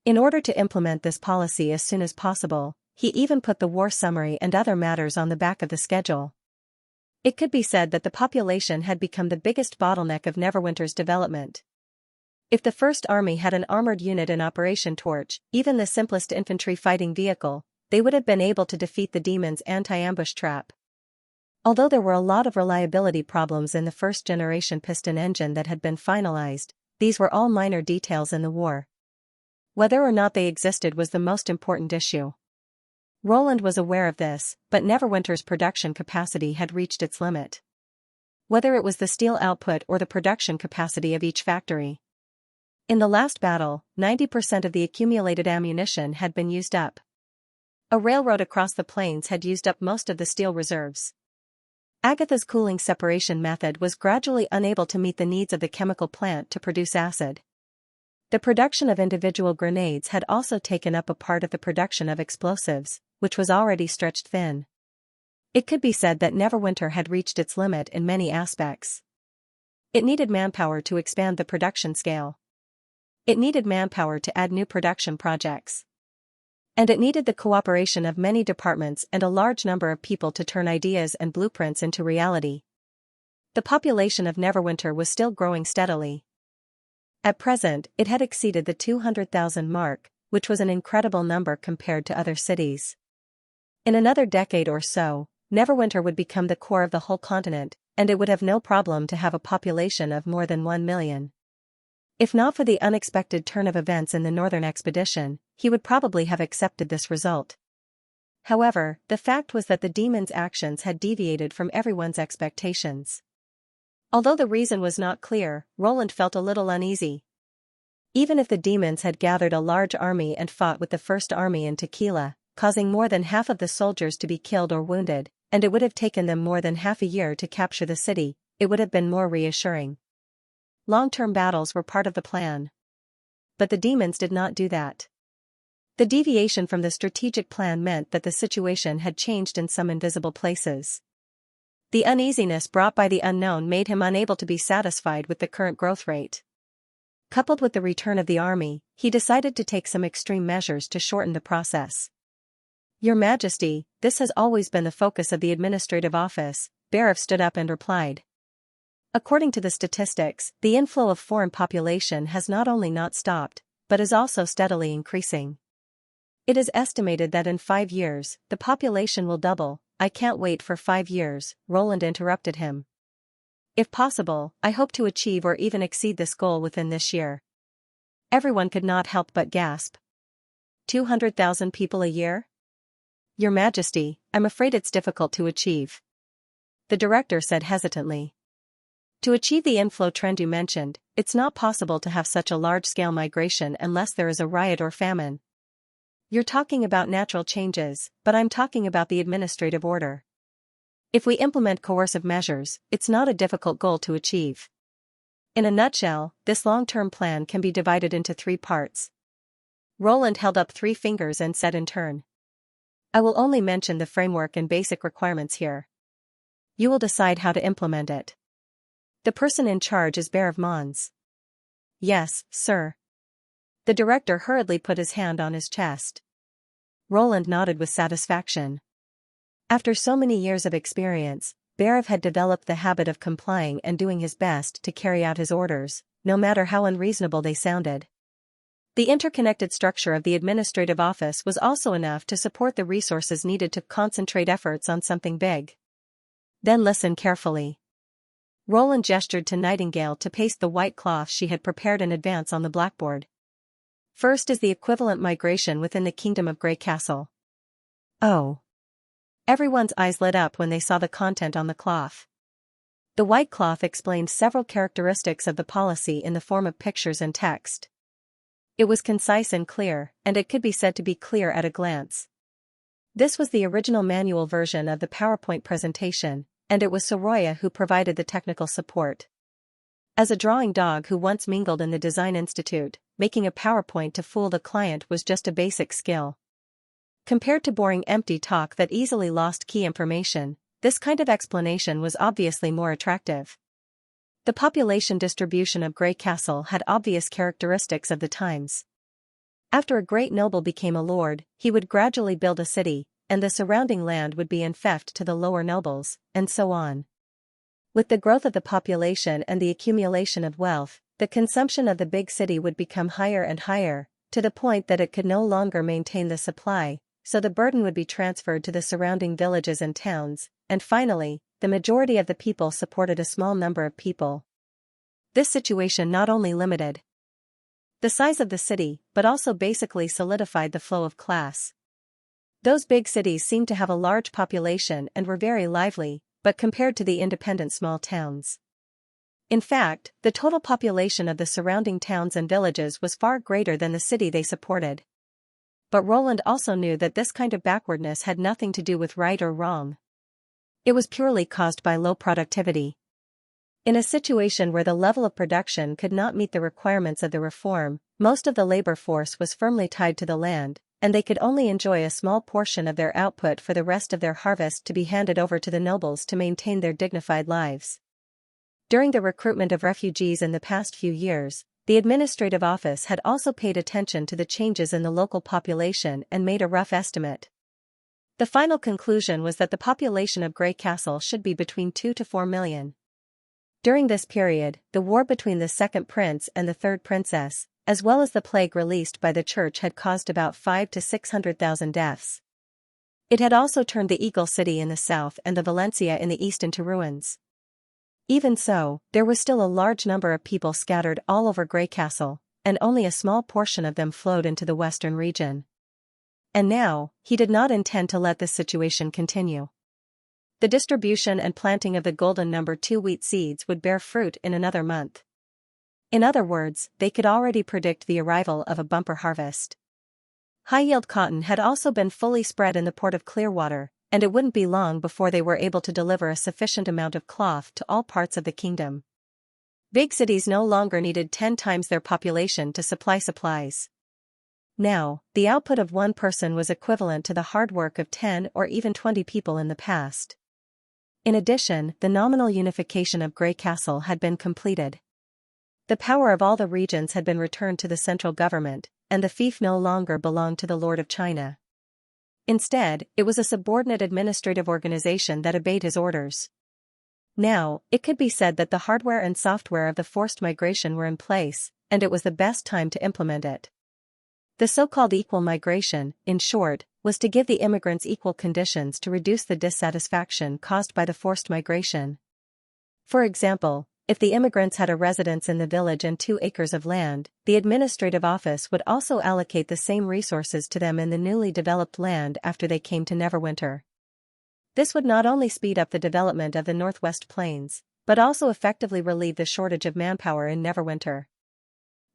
In order to implement this policy as soon as possible, he even put the war summary and other matters on the back of the schedule. It could be said that the population had become the biggest bottleneck of Neverwinter's development. If the First Army had an armored unit in Operation Torch, even the simplest infantry fighting vehicle, they would have been able to defeat the demons' anti-ambush trap. Although there were a lot of reliability problems in the first-generation piston engine that had been finalized, these were all minor details in the war. Whether or not they existed was the most important issue. Roland was aware of this, but Neverwinter's production capacity had reached its limit. Whether it was the steel output or the production capacity of each factory. In the last battle, 90% of the accumulated ammunition had been used up. A railroad across the plains had used up most of the steel reserves. Agatha's cooling separation method was gradually unable to meet the needs of the chemical plant to produce acid. The production of individual grenades had also taken up a part of the production of explosives, which was already stretched thin. It could be said that Neverwinter had reached its limit in many aspects. It needed manpower to expand the production scale. It needed manpower to add new production projects. And it needed the cooperation of many departments and a large number of people to turn ideas and blueprints into reality. The population of Neverwinter was still growing steadily. At present, it had exceeded the 200,000 mark, which was an incredible number compared to other cities. In another decade or so, Neverwinter would become the core of the whole continent, and it would have no problem to have a population of more than 1 million. If not for the unexpected turn of events in the northern expedition, he would probably have accepted this result. However, the fact was that the demons' actions had deviated from everyone's expectations. Although the reason was not clear, Roland felt a little uneasy. Even if the demons had gathered a large army and fought with the First Army in Tequila, causing more than half of the soldiers to be killed or wounded, and it would have taken them more than half a year to capture the city, it would have been more reassuring. Long-term battles were part of the plan. But the demons did not do that. The deviation from the strategic plan meant that the situation had changed in some invisible places. The uneasiness brought by the unknown made him unable to be satisfied with the current growth rate. Coupled with the return of the army, he decided to take some extreme measures to shorten the process. Your Majesty, this has always been the focus of the administrative office, Barav stood up and replied. According to the statistics, the inflow of foreign population has not only not stopped, but is also steadily increasing. It is estimated that in 5 years, the population will double. I can't wait for 5 years, Roland interrupted him. If possible, I hope to achieve or even exceed this goal within this year. Everyone could not help but gasp. 200,000 people a year? Your Majesty, I'm afraid it's difficult to achieve. The director said hesitantly. To achieve the inflow trend you mentioned, it's not possible to have such a large-scale migration unless there is a riot or famine. You're talking about natural changes, but I'm talking about the administrative order. If we implement coercive measures, it's not a difficult goal to achieve. In a nutshell, this long-term plan can be divided into 3 parts. Roland held up 3 fingers and said in turn. I will only mention the framework and basic requirements here. You will decide how to implement it. The person in charge is Barav Mons. Yes, sir. The director hurriedly put his hand on his chest. Roland nodded with satisfaction. After so many years of experience, Barav had developed the habit of complying and doing his best to carry out his orders, no matter how unreasonable they sounded. The interconnected structure of the administrative office was also enough to support the resources needed to concentrate efforts on something big. Then listen carefully. Roland gestured to Nightingale to paste the white cloth she had prepared in advance on the blackboard. First is the equivalent migration within the Kingdom of Grey Castle. Oh. Everyone's eyes lit up when they saw the content on the cloth. The white cloth explained several characteristics of the policy in the form of pictures and text. It was concise and clear, and it could be said to be clear at a glance. This was the original manual version of the PowerPoint presentation, and it was Soroya who provided the technical support. As a drawing dog who once mingled in the Design Institute, making a PowerPoint to fool the client was just a basic skill. Compared to boring empty talk that easily lost key information, this kind of explanation was obviously more attractive. The population distribution of Grey Castle had obvious characteristics of the times. After a great noble became a lord, he would gradually build a city, and the surrounding land would be enfeoffed to the lower nobles, and so on. With the growth of the population and the accumulation of wealth, the consumption of the big city would become higher and higher, to the point that it could no longer maintain the supply, so the burden would be transferred to the surrounding villages and towns, and finally, the majority of the people supported a small number of people. This situation not only limited the size of the city, but also basically solidified the flow of class. Those big cities seemed to have a large population and were very lively, but compared to the independent small towns. In fact, the total population of the surrounding towns and villages was far greater than the city they supported. But Roland also knew that this kind of backwardness had nothing to do with right or wrong. It was purely caused by low productivity. In a situation where the level of production could not meet the requirements of the reform, most of the labor force was firmly tied to the land, and they could only enjoy a small portion of their output for the rest of their harvest to be handed over to the nobles to maintain their dignified lives. During the recruitment of refugees in the past few years, the administrative office had also paid attention to the changes in the local population and made a rough estimate. The final conclusion was that the population of Grey Castle should be between 2 to 4 million. During this period, the war between the second prince and the third princess, as well as the plague released by the church, had caused about 500,000 to 600,000 deaths. It had also turned the Eagle City in the south and the Valencia in the east into ruins. Even so, there was still a large number of people scattered all over Grey Castle, and only a small portion of them flowed into the western region. And now, he did not intend to let this situation continue. The distribution and planting of the golden number 2 wheat seeds would bear fruit in another month. In other words, they could already predict the arrival of a bumper harvest. High-yield cotton had also been fully spread in the port of Clearwater, and it wouldn't be long before they were able to deliver a sufficient amount of cloth to all parts of the kingdom. Big cities no longer needed 10 times their population to supply supplies. Now, the output of one person was equivalent to the hard work of 10 or even 20 people in the past. In addition, the nominal unification of Grey Castle had been completed. The power of all the regions had been returned to the central government, and the fief no longer belonged to the Lord of China. Instead, it was a subordinate administrative organization that obeyed his orders. Now, it could be said that the hardware and software of the forced migration were in place, and it was the best time to implement it. The so-called equal migration, in short, was to give the immigrants equal conditions to reduce the dissatisfaction caused by the forced migration. For example, if the immigrants had a residence in the village and 2 acres of land, the administrative office would also allocate the same resources to them in the newly developed land after they came to Neverwinter. This would not only speed up the development of the Northwest Plains, but also effectively relieve the shortage of manpower in Neverwinter.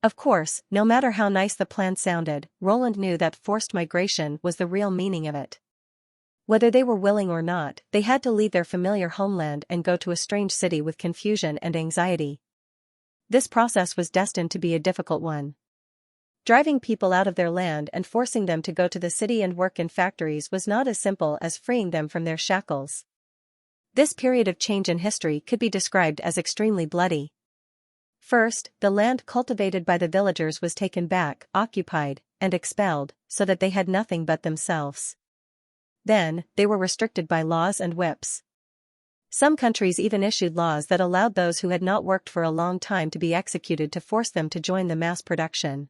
Of course, no matter how nice the plan sounded, Roland knew that forced migration was the real meaning of it. Whether they were willing or not, they had to leave their familiar homeland and go to a strange city with confusion and anxiety. This process was destined to be a difficult one. Driving people out of their land and forcing them to go to the city and work in factories was not as simple as freeing them from their shackles. This period of change in history could be described as extremely bloody. First, the land cultivated by the villagers was taken back, occupied, and expelled, so that they had nothing but themselves. Then, they were restricted by laws and whips. Some countries even issued laws that allowed those who had not worked for a long time to be executed to force them to join the mass production.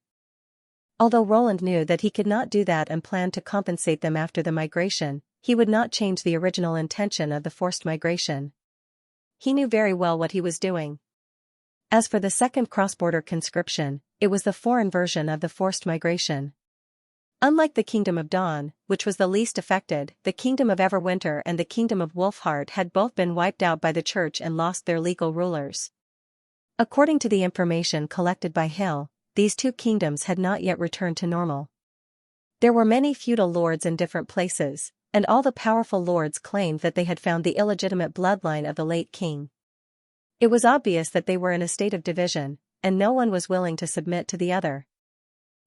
Although Roland knew that he could not do that and planned to compensate them after the migration, he would not change the original intention of the forced migration. He knew very well what he was doing. As for the second cross-border conscription, it was the foreign version of the forced migration. Unlike the Kingdom of Dawn, which was the least affected, the Kingdom of Everwinter and the Kingdom of Wolfheart had both been wiped out by the Church and lost their legal rulers. According to the information collected by Hill, these 2 kingdoms had not yet returned to normal. There were many feudal lords in different places, and all the powerful lords claimed that they had found the illegitimate bloodline of the late king. It was obvious that they were in a state of division, and no one was willing to submit to the other.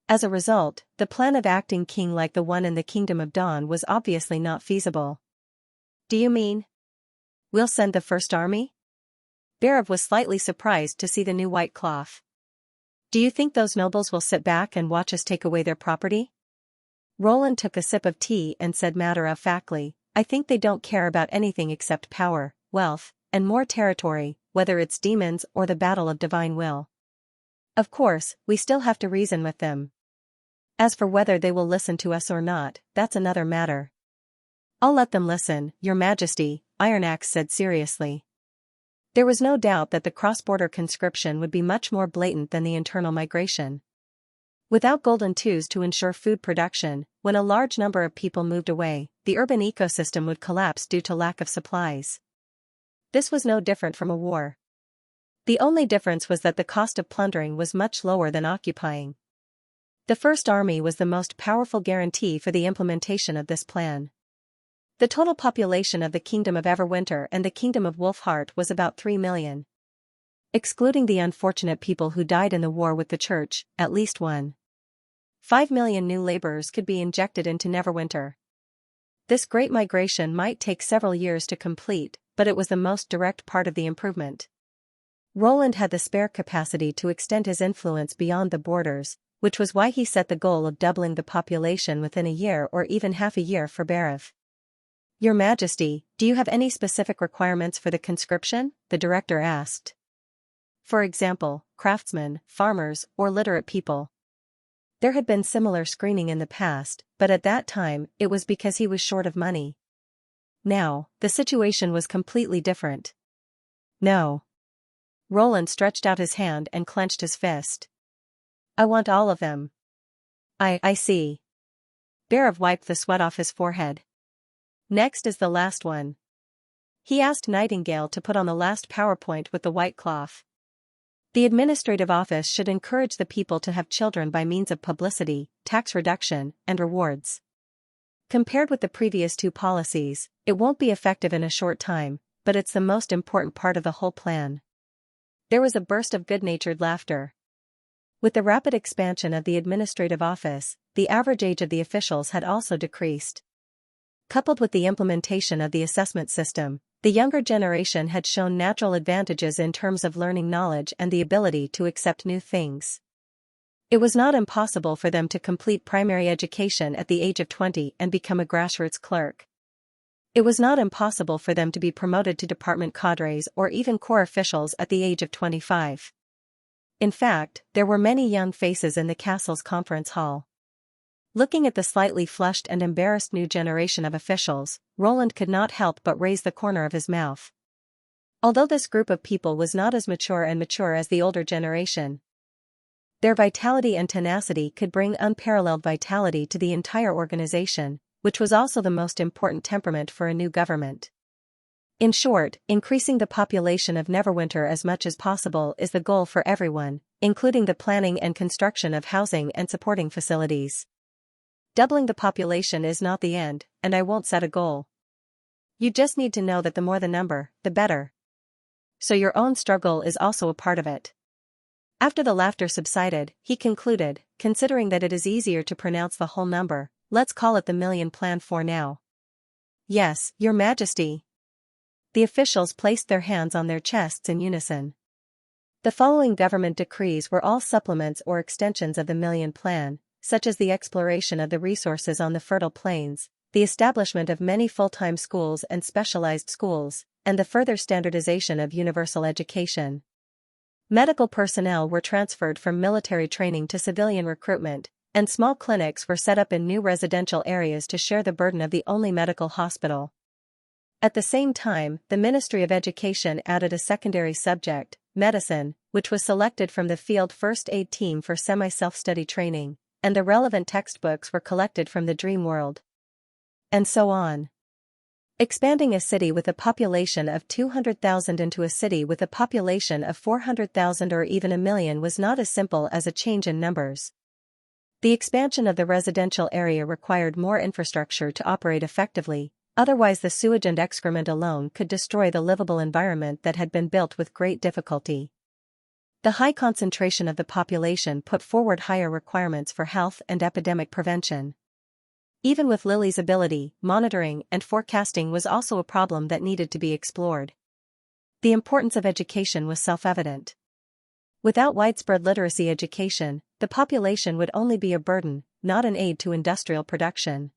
As a result, the plan of acting king like the one in the Kingdom of Dawn was obviously not feasible. "Do you mean we'll send the first army?" Barav was slightly surprised to see the new white cloth. "Do you think those nobles will sit back and watch us take away their property?" Roland took a sip of tea and said matter-of-factly, "I think they don't care about anything except power, wealth, and more territory, whether it's demons or the battle of divine will. Of course, we still have to reason with them. As for whether they will listen to us or not, that's another matter." "I'll let them listen, Your Majesty," Ironaxe said seriously. There was no doubt that the cross-border conscription would be much more blatant than the internal migration. Without golden twos to ensure food production, when a large number of people moved away, the urban ecosystem would collapse due to lack of supplies. This was no different from a war. The only difference was that the cost of plundering was much lower than occupying. The First Army was the most powerful guarantee for the implementation of this plan. The total population of the Kingdom of Everwinter and the Kingdom of Wolfheart was about 3 million. Excluding the unfortunate people who died in the war with the Church, at least 1.5 million new laborers could be injected into Neverwinter. This great migration might take several years to complete, but it was the most direct part of the improvement. Roland had the spare capacity to extend his influence beyond the borders, which was why he set the goal of doubling the population within a year or even half a year for Barav. "Your Majesty, do you have any specific requirements for the conscription?" the director asked. "For example, craftsmen, farmers, or literate people." There had been similar screening in the past, but at that time, it was because he was short of money. Now, the situation was completely different. "No." Roland stretched out his hand and clenched his fist. "I want all of them." I see." Barav wiped the sweat off his forehead. "Next is the last one." He asked Nightingale to put on the last PowerPoint with the white cloth. The administrative office should encourage the people to have children by means of publicity, tax reduction, and rewards. Compared with the previous 2 policies, it won't be effective in a short time, but it's the most important part of the whole plan. There was a burst of good-natured laughter. With the rapid expansion of the administrative office, the average age of the officials had also decreased. Coupled with the implementation of the assessment system, the younger generation had shown natural advantages in terms of learning knowledge and the ability to accept new things. It was not impossible for them to complete primary education at the age of 20 and become a grassroots clerk. It was not impossible for them to be promoted to department cadres or even corps officials at the age of 25. In fact, there were many young faces in the castle's conference hall. Looking at the slightly flushed and embarrassed new generation of officials, Roland could not help but raise the corner of his mouth. Although this group of people was not as mature as the older generation, their vitality and tenacity could bring unparalleled vitality to the entire organization, which was also the most important temperament for a new government. In short, increasing the population of Neverwinter as much as possible is the goal for everyone, including the planning and construction of housing and supporting facilities. Doubling the population is not the end, and I won't set a goal. You just need to know that the more the number, the better. So your own struggle is also a part of it. After the laughter subsided, he concluded, considering that it is easier to pronounce the whole number, let's call it the million plan for now. Yes, Your Majesty. The officials placed their hands on their chests in unison. The following government decrees were all supplements or extensions of the million plan, such as the exploration of the resources on the fertile plains, the establishment of many full-time schools and specialized schools, and the further standardization of universal education. Medical personnel were transferred from military training to civilian recruitment, and small clinics were set up in new residential areas to share the burden of the only medical hospital. At the same time, the Ministry of Education added a secondary subject, medicine, which was selected from the field first aid team for semi-self-study training, and the relevant textbooks were collected from the dream world. And so on. Expanding a city with a population of 200,000 into a city with a population of 400,000 or even a million was not as simple as a change in numbers. The expansion of the residential area required more infrastructure to operate effectively, otherwise the sewage and excrement alone could destroy the livable environment that had been built with great difficulty. The high concentration of the population put forward higher requirements for health and epidemic prevention. Even with Lily's ability, monitoring and forecasting was also a problem that needed to be explored. The importance of education was self-evident. Without widespread literacy education, the population would only be a burden, not an aid to industrial production.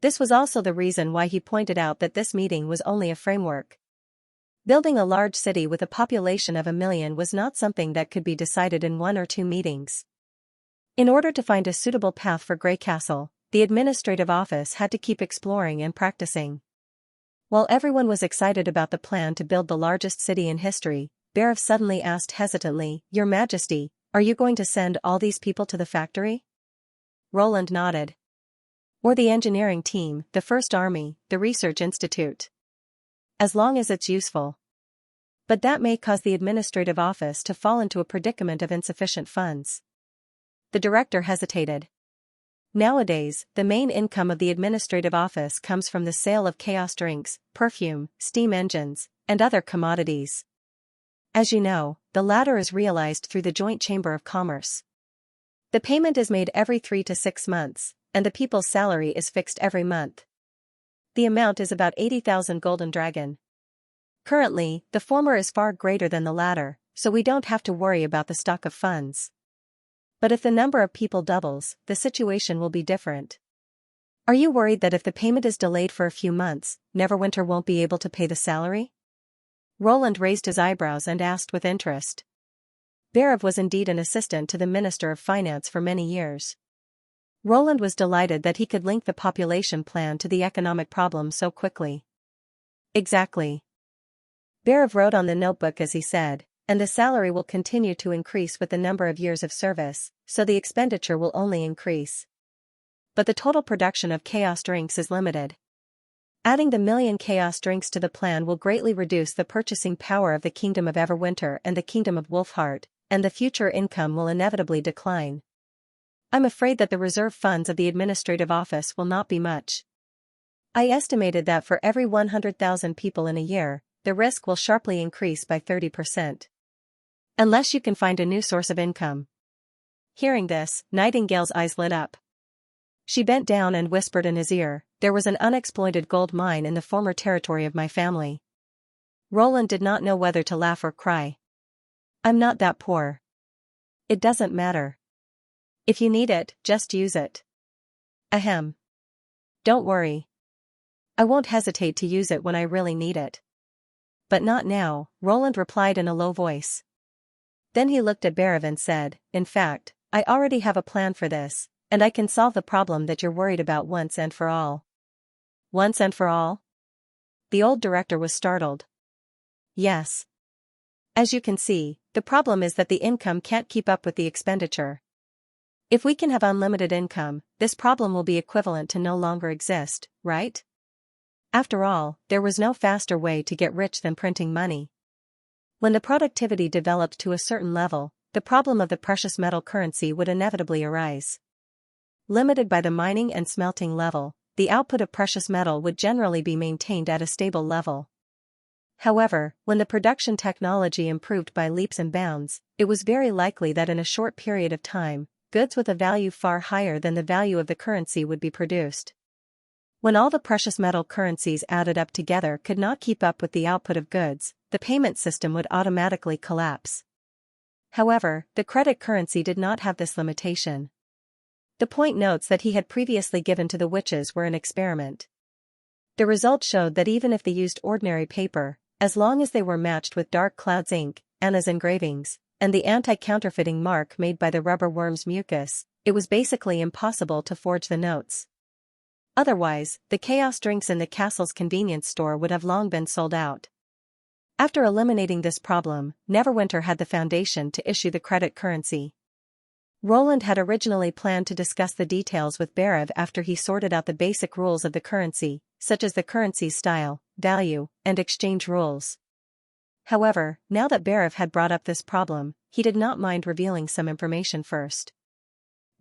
This was also the reason why he pointed out that this meeting was only a framework. Building a large city with a population of 1 million was not something that could be decided in 1 or 2 meetings. In order to find a suitable path for Greycastle, the administrative office had to keep exploring and practicing. While everyone was excited about the plan to build the largest city in history, Berev suddenly asked hesitantly, Your Majesty, are you going to send all these people to the factory? Roland nodded. Or the engineering team, the First Army, the Research Institute. As long as it's useful. But that may cause the administrative office to fall into a predicament of insufficient funds. The director hesitated. Nowadays, the main income of the administrative office comes from the sale of chaos drinks, perfume, steam engines, and other commodities. As you know, the latter is realized through the Joint Chamber of Commerce. The payment is made every 3 to 6 months, and the people's salary is fixed every month. The amount is about 80,000 golden dragon. Currently, the former is far greater than the latter, so we don't have to worry about the stock of funds. But if the number of people doubles, the situation will be different. Are you worried that if the payment is delayed for a few months, Neverwinter won't be able to pay the salary? Roland raised his eyebrows and asked with interest. Berev was indeed an assistant to the Minister of Finance for many years. Roland was delighted that he could link the population plan to the economic problem so quickly. Exactly. Berev wrote on the notebook as he said, and the salary will continue to increase with the number of years of service, so the expenditure will only increase. But the total production of chaos drinks is limited. Adding the 1 million chaos drinks to the plan will greatly reduce the purchasing power of the Kingdom of Everwinter and the Kingdom of Wolfheart, and the future income will inevitably decline. I'm afraid that the reserve funds of the administrative office will not be much. I estimated that for every 100,000 people in a year, the risk will sharply increase by 30%. Unless you can find a new source of income. Hearing this, Nightingale's eyes lit up. She bent down and whispered in his ear, "There was an unexploited gold mine in the former territory of my family." Roland did not know whether to laugh or cry. "I'm not that poor. It doesn't matter. If you need it, just use it." "Ahem. Don't worry. I won't hesitate to use it when I really need it." "But not now," Roland replied in a low voice. Then he looked at Berev and said, "In fact, I already have a plan for this, and I can solve the problem that you're worried about once and for all." "Once and for all?" The old director was startled. "Yes. As you can see, the problem is that the income can't keep up with the expenditure. If we can have unlimited income, this problem will be equivalent to no longer exist, right? After all, there was no faster way to get rich than printing money. When the productivity developed to a certain level, the problem of the precious metal currency would inevitably arise. Limited by the mining and smelting level, the output of precious metal would generally be maintained at a stable level. However, when the production technology improved by leaps and bounds, it was very likely that in a short period of time, goods with a value far higher than the value of the currency would be produced. When all the precious metal currencies added up together could not keep up with the output of goods, the payment system would automatically collapse. However, the credit currency did not have this limitation. The point notes that he had previously given to the witches were an experiment. The results showed that even if they used ordinary paper, as long as they were matched with Dark Cloud's ink, Anna's engravings, and the anti-counterfeiting mark made by the rubber worm's mucus, it was basically impossible to forge the notes. Otherwise, the chaos drinks in the castle's convenience store would have long been sold out. After eliminating this problem, Neverwinter had the foundation to issue the credit currency. Roland had originally planned to discuss the details with Berev after he sorted out the basic rules of the currency, such as the currency's style, value, and exchange rules. However, now that Berev had brought up this problem, he did not mind revealing some information first.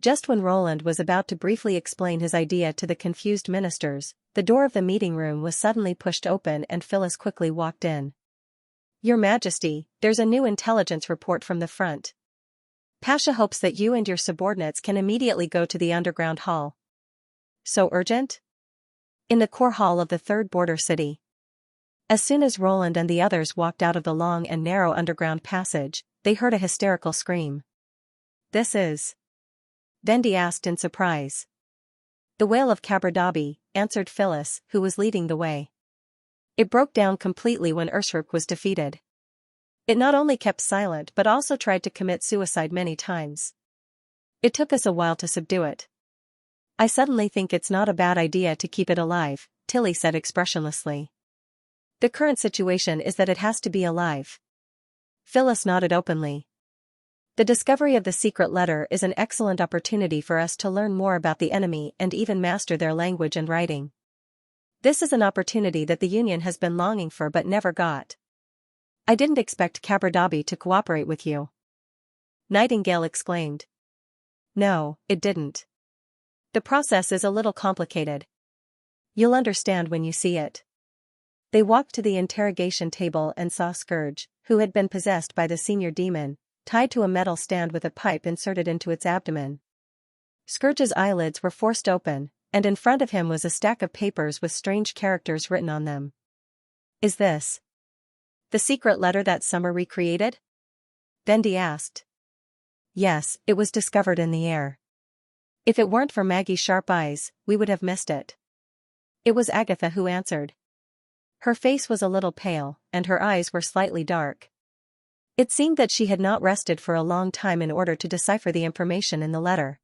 Just when Roland was about to briefly explain his idea to the confused ministers, the door of the meeting room was suddenly pushed open and Phyllis quickly walked in. "Your Majesty, there's a new intelligence report from the front. Pasha hopes that you and your subordinates can immediately go to the underground hall." "So urgent?" "In the core hall of the third border city." As soon as Roland and the others walked out of the long and narrow underground passage, they heard a hysterical scream. "This is..." Vendi asked in surprise. "The wail of Caberdabi," answered Phyllis, who was leading the way. "It broke down completely when Ursruk was defeated. It not only kept silent but also tried to commit suicide many times. It took us a while to subdue it. I suddenly think it's not a bad idea to keep it alive," Tilly said expressionlessly. "The current situation is that it has to be alive." Phyllis nodded openly. "The discovery of the secret letter is an excellent opportunity for us to learn more about the enemy and even master their language and writing. This is an opportunity that the Union has been longing for but never got. I didn't expect Caberdabi to cooperate with you," Nightingale exclaimed. "No, it didn't. The process is a little complicated. You'll understand when you see it." They walked to the interrogation table and saw Scourge, who had been possessed by the senior demon, tied to a metal stand with a pipe inserted into its abdomen. Scourge's eyelids were forced open, and in front of him was a stack of papers with strange characters written on them. "Is this the secret letter that Summer recreated?" Vendi asked. "Yes, it was discovered in the air. If it weren't for Maggie's sharp eyes, we would have missed it." It was Agatha who answered. Her face was a little pale, and her eyes were slightly dark. It seemed that she had not rested for a long time in order to decipher the information in the letter.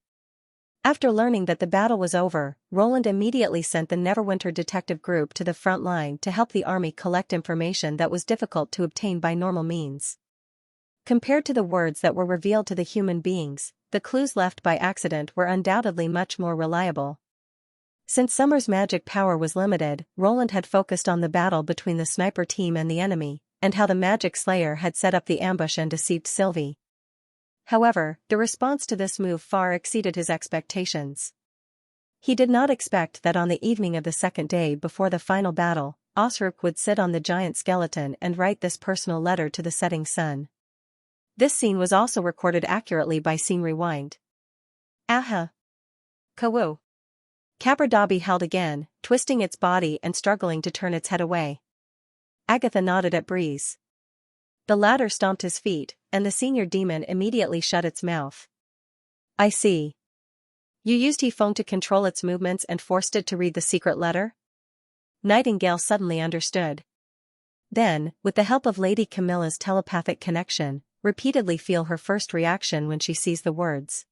After learning that the battle was over, Roland immediately sent the Neverwinter detective group to the front line to help the army collect information that was difficult to obtain by normal means. Compared to the words that were revealed to the human beings, the clues left by accident were undoubtedly much more reliable. Since Summer's magic power was limited, Roland had focused on the battle between the sniper team and the enemy, and how the magic slayer had set up the ambush and deceived Sylvie. However, the response to this move far exceeded his expectations. He did not expect that on the evening of the second day before the final battle, Osruk would sit on the giant skeleton and write this personal letter to the setting sun. This scene was also recorded accurately by Scene Rewind. Aha! Kawu! Cabradabi held again, twisting its body and struggling to turn its head away. Agatha nodded at Breeze. The latter stomped his feet, and the senior demon immediately shut its mouth. I see. You used He-Fong to control its movements and forced it to read the secret letter? Nightingale suddenly understood. Then, with the help of Lady Camilla's telepathic connection, repeatedly feel her first reaction when she sees the words.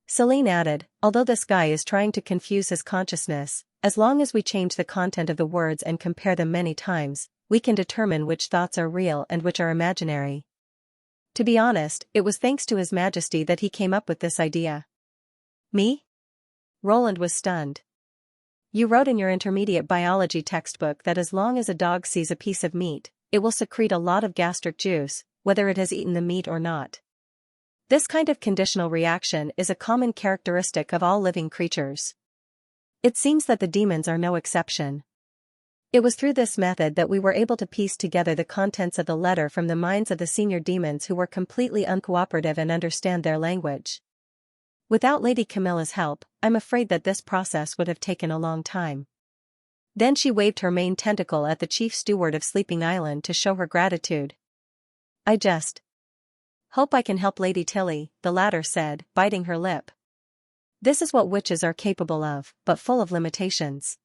Celine added, although this guy is trying to confuse his consciousness, as long as we change the content of the words and compare them many times, we can determine which thoughts are real and which are imaginary. To be honest, it was thanks to His Majesty that he came up with this idea. Me? Roland was stunned. You wrote in your intermediate biology textbook that as long as a dog sees a piece of meat, it will secrete a lot of gastric juice, whether it has eaten the meat or not. This kind of conditional reaction is a common characteristic of all living creatures. It seems that the demons are no exception. It was through this method that we were able to piece together the contents of the letter from the minds of the senior demons who were completely uncooperative and understand their language. Without Lady Camilla's help, I'm afraid that this process would have taken a long time. Then she waved her main tentacle at the chief steward of Sleeping Island to show her gratitude. I just hope I can help Lady Tilly, the latter said, biting her lip. This is what witches are capable of, but full of limitations.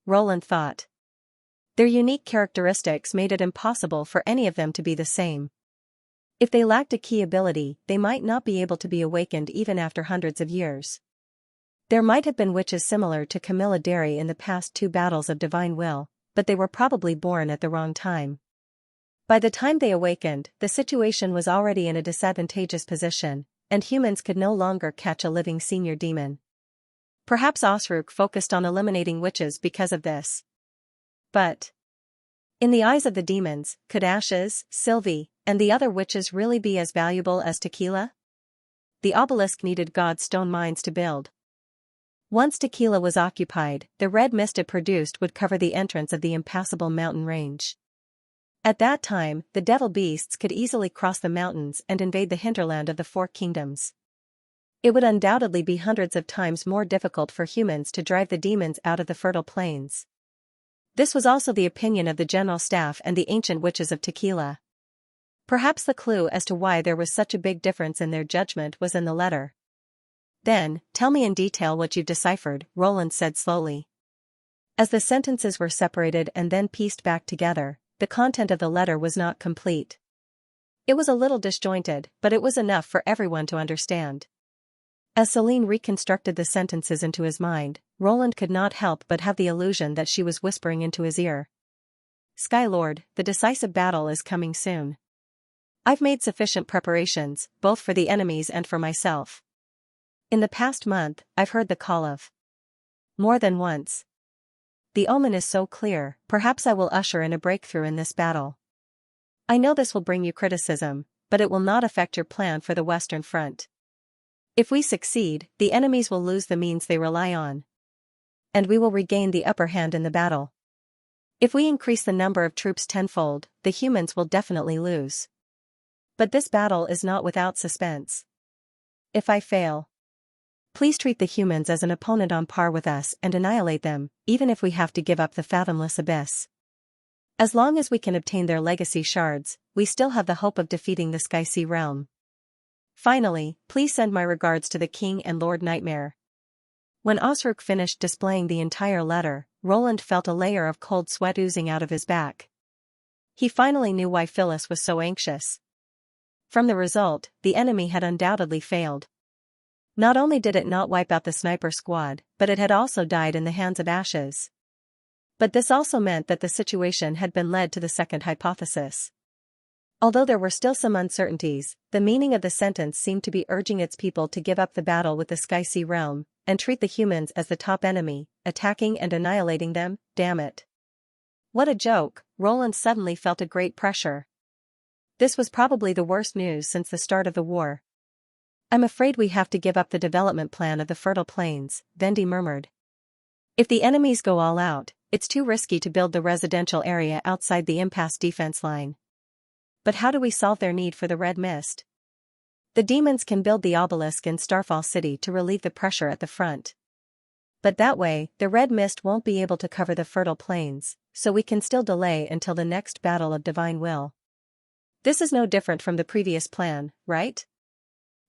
Roland thought. Their unique characteristics made it impossible for any of them to be the same. If they lacked a key ability, they might not be able to be awakened even after hundreds of years. There might have been witches similar to Camilla Derry in the past 2 battles of divine will, but they were probably born at the wrong time. By the time they awakened, the situation was already in a disadvantageous position, and humans could no longer catch a living senior demon. Perhaps Osrook focused on eliminating witches because of this. But in the eyes of the demons, could Ashes, Sylvie, and the other witches really be as valuable as Tequila? The obelisk needed God's stone mines to build. Once Tequila was occupied, the red mist it produced would cover the entrance of the impassable mountain range. At that time, the devil beasts could easily cross the mountains and invade the hinterland of the 4 kingdoms. It would undoubtedly be hundreds of times more difficult for humans to drive the demons out of the fertile plains. This was also the opinion of the general staff and the ancient witches of Tequila. Perhaps the clue as to why there was such a big difference in their judgment was in the letter. Then, tell me in detail what you've deciphered, Roland said slowly. As the sentences were separated and then pieced back together, the content of the letter was not complete. It was a little disjointed, but it was enough for everyone to understand. As Celine reconstructed the sentences into his mind, Roland could not help but have the illusion that she was whispering into his ear. Skylord, the decisive battle is coming soon. I've made sufficient preparations, both for the enemies and for myself. In the past month, I've heard the call of more than once. The omen is so clear, perhaps I will usher in a breakthrough in this battle. I know this will bring you criticism, but it will not affect your plan for the Western Front. If we succeed, the enemies will lose the means they rely on. And we will regain the upper hand in the battle. If we increase the number of troops tenfold, the humans will definitely lose. But this battle is not without suspense. If I fail, please treat the humans as an opponent on par with us and annihilate them, even if we have to give up the fathomless abyss. As long as we can obtain their legacy shards, we still have the hope of defeating the Sky Sea realm. Finally, please send my regards to the King and Lord Nightmare. When Osrook finished displaying the entire letter, Roland felt a layer of cold sweat oozing out of his back. He finally knew why Phyllis was so anxious. From the result, the enemy had undoubtedly failed. Not only did it not wipe out the sniper squad, but it had also died in the hands of Ashes. But this also meant that the situation had been led to the second hypothesis. Although there were still some uncertainties, the meaning of the sentence seemed to be urging its people to give up the battle with the Sky Sea realm, and treat the humans as the top enemy, attacking and annihilating them. Damn it. What a joke, Roland suddenly felt a great pressure. This was probably the worst news since the start of the war. I'm afraid we have to give up the development plan of the fertile plains, Vendi murmured. If the enemies go all out, it's too risky to build the residential area outside the impasse defense line. But how do we solve their need for the red mist? The demons can build the obelisk in Starfall City to relieve the pressure at the front. But that way, the red mist won't be able to cover the fertile plains, so we can still delay until the next battle of divine will. This is no different from the previous plan, right?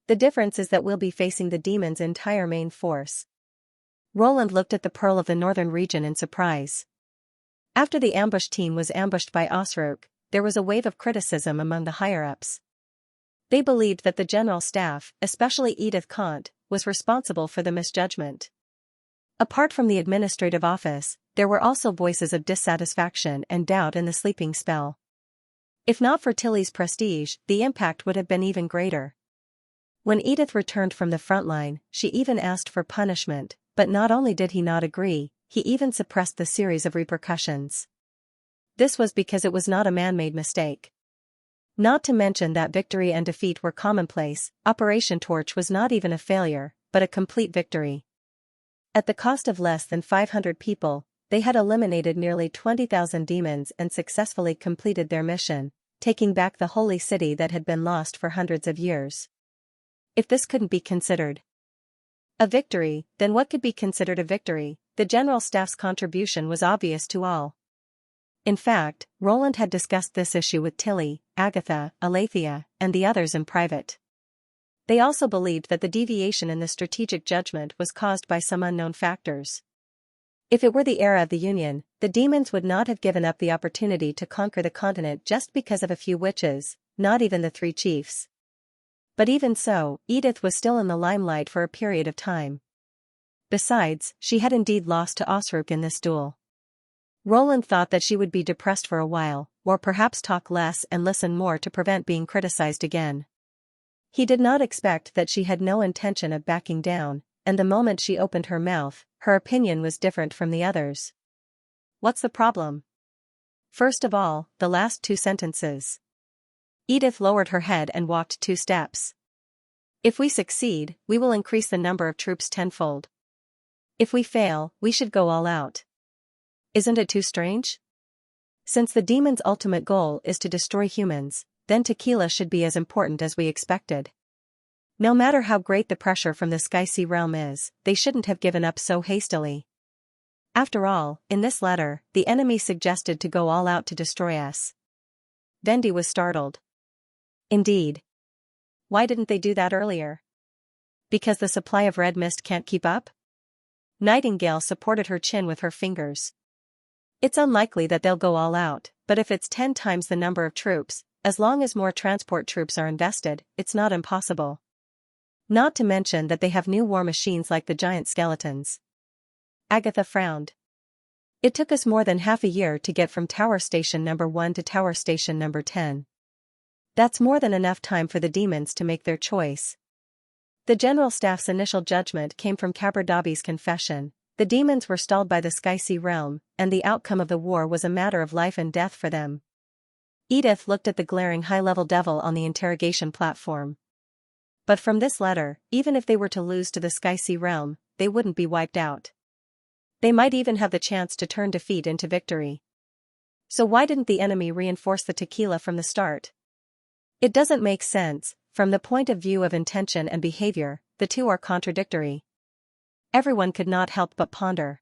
The difference is that we'll be facing the demons' entire main force. Roland looked at the Pearl of the Northern region in surprise. After the ambush team was ambushed by Osrook, there was a wave of criticism among the higher-ups. They believed that the general staff, especially Edith Kant, was responsible for the misjudgment. Apart from the administrative office, there were also voices of dissatisfaction and doubt in the sleeping spell. If not for Tilly's prestige, the impact would have been even greater. When Edith returned from the front line, she even asked for punishment, but not only did he not agree, he even suppressed the series of repercussions. This was because it was not a man-made mistake. Not to mention that victory and defeat were commonplace, Operation Torch was not even a failure, but a complete victory. At the cost of less than 500 people, they had eliminated nearly 20,000 demons and successfully completed their mission, taking back the holy city that had been lost for hundreds of years. If this couldn't be considered a victory, then what could be considered a victory? The general staff's contribution was obvious to all. In fact, Roland had discussed this issue with Tilly, Agatha, Alethea, and the others in private. They also believed that the deviation in the strategic judgment was caused by some unknown factors. If it were the era of the Union, the demons would not have given up the opportunity to conquer the continent just because of a few witches, not even the 3 chiefs. But even so, Edith was still in the limelight for a period of time. Besides, she had indeed lost to Osrook in this duel. Roland thought that she would be depressed for a while, or perhaps talk less and listen more to prevent being criticized again. He did not expect that she had no intention of backing down, and the moment she opened her mouth, her opinion was different from the others. What's the problem? First of all, the last 2 sentences. Edith lowered her head and walked 2 steps. If we succeed, we will increase the number of troops tenfold. If we fail, we should go all out. Isn't it too strange? Since the demon's ultimate goal is to destroy humans, then tequila should be as important as we expected. No matter how great the pressure from the Sky-Sea realm is, they shouldn't have given up so hastily. After all, in this letter, the enemy suggested to go all out to destroy us. Vendi was startled. Indeed. Why didn't they do that earlier? Because the supply of red mist can't keep up? Nightingale supported her chin with her fingers. It's unlikely that they'll go all out, but if it's 10 times the number of troops, as long as more transport troops are invested, it's not impossible. Not to mention that they have new war machines like the giant skeletons. Agatha frowned. It took us more than half a year to get from Tower Station number 1 to Tower Station number 10. That's more than enough time for the demons to make their choice. The general staff's initial judgment came from Kabardabi's confession. The demons were stalled by the Sky-Sea realm, and the outcome of the war was a matter of life and death for them. Edith looked at the glaring high-level devil on the interrogation platform. But from this letter, even if they were to lose to the Sky-Sea realm, they wouldn't be wiped out. They might even have the chance to turn defeat into victory. So why didn't the enemy reinforce the tequila from the start? It doesn't make sense. From the point of view of intention and behavior, the two are contradictory. Everyone could not help but ponder.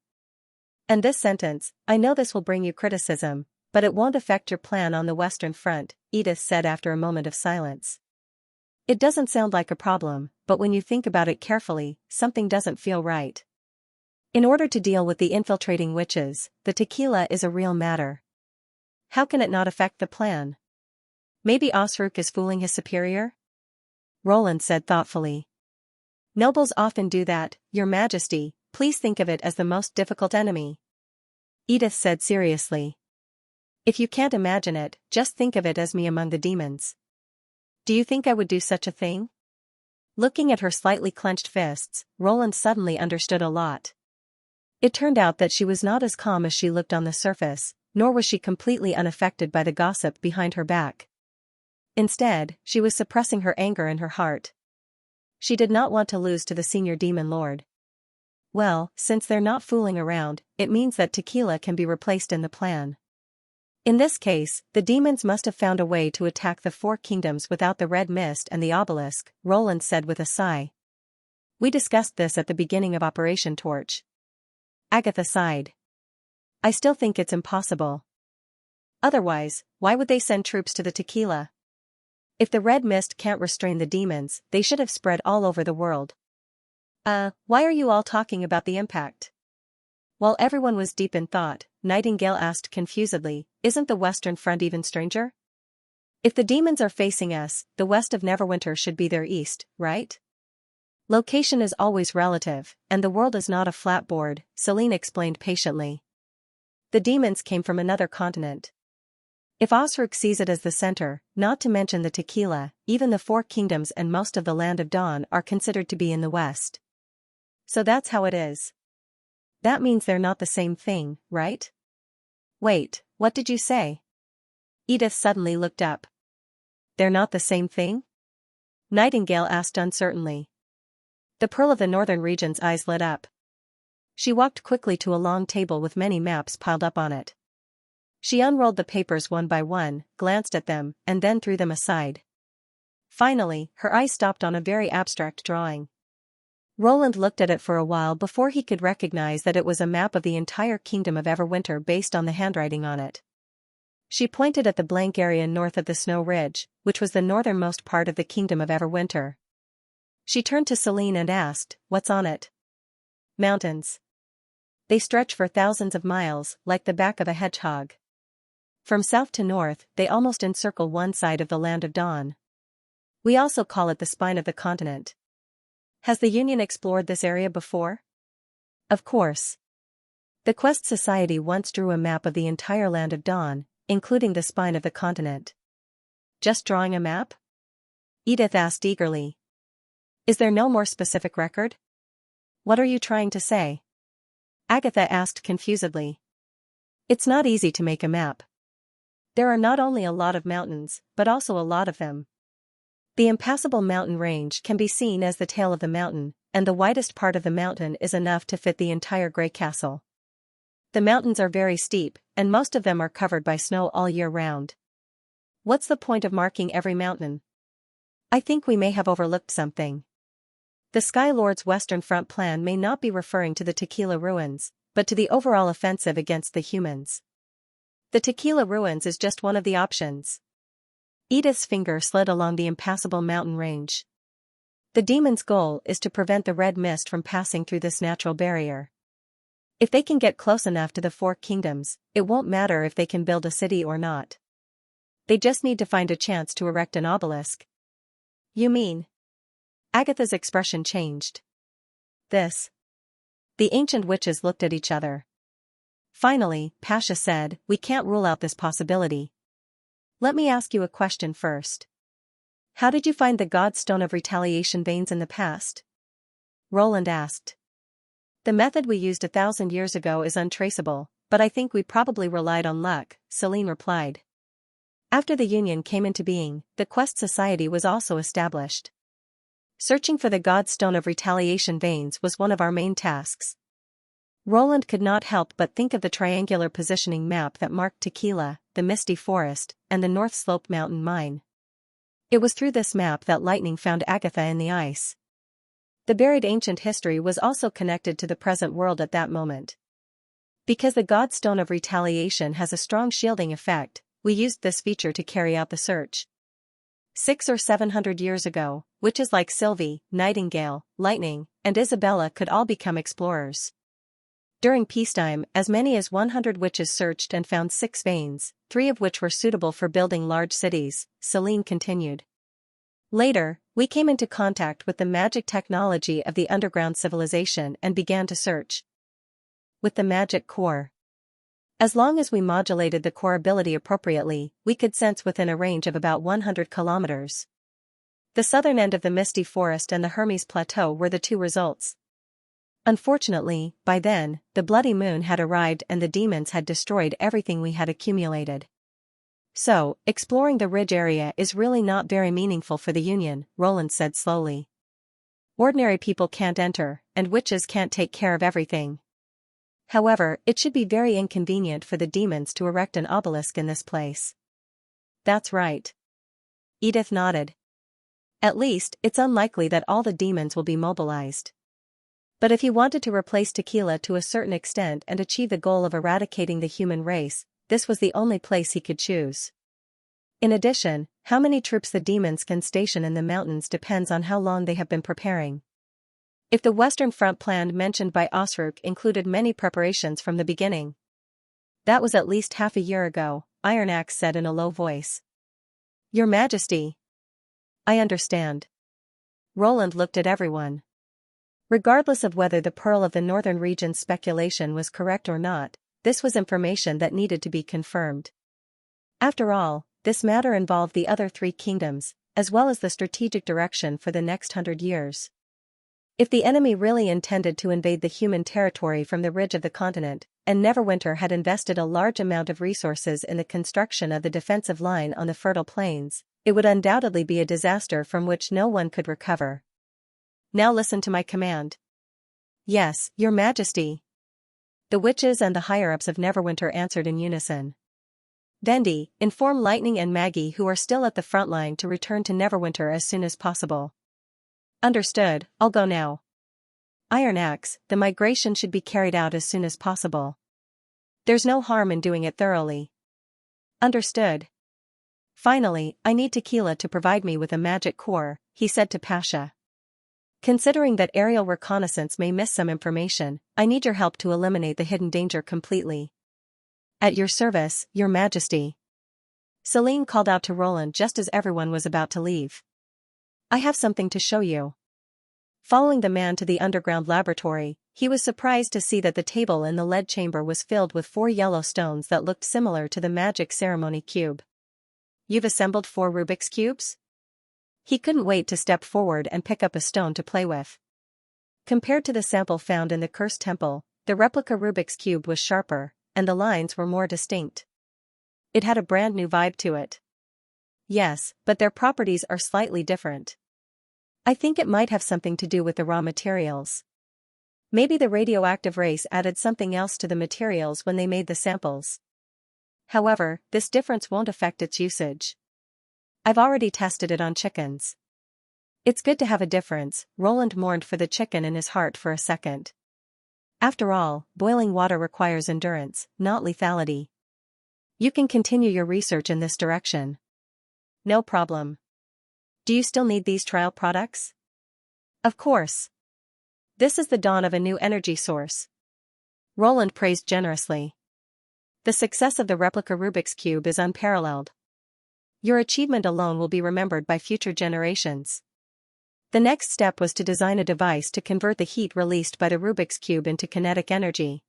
And this sentence, I know this will bring you criticism, but it won't affect your plan on the Western Front, Edith said after a moment of silence. It doesn't sound like a problem, but when you think about it carefully, something doesn't feel right. In order to deal with the infiltrating witches, the tequila is a real matter. How can it not affect the plan? Maybe Osrook is fooling his superior? Roland said thoughtfully. Nobles often do that, Your Majesty, please think of it as the most difficult enemy. Edith said seriously. If you can't imagine it, just think of it as me among the demons. Do you think I would do such a thing? Looking at her slightly clenched fists, Roland suddenly understood a lot. It turned out that she was not as calm as she looked on the surface, nor was she completely unaffected by the gossip behind her back. Instead, she was suppressing her anger in her heart. She did not want to lose to the senior demon lord. Well, since they're not fooling around, it means that tequila can be replaced in the plan. In this case, the demons must have found a way to attack the four kingdoms without the red mist and the obelisk, Roland said with a sigh. We discussed this at the beginning of Operation Torch. Agatha sighed. I still think it's impossible. Otherwise, why would they send troops to the Tequila? If the red mist can't restrain the demons, they should have spread all over the world. Why are you all talking about the impact? While everyone was deep in thought, Nightingale asked confusedly, isn't the Western Front even stranger? If the demons are facing us, the west of Neverwinter should be their east, right? Location is always relative, and the world is not a flat board, Celine explained patiently. The demons came from another continent. If Osric sees it as the center, not to mention the Tequila, even the Four Kingdoms and most of the Land of Dawn are considered to be in the west. So that's how it is. That means they're not the same thing, right? Wait, what did you say? Edith suddenly looked up. They're not the same thing? Nightingale asked uncertainly. The Pearl of the Northern Region's eyes lit up. She walked quickly to a long table with many maps piled up on it. She unrolled the papers one by one, glanced at them, and then threw them aside. Finally, her eyes stopped on a very abstract drawing. Roland looked at it for a while before he could recognize that it was a map of the entire kingdom of Everwinter based on the handwriting on it. She pointed at the blank area north of the Snow Ridge, which was the northernmost part of the kingdom of Everwinter. She turned to Celine and asked, what's on it? Mountains. They stretch for thousands of miles, like the back of a hedgehog. From south to north, they almost encircle one side of the Land of Dawn. We also call it the spine of the continent. Has the Union explored this area before? Of course. The Quest Society once drew a map of the entire Land of Dawn, including the spine of the continent. Just drawing a map? Edith asked eagerly. Is there no more specific record? What are you trying to say? Agatha asked confusedly. It's not easy to make a map. There are not only a lot of mountains, but also a lot of them. The impassable mountain range can be seen as the tail of the mountain, and the widest part of the mountain is enough to fit the entire Grey Castle. The mountains are very steep, and most of them are covered by snow all year round. What's the point of marking every mountain? I think we may have overlooked something. The Sky Lord's Western Front plan may not be referring to the Tequila ruins, but to the overall offensive against the humans. The Tequila ruins is just one of the options. Edith's finger slid along the impassable mountain range. The demon's goal is to prevent the red mist from passing through this natural barrier. If they can get close enough to the Four Kingdoms, it won't matter if they can build a city or not. They just need to find a chance to erect an obelisk. You mean? Agatha's expression changed. This. The ancient witches looked at each other. Finally, Pasha said, we can't rule out this possibility. Let me ask you a question first. How did you find the Godstone of Retaliation veins in the past? Roland asked. The method we used 1,000 years ago is untraceable, but I think we probably relied on luck, Celine replied. After the Union came into being, the Quest Society was also established. Searching for the Godstone of Retaliation veins was one of our main tasks. Roland could not help but think of the triangular positioning map that marked Tequila, the Misty Forest, and the North Slope Mountain Mine. It was through this map that lightning found Agatha in the ice. The buried ancient history was also connected to the present world at that moment. Because the Godstone of Retaliation has a strong shielding effect, we used this feature to carry out the search. 600 or 700 years ago, witches like Sylvie, Nightingale, Lightning, and Isabella could all become explorers. During peacetime, as many as 100 witches searched and found 6 veins, 3 of which were suitable for building large cities, Celine continued. Later, we came into contact with the magic technology of the underground civilization and began to search. With the magic core. As long as we modulated the core ability appropriately, we could sense within a range of about 100 kilometers. The southern end of the Misty Forest and the Hermes Plateau were the 2 results. Unfortunately, by then, the bloody moon had arrived and the demons had destroyed everything we had accumulated. So, exploring the ridge area is really not very meaningful for the Union, Roland said slowly. Ordinary people can't enter, and witches can't take care of everything. However, it should be very inconvenient for the demons to erect an obelisk in this place. That's right. Edith nodded. At least, it's unlikely that all the demons will be mobilized. But if he wanted to replace Tequila to a certain extent and achieve the goal of eradicating the human race, this was the only place he could choose. In addition, how many troops the demons can station in the mountains depends on how long they have been preparing. If the Western Front plan mentioned by Osrook included many preparations from the beginning. That was at least half a year ago, Iron Axe said in a low voice. Your Majesty. I understand. Roland looked at everyone. Regardless of whether the Pearl of the Northern Region's speculation was correct or not, this was information that needed to be confirmed. After all, this matter involved the other three kingdoms, as well as the strategic direction for the next 100 years. If the enemy really intended to invade the human territory from the ridge of the continent, and Neverwinter had invested a large amount of resources in the construction of the defensive line on the fertile plains, it would undoubtedly be a disaster from which no one could recover. Now listen to my command. Yes, Your Majesty. The witches and the higher-ups of Neverwinter answered in unison. Vendi, inform Lightning and Maggie who are still at the front line to return to Neverwinter as soon as possible. Understood, I'll go now. Iron Axe, the migration should be carried out as soon as possible. There's no harm in doing it thoroughly. Understood. Finally, I need Tequila to provide me with a magic core, he said to Pasha. Considering that aerial reconnaissance may miss some information, I need your help to eliminate the hidden danger completely. At your service, Your Majesty. Celine called out to Roland just as everyone was about to leave. I have something to show you. Following the man to the underground laboratory, he was surprised to see that the table in the lead chamber was filled with 4 yellow stones that looked similar to the magic ceremony cube. You've assembled 4 Rubik's Cubes? He couldn't wait to step forward and pick up a stone to play with. Compared to the sample found in the Cursed Temple, the replica Rubik's Cube was sharper, and the lines were more distinct. It had a brand new vibe to it. Yes, but their properties are slightly different. I think it might have something to do with the raw materials. Maybe the radioactive race added something else to the materials when they made the samples. However, this difference won't affect its usage. I've already tested it on chickens. It's good to have a difference. Roland mourned for the chicken in his heart for a second. After all, boiling water requires endurance, not lethality. You can continue your research in this direction. No problem. Do you still need these trial products? Of course. This is the dawn of a new energy source. Roland praised generously. The success of the replica Rubik's Cube is unparalleled. Your achievement alone will be remembered by future generations. The next step was to design a device to convert the heat released by the Rubik's Cube into kinetic energy.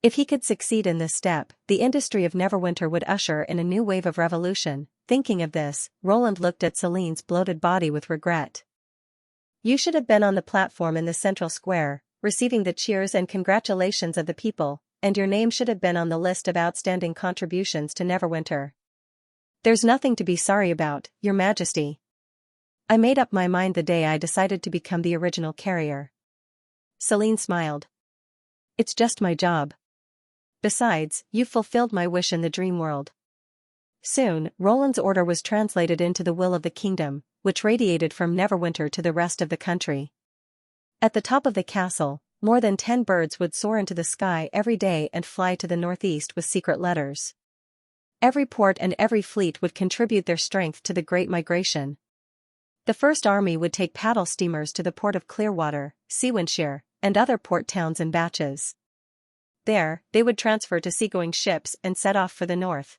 If he could succeed in this step, the industry of Neverwinter would usher in a new wave of revolution. Thinking of this, Roland looked at Celine's bloated body with regret. You should have been on the platform in the central square, receiving the cheers and congratulations of the people, and your name should have been on the list of outstanding contributions to Neverwinter. There's nothing to be sorry about, Your Majesty. I made up my mind the day I decided to become the original carrier. Celine smiled. It's just my job. Besides, you've fulfilled my wish in the dream world. Soon, Roland's order was translated into the will of the kingdom, which radiated from Neverwinter to the rest of the country. At the top of the castle, more than 10 birds would soar into the sky every day and fly to the northeast with secret letters. Every port and every fleet would contribute their strength to the Great Migration. The First Army would take paddle steamers to the port of Clearwater, Xianxia, and other port towns in batches. There, they would transfer to seagoing ships and set off for the north.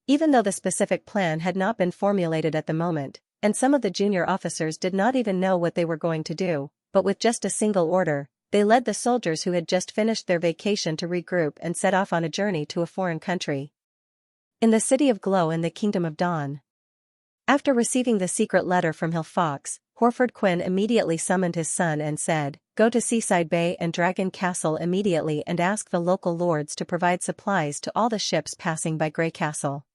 Even though the specific plan had not been formulated at the moment, and some of the junior officers did not even know what they were going to do, but with just a single order, they led the soldiers who had just finished their vacation to regroup and set off on a journey to a foreign country. In the City of Glow in the Kingdom of Dawn. After receiving the secret letter from Hill Fox, Horford Quinn immediately summoned his son and said, "Go to Seaside Bay and Dragon Castle immediately and ask the local lords to provide supplies to all the ships passing by Grey Castle.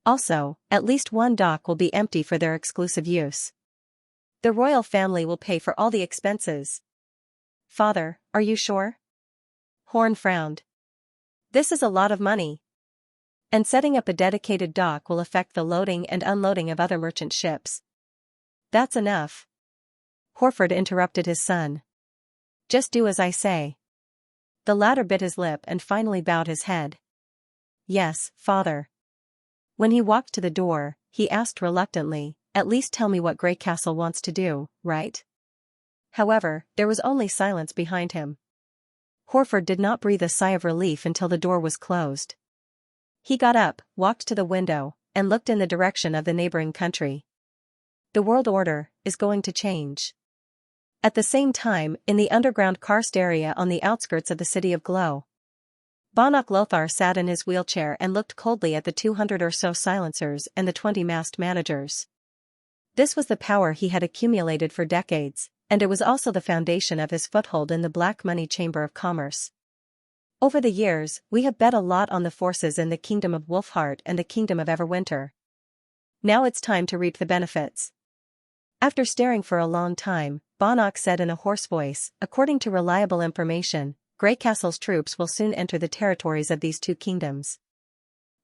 Also, at least one dock will be empty for their exclusive use. The royal family will pay for all the expenses." "Father, are you sure?" Horn frowned. This is a lot of money. And setting up a dedicated dock will affect the loading and unloading of other merchant ships. That's enough. Horford interrupted his son. Just do as I say. The latter bit his lip and finally bowed his head. Yes, father. When he walked to the door, he asked reluctantly, at least tell me what Greycastle wants to do, right? However, there was only silence behind him. Horford did not breathe a sigh of relief until the door was closed. He got up, walked to the window, and looked in the direction of the neighboring country. The world order is going to change. At the same time, in the underground karst area on the outskirts of the city of Glow, Banach Lothar sat in his wheelchair and looked coldly at the 200 or so silencers and the 20 masked managers. This was the power he had accumulated for decades, and it was also the foundation of his foothold in the Black Money Chamber of Commerce. Over the years, we have bet a lot on the forces in the Kingdom of Wolfheart and the Kingdom of Everwinter. Now it's time to reap the benefits. After staring for a long time, Banach said in a hoarse voice, according to reliable information, Greycastle's troops will soon enter the territories of these two kingdoms.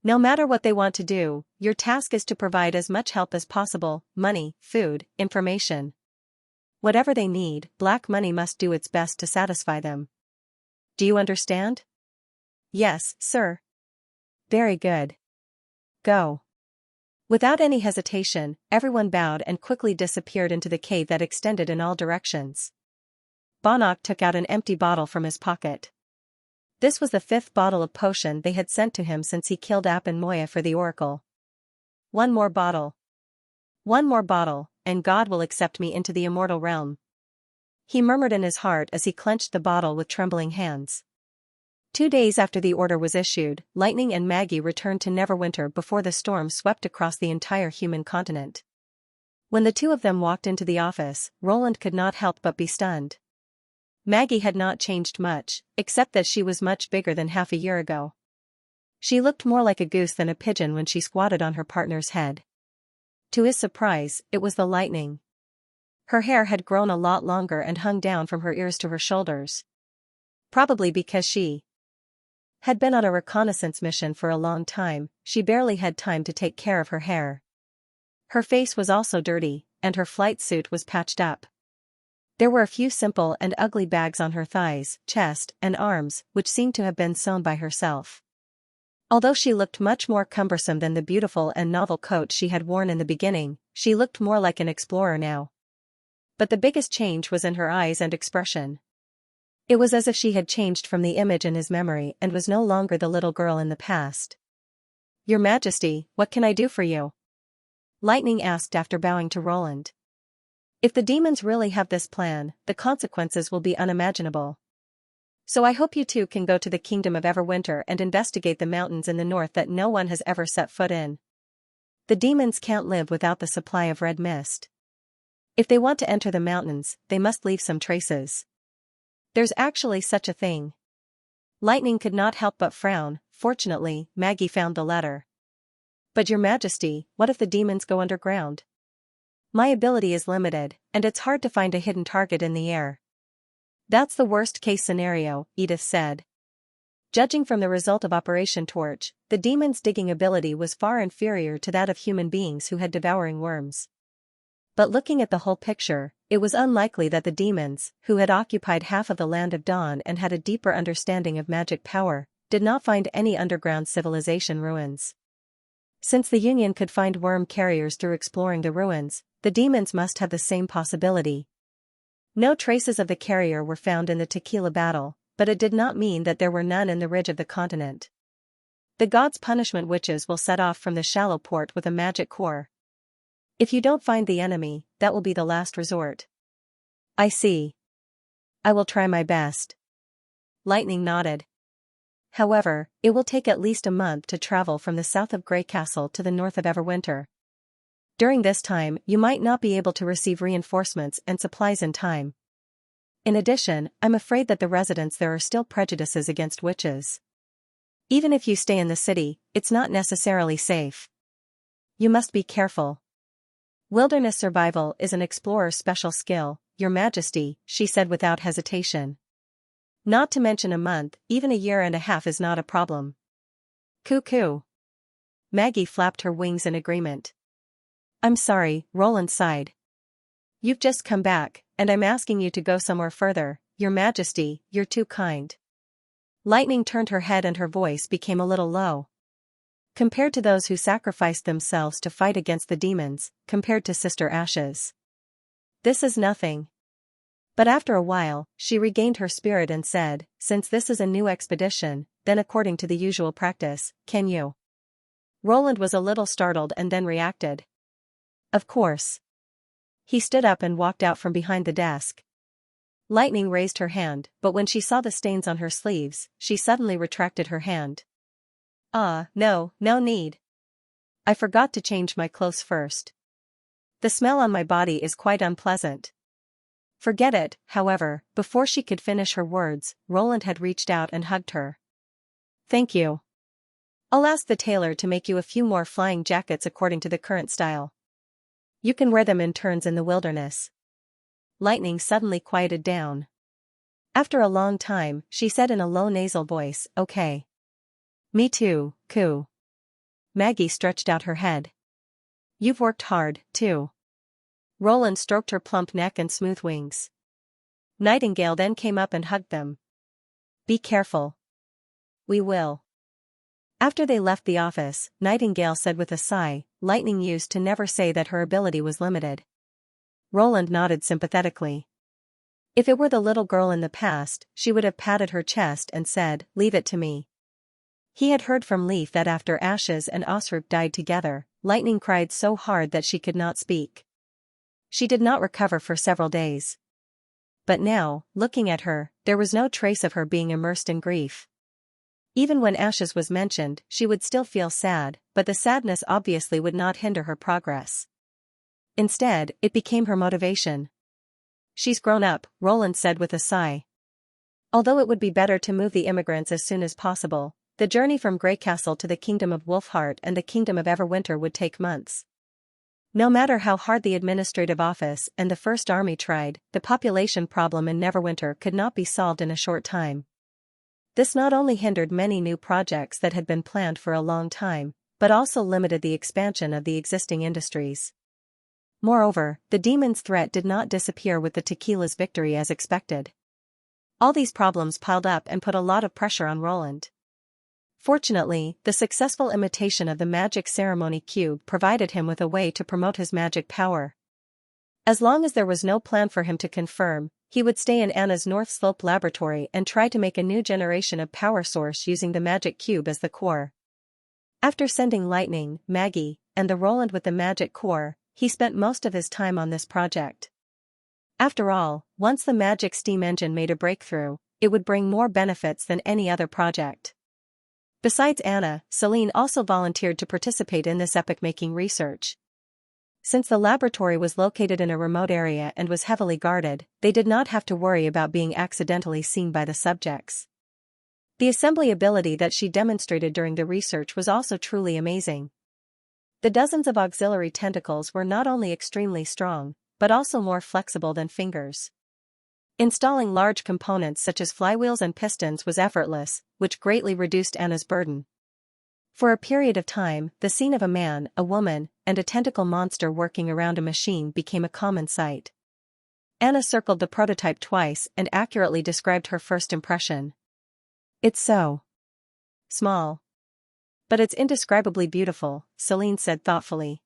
No matter what they want to do, your task is to provide as much help as possible, money, food, information. Whatever they need, Black Money must do its best to satisfy them. Do you understand? Yes, sir. Very good. Go. Without any hesitation, everyone bowed and quickly disappeared into the cave that extended in all directions. Banach took out an empty bottle from his pocket. This was the 5th bottle of potion they had sent to him since he killed App and Moya for the oracle. One more bottle. One more bottle, and God will accept me into the immortal realm. He murmured in his heart as he clenched the bottle with trembling hands. 2 days after the order was issued, Lightning and Maggie returned to Neverwinter before the storm swept across the entire human continent. When the two of them walked into the office, Roland could not help but be stunned. Maggie had not changed much, except that she was much bigger than half a year ago. She looked more like a goose than a pigeon when she squatted on her partner's head. To his surprise, it was the Lightning. Her hair had grown a lot longer and hung down from her ears to her shoulders. Probably because she had been on a reconnaissance mission for a long time, she barely had time to take care of her hair. Her face was also dirty, and her flight suit was patched up. There were a few simple and ugly bags on her thighs, chest, and arms, which seemed to have been sewn by herself. Although she looked much more cumbersome than the beautiful and novel coat she had worn in the beginning, she looked more like an explorer now. But the biggest change was in her eyes and expression. It was as if she had changed from the image in his memory and was no longer the little girl in the past. Your Majesty, what can I do for you? Lightning asked after bowing to Roland. If the demons really have this plan, the consequences will be unimaginable. So I hope you two can go to the Kingdom of Everwinter and investigate the mountains in the north that no one has ever set foot in. The demons can't live without the supply of red mist. If they want to enter the mountains, they must leave some traces. There's actually such a thing. Lightning could not help but frown. Fortunately, Maggie found the letter. But Your Majesty, what if the demons go underground? My ability is limited, and it's hard to find a hidden target in the air. That's the worst-case scenario, Edith said. Judging from the result of Operation Torch, the demons' digging ability was far inferior to that of human beings who had devouring worms. But looking at the whole picture, it was unlikely that the demons, who had occupied half of the Land of Dawn and had a deeper understanding of magic power, did not find any underground civilization ruins. Since the Union could find worm carriers through exploring the ruins, the demons must have the same possibility. No traces of the carrier were found in the Tequila battle, but it did not mean that there were none in the ridge of the continent. The gods' punishment witches will set off from the shallow port with a magic core. If you don't find the enemy, that will be the last resort. I see. I will try my best. Lightning nodded. However, it will take at least a month to travel from the south of Greycastle to the north of Everwinter. During this time, you might not be able to receive reinforcements and supplies in time. In addition, I'm afraid that the residents there are still prejudices against witches. Even if you stay in the city, it's not necessarily safe. You must be careful. Wilderness survival is an explorer's special skill, Your Majesty, she said without hesitation. Not to mention a month, even a year and a half is not a problem. Coo. Maggie flapped her wings in agreement. I'm sorry, Roland sighed. You've just come back, and I'm asking you to go somewhere further. Your Majesty, you're too kind. Lightning turned her head and her voice became a little low. Compared to those who sacrificed themselves to fight against the demons, compared to Sister Ashes, this is nothing. But after a while, she regained her spirit and said, since this is a new expedition, then according to the usual practice, can you? Roland was a little startled and then reacted. Of course. He stood up and walked out from behind the desk. Lightning raised her hand, but when she saw the stains on her sleeves, she suddenly retracted her hand. No need. I forgot to change my clothes first. The smell on my body is quite unpleasant. Forget it, however, before she could finish her words, Roland had reached out and hugged her. Thank you. I'll ask the tailor to make you a few more flying jackets according to the current style. You can wear them in turns in the wilderness. Lightning suddenly quieted down. After a long time, she said in a low nasal voice, okay. Me too, Coo. Maggie stretched out her head. You've worked hard, too. Roland stroked her plump neck and smooth wings. Nightingale then came up and hugged them. Be careful. We will. After they left the office, Nightingale said with a sigh, Lightning used to never say that her ability was limited. Roland nodded sympathetically. If it were the little girl in the past, she would have patted her chest and said, leave it to me. He had heard from Leaf that after Ashes and Osric died together, Lightning cried so hard that she could not speak. She did not recover for several days. But now, looking at her, there was no trace of her being immersed in grief. Even when Ashes was mentioned, she would still feel sad, but the sadness obviously would not hinder her progress. Instead, it became her motivation. She's grown up, Roland said with a sigh. Although it would be better to move the immigrants as soon as possible, the journey from Greycastle to the Kingdom of Wolfheart and the Kingdom of Everwinter would take months. No matter how hard the administrative office and the First Army tried, the population problem in Neverwinter could not be solved in a short time. This not only hindered many new projects that had been planned for a long time, but also limited the expansion of the existing industries. Moreover, the demon's threat did not disappear with the Tequila's victory as expected. All these problems piled up and put a lot of pressure on Roland. Fortunately, the successful imitation of the magic ceremony cube provided him with a way to promote his magic power. As long as there was no plan for him to confirm, he would stay in Anna's North Slope laboratory and try to make a new generation of power source using the magic cube as the core. After sending Lightning, Maggie, and the Roland with the magic core, he spent most of his time on this project. After all, once the magic steam engine made a breakthrough, it would bring more benefits than any other project. Besides Anna, Celine also volunteered to participate in this epoch-making research. Since the laboratory was located in a remote area and was heavily guarded, they did not have to worry about being accidentally seen by the subjects. The assembly ability that she demonstrated during the research was also truly amazing. The dozens of auxiliary tentacles were not only extremely strong, but also more flexible than fingers. Installing large components such as flywheels and pistons was effortless, which greatly reduced Anna's burden. For a period of time, the scene of a man, a woman, and a tentacle monster working around a machine became a common sight. Anna circled the prototype twice and accurately described her first impression. It's so small. But it's indescribably beautiful, Celine said thoughtfully.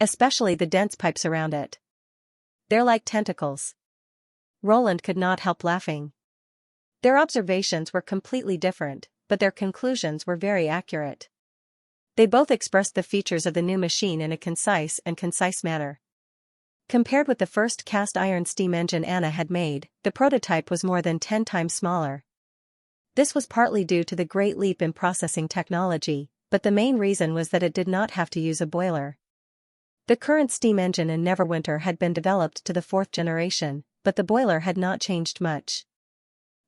Especially the dense pipes around it. They're like tentacles. Roland could not help laughing. Their observations were completely different, but their conclusions were very accurate. They both expressed the features of the new machine in a concise manner. Compared with the first cast iron steam engine Anna had made, the prototype was more than 10 times smaller. This was partly due to the great leap in processing technology, but the main reason was that it did not have to use a boiler. The current steam engine in Neverwinter had been developed to the 4th generation, but the boiler had not changed much.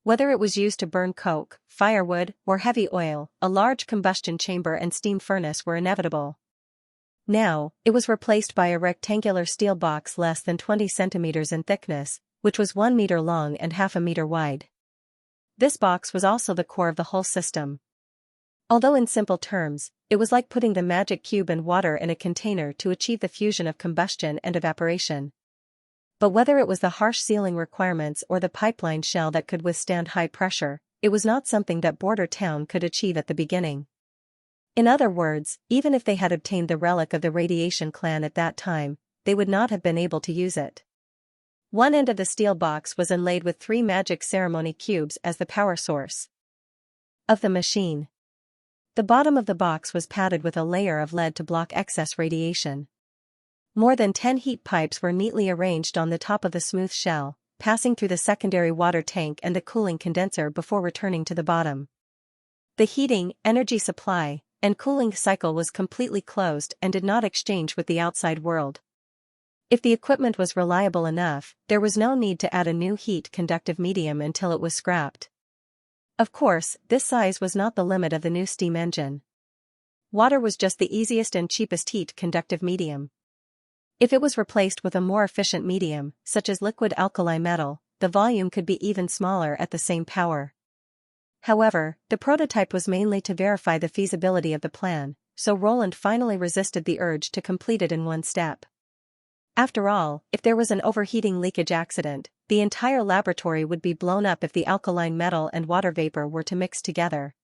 Whether it was used to burn coke, firewood, or heavy oil, a large combustion chamber and steam furnace were inevitable. Now, it was replaced by a rectangular steel box less than 20 centimeters in thickness, which was 1 meter long and half a meter wide. This box was also the core of the whole system. Although in simple terms, it was like putting the magic cube and water in a container to achieve the fusion of combustion and evaporation. But whether it was the harsh sealing requirements or the pipeline shell that could withstand high pressure, it was not something that Border Town could achieve at the beginning. In other words, even if they had obtained the relic of the Radiation Clan at that time, they would not have been able to use it. One end of the steel box was inlaid with 3 magic ceremony cubes as the power source of the machine. The bottom of the box was padded with a layer of lead to block excess radiation. More than 10 heat pipes were neatly arranged on the top of the smooth shell, passing through the secondary water tank and the cooling condenser before returning to the bottom. The heating, energy supply, and cooling cycle was completely closed and did not exchange with the outside world. If the equipment was reliable enough, there was no need to add a new heat-conductive medium until it was scrapped. Of course, this size was not the limit of the new steam engine. Water was just the easiest and cheapest heat-conductive medium. If it was replaced with a more efficient medium, such as liquid alkali metal, the volume could be even smaller at the same power. However, the prototype was mainly to verify the feasibility of the plan, so Roland finally resisted the urge to complete it in one step. After all, if there was an overheating leakage accident, the entire laboratory would be blown up if the alkaline metal and water vapor were to mix together.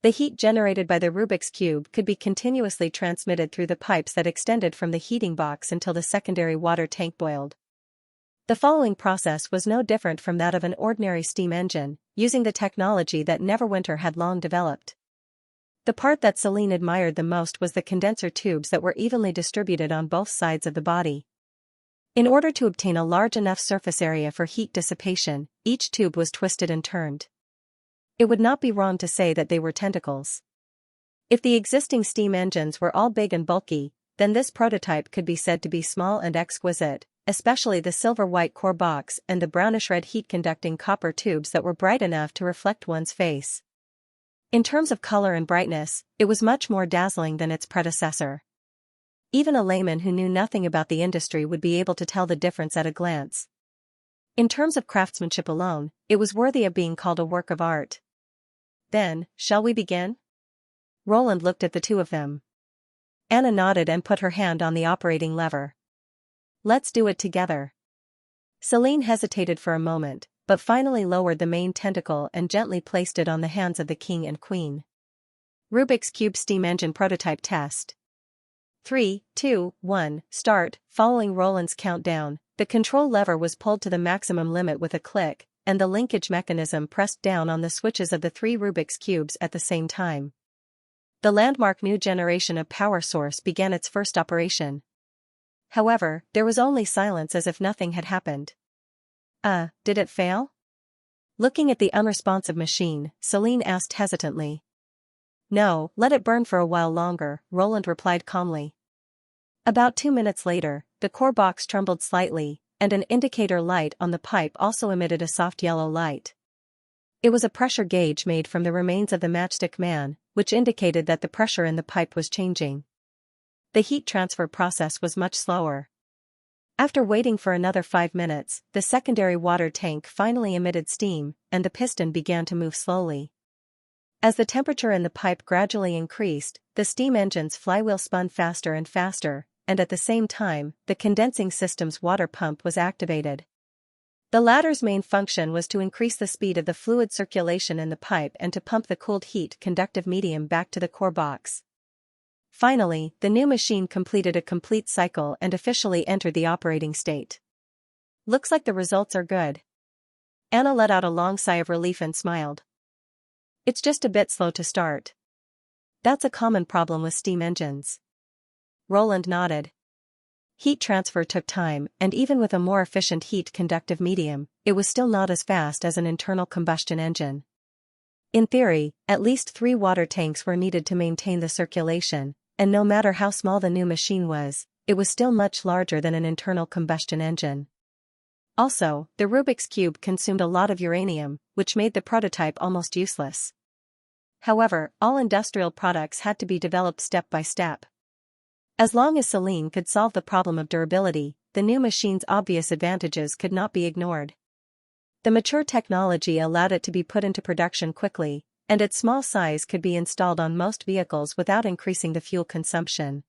The heat generated by the Rubik's Cube could be continuously transmitted through the pipes that extended from the heating box until the secondary water tank boiled. The following process was no different from that of an ordinary steam engine, using the technology that Neverwinter had long developed. The part that Celine admired the most was the condenser tubes that were evenly distributed on both sides of the body. In order to obtain a large enough surface area for heat dissipation, each tube was twisted and turned. It would not be wrong to say that they were tentacles. If the existing steam engines were all big and bulky, then this prototype could be said to be small and exquisite, especially the silver-white core box and the brownish-red heat-conducting copper tubes that were bright enough to reflect one's face. In terms of color and brightness, it was much more dazzling than its predecessor. Even a layman who knew nothing about the industry would be able to tell the difference at a glance. In terms of craftsmanship alone, it was worthy of being called a work of art. Then, shall we begin? Roland looked at the two of them. Anna nodded and put her hand on the operating lever. Let's do it together. Celine hesitated for a moment, but finally lowered the main tentacle and gently placed it on the hands of the king and queen. Rubik's Cube steam engine prototype test. 3, 2, 1, start. Following Roland's countdown, the control lever was pulled to the maximum limit with a click, and the linkage mechanism pressed down on the switches of the 3 Rubik's Cubes at the same time. The landmark new generation of power source began its first operation. However, there was only silence as if nothing had happened. Did it fail? Looking at the unresponsive machine, Celine asked hesitantly. No, let it burn for a while longer, Roland replied calmly. About 2 minutes later, the core box trembled slightly, and an indicator light on the pipe also emitted a soft yellow light. It was a pressure gauge made from the remains of the matchstick man, which indicated that the pressure in the pipe was changing. The heat transfer process was much slower. After waiting for another 5 minutes, the secondary water tank finally emitted steam, and the piston began to move slowly. As the temperature in the pipe gradually increased, the steam engine's flywheel spun faster and faster, and at the same time, the condensing system's water pump was activated. The latter's main function was to increase the speed of the fluid circulation in the pipe and to pump the cooled heat-conductive medium back to the core box. Finally, the new machine completed a complete cycle and officially entered the operating state. Looks like the results are good. Anna let out a long sigh of relief and smiled. It's just a bit slow to start. That's a common problem with steam engines. Roland nodded. Heat transfer took time, and even with a more efficient heat-conductive medium, it was still not as fast as an internal combustion engine. In theory, at least 3 water tanks were needed to maintain the circulation, and no matter how small the new machine was, it was still much larger than an internal combustion engine. Also, the Rubik's Cube consumed a lot of uranium, which made the prototype almost useless. However, all industrial products had to be developed step by step. As long as Celine could solve the problem of durability, the new machine's obvious advantages could not be ignored. The mature technology allowed it to be put into production quickly, and its small size could be installed on most vehicles without increasing the fuel consumption.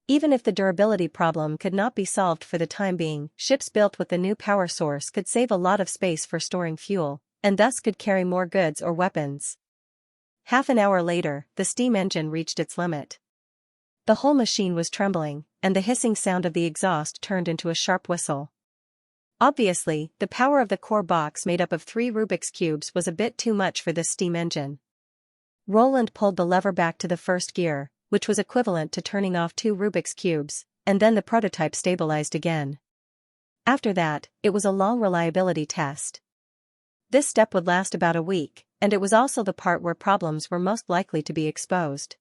Even if the durability problem could not be solved for the time being, ships built with the new power source could save a lot of space for storing fuel, and thus could carry more goods or weapons. Half an hour later, the steam engine reached its limit. The whole machine was trembling, and the hissing sound of the exhaust turned into a sharp whistle. Obviously, the power of the core box made up of 3 Rubik's cubes was a bit too much for this steam engine. Roland pulled the lever back to the first gear, which was equivalent to turning off 2 Rubik's cubes, and then the prototype stabilized again. After that, it was a long reliability test. This step would last about a week, and it was also the part where problems were most likely to be exposed.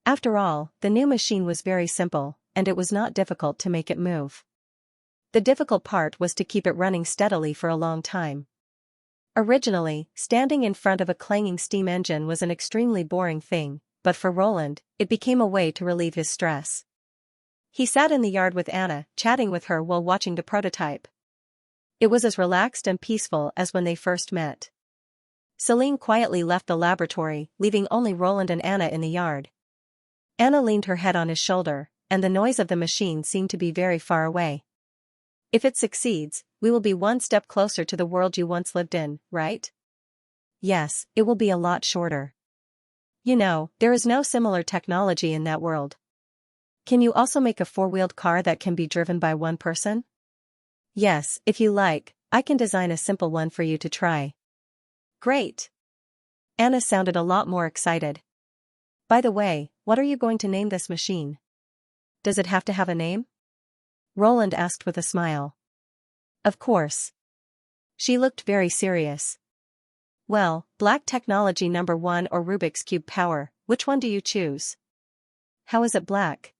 After all, the new machine was very simple, and it was not difficult to make it move. The difficult part was to keep it running steadily for a long time. Originally, standing in front of a clanging steam engine was an extremely boring thing, but for Roland, it became a way to relieve his stress. He sat in the yard with Anna, chatting with her while watching the prototype. It was as relaxed and peaceful as when they first met. Celine quietly left the laboratory, leaving only Roland and Anna in the yard. Anna leaned her head on his shoulder, and the noise of the machine seemed to be very far away. If it succeeds, we will be one step closer to the world you once lived in, right? Yes, it will be a lot shorter. You know, there is no similar technology in that world. Can you also make a 4-wheeled car that can be driven by one person? Yes, if you like, I can design a simple one for you to try. Great! Anna sounded a lot more excited. By the way, what are you going to name this machine? Does it have to have a name? Roland asked with a smile. Of course. She looked very serious. Well, Black Technology number 1 or Rubik's Cube Power, which one do you choose? How is it black?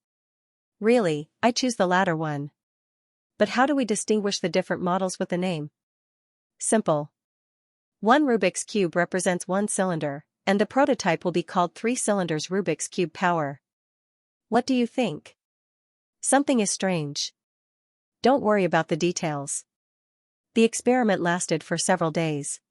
Really, I choose the latter one. But how do we distinguish the different models with the name? Simple. One Rubik's Cube represents one cylinder, and the prototype will be called 3 cylinders Rubik's Cube Power. What do you think? Something is strange. Don't worry about the details. The experiment lasted for several days.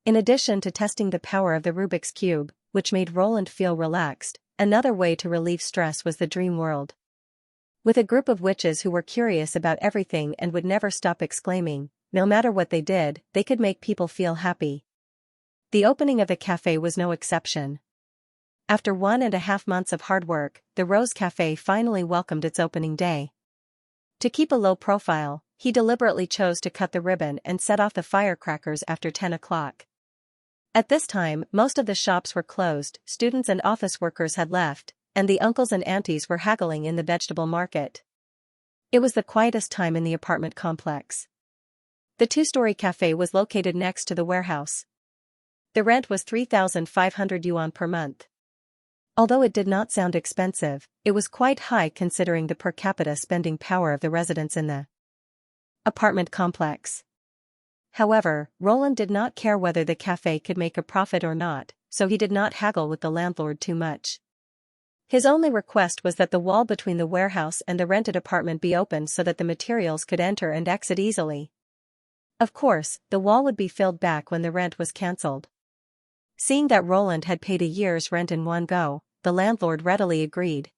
In addition to testing the power of the Rubik's Cube, which made Roland feel relaxed, another way to relieve stress was the dream world. With a group of witches who were curious about everything and would never stop exclaiming, no matter what they did, they could make people feel happy. The opening of the cafe was no exception. After 1.5 months of hard work, the Rose Cafe finally welcomed its opening day. To keep a low profile, he deliberately chose to cut the ribbon and set off the firecrackers after 10 o'clock. At this time, most of the shops were closed, students and office workers had left, and the uncles and aunties were haggling in the vegetable market. It was the quietest time in the apartment complex. The 2-story cafe was located next to the warehouse. The rent was 3,500 yuan per month. Although it did not sound expensive, it was quite high considering the per capita spending power of the residents in the apartment complex. However, Roland did not care whether the cafe could make a profit or not, so he did not haggle with the landlord too much. His only request was that the wall between the warehouse and the rented apartment be opened so that the materials could enter and exit easily. Of course, the wall would be filled back when the rent was cancelled. Seeing that Roland had paid a year's rent in one go, the landlord readily agreed.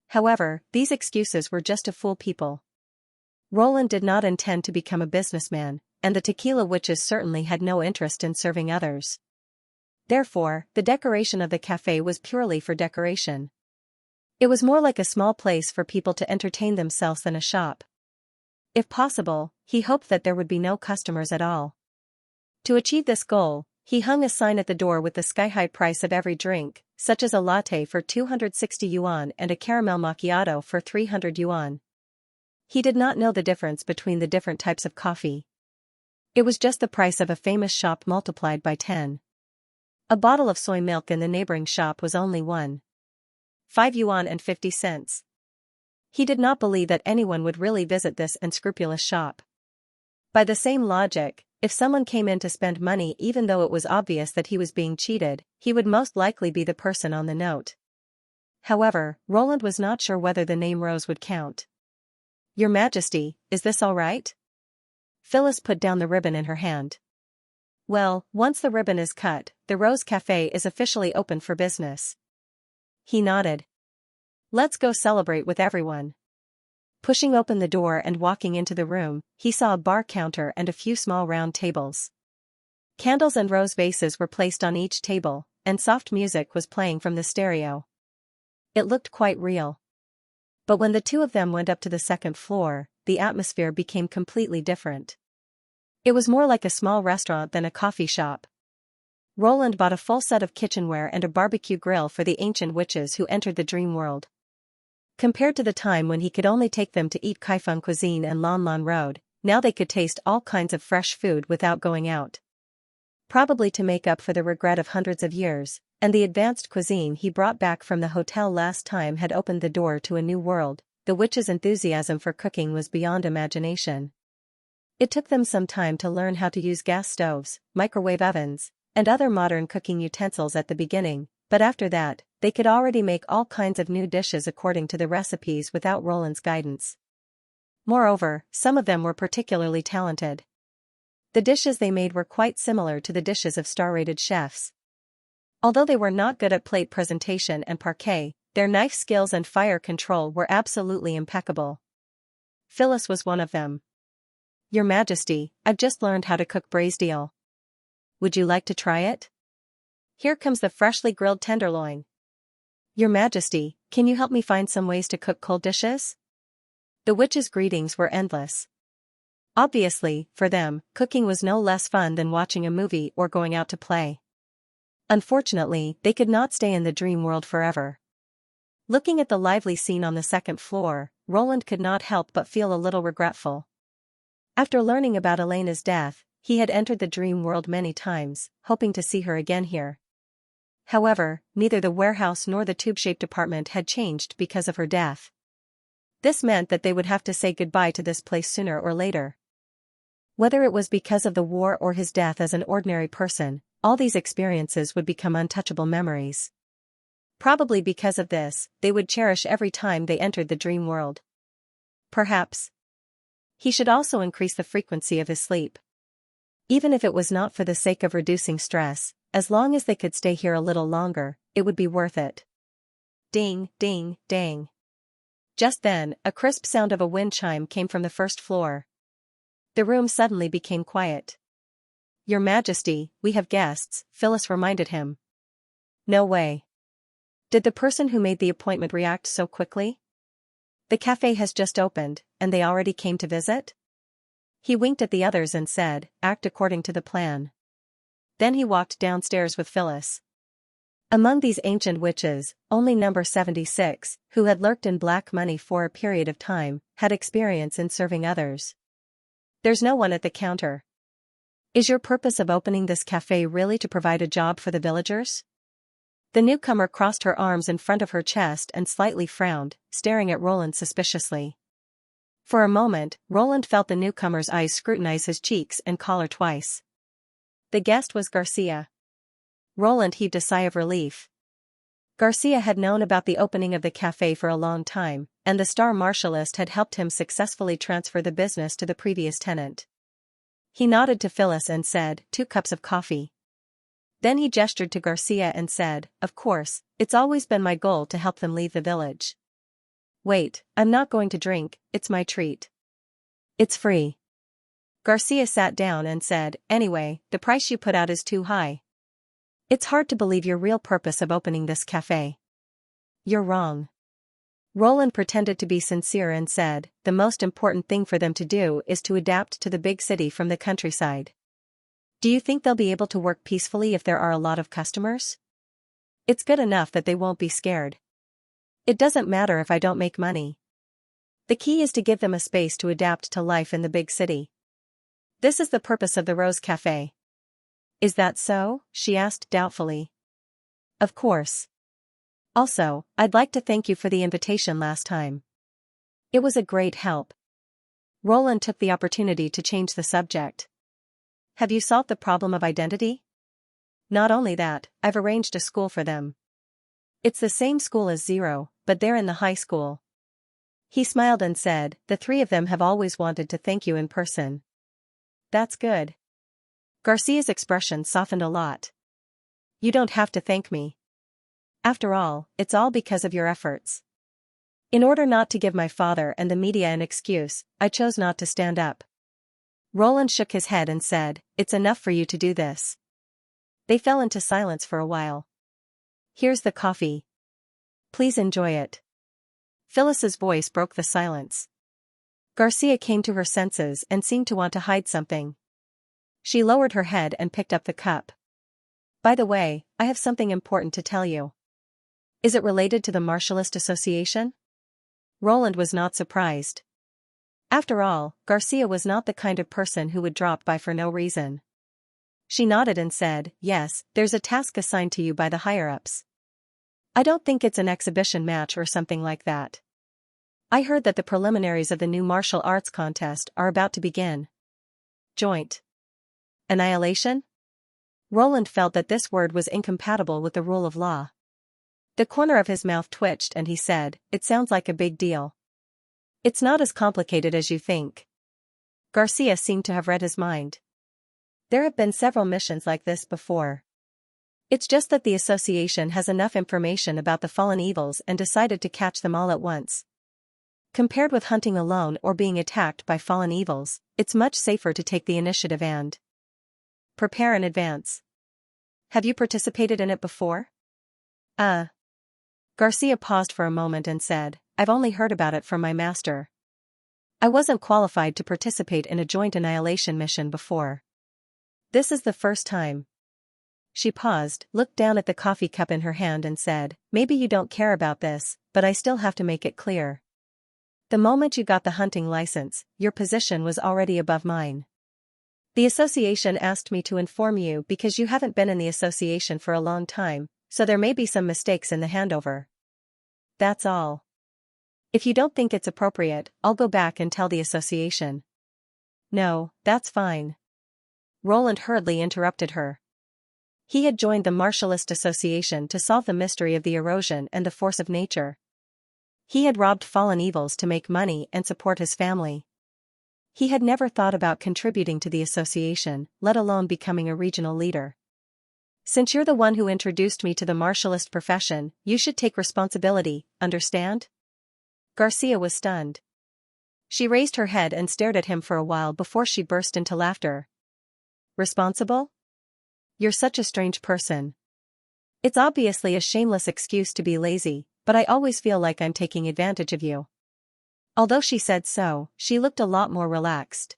However, these excuses were just to fool people. Roland did not intend to become a businessman, and the tequila witches certainly had no interest in serving others. Therefore, the decoration of the cafe was purely for decoration. It was more like a small place for people to entertain themselves than a shop. If possible, he hoped that there would be no customers at all. To achieve this goal, he hung a sign at the door with the sky-high price of every drink, such as a latte for 260 yuan and a caramel macchiato for 300 yuan. He did not know the difference between the different types of coffee. It was just the price of a famous shop multiplied by 10. A bottle of soy milk in the neighboring shop was only 5 yuan and 50 cents. He did not believe that anyone would really visit this unscrupulous shop. By the same logic, if someone came in to spend money even though it was obvious that he was being cheated, he would most likely be the person on the note. However, Roland was not sure whether the name Rose would count. "Your Majesty, is this all right?" Phyllis put down the ribbon in her hand. Well, once the ribbon is cut, the Rose Cafe is officially open for business. He nodded. Let's go celebrate with everyone. Pushing open the door and walking into the room, he saw a bar counter and a few small round tables. Candles and rose vases were placed on each table, and soft music was playing from the stereo. It looked quite real. But when the two of them went up to the second floor, the atmosphere became completely different. It was more like a small restaurant than a coffee shop. Roland bought a full set of kitchenware and a barbecue grill for the ancient witches who entered the dream world. Compared to the time when he could only take them to eat Kaifeng cuisine and Lan Lan Road, now they could taste all kinds of fresh food without going out. Probably to make up for the regret of hundreds of years, and the advanced cuisine he brought back from the hotel last time had opened the door to a new world. The witches' enthusiasm for cooking was beyond imagination. It took them some time to learn how to use gas stoves, microwave ovens, and other modern cooking utensils at the beginning, but after that, they could already make all kinds of new dishes according to the recipes without Roland's guidance. Moreover, some of them were particularly talented. The dishes they made were quite similar to the dishes of star-rated chefs. Although they were not good at plate presentation and parquet, their knife skills and fire control were absolutely impeccable. Phyllis was one of them. Your Majesty, I've just learned how to cook braised eel. Would you like to try it? Here comes the freshly grilled tenderloin. Your Majesty, can you help me find some ways to cook cold dishes? The witches' greetings were endless. Obviously, for them, cooking was no less fun than watching a movie or going out to play. Unfortunately, they could not stay in the dream world forever. Looking at the lively scene on the second floor, Roland could not help but feel a little regretful. After learning about Elena's death, he had entered the dream world many times, hoping to see her again here. However, neither the warehouse nor the tube-shaped apartment had changed because of her death. This meant that they would have to say goodbye to this place sooner or later. Whether it was because of the war or his death as an ordinary person, all these experiences would become untouchable memories. Probably because of this, they would cherish every time they entered the dream world. Perhaps he should also increase the frequency of his sleep. Even if it was not for the sake of reducing stress, as long as they could stay here a little longer, it would be worth it. Ding, ding, dang. Just then, a crisp sound of a wind chime came from the first floor. The room suddenly became quiet. Your Majesty, we have guests, Phyllis reminded him. No way. Did the person who made the appointment react so quickly? The cafe has just opened, and they already came to visit? He winked at the others and said, act according to the plan. Then he walked downstairs with Phyllis. Among these ancient witches, only number 76, who had lurked in black money for a period of time, had experience in serving others. There's no one at the counter. Is your purpose of opening this cafe really to provide a job for the villagers? The newcomer crossed her arms in front of her chest and slightly frowned, staring at Roland suspiciously. For a moment, Roland felt the newcomer's eyes scrutinize his cheeks and collar twice. The guest was Garcia. Roland heaved a sigh of relief. Garcia had known about the opening of the cafe for a long time, and the star martialist had helped him successfully transfer the business to the previous tenant. He nodded to Phyllis and said, 2 cups of coffee. Then he gestured to Garcia and said, of course, it's always been my goal to help them leave the village. Wait, I'm not going to drink, it's my treat. It's free. Garcia sat down and said, anyway, the price you put out is too high. It's hard to believe your real purpose of opening this cafe. You're wrong. Roland pretended to be sincere and said, the most important thing for them to do is to adapt to the big city from the countryside. Do you think they'll be able to work peacefully if there are a lot of customers? It's good enough that they won't be scared. It doesn't matter if I don't make money. The key is to give them a space to adapt to life in the big city. This is the purpose of the Rose Cafe. Is that so? She asked doubtfully. Of course. Also, I'd like to thank you for the invitation last time. It was a great help. Roland took the opportunity to change the subject. Have you solved the problem of identity? Not only that, I've arranged a school for them. It's the same school as Zero, but they're in the high school. He smiled and said, the 3 of them have always wanted to thank you in person. That's good. Garcia's expression softened a lot. You don't have to thank me. After all, it's all because of your efforts. In order not to give my father and the media an excuse, I chose not to stand up. Roland shook his head and said, "It's enough for you to do this." They fell into silence for a while. "Here's the coffee. Please enjoy it." Phyllis's voice broke the silence. Garcia came to her senses and seemed to want to hide something. She lowered her head and picked up the cup. "By the way, I have something important to tell you." "Is it related to the Martialist Association?" Roland was not surprised. After all, Garcia was not the kind of person who would drop by for no reason. She nodded and said, "Yes, there's a task assigned to you by the higher-ups. I don't think it's an exhibition match or something like that. I heard that the preliminaries of the new martial arts contest are about to begin." Joint annihilation? Roland felt that this word was incompatible with the rule of law. The corner of his mouth twitched and he said, "It sounds like a big deal." "It's not as complicated as you think." Garcia seemed to have read his mind. "There have been several missions like this before. It's just that the association has enough information about the fallen evils and decided to catch them all at once. Compared with hunting alone or being attacked by fallen evils, it's much safer to take the initiative and prepare in advance." "Have you participated in it before?" Garcia paused for a moment and said, "I've only heard about it from my master. I wasn't qualified to participate in a joint annihilation mission before. This is the first time." She paused, looked down at the coffee cup in her hand and said, "Maybe you don't care about this, but I still have to make it clear. The moment you got the hunting license, your position was already above mine. The association asked me to inform you because you haven't been in the association for a long time, so there may be some mistakes in the handover. That's all. If you don't think it's appropriate, I'll go back and tell the association." "No, that's fine." Roland hurriedly interrupted her. He had joined the Martialist Association to solve the mystery of the erosion and the force of nature. He had robbed fallen evils to make money and support his family. He had never thought about contributing to the association, let alone becoming a regional leader. "Since you're the one who introduced me to the martialist profession, you should take responsibility, understand?" Garcia was stunned. She raised her head and stared at him for a while before she burst into laughter. "Responsible? You're such a strange person. It's obviously a shameless excuse to be lazy, but I always feel like I'm taking advantage of you." Although she said so, she looked a lot more relaxed.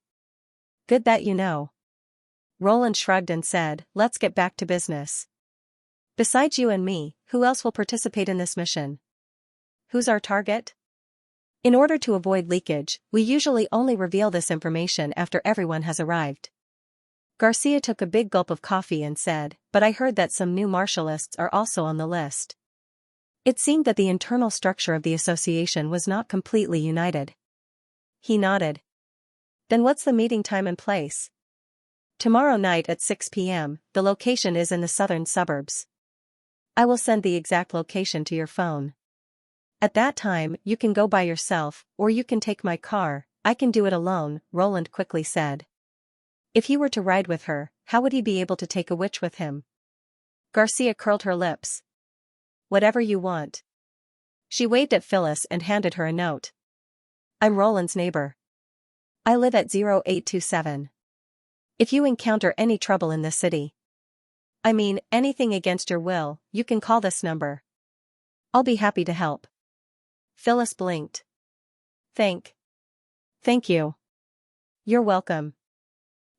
"Good that you know." Roland shrugged and said, "Let's get back to business. Besides you and me, who else will participate in this mission? Who's our target?" In order to avoid leakage, we usually only reveal this information after everyone has arrived. Garcia took a big gulp of coffee and said, "But I heard that some new martialists are also on the list." It seemed that the internal structure of the association was not completely united. He nodded. "Then what's the meeting time and place?" "Tomorrow night at 6 p.m., the location is in the southern suburbs. I will send the exact location to your phone. At that time, you can go by yourself, or you can take my car. I can do it alone," Roland quickly said. If he were to ride with her, how would he be able to take a witch with him? Garcia curled her lips. "Whatever you want." She waved at Phyllis and handed her a note. "I'm Roland's neighbor. I live at 0827. If you encounter any trouble in the city, I mean, anything against your will, you can call this number. I'll be happy to help." Phyllis blinked. Thank you. You're welcome."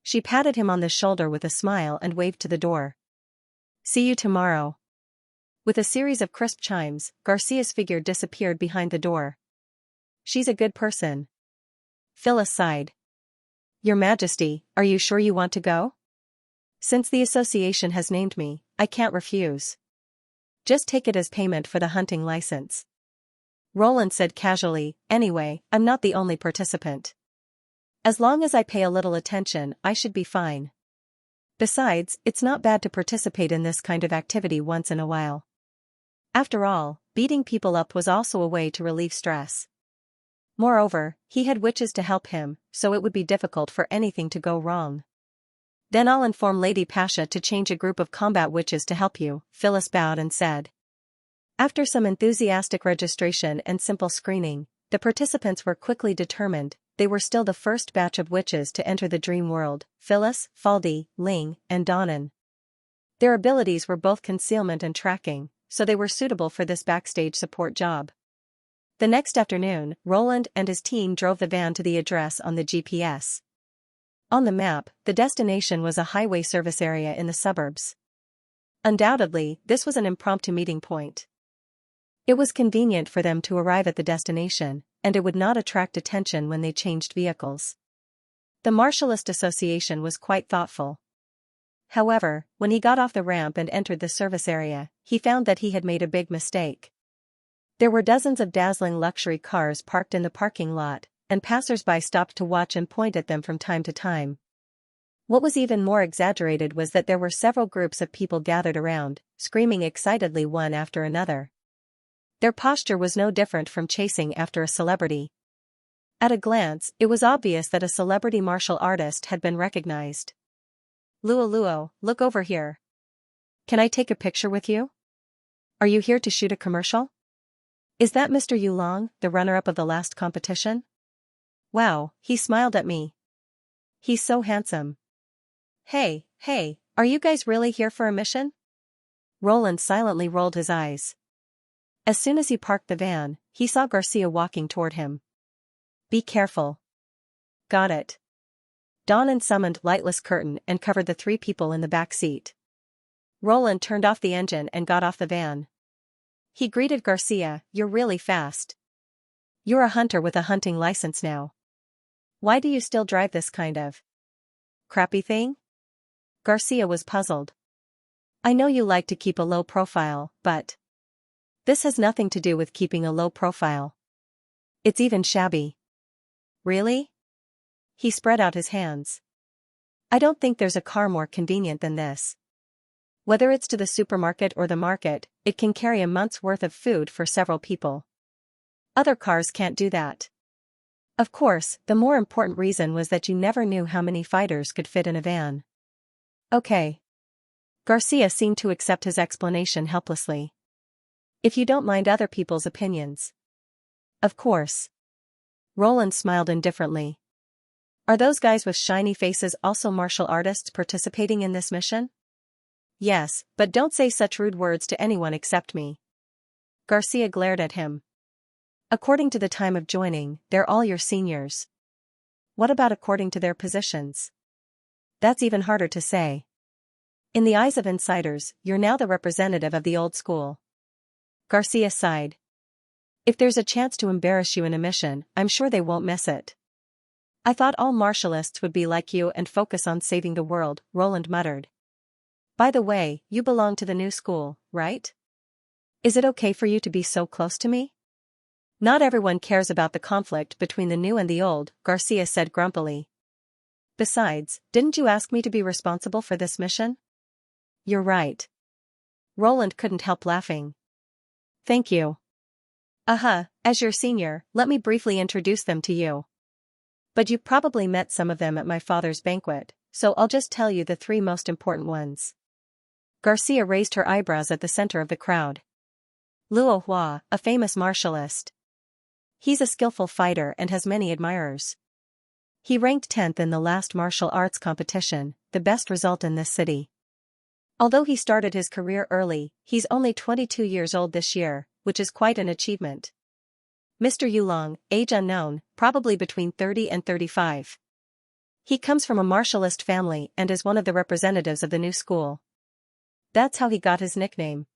She patted him on the shoulder with a smile and waved to the door. "See you tomorrow." With a series of crisp chimes, Garcia's figure disappeared behind the door. "She's a good person." Phyllis sighed. "Your Majesty, are you sure you want to go? Since the association has named me, I can't refuse. Just take it as payment for the hunting license." Roland said casually, "Anyway, I'm not the only participant. As long as I pay a little attention, I should be fine. Besides, it's not bad to participate in this kind of activity once in a while. After all, beating people up was also a way to relieve stress." Moreover, he had witches to help him, so it would be difficult for anything to go wrong. Then I'll inform Lady Pasha to change a group of combat witches to help you, Phyllis bowed and said. After some enthusiastic registration and simple screening, the participants were quickly determined. They were still the first batch of witches to enter the dream world: Phyllis, Faldi, Ling, and Donnan. Their abilities were both concealment and tracking, so they were suitable for this backstage support job. The next afternoon, Roland and his team drove the van to the address on the GPS. On the map, the destination was a highway service area in the suburbs. Undoubtedly, this was an impromptu meeting point. It was convenient for them to arrive at the destination, and it would not attract attention when they changed vehicles. The Martialist Association was quite thoughtful. However, when he got off the ramp and entered the service area, he found that he had made a big mistake. There were dozens of dazzling luxury cars parked in the parking lot, and passers-by stopped to watch and point at them from time to time. What was even more exaggerated was that there were several groups of people gathered around, screaming excitedly one after another. Their posture was no different from chasing after a celebrity. At a glance, it was obvious that a celebrity martial artist had been recognized. Luo Luo, look over here. Can I take a picture with you? Are you here to shoot a commercial? Is that Mr. Yulong, the runner-up of the last competition? Wow, he smiled at me. He's so handsome. Hey, are you guys really here for a mission? Roland silently rolled his eyes. As soon as he parked the van, he saw Garcia walking toward him. Be careful. Got it. Donnan summoned lightless curtain and covered the 3 people in the back seat. Roland turned off the engine and got off the van. He greeted Garcia. You're really fast. You're a hunter with a hunting license now. Why do you still drive this kind of crappy thing? Garcia was puzzled. I know you like to keep a low profile, but this has nothing to do with keeping a low profile. It's even shabby. Really? He spread out his hands. I don't think there's a car more convenient than this. Whether it's to the supermarket or the market, it can carry a month's worth of food for several people. Other cars can't do that. Of course, the more important reason was that you never knew how many fighters could fit in a van. Okay. Garcia seemed to accept his explanation helplessly. If you don't mind other people's opinions. Of course. Roland smiled indifferently. Are those guys with shiny faces also martial artists participating in this mission? Yes, but don't say such rude words to anyone except me. Garcia glared at him. According to the time of joining, they're all your seniors. What about according to their positions? That's even harder to say. In the eyes of insiders, you're now the representative of the old school. Garcia sighed. If there's a chance to embarrass you in a mission, I'm sure they won't miss it. I thought all martialists would be like you and focus on saving the world, Roland muttered. By the way, you belong to the new school, right? Is it okay for you to be so close to me? Not everyone cares about the conflict between the new and the old, Garcia said grumpily. Besides, didn't you ask me to be responsible for this mission? You're right. Roland couldn't help laughing. Thank you. As your senior, let me briefly introduce them to you. But you've probably met some of them at my father's banquet, so I'll just tell you the 3 most important ones. Garcia raised her eyebrows at the center of the crowd. Luo Hua, a famous martialist. He's a skillful fighter and has many admirers. He ranked 10th in the last martial arts competition, the best result in this city. Although he started his career early, he's only 22 years old this year, which is quite an achievement. Mr. Yulong, age unknown, probably between 30 and 35. He comes from a martialist family and is one of the representatives of the new school. That's how he got his nickname.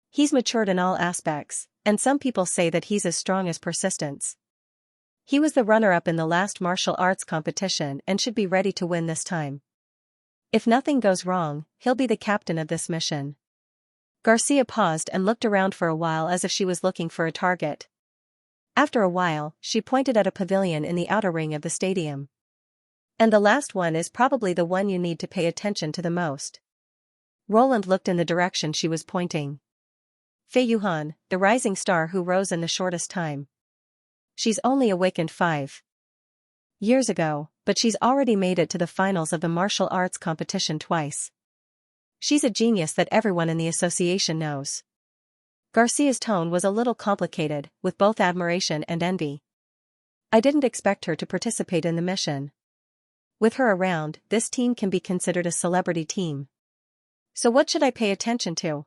He's matured in all aspects, and some people say that he's as strong as persistence. He was the runner-up in the last martial arts competition and should be ready to win this time. If nothing goes wrong, he'll be the captain of this mission. Garcia paused and looked around for a while as if she was looking for a target. After a while, she pointed at a pavilion in the outer ring of the stadium. And the last one is probably the one you need to pay attention to the most. Roland looked in the direction she was pointing. Fei Yuhan, the rising star who rose in the shortest time. she's only awakened 5 years ago, but she's already made it to the finals of the martial arts competition twice. She's a genius that everyone in the association knows. Garcia's tone was a little complicated, with both admiration and envy. I didn't expect her to participate in the mission. With her around, this team can be considered a celebrity team. So what should I pay attention to?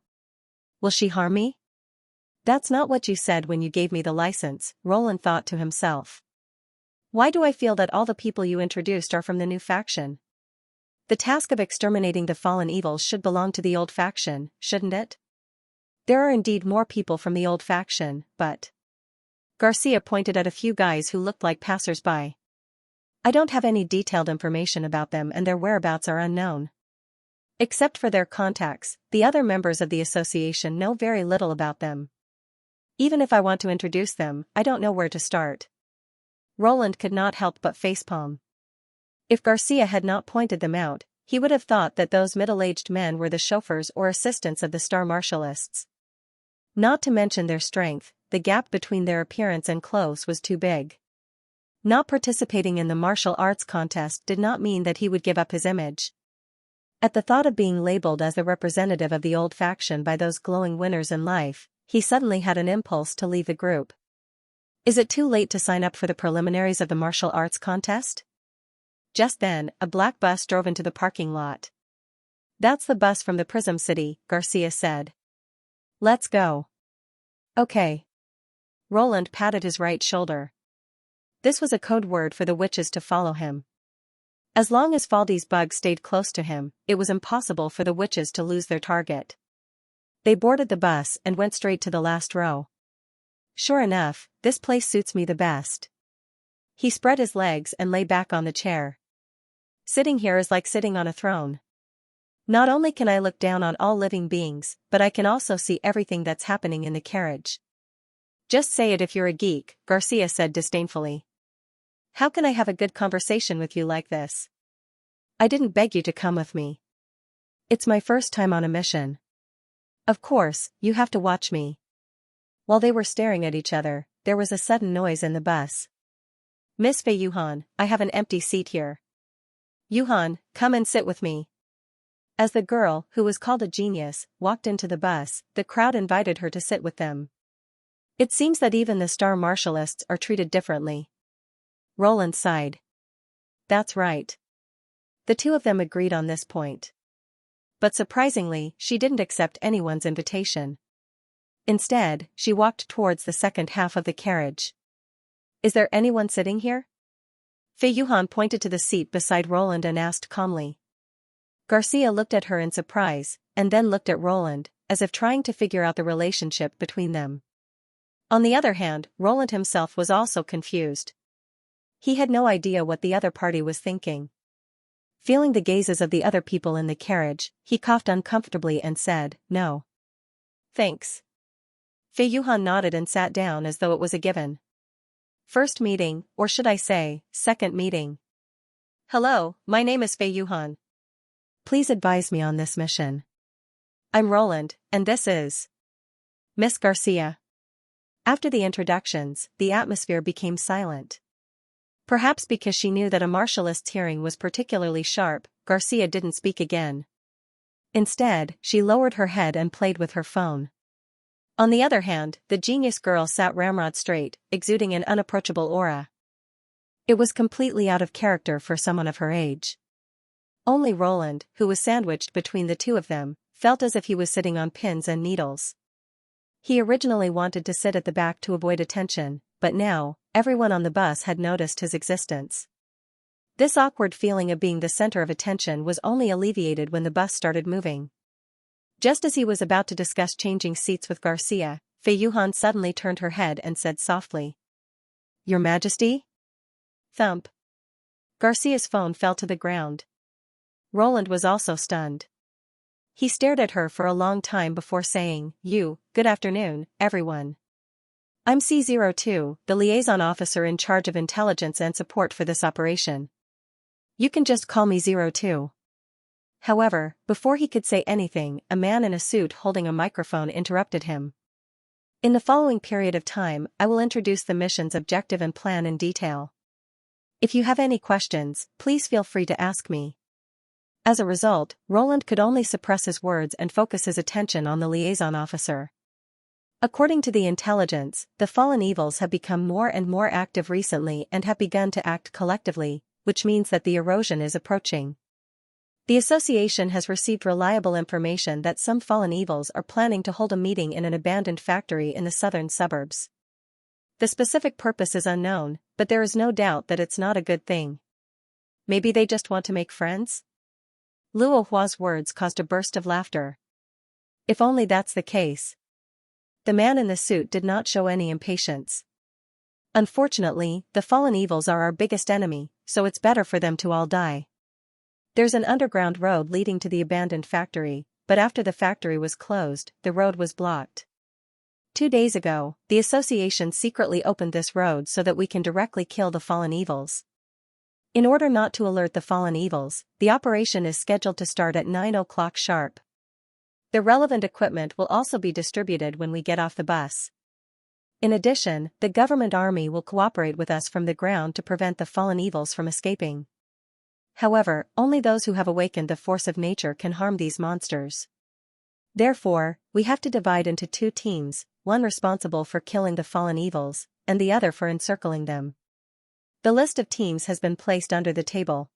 Will she harm me? That's not what you said when you gave me the license, Roland thought to himself. Why do I feel that all the people you introduced are from the new faction? The task of exterminating the fallen evils should belong to the old faction, shouldn't it? There are indeed more people from the old faction, but... Garcia pointed at a few guys who looked like passers-by. I don't have any detailed information about them and their whereabouts are unknown. Except for their contacts, the other members of the association know very little about them. Even if I want to introduce them, I don't know where to start. Roland could not help but facepalm. If Garcia had not pointed them out, he would have thought that those middle-aged men were the chauffeurs or assistants of the star martialists. Not to mention their strength, the gap between their appearance and clothes was too big. Not participating in the martial arts contest did not mean that he would give up his image. At the thought of being labeled as the representative of the old faction by those glowing winners in life, he suddenly had an impulse to leave the group. Is it too late to sign up for the preliminaries of the martial arts contest? Just then, a black bus drove into the parking lot. That's the bus from the Prism City, Garcia said. Let's go. Okay. Roland patted his right shoulder. This was a code word for the witches to follow him. As long as Faldy's bug stayed close to him, it was impossible for the witches to lose their target. They boarded the bus and went straight to the last row. Sure enough, this place suits me the best. He spread his legs and lay back on the chair. Sitting here is like sitting on a throne. Not only can I look down on all living beings, but I can also see everything that's happening in the carriage. Just say it if you're a geek, Garcia said disdainfully. How can I have a good conversation with you like this? I didn't beg you to come with me. It's my first time on a mission. Of course, you have to watch me. While they were staring at each other, there was a sudden noise in the bus. Miss Fei Yuhan, I have an empty seat here. Yuhan, come and sit with me. As the girl, who was called a genius, walked into the bus, the crowd invited her to sit with them. It seems that even the star martialists are treated differently. Roland sighed. That's right. The two of them agreed on this point. But surprisingly, she didn't accept anyone's invitation. Instead, she walked towards the second half of the carriage. Is there anyone sitting here? Fei Yuhan pointed to the seat beside Roland and asked calmly. Garcia looked at her in surprise, and then looked at Roland, as if trying to figure out the relationship between them. On the other hand, Roland himself was also confused. He had no idea what the other party was thinking. Feeling the gazes of the other people in the carriage, he coughed uncomfortably and said, "No. Thanks." Fei Yuhan nodded and sat down as though it was a given. First meeting, or should I say, second meeting. Hello, my name is Fei Yuhan. Please advise me on this mission. I'm Roland, and this is Miss Garcia. After the introductions, the atmosphere became silent. Perhaps because she knew that a martialist's hearing was particularly sharp, Garcia didn't speak again. Instead, she lowered her head and played with her phone. On the other hand, the genius girl sat ramrod straight, exuding an unapproachable aura. It was completely out of character for someone of her age. Only Roland, who was sandwiched between the two of them, felt as if he was sitting on pins and needles. He originally wanted to sit at the back to avoid attention, but now, everyone on the bus had noticed his existence. This awkward feeling of being the center of attention was only alleviated when the bus started moving. Just as he was about to discuss changing seats with Garcia, Fei Yuhan suddenly turned her head and said softly, "Your Majesty?" Thump. Garcia's phone fell to the ground. Roland was also stunned. He stared at her for a long time before saying, "Good afternoon, everyone. I'm C02, the liaison officer in charge of intelligence and support for this operation. You can just call me 02. However, before he could say anything, a man in a suit holding a microphone interrupted him. In the following period of time, I will introduce the mission's objective and plan in detail. If you have any questions, please feel free to ask me. As a result, Roland could only suppress his words and focus his attention on the liaison officer. According to the intelligence, the fallen evils have become more and more active recently and have begun to act collectively, which means that the erosion is approaching. The association has received reliable information that some fallen evils are planning to hold a meeting in an abandoned factory in the southern suburbs. The specific purpose is unknown, but there is no doubt that it's not a good thing. Maybe they just want to make friends? Luo Hua's words caused a burst of laughter. If only that's the case. The man in the suit did not show any impatience. Unfortunately, the fallen evils are our biggest enemy, so it's better for them to all die. There's an underground road leading to the abandoned factory, but after the factory was closed, the road was blocked. 2 days ago, the association secretly opened this road so that we can directly kill the fallen evils. In order not to alert the fallen evils, the operation is scheduled to start at 9 o'clock sharp. The relevant equipment will also be distributed when we get off the bus. In addition, the government army will cooperate with us from the ground to prevent the fallen evils from escaping. However, only those who have awakened the force of nature can harm these monsters. Therefore, we have to divide into 2 teams, one responsible for killing the fallen evils, and the other for encircling them. The list of teams has been placed under the table.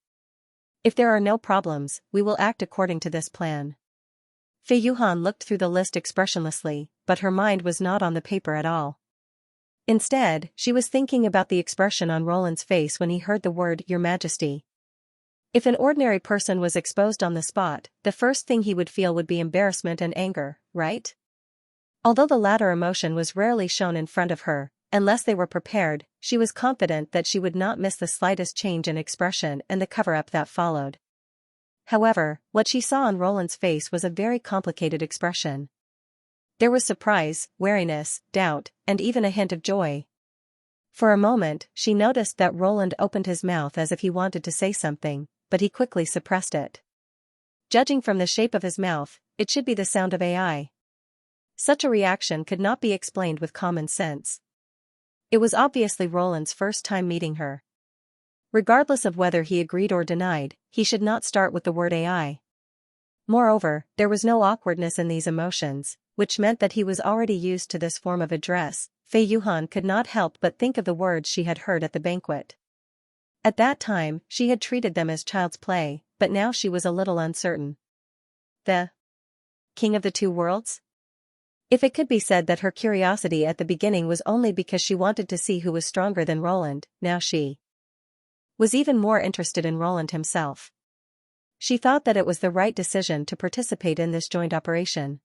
If there are no problems, we will act according to this plan. Fei Yuhan looked through the list expressionlessly, but her mind was not on the paper at all. Instead, she was thinking about the expression on Roland's face when he heard the word "Your Majesty." If an ordinary person was exposed on the spot, the first thing he would feel would be embarrassment and anger, right? Although the latter emotion was rarely shown in front of her, unless they were prepared, she was confident that she would not miss the slightest change in expression and the cover-up that followed. However, what she saw on Roland's face was a very complicated expression. There was surprise, wariness, doubt, and even a hint of joy. For a moment, she noticed that Roland opened his mouth as if he wanted to say something, but he quickly suppressed it. Judging from the shape of his mouth, it should be the sound of AI. Such a reaction could not be explained with common sense. It was obviously Roland's first time meeting her. Regardless of whether he agreed or denied, he should not start with the word AI. Moreover, there was no awkwardness in these emotions, which meant that he was already used to this form of address. Fei Yuhan could not help but think of the words she had heard at the banquet. At that time, she had treated them as child's play, but now she was a little uncertain. The King of the Two Worlds? If it could be said that her curiosity at the beginning was only because she wanted to see who was stronger than Roland, now she was even more interested in Roland himself. She thought that it was the right decision to participate in this joint operation.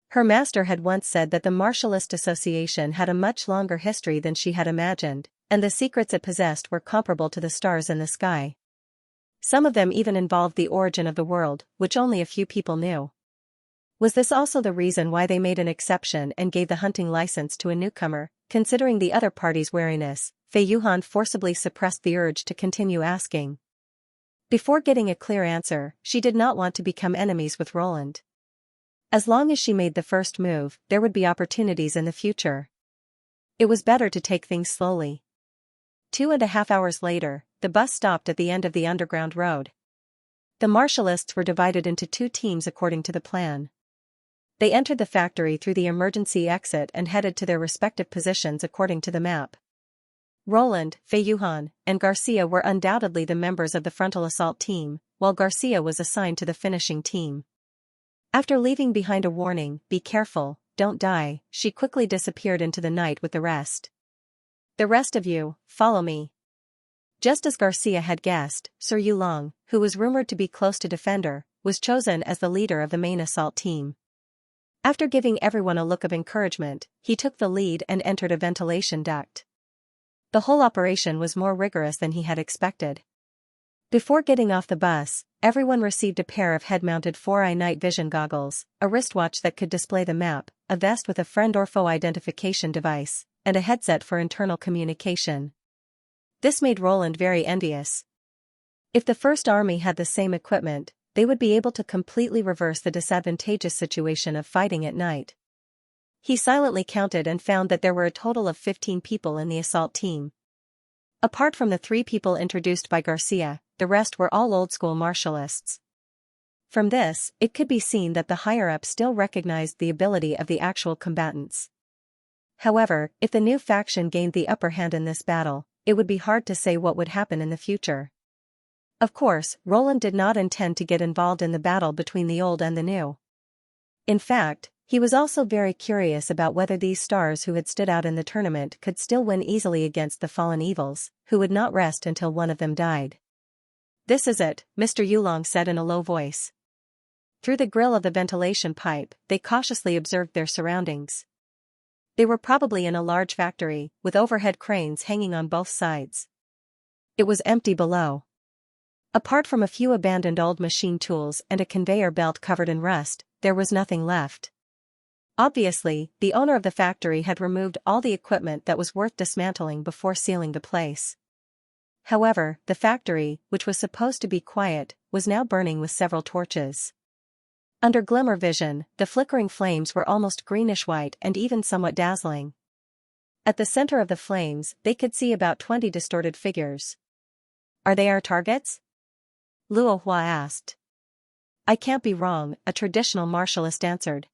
Her master had once said that the Martialist Association had a much longer history than she had imagined, and the secrets it possessed were comparable to the stars in the sky. Some of them even involved the origin of the world, which only a few people knew. Was this also the reason why they made an exception and gave the hunting license to a newcomer? Considering the other party's wariness, Fei Yuhan forcibly suppressed the urge to continue asking. Before getting a clear answer, she did not want to become enemies with Roland. As long as she made the first move, there would be opportunities in the future. It was better to take things slowly. 2.5 hours later, the bus stopped at the end of the underground road. The martialists were divided into 2 teams according to the plan. They entered the factory through the emergency exit and headed to their respective positions according to the map. Roland, Fei Yuhan, and Garcia were undoubtedly the members of the frontal assault team, while Garcia was assigned to the finishing team. After leaving behind a warning, "Be careful, don't die," she quickly disappeared into the night with the rest. "The rest of you, follow me." Just as Garcia had guessed, Sir Yulong, who was rumored to be close to Defender, was chosen as the leader of the main assault team. After giving everyone a look of encouragement, he took the lead and entered a ventilation duct. The whole operation was more rigorous than he had expected. Before getting off the bus, everyone received a pair of head-mounted 4-eye night vision goggles, a wristwatch that could display the map, a vest with a friend or foe identification device, and a headset for internal communication. This made Roland very envious. If the First Army had the same equipment, they would be able to completely reverse the disadvantageous situation of fighting at night. He silently counted and found that there were a total of 15 people in the assault team. Apart from the 3 people introduced by Xianxia, the rest were all old-school martialists. From this, it could be seen that the higher-ups still recognized the ability of the actual combatants. However, if the new faction gained the upper hand in this battle, it would be hard to say what would happen in the future. Of course, Roland did not intend to get involved in the battle between the old and the new. In fact, he was also very curious about whether these stars who had stood out in the tournament could still win easily against the fallen evils, who would not rest until one of them died. "This is it," Mr. Yulong said in a low voice. Through the grill of the ventilation pipe, they cautiously observed their surroundings. They were probably in a large factory, with overhead cranes hanging on both sides. It was empty below. Apart from a few abandoned old machine tools and a conveyor belt covered in rust, there was nothing left. Obviously, the owner of the factory had removed all the equipment that was worth dismantling before sealing the place. However, the factory, which was supposed to be quiet, was now burning with several torches. Under glimmer vision, the flickering flames were almost greenish-white and even somewhat dazzling. At the center of the flames, they could see about 20 distorted figures. "Are they our targets?" Luo Hua asked. "I can't be wrong," a traditional martialist answered.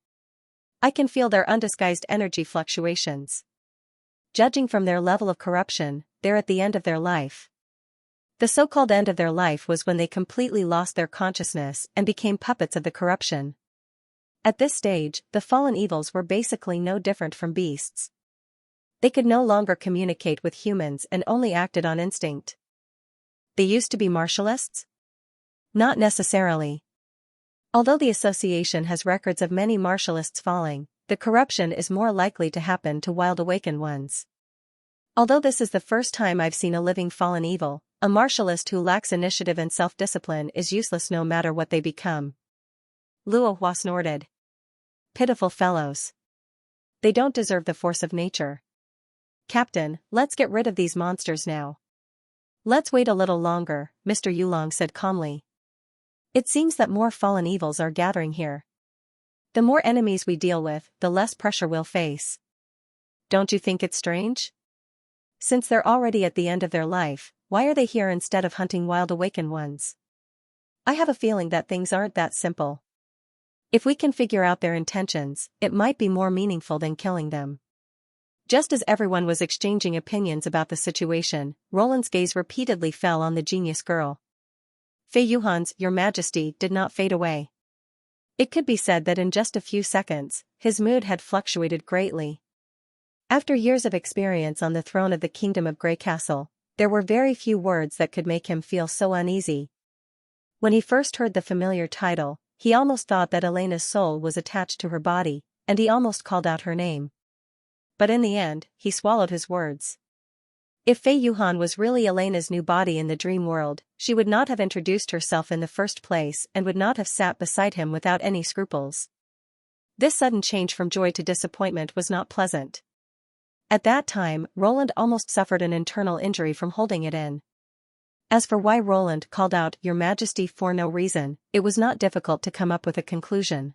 "I can feel their undisguised energy fluctuations. Judging from their level of corruption, they're at the end of their life." The so-called end of their life was when they completely lost their consciousness and became puppets of the corruption. At this stage, the fallen evils were basically no different from beasts. They could no longer communicate with humans and only acted on instinct. They used to be martialists? Not necessarily. Although the association has records of many martialists falling, the corruption is more likely to happen to wild awakened ones. Although this is the first time I've seen a living fallen evil, a martialist who lacks initiative and self-discipline is useless no matter what they become. Luo Hua snorted. "Pitiful fellows. They don't deserve the force of nature. Captain, let's get rid of these monsters now." "Let's wait a little longer," Mr. Yulong said calmly. "It seems that more fallen evils are gathering here. The more enemies we deal with, the less pressure we'll face. Don't you think it's strange? Since they're already at the end of their life, why are they here instead of hunting wild awakened ones? I have a feeling that things aren't that simple. If we can figure out their intentions, it might be more meaningful than killing them." Just as everyone was exchanging opinions about the situation, Roland's gaze repeatedly fell on the genius girl. Fei Yuhan's "Your Majesty" did not fade away. It could be said that in just a few seconds, his mood had fluctuated greatly. After years of experience on the throne of the Kingdom of Grey Castle, there were very few words that could make him feel so uneasy. When he first heard the familiar title, he almost thought that Elena's soul was attached to her body, and he almost called out her name. But in the end, he swallowed his words. If Fei Yuhan was really Elena's new body in the dream world, she would not have introduced herself in the first place and would not have sat beside him without any scruples. This sudden change from joy to disappointment was not pleasant. At that time, Roland almost suffered an internal injury from holding it in. As for why Roland called out "Your Majesty" for no reason, it was not difficult to come up with a conclusion.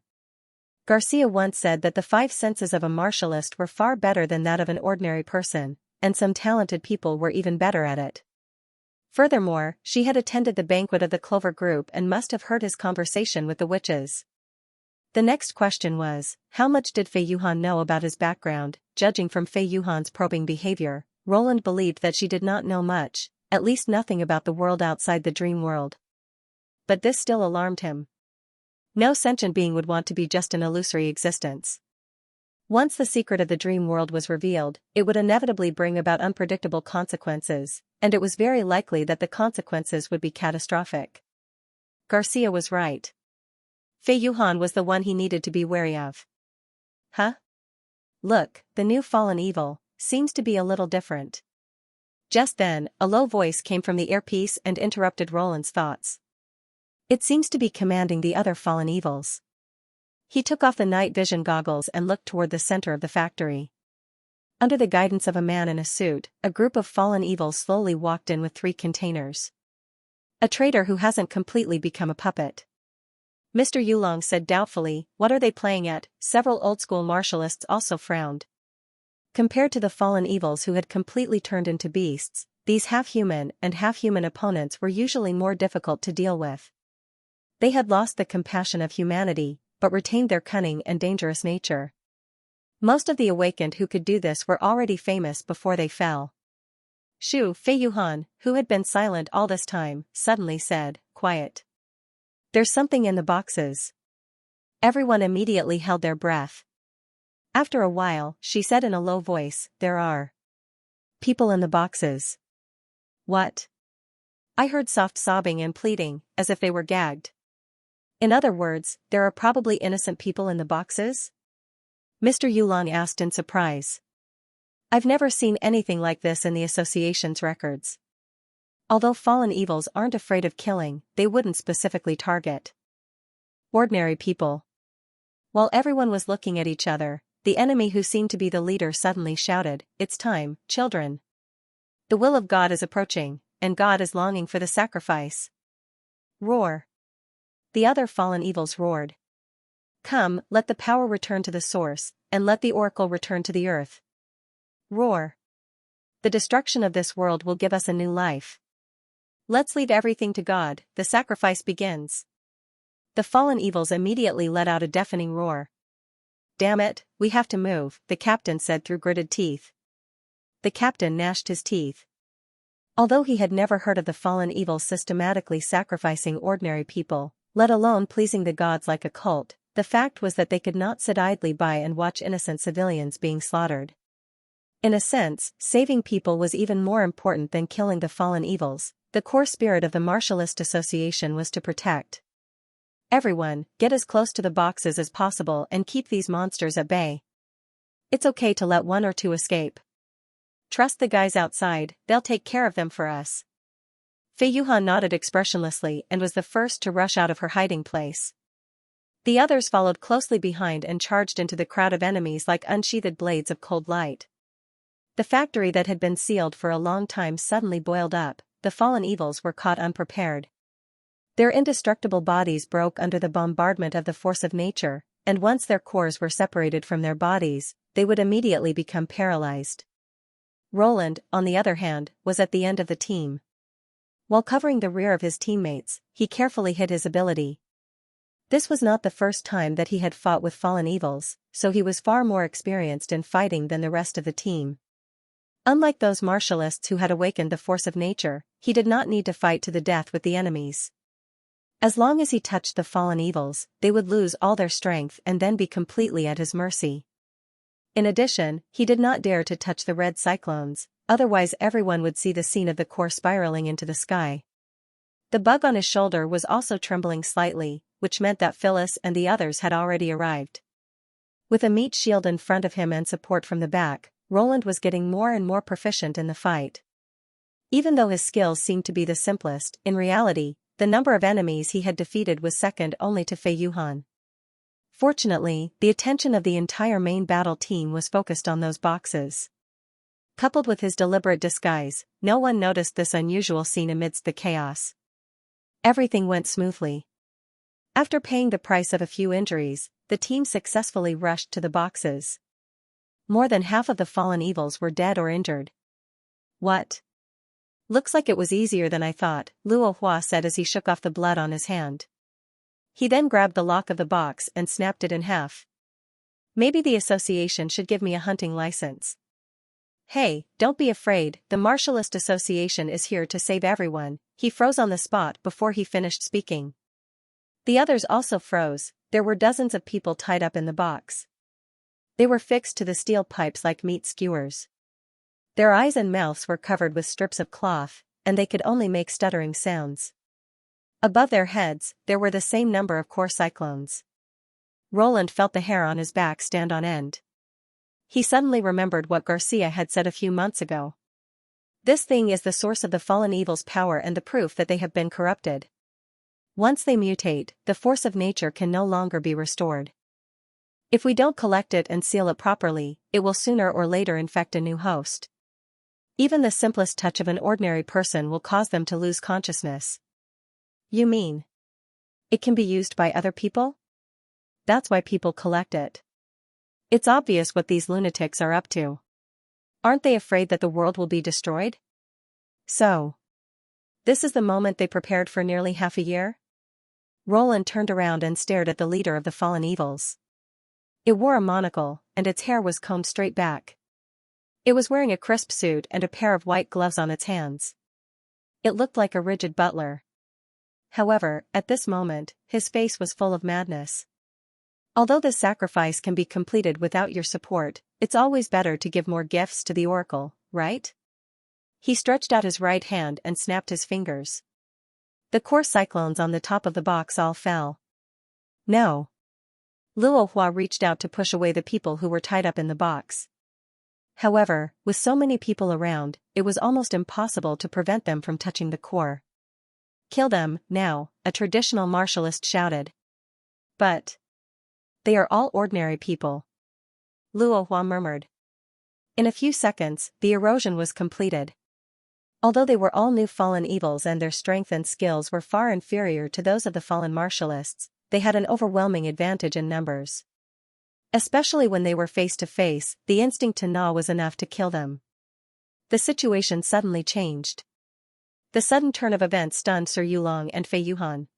Xianxia once said that the 5 senses of a martialist were far better than that of an ordinary person, and some talented people were even better at it. Furthermore, she had attended the banquet of the Clover Group and must have heard his conversation with the witches. The next question was, how much did Fei Yuhan know about his background? Judging from Fei Yuhan's probing behavior, Roland believed that she did not know much, at least nothing about the world outside the dream world. But this still alarmed him. No sentient being would want to be just an illusory existence. Once the secret of the dream world was revealed, it would inevitably bring about unpredictable consequences, and it was very likely that the consequences would be catastrophic. Xianxia was right. Fei Yuhan was the one he needed to be wary of. Huh? Look, the new fallen evil seems to be a little different. Just then, a low voice came from the earpiece and interrupted Roland's thoughts. It seems to be commanding the other fallen evils. He took off the night vision goggles and looked toward the center of the factory. Under the guidance of a man in a suit, a group of fallen evils slowly walked in with 3 containers. A traitor who hasn't completely become a puppet. Mr. Yulong said doubtfully, what are they playing at? Several old-school martialists also frowned. Compared to the fallen evils who had completely turned into beasts, these half-human and half-human opponents were usually more difficult to deal with. They had lost the compassion of humanity, but retained their cunning and dangerous nature. Most of the awakened who could do this were already famous before they fell. Shu Feiyuhan, who had been silent all this time, suddenly said, quiet. There's something in the boxes. Everyone immediately held their breath. After a while, she said in a low voice, there are people in the boxes. What? I heard soft sobbing and pleading, as if they were gagged. In other words, there are probably innocent people in the boxes? Mr. Yulong asked in surprise. I've never seen anything like this in the association's records. Although fallen evils aren't afraid of killing, they wouldn't specifically target ordinary people. While everyone was looking at each other, the enemy who seemed to be the leader suddenly shouted, it's time, children. The will of God is approaching, and God is longing for the sacrifice. Roar. The other fallen evils roared. Come, let the power return to the source, and let the oracle return to the earth. Roar. The destruction of this world will give us a new life. Let's leave everything to God, the sacrifice begins. The fallen evils immediately let out a deafening roar. Damn it, we have to move, the captain said through gritted teeth. The captain gnashed his teeth. Although he had never heard of the fallen evils systematically sacrificing ordinary people, let alone pleasing the gods like a cult, the fact was that they could not sit idly by and watch innocent civilians being slaughtered. In a sense, saving people was even more important than killing the fallen evils. The core spirit of the Martialist Association was to protect. Everyone, get as close to the boxes as possible and keep these monsters at bay. It's okay to let one or two escape. Trust the guys outside, they'll take care of them for us. Fei Yuhan nodded expressionlessly and was the first to rush out of her hiding place. The others followed closely behind and charged into the crowd of enemies like unsheathed blades of cold light. The factory that had been sealed for a long time suddenly boiled up. The fallen evils were caught unprepared. Their indestructible bodies broke under the bombardment of the force of nature, and once their cores were separated from their bodies, they would immediately become paralyzed. Roland, on the other hand, was at the end of the team. While covering the rear of his teammates, he carefully hid his ability. This was not the first time that he had fought with fallen evils, so he was far more experienced in fighting than the rest of the team. Unlike those martialists who had awakened the force of nature, he did not need to fight to the death with the enemies. As long as he touched the fallen evils, they would lose all their strength and then be completely at his mercy. In addition, he did not dare to touch the red cyclones, otherwise everyone would see the scene of the core spiraling into the sky. The bug on his shoulder was also trembling slightly, which meant that Phyllis and the others had already arrived. With a meat shield in front of him and support from the back, Roland was getting more and more proficient in the fight. Even though his skills seemed to be the simplest, in reality, the number of enemies he had defeated was second only to Fei Yuhan. Fortunately, the attention of the entire main battle team was focused on those boxes. Coupled with his deliberate disguise, no one noticed this unusual scene amidst the chaos. Everything went smoothly. After paying the price of a few injuries, the team successfully rushed to the boxes. More than half of the fallen evils were dead or injured. What? Looks like it was easier than I thought, Luo Hua said as he shook off the blood on his hand. He then grabbed the lock of the box and snapped it in half. Maybe the association should give me a hunting license. Hey, don't be afraid, the Martialist Association is here to save everyone. He froze on the spot before he finished speaking. The others also froze. There were dozens of people tied up in the box. They were fixed to the steel pipes like meat skewers. Their eyes and mouths were covered with strips of cloth, and they could only make stuttering sounds. Above their heads, there were the same number of core cyclones. Roland felt the hair on his back stand on end. He suddenly remembered what Garcia had said a few months ago. This thing is the source of the fallen evil's power and the proof that they have been corrupted. Once they mutate, the force of nature can no longer be restored. If we don't collect it and seal it properly, it will sooner or later infect a new host. Even the simplest touch of an ordinary person will cause them to lose consciousness. You mean? It can be used by other people? That's why people collect it. It's obvious what these lunatics are up to. Aren't they afraid that the world will be destroyed? So, this is the moment they prepared for nearly half a year? Roland turned around and stared at the leader of the fallen evils. It wore a monocle, and its hair was combed straight back. It was wearing a crisp suit and a pair of white gloves on its hands. It looked like a rigid butler. However, at this moment, his face was full of madness. Although this sacrifice can be completed without your support, it's always better to give more gifts to the oracle, right? He stretched out his right hand and snapped his fingers. The core cyclones on the top of the box all fell. No. Luohua reached out to push away the people who were tied up in the box. However, with so many people around, it was almost impossible to prevent them from touching the core. Kill them, now, a traditional martialist shouted. But they are all ordinary people. Luohua murmured. In a few seconds, the erosion was completed. Although they were all new fallen evils and their strength and skills were far inferior to those of the fallen martialists, they had an overwhelming advantage in numbers. Especially when they were face to face, the instinct to gnaw was enough to kill them. The situation suddenly changed. The sudden turn of events stunned Sir Yulong and Fei Yuhan.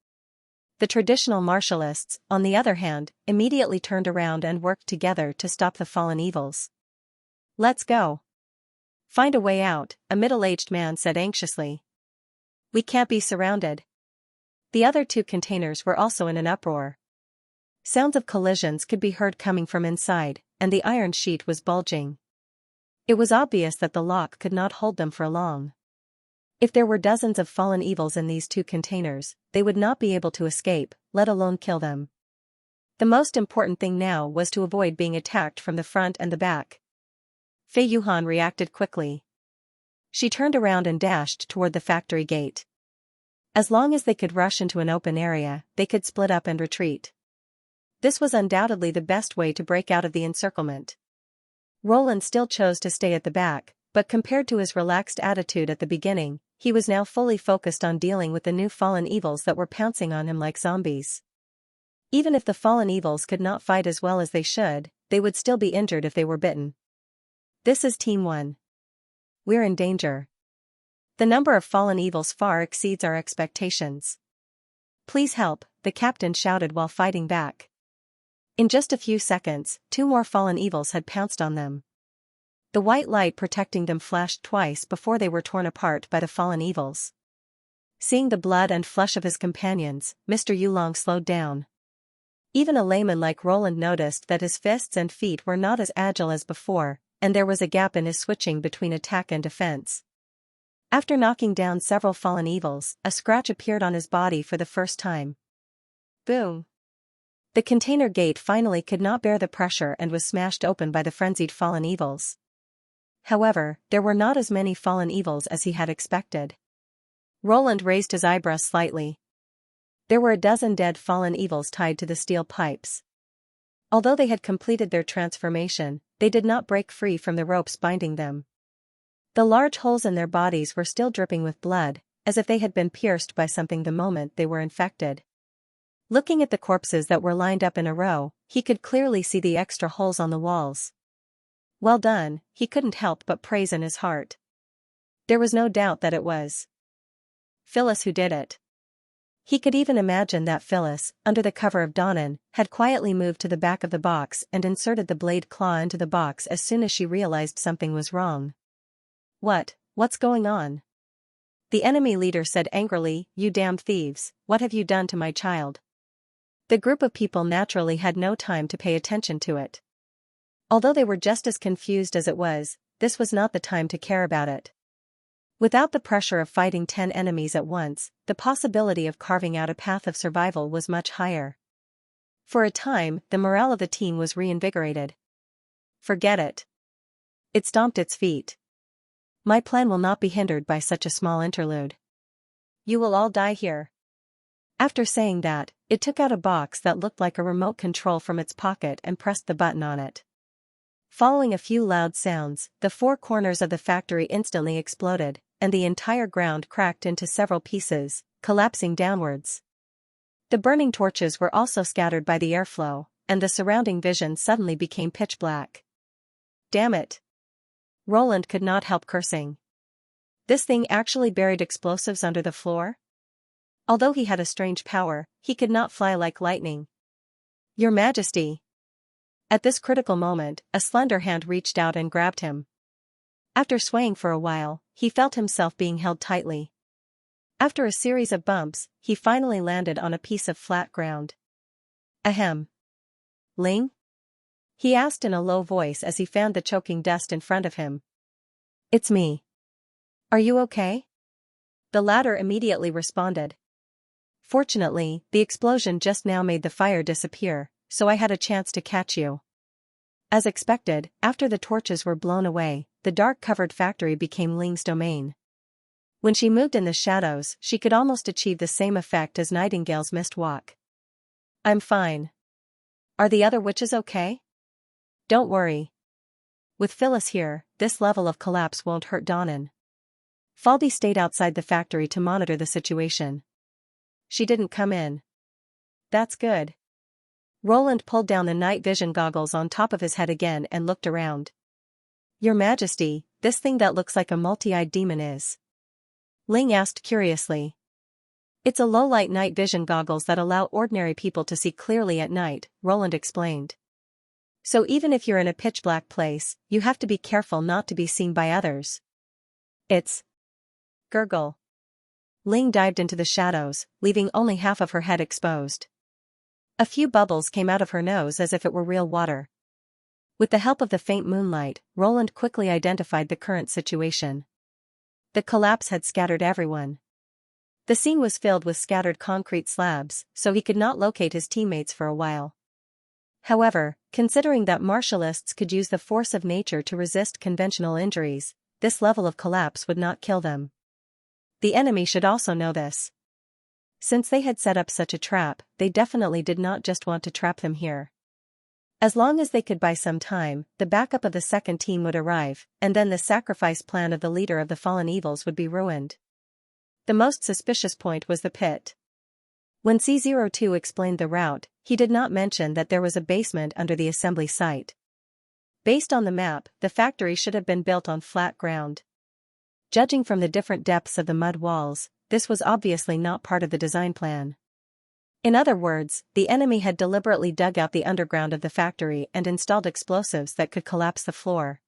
The traditional martialists, on the other hand, immediately turned around and worked together to stop the fallen evils. Let's go. Find a way out, a middle-aged man said anxiously. We can't be surrounded. The other two containers were also in an uproar. Sounds of collisions could be heard coming from inside, and the iron sheet was bulging. It was obvious that the lock could not hold them for long. If there were dozens of fallen evils in these two containers, they would not be able to escape, let alone kill them. The most important thing now was to avoid being attacked from the front and the back. Fei Yuhan reacted quickly. She turned around and dashed toward the factory gate. As long as they could rush into an open area, they could split up and retreat. This was undoubtedly the best way to break out of the encirclement. Roland still chose to stay at the back, but compared to his relaxed attitude at the beginning, he was now fully focused on dealing with the new fallen evils that were pouncing on him like zombies. Even if the fallen evils could not fight as well as they should, they would still be injured if they were bitten. This is Team 1. We're in danger. The number of fallen evils far exceeds our expectations. Please help, the captain shouted while fighting back. In just a few seconds, 2 more fallen evils had pounced on them. The white light protecting them flashed twice before they were torn apart by the fallen evils. Seeing the blood and flesh of his companions, Mr. Yulong slowed down. Even a layman like Roland noticed that his fists and feet were not as agile as before, and there was a gap in his switching between attack and defense. After knocking down several fallen evils, a scratch appeared on his body for the first time. Boom! The container gate finally could not bear the pressure and was smashed open by the frenzied fallen evils. However, there were not as many fallen evils as he had expected. Roland raised his eyebrows slightly. There were a dozen dead fallen evils tied to the steel pipes. Although they had completed their transformation, they did not break free from the ropes binding them. The large holes in their bodies were still dripping with blood, as if they had been pierced by something the moment they were infected. Looking at the corpses that were lined up in a row, he could clearly see the extra holes on the walls. Well done, he couldn't help but praise in his heart. There was no doubt that it was Phyllis who did it. He could even imagine that Phyllis, under the cover of Donnan, had quietly moved to the back of the box and inserted the blade claw into the box as soon as she realized something was wrong. What's going on? The enemy leader said angrily, "You damned thieves, what have you done to my child?" The group of people naturally had no time to pay attention to it. Although they were just as confused as it was, this was not the time to care about it. Without the pressure of fighting 10 enemies at once, the possibility of carving out a path of survival was much higher. For a time, the morale of the team was reinvigorated. Forget it. It stomped its feet. My plan will not be hindered by such a small interlude. You will all die here. After saying that, it took out a box that looked like a remote control from its pocket and pressed the button on it. Following a few loud sounds, the 4 corners of the factory instantly exploded, and the entire ground cracked into several pieces, collapsing downwards. The burning torches were also scattered by the airflow, and the surrounding vision suddenly became pitch black. Damn it! Roland could not help cursing. This thing actually buried explosives under the floor? Although he had a strange power, he could not fly like lightning. Your Majesty! At this critical moment, a slender hand reached out and grabbed him. After swaying for a while, he felt himself being held tightly. After a series of bumps, he finally landed on a piece of flat ground. Ahem. Ling? He asked in a low voice as he fanned the choking dust in front of him. It's me. Are you okay? The latter immediately responded. Fortunately, the explosion just now made the fire disappear, so I had a chance to catch you. As expected, after the torches were blown away, the dark-covered factory became Ling's domain. When she moved in the shadows, she could almost achieve the same effect as Nightingale's mist walk. I'm fine. Are the other witches okay? Don't worry. With Phyllis here, this level of collapse won't hurt Donnan. Faldy stayed outside the factory to monitor the situation. She didn't come in. That's good. Roland pulled down the night vision goggles on top of his head again and looked around. Your Majesty, this thing that looks like a multi-eyed demon is? Ling asked curiously. It's a low-light night vision goggles that allow ordinary people to see clearly at night, Roland explained. So even if you're in a pitch-black place, you have to be careful not to be seen by others. It's... Gurgle. Ling dived into the shadows, leaving only half of her head exposed. A few bubbles came out of her nose as if it were real water. With the help of the faint moonlight, Roland quickly identified the current situation. The collapse had scattered everyone. The scene was filled with scattered concrete slabs, so he could not locate his teammates for a while. However, considering that martialists could use the force of nature to resist conventional injuries, this level of collapse would not kill them. The enemy should also know this. Since they had set up such a trap, they definitely did not just want to trap them here. As long as they could buy some time, the backup of the second team would arrive, and then the sacrifice plan of the leader of the fallen evils would be ruined. The most suspicious point was the pit. When C02 explained the route, he did not mention that there was a basement under the assembly site. Based on the map, the factory should have been built on flat ground. Judging from the different depths of the mud walls, this was obviously not part of the design plan. In other words, the enemy had deliberately dug out the underground of the factory and installed explosives that could collapse the floor.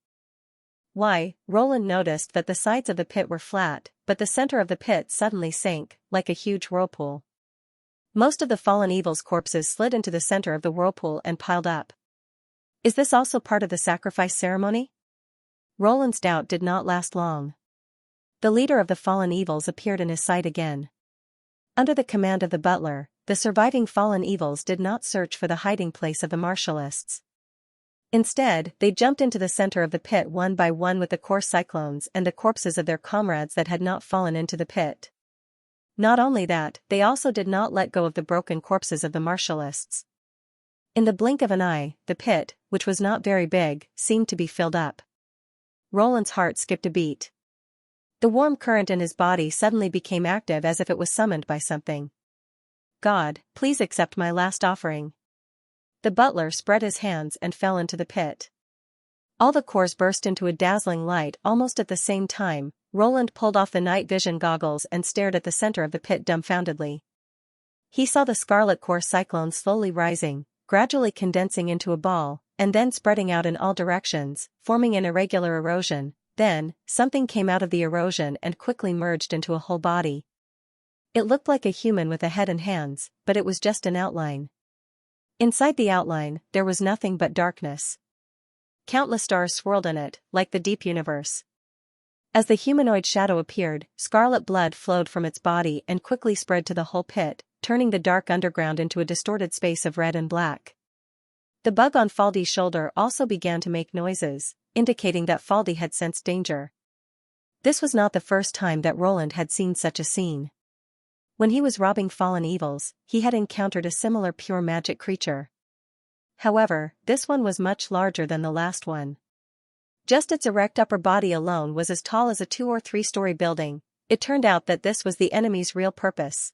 Why, Roland noticed that the sides of the pit were flat, but the center of the pit suddenly sank, like a huge whirlpool. Most of the fallen evil's corpses slid into the center of the whirlpool and piled up. Is this also part of the sacrifice ceremony? Roland's doubt did not last long. The leader of the fallen evils appeared in his sight again. Under the command of the butler, the surviving fallen evils did not search for the hiding place of the martialists. Instead, they jumped into the center of the pit one by one with the core cyclones and the corpses of their comrades that had not fallen into the pit. Not only that, they also did not let go of the broken corpses of the martialists. In the blink of an eye, the pit, which was not very big, seemed to be filled up. Roland's heart skipped a beat. The warm current in his body suddenly became active as if it was summoned by something. God, please accept my last offering. The butler spread his hands and fell into the pit. All the cores burst into a dazzling light almost at the same time. Roland pulled off the night vision goggles and stared at the center of the pit dumbfoundedly. He saw the scarlet core cyclone slowly rising, gradually condensing into a ball, and then spreading out in all directions, forming an irregular erosion. Then, something came out of the erosion and quickly merged into a whole body. It looked like a human with a head and hands, but it was just an outline. Inside the outline, there was nothing but darkness. Countless stars swirled in it, like the deep universe. As the humanoid shadow appeared, scarlet blood flowed from its body and quickly spread to the whole pit, turning the dark underground into a distorted space of red and black. The bug on Faldy's shoulder also began to make noises, indicating that Faldy had sensed danger. This was not the first time that Roland had seen such a scene. When he was robbing fallen evils, he had encountered a similar pure magic creature. However, this one was much larger than the last one. Just its erect upper body alone was as tall as a 2- or 3-story building. It turned out that this was the enemy's real purpose.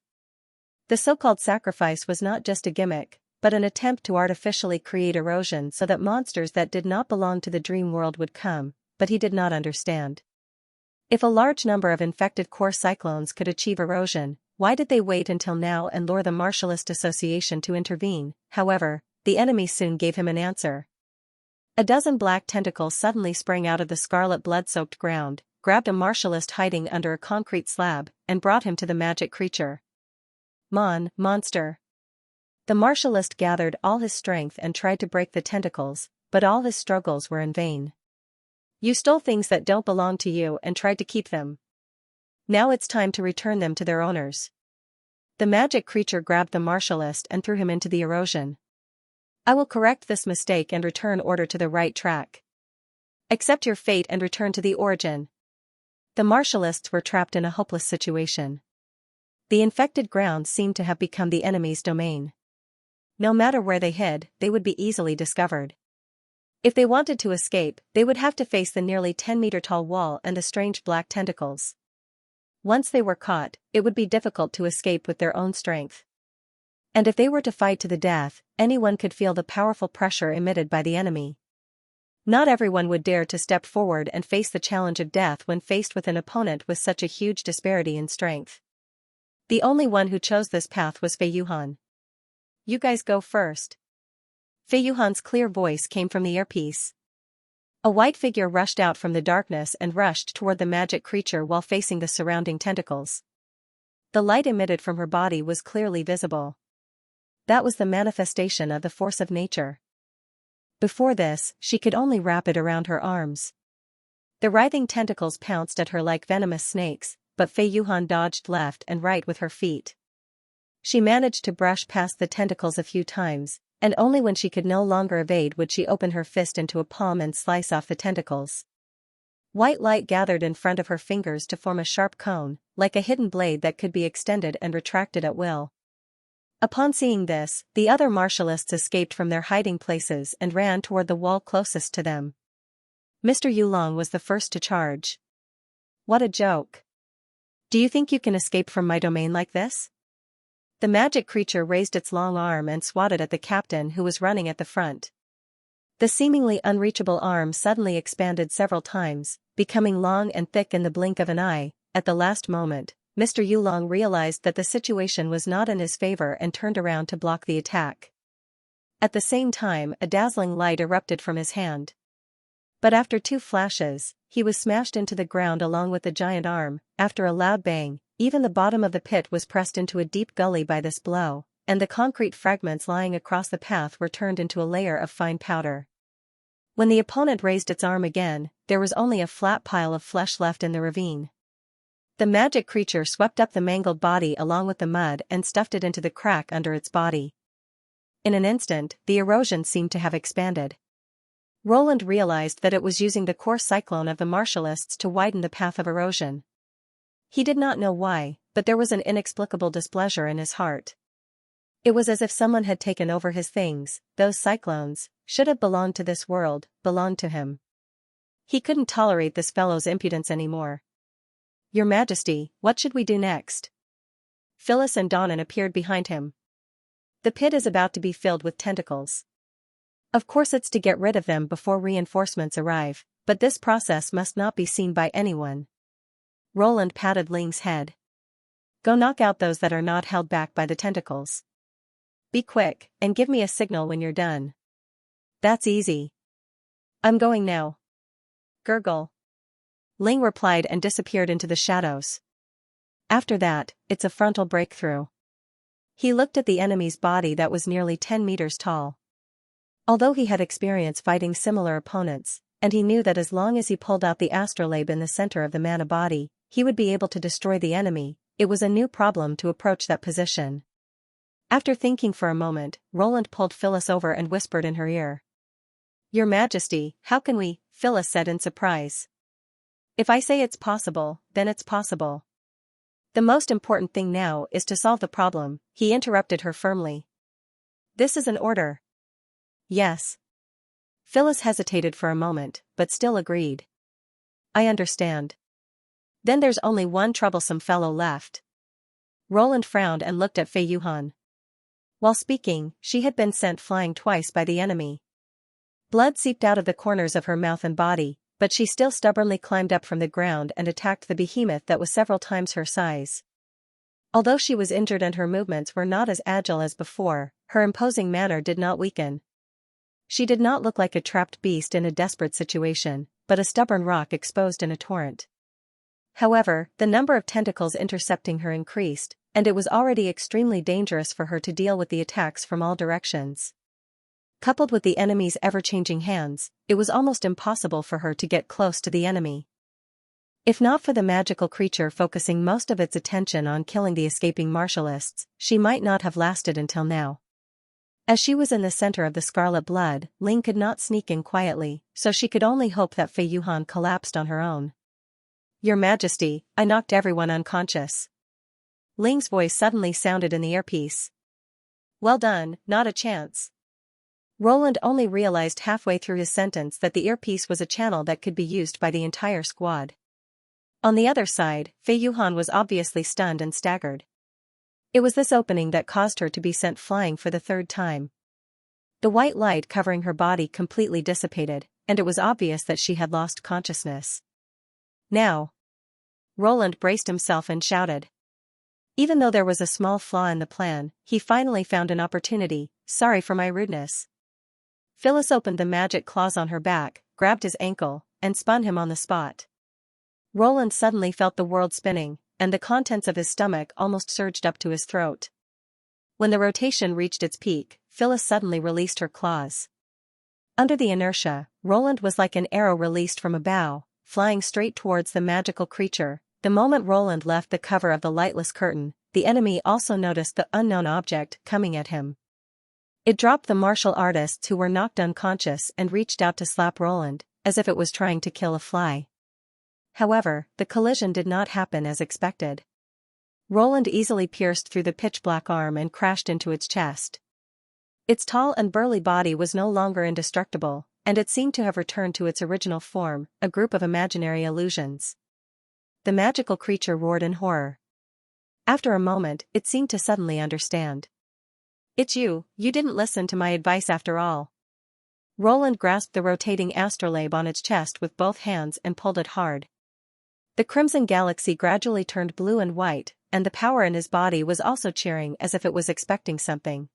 The so-called sacrifice was not just a gimmick, but an attempt to artificially create erosion so that monsters that did not belong to the dream world would come, but he did not understand. If a large number of infected core cyclones could achieve erosion, why did they wait until now and lure the Martialist Association to intervene? However, the enemy soon gave him an answer. A dozen black tentacles suddenly sprang out of the scarlet blood-soaked ground, grabbed a Martialist hiding under a concrete slab, and brought him to the magic creature. Monster. The Martialist gathered all his strength and tried to break the tentacles, but all his struggles were in vain. You stole things that don't belong to you and tried to keep them. Now it's time to return them to their owners. The magic creature grabbed the Martialist and threw him into the erosion. I will correct this mistake and return order to the right track. Accept your fate and return to the origin. The Martialists were trapped in a hopeless situation. The infected ground seemed to have become the enemy's domain. No matter where they hid, they would be easily discovered. If they wanted to escape, they would have to face the nearly 10-meter-tall wall and the strange black tentacles. Once they were caught, it would be difficult to escape with their own strength. And if they were to fight to the death, anyone could feel the powerful pressure emitted by the enemy. Not everyone would dare to step forward and face the challenge of death when faced with an opponent with such a huge disparity in strength. The only one who chose this path was Fei Yuhan. You guys go first. Fei Yuhan's clear voice came from the earpiece. A white figure rushed out from the darkness and rushed toward the magic creature while facing the surrounding tentacles. The light emitted from her body was clearly visible. That was the manifestation of the force of nature. Before this, she could only wrap it around her arms. The writhing tentacles pounced at her like venomous snakes, but Fei Yuhan dodged left and right with her feet. She managed to brush past the tentacles a few times, and only when she could no longer evade would she open her fist into a palm and slice off the tentacles. White light gathered in front of her fingers to form a sharp cone, like a hidden blade that could be extended and retracted at will. Upon seeing this, the other Martialists escaped from their hiding places and ran toward the wall closest to them. Mr. Yulong was the first to charge. What a joke. Do you think you can escape from my domain like this? The magic creature raised its long arm and swatted at the captain who was running at the front. The seemingly unreachable arm suddenly expanded several times, becoming long and thick in the blink of an eye. At the last moment, Mr. Yulong realized that the situation was not in his favor and turned around to block the attack. At the same time, a dazzling light erupted from his hand. But after 2 flashes, he was smashed into the ground along with the giant arm. After a loud bang, even the bottom of the pit was pressed into a deep gully by this blow, and the concrete fragments lying across the path were turned into a layer of fine powder. When the opponent raised its arm again, there was only a flat pile of flesh left in the ravine. The magic creature swept up the mangled body along with the mud and stuffed it into the crack under its body. In an instant, the erosion seemed to have expanded. Roland realized that it was using the core cyclone of the Martialists to widen the path of erosion. He did not know why, but there was an inexplicable displeasure in his heart. It was as if someone had taken over his things. Those cyclones should have belonged to this world, belonged to him. He couldn't tolerate this fellow's impudence anymore. Your Majesty, what should we do next? Phyllis and Donnan appeared behind him. The pit is about to be filled with tentacles. Of course it's to get rid of them before reinforcements arrive, but this process must not be seen by anyone. Roland patted Ling's head. Go knock out those that are not held back by the tentacles. Be quick, and give me a signal when you're done. That's easy. I'm going now. Gurgle. Ling replied and disappeared into the shadows. After that, it's a frontal breakthrough. He looked at the enemy's body that was nearly 10 meters tall. Although he had experience fighting similar opponents, and he knew that as long as he pulled out the astrolabe in the center of the mana body, he would be able to destroy the enemy, it was a new problem to approach that position. After thinking for a moment, Roland pulled Phyllis over and whispered in her ear. Your Majesty, how can we? Phyllis said in surprise. If I say it's possible, then it's possible. The most important thing now is to solve the problem, he interrupted her firmly. This is an order. Yes. Phyllis hesitated for a moment, but still agreed. I understand. Then there's only one troublesome fellow left. Roland frowned and looked at Fei Yuhan. While speaking, she had been sent flying twice by the enemy. Blood seeped out of the corners of her mouth and body, but she still stubbornly climbed up from the ground and attacked the behemoth that was several times her size. Although she was injured and her movements were not as agile as before, her imposing manner did not weaken. She did not look like a trapped beast in a desperate situation, but a stubborn rock exposed in a torrent. However, the number of tentacles intercepting her increased, and it was already extremely dangerous for her to deal with the attacks from all directions. Coupled with the enemy's ever-changing hands, it was almost impossible for her to get close to the enemy. If not for the magical creature focusing most of its attention on killing the escaping martialists, she might not have lasted until now. As she was in the center of the scarlet blood, Ling could not sneak in quietly, so she could only hope that Fei Yuhan collapsed on her own. "Your Majesty, I knocked everyone unconscious." Ling's voice suddenly sounded in the earpiece. "Well done, not a chance." Roland only realized halfway through his sentence that the earpiece was a channel that could be used by the entire squad. On the other side, Fei Yuhan was obviously stunned and staggered. It was this opening that caused her to be sent flying for the third time. The white light covering her body completely dissipated, and it was obvious that she had lost consciousness. "Now!" Roland braced himself and shouted. Even though there was a small flaw in the plan, he finally found an opportunity. "Sorry for my rudeness." Phyllis opened the magic claws on her back, grabbed his ankle, and spun him on the spot. Roland suddenly felt the world spinning, and the contents of his stomach almost surged up to his throat. When the rotation reached its peak, Phyllis suddenly released her claws. Under the inertia, Roland was like an arrow released from a bow, flying straight towards the magical creature. The moment Roland left the cover of the lightless curtain, the enemy also noticed the unknown object coming at him. It dropped the martial artists who were knocked unconscious and reached out to slap Roland, as if it was trying to kill a fly. However, the collision did not happen as expected. Roland easily pierced through the pitch-black arm and crashed into its chest. Its tall and burly body was no longer indestructible, and it seemed to have returned to its original form, a group of imaginary illusions. The magical creature roared in horror. After a moment, it seemed to suddenly understand. "It's you didn't listen to my advice after all." Roland grasped the rotating astrolabe on its chest with both hands and pulled it hard. The crimson galaxy gradually turned blue and white, and the power in his body was also cheering as if it was expecting something.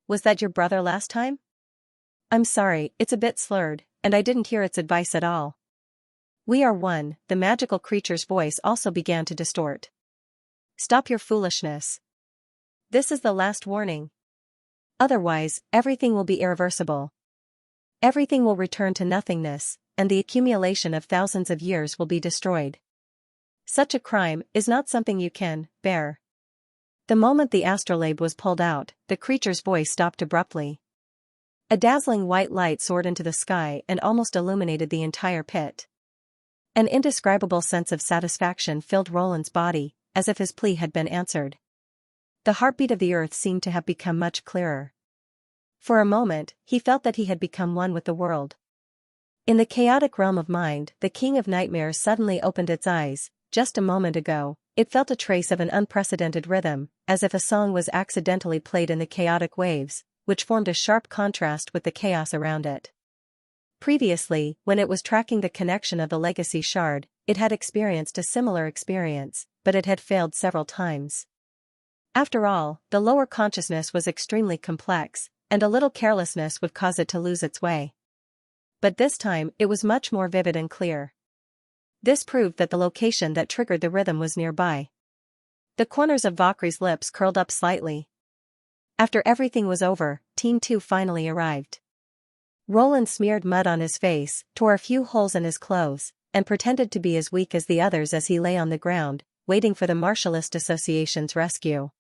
"Was that your brother last time?" "I'm sorry, it's a bit slurred, and I didn't hear its advice at all." "We are one." The magical creature's voice also began to distort. "Stop your foolishness. This is the last warning. Otherwise, everything will be irreversible. Everything will return to nothingness, and the accumulation of thousands of years will be destroyed. Such a crime is not something you can bear." The moment the astrolabe was pulled out, the creature's voice stopped abruptly. A dazzling white light soared into the sky and almost illuminated the entire pit. An indescribable sense of satisfaction filled Roland's body, as if his plea had been answered. The heartbeat of the earth seemed to have become much clearer. For a moment, he felt that he had become one with the world. In the chaotic realm of mind, the King of Nightmares suddenly opened its eyes. Just a moment ago, it felt a trace of an unprecedented rhythm, as if a song was accidentally played in the chaotic waves, which formed a sharp contrast with the chaos around it. Previously, when it was tracking the connection of the legacy shard, it had experienced a similar experience, but it had failed several times. After all, the lower consciousness was extremely complex, and a little carelessness would cause it to lose its way. But this time, it was much more vivid and clear. This proved that the location that triggered the rhythm was nearby. The corners of Valkyrie's lips curled up slightly. After everything was over, Team 2 finally arrived. Roland smeared mud on his face, tore a few holes in his clothes, and pretended to be as weak as the others as he lay on the ground, waiting for the Martialist Association's rescue.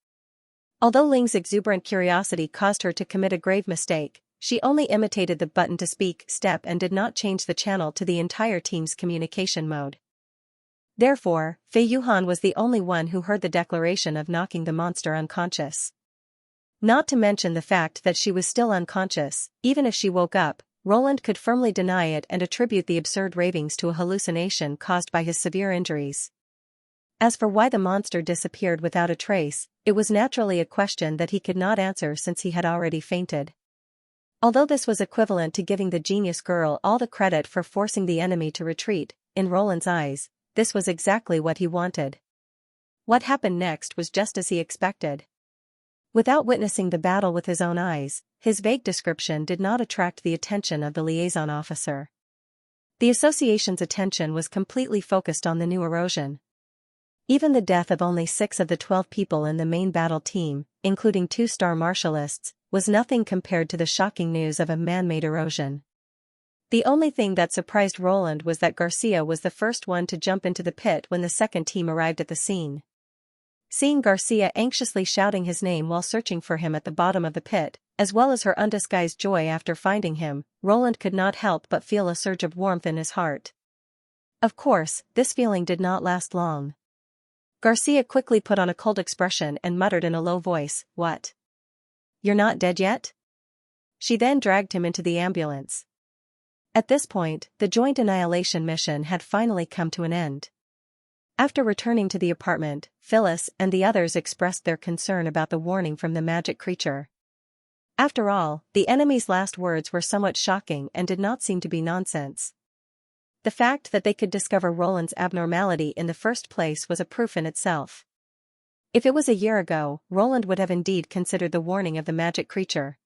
Although Ling's exuberant curiosity caused her to commit a grave mistake, she only imitated the button to speak step and did not change the channel to the entire team's communication mode. Therefore, Fei Yuhan was the only one who heard the declaration of knocking the monster unconscious. Not to mention the fact that she was still unconscious. Even if she woke up, Roland could firmly deny it and attribute the absurd ravings to a hallucination caused by his severe injuries. As for why the monster disappeared without a trace, it was naturally a question that he could not answer since he had already fainted. Although this was equivalent to giving the genius girl all the credit for forcing the enemy to retreat, in Roland's eyes, this was exactly what he wanted. What happened next was just as he expected. Without witnessing the battle with his own eyes, his vague description did not attract the attention of the liaison officer. The association's attention was completely focused on the new erosion. Even the death of only 6 of the 12 people in the main battle team, including 2 star martialists, was nothing compared to the shocking news of a man-made erosion. The only thing that surprised Roland was that Garcia was the first one to jump into the pit when the second team arrived at the scene. Seeing Garcia anxiously shouting his name while searching for him at the bottom of the pit, as well as her undisguised joy after finding him, Roland could not help but feel a surge of warmth in his heart. Of course, this feeling did not last long. Garcia quickly put on a cold expression and muttered in a low voice, "What? You're not dead yet?" She then dragged him into the ambulance. At this point, the joint annihilation mission had finally come to an end. After returning to the apartment, Phyllis and the others expressed their concern about the warning from the magic creature. After all, the enemy's last words were somewhat shocking and did not seem to be nonsense. The fact that they could discover Roland's abnormality in the first place was a proof in itself. If it was a year ago, Roland would have indeed considered the warning of the magic creature.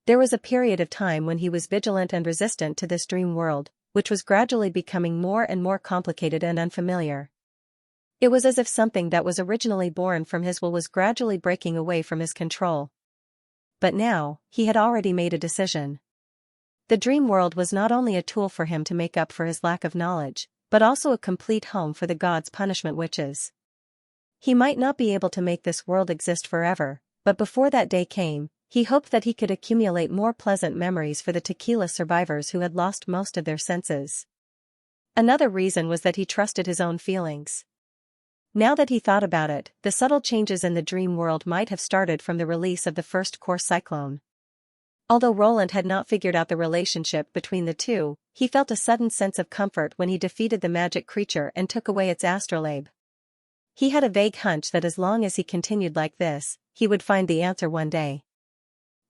There was a period of time when he was vigilant and resistant to this dream world, which was gradually becoming more and more complicated and unfamiliar. It was as if something that was originally born from his will was gradually breaking away from his control. But now, he had already made a decision. The dream world was not only a tool for him to make up for his lack of knowledge, but also a complete home for the gods' punishment witches. He might not be able to make this world exist forever, but before that day came, he hoped that he could accumulate more pleasant memories for the tequila survivors who had lost most of their senses. Another reason was that he trusted his own feelings. Now that he thought about it, the subtle changes in the dream world might have started from the release of the first core cyclone. Although Roland had not figured out the relationship between the two, he felt a sudden sense of comfort when he defeated the magic creature and took away its astrolabe. He had a vague hunch that as long as he continued like this, he would find the answer one day.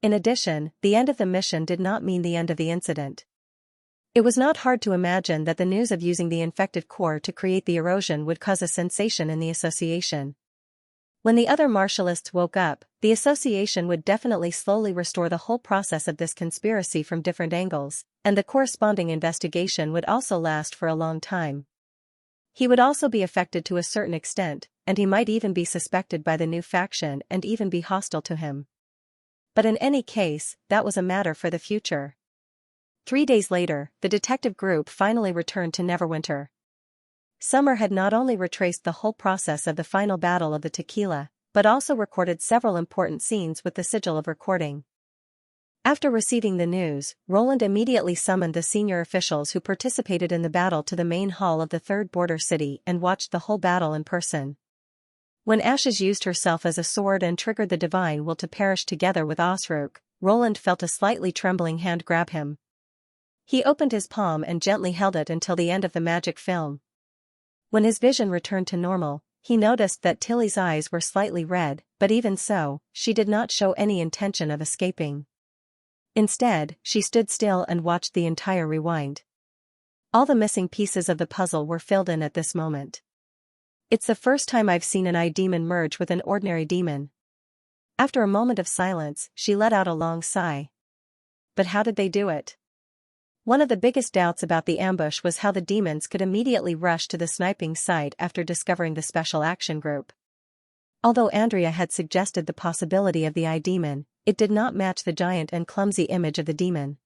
In addition, the end of the mission did not mean the end of the incident. It was not hard to imagine that the news of using the infected core to create the erosion would cause a sensation in the association. When the other martialists woke up, the association would definitely slowly restore the whole process of this conspiracy from different angles, and the corresponding investigation would also last for a long time. He would also be affected to a certain extent, and he might even be suspected by the new faction and even be hostile to him. But in any case, that was a matter for the future. 3 days later, the detective group finally returned to Neverwinter. Summer had not only retraced the whole process of the final battle of the tequila, but also recorded several important scenes with the sigil of recording. After receiving the news, Roland immediately summoned the senior officials who participated in the battle to the main hall of the third border city and watched the whole battle in person. When Ashes used herself as a sword and triggered the divine will to perish together with Osrook, Roland felt a slightly trembling hand grab him. He opened his palm and gently held it until the end of the magic film. When his vision returned to normal, he noticed that Tilly's eyes were slightly red, but even so, she did not show any intention of escaping. Instead, she stood still and watched the entire rewind. All the missing pieces of the puzzle were filled in at this moment. "It's the first time I've seen an eye demon merge with an ordinary demon." After a moment of silence, she let out a long sigh. But how did they do it? One of the biggest doubts about the ambush was how the demons could immediately rush to the sniping site after discovering the special action group. Although Andrea had suggested the possibility of the eye demon, it did not match the giant and clumsy image of the demon.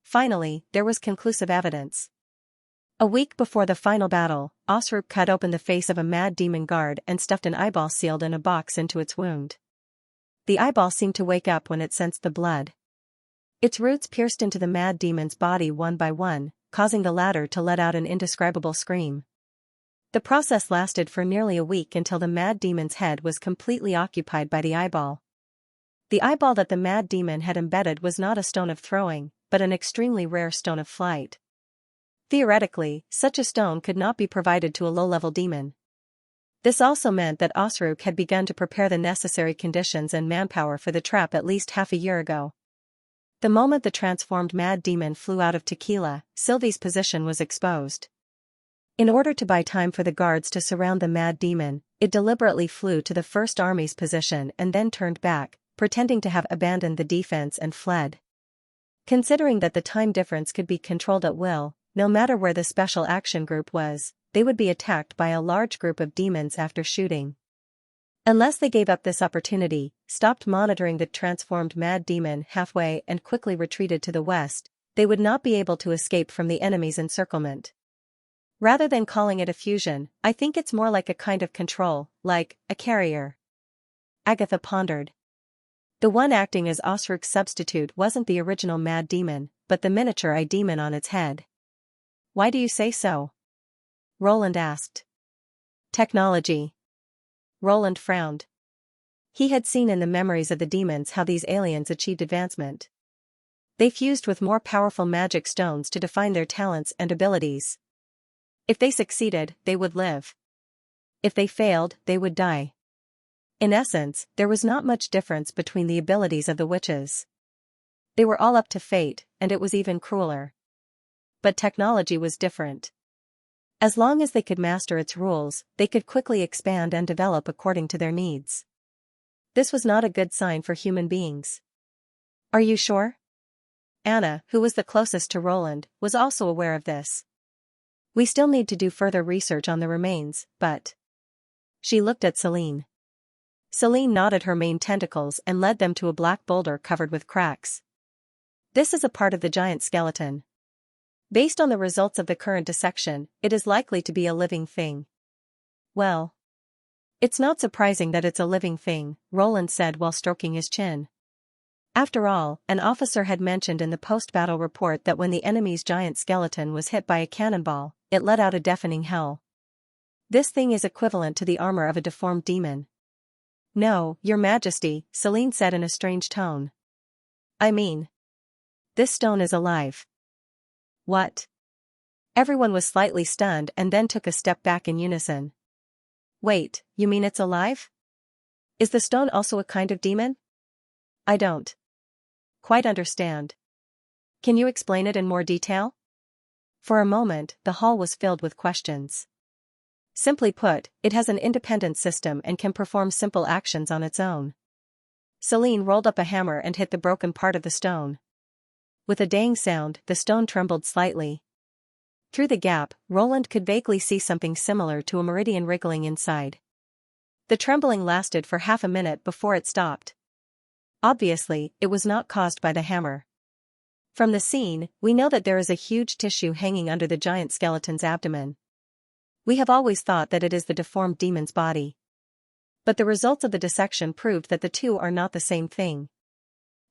Finally, there was conclusive evidence. A week before the final battle, Osrook cut open the face of a mad demon guard and stuffed an eyeball sealed in a box into its wound. The eyeball seemed to wake up when it sensed the blood. Its roots pierced into the mad demon's body one by one, causing the latter to let out an indescribable scream. The process lasted for nearly a week until the mad demon's head was completely occupied by the eyeball. The eyeball that the mad demon had embedded was not a stone of throwing, but an extremely rare stone of flight. Theoretically, such a stone could not be provided to a low-level demon. This also meant that Osruk had begun to prepare the necessary conditions and manpower for the trap at least half a year ago. The moment the transformed mad demon flew out of Tequila, Sylvie's position was exposed. In order to buy time for the guards to surround the mad demon, it deliberately flew to the First Army's position and then turned back, pretending to have abandoned the defense and fled. Considering that the time difference could be controlled at will, no matter where the Special Action Group was, they would be attacked by a large group of demons after shooting. Unless they gave up this opportunity, stopped monitoring the transformed mad demon halfway and quickly retreated to the west, they would not be able to escape from the enemy's encirclement. Rather than calling it a fusion, I think it's more like a kind of control, like a carrier. Agatha pondered. The one acting as Osruk's substitute wasn't the original mad demon, but the miniature eye demon on its head. Why do you say so? Roland asked. Technology. Roland frowned. He had seen in the memories of the demons how these aliens achieved advancement. They fused with more powerful magic stones to define their talents and abilities. If they succeeded, they would live. If they failed, they would die. In essence, there was not much difference between the abilities of the witches. They were all up to fate, and it was even crueler. But technology was different. As long as they could master its rules, they could quickly expand and develop according to their needs. This was not a good sign for human beings. Are you sure? Anna, who was the closest to Roland, was also aware of this. We still need to do further research on the remains, but... She looked at Celine. Celine nodded her main tentacles and led them to a black boulder covered with cracks. This is a part of the giant skeleton. Based on the results of the current dissection, it is likely to be a living thing. Well, it's not surprising that it's a living thing, Roland said while stroking his chin. After all, an officer had mentioned in the post-battle report that when the enemy's giant skeleton was hit by a cannonball, it let out a deafening howl. This thing is equivalent to the armor of a deformed demon. No, Your Majesty, Celine said in a strange tone. I mean, this stone is alive. What? Everyone was slightly stunned and then took a step back in unison. Wait, you mean it's alive? Is the stone also a kind of demon? I don't quite understand. Can you explain it in more detail? For a moment, the hall was filled with questions. Simply put, it has an independent system and can perform simple actions on its own. Celine rolled up a hammer and hit the broken part of the stone. With a dang sound, the stone trembled slightly. Through the gap, Roland could vaguely see something similar to a meridian wriggling inside. The trembling lasted for half a minute before it stopped. Obviously, it was not caused by the hammer. From the scene, we know that there is a huge tissue hanging under the giant skeleton's abdomen. We have always thought that it is the deformed demon's body. But the results of the dissection proved that the two are not the same thing.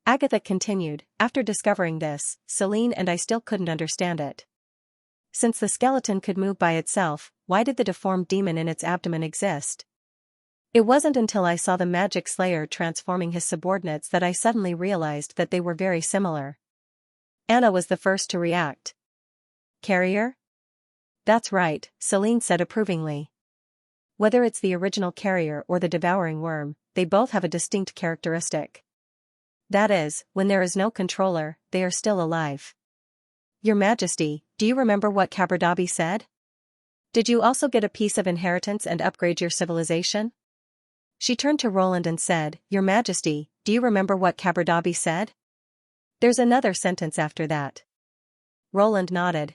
Agatha continued, after discovering this, Celine and I still couldn't understand it. Since the skeleton could move by itself, why did the deformed demon in its abdomen exist? It wasn't until I saw the magic slayer transforming his subordinates that I suddenly realized that they were very similar. Anna was the first to react. Carrier? That's right, Celine said approvingly. Whether it's the original carrier or the devouring worm, they both have a distinct characteristic. That is, when there is no controller, they are still alive. Your Majesty, do you remember what Kabardabi said? Did you also get a piece of inheritance and upgrade your civilization? She turned to Roland and said, Your Majesty, do you remember what Kabardabi said? There's another sentence after that. Roland nodded.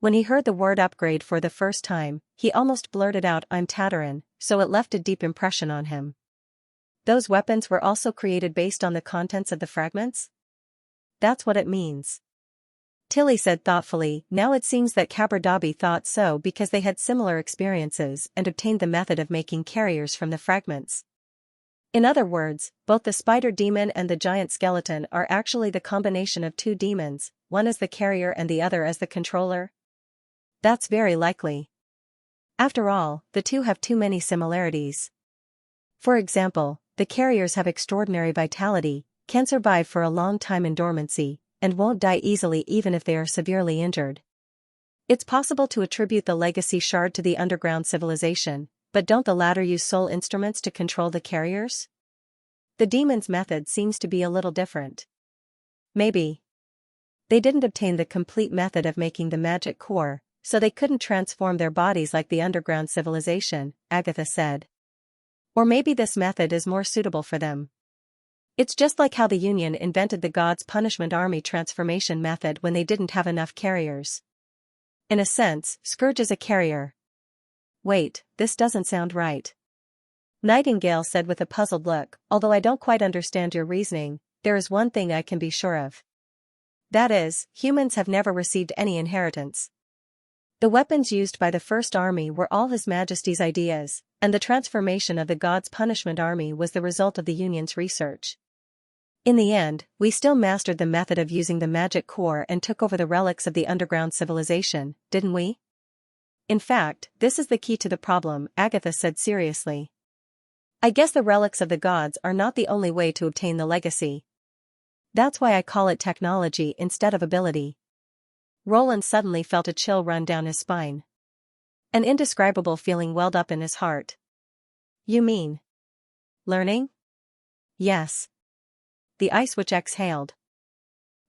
When he heard the word upgrade for the first time, he almost blurted out I'm Tatarin, so it left a deep impression on him. Those weapons were also created based on the contents of the fragments? That's what it means. Tilly said thoughtfully, now it seems that Kabardabi thought so because they had similar experiences and obtained the method of making carriers from the fragments. In other words, both the spider demon and the giant skeleton are actually the combination of two demons, one as the carrier and the other as the controller. That's very likely. After all, the two have too many similarities. For example, the carriers have extraordinary vitality, can survive for a long time in dormancy, and won't die easily even if they are severely injured. It's possible to attribute the legacy shard to the underground civilization, but don't the latter use soul instruments to control the carriers? The demons' method seems to be a little different. Maybe they didn't obtain the complete method of making the magic core, so they couldn't transform their bodies like the underground civilization, Agatha said. Or maybe this method is more suitable for them. It's just like how the Union invented the God's Punishment Army transformation method when they didn't have enough carriers. In a sense, Scourge is a carrier. Wait, this doesn't sound right. Nightingale said with a puzzled look, although I don't quite understand your reasoning, there is one thing I can be sure of. That is, humans have never received any inheritance. The weapons used by the First Army were all His Majesty's ideas, and the transformation of the God's Punishment Army was the result of the Union's research. In the end, we still mastered the method of using the magic core and took over the relics of the underground civilization, didn't we? In fact, this is the key to the problem, Agatha said seriously. I guess the relics of the gods are not the only way to obtain the legacy. That's why I call it technology instead of ability. Roland suddenly felt a chill run down his spine. An indescribable feeling welled up in his heart. You mean learning? Yes. The Ice Witch exhaled.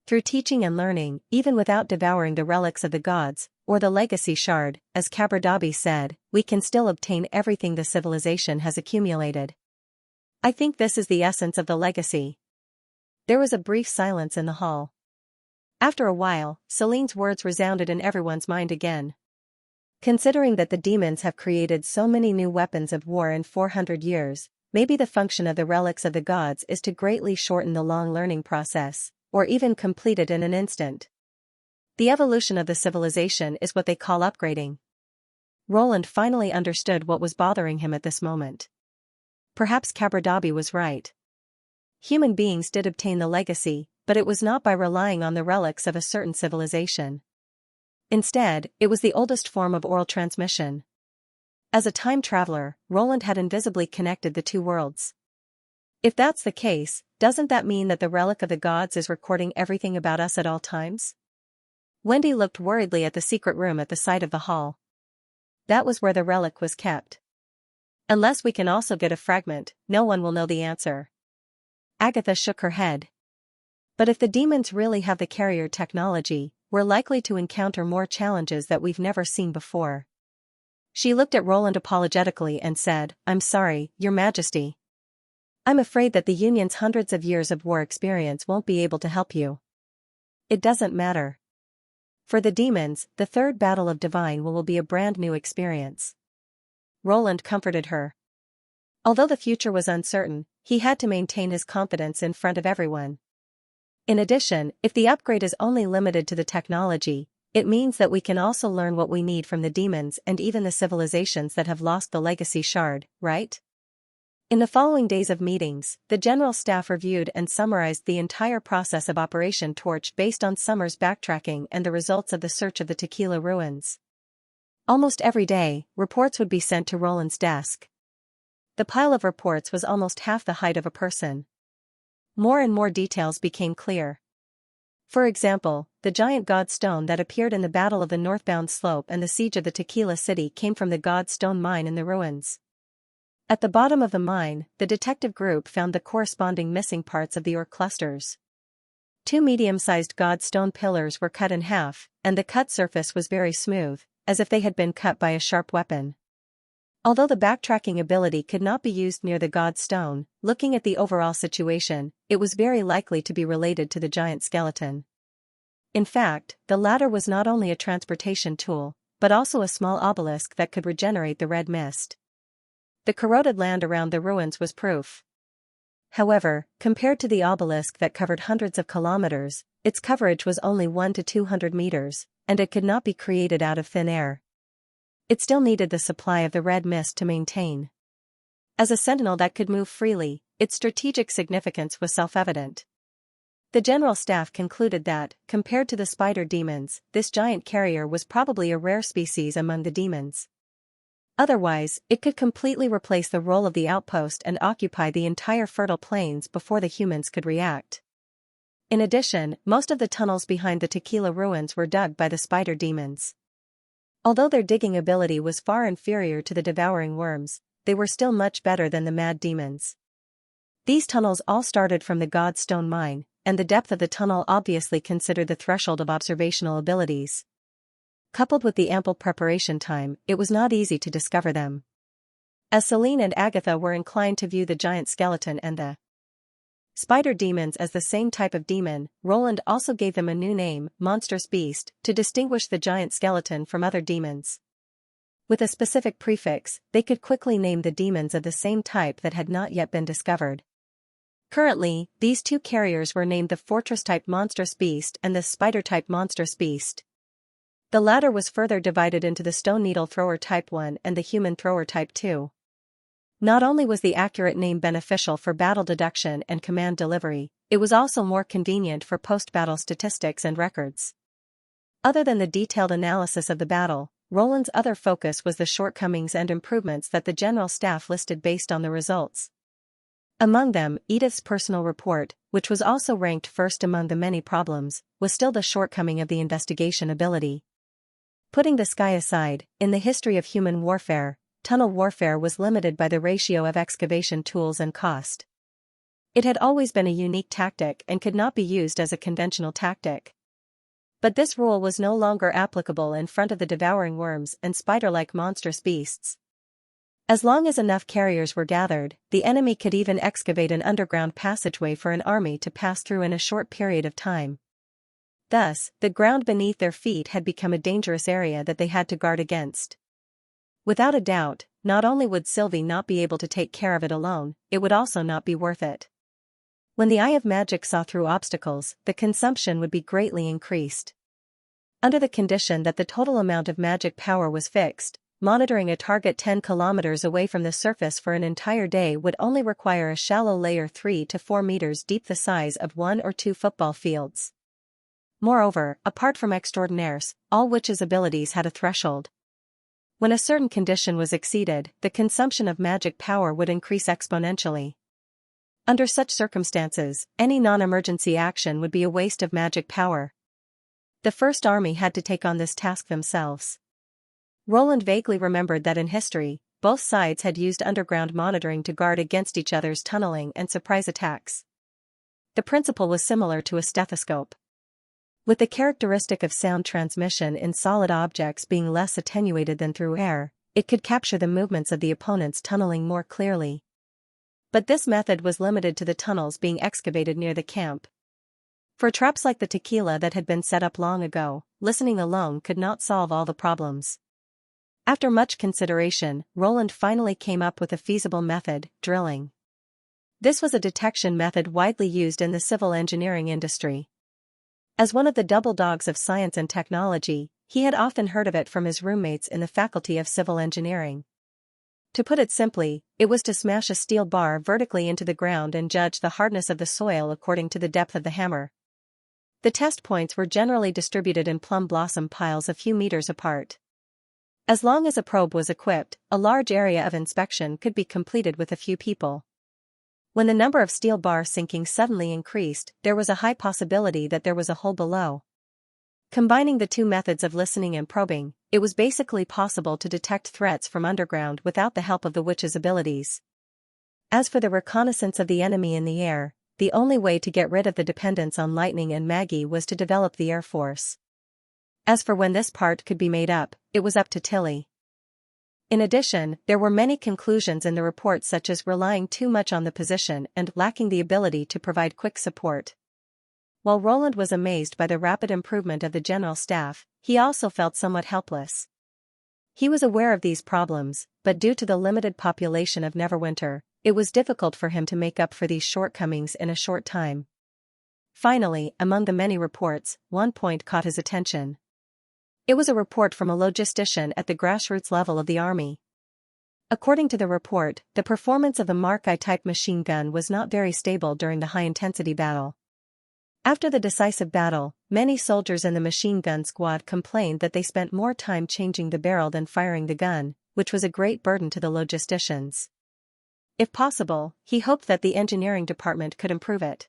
Through teaching and learning, even without devouring the relics of the gods, or the legacy shard, as Caberdabi said, we can still obtain everything the civilization has accumulated. I think this is the essence of the legacy. There was a brief silence in the hall. After a while, Celine's words resounded in everyone's mind again. Considering that the demons have created so many new weapons of war in 400 years, maybe the function of the relics of the gods is to greatly shorten the long learning process, or even complete it in an instant. The evolution of the civilization is what they call upgrading. Roland finally understood what was bothering him at this moment. Perhaps Caberdabi was right. Human beings did obtain the legacy, but it was not by relying on the relics of a certain civilization. Instead, it was the oldest form of oral transmission. As a time traveler, Roland had invisibly connected the two worlds. If that's the case, doesn't that mean that the relic of the gods is recording everything about us at all times? Wendy looked worriedly at the secret room at the side of the hall. That was where the relic was kept. Unless we can also get a fragment, no one will know the answer. Agatha shook her head. But if the demons really have the carrier technology, we're likely to encounter more challenges that we've never seen before. She looked at Roland apologetically and said, I'm sorry, Your Majesty. I'm afraid that the Union's hundreds of years of war experience won't be able to help you. It doesn't matter. For the demons, the third battle of Divine will be a brand new experience. Roland comforted her. Although the future was uncertain, he had to maintain his confidence in front of everyone. In addition, if the upgrade is only limited to the technology, it means that we can also learn what we need from the demons and even the civilizations that have lost the legacy shard, right? In the following days of meetings, the General Staff reviewed and summarized the entire process of Operation Torch based on Summer's backtracking and the results of the search of the Tequila ruins. Almost every day, reports would be sent to Roland's desk. The pile of reports was almost half the height of a person. More and more details became clear. For example, the giant god stone that appeared in the Battle of the Northbound Slope and the siege of the Tequila City came from the god stone mine in the ruins. At the bottom of the mine, the detective group found the corresponding missing parts of the ore clusters. 2 medium-sized god stone pillars were cut in half, and the cut surface was very smooth, as if they had been cut by a sharp weapon. Although the backtracking ability could not be used near the god stone, looking at the overall situation, it was very likely to be related to the giant skeleton. In fact, the latter was not only a transportation tool, but also a small obelisk that could regenerate the red mist. The corroded land around the ruins was proof. However, compared to the obelisk that covered hundreds of kilometers, its coverage was only 1 to 200 meters, and it could not be created out of thin air. It still needed the supply of the red mist to maintain. As a sentinel that could move freely, its strategic significance was self-evident. The General Staff concluded that, compared to the spider demons, this giant carrier was probably a rare species among the demons. Otherwise, it could completely replace the role of the outpost and occupy the entire fertile plains before the humans could react. In addition, most of the tunnels behind the Tequila ruins were dug by the spider demons. Although their digging ability was far inferior to the devouring worms, they were still much better than the mad demons. These tunnels all started from the God's stone mine, and the depth of the tunnel obviously considered the threshold of observational abilities. Coupled with the ample preparation time, it was not easy to discover them. As Celine and Agatha were inclined to view the giant skeleton and the spider demons as the same type of demon, Roland also gave them a new name, monstrous beast, to distinguish the giant skeleton from other demons. With a specific prefix, they could quickly name the demons of the same type that had not yet been discovered. Currently, these two carriers were named the fortress-type monstrous beast and the spider-type monstrous beast. The latter was further divided into the stone needle thrower type 1 and the human thrower type 2. Not only was the accurate name beneficial for battle deduction and command delivery, it was also more convenient for post-battle statistics and records. Other than the detailed analysis of the battle, Roland's other focus was the shortcomings and improvements that the general staff listed based on the results. Among them, Edith's personal report, which was also ranked first among the many problems, was still the shortcoming of the investigation ability. Putting the sky aside, in the history of human warfare, tunnel warfare was limited by the ratio of excavation tools and cost. It had always been a unique tactic and could not be used as a conventional tactic. But this rule was no longer applicable in front of the devouring worms and spider-like monstrous beasts. As long as enough carriers were gathered, the enemy could even excavate an underground passageway for an army to pass through in a short period of time. Thus, the ground beneath their feet had become a dangerous area that they had to guard against. Without a doubt, not only would Sylvie not be able to take care of it alone, it would also not be worth it. When the Eye of Magic saw through obstacles, the consumption would be greatly increased. Under the condition that the total amount of magic power was fixed, monitoring a target 10 kilometers away from the surface for an entire day would only require a shallow layer 3 to 4 meters deep, the size of 1 or 2 football fields. Moreover, apart from extraordinaires, all witches' abilities had a threshold. When a certain condition was exceeded, the consumption of magic power would increase exponentially. Under such circumstances, any non-emergency action would be a waste of magic power. The First Army had to take on this task themselves. Roland vaguely remembered that in history, both sides had used underground monitoring to guard against each other's tunneling and surprise attacks. The principle was similar to a stethoscope. With the characteristic of sound transmission in solid objects being less attenuated than through air, it could capture the movements of the opponent's tunneling more clearly. But this method was limited to the tunnels being excavated near the camp. For traps like the tequila that had been set up long ago, listening alone could not solve all the problems. After much consideration, Roland finally came up with a feasible method: drilling. This was a detection method widely used in the civil engineering industry. As one of the double dogs of science and technology, he had often heard of it from his roommates in the Faculty of Civil Engineering. To put it simply, it was to smash a steel bar vertically into the ground and judge the hardness of the soil according to the depth of the hammer. The test points were generally distributed in plum blossom piles a few meters apart. As long as a probe was equipped, a large area of inspection could be completed with a few people. When the number of steel bar sinkings suddenly increased, there was a high possibility that there was a hole below. Combining the two methods of listening and probing, it was basically possible to detect threats from underground without the help of the witch's abilities. As for the reconnaissance of the enemy in the air, the only way to get rid of the dependence on Lightning and Maggie was to develop the Air Force. As for when this part could be made up, it was up to Tilly. In addition, there were many conclusions in the report, such as relying too much on the position and lacking the ability to provide quick support. While Roland was amazed by the rapid improvement of the general staff, he also felt somewhat helpless. He was aware of these problems, but due to the limited population of Neverwinter, it was difficult for him to make up for these shortcomings in a short time. Finally, among the many reports, one point caught his attention. It was a report from a logistician at the grassroots level of the army. According to the report, the performance of the Mark I-type machine gun was not very stable during the high-intensity battle. After the decisive battle, many soldiers in the machine gun squad complained that they spent more time changing the barrel than firing the gun, which was a great burden to the logisticians. If possible, he hoped that the engineering department could improve it.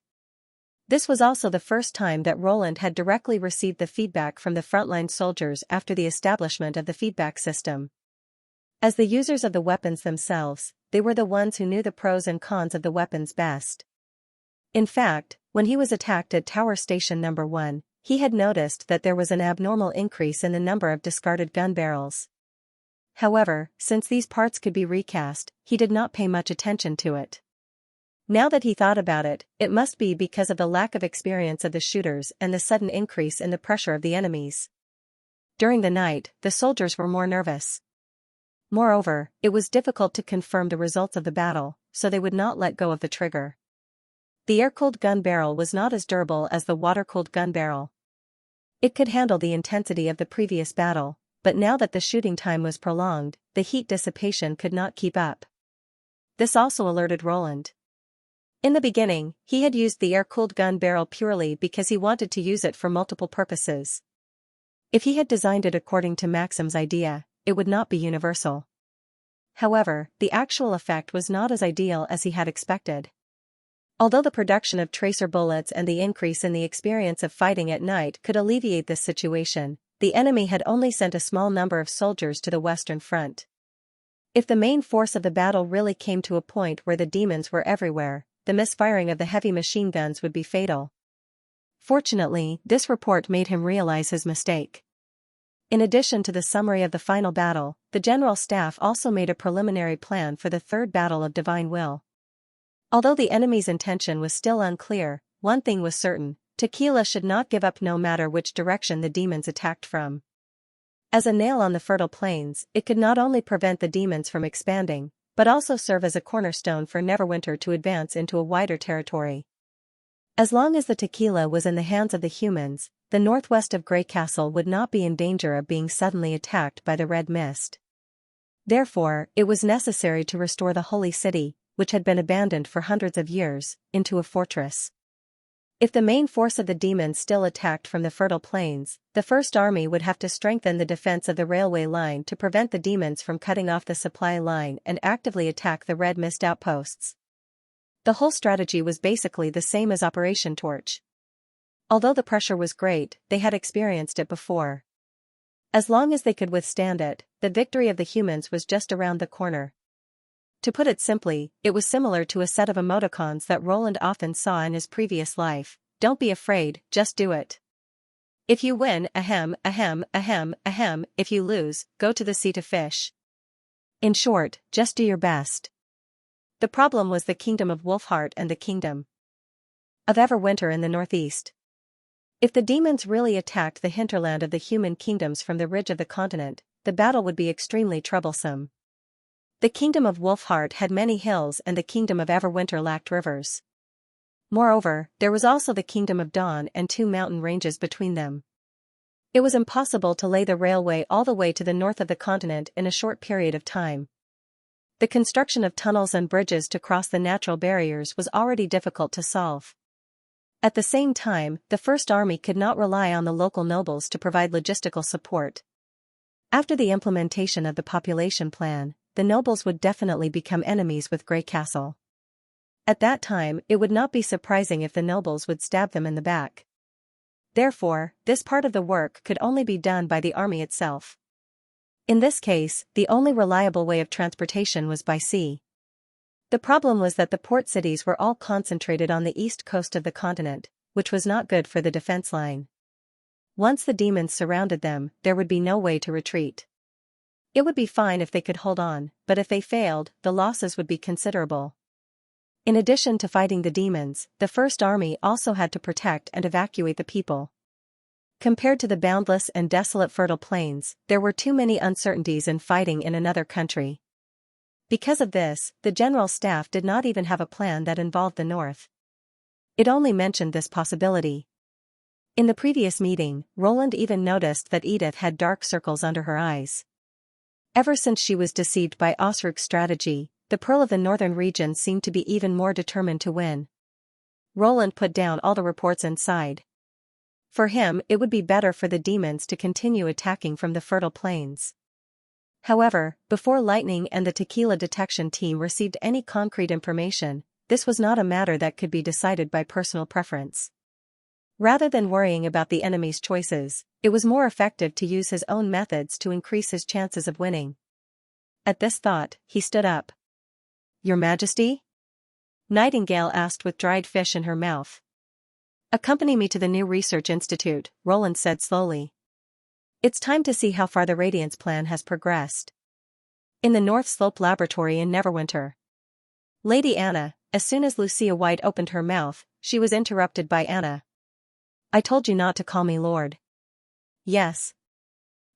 This was also the first time that Roland had directly received the feedback from the frontline soldiers after the establishment of the feedback system. As the users of the weapons themselves, they were the ones who knew the pros and cons of the weapons best. In fact, when he was attacked at Tower Station No. 1, he had noticed that there was an abnormal increase in the number of discarded gun barrels. However, since these parts could be recast, he did not pay much attention to it. Now that he thought about it, it must be because of the lack of experience of the shooters and the sudden increase in the pressure of the enemies. During the night, the soldiers were more nervous. Moreover, it was difficult to confirm the results of the battle, so they would not let go of the trigger. The air-cooled gun barrel was not as durable as the water-cooled gun barrel. It could handle the intensity of the previous battle, but now that the shooting time was prolonged, the heat dissipation could not keep up. This also alerted Roland. In the beginning, he had used the air-cooled gun barrel purely because he wanted to use it for multiple purposes. If he had designed it according to Maxim's idea, it would not be universal. However, the actual effect was not as ideal as he had expected. Although the production of tracer bullets and the increase in the experience of fighting at night could alleviate this situation, the enemy had only sent a small number of soldiers to the Western Front. If the main force of the battle really came to a point where the demons were everywhere, the misfiring of the heavy machine guns would be fatal. Fortunately, this report made him realize his mistake. In addition to the summary of the final battle, the General Staff also made a preliminary plan for the third battle of Divine Will. Although the enemy's intention was still unclear, one thing was certain: Tequila should not give up no matter which direction the demons attacked from. As a nail on the fertile plains, it could not only prevent the demons from expanding, but also serve as a cornerstone for Neverwinter to advance into a wider territory. As long as the Tequila was in the hands of the humans, the northwest of Grey Castle would not be in danger of being suddenly attacked by the Red Mist. Therefore, it was necessary to restore the Holy City, which had been abandoned for hundreds of years, into a fortress. If the main force of the demons still attacked from the fertile plains, the First Army would have to strengthen the defense of the railway line to prevent the demons from cutting off the supply line and actively attack the Red Mist outposts. The whole strategy was basically the same as Operation Torch. Although the pressure was great, they had experienced it before. As long as they could withstand it, the victory of the humans was just around the corner. To put it simply, it was similar to a set of emoticons that Roland often saw in his previous life: "Don't be afraid, just do it. If you win, ahem, ahem, ahem, ahem, if you lose, go to the sea to fish. In short, just do your best." The problem was the Kingdom of Wolfheart and the Kingdom of Everwinter in the northeast. If the demons really attacked the hinterland of the human kingdoms from the ridge of the continent, the battle would be extremely troublesome. The Kingdom of Wolfheart had many hills and the Kingdom of Everwinter lacked rivers. Moreover, there was also the Kingdom of Dawn and two mountain ranges between them. It was impossible to lay the railway all the way to the north of the continent in a short period of time. The construction of tunnels and bridges to cross the natural barriers was already difficult to solve. At the same time, the First Army could not rely on the local nobles to provide logistical support. After the implementation of the population plan, the nobles would definitely become enemies with Grey Castle. At that time, it would not be surprising if the nobles would stab them in the back. Therefore, this part of the work could only be done by the army itself. In this case, the only reliable way of transportation was by sea. The problem was that the port cities were all concentrated on the east coast of the continent, which was not good for the defense line. Once the demons surrounded them, there would be no way to retreat. It would be fine if they could hold on, but if they failed, the losses would be considerable. In addition to fighting the demons, the First Army also had to protect and evacuate the people. Compared to the boundless and desolate fertile plains, there were too many uncertainties in fighting in another country. Because of this, the General Staff did not even have a plan that involved the North. It only mentioned this possibility. In the previous meeting, Roland even noticed that Edith had dark circles under her eyes. Ever since she was deceived by Osric's strategy, the Pearl of the Northern region seemed to be even more determined to win. Roland put down all the reports and sighed. For him, it would be better for the demons to continue attacking from the fertile plains. However, before Lightning and the Tequila detection team received any concrete information, this was not a matter that could be decided by personal preference. Rather than worrying about the enemy's choices, it was more effective to use his own methods to increase his chances of winning. At this thought, he stood up. "Your Majesty?" Nightingale asked with dried fish in her mouth. "Accompany me to the new research institute," Roland said slowly. "It's time to see how far the Radiance plan has progressed." In the North Slope Laboratory in Neverwinter. Lady Anna, as soon as Lucia White opened her mouth, she was interrupted by Anna. "I told you not to call me Lord." "Yes.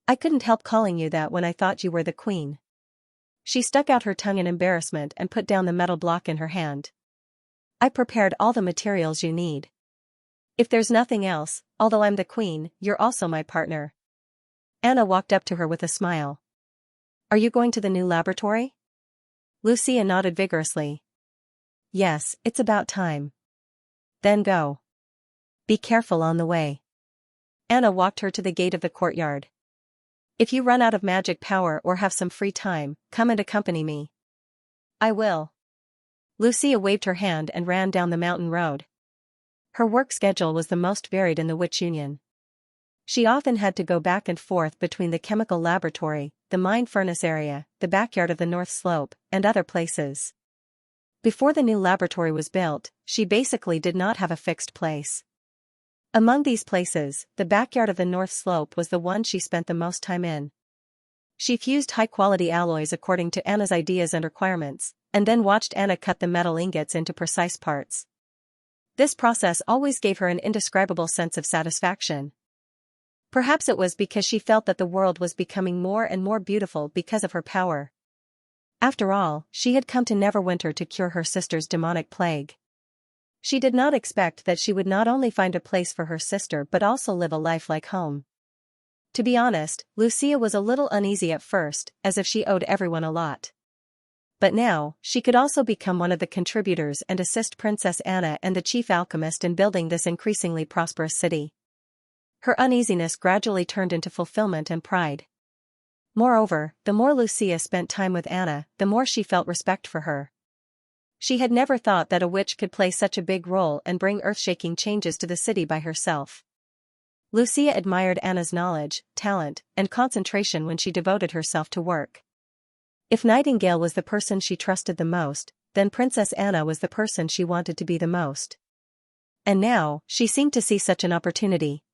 I couldn't help calling you that when I thought you were the Queen." She stuck out her tongue in embarrassment and put down the metal block in her hand. "I prepared all the materials you need. If there's nothing else, although I'm the Queen, you're also my partner." Anna walked up to her with a smile. "Are you going to the new laboratory?" Lucia nodded vigorously. "Yes, it's about time." "Then go. Be careful on the way." Anna walked her to the gate of the courtyard. "If you run out of magic power or have some free time, come and accompany me." "I will." Lucia waved her hand and ran down the mountain road. Her work schedule was the most varied in the Witch Union. She often had to go back and forth between the chemical laboratory, the mine furnace area, the backyard of the North Slope, and other places. Before the new laboratory was built, she basically did not have a fixed place. Among these places, the backyard of the North Slope was the one she spent the most time in. She fused high-quality alloys according to Anna's ideas and requirements, and then watched Anna cut the metal ingots into precise parts. This process always gave her an indescribable sense of satisfaction. Perhaps it was because she felt that the world was becoming more and more beautiful because of her power. After all, she had come to Neverwinter to cure her sister's demonic plague. She did not expect that she would not only find a place for her sister but also live a life like home. To be honest, Lucia was a little uneasy at first, as if she owed everyone a lot. But now, she could also become one of the contributors and assist Princess Anna and the chief alchemist in building this increasingly prosperous city. Her uneasiness gradually turned into fulfillment and pride. Moreover, the more Lucia spent time with Anna, the more she felt respect for her. She had never thought that a witch could play such a big role and bring earth-shaking changes to the city by herself. Lucia admired Anna's knowledge, talent, and concentration when she devoted herself to work. If Nightingale was the person she trusted the most, then Princess Anna was the person she wanted to be the most. And now, she seemed to see such an opportunity.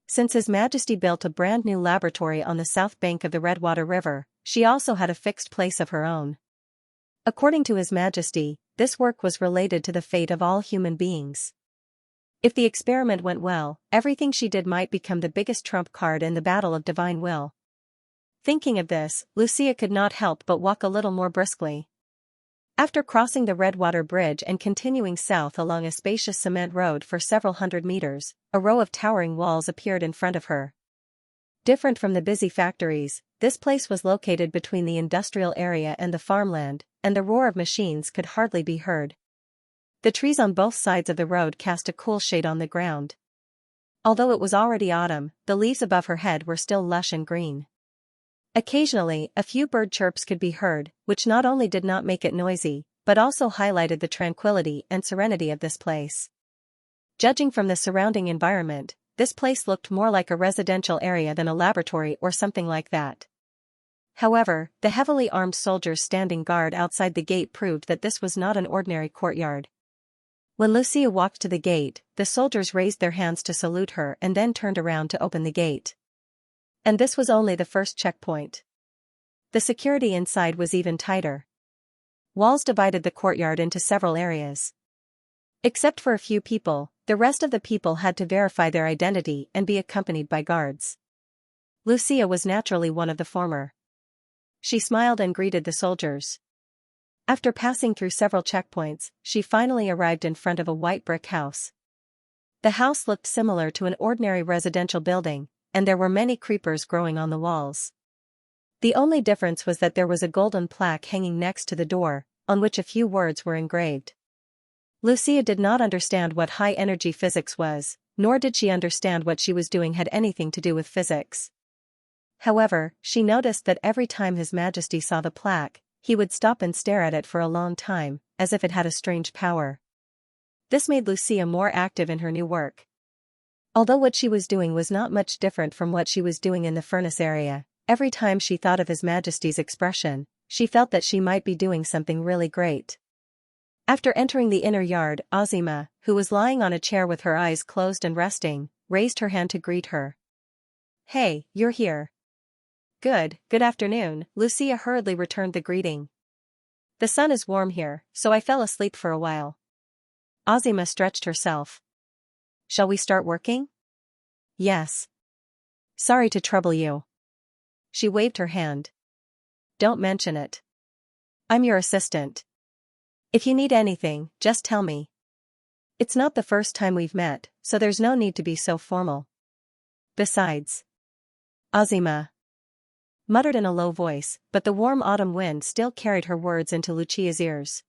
Since His Majesty built a brand new laboratory on the south bank of the Redwater River, she also had a fixed place of her own. According to His Majesty, this work was related to the fate of all human beings. If the experiment went well, everything she did might become the biggest trump card in the battle of divine will. Thinking of this, Lucia could not help but walk a little more briskly. After crossing the Redwater Bridge and continuing south along a spacious cement road for several hundred meters, a row of towering walls appeared in front of her. Different from the busy factories, this place was located between the industrial area and the farmland, and the roar of machines could hardly be heard. The trees on both sides of the road cast a cool shade on the ground. Although it was already autumn, the leaves above her head were still lush and green. Occasionally, a few bird chirps could be heard, which not only did not make it noisy, but also highlighted the tranquility and serenity of this place. Judging from the surrounding environment, this place looked more like a residential area than a laboratory or something like that. However, the heavily armed soldiers standing guard outside the gate proved that this was not an ordinary courtyard. When Lucia walked to the gate, the soldiers raised their hands to salute her and then turned around to open the gate. And this was only the first checkpoint. The security inside was even tighter. Walls divided the courtyard into several areas. Except for a few people, the rest of the people had to verify their identity and be accompanied by guards. Lucia was naturally one of the former. She smiled and greeted the soldiers. After passing through several checkpoints, she finally arrived in front of a white brick house. The house looked similar to an ordinary residential building, and there were many creepers growing on the walls. The only difference was that there was a golden plaque hanging next to the door, on which a few words were engraved. Lucia did not understand what high-energy physics was, nor did she understand what she was doing had anything to do with physics. However, she noticed that every time His Majesty saw the plaque, he would stop and stare at it for a long time, as if it had a strange power. This made Lucia more active in her new work. Although what she was doing was not much different from what she was doing in the furnace area, every time she thought of His Majesty's expression, she felt that she might be doing something really great. After entering the inner yard, Azima, who was lying on a chair with her eyes closed and resting, raised her hand to greet her. "Hey, you're here." Good afternoon," Lucia hurriedly returned the greeting. "The sun is warm here, so I fell asleep for a while." Azima stretched herself. "Shall we start working?" "Yes." "Sorry to trouble you." She waved her hand. "Don't mention it. I'm your assistant. If you need anything, just tell me. It's not the first time we've met, so there's no need to be so formal. Besides," Azima muttered in a low voice, but the warm autumn wind still carried her words into Lucia's ears.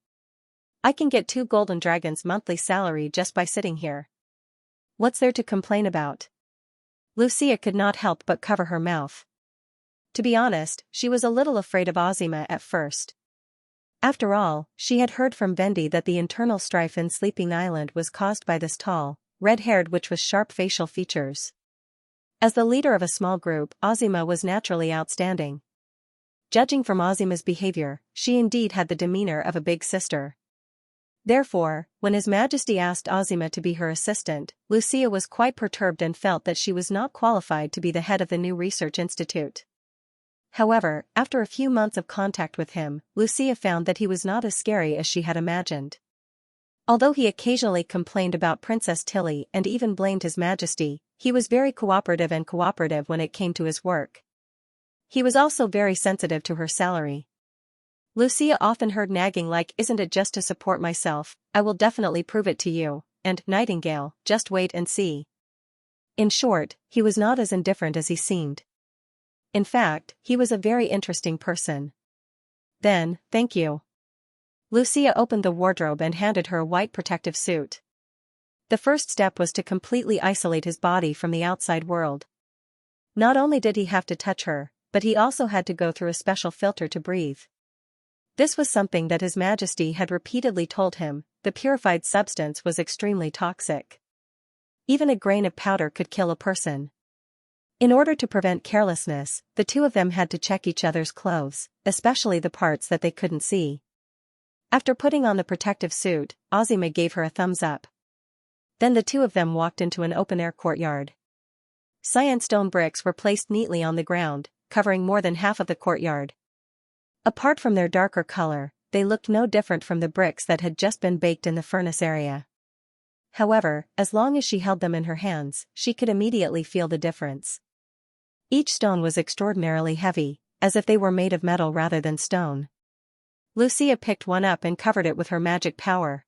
"I can get 2 golden dragons' monthly salary just by sitting here. What's there to complain about?" Lucia could not help but cover her mouth. To be honest, she was a little afraid of Azima at first. After all, she had heard from Vendi that the internal strife in Sleeping Island was caused by this tall, red-haired witch with sharp facial features. As the leader of a small group, Azima was naturally outstanding. Judging from Azima's behavior, she indeed had the demeanor of a big sister. Therefore, when His Majesty asked Azima to be her assistant, Lucia was quite perturbed and felt that she was not qualified to be the head of the new research institute. However, after a few months of contact with him, Lucia found that he was not as scary as she had imagined. Although he occasionally complained about Princess Tilly and even blamed His Majesty, he was very cooperative when it came to his work. He was also very sensitive to her salary. Lucia often heard nagging like, "Isn't it just to support myself? I will definitely prove it to you," and "Nightingale, just wait and see." In short, he was not as indifferent as he seemed. In fact, he was a very interesting person. "Then, thank you." Lucia opened the wardrobe and handed her a white protective suit. The first step was to completely isolate his body from the outside world. Not only did he have to touch her, but he also had to go through a special filter to breathe. This was something that His Majesty had repeatedly told him. The purified substance was extremely toxic. Even a grain of powder could kill a person. In order to prevent carelessness, the two of them had to check each other's clothes, especially the parts that they couldn't see. After putting on the protective suit, Azima gave her a thumbs up. Then the two of them walked into an open-air courtyard. Cyan stone bricks were placed neatly on the ground, covering more than half of the courtyard. Apart from their darker color, they looked no different from the bricks that had just been baked in the furnace area. However, as long as she held them in her hands, she could immediately feel the difference. Each stone was extraordinarily heavy, as if they were made of metal rather than stone. Lucia picked one up and covered it with her magic power.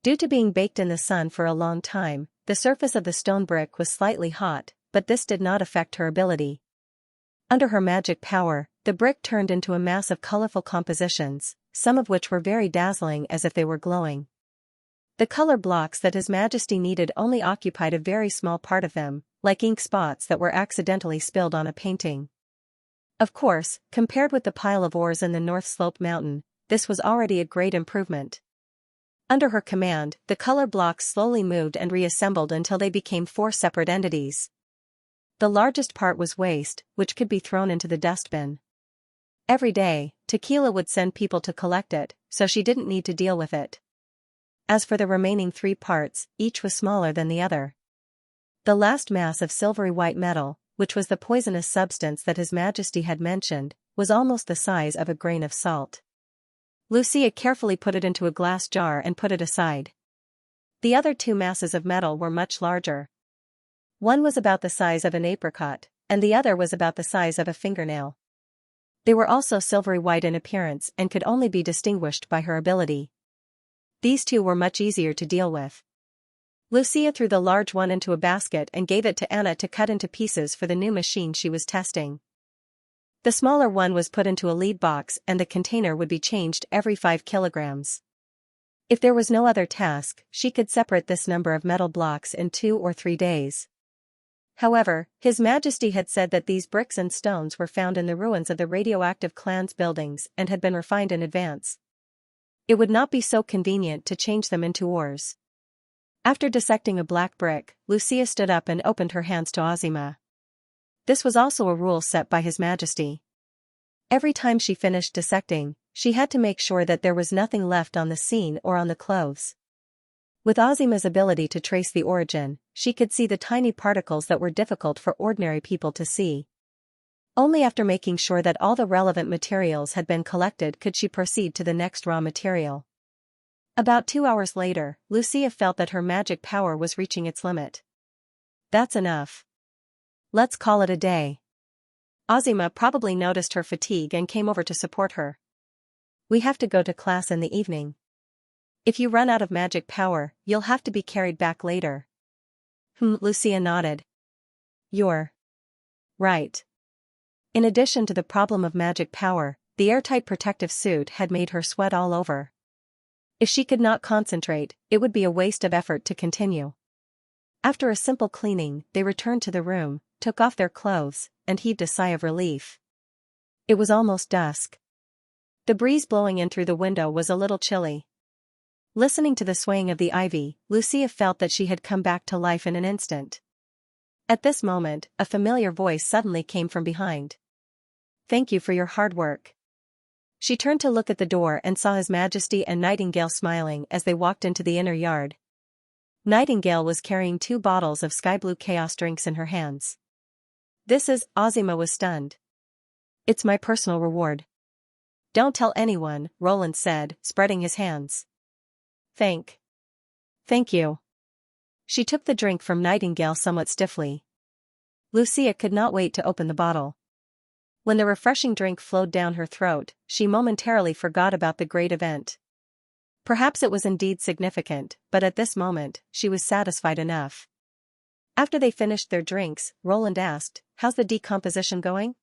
Due to being baked in the sun for a long time, the surface of the stone brick was slightly hot, but this did not affect her ability. Under her magic power, the brick turned into a mass of colorful compositions, some of which were very dazzling as if they were glowing. The color blocks that His Majesty needed only occupied a very small part of them, like ink spots that were accidentally spilled on a painting. Of course, compared with the pile of ores in the North Slope Mountain, this was already a great improvement. Under her command, the color blocks slowly moved and reassembled until they became 4 separate entities. The largest part was waste, which could be thrown into the dustbin. Every day, Tequila would send people to collect it, so she didn't need to deal with it. As for the remaining 3 parts, each was smaller than the other. The last mass of silvery white metal, which was the poisonous substance that His Majesty had mentioned, was almost the size of a grain of salt. Lucia carefully put it into a glass jar and put it aside. The other 2 masses of metal were much larger. One was about the size of an apricot, and the other was about the size of a fingernail. They were also silvery white in appearance and could only be distinguished by her ability. These 2 were much easier to deal with. Lucia threw the large one into a basket and gave it to Anna to cut into pieces for the new machine she was testing. The smaller one was put into a lead box and the container would be changed every 5 kilograms. If there was no other task, she could separate this number of metal blocks in 2 or 3 days. However, His Majesty had said that these bricks and stones were found in the ruins of the radioactive clan's buildings and had been refined in advance. It would not be so convenient to change them into ores. After dissecting a black brick, Lucia stood up and opened her hands to Ozima. This was also a rule set by His Majesty. Every time she finished dissecting, she had to make sure that there was nothing left on the scene or on the clothes. With Ozima's ability to trace the origin, she could see the tiny particles that were difficult for ordinary people to see. Only after making sure that all the relevant materials had been collected could she proceed to the next raw material. About 2 hours later, Lucia felt that her magic power was reaching its limit. That's enough. Let's call it a day. Ozima probably noticed her fatigue and came over to support her. We have to go to class in the evening. If you run out of magic power, you'll have to be carried back later. Lucia nodded. You're right. In addition to the problem of magic power, the airtight protective suit had made her sweat all over. If she could not concentrate, it would be a waste of effort to continue. After a simple cleaning, they returned to the room, took off their clothes, and heaved a sigh of relief. It was almost dusk. The breeze blowing in through the window was a little chilly. Listening to the swaying of the ivy, Lucia felt that she had come back to life in an instant. At this moment, a familiar voice suddenly came from behind. Thank you for your hard work. She turned to look at the door and saw His Majesty and Nightingale smiling as they walked into the inner yard. Nightingale was carrying 2 bottles of sky blue chaos drinks in her hands. Ozima was stunned. It's my personal reward. Don't tell anyone, Roland said, spreading his hands. Thank you. She took the drink from Nightingale somewhat stiffly. Lucia could not wait to open the bottle. When the refreshing drink flowed down her throat, she momentarily forgot about the great event. Perhaps it was indeed significant, but at this moment, she was satisfied enough. After they finished their drinks, Roland asked, How's the decomposition going?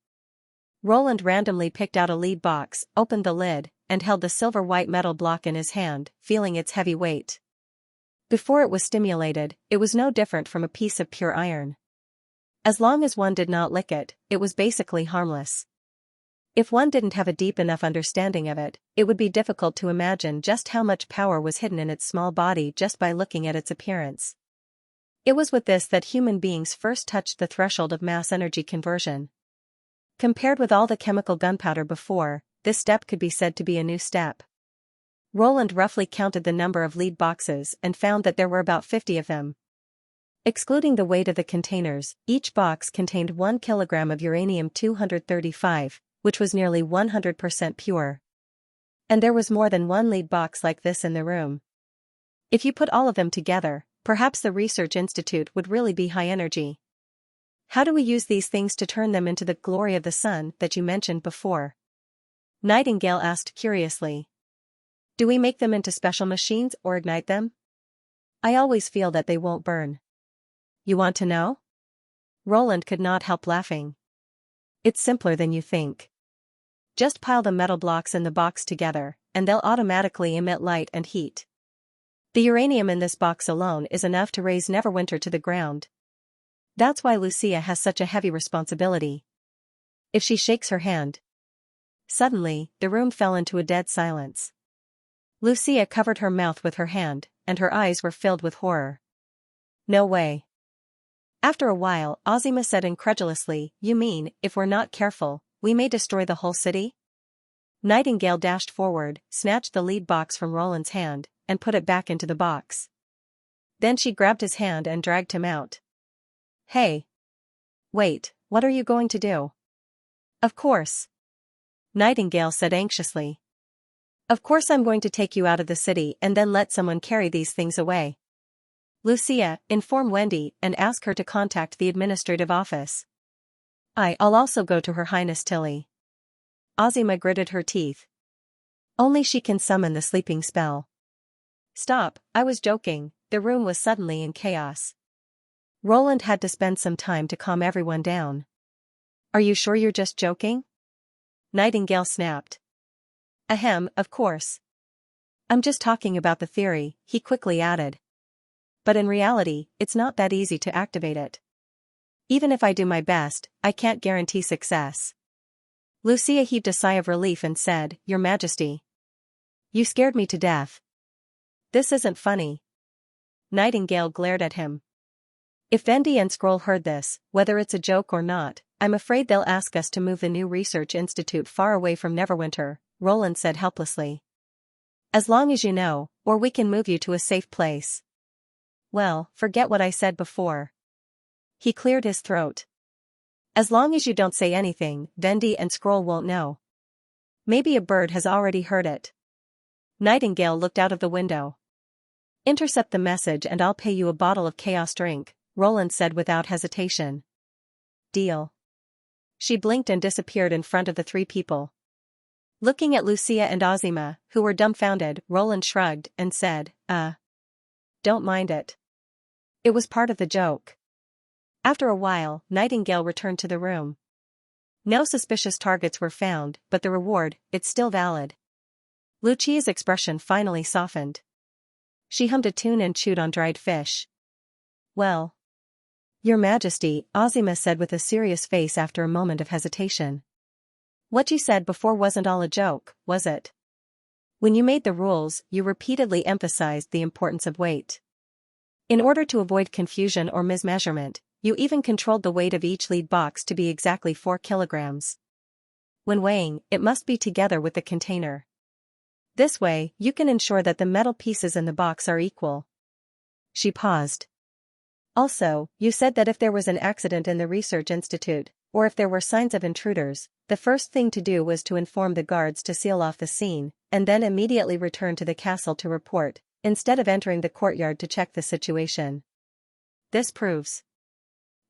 Roland randomly picked out a lead box, opened the lid, and held the silver-white metal block in his hand, feeling its heavy weight. Before it was stimulated, it was no different from a piece of pure iron. As long as one did not lick it, it was basically harmless. If one didn't have a deep enough understanding of it, it would be difficult to imagine just how much power was hidden in its small body just by looking at its appearance. It was with this that human beings first touched the threshold of mass energy conversion. Compared with all the chemical gunpowder before, this step could be said to be a new step. Roland roughly counted the number of lead boxes and found that there were about 50 of them. Excluding the weight of the containers, each box contained 1 kilogram of uranium-235, which was nearly 100% pure. And there was more than 1 lead box like this in the room. If you put all of them together, perhaps the research institute would really be high energy. How do we use these things to turn them into the glory of the sun that you mentioned before? Nightingale asked curiously. Do we make them into special machines or ignite them? I always feel that they won't burn. You want to know? Roland could not help laughing. It's simpler than you think. Just pile the metal blocks in the box together, and they'll automatically emit light and heat. The uranium in this box alone is enough to raise Neverwinter to the ground. That's why Lucia has such a heavy responsibility. If she shakes her hand. Suddenly, the room fell into a dead silence. Lucia covered her mouth with her hand, and her eyes were filled with horror. No way. After a while, Ozima said incredulously, You mean, if we're not careful, we may destroy the whole city? Nightingale dashed forward, snatched the lead box from Roland's hand, and put it back into the box. Then she grabbed his hand and dragged him out. Hey! Wait, what are you going to do? Of course. Nightingale said anxiously. Of course I'm going to take you out of the city and then let someone carry these things away. Lucia, inform Wendy and ask her to contact the administrative office. I'll also go to Her Highness Tilly. Ozima gritted her teeth. Only she can summon the sleeping spell. Stop, I was joking, the room was suddenly in chaos. Roland had to spend some time to calm everyone down. Are you sure you're just joking? Nightingale snapped. Ahem, of course. I'm just talking about the theory, he quickly added. But in reality, it's not that easy to activate it. Even if I do my best, I can't guarantee success. Lucia heaved a sigh of relief and said, Your Majesty. You scared me to death. This isn't funny. Nightingale glared at him. If Vendi and Scroll heard this, whether it's a joke or not, I'm afraid they'll ask us to move the new research institute far away from Neverwinter, Roland said helplessly. As long as you know, or we can move you to a safe place. Well, forget what I said before. He cleared his throat. As long as you don't say anything, Vendi and Scroll won't know. Maybe a bird has already heard it. Nightingale looked out of the window. Intercept the message and I'll pay you a bottle of chaos drink, Roland said without hesitation. Deal. She blinked and disappeared in front of the three people. Looking at Lucia and Ozima, who were dumbfounded, Roland shrugged and said, don't mind it. It was part of the joke. After a while, Nightingale returned to the room. No suspicious targets were found, but the reward, it's still valid. Lucia's expression finally softened. She hummed a tune and chewed on dried fish. Well. Your Majesty, Ozima said with a serious face after a moment of hesitation. What you said before wasn't all a joke, was it? When you made the rules, you repeatedly emphasized the importance of weight. In order to avoid confusion or mismeasurement, you even controlled the weight of each lead box to be exactly 4 kilograms. When weighing, it must be together with the container. This way, you can ensure that the metal pieces in the box are equal. She paused. Also, you said that if there was an accident in the research institute, or if there were signs of intruders, the first thing to do was to inform the guards to seal off the scene, and then immediately return to the castle to report, instead of entering the courtyard to check the situation. This proves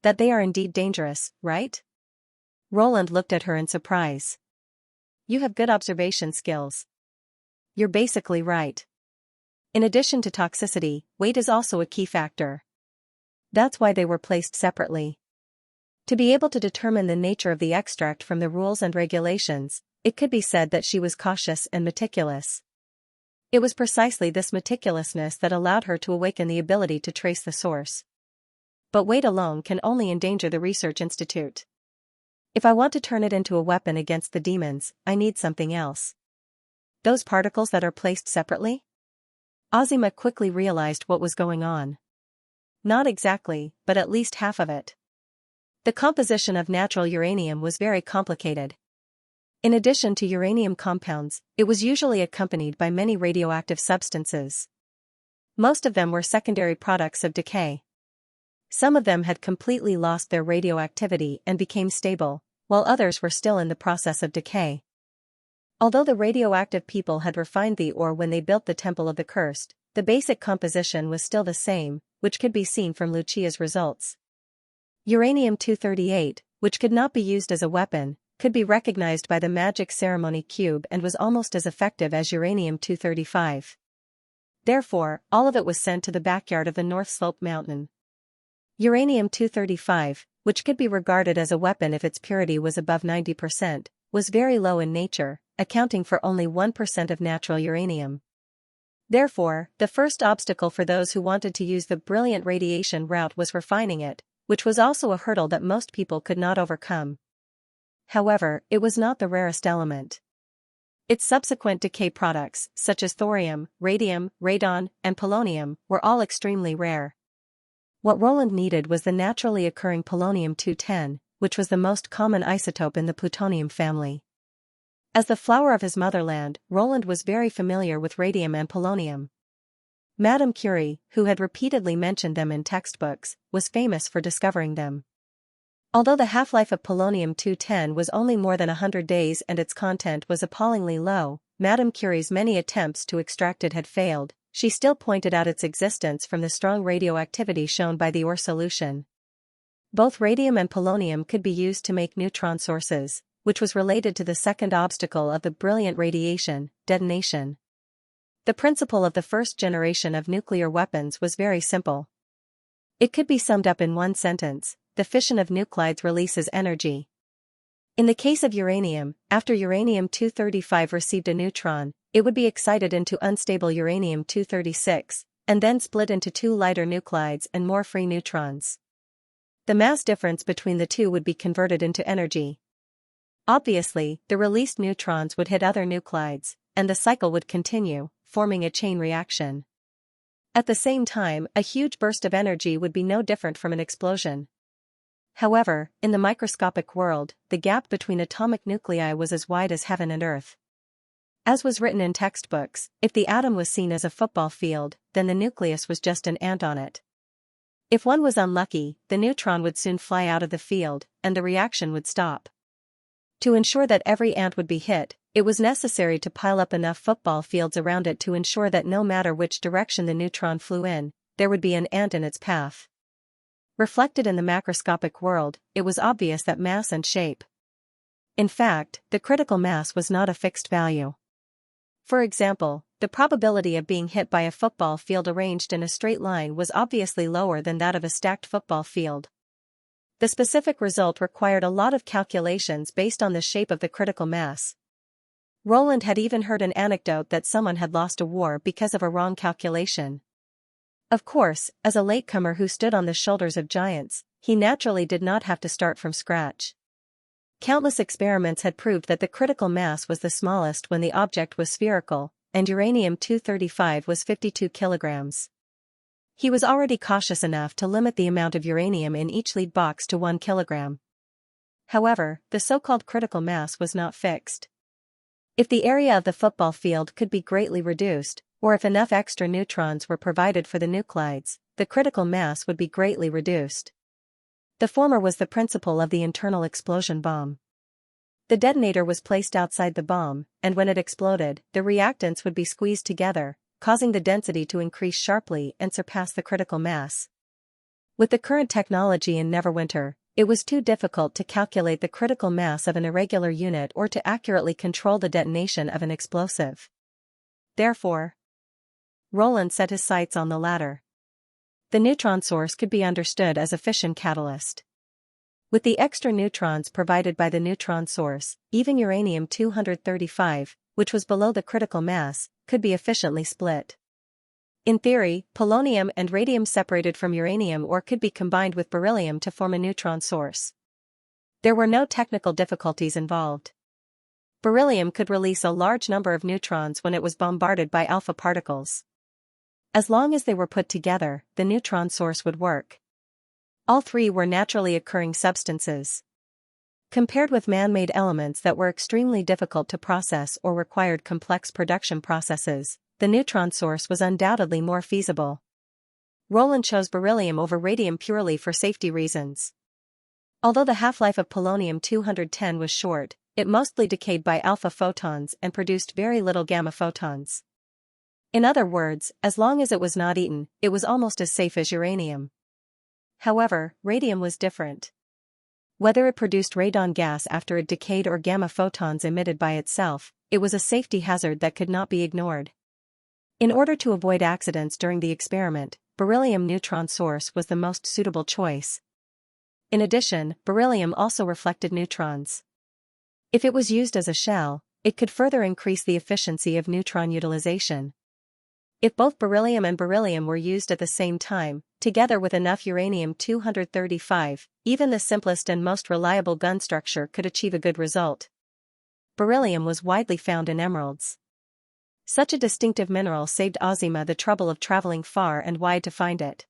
that they are indeed dangerous, right? Roland looked at her in surprise. You have good observation skills. You're basically right. In addition to toxicity, weight is also a key factor. That's why they were placed separately. To be able to determine the nature of the extract from the rules and regulations, it could be said that she was cautious and meticulous. It was precisely this meticulousness that allowed her to awaken the ability to trace the source. But weight alone can only endanger the research institute. If I want to turn it into a weapon against the demons, I need something else. Those particles that are placed separately? Ozima quickly realized what was going on. Not exactly, but at least half of it. The composition of natural uranium was very complicated. In addition to uranium compounds, it was usually accompanied by many radioactive substances. Most of them were secondary products of decay. Some of them had completely lost their radioactivity and became stable, while others were still in the process of decay. Although the radioactive people had refined the ore when they built the Temple of the Cursed, the basic composition was still the same, which could be seen from Lucia's results. Uranium-238, which could not be used as a weapon, could be recognized by the magic ceremony cube and was almost as effective as uranium-235. Therefore, all of it was sent to the backyard of the North Slope Mountain. Uranium-235, which could be regarded as a weapon if its purity was above 90%, was very low in nature, accounting for only 1% of natural uranium. Therefore, the first obstacle for those who wanted to use the brilliant radiation route was refining it, which was also a hurdle that most people could not overcome. However, it was not the rarest element. Its subsequent decay products, such as thorium, radium, radon, and polonium, were all extremely rare. What Roland needed was the naturally occurring polonium-210, which was the most common isotope in the plutonium family. As the flower of his motherland, Roland was very familiar with radium and polonium. Madame Curie, who had repeatedly mentioned them in textbooks, was famous for discovering them. Although the half-life of polonium-210 was only more than 100 days and its content was appallingly low, Madame Curie's many attempts to extract it had failed. She still pointed out its existence from the strong radioactivity shown by the ore solution. Both radium and polonium could be used to make neutron sources, which was related to the second obstacle of the brilliant radiation, detonation. The principle of the first generation of nuclear weapons was very simple. It could be summed up in one sentence: the fission of nuclides releases energy. In the case of uranium, after uranium-235 received a neutron, it would be excited into unstable uranium-236, and then split into two lighter nuclides and more free neutrons. The mass difference between the two would be converted into energy. Obviously, the released neutrons would hit other nuclides, and the cycle would continue, forming a chain reaction. At the same time, a huge burst of energy would be no different from an explosion. However, in the microscopic world, the gap between atomic nuclei was as wide as heaven and earth. As was written in textbooks, if the atom was seen as a football field, then the nucleus was just an ant on it. If one was unlucky, the neutron would soon fly out of the field, and the reaction would stop. To ensure that every ant would be hit, it was necessary to pile up enough football fields around it to ensure that no matter which direction the neutron flew in, there would be an ant in its path. Reflected in the macroscopic world, it was obvious that mass and shape. In fact, the critical mass was not a fixed value. For example, the probability of being hit by a football field arranged in a straight line was obviously lower than that of a stacked football field. The specific result required a lot of calculations based on the shape of the critical mass. Roland had even heard an anecdote that someone had lost a war because of a wrong calculation. Of course, as a latecomer who stood on the shoulders of giants, he naturally did not have to start from scratch. Countless experiments had proved that the critical mass was the smallest when the object was spherical, and uranium-235 was 52 kilograms. He was already cautious enough to limit the amount of uranium in each lead box to 1 kilogram. However, the so-called critical mass was not fixed. If the area of the football field could be greatly reduced, or if enough extra neutrons were provided for the nuclides, the critical mass would be greatly reduced. The former was the principle of the internal explosion bomb. The detonator was placed outside the bomb, and when it exploded, the reactants would be squeezed together, causing the density to increase sharply and surpass the critical mass. With the current technology in Neverwinter, it was too difficult to calculate the critical mass of an irregular unit or to accurately control the detonation of an explosive. Therefore, Roland set his sights on the latter. The neutron source could be understood as a fission catalyst. With the extra neutrons provided by the neutron source, even uranium-235, which was below the critical mass, could be efficiently split. In theory, polonium and radium separated from uranium or could be combined with beryllium to form a neutron source. There were no technical difficulties involved. Beryllium could release a large number of neutrons when it was bombarded by alpha particles. As long as they were put together, the neutron source would work. All three were naturally occurring substances. Compared with man-made elements that were extremely difficult to process or required complex production processes, the neutron source was undoubtedly more feasible. Roland chose beryllium over radium purely for safety reasons. Although the half-life of polonium-210 was short, it mostly decayed by alpha photons and produced very little gamma photons. In other words, as long as it was not eaten, it was almost as safe as uranium. However, radium was different. Whether it produced radon gas after it decayed or gamma photons emitted by itself, it was a safety hazard that could not be ignored. In order to avoid accidents during the experiment, beryllium neutron source was the most suitable choice. In addition, beryllium also reflected neutrons. If it was used as a shell, it could further increase the efficiency of neutron utilization. If both beryllium and beryllium were used at the same time, together with enough uranium-235, even the simplest and most reliable gun structure could achieve a good result. Beryllium was widely found in emeralds. Such a distinctive mineral saved Ozima the trouble of traveling far and wide to find it.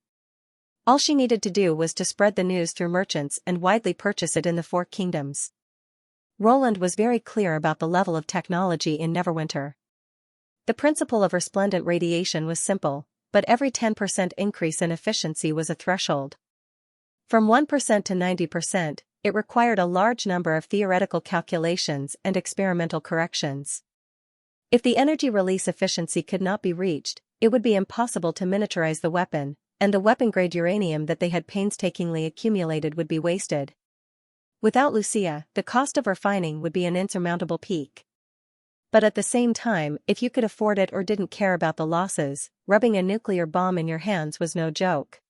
All she needed to do was to spread the news through merchants and widely purchase it in the Four Kingdoms. Roland was very clear about the level of technology in Neverwinter. The principle of resplendent radiation was simple, but every 10% increase in efficiency was a threshold. From 1% to 90%, it required a large number of theoretical calculations and experimental corrections. If the energy release efficiency could not be reached, it would be impossible to miniaturize the weapon, and the weapon-grade uranium that they had painstakingly accumulated would be wasted. Without Lucia, the cost of refining would be an insurmountable peak. But at the same time, if you could afford it or didn't care about the losses, rubbing a nuclear bomb in your hands was no joke.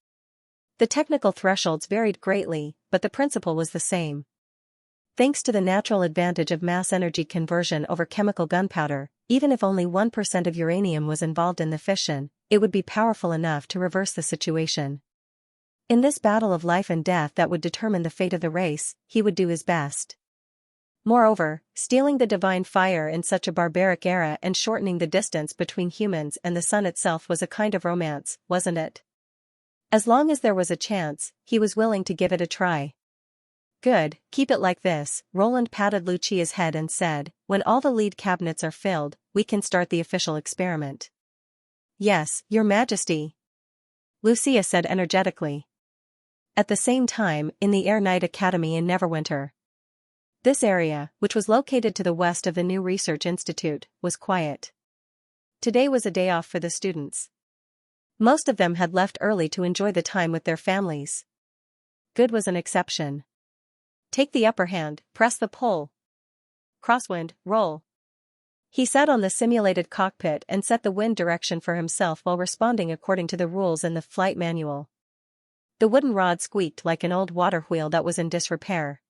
The technical thresholds varied greatly, but the principle was the same. Thanks to the natural advantage of mass energy conversion over chemical gunpowder, even if only 1% of uranium was involved in the fission, it would be powerful enough to reverse the situation. In this battle of life and death that would determine the fate of the race, he would do his best. Moreover, stealing the divine fire in such a barbaric era and shortening the distance between humans and the sun itself was a kind of romance, wasn't it? As long as there was a chance, he was willing to give it a try. Good, keep it like this, Roland patted Lucia's head and said, when all the lead cabinets are filled, we can start the official experiment. Yes, Your Majesty, Lucia said energetically. At the same time, in the Air Knight Academy in Neverwinter. This area, which was located to the west of the new research institute, was quiet. Today was a day off for the students. Most of them had left early to enjoy the time with their families. Good was an exception. Take the upper hand, press the pull. Crosswind, roll. He sat on the simulated cockpit and set the wind direction for himself while responding according to the rules in the flight manual. The wooden rod squeaked like an old water wheel that was in disrepair.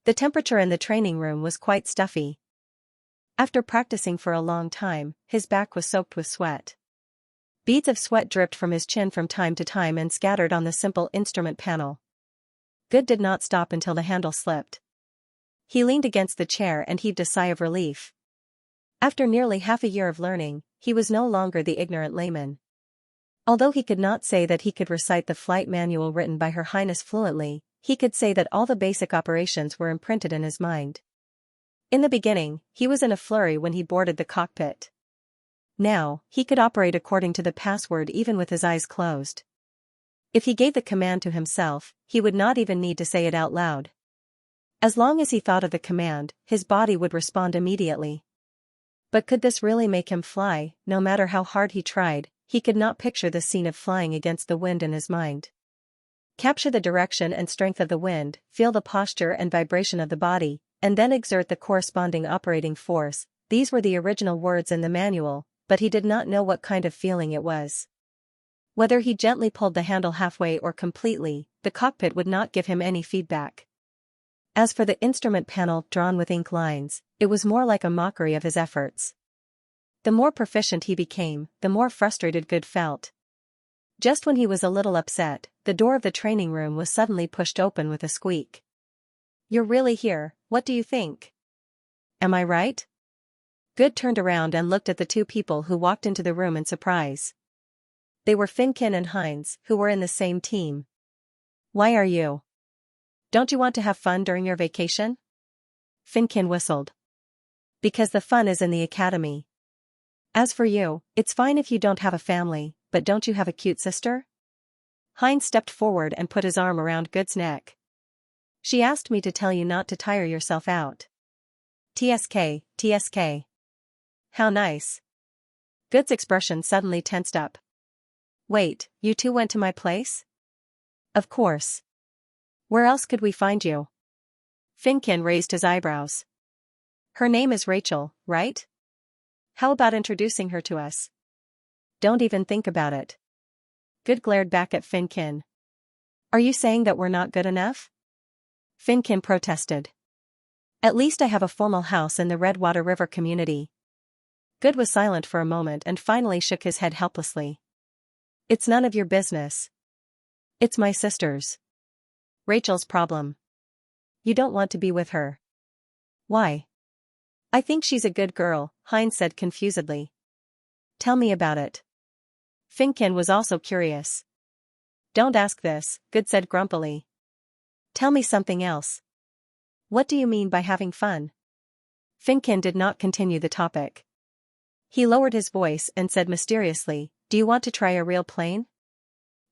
The temperature in the training room was quite stuffy. After practicing for a long time, his back was soaked with sweat. Beads of sweat dripped from his chin from time to time and scattered on the simple instrument panel. Good did not stop until the handle slipped. He leaned against the chair and heaved a sigh of relief. After nearly half a year of learning, he was no longer the ignorant layman. Although he could not say that he could recite the flight manual written by Her Highness fluently, he could say that all the basic operations were imprinted in his mind. In the beginning, he was in a flurry when he boarded the cockpit. Now, he could operate according to the password even with his eyes closed. If he gave the command to himself, he would not even need to say it out loud. As long as he thought of the command, his body would respond immediately. But could this really make him fly? No matter how hard he tried, he could not picture the scene of flying against the wind in his mind. Capture the direction and strength of the wind, feel the posture and vibration of the body, and then exert the corresponding operating force. These were the original words in the manual, but he did not know what kind of feeling it was. Whether he gently pulled the handle halfway or completely, the cockpit would not give him any feedback. As for the instrument panel drawn with ink lines, it was more like a mockery of his efforts. The more proficient he became, the more frustrated Good felt. Just when he was a little upset, the door of the training room was suddenly pushed open with a squeak. You're really here, what do you think? Am I right? Good turned around and looked at the two people who walked into the room in surprise. They were Finkin and Heinz, who were in the same team. Why are you? Don't you want to have fun during your vacation? Finkin whistled. Because the fun is in the academy. As for you, it's fine if you don't have a family, but don't you have a cute sister? Heinz stepped forward and put his arm around Good's neck. She asked me to tell you not to tire yourself out. TSK, TSK. How nice. Good's expression suddenly tensed up. Wait, you two went to my place? Of course. Where else could we find you? Finkin raised his eyebrows. Her name is Rachel, right? How about introducing her to us? Don't even think about it. Good glared back at Finkin. Are you saying that we're not good enough? Finkin protested. At least I have a formal house in the Redwater River community. Good was silent for a moment and finally shook his head helplessly. It's none of your business. It's my sister's. Rachel's problem. You don't want to be with her. Why? I think she's a good girl, Heinz said confusedly. Tell me about it. Finkin was also curious. Don't ask this, Good said grumpily. Tell me something else. What do you mean by having fun? Finkin did not continue the topic. He lowered his voice and said mysteriously, do you want to try a real plane?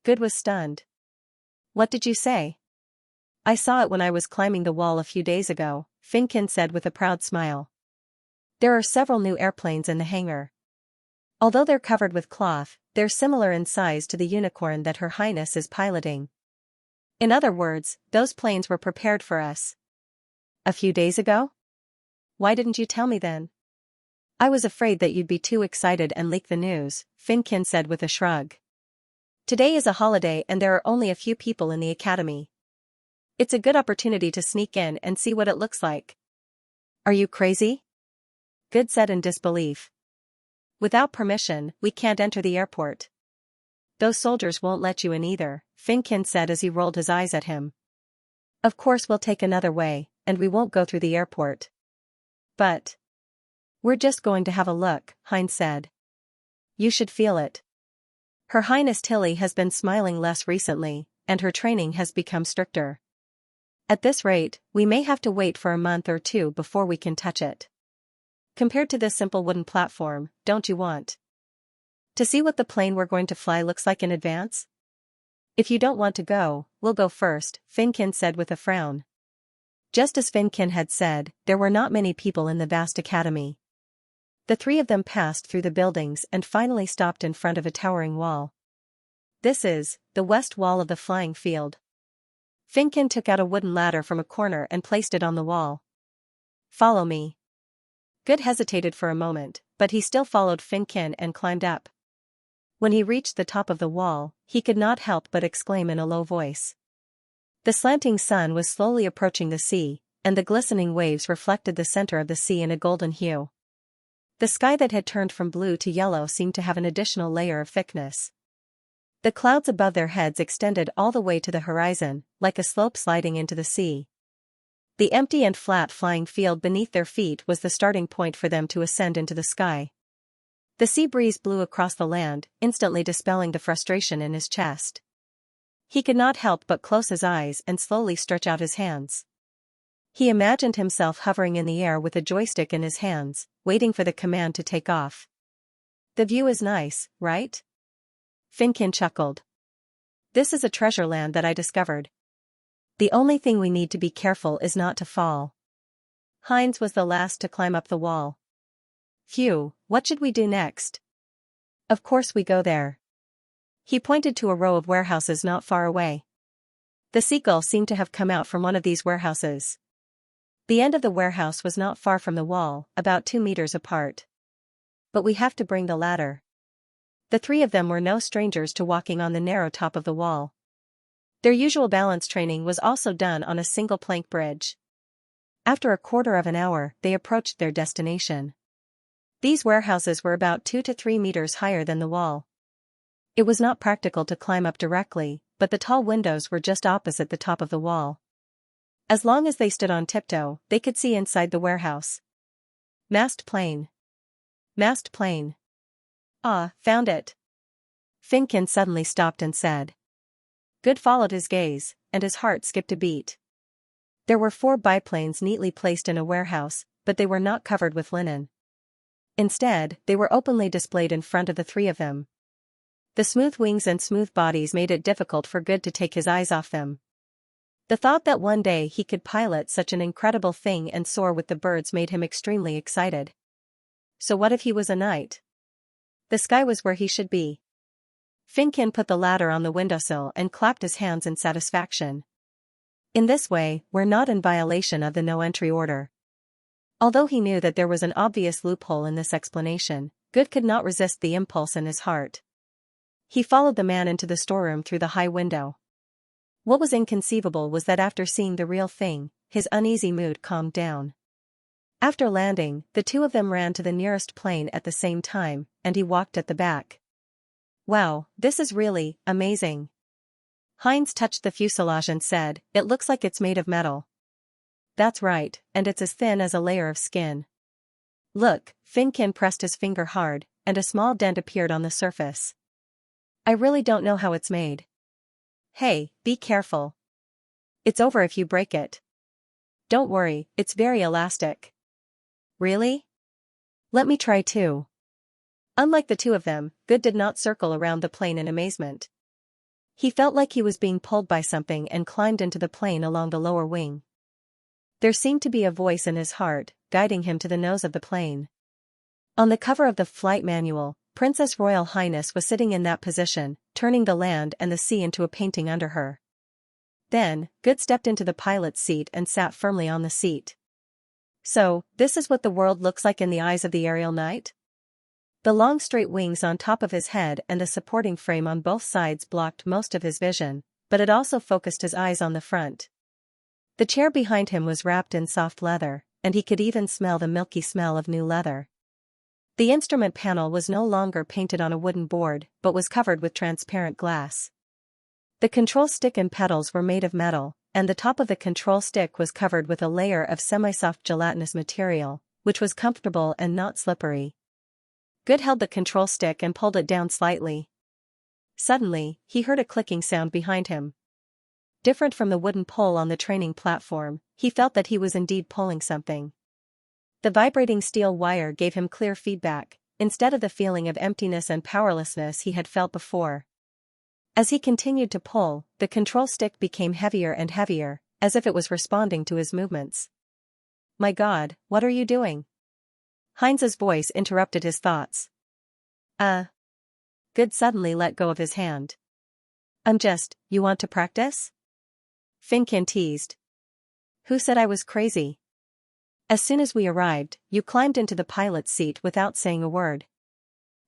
Good was stunned. What did you say? I saw it when I was climbing the wall a few days ago, Finkin said with a proud smile. There are several new airplanes in the hangar. Although they're covered with cloth, they're similar in size to the unicorn that Her Highness is piloting. In other words, those planes were prepared for us. A few days ago? Why didn't you tell me then? I was afraid that you'd be too excited and leak the news, Finkin said with a shrug. Today is a holiday and there are only a few people in the academy. It's a good opportunity to sneak in and see what it looks like. Are you crazy? Good said in disbelief. Without permission, we can't enter the airport. Those soldiers won't let you in either, Finkin said as he rolled his eyes at him. Of course we'll take another way, and we won't go through the airport. But we're just going to have a look, Heinz said. You should feel it. Her Highness Tilly has been smiling less recently, and her training has become stricter. At this rate, we may have to wait for a month or two before we can touch it. Compared to this simple wooden platform, don't you want to see what the plane we're going to fly looks like in advance? If you don't want to go, we'll go first, Finkin said with a frown. Just as Finkin had said, there were not many people in the vast academy. The three of them passed through the buildings and finally stopped in front of a towering wall. This is the west wall of the flying field. Finkin took out a wooden ladder from a corner and placed it on the wall. Follow me. Good hesitated for a moment, but he still followed Finkin and climbed up. When he reached the top of the wall, he could not help but exclaim in a low voice. The slanting sun was slowly approaching the sea, and the glistening waves reflected the center of the sea in a golden hue. The sky that had turned from blue to yellow seemed to have an additional layer of thickness. The clouds above their heads extended all the way to the horizon, like a slope sliding into the sea. The empty and flat flying field beneath their feet was the starting point for them to ascend into the sky. The sea breeze blew across the land, instantly dispelling the frustration in his chest. He could not help but close his eyes and slowly stretch out his hands. He imagined himself hovering in the air with a joystick in his hands, waiting for the command to take off. The view is nice, right? Finkin chuckled. This is a treasure land that I discovered. The only thing we need to be careful is not to fall. Heinz was the last to climb up the wall. Phew, what should we do next? Of course we go there. He pointed to a row of warehouses not far away. The seagull seemed to have come out from one of these warehouses. The end of the warehouse was not far from the wall, about 2 meters apart. But we have to bring the ladder. The three of them were no strangers to walking on the narrow top of the wall. Their usual balance training was also done on a single plank bridge. After a quarter of an hour, they approached their destination. These warehouses were about 2 to 3 meters higher than the wall. It was not practical to climb up directly, but the tall windows were just opposite the top of the wall. As long as they stood on tiptoe, they could see inside the warehouse. Massed plane. Massed plane. Ah, found it. Finkin suddenly stopped and said. Good followed his gaze, and his heart skipped a beat. There were 4 biplanes neatly placed in a warehouse, but they were not covered with linen. Instead, they were openly displayed in front of the three of them. The smooth wings and smooth bodies made it difficult for Good to take his eyes off them. The thought that one day he could pilot such an incredible thing and soar with the birds made him extremely excited. So what if he was a knight? The sky was where he should be. Finkin put the ladder on the windowsill and clapped his hands in satisfaction. In this way, we're not in violation of the no-entry order. Although he knew that there was an obvious loophole in this explanation, Good could not resist the impulse in his heart. He followed the man into the storeroom through the high window. What was inconceivable was that after seeing the real thing, his uneasy mood calmed down. After landing, the two of them ran to the nearest plane at the same time, and he walked at the back. Wow, this is really amazing. Heinz touched the fuselage and said, it looks like it's made of metal. That's right, and it's as thin as a layer of skin. Look, Finkin pressed his finger hard, and a small dent appeared on the surface. I really don't know how it's made. Hey, be careful. It's over if you break it. Don't worry, it's very elastic. Really? Let me try too. Unlike the two of them, Good did not circle around the plane in amazement. He felt like he was being pulled by something and climbed into the plane along the lower wing. There seemed to be a voice in his heart, guiding him to the nose of the plane. On the cover of the flight manual, Princess Royal Highness was sitting in that position, turning the land and the sea into a painting under her. Then, Good stepped into the pilot's seat and sat firmly on the seat. So, this is what the world looks like in the eyes of the aerial knight? The long straight wings on top of his head and the supporting frame on both sides blocked most of his vision, but it also focused his eyes on the front. The chair behind him was wrapped in soft leather, and he could even smell the milky smell of new leather. The instrument panel was no longer painted on a wooden board, but was covered with transparent glass. The control stick and pedals were made of metal, and the top of the control stick was covered with a layer of semi-soft gelatinous material, which was comfortable and not slippery. Good held the control stick and pulled it down slightly. Suddenly, he heard a clicking sound behind him. Different from the wooden pole on the training platform, he felt that he was indeed pulling something. The vibrating steel wire gave him clear feedback, instead of the feeling of emptiness and powerlessness he had felt before. As he continued to pull, the control stick became heavier and heavier, as if it was responding to his movements. "My God, what are you doing?" Heinz's voice interrupted his thoughts. Good suddenly let go of his hand. You want to practice?" Finkin teased. "Who said I was crazy? As soon as we arrived, you climbed into the pilot's seat without saying a word.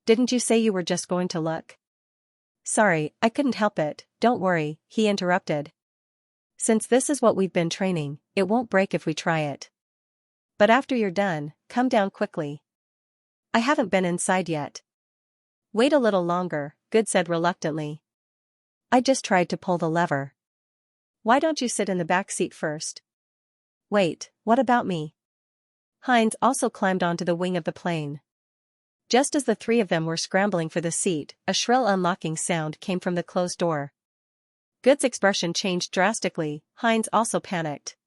Didn't you say you were just going to look?" "Sorry, I couldn't help it, don't worry," he interrupted. "Since this is what we've been training, it won't break if we try it. But after you're done, come down quickly. I haven't been inside yet." "Wait a little longer," Good said reluctantly. "I just tried to pull the lever. Why don't you sit in the back seat first?" "Wait, what about me?" Heinz also climbed onto the wing of the plane. Just as the three of them were scrambling for the seat, a shrill unlocking sound came from the closed door. Good's expression changed drastically. Heinz also panicked.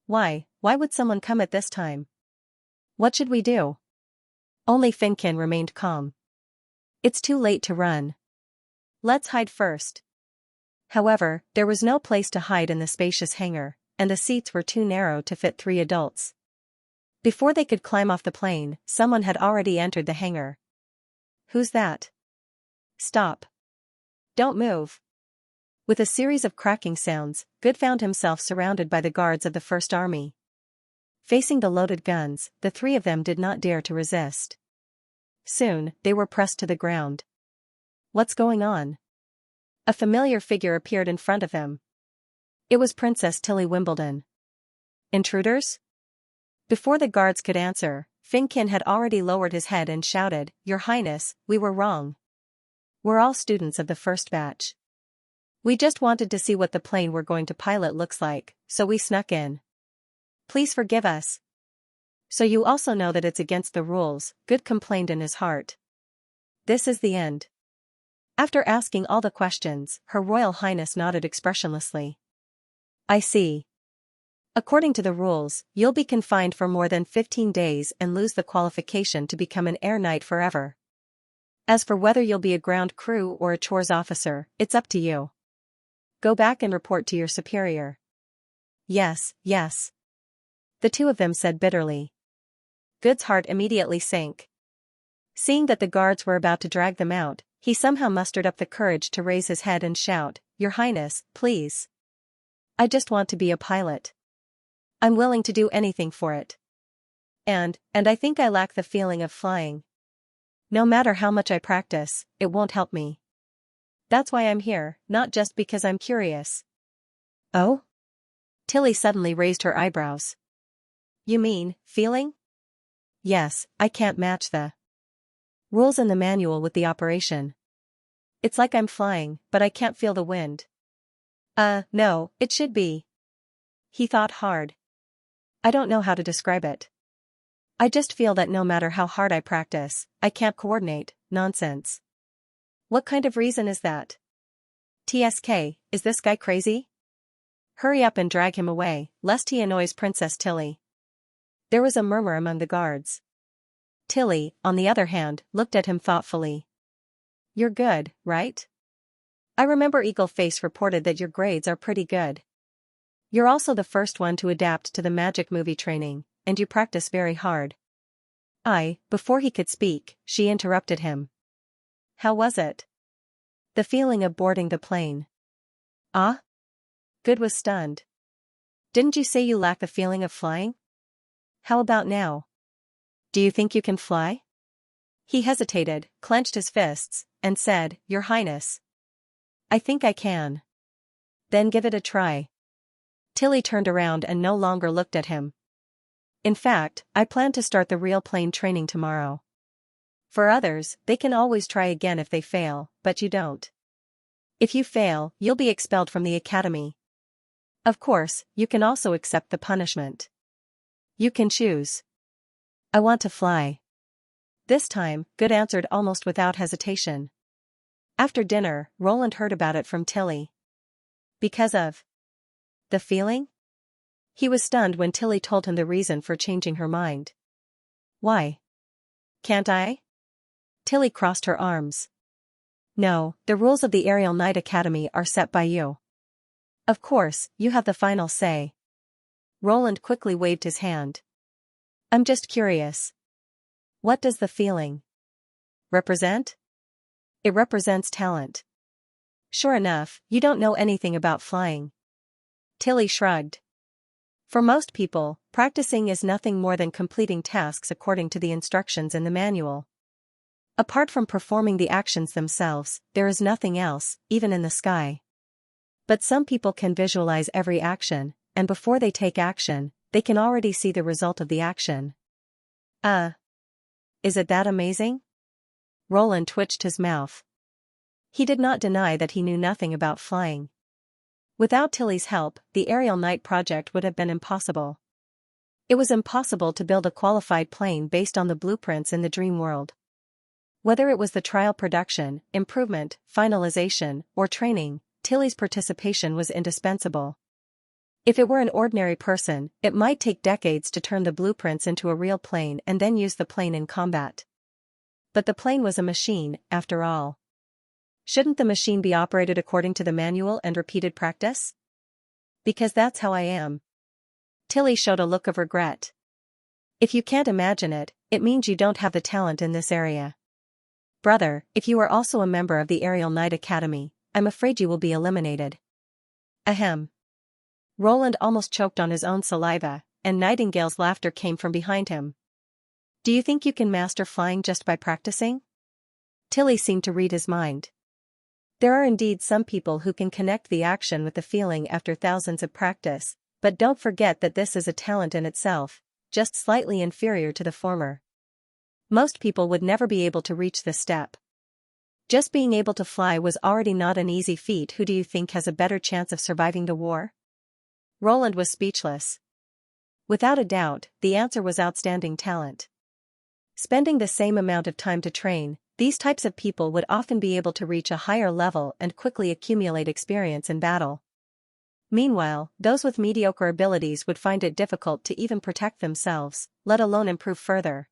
Why would someone come at this time? What should we do?" Only Finkin remained calm. "It's too late to run. Let's hide first." However, there was no place to hide in the spacious hangar, and the seats were too narrow to fit 3 adults. Before they could climb off the plane, someone had already entered the hangar. "Who's that?" "Stop. Don't move." With a series of cracking sounds, Good found himself surrounded by the guards of the First Army. Facing the loaded guns, the 3 of them did not dare to resist. Soon, they were pressed to the ground. "What's going on?" A familiar figure appeared in front of him. It was Princess Tilly Wimbledon. "Intruders?" Before the guards could answer, Finkin had already lowered his head and shouted, "Your Highness, we were wrong. We're all students of the first batch. We just wanted to see what the plane we're going to pilot looks like, so we snuck in. Please forgive us." "So you also know that it's against the rules," Good complained in his heart. "This is the end." After asking all the questions, Her Royal Highness nodded expressionlessly. "I see. According to the rules, you'll be confined for more than 15 days and lose the qualification to become an air knight forever. As for whether you'll be a ground crew or a chores officer, it's up to you. Go back and report to your superior." Yes. The 2 of them said bitterly. Good's heart immediately sank. Seeing that the guards were about to drag them out, he somehow mustered up the courage to raise his head and shout, "Your Highness, please. I just want to be a pilot. I'm willing to do anything for it. And I think I lack the feeling of flying. No matter how much I practice, it won't help me. That's why I'm here, not just because I'm curious." "Oh?" Tilly suddenly raised her eyebrows. "You mean, feeling?" "Yes, I can't match the rules in the manual with the operation. It's like I'm flying, but I can't feel the wind." No, it should be." He thought hard. "I don't know how to describe it. I just feel that no matter how hard I practice, I can't coordinate." "Nonsense. What kind of reason is that? TSK, is this guy crazy? Hurry up and drag him away, lest he annoys Princess Tilly." There was a murmur among the guards. Tilly, on the other hand, looked at him thoughtfully. "You're good, right? I remember Eagle Face reported that your grades are pretty good. You're also the first one to adapt to the magic movie training, and you practice very hard." Before he could speak, she interrupted him. "How was it? The feeling of boarding the plane?" Good was stunned. "Didn't you say you lack the feeling of flying? How about now? Do you think you can fly?" He hesitated, clenched his fists, and said, "Your Highness. I think I can." "Then give it a try." Tilly turned around and no longer looked at him. "In fact, I plan to start the real plane training tomorrow. For others, they can always try again if they fail, but you don't. If you fail, you'll be expelled from the academy." Of course, you can also accept the punishment. You can choose. I want to fly. This time, Good answered almost without hesitation. After dinner, Roland heard about it from Tilly. Because of the feeling? He was stunned when Tilly told him the reason for changing her mind. Why? Can't I? Tilly crossed her arms. No, the rules of the Aerial Knight Academy are set by you. Of course, you have the final say. Roland quickly waved his hand. I'm just curious. What does the feeling represent? It represents talent. Sure enough, you don't know anything about flying. Tilly shrugged. For most people, practicing is nothing more than completing tasks according to the instructions in the manual. Apart from performing the actions themselves, there is nothing else, even in the sky. But some people can visualize every action, and before they take action, they can already see the result of the action. Is it that amazing? Roland twitched his mouth. He did not deny that he knew nothing about flying. Without Tilly's help, the Aerial Knight project would have been impossible. It was impossible to build a qualified plane based on the blueprints in the dream world. Whether it was the trial production, improvement, finalization, or training, Tilly's participation was indispensable. If it were an ordinary person, it might take decades to turn the blueprints into a real plane and then use the plane in combat. But the plane was a machine, after all. Shouldn't the machine be operated according to the manual and repeated practice? Because that's how I am. Tilly showed a look of regret. If you can't imagine it, it means you don't have the talent in this area. Brother, if you are also a member of the Aerial Knight Academy, I'm afraid you will be eliminated. Ahem. Roland almost choked on his own saliva, and Nightingale's laughter came from behind him. Do you think you can master flying just by practicing? Tilly seemed to read his mind. There are indeed some people who can connect the action with the feeling after thousands of practice, but don't forget that this is a talent in itself, just slightly inferior to the former. Most people would never be able to reach this step. Just being able to fly was already not an easy feat. Who do you think has a better chance of surviving the war? Roland was speechless. Without a doubt, the answer was outstanding talent. Spending the same amount of time to train, these types of people would often be able to reach a higher level and quickly accumulate experience in battle. Meanwhile, those with mediocre abilities would find it difficult to even protect themselves, let alone improve further.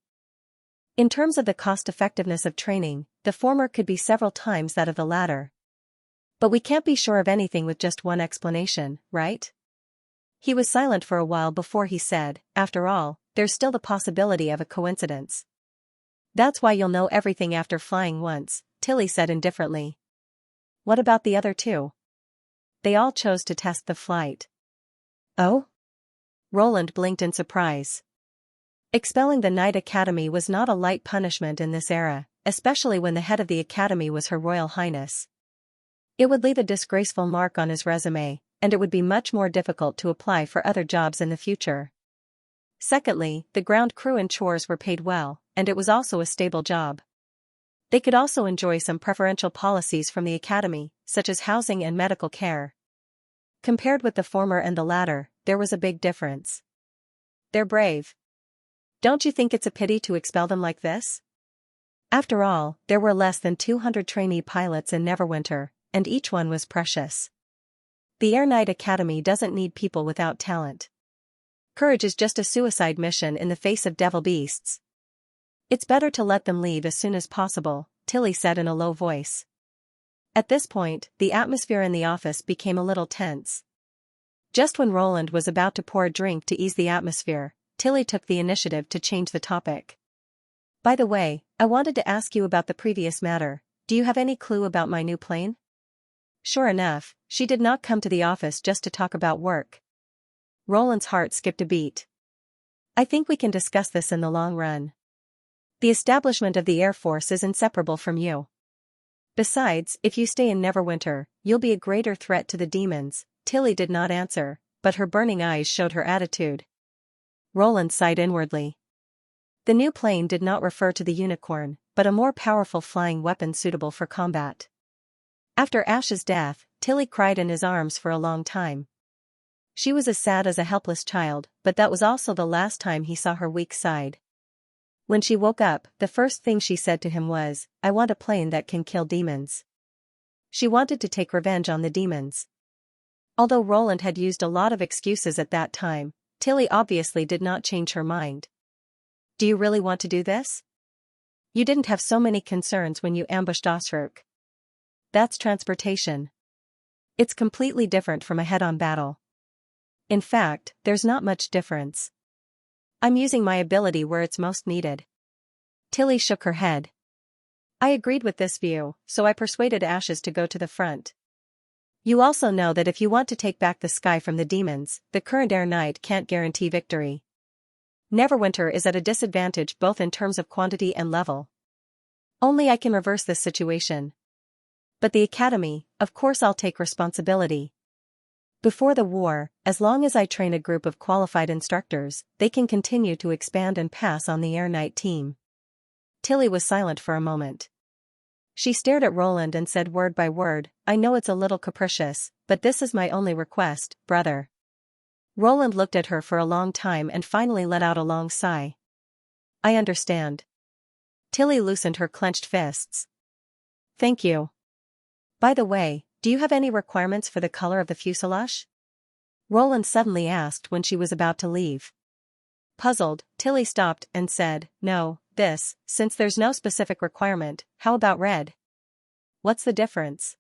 In terms of the cost-effectiveness of training, the former could be several times that of the latter. But we can't be sure of anything with just one explanation, right? He was silent for a while before he said, after all, there's still the possibility of a coincidence. That's why you'll know everything after flying once, Tilly said indifferently. What about the other two? They all chose to test the flight. Oh? Roland blinked in surprise. Expelling the Knight Academy was not a light punishment in this era, especially when the head of the academy was Her Royal Highness. It would leave a disgraceful mark on his resume, and it would be much more difficult to apply for other jobs in the future. Secondly, the ground crew and chores were paid well, and it was also a stable job. They could also enjoy some preferential policies from the academy, such as housing and medical care. Compared with the former and the latter, there was a big difference. They're brave. Don't you think it's a pity to expel them like this? After all, there were less than 200 trainee pilots in Neverwinter, and each one was precious. The Air Knight Academy doesn't need people without talent. Courage is just a suicide mission in the face of devil beasts. It's better to let them leave as soon as possible, Tilly said in a low voice. At this point, the atmosphere in the office became a little tense. Just when Roland was about to pour a drink to ease the atmosphere, Tilly took the initiative to change the topic. By the way, I wanted to ask you about the previous matter. Do you have any clue about my new plane? Sure enough, she did not come to the office just to talk about work. Roland's heart skipped a beat. I think we can discuss this in the long run. The establishment of the Air Force is inseparable from you. Besides, if you stay in Neverwinter, you'll be a greater threat to the demons. Tilly did not answer, but her burning eyes showed her attitude. Roland sighed inwardly. The new plane did not refer to the unicorn, but a more powerful flying weapon suitable for combat. After Ash's death, Tilly cried in his arms for a long time. She was as sad as a helpless child, but that was also the last time he saw her weak side. When she woke up, the first thing she said to him was, "I want a plane that can kill demons." She wanted to take revenge on the demons. Although Roland had used a lot of excuses at that time, Tilly obviously did not change her mind. "Do you really want to do this? You didn't have so many concerns when you ambushed Osrook. That's transportation. It's completely different from a head-on battle. In fact, there's not much difference. I'm using my ability where it's most needed." Tilly shook her head. "I agreed with this view, so I persuaded Ashes to go to the front. You also know that if you want to take back the sky from the demons, the current Air Knight can't guarantee victory. Neverwinter is at a disadvantage both in terms of quantity and level. Only I can reverse this situation. But the Academy, of course I'll take responsibility. Before the war, as long as I train a group of qualified instructors, they can continue to expand and pass on the Air Knight team." Tilly was silent for a moment. She stared at Roland and said word by word, "I know it's a little capricious, but this is my only request, brother." Roland looked at her for a long time and finally let out a long sigh. "I understand." Tilly loosened her clenched fists. "Thank you. By the way, do you have any requirements for the color of the fuselage?" Roland suddenly asked when she was about to leave. Puzzled, Tilly stopped and said, "No, since there's no specific requirement, how about red?" "What's the difference?"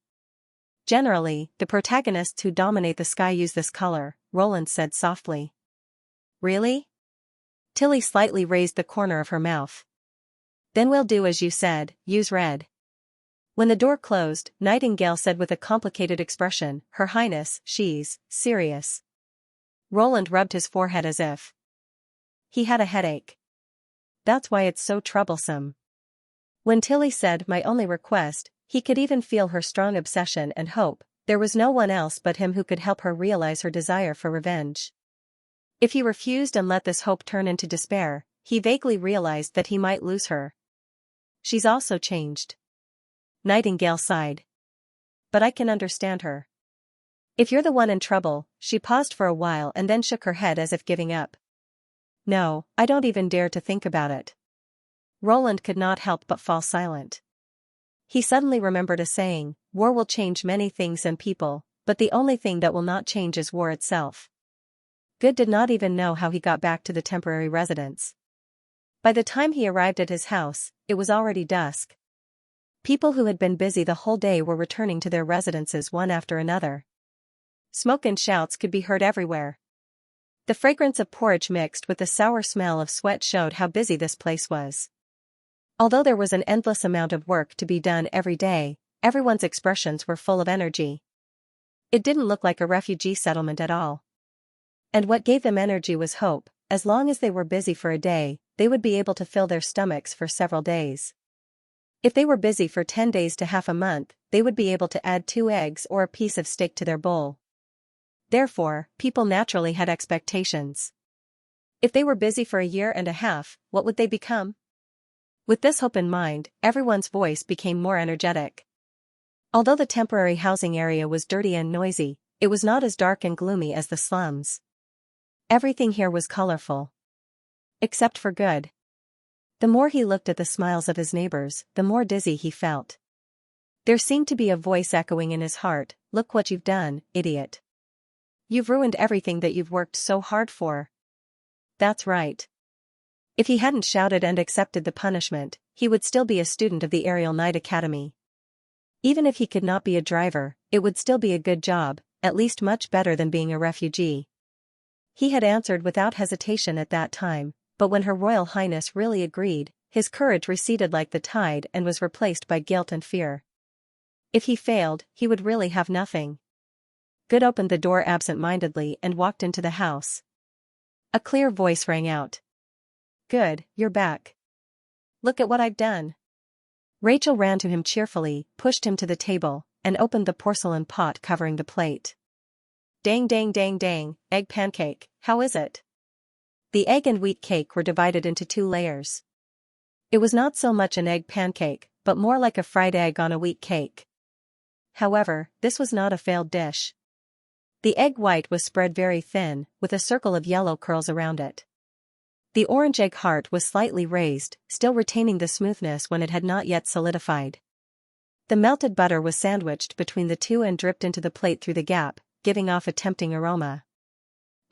"Generally, the protagonists who dominate the sky use this color," Roland said softly. "Really?" Tilly slightly raised the corner of her mouth. "Then we'll do as you said, use red." When the door closed, Nightingale said with a complicated expression, "Her Highness, she's serious." Roland rubbed his forehead as if he had a headache. "That's why it's so troublesome." When Tilly said "my only request," he could even feel her strong obsession and hope. There was no one else but him who could help her realize her desire for revenge. If he refused and let this hope turn into despair, he vaguely realized that he might lose her. "She's also changed." Nightingale sighed. "But I can understand her. If you're the one in trouble." She paused for a while and then shook her head as if giving up. "No, I don't even dare to think about it." Roland could not help but fall silent. He suddenly remembered a saying, "War will change many things and people, but the only thing that will not change is war itself." Good did not even know how he got back to the temporary residence. By the time he arrived at his house, it was already dusk. People who had been busy the whole day were returning to their residences one after another. Smoke and shouts could be heard everywhere. The fragrance of porridge mixed with the sour smell of sweat showed how busy this place was. Although there was an endless amount of work to be done every day, everyone's expressions were full of energy. It didn't look like a refugee settlement at all. And what gave them energy was hope. As long as they were busy for a day, they would be able to fill their stomachs for several days. If they were busy for 10 days to half a month, they would be able to add 2 eggs or a piece of steak to their bowl. Therefore, people naturally had expectations. If they were busy for a year and a half, what would they become? With this hope in mind, everyone's voice became more energetic. Although the temporary housing area was dirty and noisy, it was not as dark and gloomy as the slums. Everything here was colorful. Except for Good. The more he looked at the smiles of his neighbors, the more dizzy he felt. There seemed to be a voice echoing in his heart, "Look what you've done, idiot. You've ruined everything that you've worked so hard for." That's right. If he hadn't shouted and accepted the punishment, he would still be a student of the Aerial Knight Academy. Even if he could not be a driver, it would still be a good job, at least much better than being a refugee. He had answered without hesitation at that time, but when Her Royal Highness really agreed, his courage receded like the tide and was replaced by guilt and fear. If he failed, he would really have nothing. Good opened the door absent-mindedly and walked into the house. A clear voice rang out. "Good, you're back. Look at what I've done." Rachel ran to him cheerfully, pushed him to the table, and opened the porcelain pot covering the plate. "Dang dang dang dang, egg pancake, how is it?" The egg and wheat cake were divided into 2 layers. It was not so much an egg pancake, but more like a fried egg on a wheat cake. However, this was not a failed dish. The egg white was spread very thin, with a circle of yellow curls around it. The orange egg heart was slightly raised, still retaining the smoothness when it had not yet solidified. The melted butter was sandwiched between the two and dripped into the plate through the gap, giving off a tempting aroma.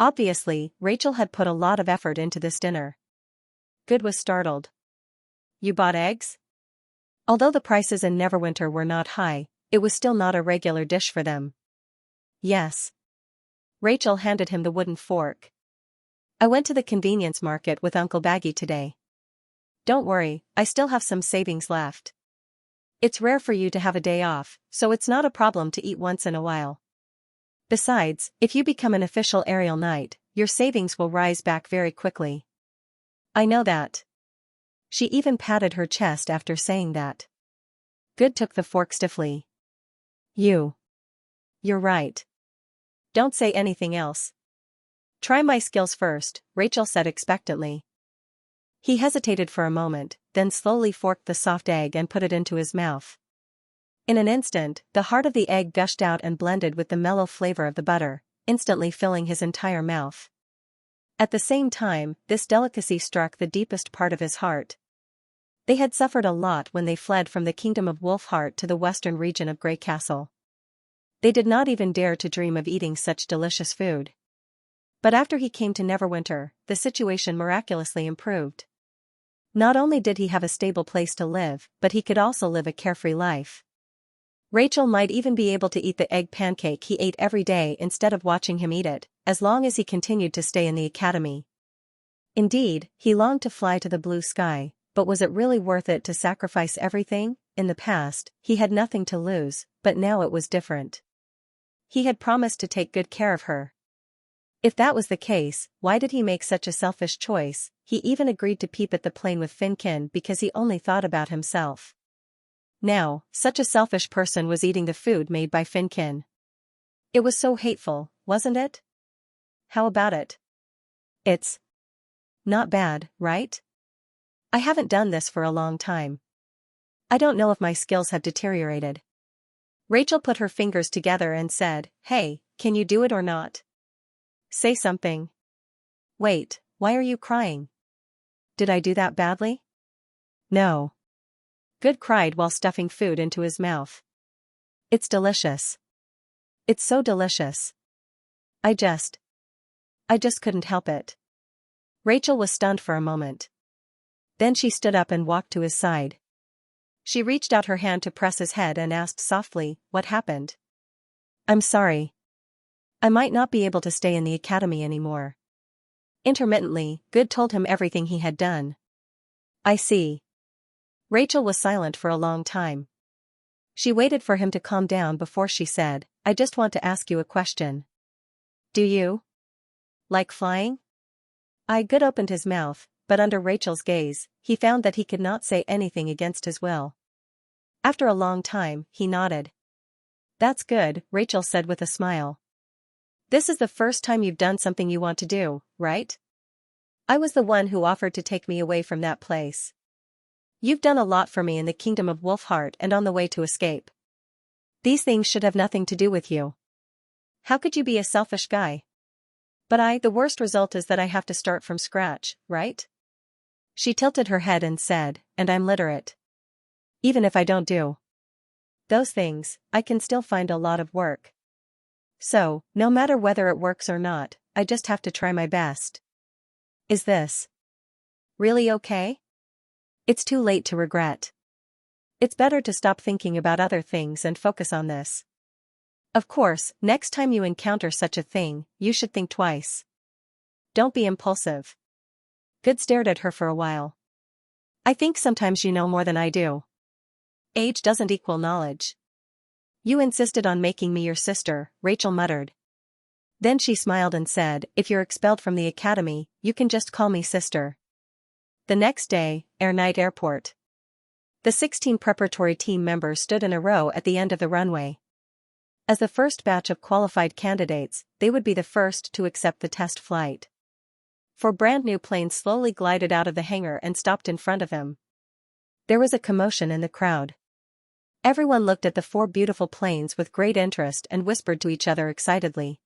Obviously, Rachel had put a lot of effort into this dinner. Good was startled. "You bought eggs?" Although the prices in Neverwinter were not high, it was still not a regular dish for them. "Yes." Rachel handed him the wooden fork. "I went to the convenience market with Uncle Baggy today. Don't worry, I still have some savings left. It's rare for you to have a day off, so it's not a problem to eat once in a while. Besides, if you become an official aerial knight, your savings will rise back very quickly." "I know that." She even patted her chest after saying that. Good took the fork stiffly. You're right. Don't say anything else." "Try my skills first," Rachel said expectantly. He hesitated for a moment, then slowly forked the soft egg and put it into his mouth. In an instant, the heart of the egg gushed out and blended with the mellow flavor of the butter, instantly filling his entire mouth. At the same time, this delicacy struck the deepest part of his heart. They had suffered a lot when they fled from the kingdom of Wolfheart to the western region of Grey Castle. They did not even dare to dream of eating such delicious food. But after he came to Neverwinter, the situation miraculously improved. Not only did he have a stable place to live, but he could also live a carefree life. Rachel might even be able to eat the egg pancake he ate every day instead of watching him eat it, as long as he continued to stay in the academy. Indeed, he longed to fly to the blue sky, but was it really worth it to sacrifice everything? In the past, he had nothing to lose, but now it was different. He had promised to take good care of her. If that was the case, why did he make such a selfish choice? He even agreed to peep at the plane with Finkin because he only thought about himself. Now, such a selfish person was eating the food made by Finkin. It was so hateful, wasn't it? How about it? It's not bad, right? I haven't done this for a long time. I don't know if my skills have deteriorated. Rachel put her fingers together and said, "Hey, can you do it or not? Say something." "Wait, why are you crying? Did I do that badly?" "No." Good cried while stuffing food into his mouth. "It's delicious. It's so delicious. I just couldn't help it." Rachel was stunned for a moment. Then she stood up and walked to his side. She reached out her hand to press his head and asked softly, "What happened?" "I'm sorry. I might not be able to stay in the academy anymore." Intermittently, Good told him everything he had done. "I see." Rachel was silent for a long time. She waited for him to calm down before she said, "I just want to ask you a question. Do you like flying?" Good opened his mouth, but under Rachel's gaze, he found that he could not say anything against his will. After a long time, he nodded. "That's good," Rachel said with a smile. "This is the first time you've done something you want to do, right? I was the one who offered to take me away from that place. You've done a lot for me in the kingdom of Wolfheart and on the way to escape. These things should have nothing to do with you. How could you be a selfish guy? But the worst result is that I have to start from scratch, right?" She tilted her head and said, "And I'm literate. Even if I don't do those things, I can still find a lot of work. So, no matter whether it works or not, I just have to try my best. Is this really okay? It's too late to regret. It's better to stop thinking about other things and focus on this. Of course, next time you encounter such a thing, you should think twice. Don't be impulsive." Good stared at her for a while. "I think sometimes you know more than I do. Age doesn't equal knowledge." "You insisted on making me your sister," Rachel muttered. Then she smiled and said, "If you're expelled from the academy, you can just call me sister." The next day, Air Night Airport. The 16 preparatory team members stood in a row at the end of the runway. As the first batch of qualified candidates, they would be the first to accept the test flight. Four brand new planes slowly glided out of the hangar and stopped in front of him. There was a commotion in the crowd. Everyone looked at the four beautiful planes with great interest and whispered to each other excitedly.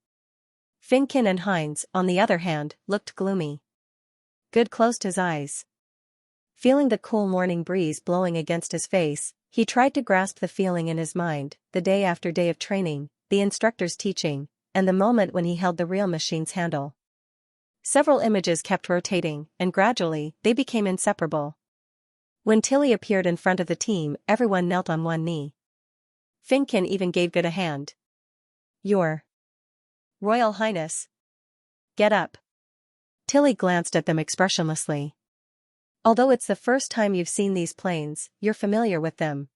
Finkin and Heinz, on the other hand, looked gloomy. Good closed his eyes. Feeling the cool morning breeze blowing against his face, he tried to grasp the feeling in his mind, the day after day of training, the instructor's teaching, and the moment when he held the real machine's handle. Several images kept rotating, and gradually, they became inseparable. When Tilly appeared in front of the team, everyone knelt on one knee. Finkin even gave Good a hand. "Your Royal Highness. Get up." Tilly glanced at them expressionlessly. "Although it's the first time you've seen these planes, you're familiar with them.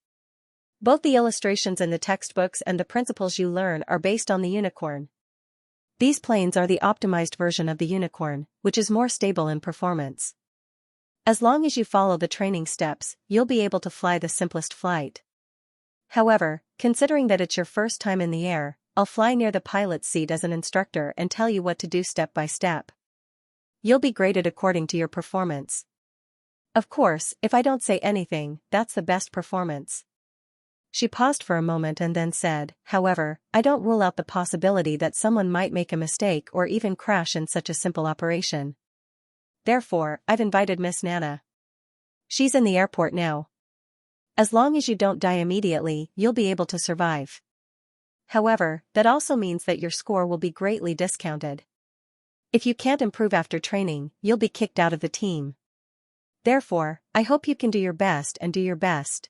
Both the illustrations in the textbooks and the principles you learn are based on the unicorn. These planes are the optimized version of the unicorn, which is more stable in performance. As long as you follow the training steps, you'll be able to fly the simplest flight. However, considering that it's your first time in the air, I'll fly near the pilot's seat as an instructor and tell you what to do step by step. You'll be graded according to your performance. Of course, if I don't say anything, that's the best performance." She paused for a moment and then said, "However, I don't rule out the possibility that someone might make a mistake or even crash in such a simple operation. Therefore, I've invited Miss Nana. She's in the airport now. As long as you don't die immediately, you'll be able to survive. However, that also means that your score will be greatly discounted. If you can't improve after training, you'll be kicked out of the team. Therefore, I hope you can do your best and do your best.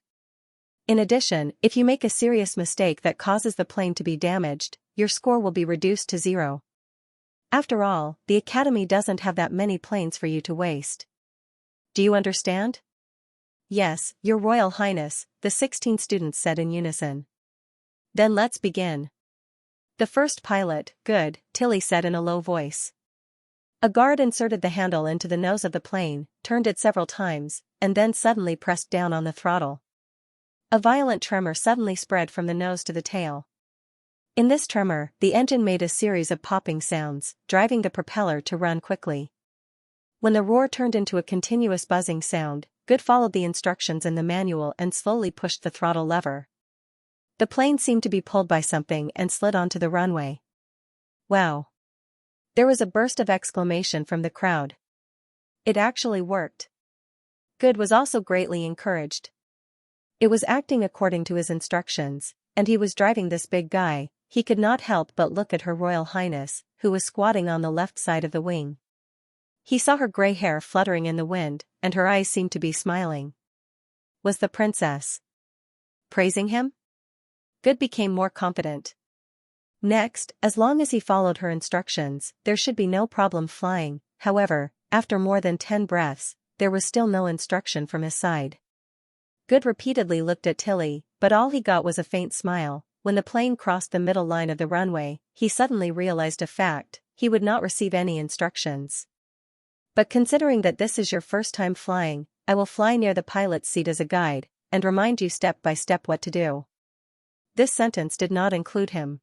In addition, if you make a serious mistake that causes the plane to be damaged, your score will be reduced to 0. After all, the Academy doesn't have that many planes for you to waste. Do you understand?" "Yes, Your Royal Highness," the 16 students said in unison. "Then let's begin." "The first pilot, Good," Tilly said in a low voice. A guard inserted the handle into the nose of the plane, turned it several times, and then suddenly pressed down on the throttle. A violent tremor suddenly spread from the nose to the tail. In this tremor, the engine made a series of popping sounds, driving the propeller to run quickly. When the roar turned into a continuous buzzing sound, Good followed the instructions in the manual and slowly pushed the throttle lever. The plane seemed to be pulled by something and slid onto the runway. "Wow!" There was a burst of exclamation from the crowd. It actually worked. Good was also greatly encouraged. It was acting according to his instructions, and he was driving this big guy. He could not help but look at Her Royal Highness, who was squatting on the left side of the wing. He saw her gray hair fluttering in the wind, and her eyes seemed to be smiling. Was the princess praising him? Good became more confident. Next, as long as he followed her instructions, there should be no problem flying. However, after more than 10 breaths, there was still no instruction from his side. Good repeatedly looked at Tilly, but all he got was a faint smile. When the plane crossed the middle line of the runway, he suddenly realized a fact: he would not receive any instructions. "But considering that this is your first time flying, I will fly near the pilot's seat as a guide, and remind you step by step what to do." This sentence did not include him.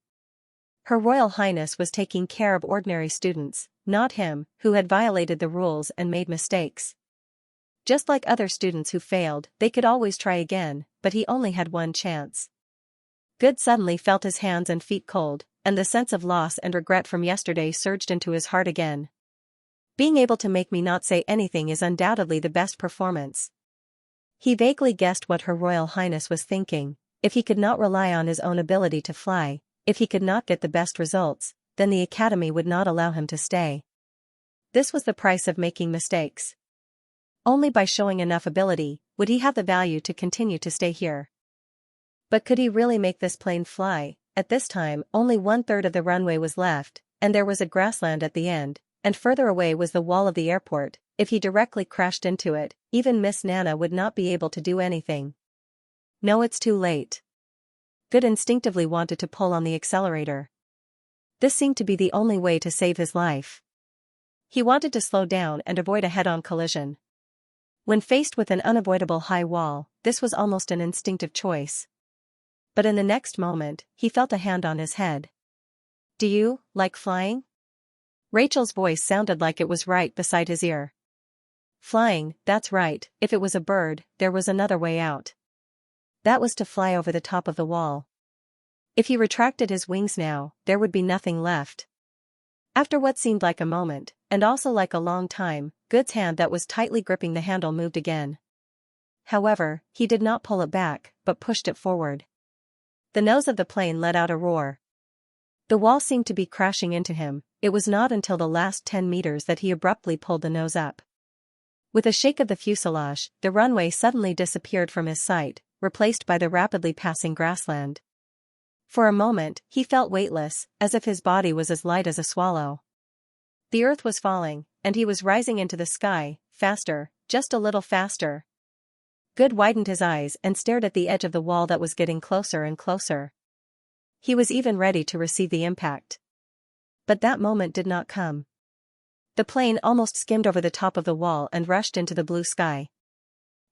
Her Royal Highness was taking care of ordinary students, not him, who had violated the rules and made mistakes. Just like other students who failed, they could always try again, but he only had one chance. Good suddenly felt his hands and feet cold, and the sense of loss and regret from yesterday surged into his heart again. Being able to make me not say anything is undoubtedly the best performance. He vaguely guessed what Her Royal Highness was thinking. If he could not rely on his own ability to fly, if he could not get the best results, then the Academy would not allow him to stay. This was the price of making mistakes. Only by showing enough ability would he have the value to continue to stay here. But could he really make this plane fly? At this time, only 1/3 of the runway was left, and there was a grassland at the end, and further away was the wall of the airport. If he directly crashed into it, even Miss Nana would not be able to do anything. No, it's too late. Good instinctively wanted to pull on the accelerator. This seemed to be the only way to save his life. He wanted to slow down and avoid a head-on collision. When faced with an unavoidable high wall, this was almost an instinctive choice. But in the next moment, he felt a hand on his head. "Do you like flying?" Rachel's voice sounded like it was right beside his ear. Flying, that's right. If it was a bird, there was another way out. That was to fly over the top of the wall. If he retracted his wings now, there would be nothing left. After what seemed like a moment, and also like a long time, Good's hand that was tightly gripping the handle moved again. However, he did not pull it back, but pushed it forward. The nose of the plane let out a roar. The wall seemed to be crashing into him. It was not until the last 10 meters that he abruptly pulled the nose up. With a shake of the fuselage, the runway suddenly disappeared from his sight, replaced by the rapidly passing grassland. For a moment, he felt weightless, as if his body was as light as a swallow. The earth was falling, and he was rising into the sky, faster, just a little faster. Good widened his eyes and stared at the edge of the wall that was getting closer and closer. He was even ready to receive the impact. But that moment did not come. The plane almost skimmed over the top of the wall and rushed into the blue sky.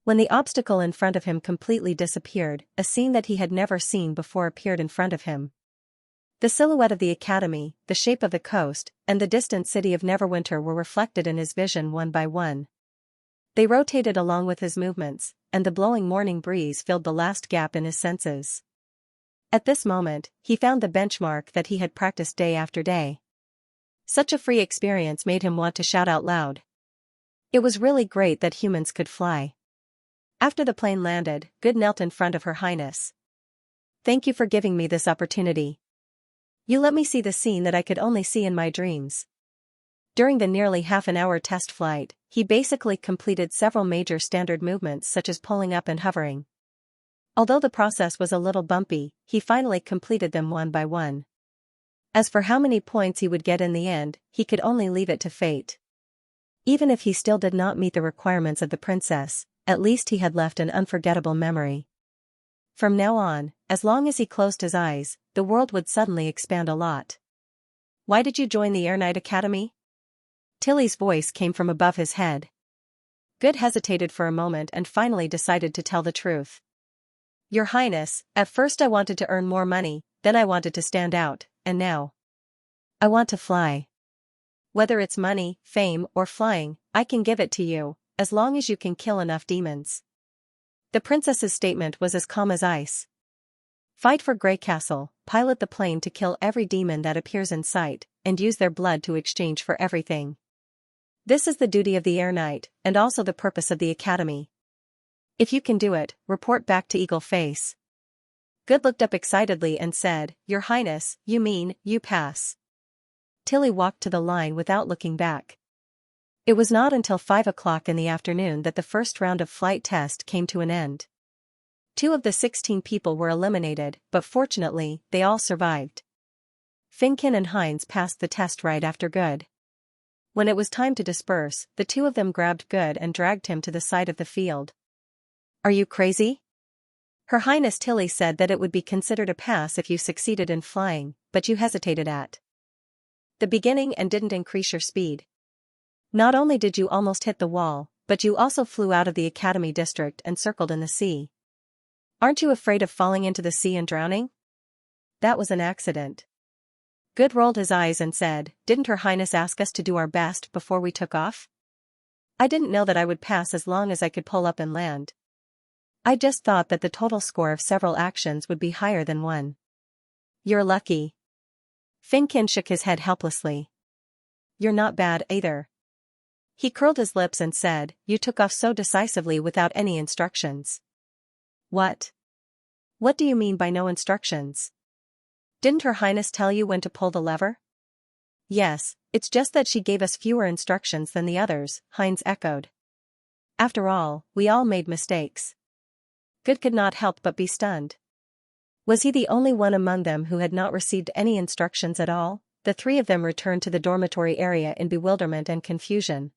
When the obstacle in front of him completely disappeared, a scene that he had never seen before appeared in front of him. The silhouette of the academy, the shape of the coast, and the distant city of Neverwinter were reflected in his vision one by one. They rotated along with his movements, and the blowing morning breeze filled the last gap in his senses. At this moment, he found the benchmark that he had practiced day after day. Such a free experience made him want to shout out loud. It was really great that humans could fly. After the plane landed, Good knelt in front of Her Highness. "Thank you for giving me this opportunity. You let me see the scene that I could only see in my dreams." During the nearly half-an-hour test flight, he basically completed several major standard movements such as pulling up and hovering. Although the process was a little bumpy, he finally completed them one by one. As for how many points he would get in the end, he could only leave it to fate. Even if he still did not meet the requirements of the princess, at least he had left an unforgettable memory. From now on, as long as he closed his eyes, the world would suddenly expand a lot. "Why did you join the Air Knight Academy?" Tilly's voice came from above his head. Good hesitated for a moment and finally decided to tell the truth. "Your Highness, at first I wanted to earn more money, then I wanted to stand out, and now I want to fly. Whether it's money, fame, or flying, I can give it to you, as long as you can kill enough demons." The princess's statement was as calm as ice. "Fight for Grey Castle, pilot the plane to kill every demon that appears in sight, and use their blood to exchange for everything. This is the duty of the Air Knight, and also the purpose of the Academy. If you can do it, report back to Eagle Face." Good looked up excitedly and said, "Your Highness, you mean, you pass." Tilly walked to the line without looking back. It was not until 5 o'clock in the afternoon that the first round of flight test came to an end. 2 of the 16 people were eliminated, but fortunately, they all survived. Finkin and Heinz passed the test right after Good. When it was time to disperse, the 2 of them grabbed Good and dragged him to the side of the field. "Are you crazy? Her Highness Tilly said that it would be considered a pass if you succeeded in flying, but you hesitated at the beginning and didn't increase your speed. Not only did you almost hit the wall, but you also flew out of the Academy district and circled in the sea. Aren't you afraid of falling into the sea and drowning?" "That was an accident." Good rolled his eyes and said, "Didn't Her Highness ask us to do our best before we took off? I didn't know that I would pass as long as I could pull up and land. I just thought that the total score of several actions would be higher than one." "You're lucky." Finkin shook his head helplessly. "You're not bad either." He curled his lips and said, "You took off so decisively without any instructions." "What? What do you mean by no instructions? Didn't Her Highness tell you when to pull the lever?" "Yes, it's just that she gave us fewer instructions than the others," Heinz echoed. "After all, we all made mistakes." Good could not help but be stunned. Was he the only one among them who had not received any instructions at all? The 3 of them returned to the dormitory area in bewilderment and confusion.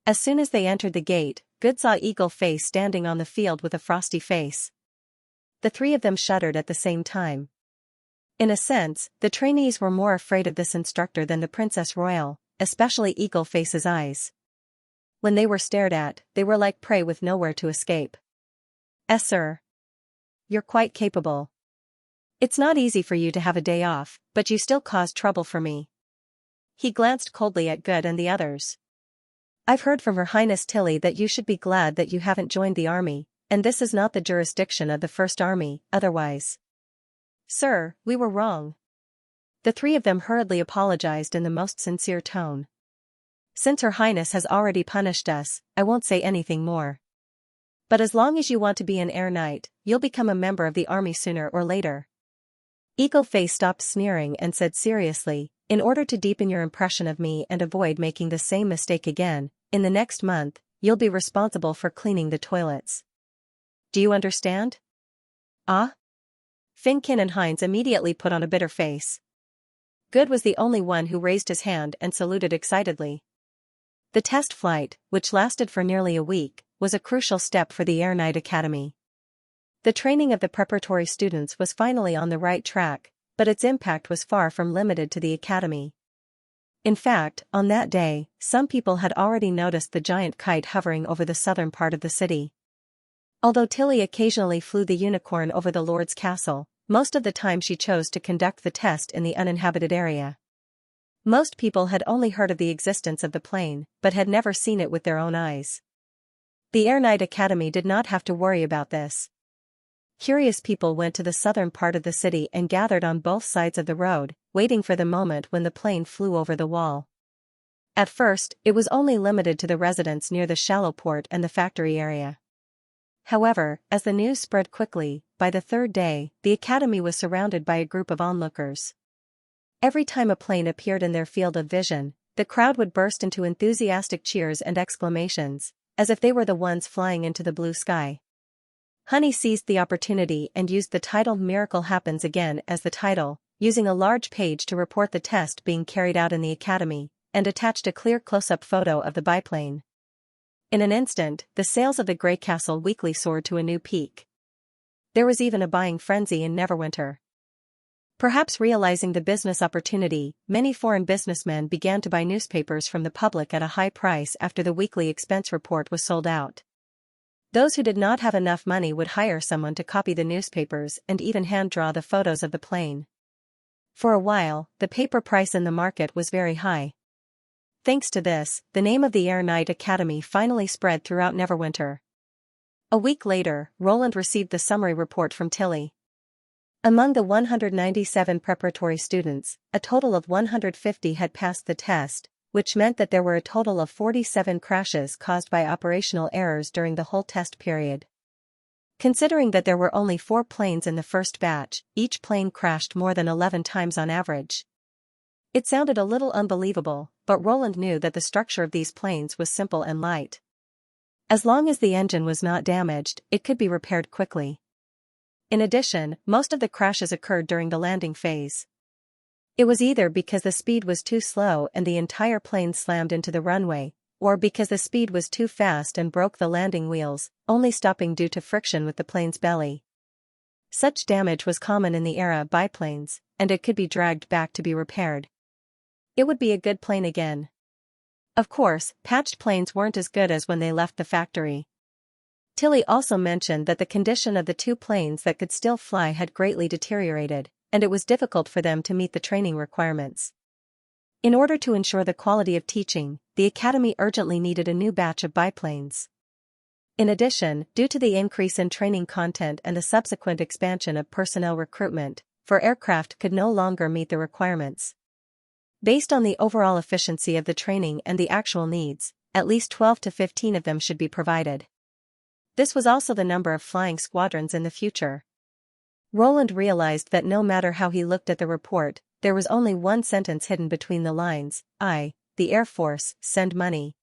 As soon as they entered the gate, Good saw Eagle Face standing on the field with a frosty face. The 3 of them shuddered at the same time. In a sense, the trainees were more afraid of this instructor than the Princess Royal, especially Eagle Face's eyes. When they were stared at, they were like prey with nowhere to escape. "Yes, sir. You're quite capable. It's not easy for you to have a day off, but you still caused trouble for me." He glanced coldly at Good and the others. "I've heard from Her Highness Tilly that you should be glad that you haven't joined the army, and this is not the jurisdiction of the First Army, otherwise." "Sir, we were wrong. The three of them hurriedly apologized in the most sincere tone. "Since Her Highness has already punished us, I won't say anything more. But as long as you want to be an Air Knight, you'll become a member of the army sooner or later." Eagle Face stopped sneering and said seriously, "In order to deepen your impression of me and avoid making the same mistake again, in the next month, you'll be responsible for cleaning the toilets. Do you understand?" "Ah?" Finkin and Heinz immediately put on a bitter face. Good was the only one who raised his hand and saluted excitedly. The test flight, which lasted for nearly a week, was a crucial step for the Air Knight Academy. The training of the preparatory students was finally on the right track, but its impact was far from limited to the academy. In fact, on that day, some people had already noticed the giant kite hovering over the southern part of the city. Although Tilly occasionally flew the unicorn over the Lord's castle, most of the time she chose to conduct the test in the uninhabited area. Most people had only heard of the existence of the plane, but had never seen it with their own eyes. The Air Knight Academy did not have to worry about this. Curious people went to the southern part of the city and gathered on both sides of the road, waiting for the moment when the plane flew over the wall. At first, it was only limited to the residents near the shallow port and the factory area. However, as the news spread quickly, by the third day, the academy was surrounded by a group of onlookers. Every time a plane appeared in their field of vision, the crowd would burst into enthusiastic cheers and exclamations, as if they were the ones flying into the blue sky. Honey seized the opportunity and used the title "Miracle Happens Again" as the title, using a large page to report the test being carried out in the academy, and attached a clear close-up photo of the biplane. In an instant, the sales of the Grey Castle Weekly soared to a new peak. There was even a buying frenzy in Neverwinter. Perhaps realizing the business opportunity, many foreign businessmen began to buy newspapers from the public at a high price after the weekly expense report was sold out. Those who did not have enough money would hire someone to copy the newspapers and even hand-draw the photos of the plane. For a while, the paper price in the market was very high. Thanks to this, the name of the Air Knight Academy finally spread throughout Neverwinter. A week later, Roland received the summary report from Tilly. Among the 197 preparatory students, a total of 150 had passed the test, which meant that there were a total of 47 crashes caused by operational errors during the whole test period. Considering that there were only 4 planes in the first batch, each plane crashed more than 11 times on average. It sounded a little unbelievable, but Roland knew that the structure of these planes was simple and light. As long as the engine was not damaged, it could be repaired quickly. In addition, most of the crashes occurred during the landing phase. It was either because the speed was too slow and the entire plane slammed into the runway, or because the speed was too fast and broke the landing wheels, only stopping due to friction with the plane's belly. Such damage was common in the era of biplanes, and it could be dragged back to be repaired. It would be a good plane again. Of course, patched planes weren't as good as when they left the factory. Tilly also mentioned that the condition of the 2 planes that could still fly had greatly deteriorated, and it was difficult for them to meet the training requirements. In order to ensure the quality of teaching, the academy urgently needed a new batch of biplanes. In addition, due to the increase in training content and the subsequent expansion of personnel recruitment, for aircraft could no longer meet the requirements. Based on the overall efficiency of the training and the actual needs, at least 12 to 15 of them should be provided. This was also the number of flying squadrons in the future. Roland realized that no matter how he looked at the report, there was only one sentence hidden between the lines: the Air Force, send money.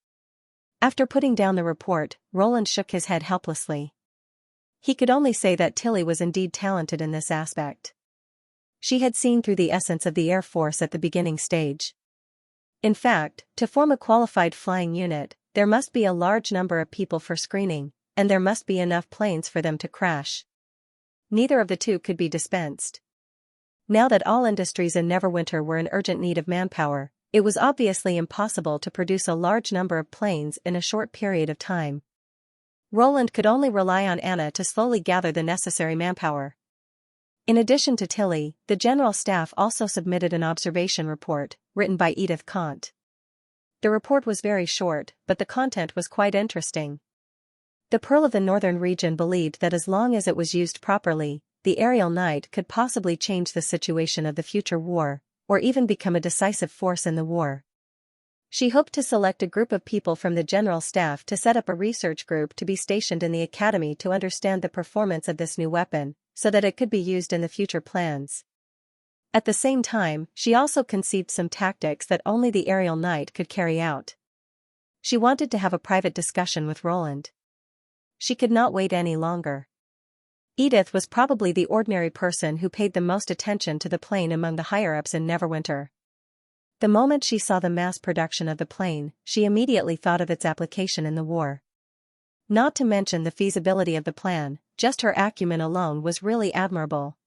After putting down the report, Roland shook his head helplessly. He could only say that Tilly was indeed talented in this aspect. She had seen through the essence of the Air Force at the beginning stage. In fact, to form a qualified flying unit, there must be a large number of people for screening, and there must be enough planes for them to crash. Neither of the two could be dispensed. Now that all industries in Neverwinter were in urgent need of manpower, it was obviously impossible to produce a large number of planes in a short period of time. Roland could only rely on Anna to slowly gather the necessary manpower. In addition to Tilly, the general staff also submitted an observation report, written by Edith Kant. The report was very short, but the content was quite interesting. The Pearl of the Northern Region believed that as long as it was used properly, the aerial knight could possibly change the situation of the future war, or even become a decisive force in the war. She hoped to select a group of people from the general staff to set up a research group to be stationed in the academy to understand the performance of this new weapon, so that it could be used in the future plans. At the same time, she also conceived some tactics that only the aerial knight could carry out. She wanted to have a private discussion with Roland. She could not wait any longer. Edith was probably the ordinary person who paid the most attention to the plane among the higher-ups in Neverwinter. The moment she saw the mass production of the plane, she immediately thought of its application in the war. Not to mention the feasibility of the plan, just her acumen alone was really admirable.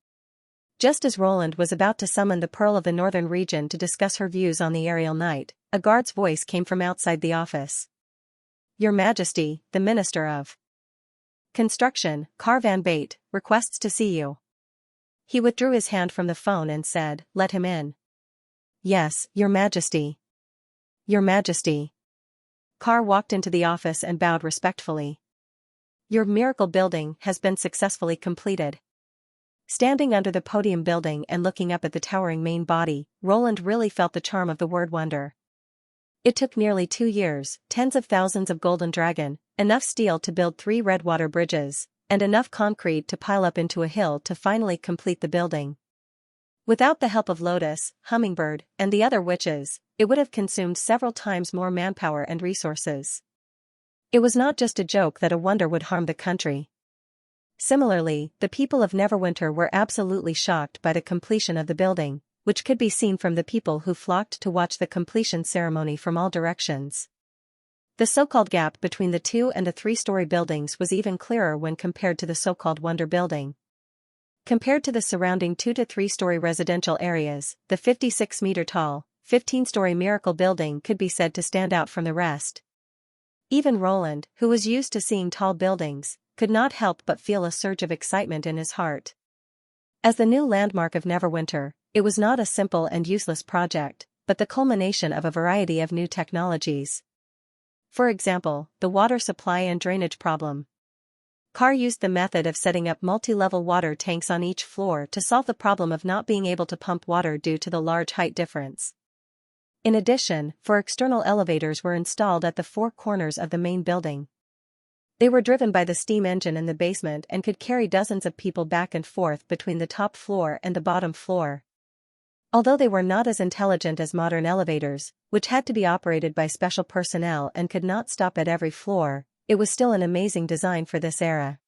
Just as Roland was about to summon the Pearl of the Northern Region to discuss her views on the aerial knight, a guard's voice came from outside the office. "Your Majesty, the Minister of Construction, Car Van Bate, requests to see you." He withdrew his hand from the phone and said, "Let him in." "Yes, Your Majesty." "Your Majesty." Carr walked into the office and bowed respectfully. "Your miracle building has been successfully completed." Standing under the podium building and looking up at the towering main body, Roland really felt the charm of the word wonder. It took nearly 2 years, tens of thousands of golden dragon, enough steel to build 3 redwater bridges, and enough concrete to pile up into a hill to finally complete the building. Without the help of Lotus, Hummingbird, and the other witches, it would have consumed several times more manpower and resources. It was not just a joke that a wonder would harm the country. Similarly, the people of Neverwinter were absolutely shocked by the completion of the building, which could be seen from the people who flocked to watch the completion ceremony from all directions. The so-called gap between the 2- and 3-story buildings was even clearer when compared to the so-called Wonder Building. Compared to the surrounding 2- to 3-story residential areas, the 56-meter-tall, 15-story Miracle Building could be said to stand out from the rest. Even Roland, who was used to seeing tall buildings, could not help but feel a surge of excitement in his heart. As the new landmark of Neverwinter, it was not a simple and useless project, but the culmination of a variety of new technologies. For example, the water supply and drainage problem. Carr used the method of setting up multi-level water tanks on each floor to solve the problem of not being able to pump water due to the large height difference. In addition, 4 external elevators were installed at the 4 corners of the main building. They were driven by the steam engine in the basement and could carry dozens of people back and forth between the top floor and the bottom floor. Although they were not as intelligent as modern elevators, which had to be operated by special personnel and could not stop at every floor, it was still an amazing design for this era.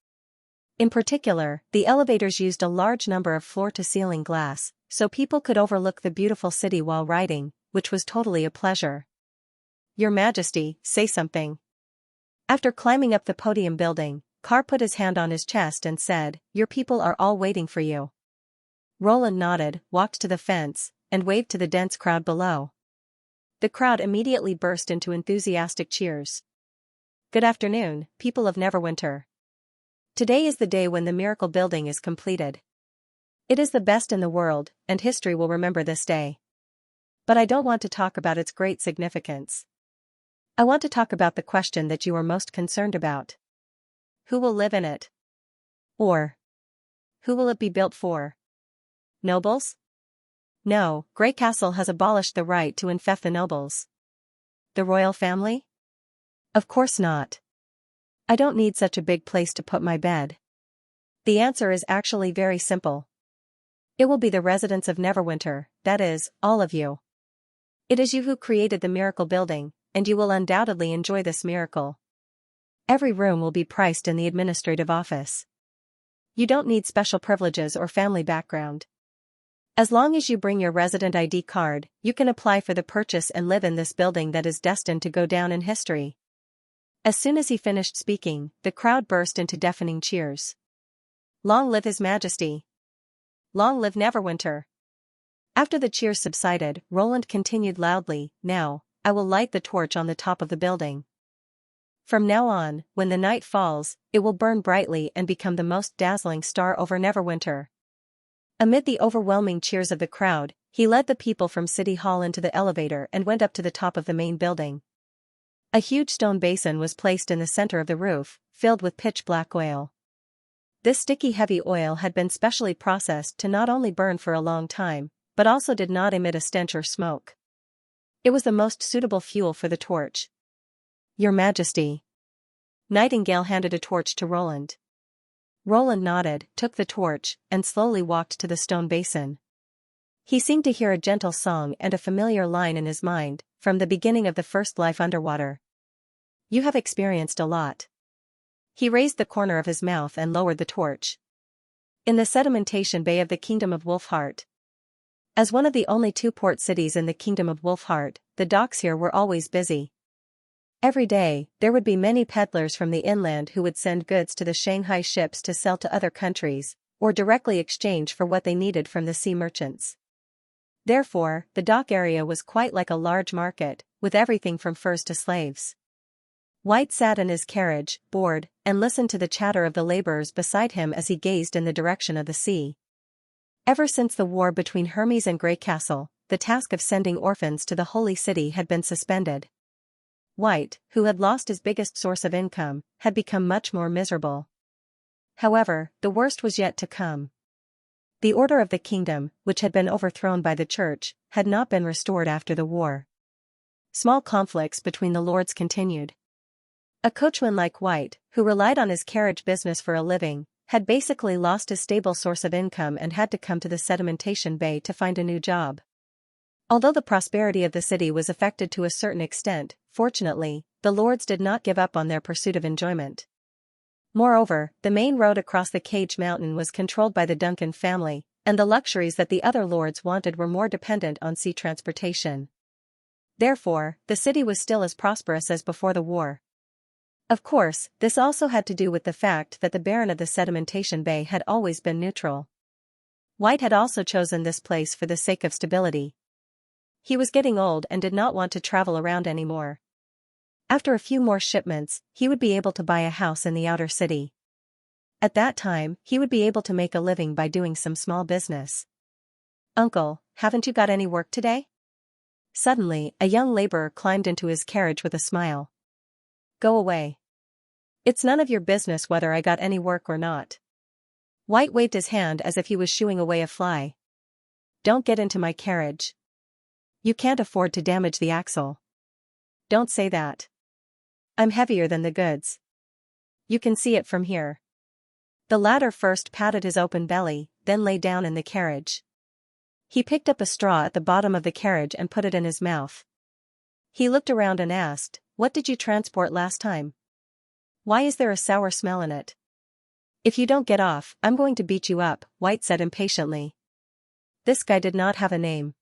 In particular, the elevators used a large number of floor-to-ceiling glass, so people could overlook the beautiful city while riding, which was totally a pleasure. "Your Majesty, say something." After climbing up the podium building, Carr put his hand on his chest and said, "Your people are all waiting for you." Roland nodded, walked to the fence, and waved to the dense crowd below. The crowd immediately burst into enthusiastic cheers. "Good afternoon, people of Neverwinter. Today is the day when the Miracle Building is completed. It is the best in the world, and history will remember this day. But I don't want to talk about its great significance. I want to talk about the question that you are most concerned about. Who will live in it? Or, who will it be built for? Nobles? No, Grey Castle has abolished the right to infect the nobles. The royal family? Of course not. I don't need such a big place to put my bed. The answer is actually very simple. It will be the residents of Neverwinter, that is, all of you. It is you who created the Miracle Building, and you will undoubtedly enjoy this miracle. Every room will be priced in the administrative office. You don't need special privileges or family background. As long as you bring your resident ID card, you can apply for the purchase and live in this building that is destined to go down in history. As soon as he finished speaking, the crowd burst into deafening cheers. Long live His Majesty! Long live Neverwinter! After the cheers subsided, Roland continued loudly, "Now, I will light the torch on the top of the building. From now on, when the night falls, it will burn brightly and become the most dazzling star over Neverwinter." Amid the overwhelming cheers of the crowd, he led the people from City Hall into the elevator and went up to the top of the main building. A huge stone basin was placed in the center of the roof, filled with pitch-black oil. This sticky heavy oil had been specially processed to not only burn for a long time, but also did not emit a stench or smoke. It was the most suitable fuel for the torch. Your Majesty. Nightingale handed a torch to Roland. Roland nodded, took the torch, and slowly walked to the stone basin. He seemed to hear a gentle song and a familiar line in his mind, from the beginning of the first life underwater. You have experienced a lot. He raised the corner of his mouth and lowered the torch. In the sedimentation bay of the Kingdom of Wolfheart. As one of the only two port cities in the Kingdom of Wolfheart, the docks here were always busy. Every day, there would be many peddlers from the inland who would send goods to the Shanghai ships to sell to other countries, or directly exchange for what they needed from the sea merchants. Therefore, the dock area was quite like a large market, with everything from furs to slaves. White sat in his carriage, bored, and listened to the chatter of the laborers beside him as he gazed in the direction of the sea. Ever since the war between Hermes and Grey Castle, the task of sending orphans to the Holy City had been suspended. White, who had lost his biggest source of income, had become much more miserable. However, the worst was yet to come. The order of the kingdom, which had been overthrown by the church, had not been restored after the war. Small conflicts between the lords continued. A coachman like White, who relied on his carriage business for a living, had basically lost his stable source of income and had to come to the sedimentation bay to find a new job. Although the prosperity of the city was affected to a certain extent, fortunately, the lords did not give up on their pursuit of enjoyment. Moreover, the main road across the Cage Mountain was controlled by the Duncan family, and the luxuries that the other lords wanted were more dependent on sea transportation. Therefore, the city was still as prosperous as before the war. Of course, this also had to do with the fact that the Baron of the Sedimentation Bay had always been neutral. White had also chosen this place for the sake of stability. He was getting old and did not want to travel around anymore. After a few more shipments, he would be able to buy a house in the outer city. At that time, he would be able to make a living by doing some small business. Uncle, haven't you got any work today? Suddenly, a young laborer climbed into his carriage with a smile. Go away. It's none of your business whether I got any work or not. White waved his hand as if he was shooing away a fly. Don't get into my carriage. You can't afford to damage the axle. Don't say that. I'm heavier than the goods. You can see it from here. The latter first patted his open belly, then lay down in the carriage. He picked up a straw at the bottom of the carriage and put it in his mouth. He looked around and asked, What did you transport last time? Why is there a sour smell in it? If you don't get off, I'm going to beat you up, White said impatiently. This guy did not have a name.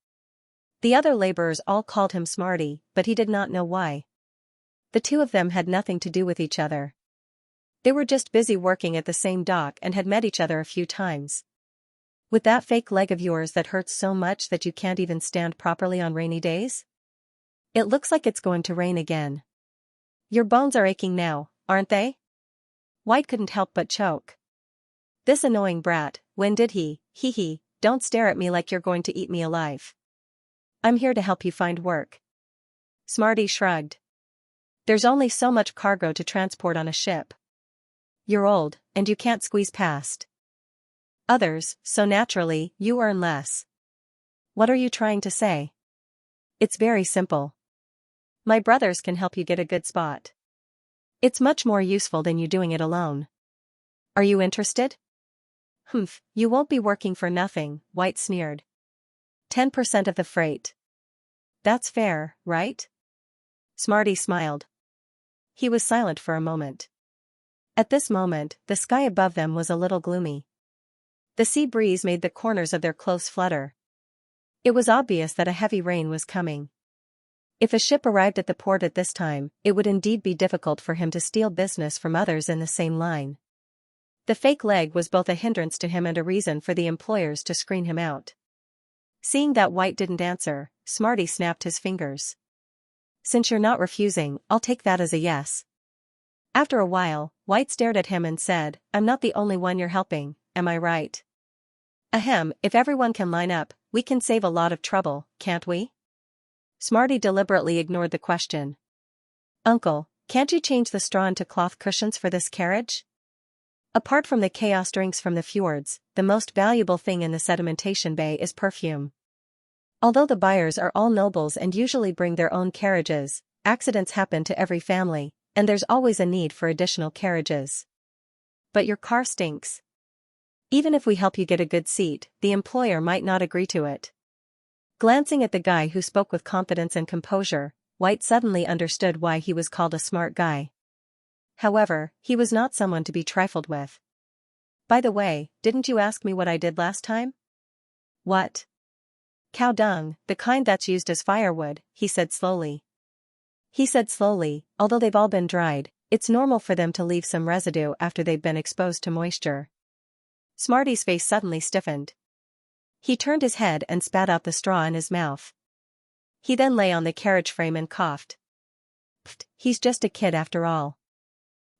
The other laborers all called him Smarty, but he did not know why. The two of them had nothing to do with each other. They were just busy working at the same dock and had met each other a few times. With that fake leg of yours that hurts so much that you can't even stand properly on rainy days? It looks like it's going to rain again. Your bones are aching now, aren't they? White couldn't help but choke. This annoying brat, when did he, hee, don't stare at me like you're going to eat me alive. I'm here to help you find work. Smarty shrugged. There's only so much cargo to transport on a ship. You're old, and you can't squeeze past others, so naturally, you earn less. What are you trying to say? It's very simple. My brothers can help you get a good spot. It's much more useful than you doing it alone. Are you interested? Humph, you won't be working for nothing, White sneered. 10% of the freight. That's fair, right? Smarty smiled. He was silent for a moment. At this moment, the sky above them was a little gloomy. The sea breeze made the corners of their clothes flutter. It was obvious that a heavy rain was coming. If a ship arrived at the port at this time, it would indeed be difficult for him to steal business from others in the same line. The fake leg was both a hindrance to him and a reason for the employers to screen him out. Seeing that White didn't answer, Smarty snapped his fingers. Since you're not refusing, I'll take that as a yes. After a while, White stared at him and said, I'm not the only one you're helping, am I right? Ahem, if everyone can line up, we can save a lot of trouble, can't we? Smarty deliberately ignored the question. Uncle, can't you change the straw into cloth cushions for this carriage? Apart from the chaos drinks from the fjords, the most valuable thing in the sedimentation bay is perfume. Although the buyers are all nobles and usually bring their own carriages, accidents happen to every family, and there's always a need for additional carriages. But your car stinks. Even if we help you get a good seat, the employer might not agree to it. Glancing at the guy who spoke with confidence and composure, White suddenly understood why he was called a smart guy. However, he was not someone to be trifled with. By the way, didn't you ask me what I did last time? What? Cow dung, the kind that's used as firewood, he said slowly. Although they've all been dried, it's normal for them to leave some residue after they've been exposed to moisture. Smarty's face suddenly stiffened. He turned his head and spat out the straw in his mouth. He then lay on the carriage frame and coughed. Pfft, he's just a kid after all.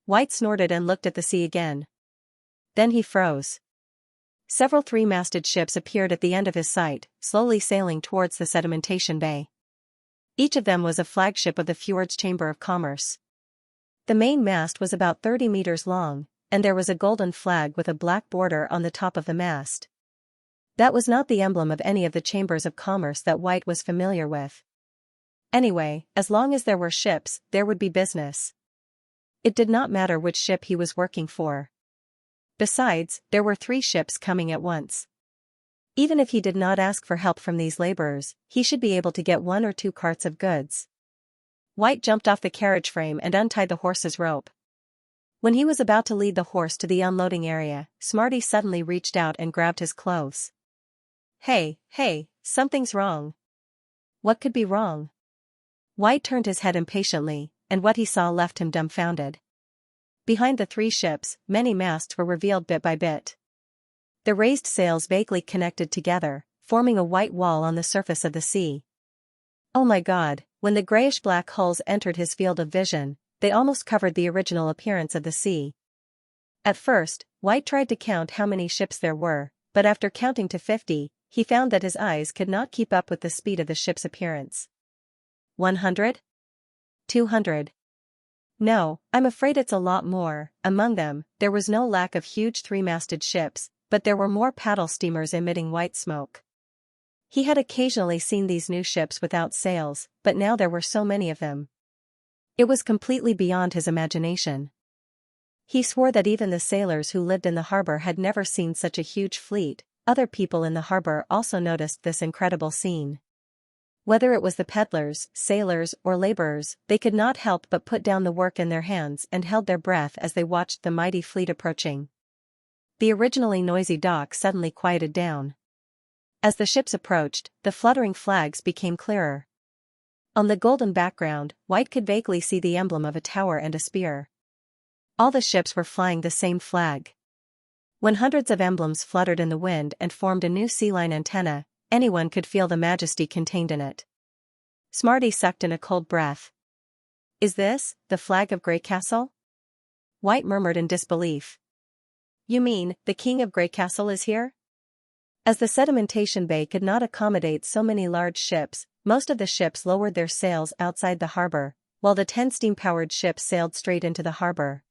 White snorted and looked at the sea again. Then he froze. Several three-masted ships appeared at the end of his sight, slowly sailing towards the sedimentation bay. Each of them was a flagship of the fjord's Chamber of Commerce. The main mast was about 30 meters long, and there was a golden flag with a black border on the top of the mast. That was not the emblem of any of the chambers of commerce that White was familiar with. Anyway, as long as there were ships, there would be business. It did not matter which ship he was working for. Besides, there were 3 ships coming at once. Even if he did not ask for help from these laborers, he should be able to get 1 or 2 carts of goods. White jumped off the carriage frame and untied the horse's rope. When he was about to lead the horse to the unloading area, Smarty suddenly reached out and grabbed his clothes. Hey, something's wrong. What could be wrong? White turned his head impatiently, and what he saw left him dumbfounded. Behind the 3 ships, many masts were revealed bit by bit. The raised sails vaguely connected together, forming a white wall on the surface of the sea. Oh my God, when the grayish-black hulls entered his field of vision, they almost covered the original appearance of the sea. At first, White tried to count how many ships there were, but after counting to 50, he found that his eyes could not keep up with the speed of the ship's appearance. 100? 200? No, I'm afraid it's a lot more. Among them, there was no lack of huge 3-masted ships, but there were more paddle steamers emitting white smoke. He had occasionally seen these new ships without sails, but now there were so many of them. It was completely beyond his imagination. He swore that even the sailors who lived in the harbor had never seen such a huge fleet. Other people in the harbor also noticed this incredible scene. Whether it was the peddlers, sailors, or laborers, they could not help but put down the work in their hands and held their breath as they watched the mighty fleet approaching. The originally noisy dock suddenly quieted down. As the ships approached, the fluttering flags became clearer. On the golden background, White could vaguely see the emblem of a tower and a spear. All the ships were flying the same flag. When hundreds of emblems fluttered in the wind and formed a new sea line antenna, anyone could feel the majesty contained in it. Smarty sucked in a cold breath. Is this the flag of Grey Castle? White murmured in disbelief. You mean, the king of Grey Castle is here? As the sedimentation bay could not accommodate so many large ships, most of the ships lowered their sails outside the harbor, while the 10 steam-powered ships sailed straight into the harbor.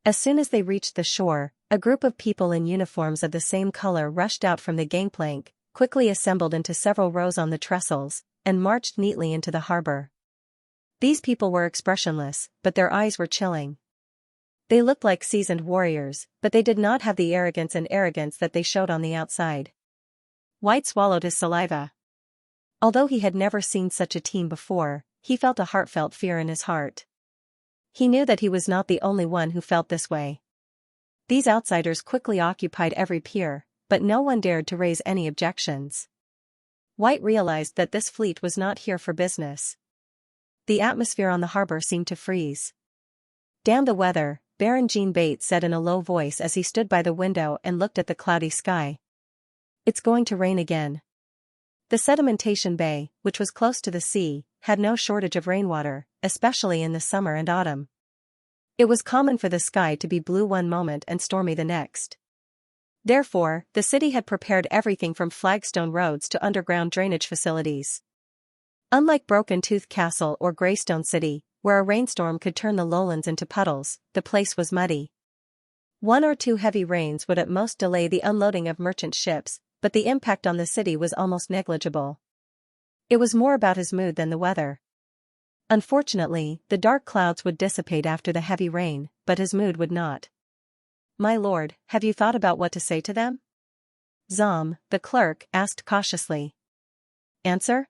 As soon as they reached the shore, a group of people in uniforms of the same color rushed out from the gangplank, quickly assembled into several rows on the trestles, and marched neatly into the harbor. These people were expressionless, but their eyes were chilling. They looked like seasoned warriors, but they did not have the arrogance that they showed on the outside. White swallowed his saliva. Although he had never seen such a team before, he felt a heartfelt fear in his heart. He knew that he was not the only one who felt this way. These outsiders quickly occupied every pier, but no one dared to raise any objections. White realized that this fleet was not here for business. The atmosphere on the harbor seemed to freeze. Damn the weather, Baron Jean Bates said in a low voice as he stood by the window and looked at the cloudy sky. It's going to rain again. The sedimentation bay, which was close to the sea, had no shortage of rainwater, especially in the summer and autumn. It was common for the sky to be blue one moment and stormy the next. Therefore, the city had prepared everything from flagstone roads to underground drainage facilities. Unlike Broken Tooth Castle or Greystone City, where a rainstorm could turn the lowlands into puddles, the place was muddy. 1 or 2 heavy rains would at most delay the unloading of merchant ships, but the impact on the city was almost negligible. It was more about his mood than the weather. Unfortunately, the dark clouds would dissipate after the heavy rain, but his mood would not. "My lord, have you thought about what to say to them?" Zom, the clerk, asked cautiously. "Answer?"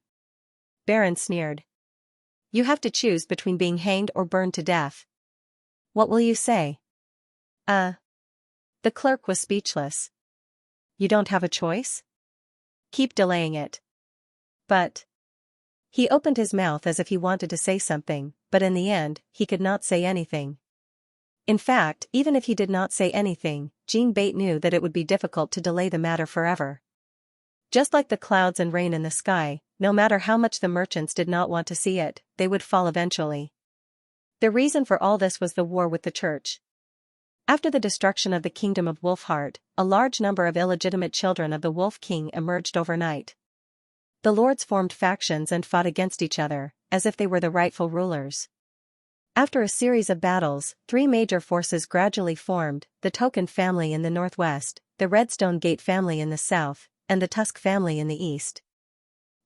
Baron sneered. "You have to choose between being hanged or burned to death. What will you say?" The clerk was speechless. "You don't have a choice? Keep delaying it." "But..." He opened his mouth as if he wanted to say something, but in the end, he could not say anything. In fact, even if he did not say anything, Jean Bate knew that it would be difficult to delay the matter forever. Just like the clouds and rain in the sky, no matter how much the merchants did not want to see it, they would fall eventually. The reason for all this was the war with the church. After the destruction of the kingdom of Wolfheart, a large number of illegitimate children of the Wolf King emerged overnight. The lords formed factions and fought against each other, as if they were the rightful rulers. After a series of battles, three major forces gradually formed: the Token family in the northwest, the Redstone Gate family in the south, and the Tusk family in the east.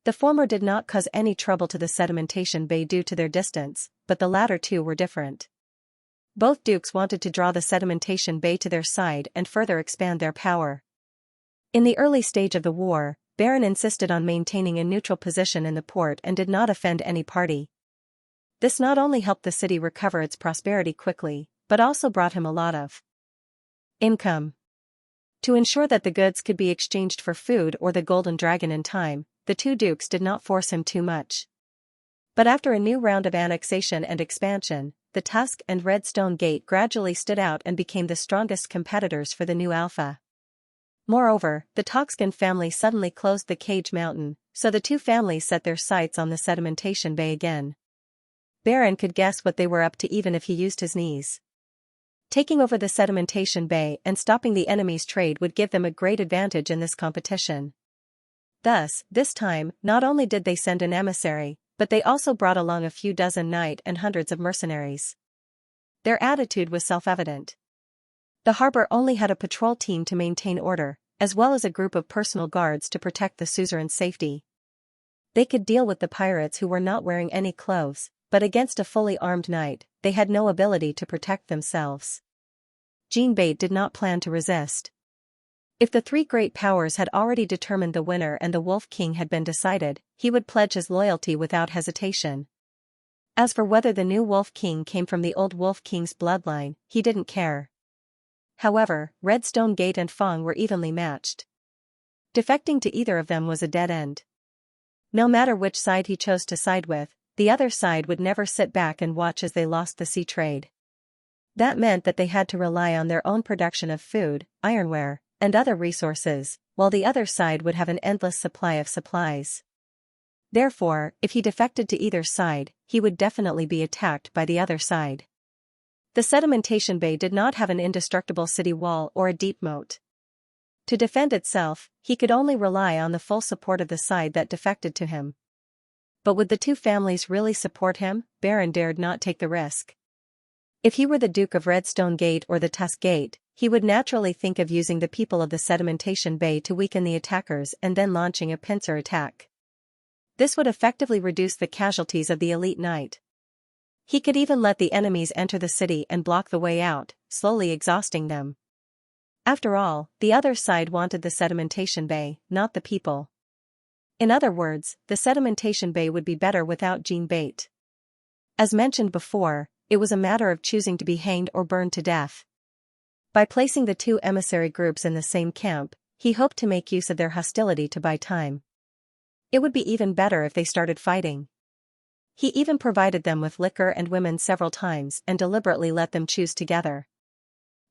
The former did not cause any trouble to the Sedimentation Bay due to their distance, but the latter two were different. Both dukes wanted to draw the Sedimentation Bay to their side and further expand their power. In the early stage of the war, Baron insisted on maintaining a neutral position in the port and did not offend any party. This not only helped the city recover its prosperity quickly, but also brought him a lot of income. To ensure that the goods could be exchanged for food or the Golden Dragon in time, the two dukes did not force him too much. But after a new round of annexation and expansion, the Tusk and Redstone Gate gradually stood out and became the strongest competitors for the new Alpha. Moreover, the Toxkin family suddenly closed the Cage Mountain, so the two families set their sights on the Sedimentation Bay again. Baron could guess what they were up to even if he used his knees. Taking over the Sedimentation Bay and stopping the enemy's trade would give them a great advantage in this competition. Thus, this time, not only did they send an emissary, but they also brought along a few dozen knight and hundreds of mercenaries. Their attitude was self-evident. The harbor only had a patrol team to maintain order, as well as a group of personal guards to protect the suzerain's safety. They could deal with the pirates who were not wearing any clothes, but against a fully armed knight, they had no ability to protect themselves. Jean Bate did not plan to resist. If the three great powers had already determined the winner and the Wolf King had been decided, he would pledge his loyalty without hesitation. As for whether the new Wolf King came from the old Wolf King's bloodline, he didn't care. However, Redstone Gate and Fong were evenly matched. Defecting to either of them was a dead end. No matter which side he chose to side with, the other side would never sit back and watch as they lost the sea trade. That meant that they had to rely on their own production of food, ironware, and other resources, while the other side would have an endless supply of supplies. Therefore, if he defected to either side, he would definitely be attacked by the other side. The Sedimentation Bay did not have an indestructible city wall or a deep moat. To defend itself, he could only rely on the full support of the side that defected to him. But would the two families really support him? Baron dared not take the risk. If he were the Duke of Redstone Gate or the Tusk Gate, he would naturally think of using the people of the Sedimentation Bay to weaken the attackers and then launching a pincer attack. This would effectively reduce the casualties of the elite knight. He could even let the enemies enter the city and block the way out, slowly exhausting them. After all, the other side wanted the Sedimentation Bay, not the people. In other words, the Sedimentation Bay would be better without Jean Bate. As mentioned before, it was a matter of choosing to be hanged or burned to death. By placing the two emissary groups in the same camp, he hoped to make use of their hostility to buy time. It would be even better if they started fighting. He even provided them with liquor and women several times and deliberately let them choose together.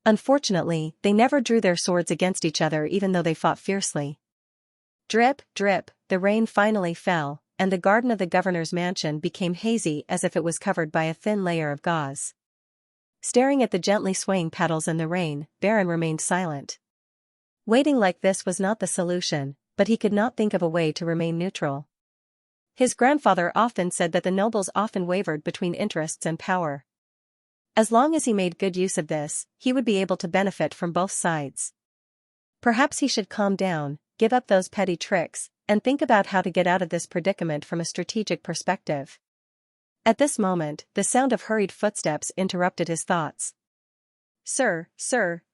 Unfortunately, they never drew their swords against each other even though they fought fiercely. Drip, drip, the rain finally fell, and the garden of the governor's mansion became hazy as if it was covered by a thin layer of gauze. Staring at the gently swaying petals in the rain, Baron remained silent. Waiting like this was not the solution, but he could not think of a way to remain neutral. His grandfather often said that the nobles often wavered between interests and power. As long as he made good use of this, he would be able to benefit from both sides. Perhaps he should calm down, give up those petty tricks, and think about how to get out of this predicament from a strategic perspective. At this moment, the sound of hurried footsteps interrupted his thoughts. Sir,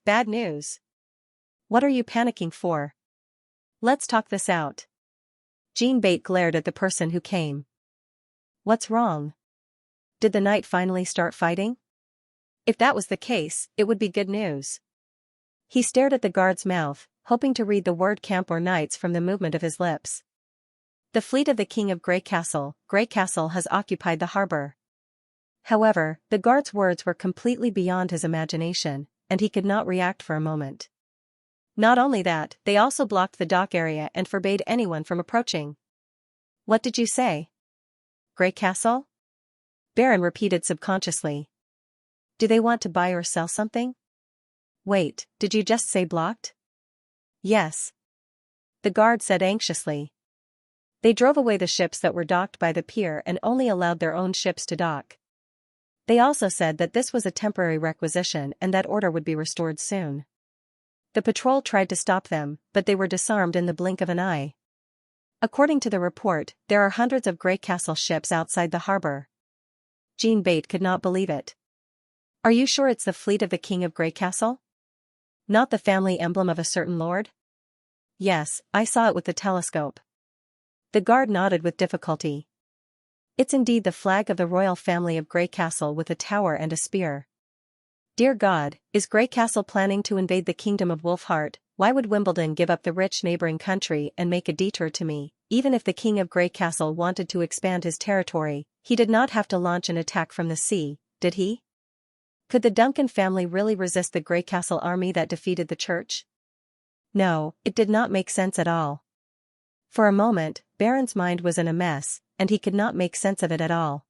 bad news. What are you panicking for? Let's talk this out. Jean Bate glared at the person who came. What's wrong? Did the knight finally start fighting? If that was the case, it would be good news. He stared at the guard's mouth, hoping to read the word camp or knights from the movement of his lips. The fleet of the King of Grey Castle has occupied the harbor. However, the guard's words were completely beyond his imagination, and he could not react for a moment. Not only that, they also blocked the dock area and forbade anyone from approaching. What did you say? Grey Castle? Baron repeated subconsciously. Do they want to buy or sell something? Wait, did you just say blocked? Yes. The guard said anxiously. They drove away the ships that were docked by the pier and only allowed their own ships to dock. They also said that this was a temporary requisition and that order would be restored soon. The patrol tried to stop them, but they were disarmed in the blink of an eye. According to the report, there are hundreds of Grey Castle ships outside the harbor. Jean Bate could not believe it. Are you sure it's the fleet of the King of Grey Castle? Not the family emblem of a certain lord? Yes, I saw it with the telescope. The guard nodded with difficulty. It's indeed the flag of the royal family of Grey Castle with a tower and a spear. Dear God, is Grey Castle planning to invade the kingdom of Wolfheart? Why would Wimbledon give up the rich neighboring country and make a detour to me? Even if the King of Grey Castle wanted to expand his territory, he did not have to launch an attack from the sea, did he? Could the Duncan family really resist the Grey Castle army that defeated the church? No, it did not make sense at all. For a moment, Baron's mind was in a mess, and he could not make sense of it at all.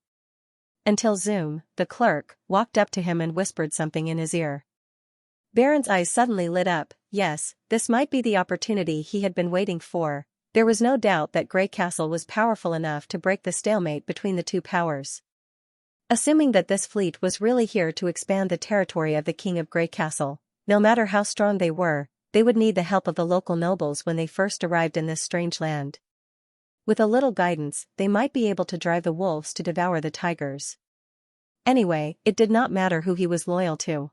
Until Zoom, the clerk, walked up to him and whispered something in his ear. Baron's eyes suddenly lit up. Yes, this might be the opportunity he had been waiting for. There was no doubt that Grey Castle was powerful enough to break the stalemate between the two powers. Assuming that this fleet was really here to expand the territory of the King of Grey Castle, no matter how strong they were, they would need the help of the local nobles when they first arrived in this strange land. With a little guidance, they might be able to drive the wolves to devour the tigers. Anyway, it did not matter who he was loyal to.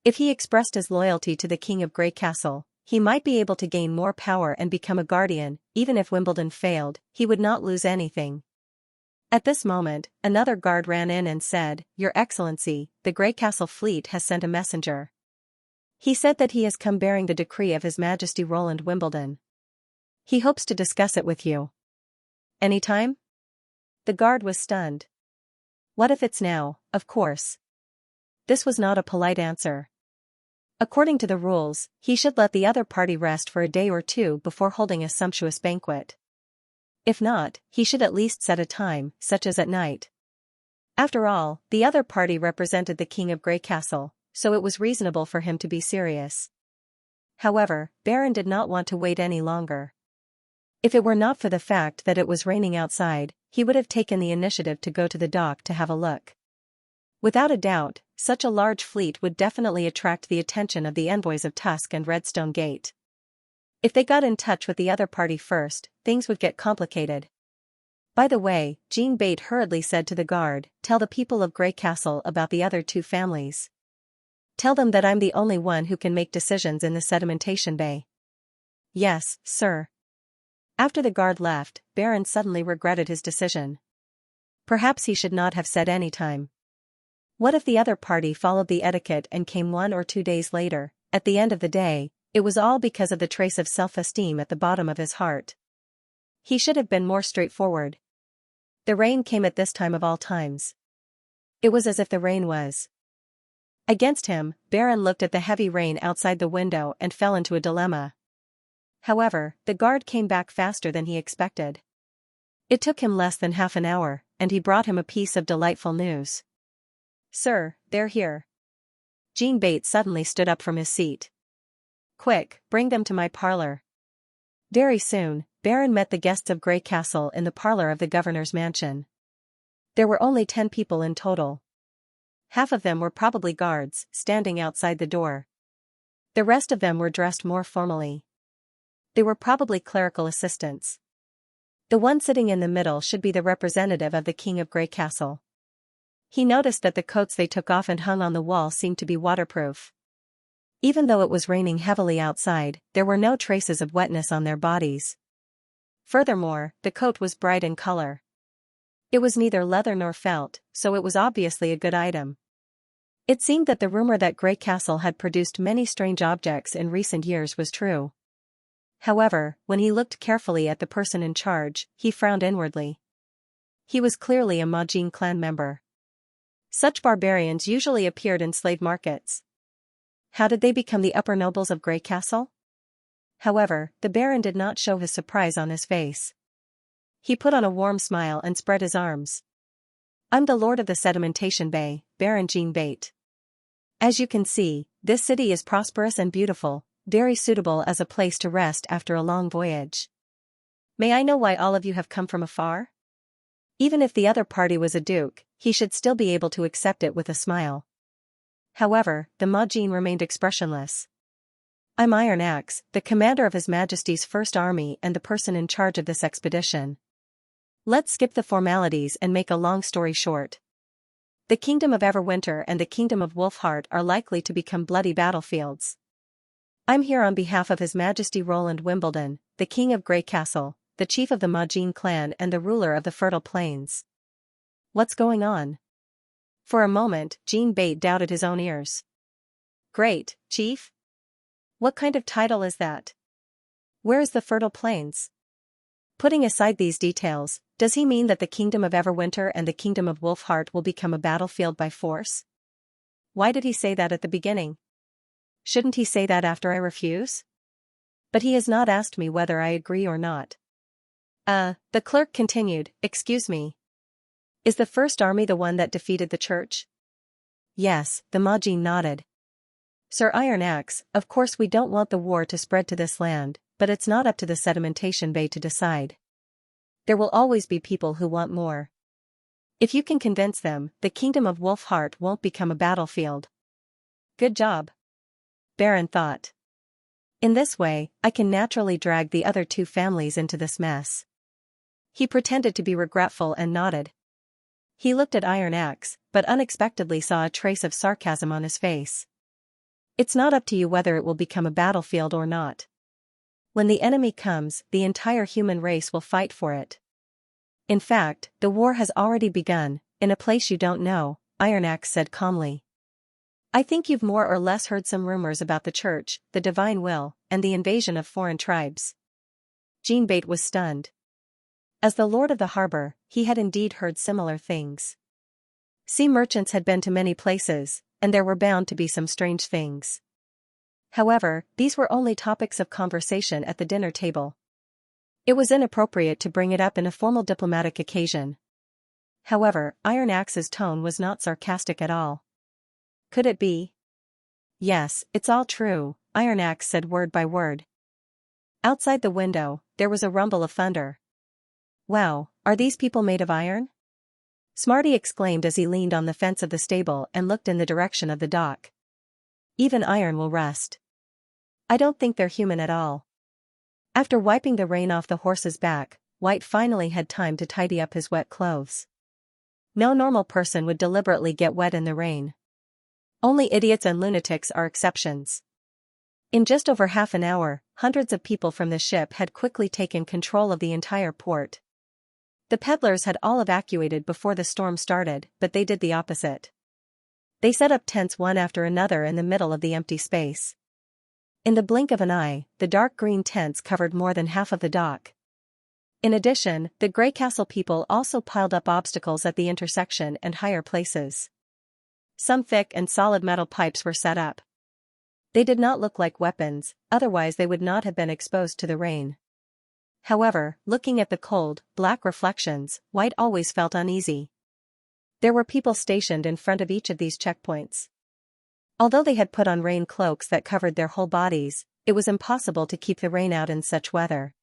If he expressed his loyalty to the King of Grey Castle, he might be able to gain more power and become a guardian. Even if Wimbledon failed, he would not lose anything. At this moment, another guard ran in and said, Your Excellency, the Grey Castle fleet has sent a messenger. He said that he has come bearing the decree of His Majesty Roland Wimbledon. He hopes to discuss it with you. Anytime? The guard was stunned. What if it's now? Of course. This was not a polite answer. According to the rules, he should let the other party rest for a day or two before holding a sumptuous banquet. If not, he should at least set a time, such as at night. After all, the other party represented the King of Grey Castle, so it was reasonable for him to be serious. However, Baron did not want to wait any longer. If it were not for the fact that it was raining outside, he would have taken the initiative to go to the dock to have a look. Without a doubt, such a large fleet would definitely attract the attention of the envoys of Tusk and Redstone Gate. If they got in touch with the other party first, things would get complicated. By the way, Jean Bate hurriedly said to the guard, Tell the people of Grey Castle about the other two families. Tell them that I'm the only one who can make decisions in the sedimentation bay. Yes, sir. After the guard left, Baron suddenly regretted his decision. Perhaps he should not have said any time. What if the other party followed the etiquette and came 1 or 2 days later? At the end of the day, it was all because of the trace of self-esteem at the bottom of his heart. He should have been more straightforward. The rain came at this time of all times. It was as if the rain was against him. Baron looked at the heavy rain outside the window and fell into a dilemma. However, the guard came back faster than he expected. It took him less than half an hour, and he brought him a piece of delightful news. Sir, they're here. Jean Bate suddenly stood up from his seat. Quick, bring them to my parlor. Very soon, Baron met the guests of Grey Castle in the parlor of the governor's mansion. There were only 10 people in total. Half of them were probably guards, standing outside the door. The rest of them were dressed more formally. They were probably clerical assistants. The one sitting in the middle should be the representative of the King of Grey Castle. He noticed that the coats they took off and hung on the wall seemed to be waterproof. Even though it was raining heavily outside, there were no traces of wetness on their bodies. Furthermore, the coat was bright in color. It was neither leather nor felt, so it was obviously a good item. It seemed that the rumor that Grey Castle had produced many strange objects in recent years was true. However, when he looked carefully at the person in charge, he frowned inwardly. He was clearly a Majin clan member. Such barbarians usually appeared in slave markets. How did they become the upper nobles of Grey Castle? However, the Baron did not show his surprise on his face. He put on a warm smile and spread his arms. I'm the Lord of the Sedimentation Bay, Baron Jean Bate. As you can see, this city is prosperous and beautiful, very suitable as a place to rest after a long voyage. May I know why all of you have come from afar? Even if the other party was a duke, he should still be able to accept it with a smile. However, the Majin remained expressionless. I'm Iron Axe, the commander of His Majesty's First Army and the person in charge of this expedition. Let's skip the formalities and make a long story short. The Kingdom of Everwinter and the Kingdom of Wolfheart are likely to become bloody battlefields. I'm here on behalf of His Majesty Roland Wimbledon, the King of Grey Castle, the chief of the Majin clan and the ruler of the Fertile Plains. What's going on? For a moment, Jean Bate doubted his own ears. Great, Chief? What kind of title is that? Where is the Fertile Plains? Putting aside these details, does he mean that the Kingdom of Everwinter and the Kingdom of Wolfheart will become a battlefield by force? Why did he say that at the beginning? Shouldn't he say that after I refuse? But he has not asked me whether I agree or not. The clerk continued, excuse me. Is the First Army the one that defeated the church? Yes, the Majin nodded. Sir Iron Axe, of course we don't want the war to spread to this land, but it's not up to the Sedimentation Bay to decide. There will always be people who want more. If you can convince them, the Kingdom of Wolfheart won't become a battlefield. Good job. Baron thought. In this way, I can naturally drag the other two families into this mess. He pretended to be regretful and nodded. He looked at Iron Axe, but unexpectedly saw a trace of sarcasm on his face. It's not up to you whether it will become a battlefield or not. When the enemy comes, the entire human race will fight for it. In fact, the war has already begun, in a place you don't know, Iron Axe said calmly. I think you've more or less heard some rumors about the church, the divine will, and the invasion of foreign tribes. Jean Bate was stunned. As the Lord of the Harbor, he had indeed heard similar things. Sea merchants had been to many places, and there were bound to be some strange things. However, these were only topics of conversation at the dinner table. It was inappropriate to bring it up in a formal diplomatic occasion. However, Iron Axe's tone was not sarcastic at all. Could it be? Yes, it's all true, Iron Axe said word by word. Outside the window, there was a rumble of thunder. Wow, are these people made of iron? Smarty exclaimed as he leaned on the fence of the stable and looked in the direction of the dock. Even iron will rust. I don't think they're human at all. After wiping the rain off the horse's back, White finally had time to tidy up his wet clothes. No normal person would deliberately get wet in the rain. Only idiots and lunatics are exceptions. In just over half an hour, hundreds of people from the ship had quickly taken control of the entire port. The peddlers had all evacuated before the storm started, but they did the opposite. They set up tents one after another in the middle of the empty space. In the blink of an eye, the dark green tents covered more than half of the dock. In addition, the Grey Castle people also piled up obstacles at the intersection and higher places. Some thick and solid metal pipes were set up. They did not look like weapons, otherwise they would not have been exposed to the rain. However, looking at the cold, black reflections, White always felt uneasy. There were people stationed in front of each of these checkpoints. Although they had put on rain cloaks that covered their whole bodies, it was impossible to keep the rain out in such weather.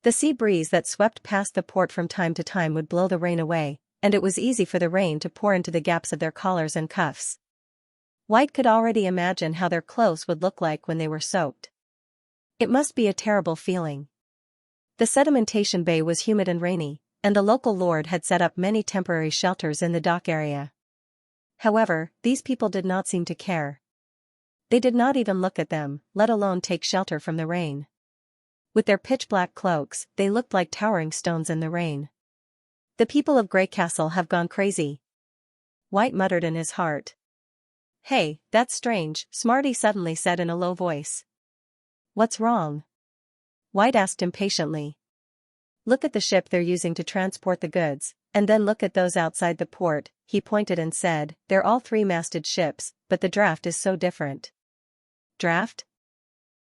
The sea breeze that swept past the port from time to time would blow the rain away, and it was easy for the rain to pour into the gaps of their collars and cuffs. White could already imagine how their clothes would look like when they were soaked. It must be a terrible feeling. The sedimentation bay was humid and rainy, and the local lord had set up many temporary shelters in the dock area. However, these people did not seem to care. They did not even look at them, let alone take shelter from the rain. With their pitch-black cloaks, they looked like towering stones in the rain. The people of Grey Castle have gone crazy, White muttered in his heart. Hey, that's strange, Smarty suddenly said in a low voice. What's wrong? White asked impatiently. Look at the ship they're using to transport the goods, and then look at those outside the port, he pointed and said, they're all three-masted ships, but the draft is so different. Draft?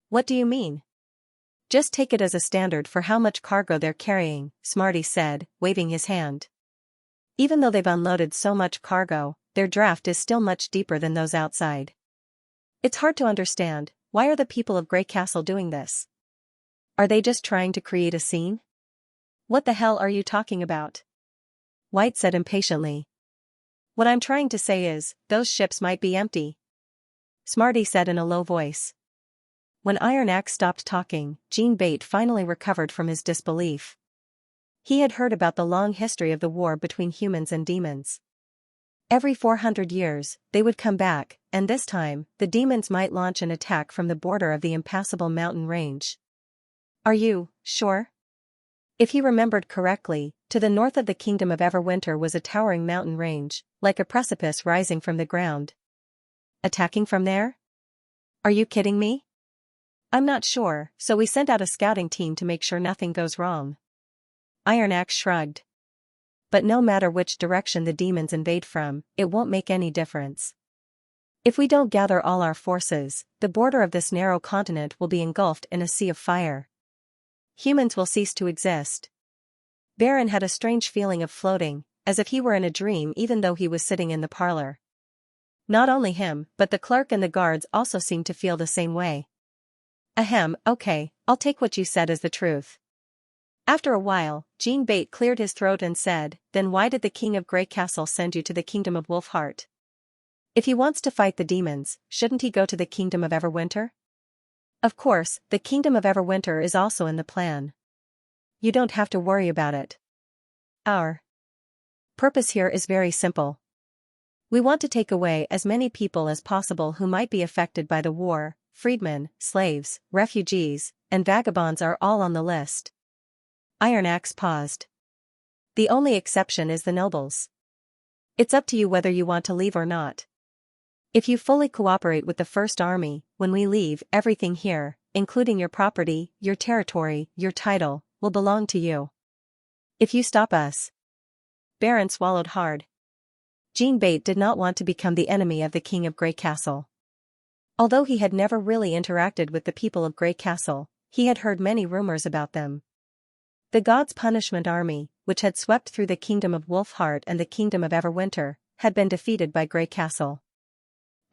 What do you mean? Just take it as a standard for how much cargo they're carrying, Smarty said, waving his hand. Even though they've unloaded so much cargo, their draft is still much deeper than those outside. It's hard to understand, why are the people of Grey Castle doing this? Are they just trying to create a scene? What the hell are you talking about? White said impatiently. What I'm trying to say is, those ships might be empty. Smarty said in a low voice. When Iron Axe stopped talking, Jean Bate finally recovered from his disbelief. He had heard about the long history of the war between humans and demons. Every 400 years, they would come back, and this time, the demons might launch an attack from the border of the impassable mountain range. Are you sure? If he remembered correctly, to the north of the kingdom of Everwinter was a towering mountain range, like a precipice rising from the ground. Attacking from there? Are you kidding me? I'm not sure, so we sent out a scouting team to make sure nothing goes wrong. Iron Axe shrugged. But no matter which direction the demons invade from, it won't make any difference. If we don't gather all our forces, the border of this narrow continent will be engulfed in a sea of fire. Humans will cease to exist. Baron had a strange feeling of floating, as if he were in a dream even though he was sitting in the parlor. Not only him, but the clerk and the guards also seemed to feel the same way. Ahem, okay, I'll take what you said as the truth. After a while, Jean Bate cleared his throat and said, then why did the king of Grey Castle send you to the kingdom of Wolfheart? If he wants to fight the demons, shouldn't he go to the kingdom of Everwinter? Of course, the kingdom of Everwinter is also in the plan. You don't have to worry about it. Our purpose here is very simple. We want to take away as many people as possible who might be affected by the war. Freedmen, slaves, refugees, and vagabonds are all on the list. Iron Axe paused. The only exception is the nobles. It's up to you whether you want to leave or not. If you fully cooperate with the First Army, when we leave, everything here, including your property, your territory, your title, will belong to you. If you stop us. Baron swallowed hard. Jean Bate did not want to become the enemy of the King of Grey Castle. Although he had never really interacted with the people of Grey Castle, he had heard many rumors about them. The God's Punishment Army, which had swept through the kingdom of Wolfheart and the kingdom of Everwinter, had been defeated by Grey Castle.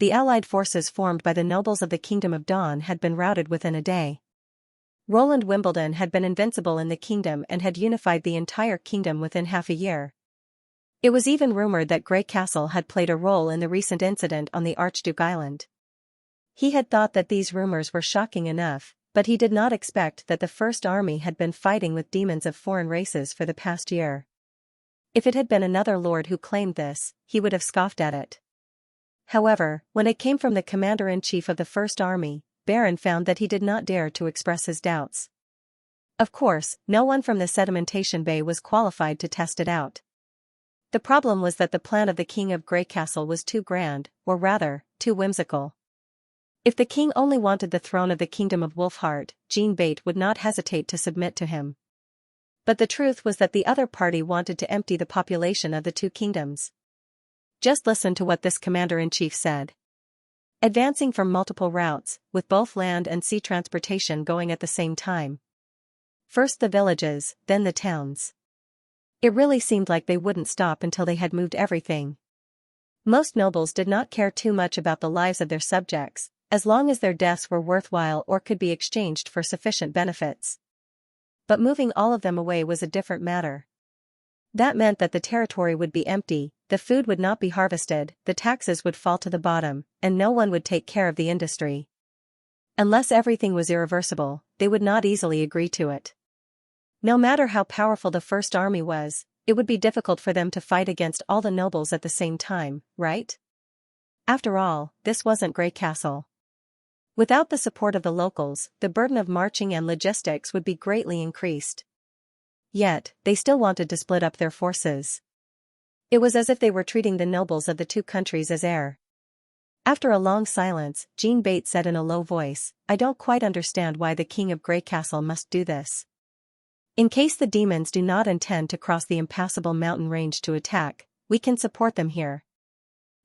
The allied forces formed by the nobles of the Kingdom of Dawn had been routed within a day. Roland Wimbledon had been invincible in the kingdom and had unified the entire kingdom within half a year. It was even rumored that Grey Castle had played a role in the recent incident on the Archduke Island. He had thought that these rumors were shocking enough, but he did not expect that the First Army had been fighting with demons of foreign races for the past year. If it had been another lord who claimed this, he would have scoffed at it. However, when it came from the commander-in-chief of the First Army, Baron found that he did not dare to express his doubts. Of course, no one from the sedimentation bay was qualified to test it out. The problem was that the plan of the King of Grey Castle was too grand, or rather, too whimsical. If the king only wanted the throne of the kingdom of Wolfheart, Jean Bate would not hesitate to submit to him. But the truth was that the other party wanted to empty the population of the two kingdoms. Just listen to what this commander-in-chief said. Advancing from multiple routes, with both land and sea transportation going at the same time. First the villages, then the towns. It really seemed like they wouldn't stop until they had moved everything. Most nobles did not care too much about the lives of their subjects, as long as their deaths were worthwhile or could be exchanged for sufficient benefits. But moving all of them away was a different matter. That meant that the territory would be empty, the food would not be harvested, the taxes would fall to the bottom, and no one would take care of the industry. Unless everything was irreversible, they would not easily agree to it. No matter how powerful the first army was, it would be difficult for them to fight against all the nobles at the same time, right? After all, this wasn't Grey Castle. Without the support of the locals, the burden of marching and logistics would be greatly increased. Yet, they still wanted to split up their forces. It was as if they were treating the nobles of the two countries as heir. After a long silence, Jean Bate said in a low voice, "I don't quite understand why the king of Grey Castle must do this. In case the demons do not intend to cross the impassable mountain range to attack, we can support them here.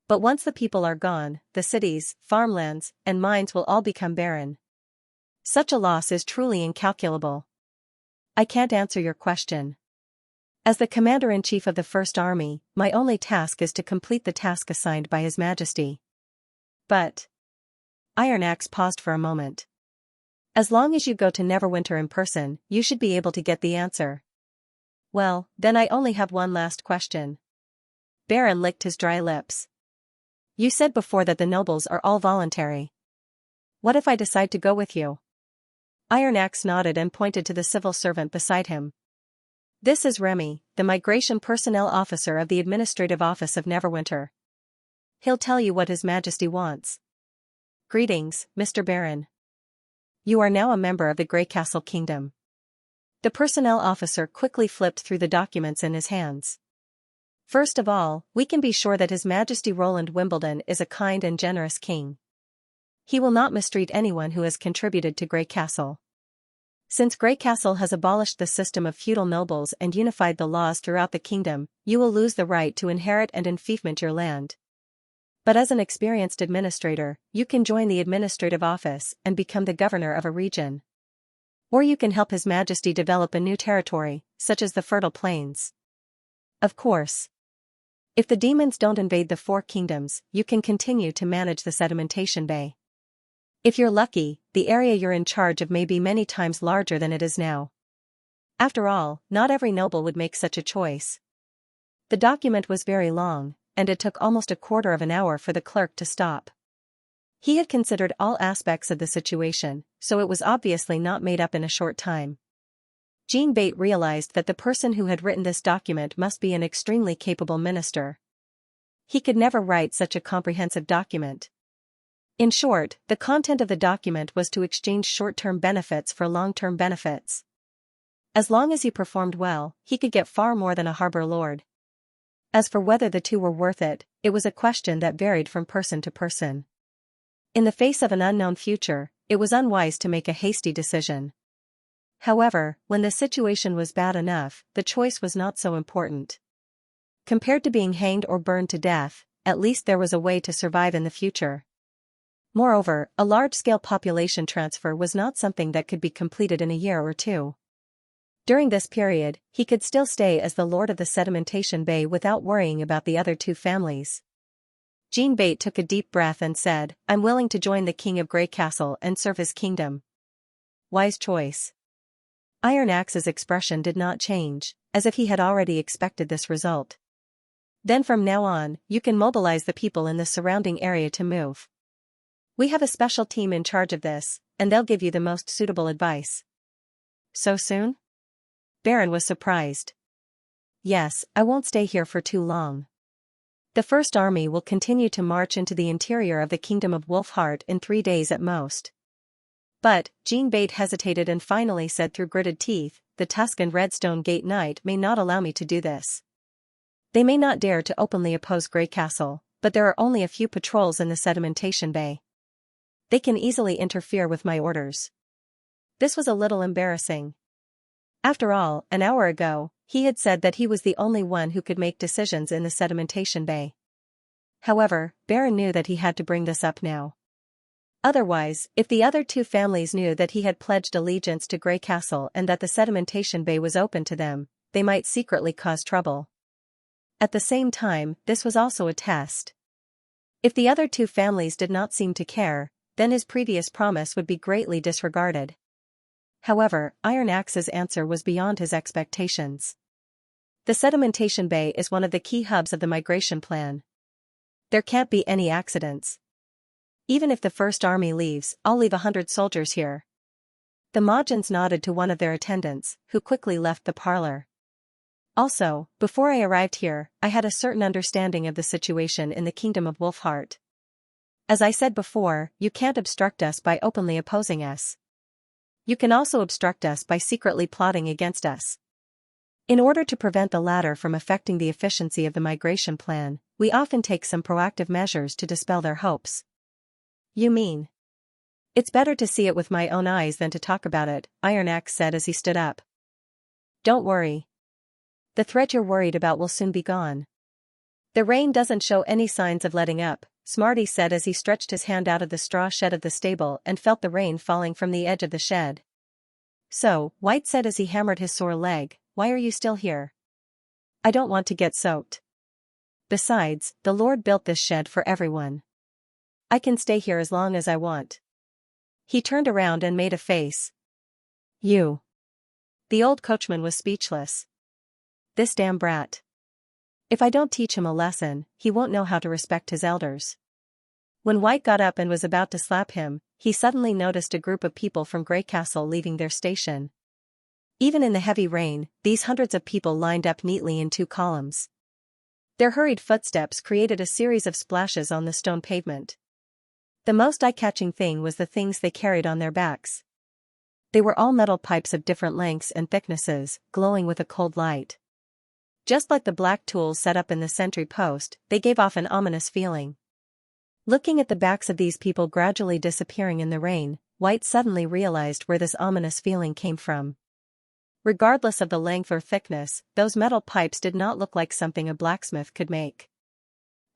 But once the people are gone, the cities, farmlands, and mines will all become barren. Such a loss is truly incalculable. I can't answer your question. As the commander-in-chief of the First Army, my only task is to complete the task assigned by His Majesty." But Iron Axe paused for a moment. "As long as you go to Neverwinter in person, you should be able to get the answer." "Well, then I only have one last question." Baron licked his dry lips. "You said before that the nobles are all voluntary. What if I decide to go with you?" Iron Axe nodded and pointed to the civil servant beside him. "This is Remy, the Migration Personnel Officer of the Administrative Office of Neverwinter. He'll tell you what His Majesty wants." "Greetings, Mr. Baron. You are now a member of the Grey Castle Kingdom." The personnel officer quickly flipped through the documents in his hands. "First of all, we can be sure that His Majesty Roland Wimbledon is a kind and generous king. He will not mistreat anyone who has contributed to Grey Castle. Since Grey Castle has abolished the system of feudal nobles and unified the laws throughout the kingdom, you will lose the right to inherit and enfeoffment your land. But as an experienced administrator, you can join the administrative office and become the governor of a region. Or you can help His Majesty develop a new territory, such as the Fertile Plains. Of course, if the demons don't invade the Four Kingdoms, you can continue to manage the Sedimentation Bay. If you're lucky, the area you're in charge of may be many times larger than it is now. After all, not every noble would make such a choice." The document was very long, and it took almost a quarter of an hour for the clerk to stop. He had considered all aspects of the situation, so it was obviously not made up in a short time. Jean Bate realized that the person who had written this document must be an extremely capable minister. He could never write such a comprehensive document. In short, the content of the document was to exchange short-term benefits for long-term benefits. As long as he performed well, he could get far more than a harbor lord. As for whether the two were worth it, it was a question that varied from person to person. In the face of an unknown future, it was unwise to make a hasty decision. However, when the situation was bad enough, the choice was not so important. Compared to being hanged or burned to death, at least there was a way to survive in the future. Moreover, a large-scale population transfer was not something that could be completed in a year or two. During this period, he could still stay as the Lord of the Sedimentation Bay without worrying about the other two families. Jean Bate took a deep breath and said, "I'm willing to join the King of Grey Castle and serve his kingdom." Wise choice. Iron Axe's expression did not change, as if he had already expected this result. "Then from now on, you can mobilize the people in the surrounding area to move. We have a special team in charge of this, and they'll give you the most suitable advice." "So soon?" Baron was surprised. "Yes, I won't stay here for too long. The First Army will continue to march into the interior of the Kingdom of Wolfheart in 3 days at most." But, Jean Bate hesitated and finally said through gritted teeth, "The Tuscan Redstone Gate Knight may not allow me to do this. They may not dare to openly oppose Grey Castle, but there are only a few patrols in the Sedimentation Bay. They can easily interfere with my orders." This was a little embarrassing. After all, an hour ago, he had said that he was the only one who could make decisions in the Sedimentation Bay. However, Baron knew that he had to bring this up now. Otherwise, if the other two families knew that he had pledged allegiance to Grey Castle and that the Sedimentation Bay was open to them, they might secretly cause trouble. At the same time, this was also a test. If the other two families did not seem to care, then his previous promise would be greatly disregarded. However, Iron Axe's answer was beyond his expectations. The Sedimentation Bay is one of the key hubs of the migration plan. There can't be any accidents. Even if the First Army leaves, I'll leave 100 soldiers here. The Mahjins nodded to one of their attendants, who quickly left the parlor. Also, before I arrived here, I had a certain understanding of the situation in the kingdom of Wolfheart. As I said before, you can't obstruct us by openly opposing us. You can also obstruct us by secretly plotting against us. In order to prevent the latter from affecting the efficiency of the migration plan, we often take some proactive measures to dispel their hopes. You mean? It's better to see it with my own eyes than to talk about it, Iron Axe said as he stood up. Don't worry. The threat you're worried about will soon be gone. The rain doesn't show any signs of letting up, Smarty said as he stretched his hand out of the straw shed of the stable and felt the rain falling from the edge of the shed. So, White said as he hammered his sore leg, why are you still here? I don't want to get soaked. Besides, the Lord built this shed for everyone. I can stay here as long as I want. He turned around and made a face. You. The old coachman was speechless. This damn brat. If I don't teach him a lesson, he won't know how to respect his elders. When White got up and was about to slap him, he suddenly noticed a group of people from Grey Castle leaving their station. Even in the heavy rain, these hundreds of people lined up neatly in 2 columns. Their hurried footsteps created a series of splashes on the stone pavement. The most eye-catching thing was the things they carried on their backs. They were all metal pipes of different lengths and thicknesses, glowing with a cold light. Just like the black tools set up in the sentry post, they gave off an ominous feeling. Looking at the backs of these people gradually disappearing in the rain, White suddenly realized where this ominous feeling came from. Regardless of the length or thickness, those metal pipes did not look like something a blacksmith could make.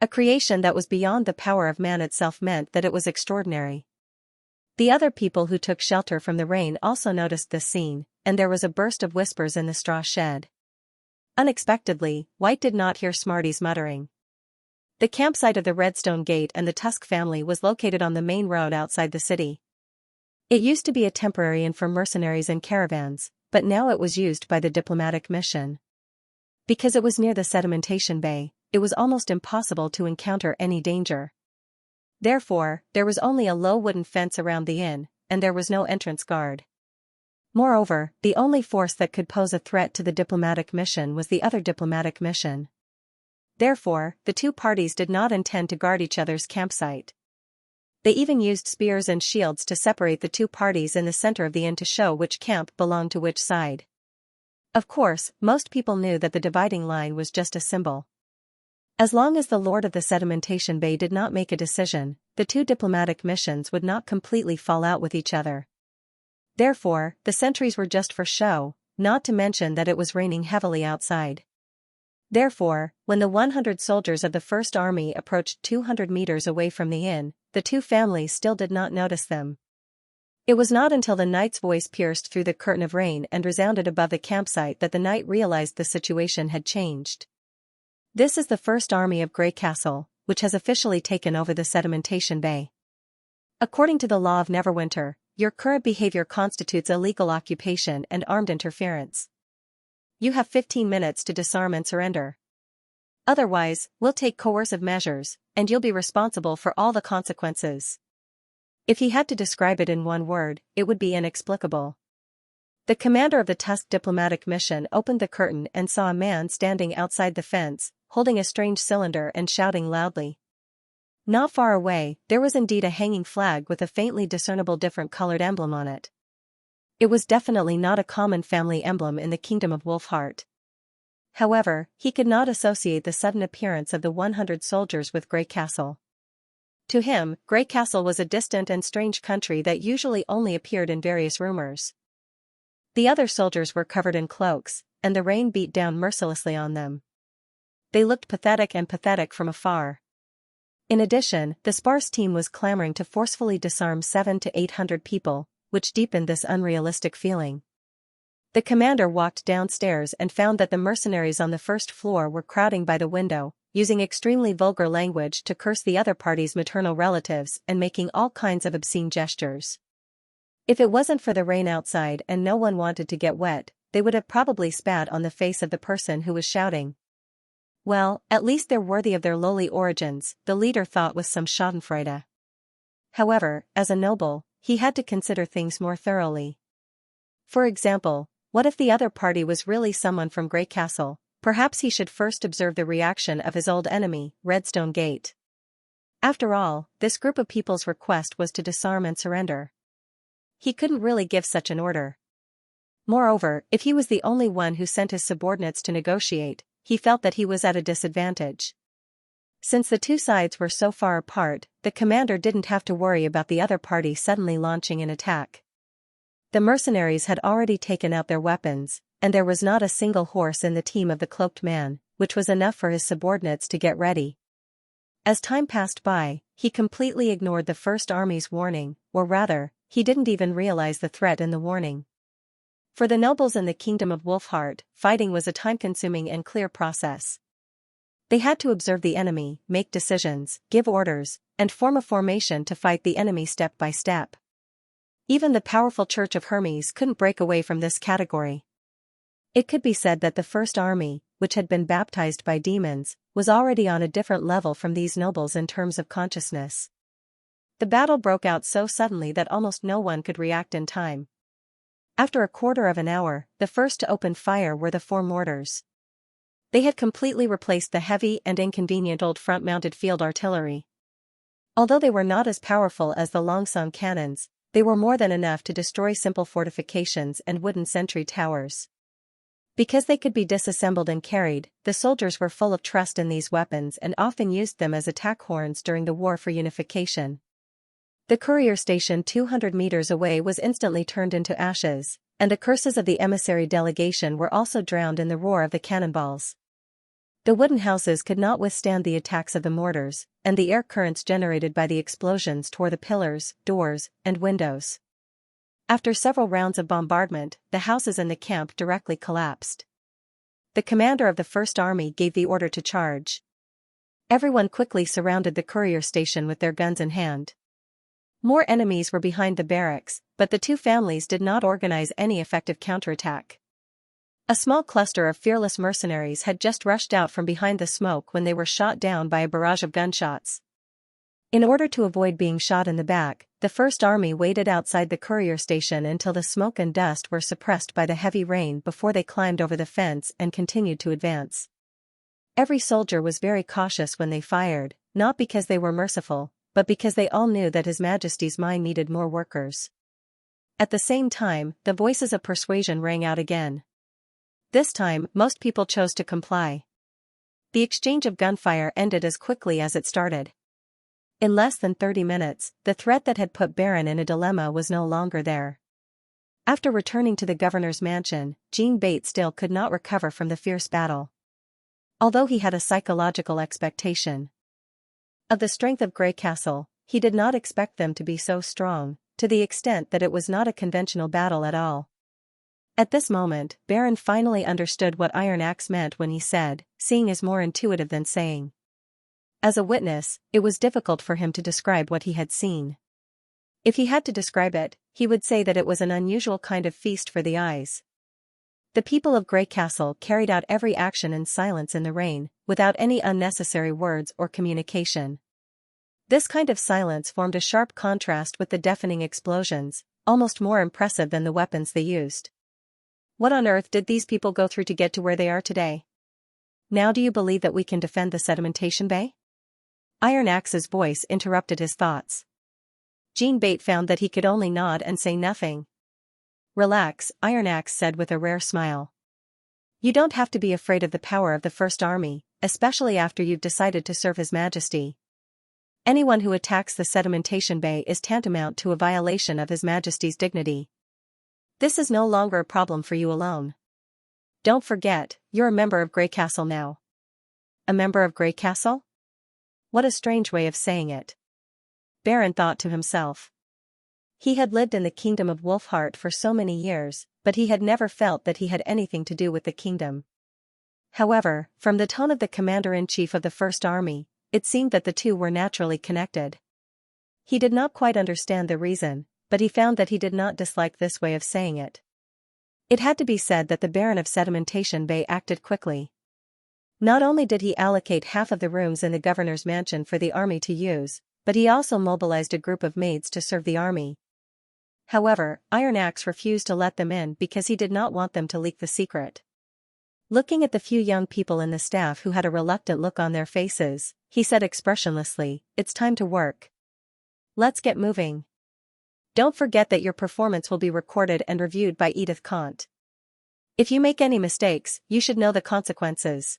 A creation that was beyond the power of man itself meant that it was extraordinary. The other people who took shelter from the rain also noticed this scene, and there was a burst of whispers in the straw shed. Unexpectedly, White did not hear Smarty's muttering. The campsite of the Redstone Gate and the Tusk family was located on the main road outside the city. It used to be a temporary inn for mercenaries and caravans, but now it was used by the diplomatic mission. Because it was near the sedimentation bay, it was almost impossible to encounter any danger. Therefore, there was only a low wooden fence around the inn, and there was no entrance guard. Moreover, the only force that could pose a threat to the diplomatic mission was the other diplomatic mission. Therefore, the 2 parties did not intend to guard each other's campsite. They even used spears and shields to separate the 2 parties in the center of the inn to show which camp belonged to which side. Of course, most people knew that the dividing line was just a symbol. As long as the Lord of the Sedimentation Bay did not make a decision, the 2 diplomatic missions would not completely fall out with each other. Therefore, the sentries were just for show, not to mention that it was raining heavily outside. Therefore, when the 100 soldiers of the First Army approached 200 meters away from the inn, the 2 families still did not notice them. It was not until the knight's voice pierced through the curtain of rain and resounded above the campsite that the knight realized the situation had changed. This is the First Army of Grey Castle, which has officially taken over the Sedimentation Bay. According to the law of Neverwinter, your current behavior constitutes illegal occupation and armed interference. You have 15 minutes to disarm and surrender. Otherwise, we'll take coercive measures, and you'll be responsible for all the consequences. If he had to describe it in one word, it would be inexplicable. The commander of the Tusk diplomatic mission opened the curtain and saw a man standing outside the fence, holding a strange cylinder and shouting loudly. Not far away, there was indeed a hanging flag with a faintly discernible different-colored emblem on it. It was definitely not a common family emblem in the kingdom of Wolfheart. However, he could not associate the sudden appearance of the 100 soldiers with Grey Castle. To him, Grey Castle was a distant and strange country that usually only appeared in various rumors. The other soldiers were covered in cloaks, and the rain beat down mercilessly on them. They looked pathetic from afar. In addition, the sparse team was clamoring to forcefully disarm 700 to 800 people, which deepened this unrealistic feeling. The commander walked downstairs and found that the mercenaries on the first floor were crowding by the window, using extremely vulgar language to curse the other party's maternal relatives and making all kinds of obscene gestures. If it wasn't for the rain outside and no one wanted to get wet, they would have probably spat on the face of the person who was shouting. Well, at least they're worthy of their lowly origins, the leader thought with some schadenfreude. However, as a noble, he had to consider things more thoroughly. For example, what if the other party was really someone from Grey Castle? Perhaps he should first observe the reaction of his old enemy, Redstone Gate. After all, this group of people's request was to disarm and surrender. He couldn't really give such an order. Moreover, if he was the only one who sent his subordinates to negotiate, he felt that he was at a disadvantage. Since the two sides were so far apart, the commander didn't have to worry about the other party suddenly launching an attack. The mercenaries had already taken out their weapons, and there was not a single horse in the team of the cloaked man, which was enough for his subordinates to get ready. As time passed by, he completely ignored the First Army's warning, or rather, he didn't even realize the threat in the warning. For the nobles in the kingdom of Wolfheart, fighting was a time-consuming and clear process. They had to observe the enemy, make decisions, give orders, and form a formation to fight the enemy step by step. Even the powerful Church of Hermes couldn't break away from this category. It could be said that the First Army, which had been baptized by demons, was already on a different level from these nobles in terms of consciousness. The battle broke out so suddenly that almost no one could react in time. After a quarter of an hour, the first to open fire were the 4 mortars. They had completely replaced the heavy and inconvenient old front-mounted field artillery. Although they were not as powerful as the Longsong cannons, they were more than enough to destroy simple fortifications and wooden sentry towers. Because they could be disassembled and carried, the soldiers were full of trust in these weapons and often used them as attack horns during the War for Unification. The courier station 200 meters away was instantly turned into ashes, and the curses of the emissary delegation were also drowned in the roar of the cannonballs. The wooden houses could not withstand the attacks of the mortars, and the air currents generated by the explosions tore the pillars, doors, and windows. After several rounds of bombardment, the houses in the camp directly collapsed. The commander of the First Army gave the order to charge. Everyone quickly surrounded the courier station with their guns in hand. More enemies were behind the barracks, but the two families did not organize any effective counterattack. A small cluster of fearless mercenaries had just rushed out from behind the smoke when they were shot down by a barrage of gunshots. In order to avoid being shot in the back, the First Army waited outside the courier station until the smoke and dust were suppressed by the heavy rain before they climbed over the fence and continued to advance. Every soldier was very cautious when they fired, not because they were merciful, but because they all knew that His Majesty's mine needed more workers. At the same time, the voices of persuasion rang out again. This time, most people chose to comply. The exchange of gunfire ended as quickly as it started. In less than 30 minutes, the threat that had put Baron in a dilemma was no longer there. After returning to the governor's mansion, Jean Bate still could not recover from the fierce battle. Although he had a psychological expectation of the strength of Grey Castle, he did not expect them to be so strong, to the extent that it was not a conventional battle at all. At this moment, Baron finally understood what Iron Axe meant when he said, "Seeing is more intuitive than saying." As a witness, it was difficult for him to describe what he had seen. If he had to describe it, he would say that it was an unusual kind of feast for the eyes. The people of Grey Castle carried out every action in silence in the rain, without any unnecessary words or communication. This kind of silence formed a sharp contrast with the deafening explosions, almost more impressive than the weapons they used. What on earth did these people go through to get to where they are today? Now do you believe that we can defend the sedimentation bay? Iron Axe's voice interrupted his thoughts. Jean Bate found that he could only nod and say nothing. "Relax," Iron Axe said with a rare smile. "You don't have to be afraid of the power of the First Army, especially after you've decided to serve His Majesty. Anyone who attacks the sedimentation bay is tantamount to a violation of His Majesty's dignity. This is no longer a problem for you alone. Don't forget, you're a member of Grey Castle now." A member of Grey Castle? What a strange way of saying it. Baron thought to himself. He had lived in the kingdom of Wolfheart for so many years, but he had never felt that he had anything to do with the kingdom. However, from the tone of the commander-in-chief of the First Army, it seemed that the two were naturally connected. He did not quite understand the reason, but he found that he did not dislike this way of saying it. It had to be said that the Baron of Sedimentation Bay acted quickly. Not only did he allocate half of the rooms in the governor's mansion for the army to use, but he also mobilized a group of maids to serve the army. However, Iron Axe refused to let them in because he did not want them to leak the secret. Looking at the few young people in the staff who had a reluctant look on their faces, he said expressionlessly, "It's time to work. Let's get moving. Don't forget that your performance will be recorded and reviewed by Edith Kant. If you make any mistakes, you should know the consequences."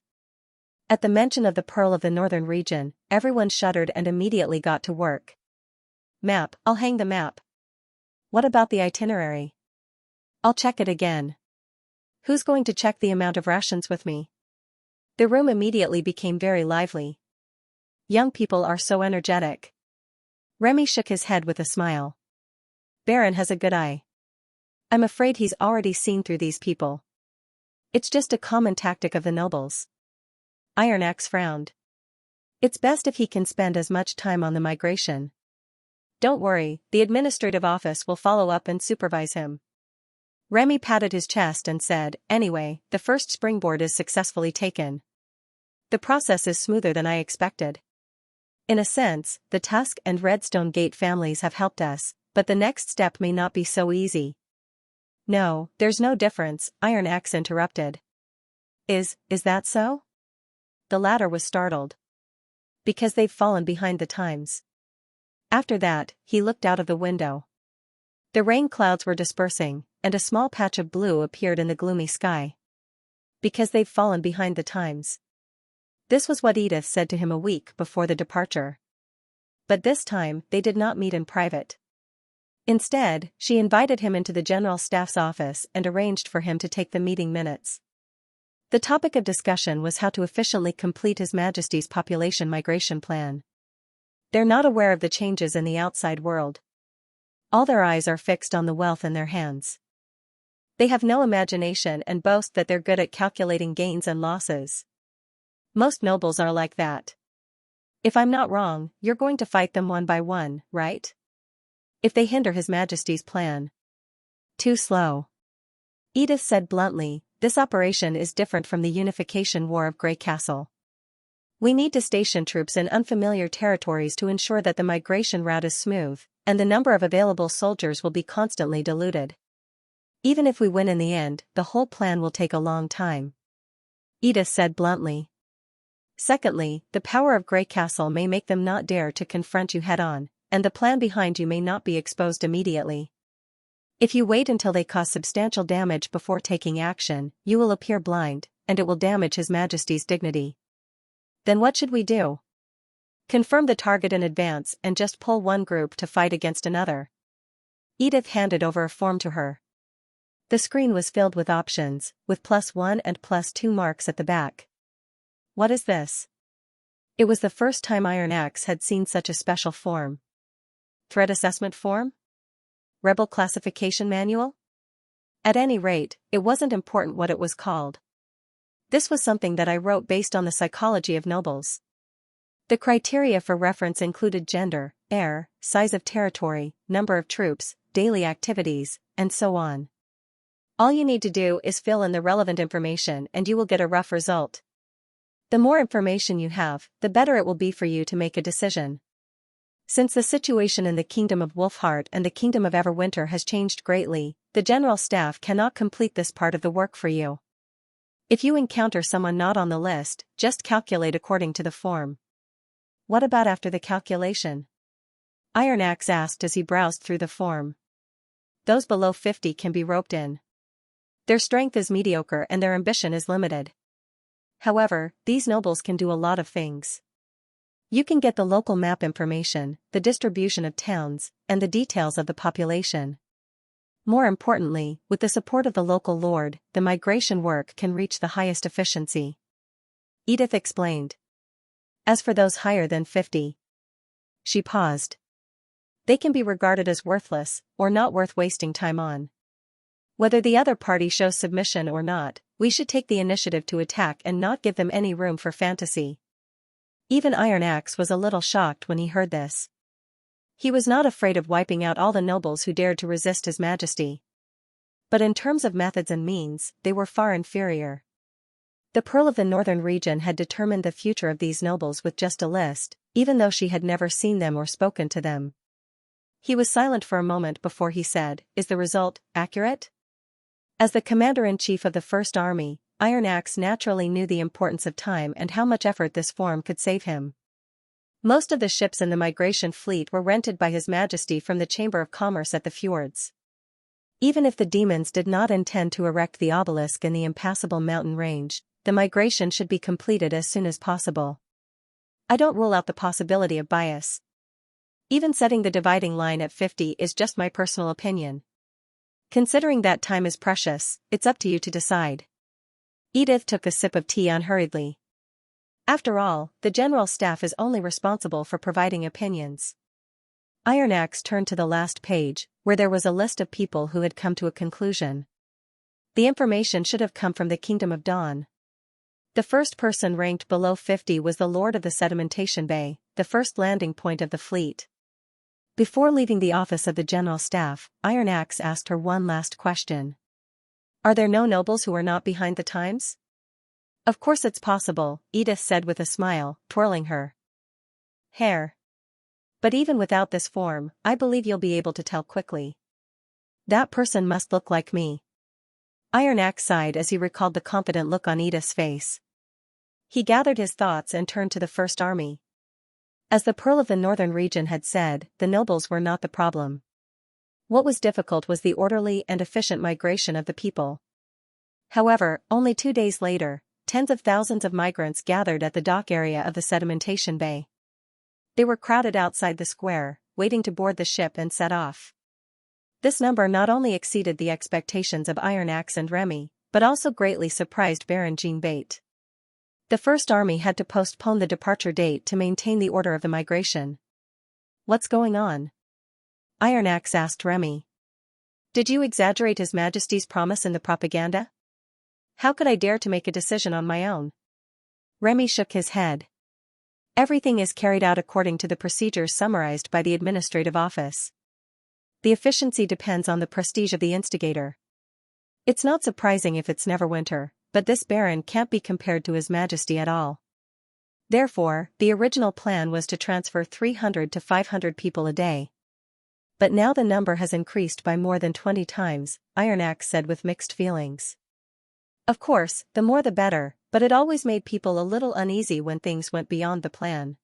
At the mention of the Pearl of the Northern Region, everyone shuddered and immediately got to work. "Map, I'll hang the map. What about the itinerary? I'll check it again. Who's going to check the amount of rations with me?" The room immediately became very lively. Young people are so energetic. Remy shook his head with a smile. Baron has a good eye. I'm afraid he's already seen through these people. It's just a common tactic of the nobles. Iron Axe frowned. It's best if he can spend as much time on the migration. Don't worry, the administrative office will follow up and supervise him. Remy patted his chest and said, "Anyway, the first springboard is successfully taken. The process is smoother than I expected. In a sense, the Tusk and Redstone Gate families have helped us, but the next step may not be so easy." "No, there's no difference," Iron Axe interrupted. Is that so?" The latter was startled. "Because they've fallen behind the times." After that, he looked out of the window. The rain clouds were dispersing, and a small patch of blue appeared in the gloomy sky. "Because they've fallen behind the times." This was what Edith said to him a week before the departure. But this time, they did not meet in private. Instead, she invited him into the General Staff's office and arranged for him to take the meeting minutes. The topic of discussion was how to efficiently complete His Majesty's population migration plan. They're not aware of the changes in the outside world. All their eyes are fixed on the wealth in their hands. They have no imagination and boast that they're good at calculating gains and losses. Most nobles are like that. If I'm not wrong, you're going to fight them one by one, right? If they hinder His Majesty's plan. Too slow. Edith said bluntly, "This operation is different from the Unification War of Grey Castle. We need to station troops in unfamiliar territories to ensure that the migration route is smooth, and the number of available soldiers will be constantly diluted. Even if we win in the end, the whole plan will take a long time." Edith said bluntly. "Secondly, the power of Grey Castle may make them not dare to confront you head-on, and the plan behind you may not be exposed immediately. If you wait until they cause substantial damage before taking action, you will appear blind, and it will damage His Majesty's dignity. Then what should we do? Confirm the target in advance and just pull one group to fight against another." Edith handed over a form to her. The screen was filled with options, with +1 and +2 marks at the back. "What is this?" It was the first time Iron Axe had seen such a special form. Threat assessment form? Rebel classification manual? At any rate, it wasn't important what it was called. "This was something that I wrote based on the psychology of nobles. The criteria for reference included gender, heir, size of territory, number of troops, daily activities, and so on. All you need to do is fill in the relevant information and you will get a rough result. The more information you have, the better it will be for you to make a decision. Since the situation in the Kingdom of Wolfheart and the Kingdom of Everwinter has changed greatly, the General Staff cannot complete this part of the work for you. If you encounter someone not on the list, just calculate according to the form." "What about after the calculation?" Iron Axe asked as he browsed through the form. "Those below 50 can be roped in. Their strength is mediocre and their ambition is limited. However, these nobles can do a lot of things. You can get the local map information, the distribution of towns, and the details of the population. More importantly, with the support of the local lord, the migration work can reach the highest efficiency." Edith explained. "As for those higher than 50. She paused. "They can be regarded as worthless, or not worth wasting time on. Whether the other party shows submission or not, we should take the initiative to attack and not give them any room for fantasy." Even Iron Axe was a little shocked when he heard this. He was not afraid of wiping out all the nobles who dared to resist His Majesty. But in terms of methods and means, they were far inferior. The Pearl of the Northern Region had determined the future of these nobles with just a list, even though she had never seen them or spoken to them. He was silent for a moment before he said, "Is the result accurate?" As the commander-in-chief of the First Army, Iron Axe naturally knew the importance of time and how much effort this form could save him. Most of the ships in the migration fleet were rented by His Majesty from the Chamber of Commerce at the fjords. Even if the demons did not intend to erect the obelisk in the impassable mountain range, the migration should be completed as soon as possible. I don't rule out the possibility of bias. Even setting the dividing line at 50 is just my personal opinion. Considering that time is precious, it's up to you to decide. Edith took a sip of tea unhurriedly. After all, the General Staff is only responsible for providing opinions. Iron Axe turned to the last page, where there was a list of people who had come to a conclusion. The information should have come from the Kingdom of Dawn. The first person ranked below 50 was the Lord of the Sedimentation Bay, the first landing point of the fleet. Before leaving the office of the General Staff, Iron Axe asked her one last question. Are there no nobles who are not behind the times? Of course it's possible, Edith said with a smile, twirling her hair. But even without this form, I believe you'll be able to tell quickly. That person must look like me. Iron Axe sighed as he recalled the confident look on Edith's face. He gathered his thoughts and turned to the First Army. As the Pearl of the Northern region had said, the nobles were not the problem. What was difficult was the orderly and efficient migration of the people. However, only 2 days later, tens of thousands of migrants gathered at the dock area of the Sedimentation Bay. They were crowded outside the square, waiting to board the ship and set off. This number not only exceeded the expectations of Iron Axe and Remy, but also greatly surprised Baron Jean Bate. The First Army had to postpone the departure date to maintain the order of the migration. What's going on? Iron Axe asked Remy. Did you exaggerate His Majesty's promise in the propaganda? How could I dare to make a decision on my own? Remy shook his head. Everything is carried out according to the procedures summarized by the administrative office. The efficiency depends on the prestige of the instigator. It's not surprising if it's never winter, but this Baron can't be compared to His Majesty at all. Therefore, the original plan was to transfer 300 to 500 people a day. But now the number has increased by more than 20 times, Iron Axe said with mixed feelings. Of course, the more the better, but it always made people a little uneasy when things went beyond the plan.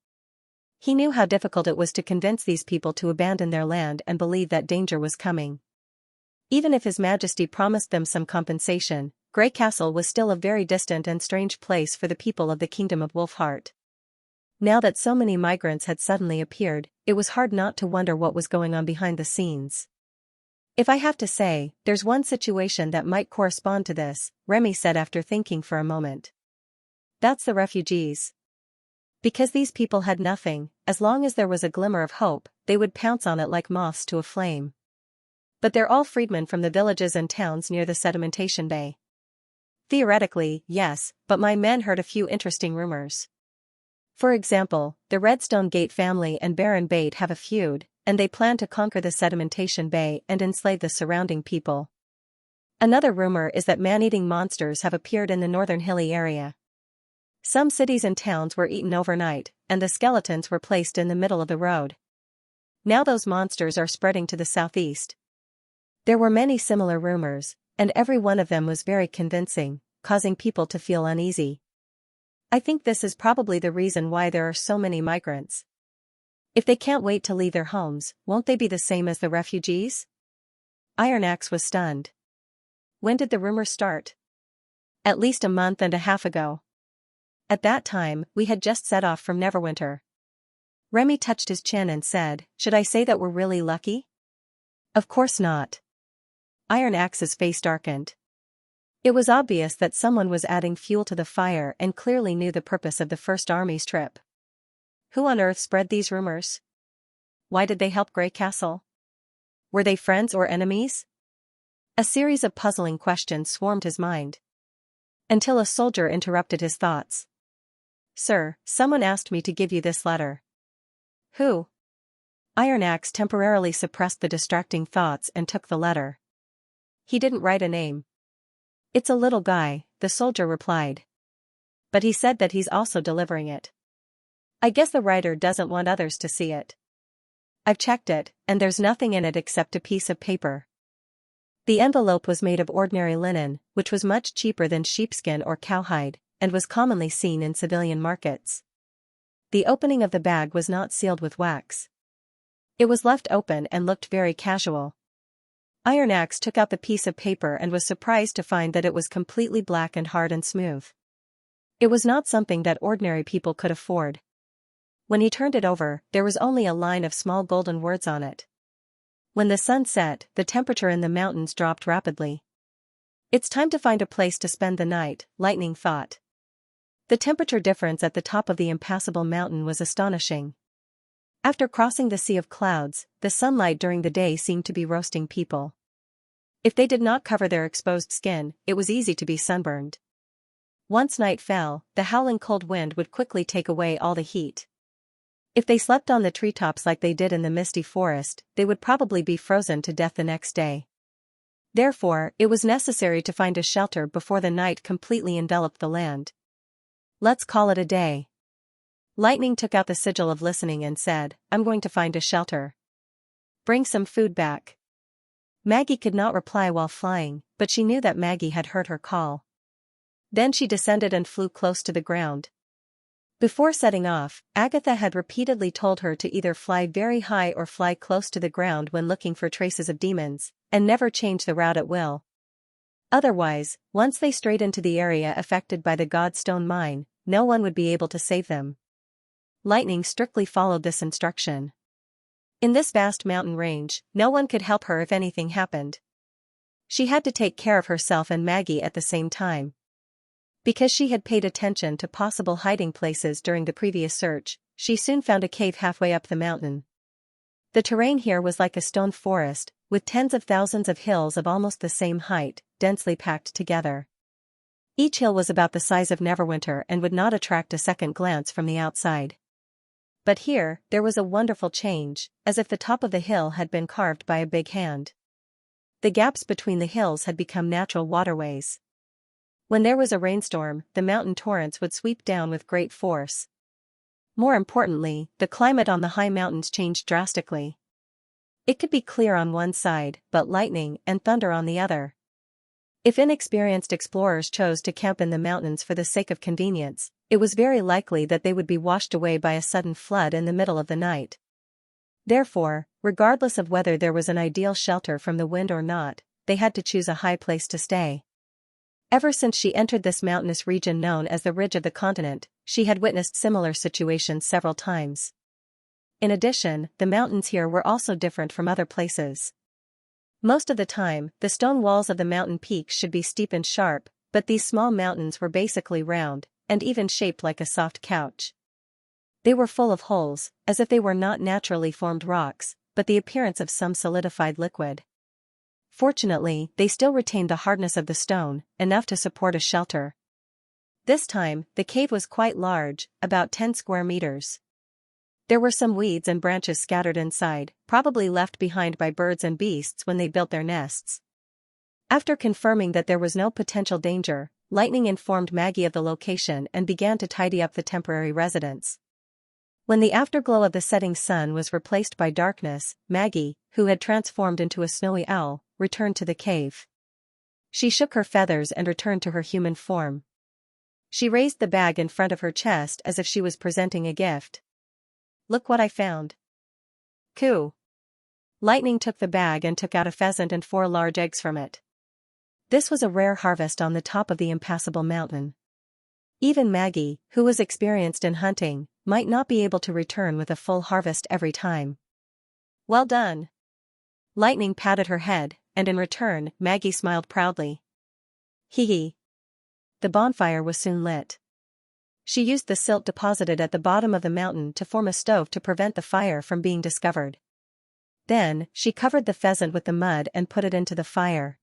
He knew how difficult it was to convince these people to abandon their land and believe that danger was coming. Even if His Majesty promised them some compensation, Grey Castle was still a very distant and strange place for the people of the Kingdom of Wolfheart. Now that so many migrants had suddenly appeared, it was hard not to wonder what was going on behind the scenes. If I have to say, there's one situation that might correspond to this, Remy said after thinking for a moment. That's the refugees. Because these people had nothing, as long as there was a glimmer of hope, they would pounce on it like moths to a flame. But they're all freedmen from the villages and towns near the Sedimentation Bay. Theoretically, yes, but my men heard a few interesting rumors. For example, the Redstone Gate family and Baron Bate have a feud, and they plan to conquer the Sedimentation Bay and enslave the surrounding people. Another rumor is that man-eating monsters have appeared in the northern hilly area. Some cities and towns were eaten overnight, and the skeletons were placed in the middle of the road. Now those monsters are spreading to the southeast. There were many similar rumors, and every one of them was very convincing, causing people to feel uneasy. I think this is probably the reason why there are so many migrants. If they can't wait to leave their homes, won't they be the same as the refugees? Iron Axe was stunned. When did the rumors start? At least a month and a half ago. At that time, we had just set off from Neverwinter. Remy touched his chin and said, "Should I say that we're really lucky?" Of course not. Iron Axe's face darkened. It was obvious that someone was adding fuel to the fire and clearly knew the purpose of the First Army's trip. Who on earth spread these rumors? Why did they help Grey Castle? Were they friends or enemies? A series of puzzling questions swarmed his mind. Until a soldier interrupted his thoughts. "Sir, someone asked me to give you this letter." Who? Iron Axe temporarily suppressed the distracting thoughts and took the letter. He didn't write a name. "It's a little guy," the soldier replied. "But he said that he's also delivering it. I guess the writer doesn't want others to see it." I've checked it, and there's nothing in it except a piece of paper. The envelope was made of ordinary linen, which was much cheaper than sheepskin or cowhide, and was commonly seen in civilian markets. The opening of the bag was not sealed with wax. It was left open and looked very casual. Iron Axe took out the piece of paper and was surprised to find that it was completely black and hard and smooth. It was not something that ordinary people could afford. When he turned it over, there was only a line of small golden words on it. When the sun set, the temperature in the mountains dropped rapidly. It's time to find a place to spend the night, Lightning thought. The temperature difference at the top of the impassable mountain was astonishing. After crossing the sea of clouds, the sunlight during the day seemed to be roasting people. If they did not cover their exposed skin, it was easy to be sunburned. Once night fell, the howling cold wind would quickly take away all the heat. If they slept on the treetops like they did in the misty forest, they would probably be frozen to death the next day. Therefore, it was necessary to find a shelter before the night completely enveloped the land. Let's call it a day. Lightning took out the sigil of listening and said, I'm going to find a shelter. Bring some food back. Maggie could not reply while flying, but she knew that Maggie had heard her call. Then she descended and flew close to the ground. Before setting off, Agatha had repeatedly told her to either fly very high or fly close to the ground when looking for traces of demons, and never change the route at will. Otherwise, once they strayed into the area affected by the Godstone mine, no one would be able to save them. Lightning strictly followed this instruction. In this vast mountain range, no one could help her if anything happened. She had to take care of herself and Maggie at the same time. Because she had paid attention to possible hiding places during the previous search, she soon found a cave halfway up the mountain. The terrain here was like a stone forest, with tens of thousands of hills of almost the same height, densely packed together. Each hill was about the size of Neverwinter and would not attract a second glance from the outside. But here, there was a wonderful change, as if the top of the hill had been carved by a big hand. The gaps between the hills had become natural waterways. When there was a rainstorm, the mountain torrents would sweep down with great force. More importantly, the climate on the high mountains changed drastically. It could be clear on one side, but lightning and thunder on the other. If inexperienced explorers chose to camp in the mountains for the sake of convenience, it was very likely that they would be washed away by a sudden flood in the middle of the night. Therefore, regardless of whether there was an ideal shelter from the wind or not, they had to choose a high place to stay. Ever since she entered this mountainous region known as the Ridge of the Continent, she had witnessed similar situations several times. In addition, the mountains here were also different from other places. Most of the time, the stone walls of the mountain peaks should be steep and sharp, but these small mountains were basically round, and even shaped like a soft couch. They were full of holes, as if they were not naturally formed rocks, but the appearance of some solidified liquid. Fortunately, they still retained the hardness of the stone, enough to support a shelter. This time, the cave was quite large, about 10 square meters. There were some weeds and branches scattered inside, probably left behind by birds and beasts when they built their nests. After confirming that there was no potential danger, Lightning informed Maggie of the location and began to tidy up the temporary residence. When the afterglow of the setting sun was replaced by darkness, Maggie, who had transformed into a snowy owl, returned to the cave. She shook her feathers and returned to her human form. She raised the bag in front of her chest as if she was presenting a gift. Look what I found. Coo. Lightning took the bag and took out a pheasant and 4 large eggs from it. This was a rare harvest on the top of the impassable mountain. Even Maggie, who was experienced in hunting, might not be able to return with a full harvest every time. Well done. Lightning patted her head, and in return, Maggie smiled proudly. Hee hee. The bonfire was soon lit. She used the silt deposited at the bottom of the mountain to form a stove to prevent the fire from being discovered. Then, she covered the pheasant with the mud and put it into the fire.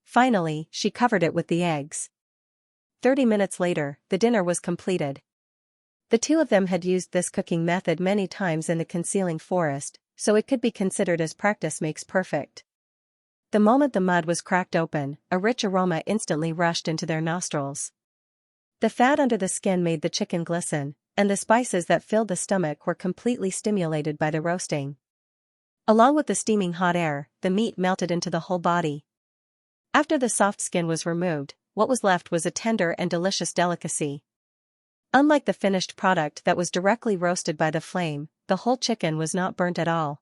Finally, she covered it with the eggs. 30 minutes later, the dinner was completed. The two of them had used this cooking method many times in the concealing forest, so it could be considered as practice makes perfect. The moment the mud was cracked open, a rich aroma instantly rushed into their nostrils. The fat under the skin made the chicken glisten, and the spices that filled the stomach were completely stimulated by the roasting. Along with the steaming hot air, the meat melted into the whole body. After the soft skin was removed, what was left was a tender and delicious delicacy. Unlike the finished product that was directly roasted by the flame, the whole chicken was not burnt at all.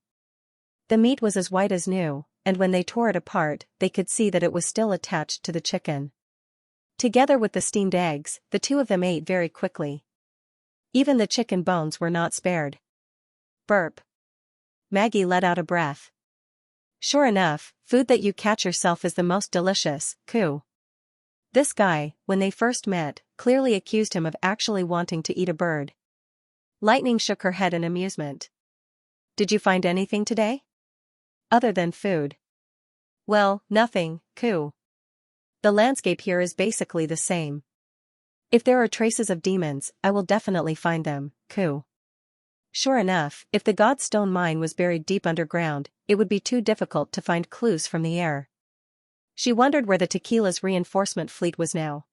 The meat was as white as new, and when they tore it apart, they could see that it was still attached to the chicken. Together with the steamed eggs, the two of them ate very quickly. Even the chicken bones were not spared. Burp. Maggie let out a breath. Sure enough, food that you catch yourself is the most delicious, coo. This guy, when they first met, clearly accused him of actually wanting to eat a bird. Lightning shook her head in amusement. Did you find anything today? Other than food. Well, nothing, coo. The landscape here is basically the same. If there are traces of demons, I will definitely find them, coo. Sure enough, if the God's stone mine was buried deep underground, it would be too difficult to find clues from the air. She wondered where the tequila's reinforcement fleet was now.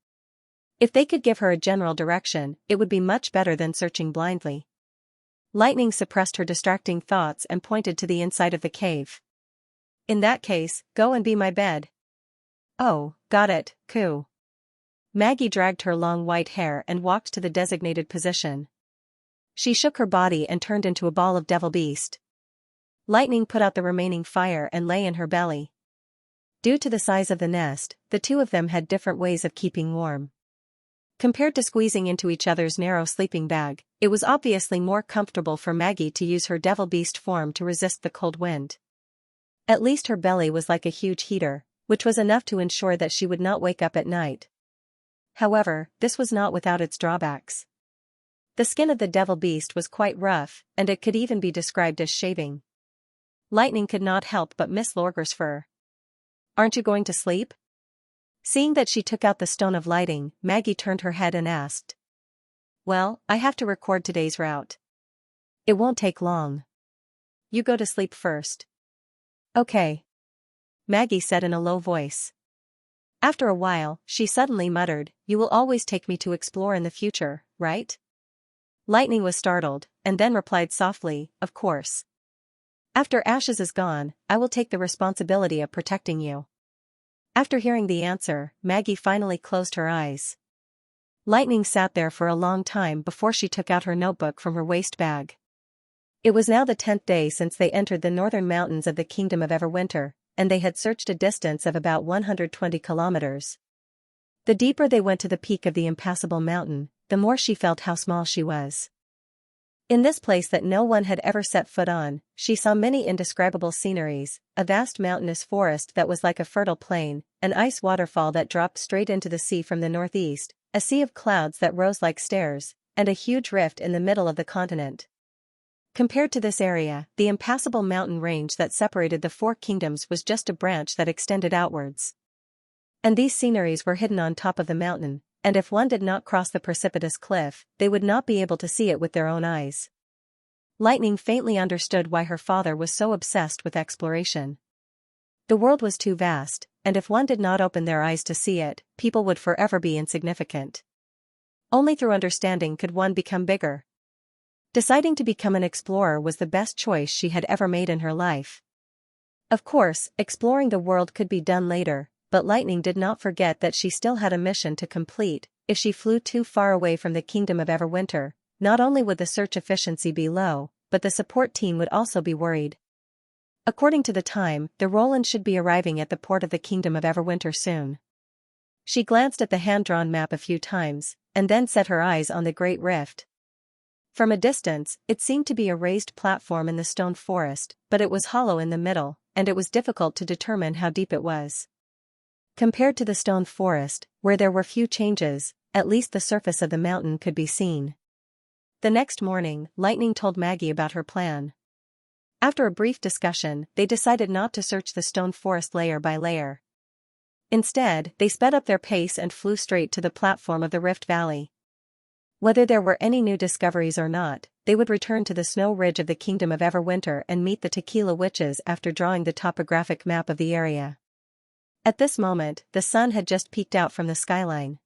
If they could give her a general direction, it would be much better than searching blindly. Lightning suppressed her distracting thoughts and pointed to the inside of the cave. In that case, go and be my bed. Oh, got it, coo. Maggie dragged her long white hair and walked to the designated position. She shook her body and turned into a ball of devil beast. Lightning put out the remaining fire and lay in her belly. Due to the size of the nest, the two of them had different ways of keeping warm. Compared to squeezing into each other's narrow sleeping bag, it was obviously more comfortable for Maggie to use her devil beast form to resist the cold wind. At least her belly was like a huge heater, which was enough to ensure that she would not wake up at night. However, this was not without its drawbacks. The skin of the devil beast was quite rough, and it could even be described as shaving. Lightning could not help but miss Lorger's fur. Aren't you going to sleep? Seeing that she took out the stone of lighting, Maggie turned her head and asked. Well, I have to record today's route. It won't take long. You go to sleep first. Okay. Maggie said in a low voice. After a while, she suddenly muttered, You will always take me to explore in the future, right? Lightning was startled, and then replied softly, Of course. After Ashes is gone, I will take the responsibility of protecting you. After hearing the answer, Maggie finally closed her eyes. Lightning sat there for a long time before she took out her notebook from her waist bag. It was now the 10th day since they entered the northern mountains of the Kingdom of Everwinter, and they had searched a distance of about 120 kilometers. The deeper they went to the peak of the impassable mountain, the more she felt how small she was. In this place that no one had ever set foot on, she saw many indescribable sceneries, a vast mountainous forest that was like a fertile plain, an ice waterfall that dropped straight into the sea from the northeast, a sea of clouds that rose like stairs, and a huge rift in the middle of the continent. Compared to this area, the impassable mountain range that separated the four kingdoms was just a branch that extended outwards. And these sceneries were hidden on top of the mountain, and if one did not cross the precipitous cliff, they would not be able to see it with their own eyes. Lightning faintly understood why her father was so obsessed with exploration. The world was too vast, and if one did not open their eyes to see it, people would forever be insignificant. Only through understanding could one become bigger. Deciding to become an explorer was the best choice she had ever made in her life. Of course, exploring the world could be done later, but Lightning did not forget that she still had a mission to complete. If she flew too far away from the Kingdom of Everwinter, not only would the search efficiency be low, but the support team would also be worried. According to the time, the Roland should be arriving at the port of the Kingdom of Everwinter soon. She glanced at the hand-drawn map a few times, and then set her eyes on the Great Rift. From a distance, it seemed to be a raised platform in the stone forest, but it was hollow in the middle, and it was difficult to determine how deep it was. Compared to the stone forest, where there were few changes, at least the surface of the mountain could be seen. The next morning, Lightning told Maggie about her plan. After a brief discussion, they decided not to search the stone forest layer by layer. Instead, they sped up their pace and flew straight to the platform of the Rift Valley. Whether there were any new discoveries or not, they would return to the snow ridge of the Kingdom of Everwinter and meet the Tequila Witches after drawing the topographic map of the area. At this moment, the sun had just peeked out from the skyline.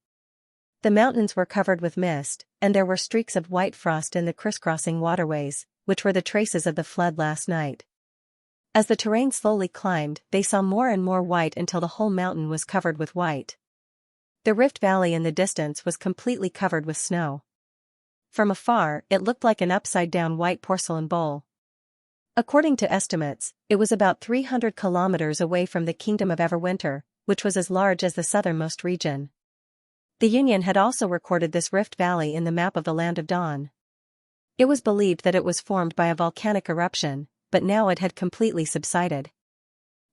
The mountains were covered with mist, and there were streaks of white frost in the crisscrossing waterways, which were the traces of the flood last night. As the terrain slowly climbed, they saw more and more white until the whole mountain was covered with white. The Rift Valley in the distance was completely covered with snow. From afar, it looked like an upside-down white porcelain bowl. According to estimates, it was about 300 kilometers away from the Kingdom of Everwinter, which was as large as the southernmost region. The Union had also recorded this Rift Valley in the map of the Land of Dawn. It was believed that it was formed by a volcanic eruption, but now it had completely subsided.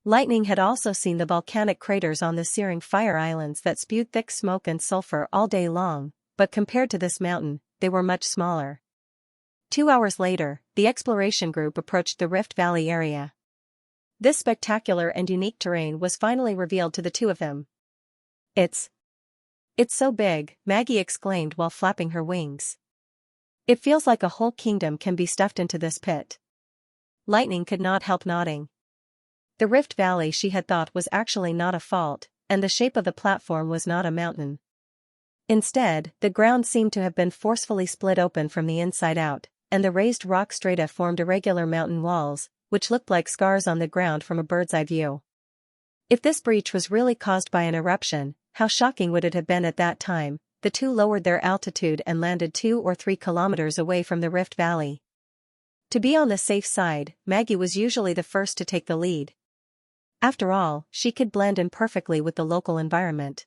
Lightning had also seen the volcanic craters on the searing fire islands that spewed thick smoke and sulfur all day long, but compared to this mountain, they were much smaller. 2 hours later, the exploration group approached the Rift Valley area. This spectacular and unique terrain was finally revealed to the two of them. It's so big," Maggie exclaimed while flapping her wings. "It feels like a whole kingdom can be stuffed into this pit." Lightning could not help nodding. The Rift Valley she had thought was actually not a fault, and the shape of the platform was not a mountain. Instead, the ground seemed to have been forcefully split open from the inside out, and the raised rock strata formed irregular mountain walls, which looked like scars on the ground from a bird's-eye view. If this breach was really caused by an eruption, how shocking would it have been at that time? The two lowered their altitude and landed 2 or 3 kilometers away from the Rift Valley. To be on the safe side, Maggie was usually the first to take the lead. After all, she could blend in perfectly with the local environment.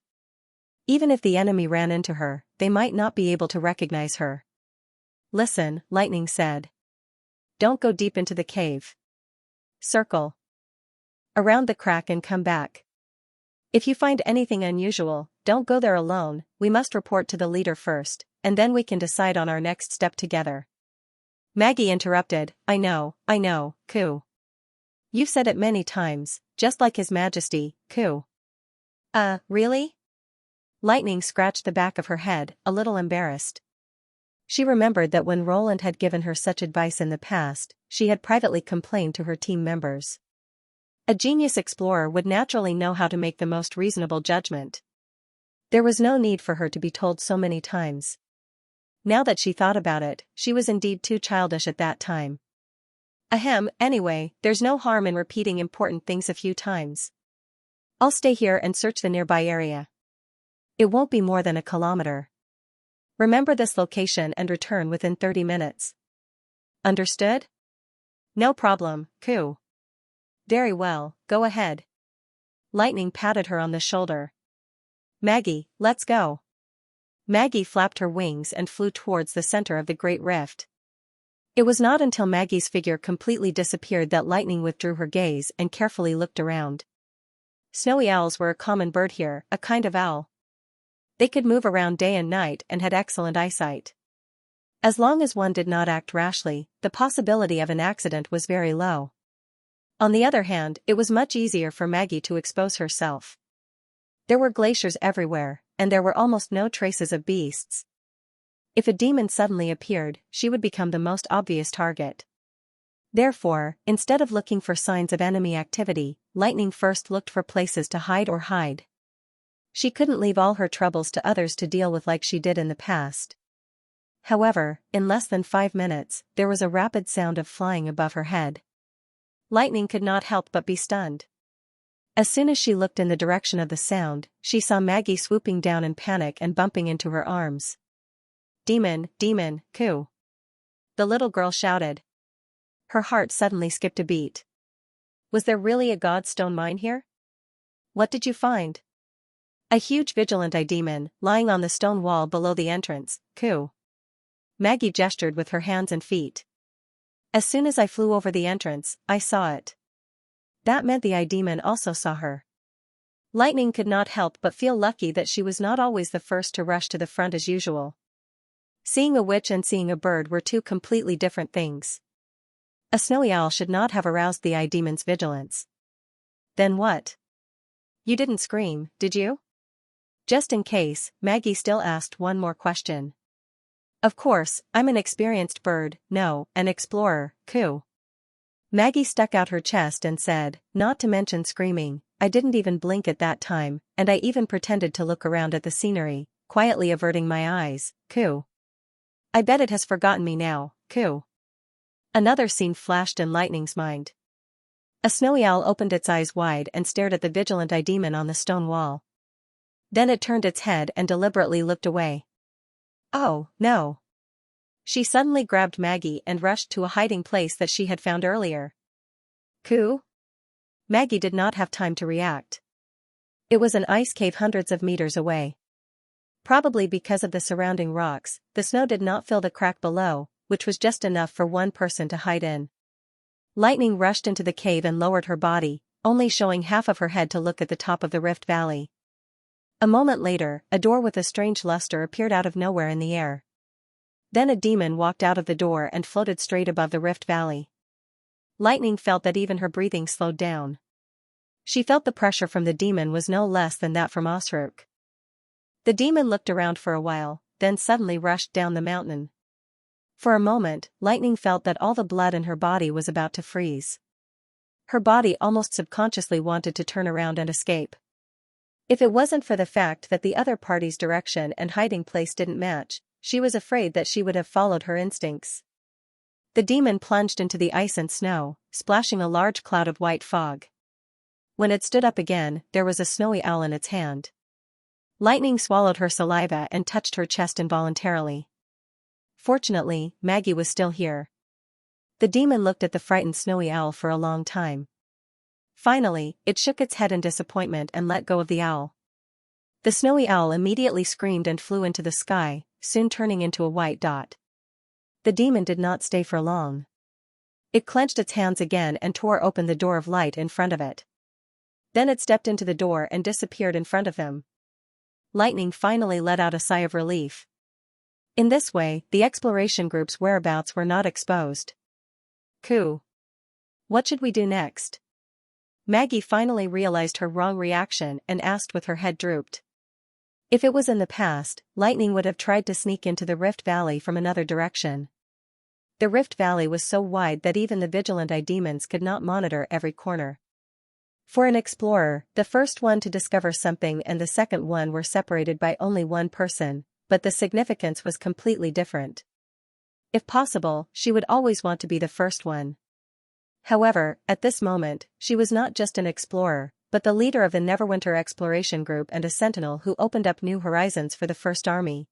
Even if the enemy ran into her, they might not be able to recognize her. "Listen," Lightning said. "Don't go deep into the cave. Circle around the crack and come back. If you find anything unusual, don't go there alone. We must report to the leader first, and then we can decide on our next step together." Maggie interrupted, I know, Ku. You've said it many times, just like His Majesty, Ku." Really?" Lightning scratched the back of her head, a little embarrassed. She remembered that when Roland had given her such advice in the past, she had privately complained to her team members. A genius explorer would naturally know how to make the most reasonable judgment. There was no need for her to be told so many times. Now that she thought about it, she was indeed too childish at that time. Anyway, there's no harm in repeating important things a few times. I'll stay here and search the nearby area. It won't be more than a kilometer. Remember this location and return within 30 minutes. Understood? No problem, Ku. Very well, go ahead. Lightning patted her on the shoulder. Maggie, let's go. Maggie flapped her wings and flew towards the center of the Great Rift. It was not until Maggie's figure completely disappeared that Lightning withdrew her gaze and carefully looked around. Snowy owls were a common bird here, a kind of owl. They could move around day and night and had excellent eyesight. As long as one did not act rashly, the possibility of an accident was very low. On the other hand, it was much easier for Maggie to expose herself. There were glaciers everywhere, and there were almost no traces of beasts. If a demon suddenly appeared, she would become the most obvious target. Therefore, instead of looking for signs of enemy activity, Lightning first looked for places to hide. She couldn't leave all her troubles to others to deal with like she did in the past. However, in less than 5 minutes, there was a rapid sound of flying above her head. Lightning could not help but be stunned. As soon as she looked in the direction of the sound, she saw Maggie swooping down in panic and bumping into her arms. Demon, Ku. The little girl shouted. Her heart suddenly skipped a beat. Was there really a godstone mine here? What did you find? A huge vigilant eye demon, lying on the stone wall below the entrance, Ku. Maggie gestured with her hands and feet. As soon as I flew over the entrance, I saw it. That meant the eye demon also saw her. Lightning could not help but feel lucky that she was not always the first to rush to the front as usual. Seeing a witch and seeing a bird were two completely different things. A snowy owl should not have aroused the eye demon's vigilance. Then what? You didn't scream, did you? Just in case, Maggie still asked one more question. Of course, I'm an experienced bird, no, an explorer, Ku. Maggie stuck out her chest and said, not to mention screaming, I didn't even blink at that time, and I even pretended to look around at the scenery, quietly averting my eyes, Ku. I bet it has forgotten me now, Ku. Another scene flashed in Lightning's mind. A snowy owl opened its eyes wide and stared at the vigilant eye demon on the stone wall. Then it turned its head and deliberately looked away. Oh, no. She suddenly grabbed Maggie and rushed to a hiding place that she had found earlier. Coo? Maggie did not have time to react. It was an ice cave hundreds of meters away. Probably because of the surrounding rocks, the snow did not fill the crack below, which was just enough for one person to hide in. Lightning rushed into the cave and lowered her body, only showing half of her head to look at the top of the rift valley. A moment later, a door with a strange luster appeared out of nowhere in the air. Then a demon walked out of the door and floated straight above the rift valley. Lightning felt that even her breathing slowed down. She felt the pressure from the demon was no less than that from Osrook. The demon looked around for a while, then suddenly rushed down the mountain. For a moment, Lightning felt that all the blood in her body was about to freeze. Her body almost subconsciously wanted to turn around and escape. If it wasn't for the fact that the other party's direction and hiding place didn't match, she was afraid that she would have followed her instincts. The demon plunged into the ice and snow, splashing a large cloud of white fog. When it stood up again, there was a snowy owl in its hand. Lightning swallowed her saliva and touched her chest involuntarily. Fortunately, Maggie was still here. The demon looked at the frightened snowy owl for a long time. Finally, it shook its head in disappointment and let go of the owl. The snowy owl immediately screamed and flew into the sky, soon turning into a white dot. The demon did not stay for long. It clenched its hands again and tore open the door of light in front of it. Then it stepped into the door and disappeared in front of them. Lightning finally let out a sigh of relief. In this way, the exploration group's whereabouts were not exposed. Coo. What should we do next? Maggie finally realized her wrong reaction and asked with her head drooped. If it was in the past, Lightning would have tried to sneak into the Rift Valley from another direction. The Rift Valley was so wide that even the vigilant eye demons could not monitor every corner. For an explorer, the first one to discover something and the second one were separated by only one person, but the significance was completely different. If possible, she would always want to be the first one. However, at this moment, she was not just an explorer, but the leader of the Neverwinter Exploration Group and a sentinel who opened up new horizons for the First Army.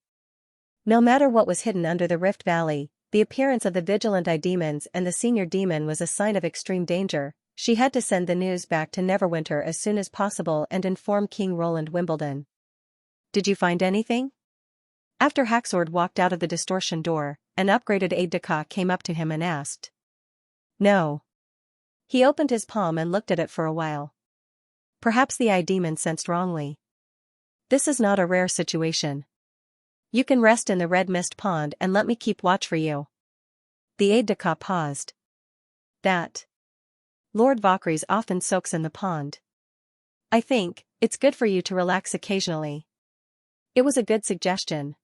No matter what was hidden under the Rift Valley, the appearance of the vigilant eye demons and the senior demon was a sign of extreme danger. She had to send the news back to Neverwinter as soon as possible and inform King Roland Wimbledon. Did you find anything? After Haxord walked out of the distortion door, an upgraded aide-de-camp came up to him and asked. No. He opened his palm and looked at it for a while. Perhaps the eye demon sensed wrongly. This is not a rare situation. You can rest in the red mist pond and let me keep watch for you. The aide-de-camp paused. That. Lord Valkyries often soaks in the pond. I think it's good for you to relax occasionally. It was a good suggestion.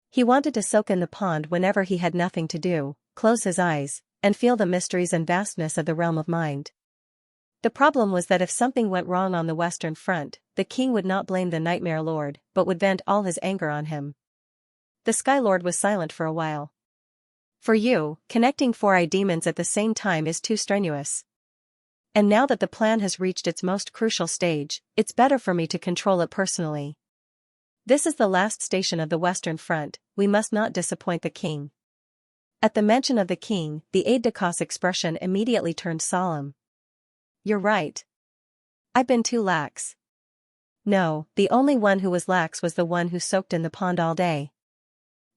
He wanted to soak in the pond whenever he had nothing to do, close his eyes, and feel the mysteries and vastness of the realm of mind. The problem was that if something went wrong on the Western Front, the king would not blame the Nightmare Lord, but would vent all his anger on him. The Sky Lord was silent for a while. For you, connecting 4 eye demons at the same time is too strenuous. And now that the plan has reached its most crucial stage, it's better for me to control it personally. This is the last station of the Western Front, we must not disappoint the king. At the mention of the king, the aide-de-camp's expression immediately turned solemn. You're right. I've been too lax. No, the only one who was lax was the one who soaked in the pond all day.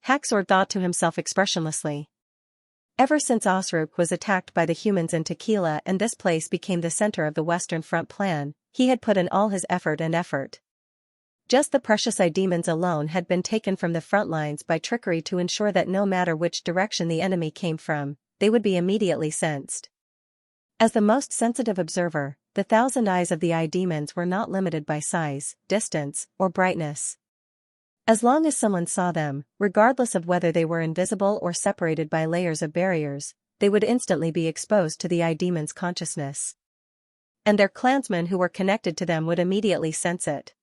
Haxord thought to himself expressionlessly. Ever since Osrook was attacked by the humans in Tequila and this place became the center of the Western Front plan, he had put in all his effort. Just the precious eye demons alone had been taken from the front lines by trickery to ensure that no matter which direction the enemy came from, they would be immediately sensed. As the most sensitive observer, the 1,000 eyes of the eye demons were not limited by size, distance, or brightness. As long as someone saw them, regardless of whether they were invisible or separated by layers of barriers, they would instantly be exposed to the eye demon's consciousness. And their clansmen who were connected to them would immediately sense it.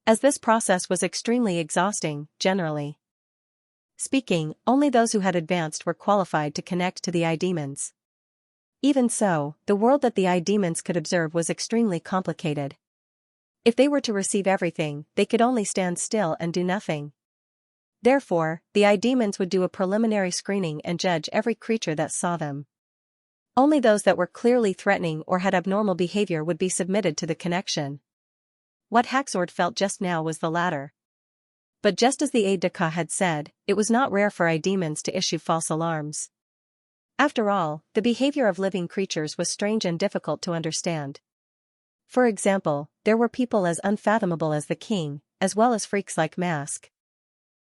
As this process was extremely exhausting, generally speaking, only those who had advanced were qualified to connect to the eye demons. Even so, the world that the eye demons could observe was extremely complicated. If they were to receive everything, they could only stand still and do nothing. Therefore, the eye demons would do a preliminary screening and judge every creature that saw them. Only those that were clearly threatening or had abnormal behavior would be submitted to the connection. What Haxord felt just now was the latter. But just as the aide-de-camp had said, it was not rare for eye demons to issue false alarms. After all, the behavior of living creatures was strange and difficult to understand. For example, there were people as unfathomable as the king, as well as freaks like Mask.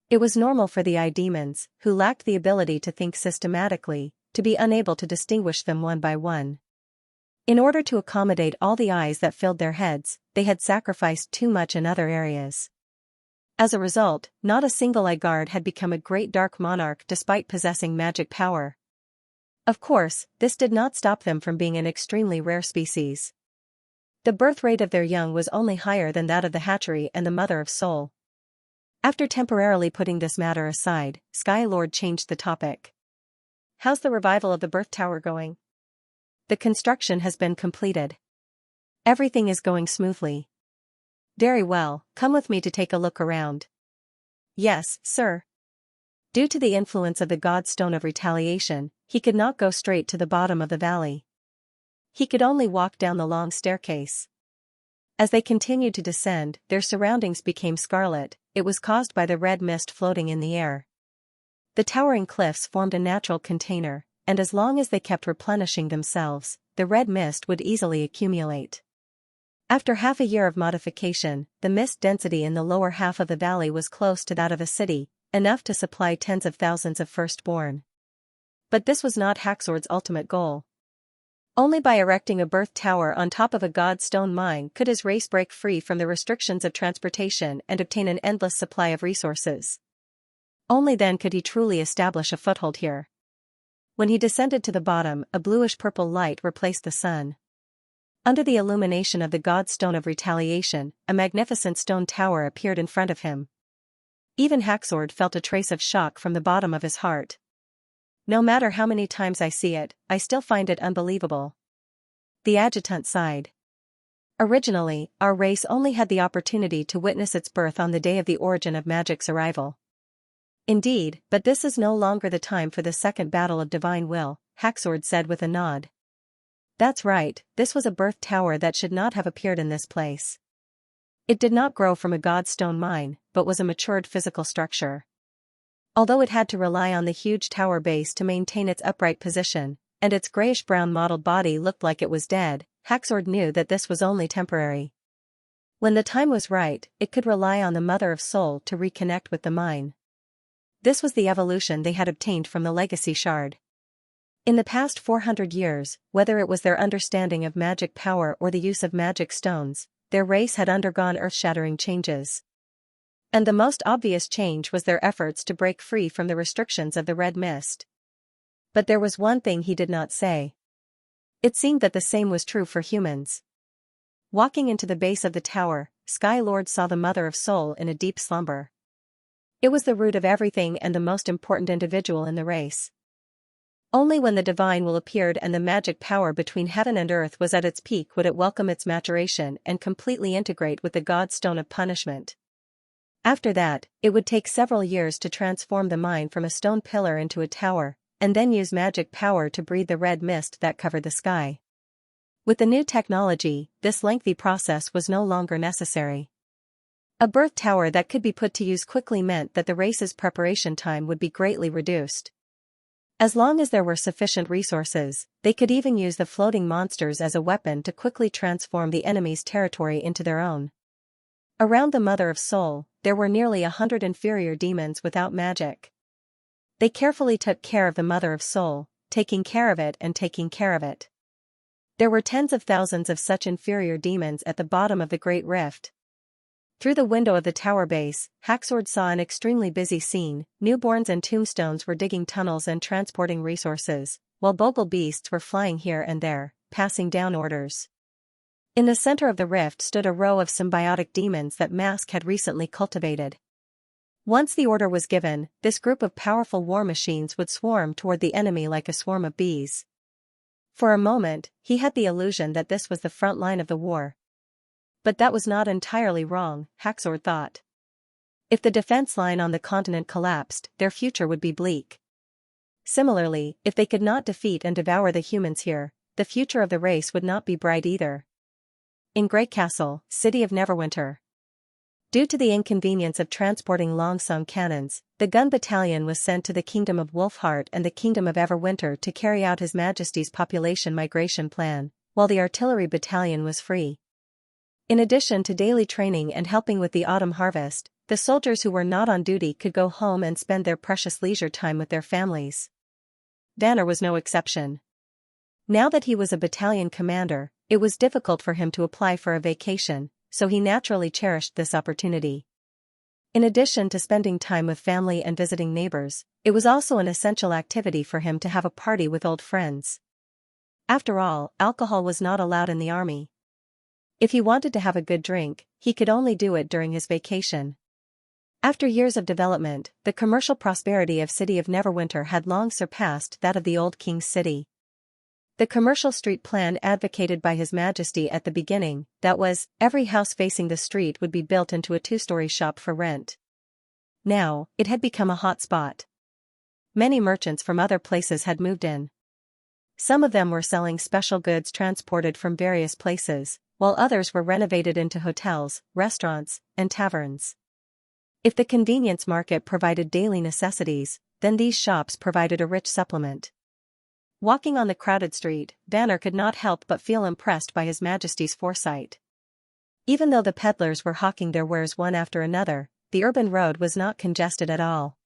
It was normal for the eye demons, who lacked the ability to think systematically, to be unable to distinguish them one by one. In order to accommodate all the eyes that filled their heads, they had sacrificed too much in other areas. As a result, not a single eye guard had become a great dark monarch despite possessing magic power. Of course, this did not stop them from being an extremely rare species. The birth rate of their young was only higher than that of the hatchery and the mother of soul. After temporarily putting this matter aside, Sky Lord changed the topic. How's the revival of the birth tower going? The construction has been completed. Everything is going smoothly. Very well, come with me to take a look around. Yes, sir. Due to the influence of the god stone of retaliation, he could not go straight to the bottom of the valley. He could only walk down the long staircase. As they continued to descend, their surroundings became scarlet. It was caused by the red mist floating in the air. The towering cliffs formed a natural container, and as long as they kept replenishing themselves, the red mist would easily accumulate. After half a year of modification, the mist density in the lower half of the valley was close to that of a city, enough to supply tens of thousands of firstborn. But this was not Haxord's ultimate goal. Only by erecting a birth tower on top of a god stone mine could his race break free from the restrictions of transportation and obtain an endless supply of resources. Only then could he truly establish a foothold here. When he descended to the bottom, a bluish-purple light replaced the sun. Under the illumination of the god stone of retaliation, a magnificent stone tower appeared in front of him. Even Haxord felt a trace of shock from the bottom of his heart. No matter how many times I see it, I still find it unbelievable. The adjutant sighed. Originally, our race only had the opportunity to witness its birth on the day of the origin of magic's arrival. Indeed, but this is no longer the time for the second battle of divine will, Haxord said with a nod. That's right, this was a birth tower that should not have appeared in this place. It did not grow from a god stone mine, but was a matured physical structure. Although it had to rely on the huge tower base to maintain its upright position, and its grayish-brown mottled body looked like it was dead, Haxord knew that this was only temporary. When the time was right, it could rely on the Mother of Soul to reconnect with the mine. This was the evolution they had obtained from the legacy shard. In the past 400 years, whether it was their understanding of magic power or the use of magic stones, their race had undergone earth-shattering changes. And the most obvious change was their efforts to break free from the restrictions of the red mist. But there was one thing he did not say. It seemed that the same was true for humans. Walking into the base of the tower, Sky Lord saw the Mother of Soul in a deep slumber. It was the root of everything and the most important individual in the race. Only when the divine will appeared and the magic power between heaven and earth was at its peak would it welcome its maturation and completely integrate with the god stone of punishment. After that, it would take several years to transform the mine from a stone pillar into a tower, and then use magic power to breathe the red mist that covered the sky. With the new technology, this lengthy process was no longer necessary. A birth tower that could be put to use quickly meant that the race's preparation time would be greatly reduced. As long as there were sufficient resources, they could even use the floating monsters as a weapon to quickly transform the enemy's territory into their own. Around the Mother of Soul, there were nearly 100 inferior demons without magic. They carefully took care of the Mother of Soul, taking care of it and taking care of it. There were tens of thousands of such inferior demons at the bottom of the Great Rift. Through the window of the tower base, Haxord saw an extremely busy scene. Newborns and tombstones were digging tunnels and transporting resources, while bogle beasts were flying here and there, passing down orders. In the center of the rift stood a row of symbiotic demons that Mask had recently cultivated. Once the order was given, this group of powerful war machines would swarm toward the enemy like a swarm of bees. For a moment, he had the illusion that this was the front line of the war. But that was not entirely wrong, Haxor thought. If the defense line on the continent collapsed, their future would be bleak. Similarly, if they could not defeat and devour the humans here, the future of the race would not be bright either. In Grey Castle, city of Neverwinter. Due to the inconvenience of transporting Longsong cannons, the gun battalion was sent to the Kingdom of Wolfheart and the Kingdom of Everwinter to carry out His Majesty's population migration plan, while the artillery battalion was free. In addition to daily training and helping with the autumn harvest, the soldiers who were not on duty could go home and spend their precious leisure time with their families. Vanner was no exception. Now that he was a battalion commander, it was difficult for him to apply for a vacation, so he naturally cherished this opportunity. In addition to spending time with family and visiting neighbors, it was also an essential activity for him to have a party with old friends. After all, alcohol was not allowed in the army. If he wanted to have a good drink, he could only do it during his vacation. After years of development, the commercial prosperity of City of Neverwinter had long surpassed that of the old King's City. The commercial street plan advocated by His Majesty at the beginning, that was, every house facing the street would be built into a two-story shop for rent. Now, it had become a hot spot. Many merchants from other places had moved in. Some of them were selling special goods transported from various places, while others were renovated into hotels, restaurants, and taverns. If the convenience market provided daily necessities, then these shops provided a rich supplement. Walking on the crowded street, Vanner could not help but feel impressed by His Majesty's foresight. Even though the peddlers were hawking their wares one after another, the urban road was not congested at all.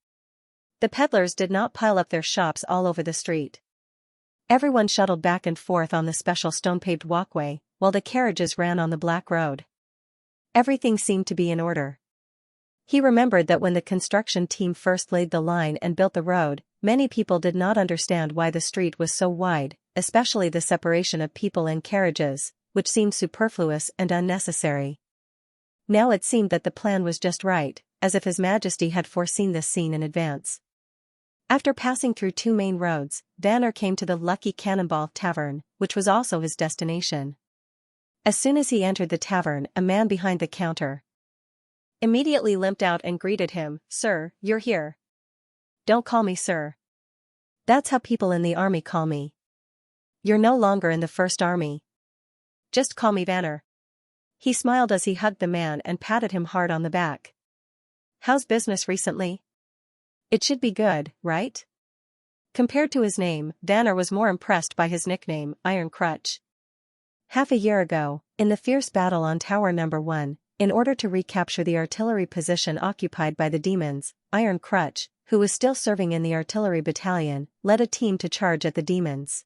The peddlers did not pile up their shops all over the street. Everyone shuttled back and forth on the special stone-paved walkway, while the carriages ran on the black road. Everything seemed to be in order. He remembered that when the construction team first laid the line and built the road, many people did not understand why the street was so wide, especially the separation of people and carriages, which seemed superfluous and unnecessary. Now it seemed that the plan was just right, as if His Majesty had foreseen this scene in advance. After passing through two main roads, Vanner came to the Lucky Cannonball Tavern, which was also his destination. As soon as he entered the tavern, a man behind the counter immediately limped out and greeted him. "Sir, you're here." "Don't call me sir. That's how people in the army call me." "You're no longer in the First Army. Just call me Vanner." He smiled as he hugged the man and patted him hard on the back. "How's business recently?" "It should be good, right?" Compared to his name, Vanner was more impressed by his nickname, Iron Crutch. Half a year ago, in the fierce battle on Tower No. 1, in order to recapture the artillery position occupied by the demons, Iron Crutch, who was still serving in the artillery battalion, led a team to charge at the demons.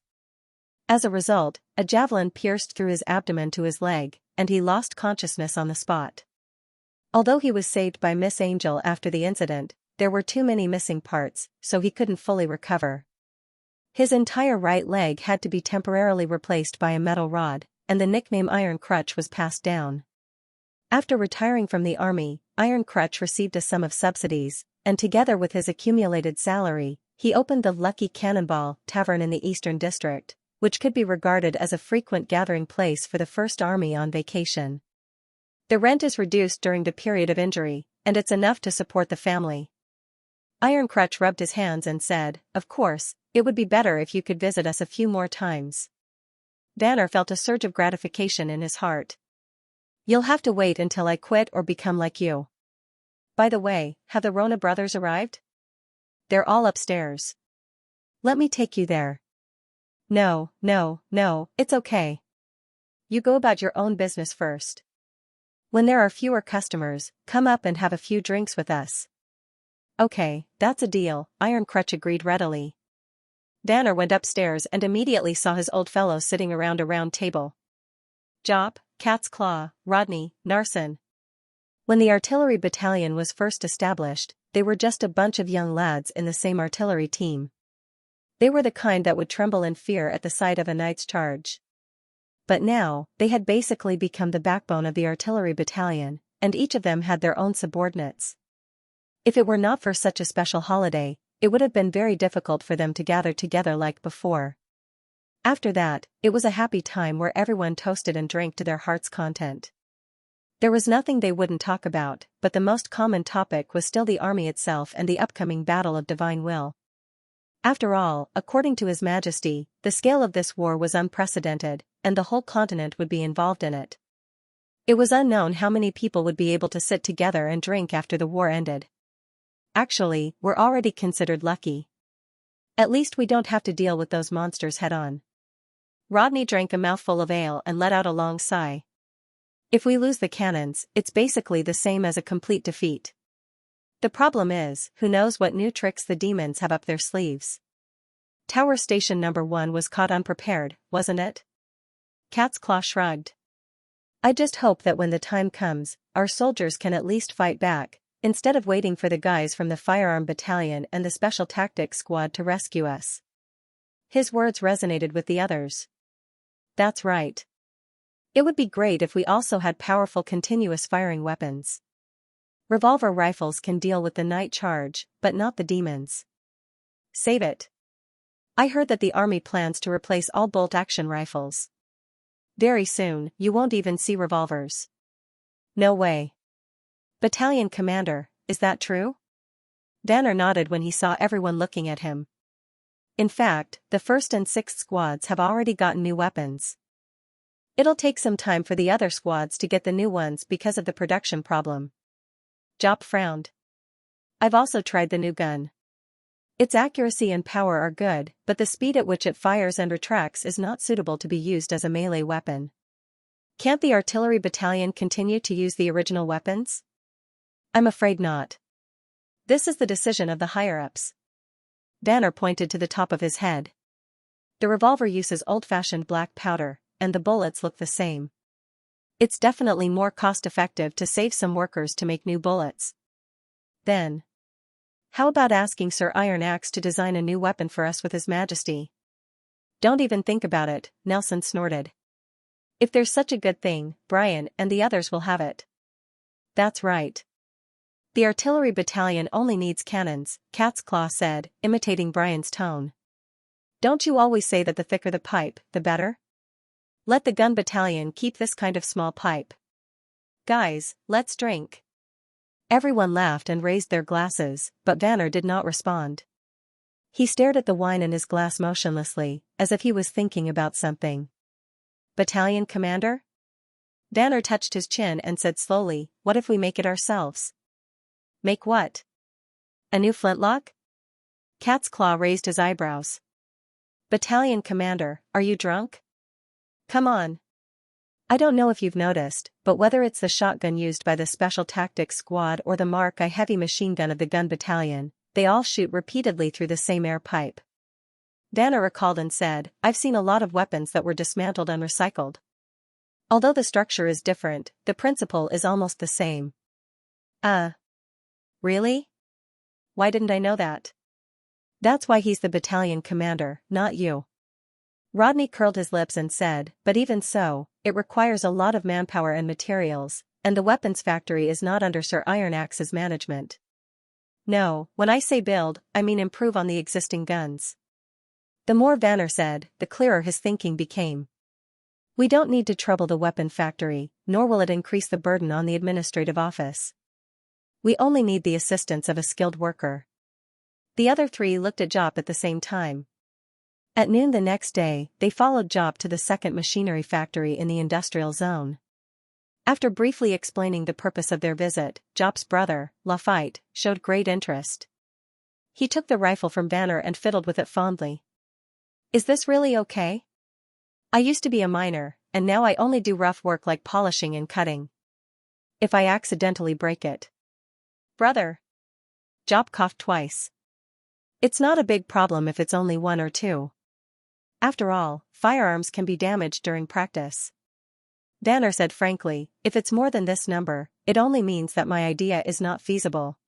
As a result, a javelin pierced through his abdomen to his leg, and he lost consciousness on the spot. Although he was saved by Miss Angel after the incident, there were too many missing parts, so he couldn't fully recover. His entire right leg had to be temporarily replaced by a metal rod, and the nickname Iron Crutch was passed down. After retiring from the army, Iron Crutch received a sum of subsidies, and together with his accumulated salary, he opened the Lucky Cannonball Tavern in the Eastern District, which could be regarded as a frequent gathering place for the First Army on vacation. The rent is reduced during the period of injury, and it's enough to support the family. Iron Crutch rubbed his hands and said, "Of course, it would be better if you could visit us a few more times." Vanner felt a surge of gratification in his heart. "You'll have to wait until I quit or become like you. By the way, have the Rona brothers arrived?" "They're all upstairs." "Let me take you there." No, it's okay. You go about your own business first. When there are fewer customers, come up and have a few drinks with us." "Okay, that's a deal," Iron Crutch agreed readily. Vanner went upstairs and immediately saw his old fellows sitting around a round table. Jop, Cat's Claw, Rodney, Narson. When the artillery battalion was first established, they were just a bunch of young lads in the same artillery team. They were the kind that would tremble in fear at the sight of a knight's charge. But now, they had basically become the backbone of the artillery battalion, and each of them had their own subordinates. If it were not for such a special holiday, it would have been very difficult for them to gather together like before. After that, it was a happy time where everyone toasted and drank to their heart's content. There was nothing they wouldn't talk about, but the most common topic was still the army itself and the upcoming battle of divine will. After all, according to His Majesty, the scale of this war was unprecedented, and the whole continent would be involved in it. It was unknown how many people would be able to sit together and drink after the war ended. Actually, we're already considered lucky. At least we don't have to deal with those monsters head-on. Rodney drank a mouthful of ale and let out a long sigh. If we lose the cannons, it's basically the same as a complete defeat. The problem is, who knows what new tricks the demons have up their sleeves. Tower Station Number 1 was caught unprepared, wasn't it? Cat's Claw shrugged. I just hope that when the time comes, our soldiers can at least fight back, instead of waiting for the guys from the Firearm Battalion and the Special Tactics Squad to rescue us. His words resonated with the others. That's right. It would be great if we also had powerful continuous firing weapons. Revolver rifles can deal with the night charge, but not the demons. Save it. I heard that the army plans to replace all bolt-action rifles. Very soon, you won't even see revolvers. No way. Battalion Commander, is that true? Vanner nodded when he saw everyone looking at him. In fact, the 1st and 6th squads have already gotten new weapons. It'll take some time for the other squads to get the new ones because of the production problem. Jop frowned. I've also tried the new gun. Its accuracy and power are good, but the speed at which it fires and retracts is not suitable to be used as a melee weapon. Can't the artillery battalion continue to use the original weapons? I'm afraid not. This is the decision of the higher-ups. Vanner pointed to the top of his head. The revolver uses old-fashioned black powder, and the bullets look the same. It's definitely more cost-effective to save some workers to make new bullets. Then, how about asking Sir Iron Axe to design a new weapon for us with His Majesty? Don't even think about it, Nelson snorted. If there's such a good thing, Brian and the others will have it. That's right. The artillery battalion only needs cannons, Cat's Claw said, imitating Brian's tone. Don't you always say that the thicker the pipe, the better? Let the gun battalion keep this kind of small pipe. Guys, let's drink. Everyone laughed and raised their glasses, but Vanner did not respond. He stared at the wine in his glass motionlessly, as if he was thinking about something. Battalion Commander? Vanner touched his chin and said slowly, what if we make it ourselves? Make what? A new flintlock? Cat's Claw raised his eyebrows. Battalion Commander, are you drunk? Come on. I don't know if you've noticed, but whether it's the shotgun used by the Special Tactics Squad or the Mark I heavy machine gun of the gun battalion, they all shoot repeatedly through the same air pipe. Vanner recalled and said, I've seen a lot of weapons that were dismantled and recycled. Although the structure is different, the principle is almost the same. Really? Why didn't I know that? That's why he's the battalion commander, not you. Rodney curled his lips and said, but even so, it requires a lot of manpower and materials, and the weapons factory is not under Sir Iron Axe's management. No, when I say build, I mean improve on the existing guns. The more Vanner said, the clearer his thinking became. We don't need to trouble the weapon factory, nor will it increase the burden on the administrative office. We only need the assistance of a skilled worker. The other three looked at Jop at the same time. At noon the next day, they followed Jop to the second machinery factory in the industrial zone. After briefly explaining the purpose of their visit, Jop's brother, Lafayette, showed great interest. He took the rifle from Vanner and fiddled with it fondly. Is this really okay? I used to be a miner, and now I only do rough work like polishing and cutting. If I accidentally break it. Brother. Jop coughed twice. It's not a big problem if it's only one or two. After all, firearms can be damaged during practice. Vanner said frankly, if it's more than this number, it only means that my idea is not feasible.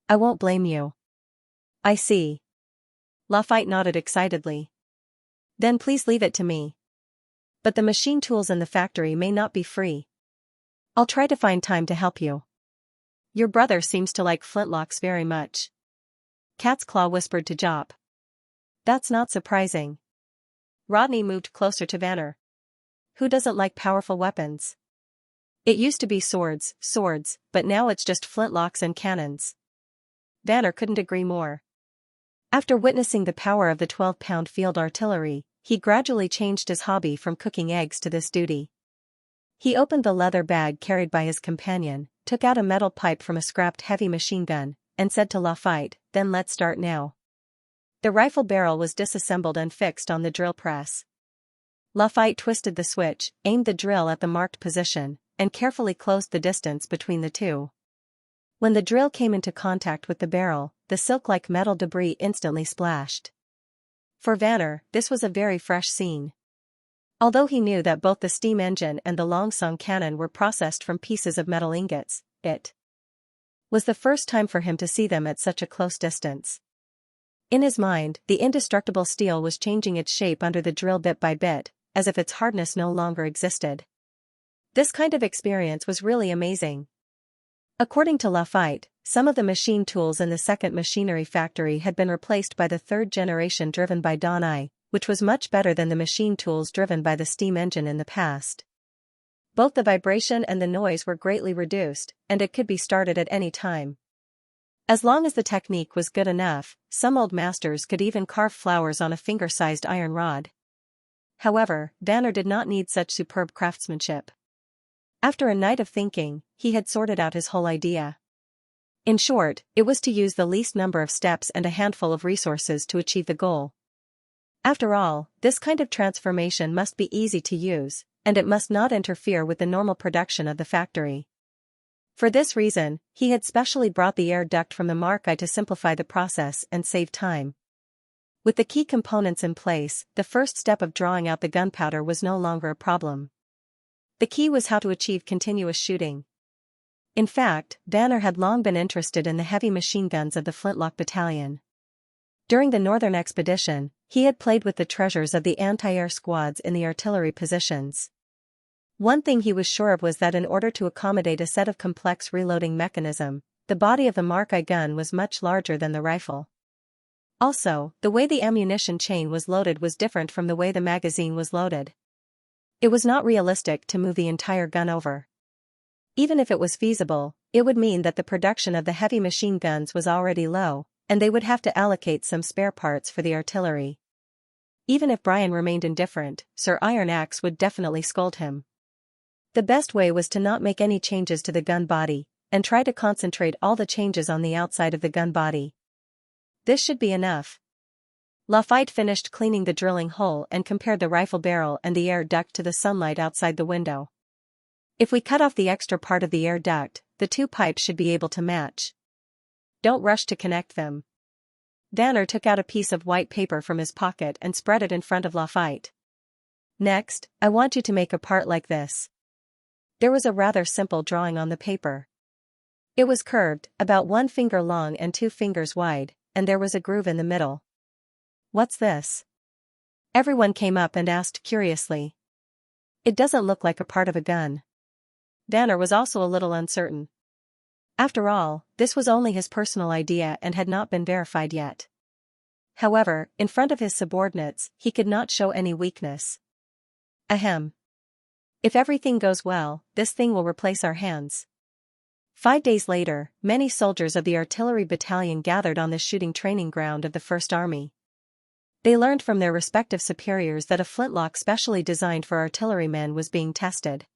I won't blame you. I see. Lafayette nodded excitedly. Then please leave it to me. But the machine tools in the factory may not be free. I'll try to find time to help you. Your brother seems to like flintlocks very much. Cat's Claw whispered to Jop. That's not surprising. Rodney moved closer to Vanner. Who doesn't like powerful weapons? It used to be swords, but now it's just flintlocks and cannons. Vanner couldn't agree more. After witnessing the power of the 12-pound field artillery, he gradually changed his hobby from cooking eggs to this duty. He opened the leather bag carried by his companion, took out a metal pipe from a scrapped heavy machine gun, and said to Lafayette, "Then let's start now." The rifle barrel was disassembled and fixed on the drill press. Lafayette twisted the switch, aimed the drill at the marked position, and carefully closed the distance between the two. When the drill came into contact with the barrel, the silk-like metal debris instantly splashed. For Vanner, this was a very fresh scene. Although he knew that both the steam engine and the Longsong cannon were processed from pieces of metal ingots, it was the first time for him to see them at such a close distance. In his mind, the indestructible steel was changing its shape under the drill bit by bit, as if its hardness no longer existed. This kind of experience was really amazing. According to Lafayette, some of the machine tools in the second machinery factory had been replaced by the third generation driven by Donnai, which was much better than the machine tools driven by the steam engine in the past. Both the vibration and the noise were greatly reduced, and it could be started at any time. As long as the technique was good enough, some old masters could even carve flowers on a finger-sized iron rod. However, Vanner did not need such superb craftsmanship. After a night of thinking, he had sorted out his whole idea. In short, it was to use the least number of steps and a handful of resources to achieve the goal. After all, this kind of transformation must be easy to use, and it must not interfere with the normal production of the factory. For this reason, he had specially brought the air duct from the Mark I to simplify the process and save time. With the key components in place, the first step of drawing out the gunpowder was no longer a problem. The key was how to achieve continuous shooting. In fact, Vanner had long been interested in the heavy machine guns of the Flintlock Battalion. During the Northern Expedition, he had played with the treasures of the anti-air squads in the artillery positions. One thing he was sure of was that in order to accommodate a set of complex reloading mechanism, the body of the Mark I gun was much larger than the rifle. Also, the way the ammunition chain was loaded was different from the way the magazine was loaded. It was not realistic to move the entire gun over. Even if it was feasible, it would mean that the production of the heavy machine guns was already low, and they would have to allocate some spare parts for the artillery. Even if Brian remained indifferent, Sir Iron Axe would definitely scold him. The best way was to not make any changes to the gun body, and try to concentrate all the changes on the outside of the gun body. This should be enough. Lafayette finished cleaning the drilling hole and compared the rifle barrel and the air duct to the sunlight outside the window. If we cut off the extra part of the air duct, the two pipes should be able to match. Don't rush to connect them. Vanner took out a piece of white paper from his pocket and spread it in front of Lafayette. Next, I want you to make a part like this. There was a rather simple drawing on the paper. It was curved, about 1 finger long and 2 fingers wide, and there was a groove in the middle. What's this? Everyone came up and asked curiously. It doesn't look like a part of a gun. Vanner was also a little uncertain. After all, this was only his personal idea and had not been verified yet. However, in front of his subordinates, he could not show any weakness. Ahem. If everything goes well, this thing will replace our hands. 5 days later, many soldiers of the artillery battalion gathered on the shooting training ground of the First Army. They learned from their respective superiors that a flintlock specially designed for artillerymen was being tested.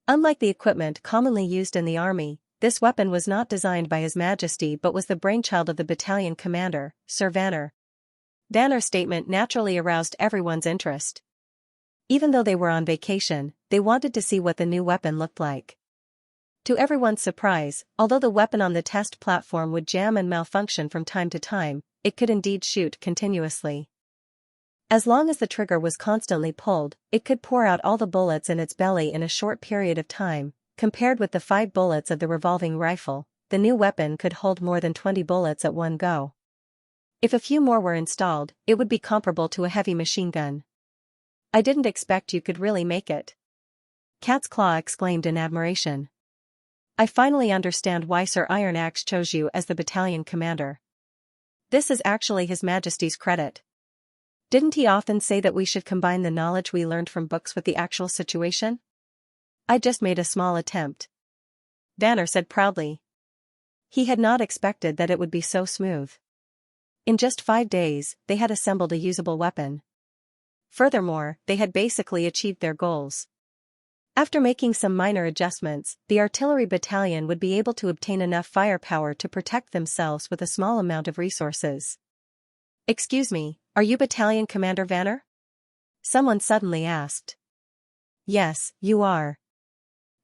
Unlike the equipment commonly used in the army, this weapon was not designed by His Majesty but was the brainchild of the battalion commander, Sir Vanner. Vanner's statement naturally aroused everyone's interest. Even though they were on vacation, they wanted to see what the new weapon looked like. To everyone's surprise, although the weapon on the test platform would jam and malfunction from time to time, it could indeed shoot continuously. As long as the trigger was constantly pulled, it could pour out all the bullets in its belly in a short period of time. Compared with the 5 bullets of the revolving rifle, the new weapon could hold more than 20 bullets at one go. If a few more were installed, it would be comparable to a heavy machine gun. I didn't expect you could really make it. Cat's Claw exclaimed in admiration. I finally understand why Sir Iron Axe chose you as the battalion commander. This is actually His Majesty's credit. Didn't he often say that we should combine the knowledge we learned from books with the actual situation? I just made a small attempt. Vanner said proudly. He had not expected that it would be so smooth. In just 5 days, they had assembled a usable weapon. Furthermore, they had basically achieved their goals. After making some minor adjustments, the artillery battalion would be able to obtain enough firepower to protect themselves with a small amount of resources. "Excuse me, are you Battalion Commander Vanner?" someone suddenly asked. "Yes, you are."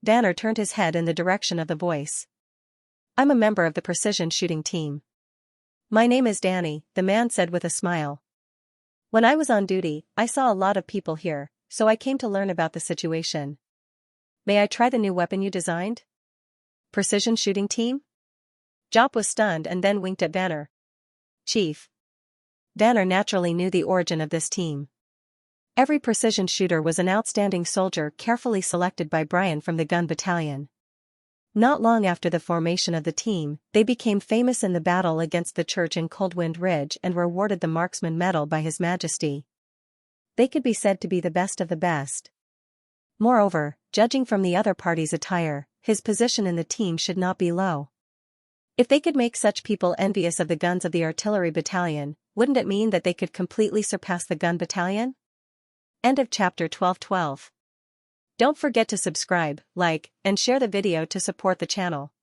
Vanner turned his head in the direction of the voice. "I'm a member of the precision shooting team." "My name is Danny," the man said with a smile. "When I was on duty, I saw a lot of people here, so I came to learn about the situation. May I try the new weapon you designed?" "Precision shooting team?" Jop was stunned and then winked at Vanner. "Chief." Vanner naturally knew the origin of this team. Every precision shooter was an outstanding soldier carefully selected by Brian from the gun battalion. Not long after the formation of the team, they became famous in the battle against the church in Coldwind Ridge and were awarded the Marksman Medal by His Majesty. They could be said to be the best of the best. Moreover, judging from the other party's attire, his position in the team should not be low. If they could make such people envious of the guns of the artillery battalion, wouldn't it mean that they could completely surpass the gun battalion? End of chapter 12:12. Don't forget to subscribe, like, and share the video to support the channel.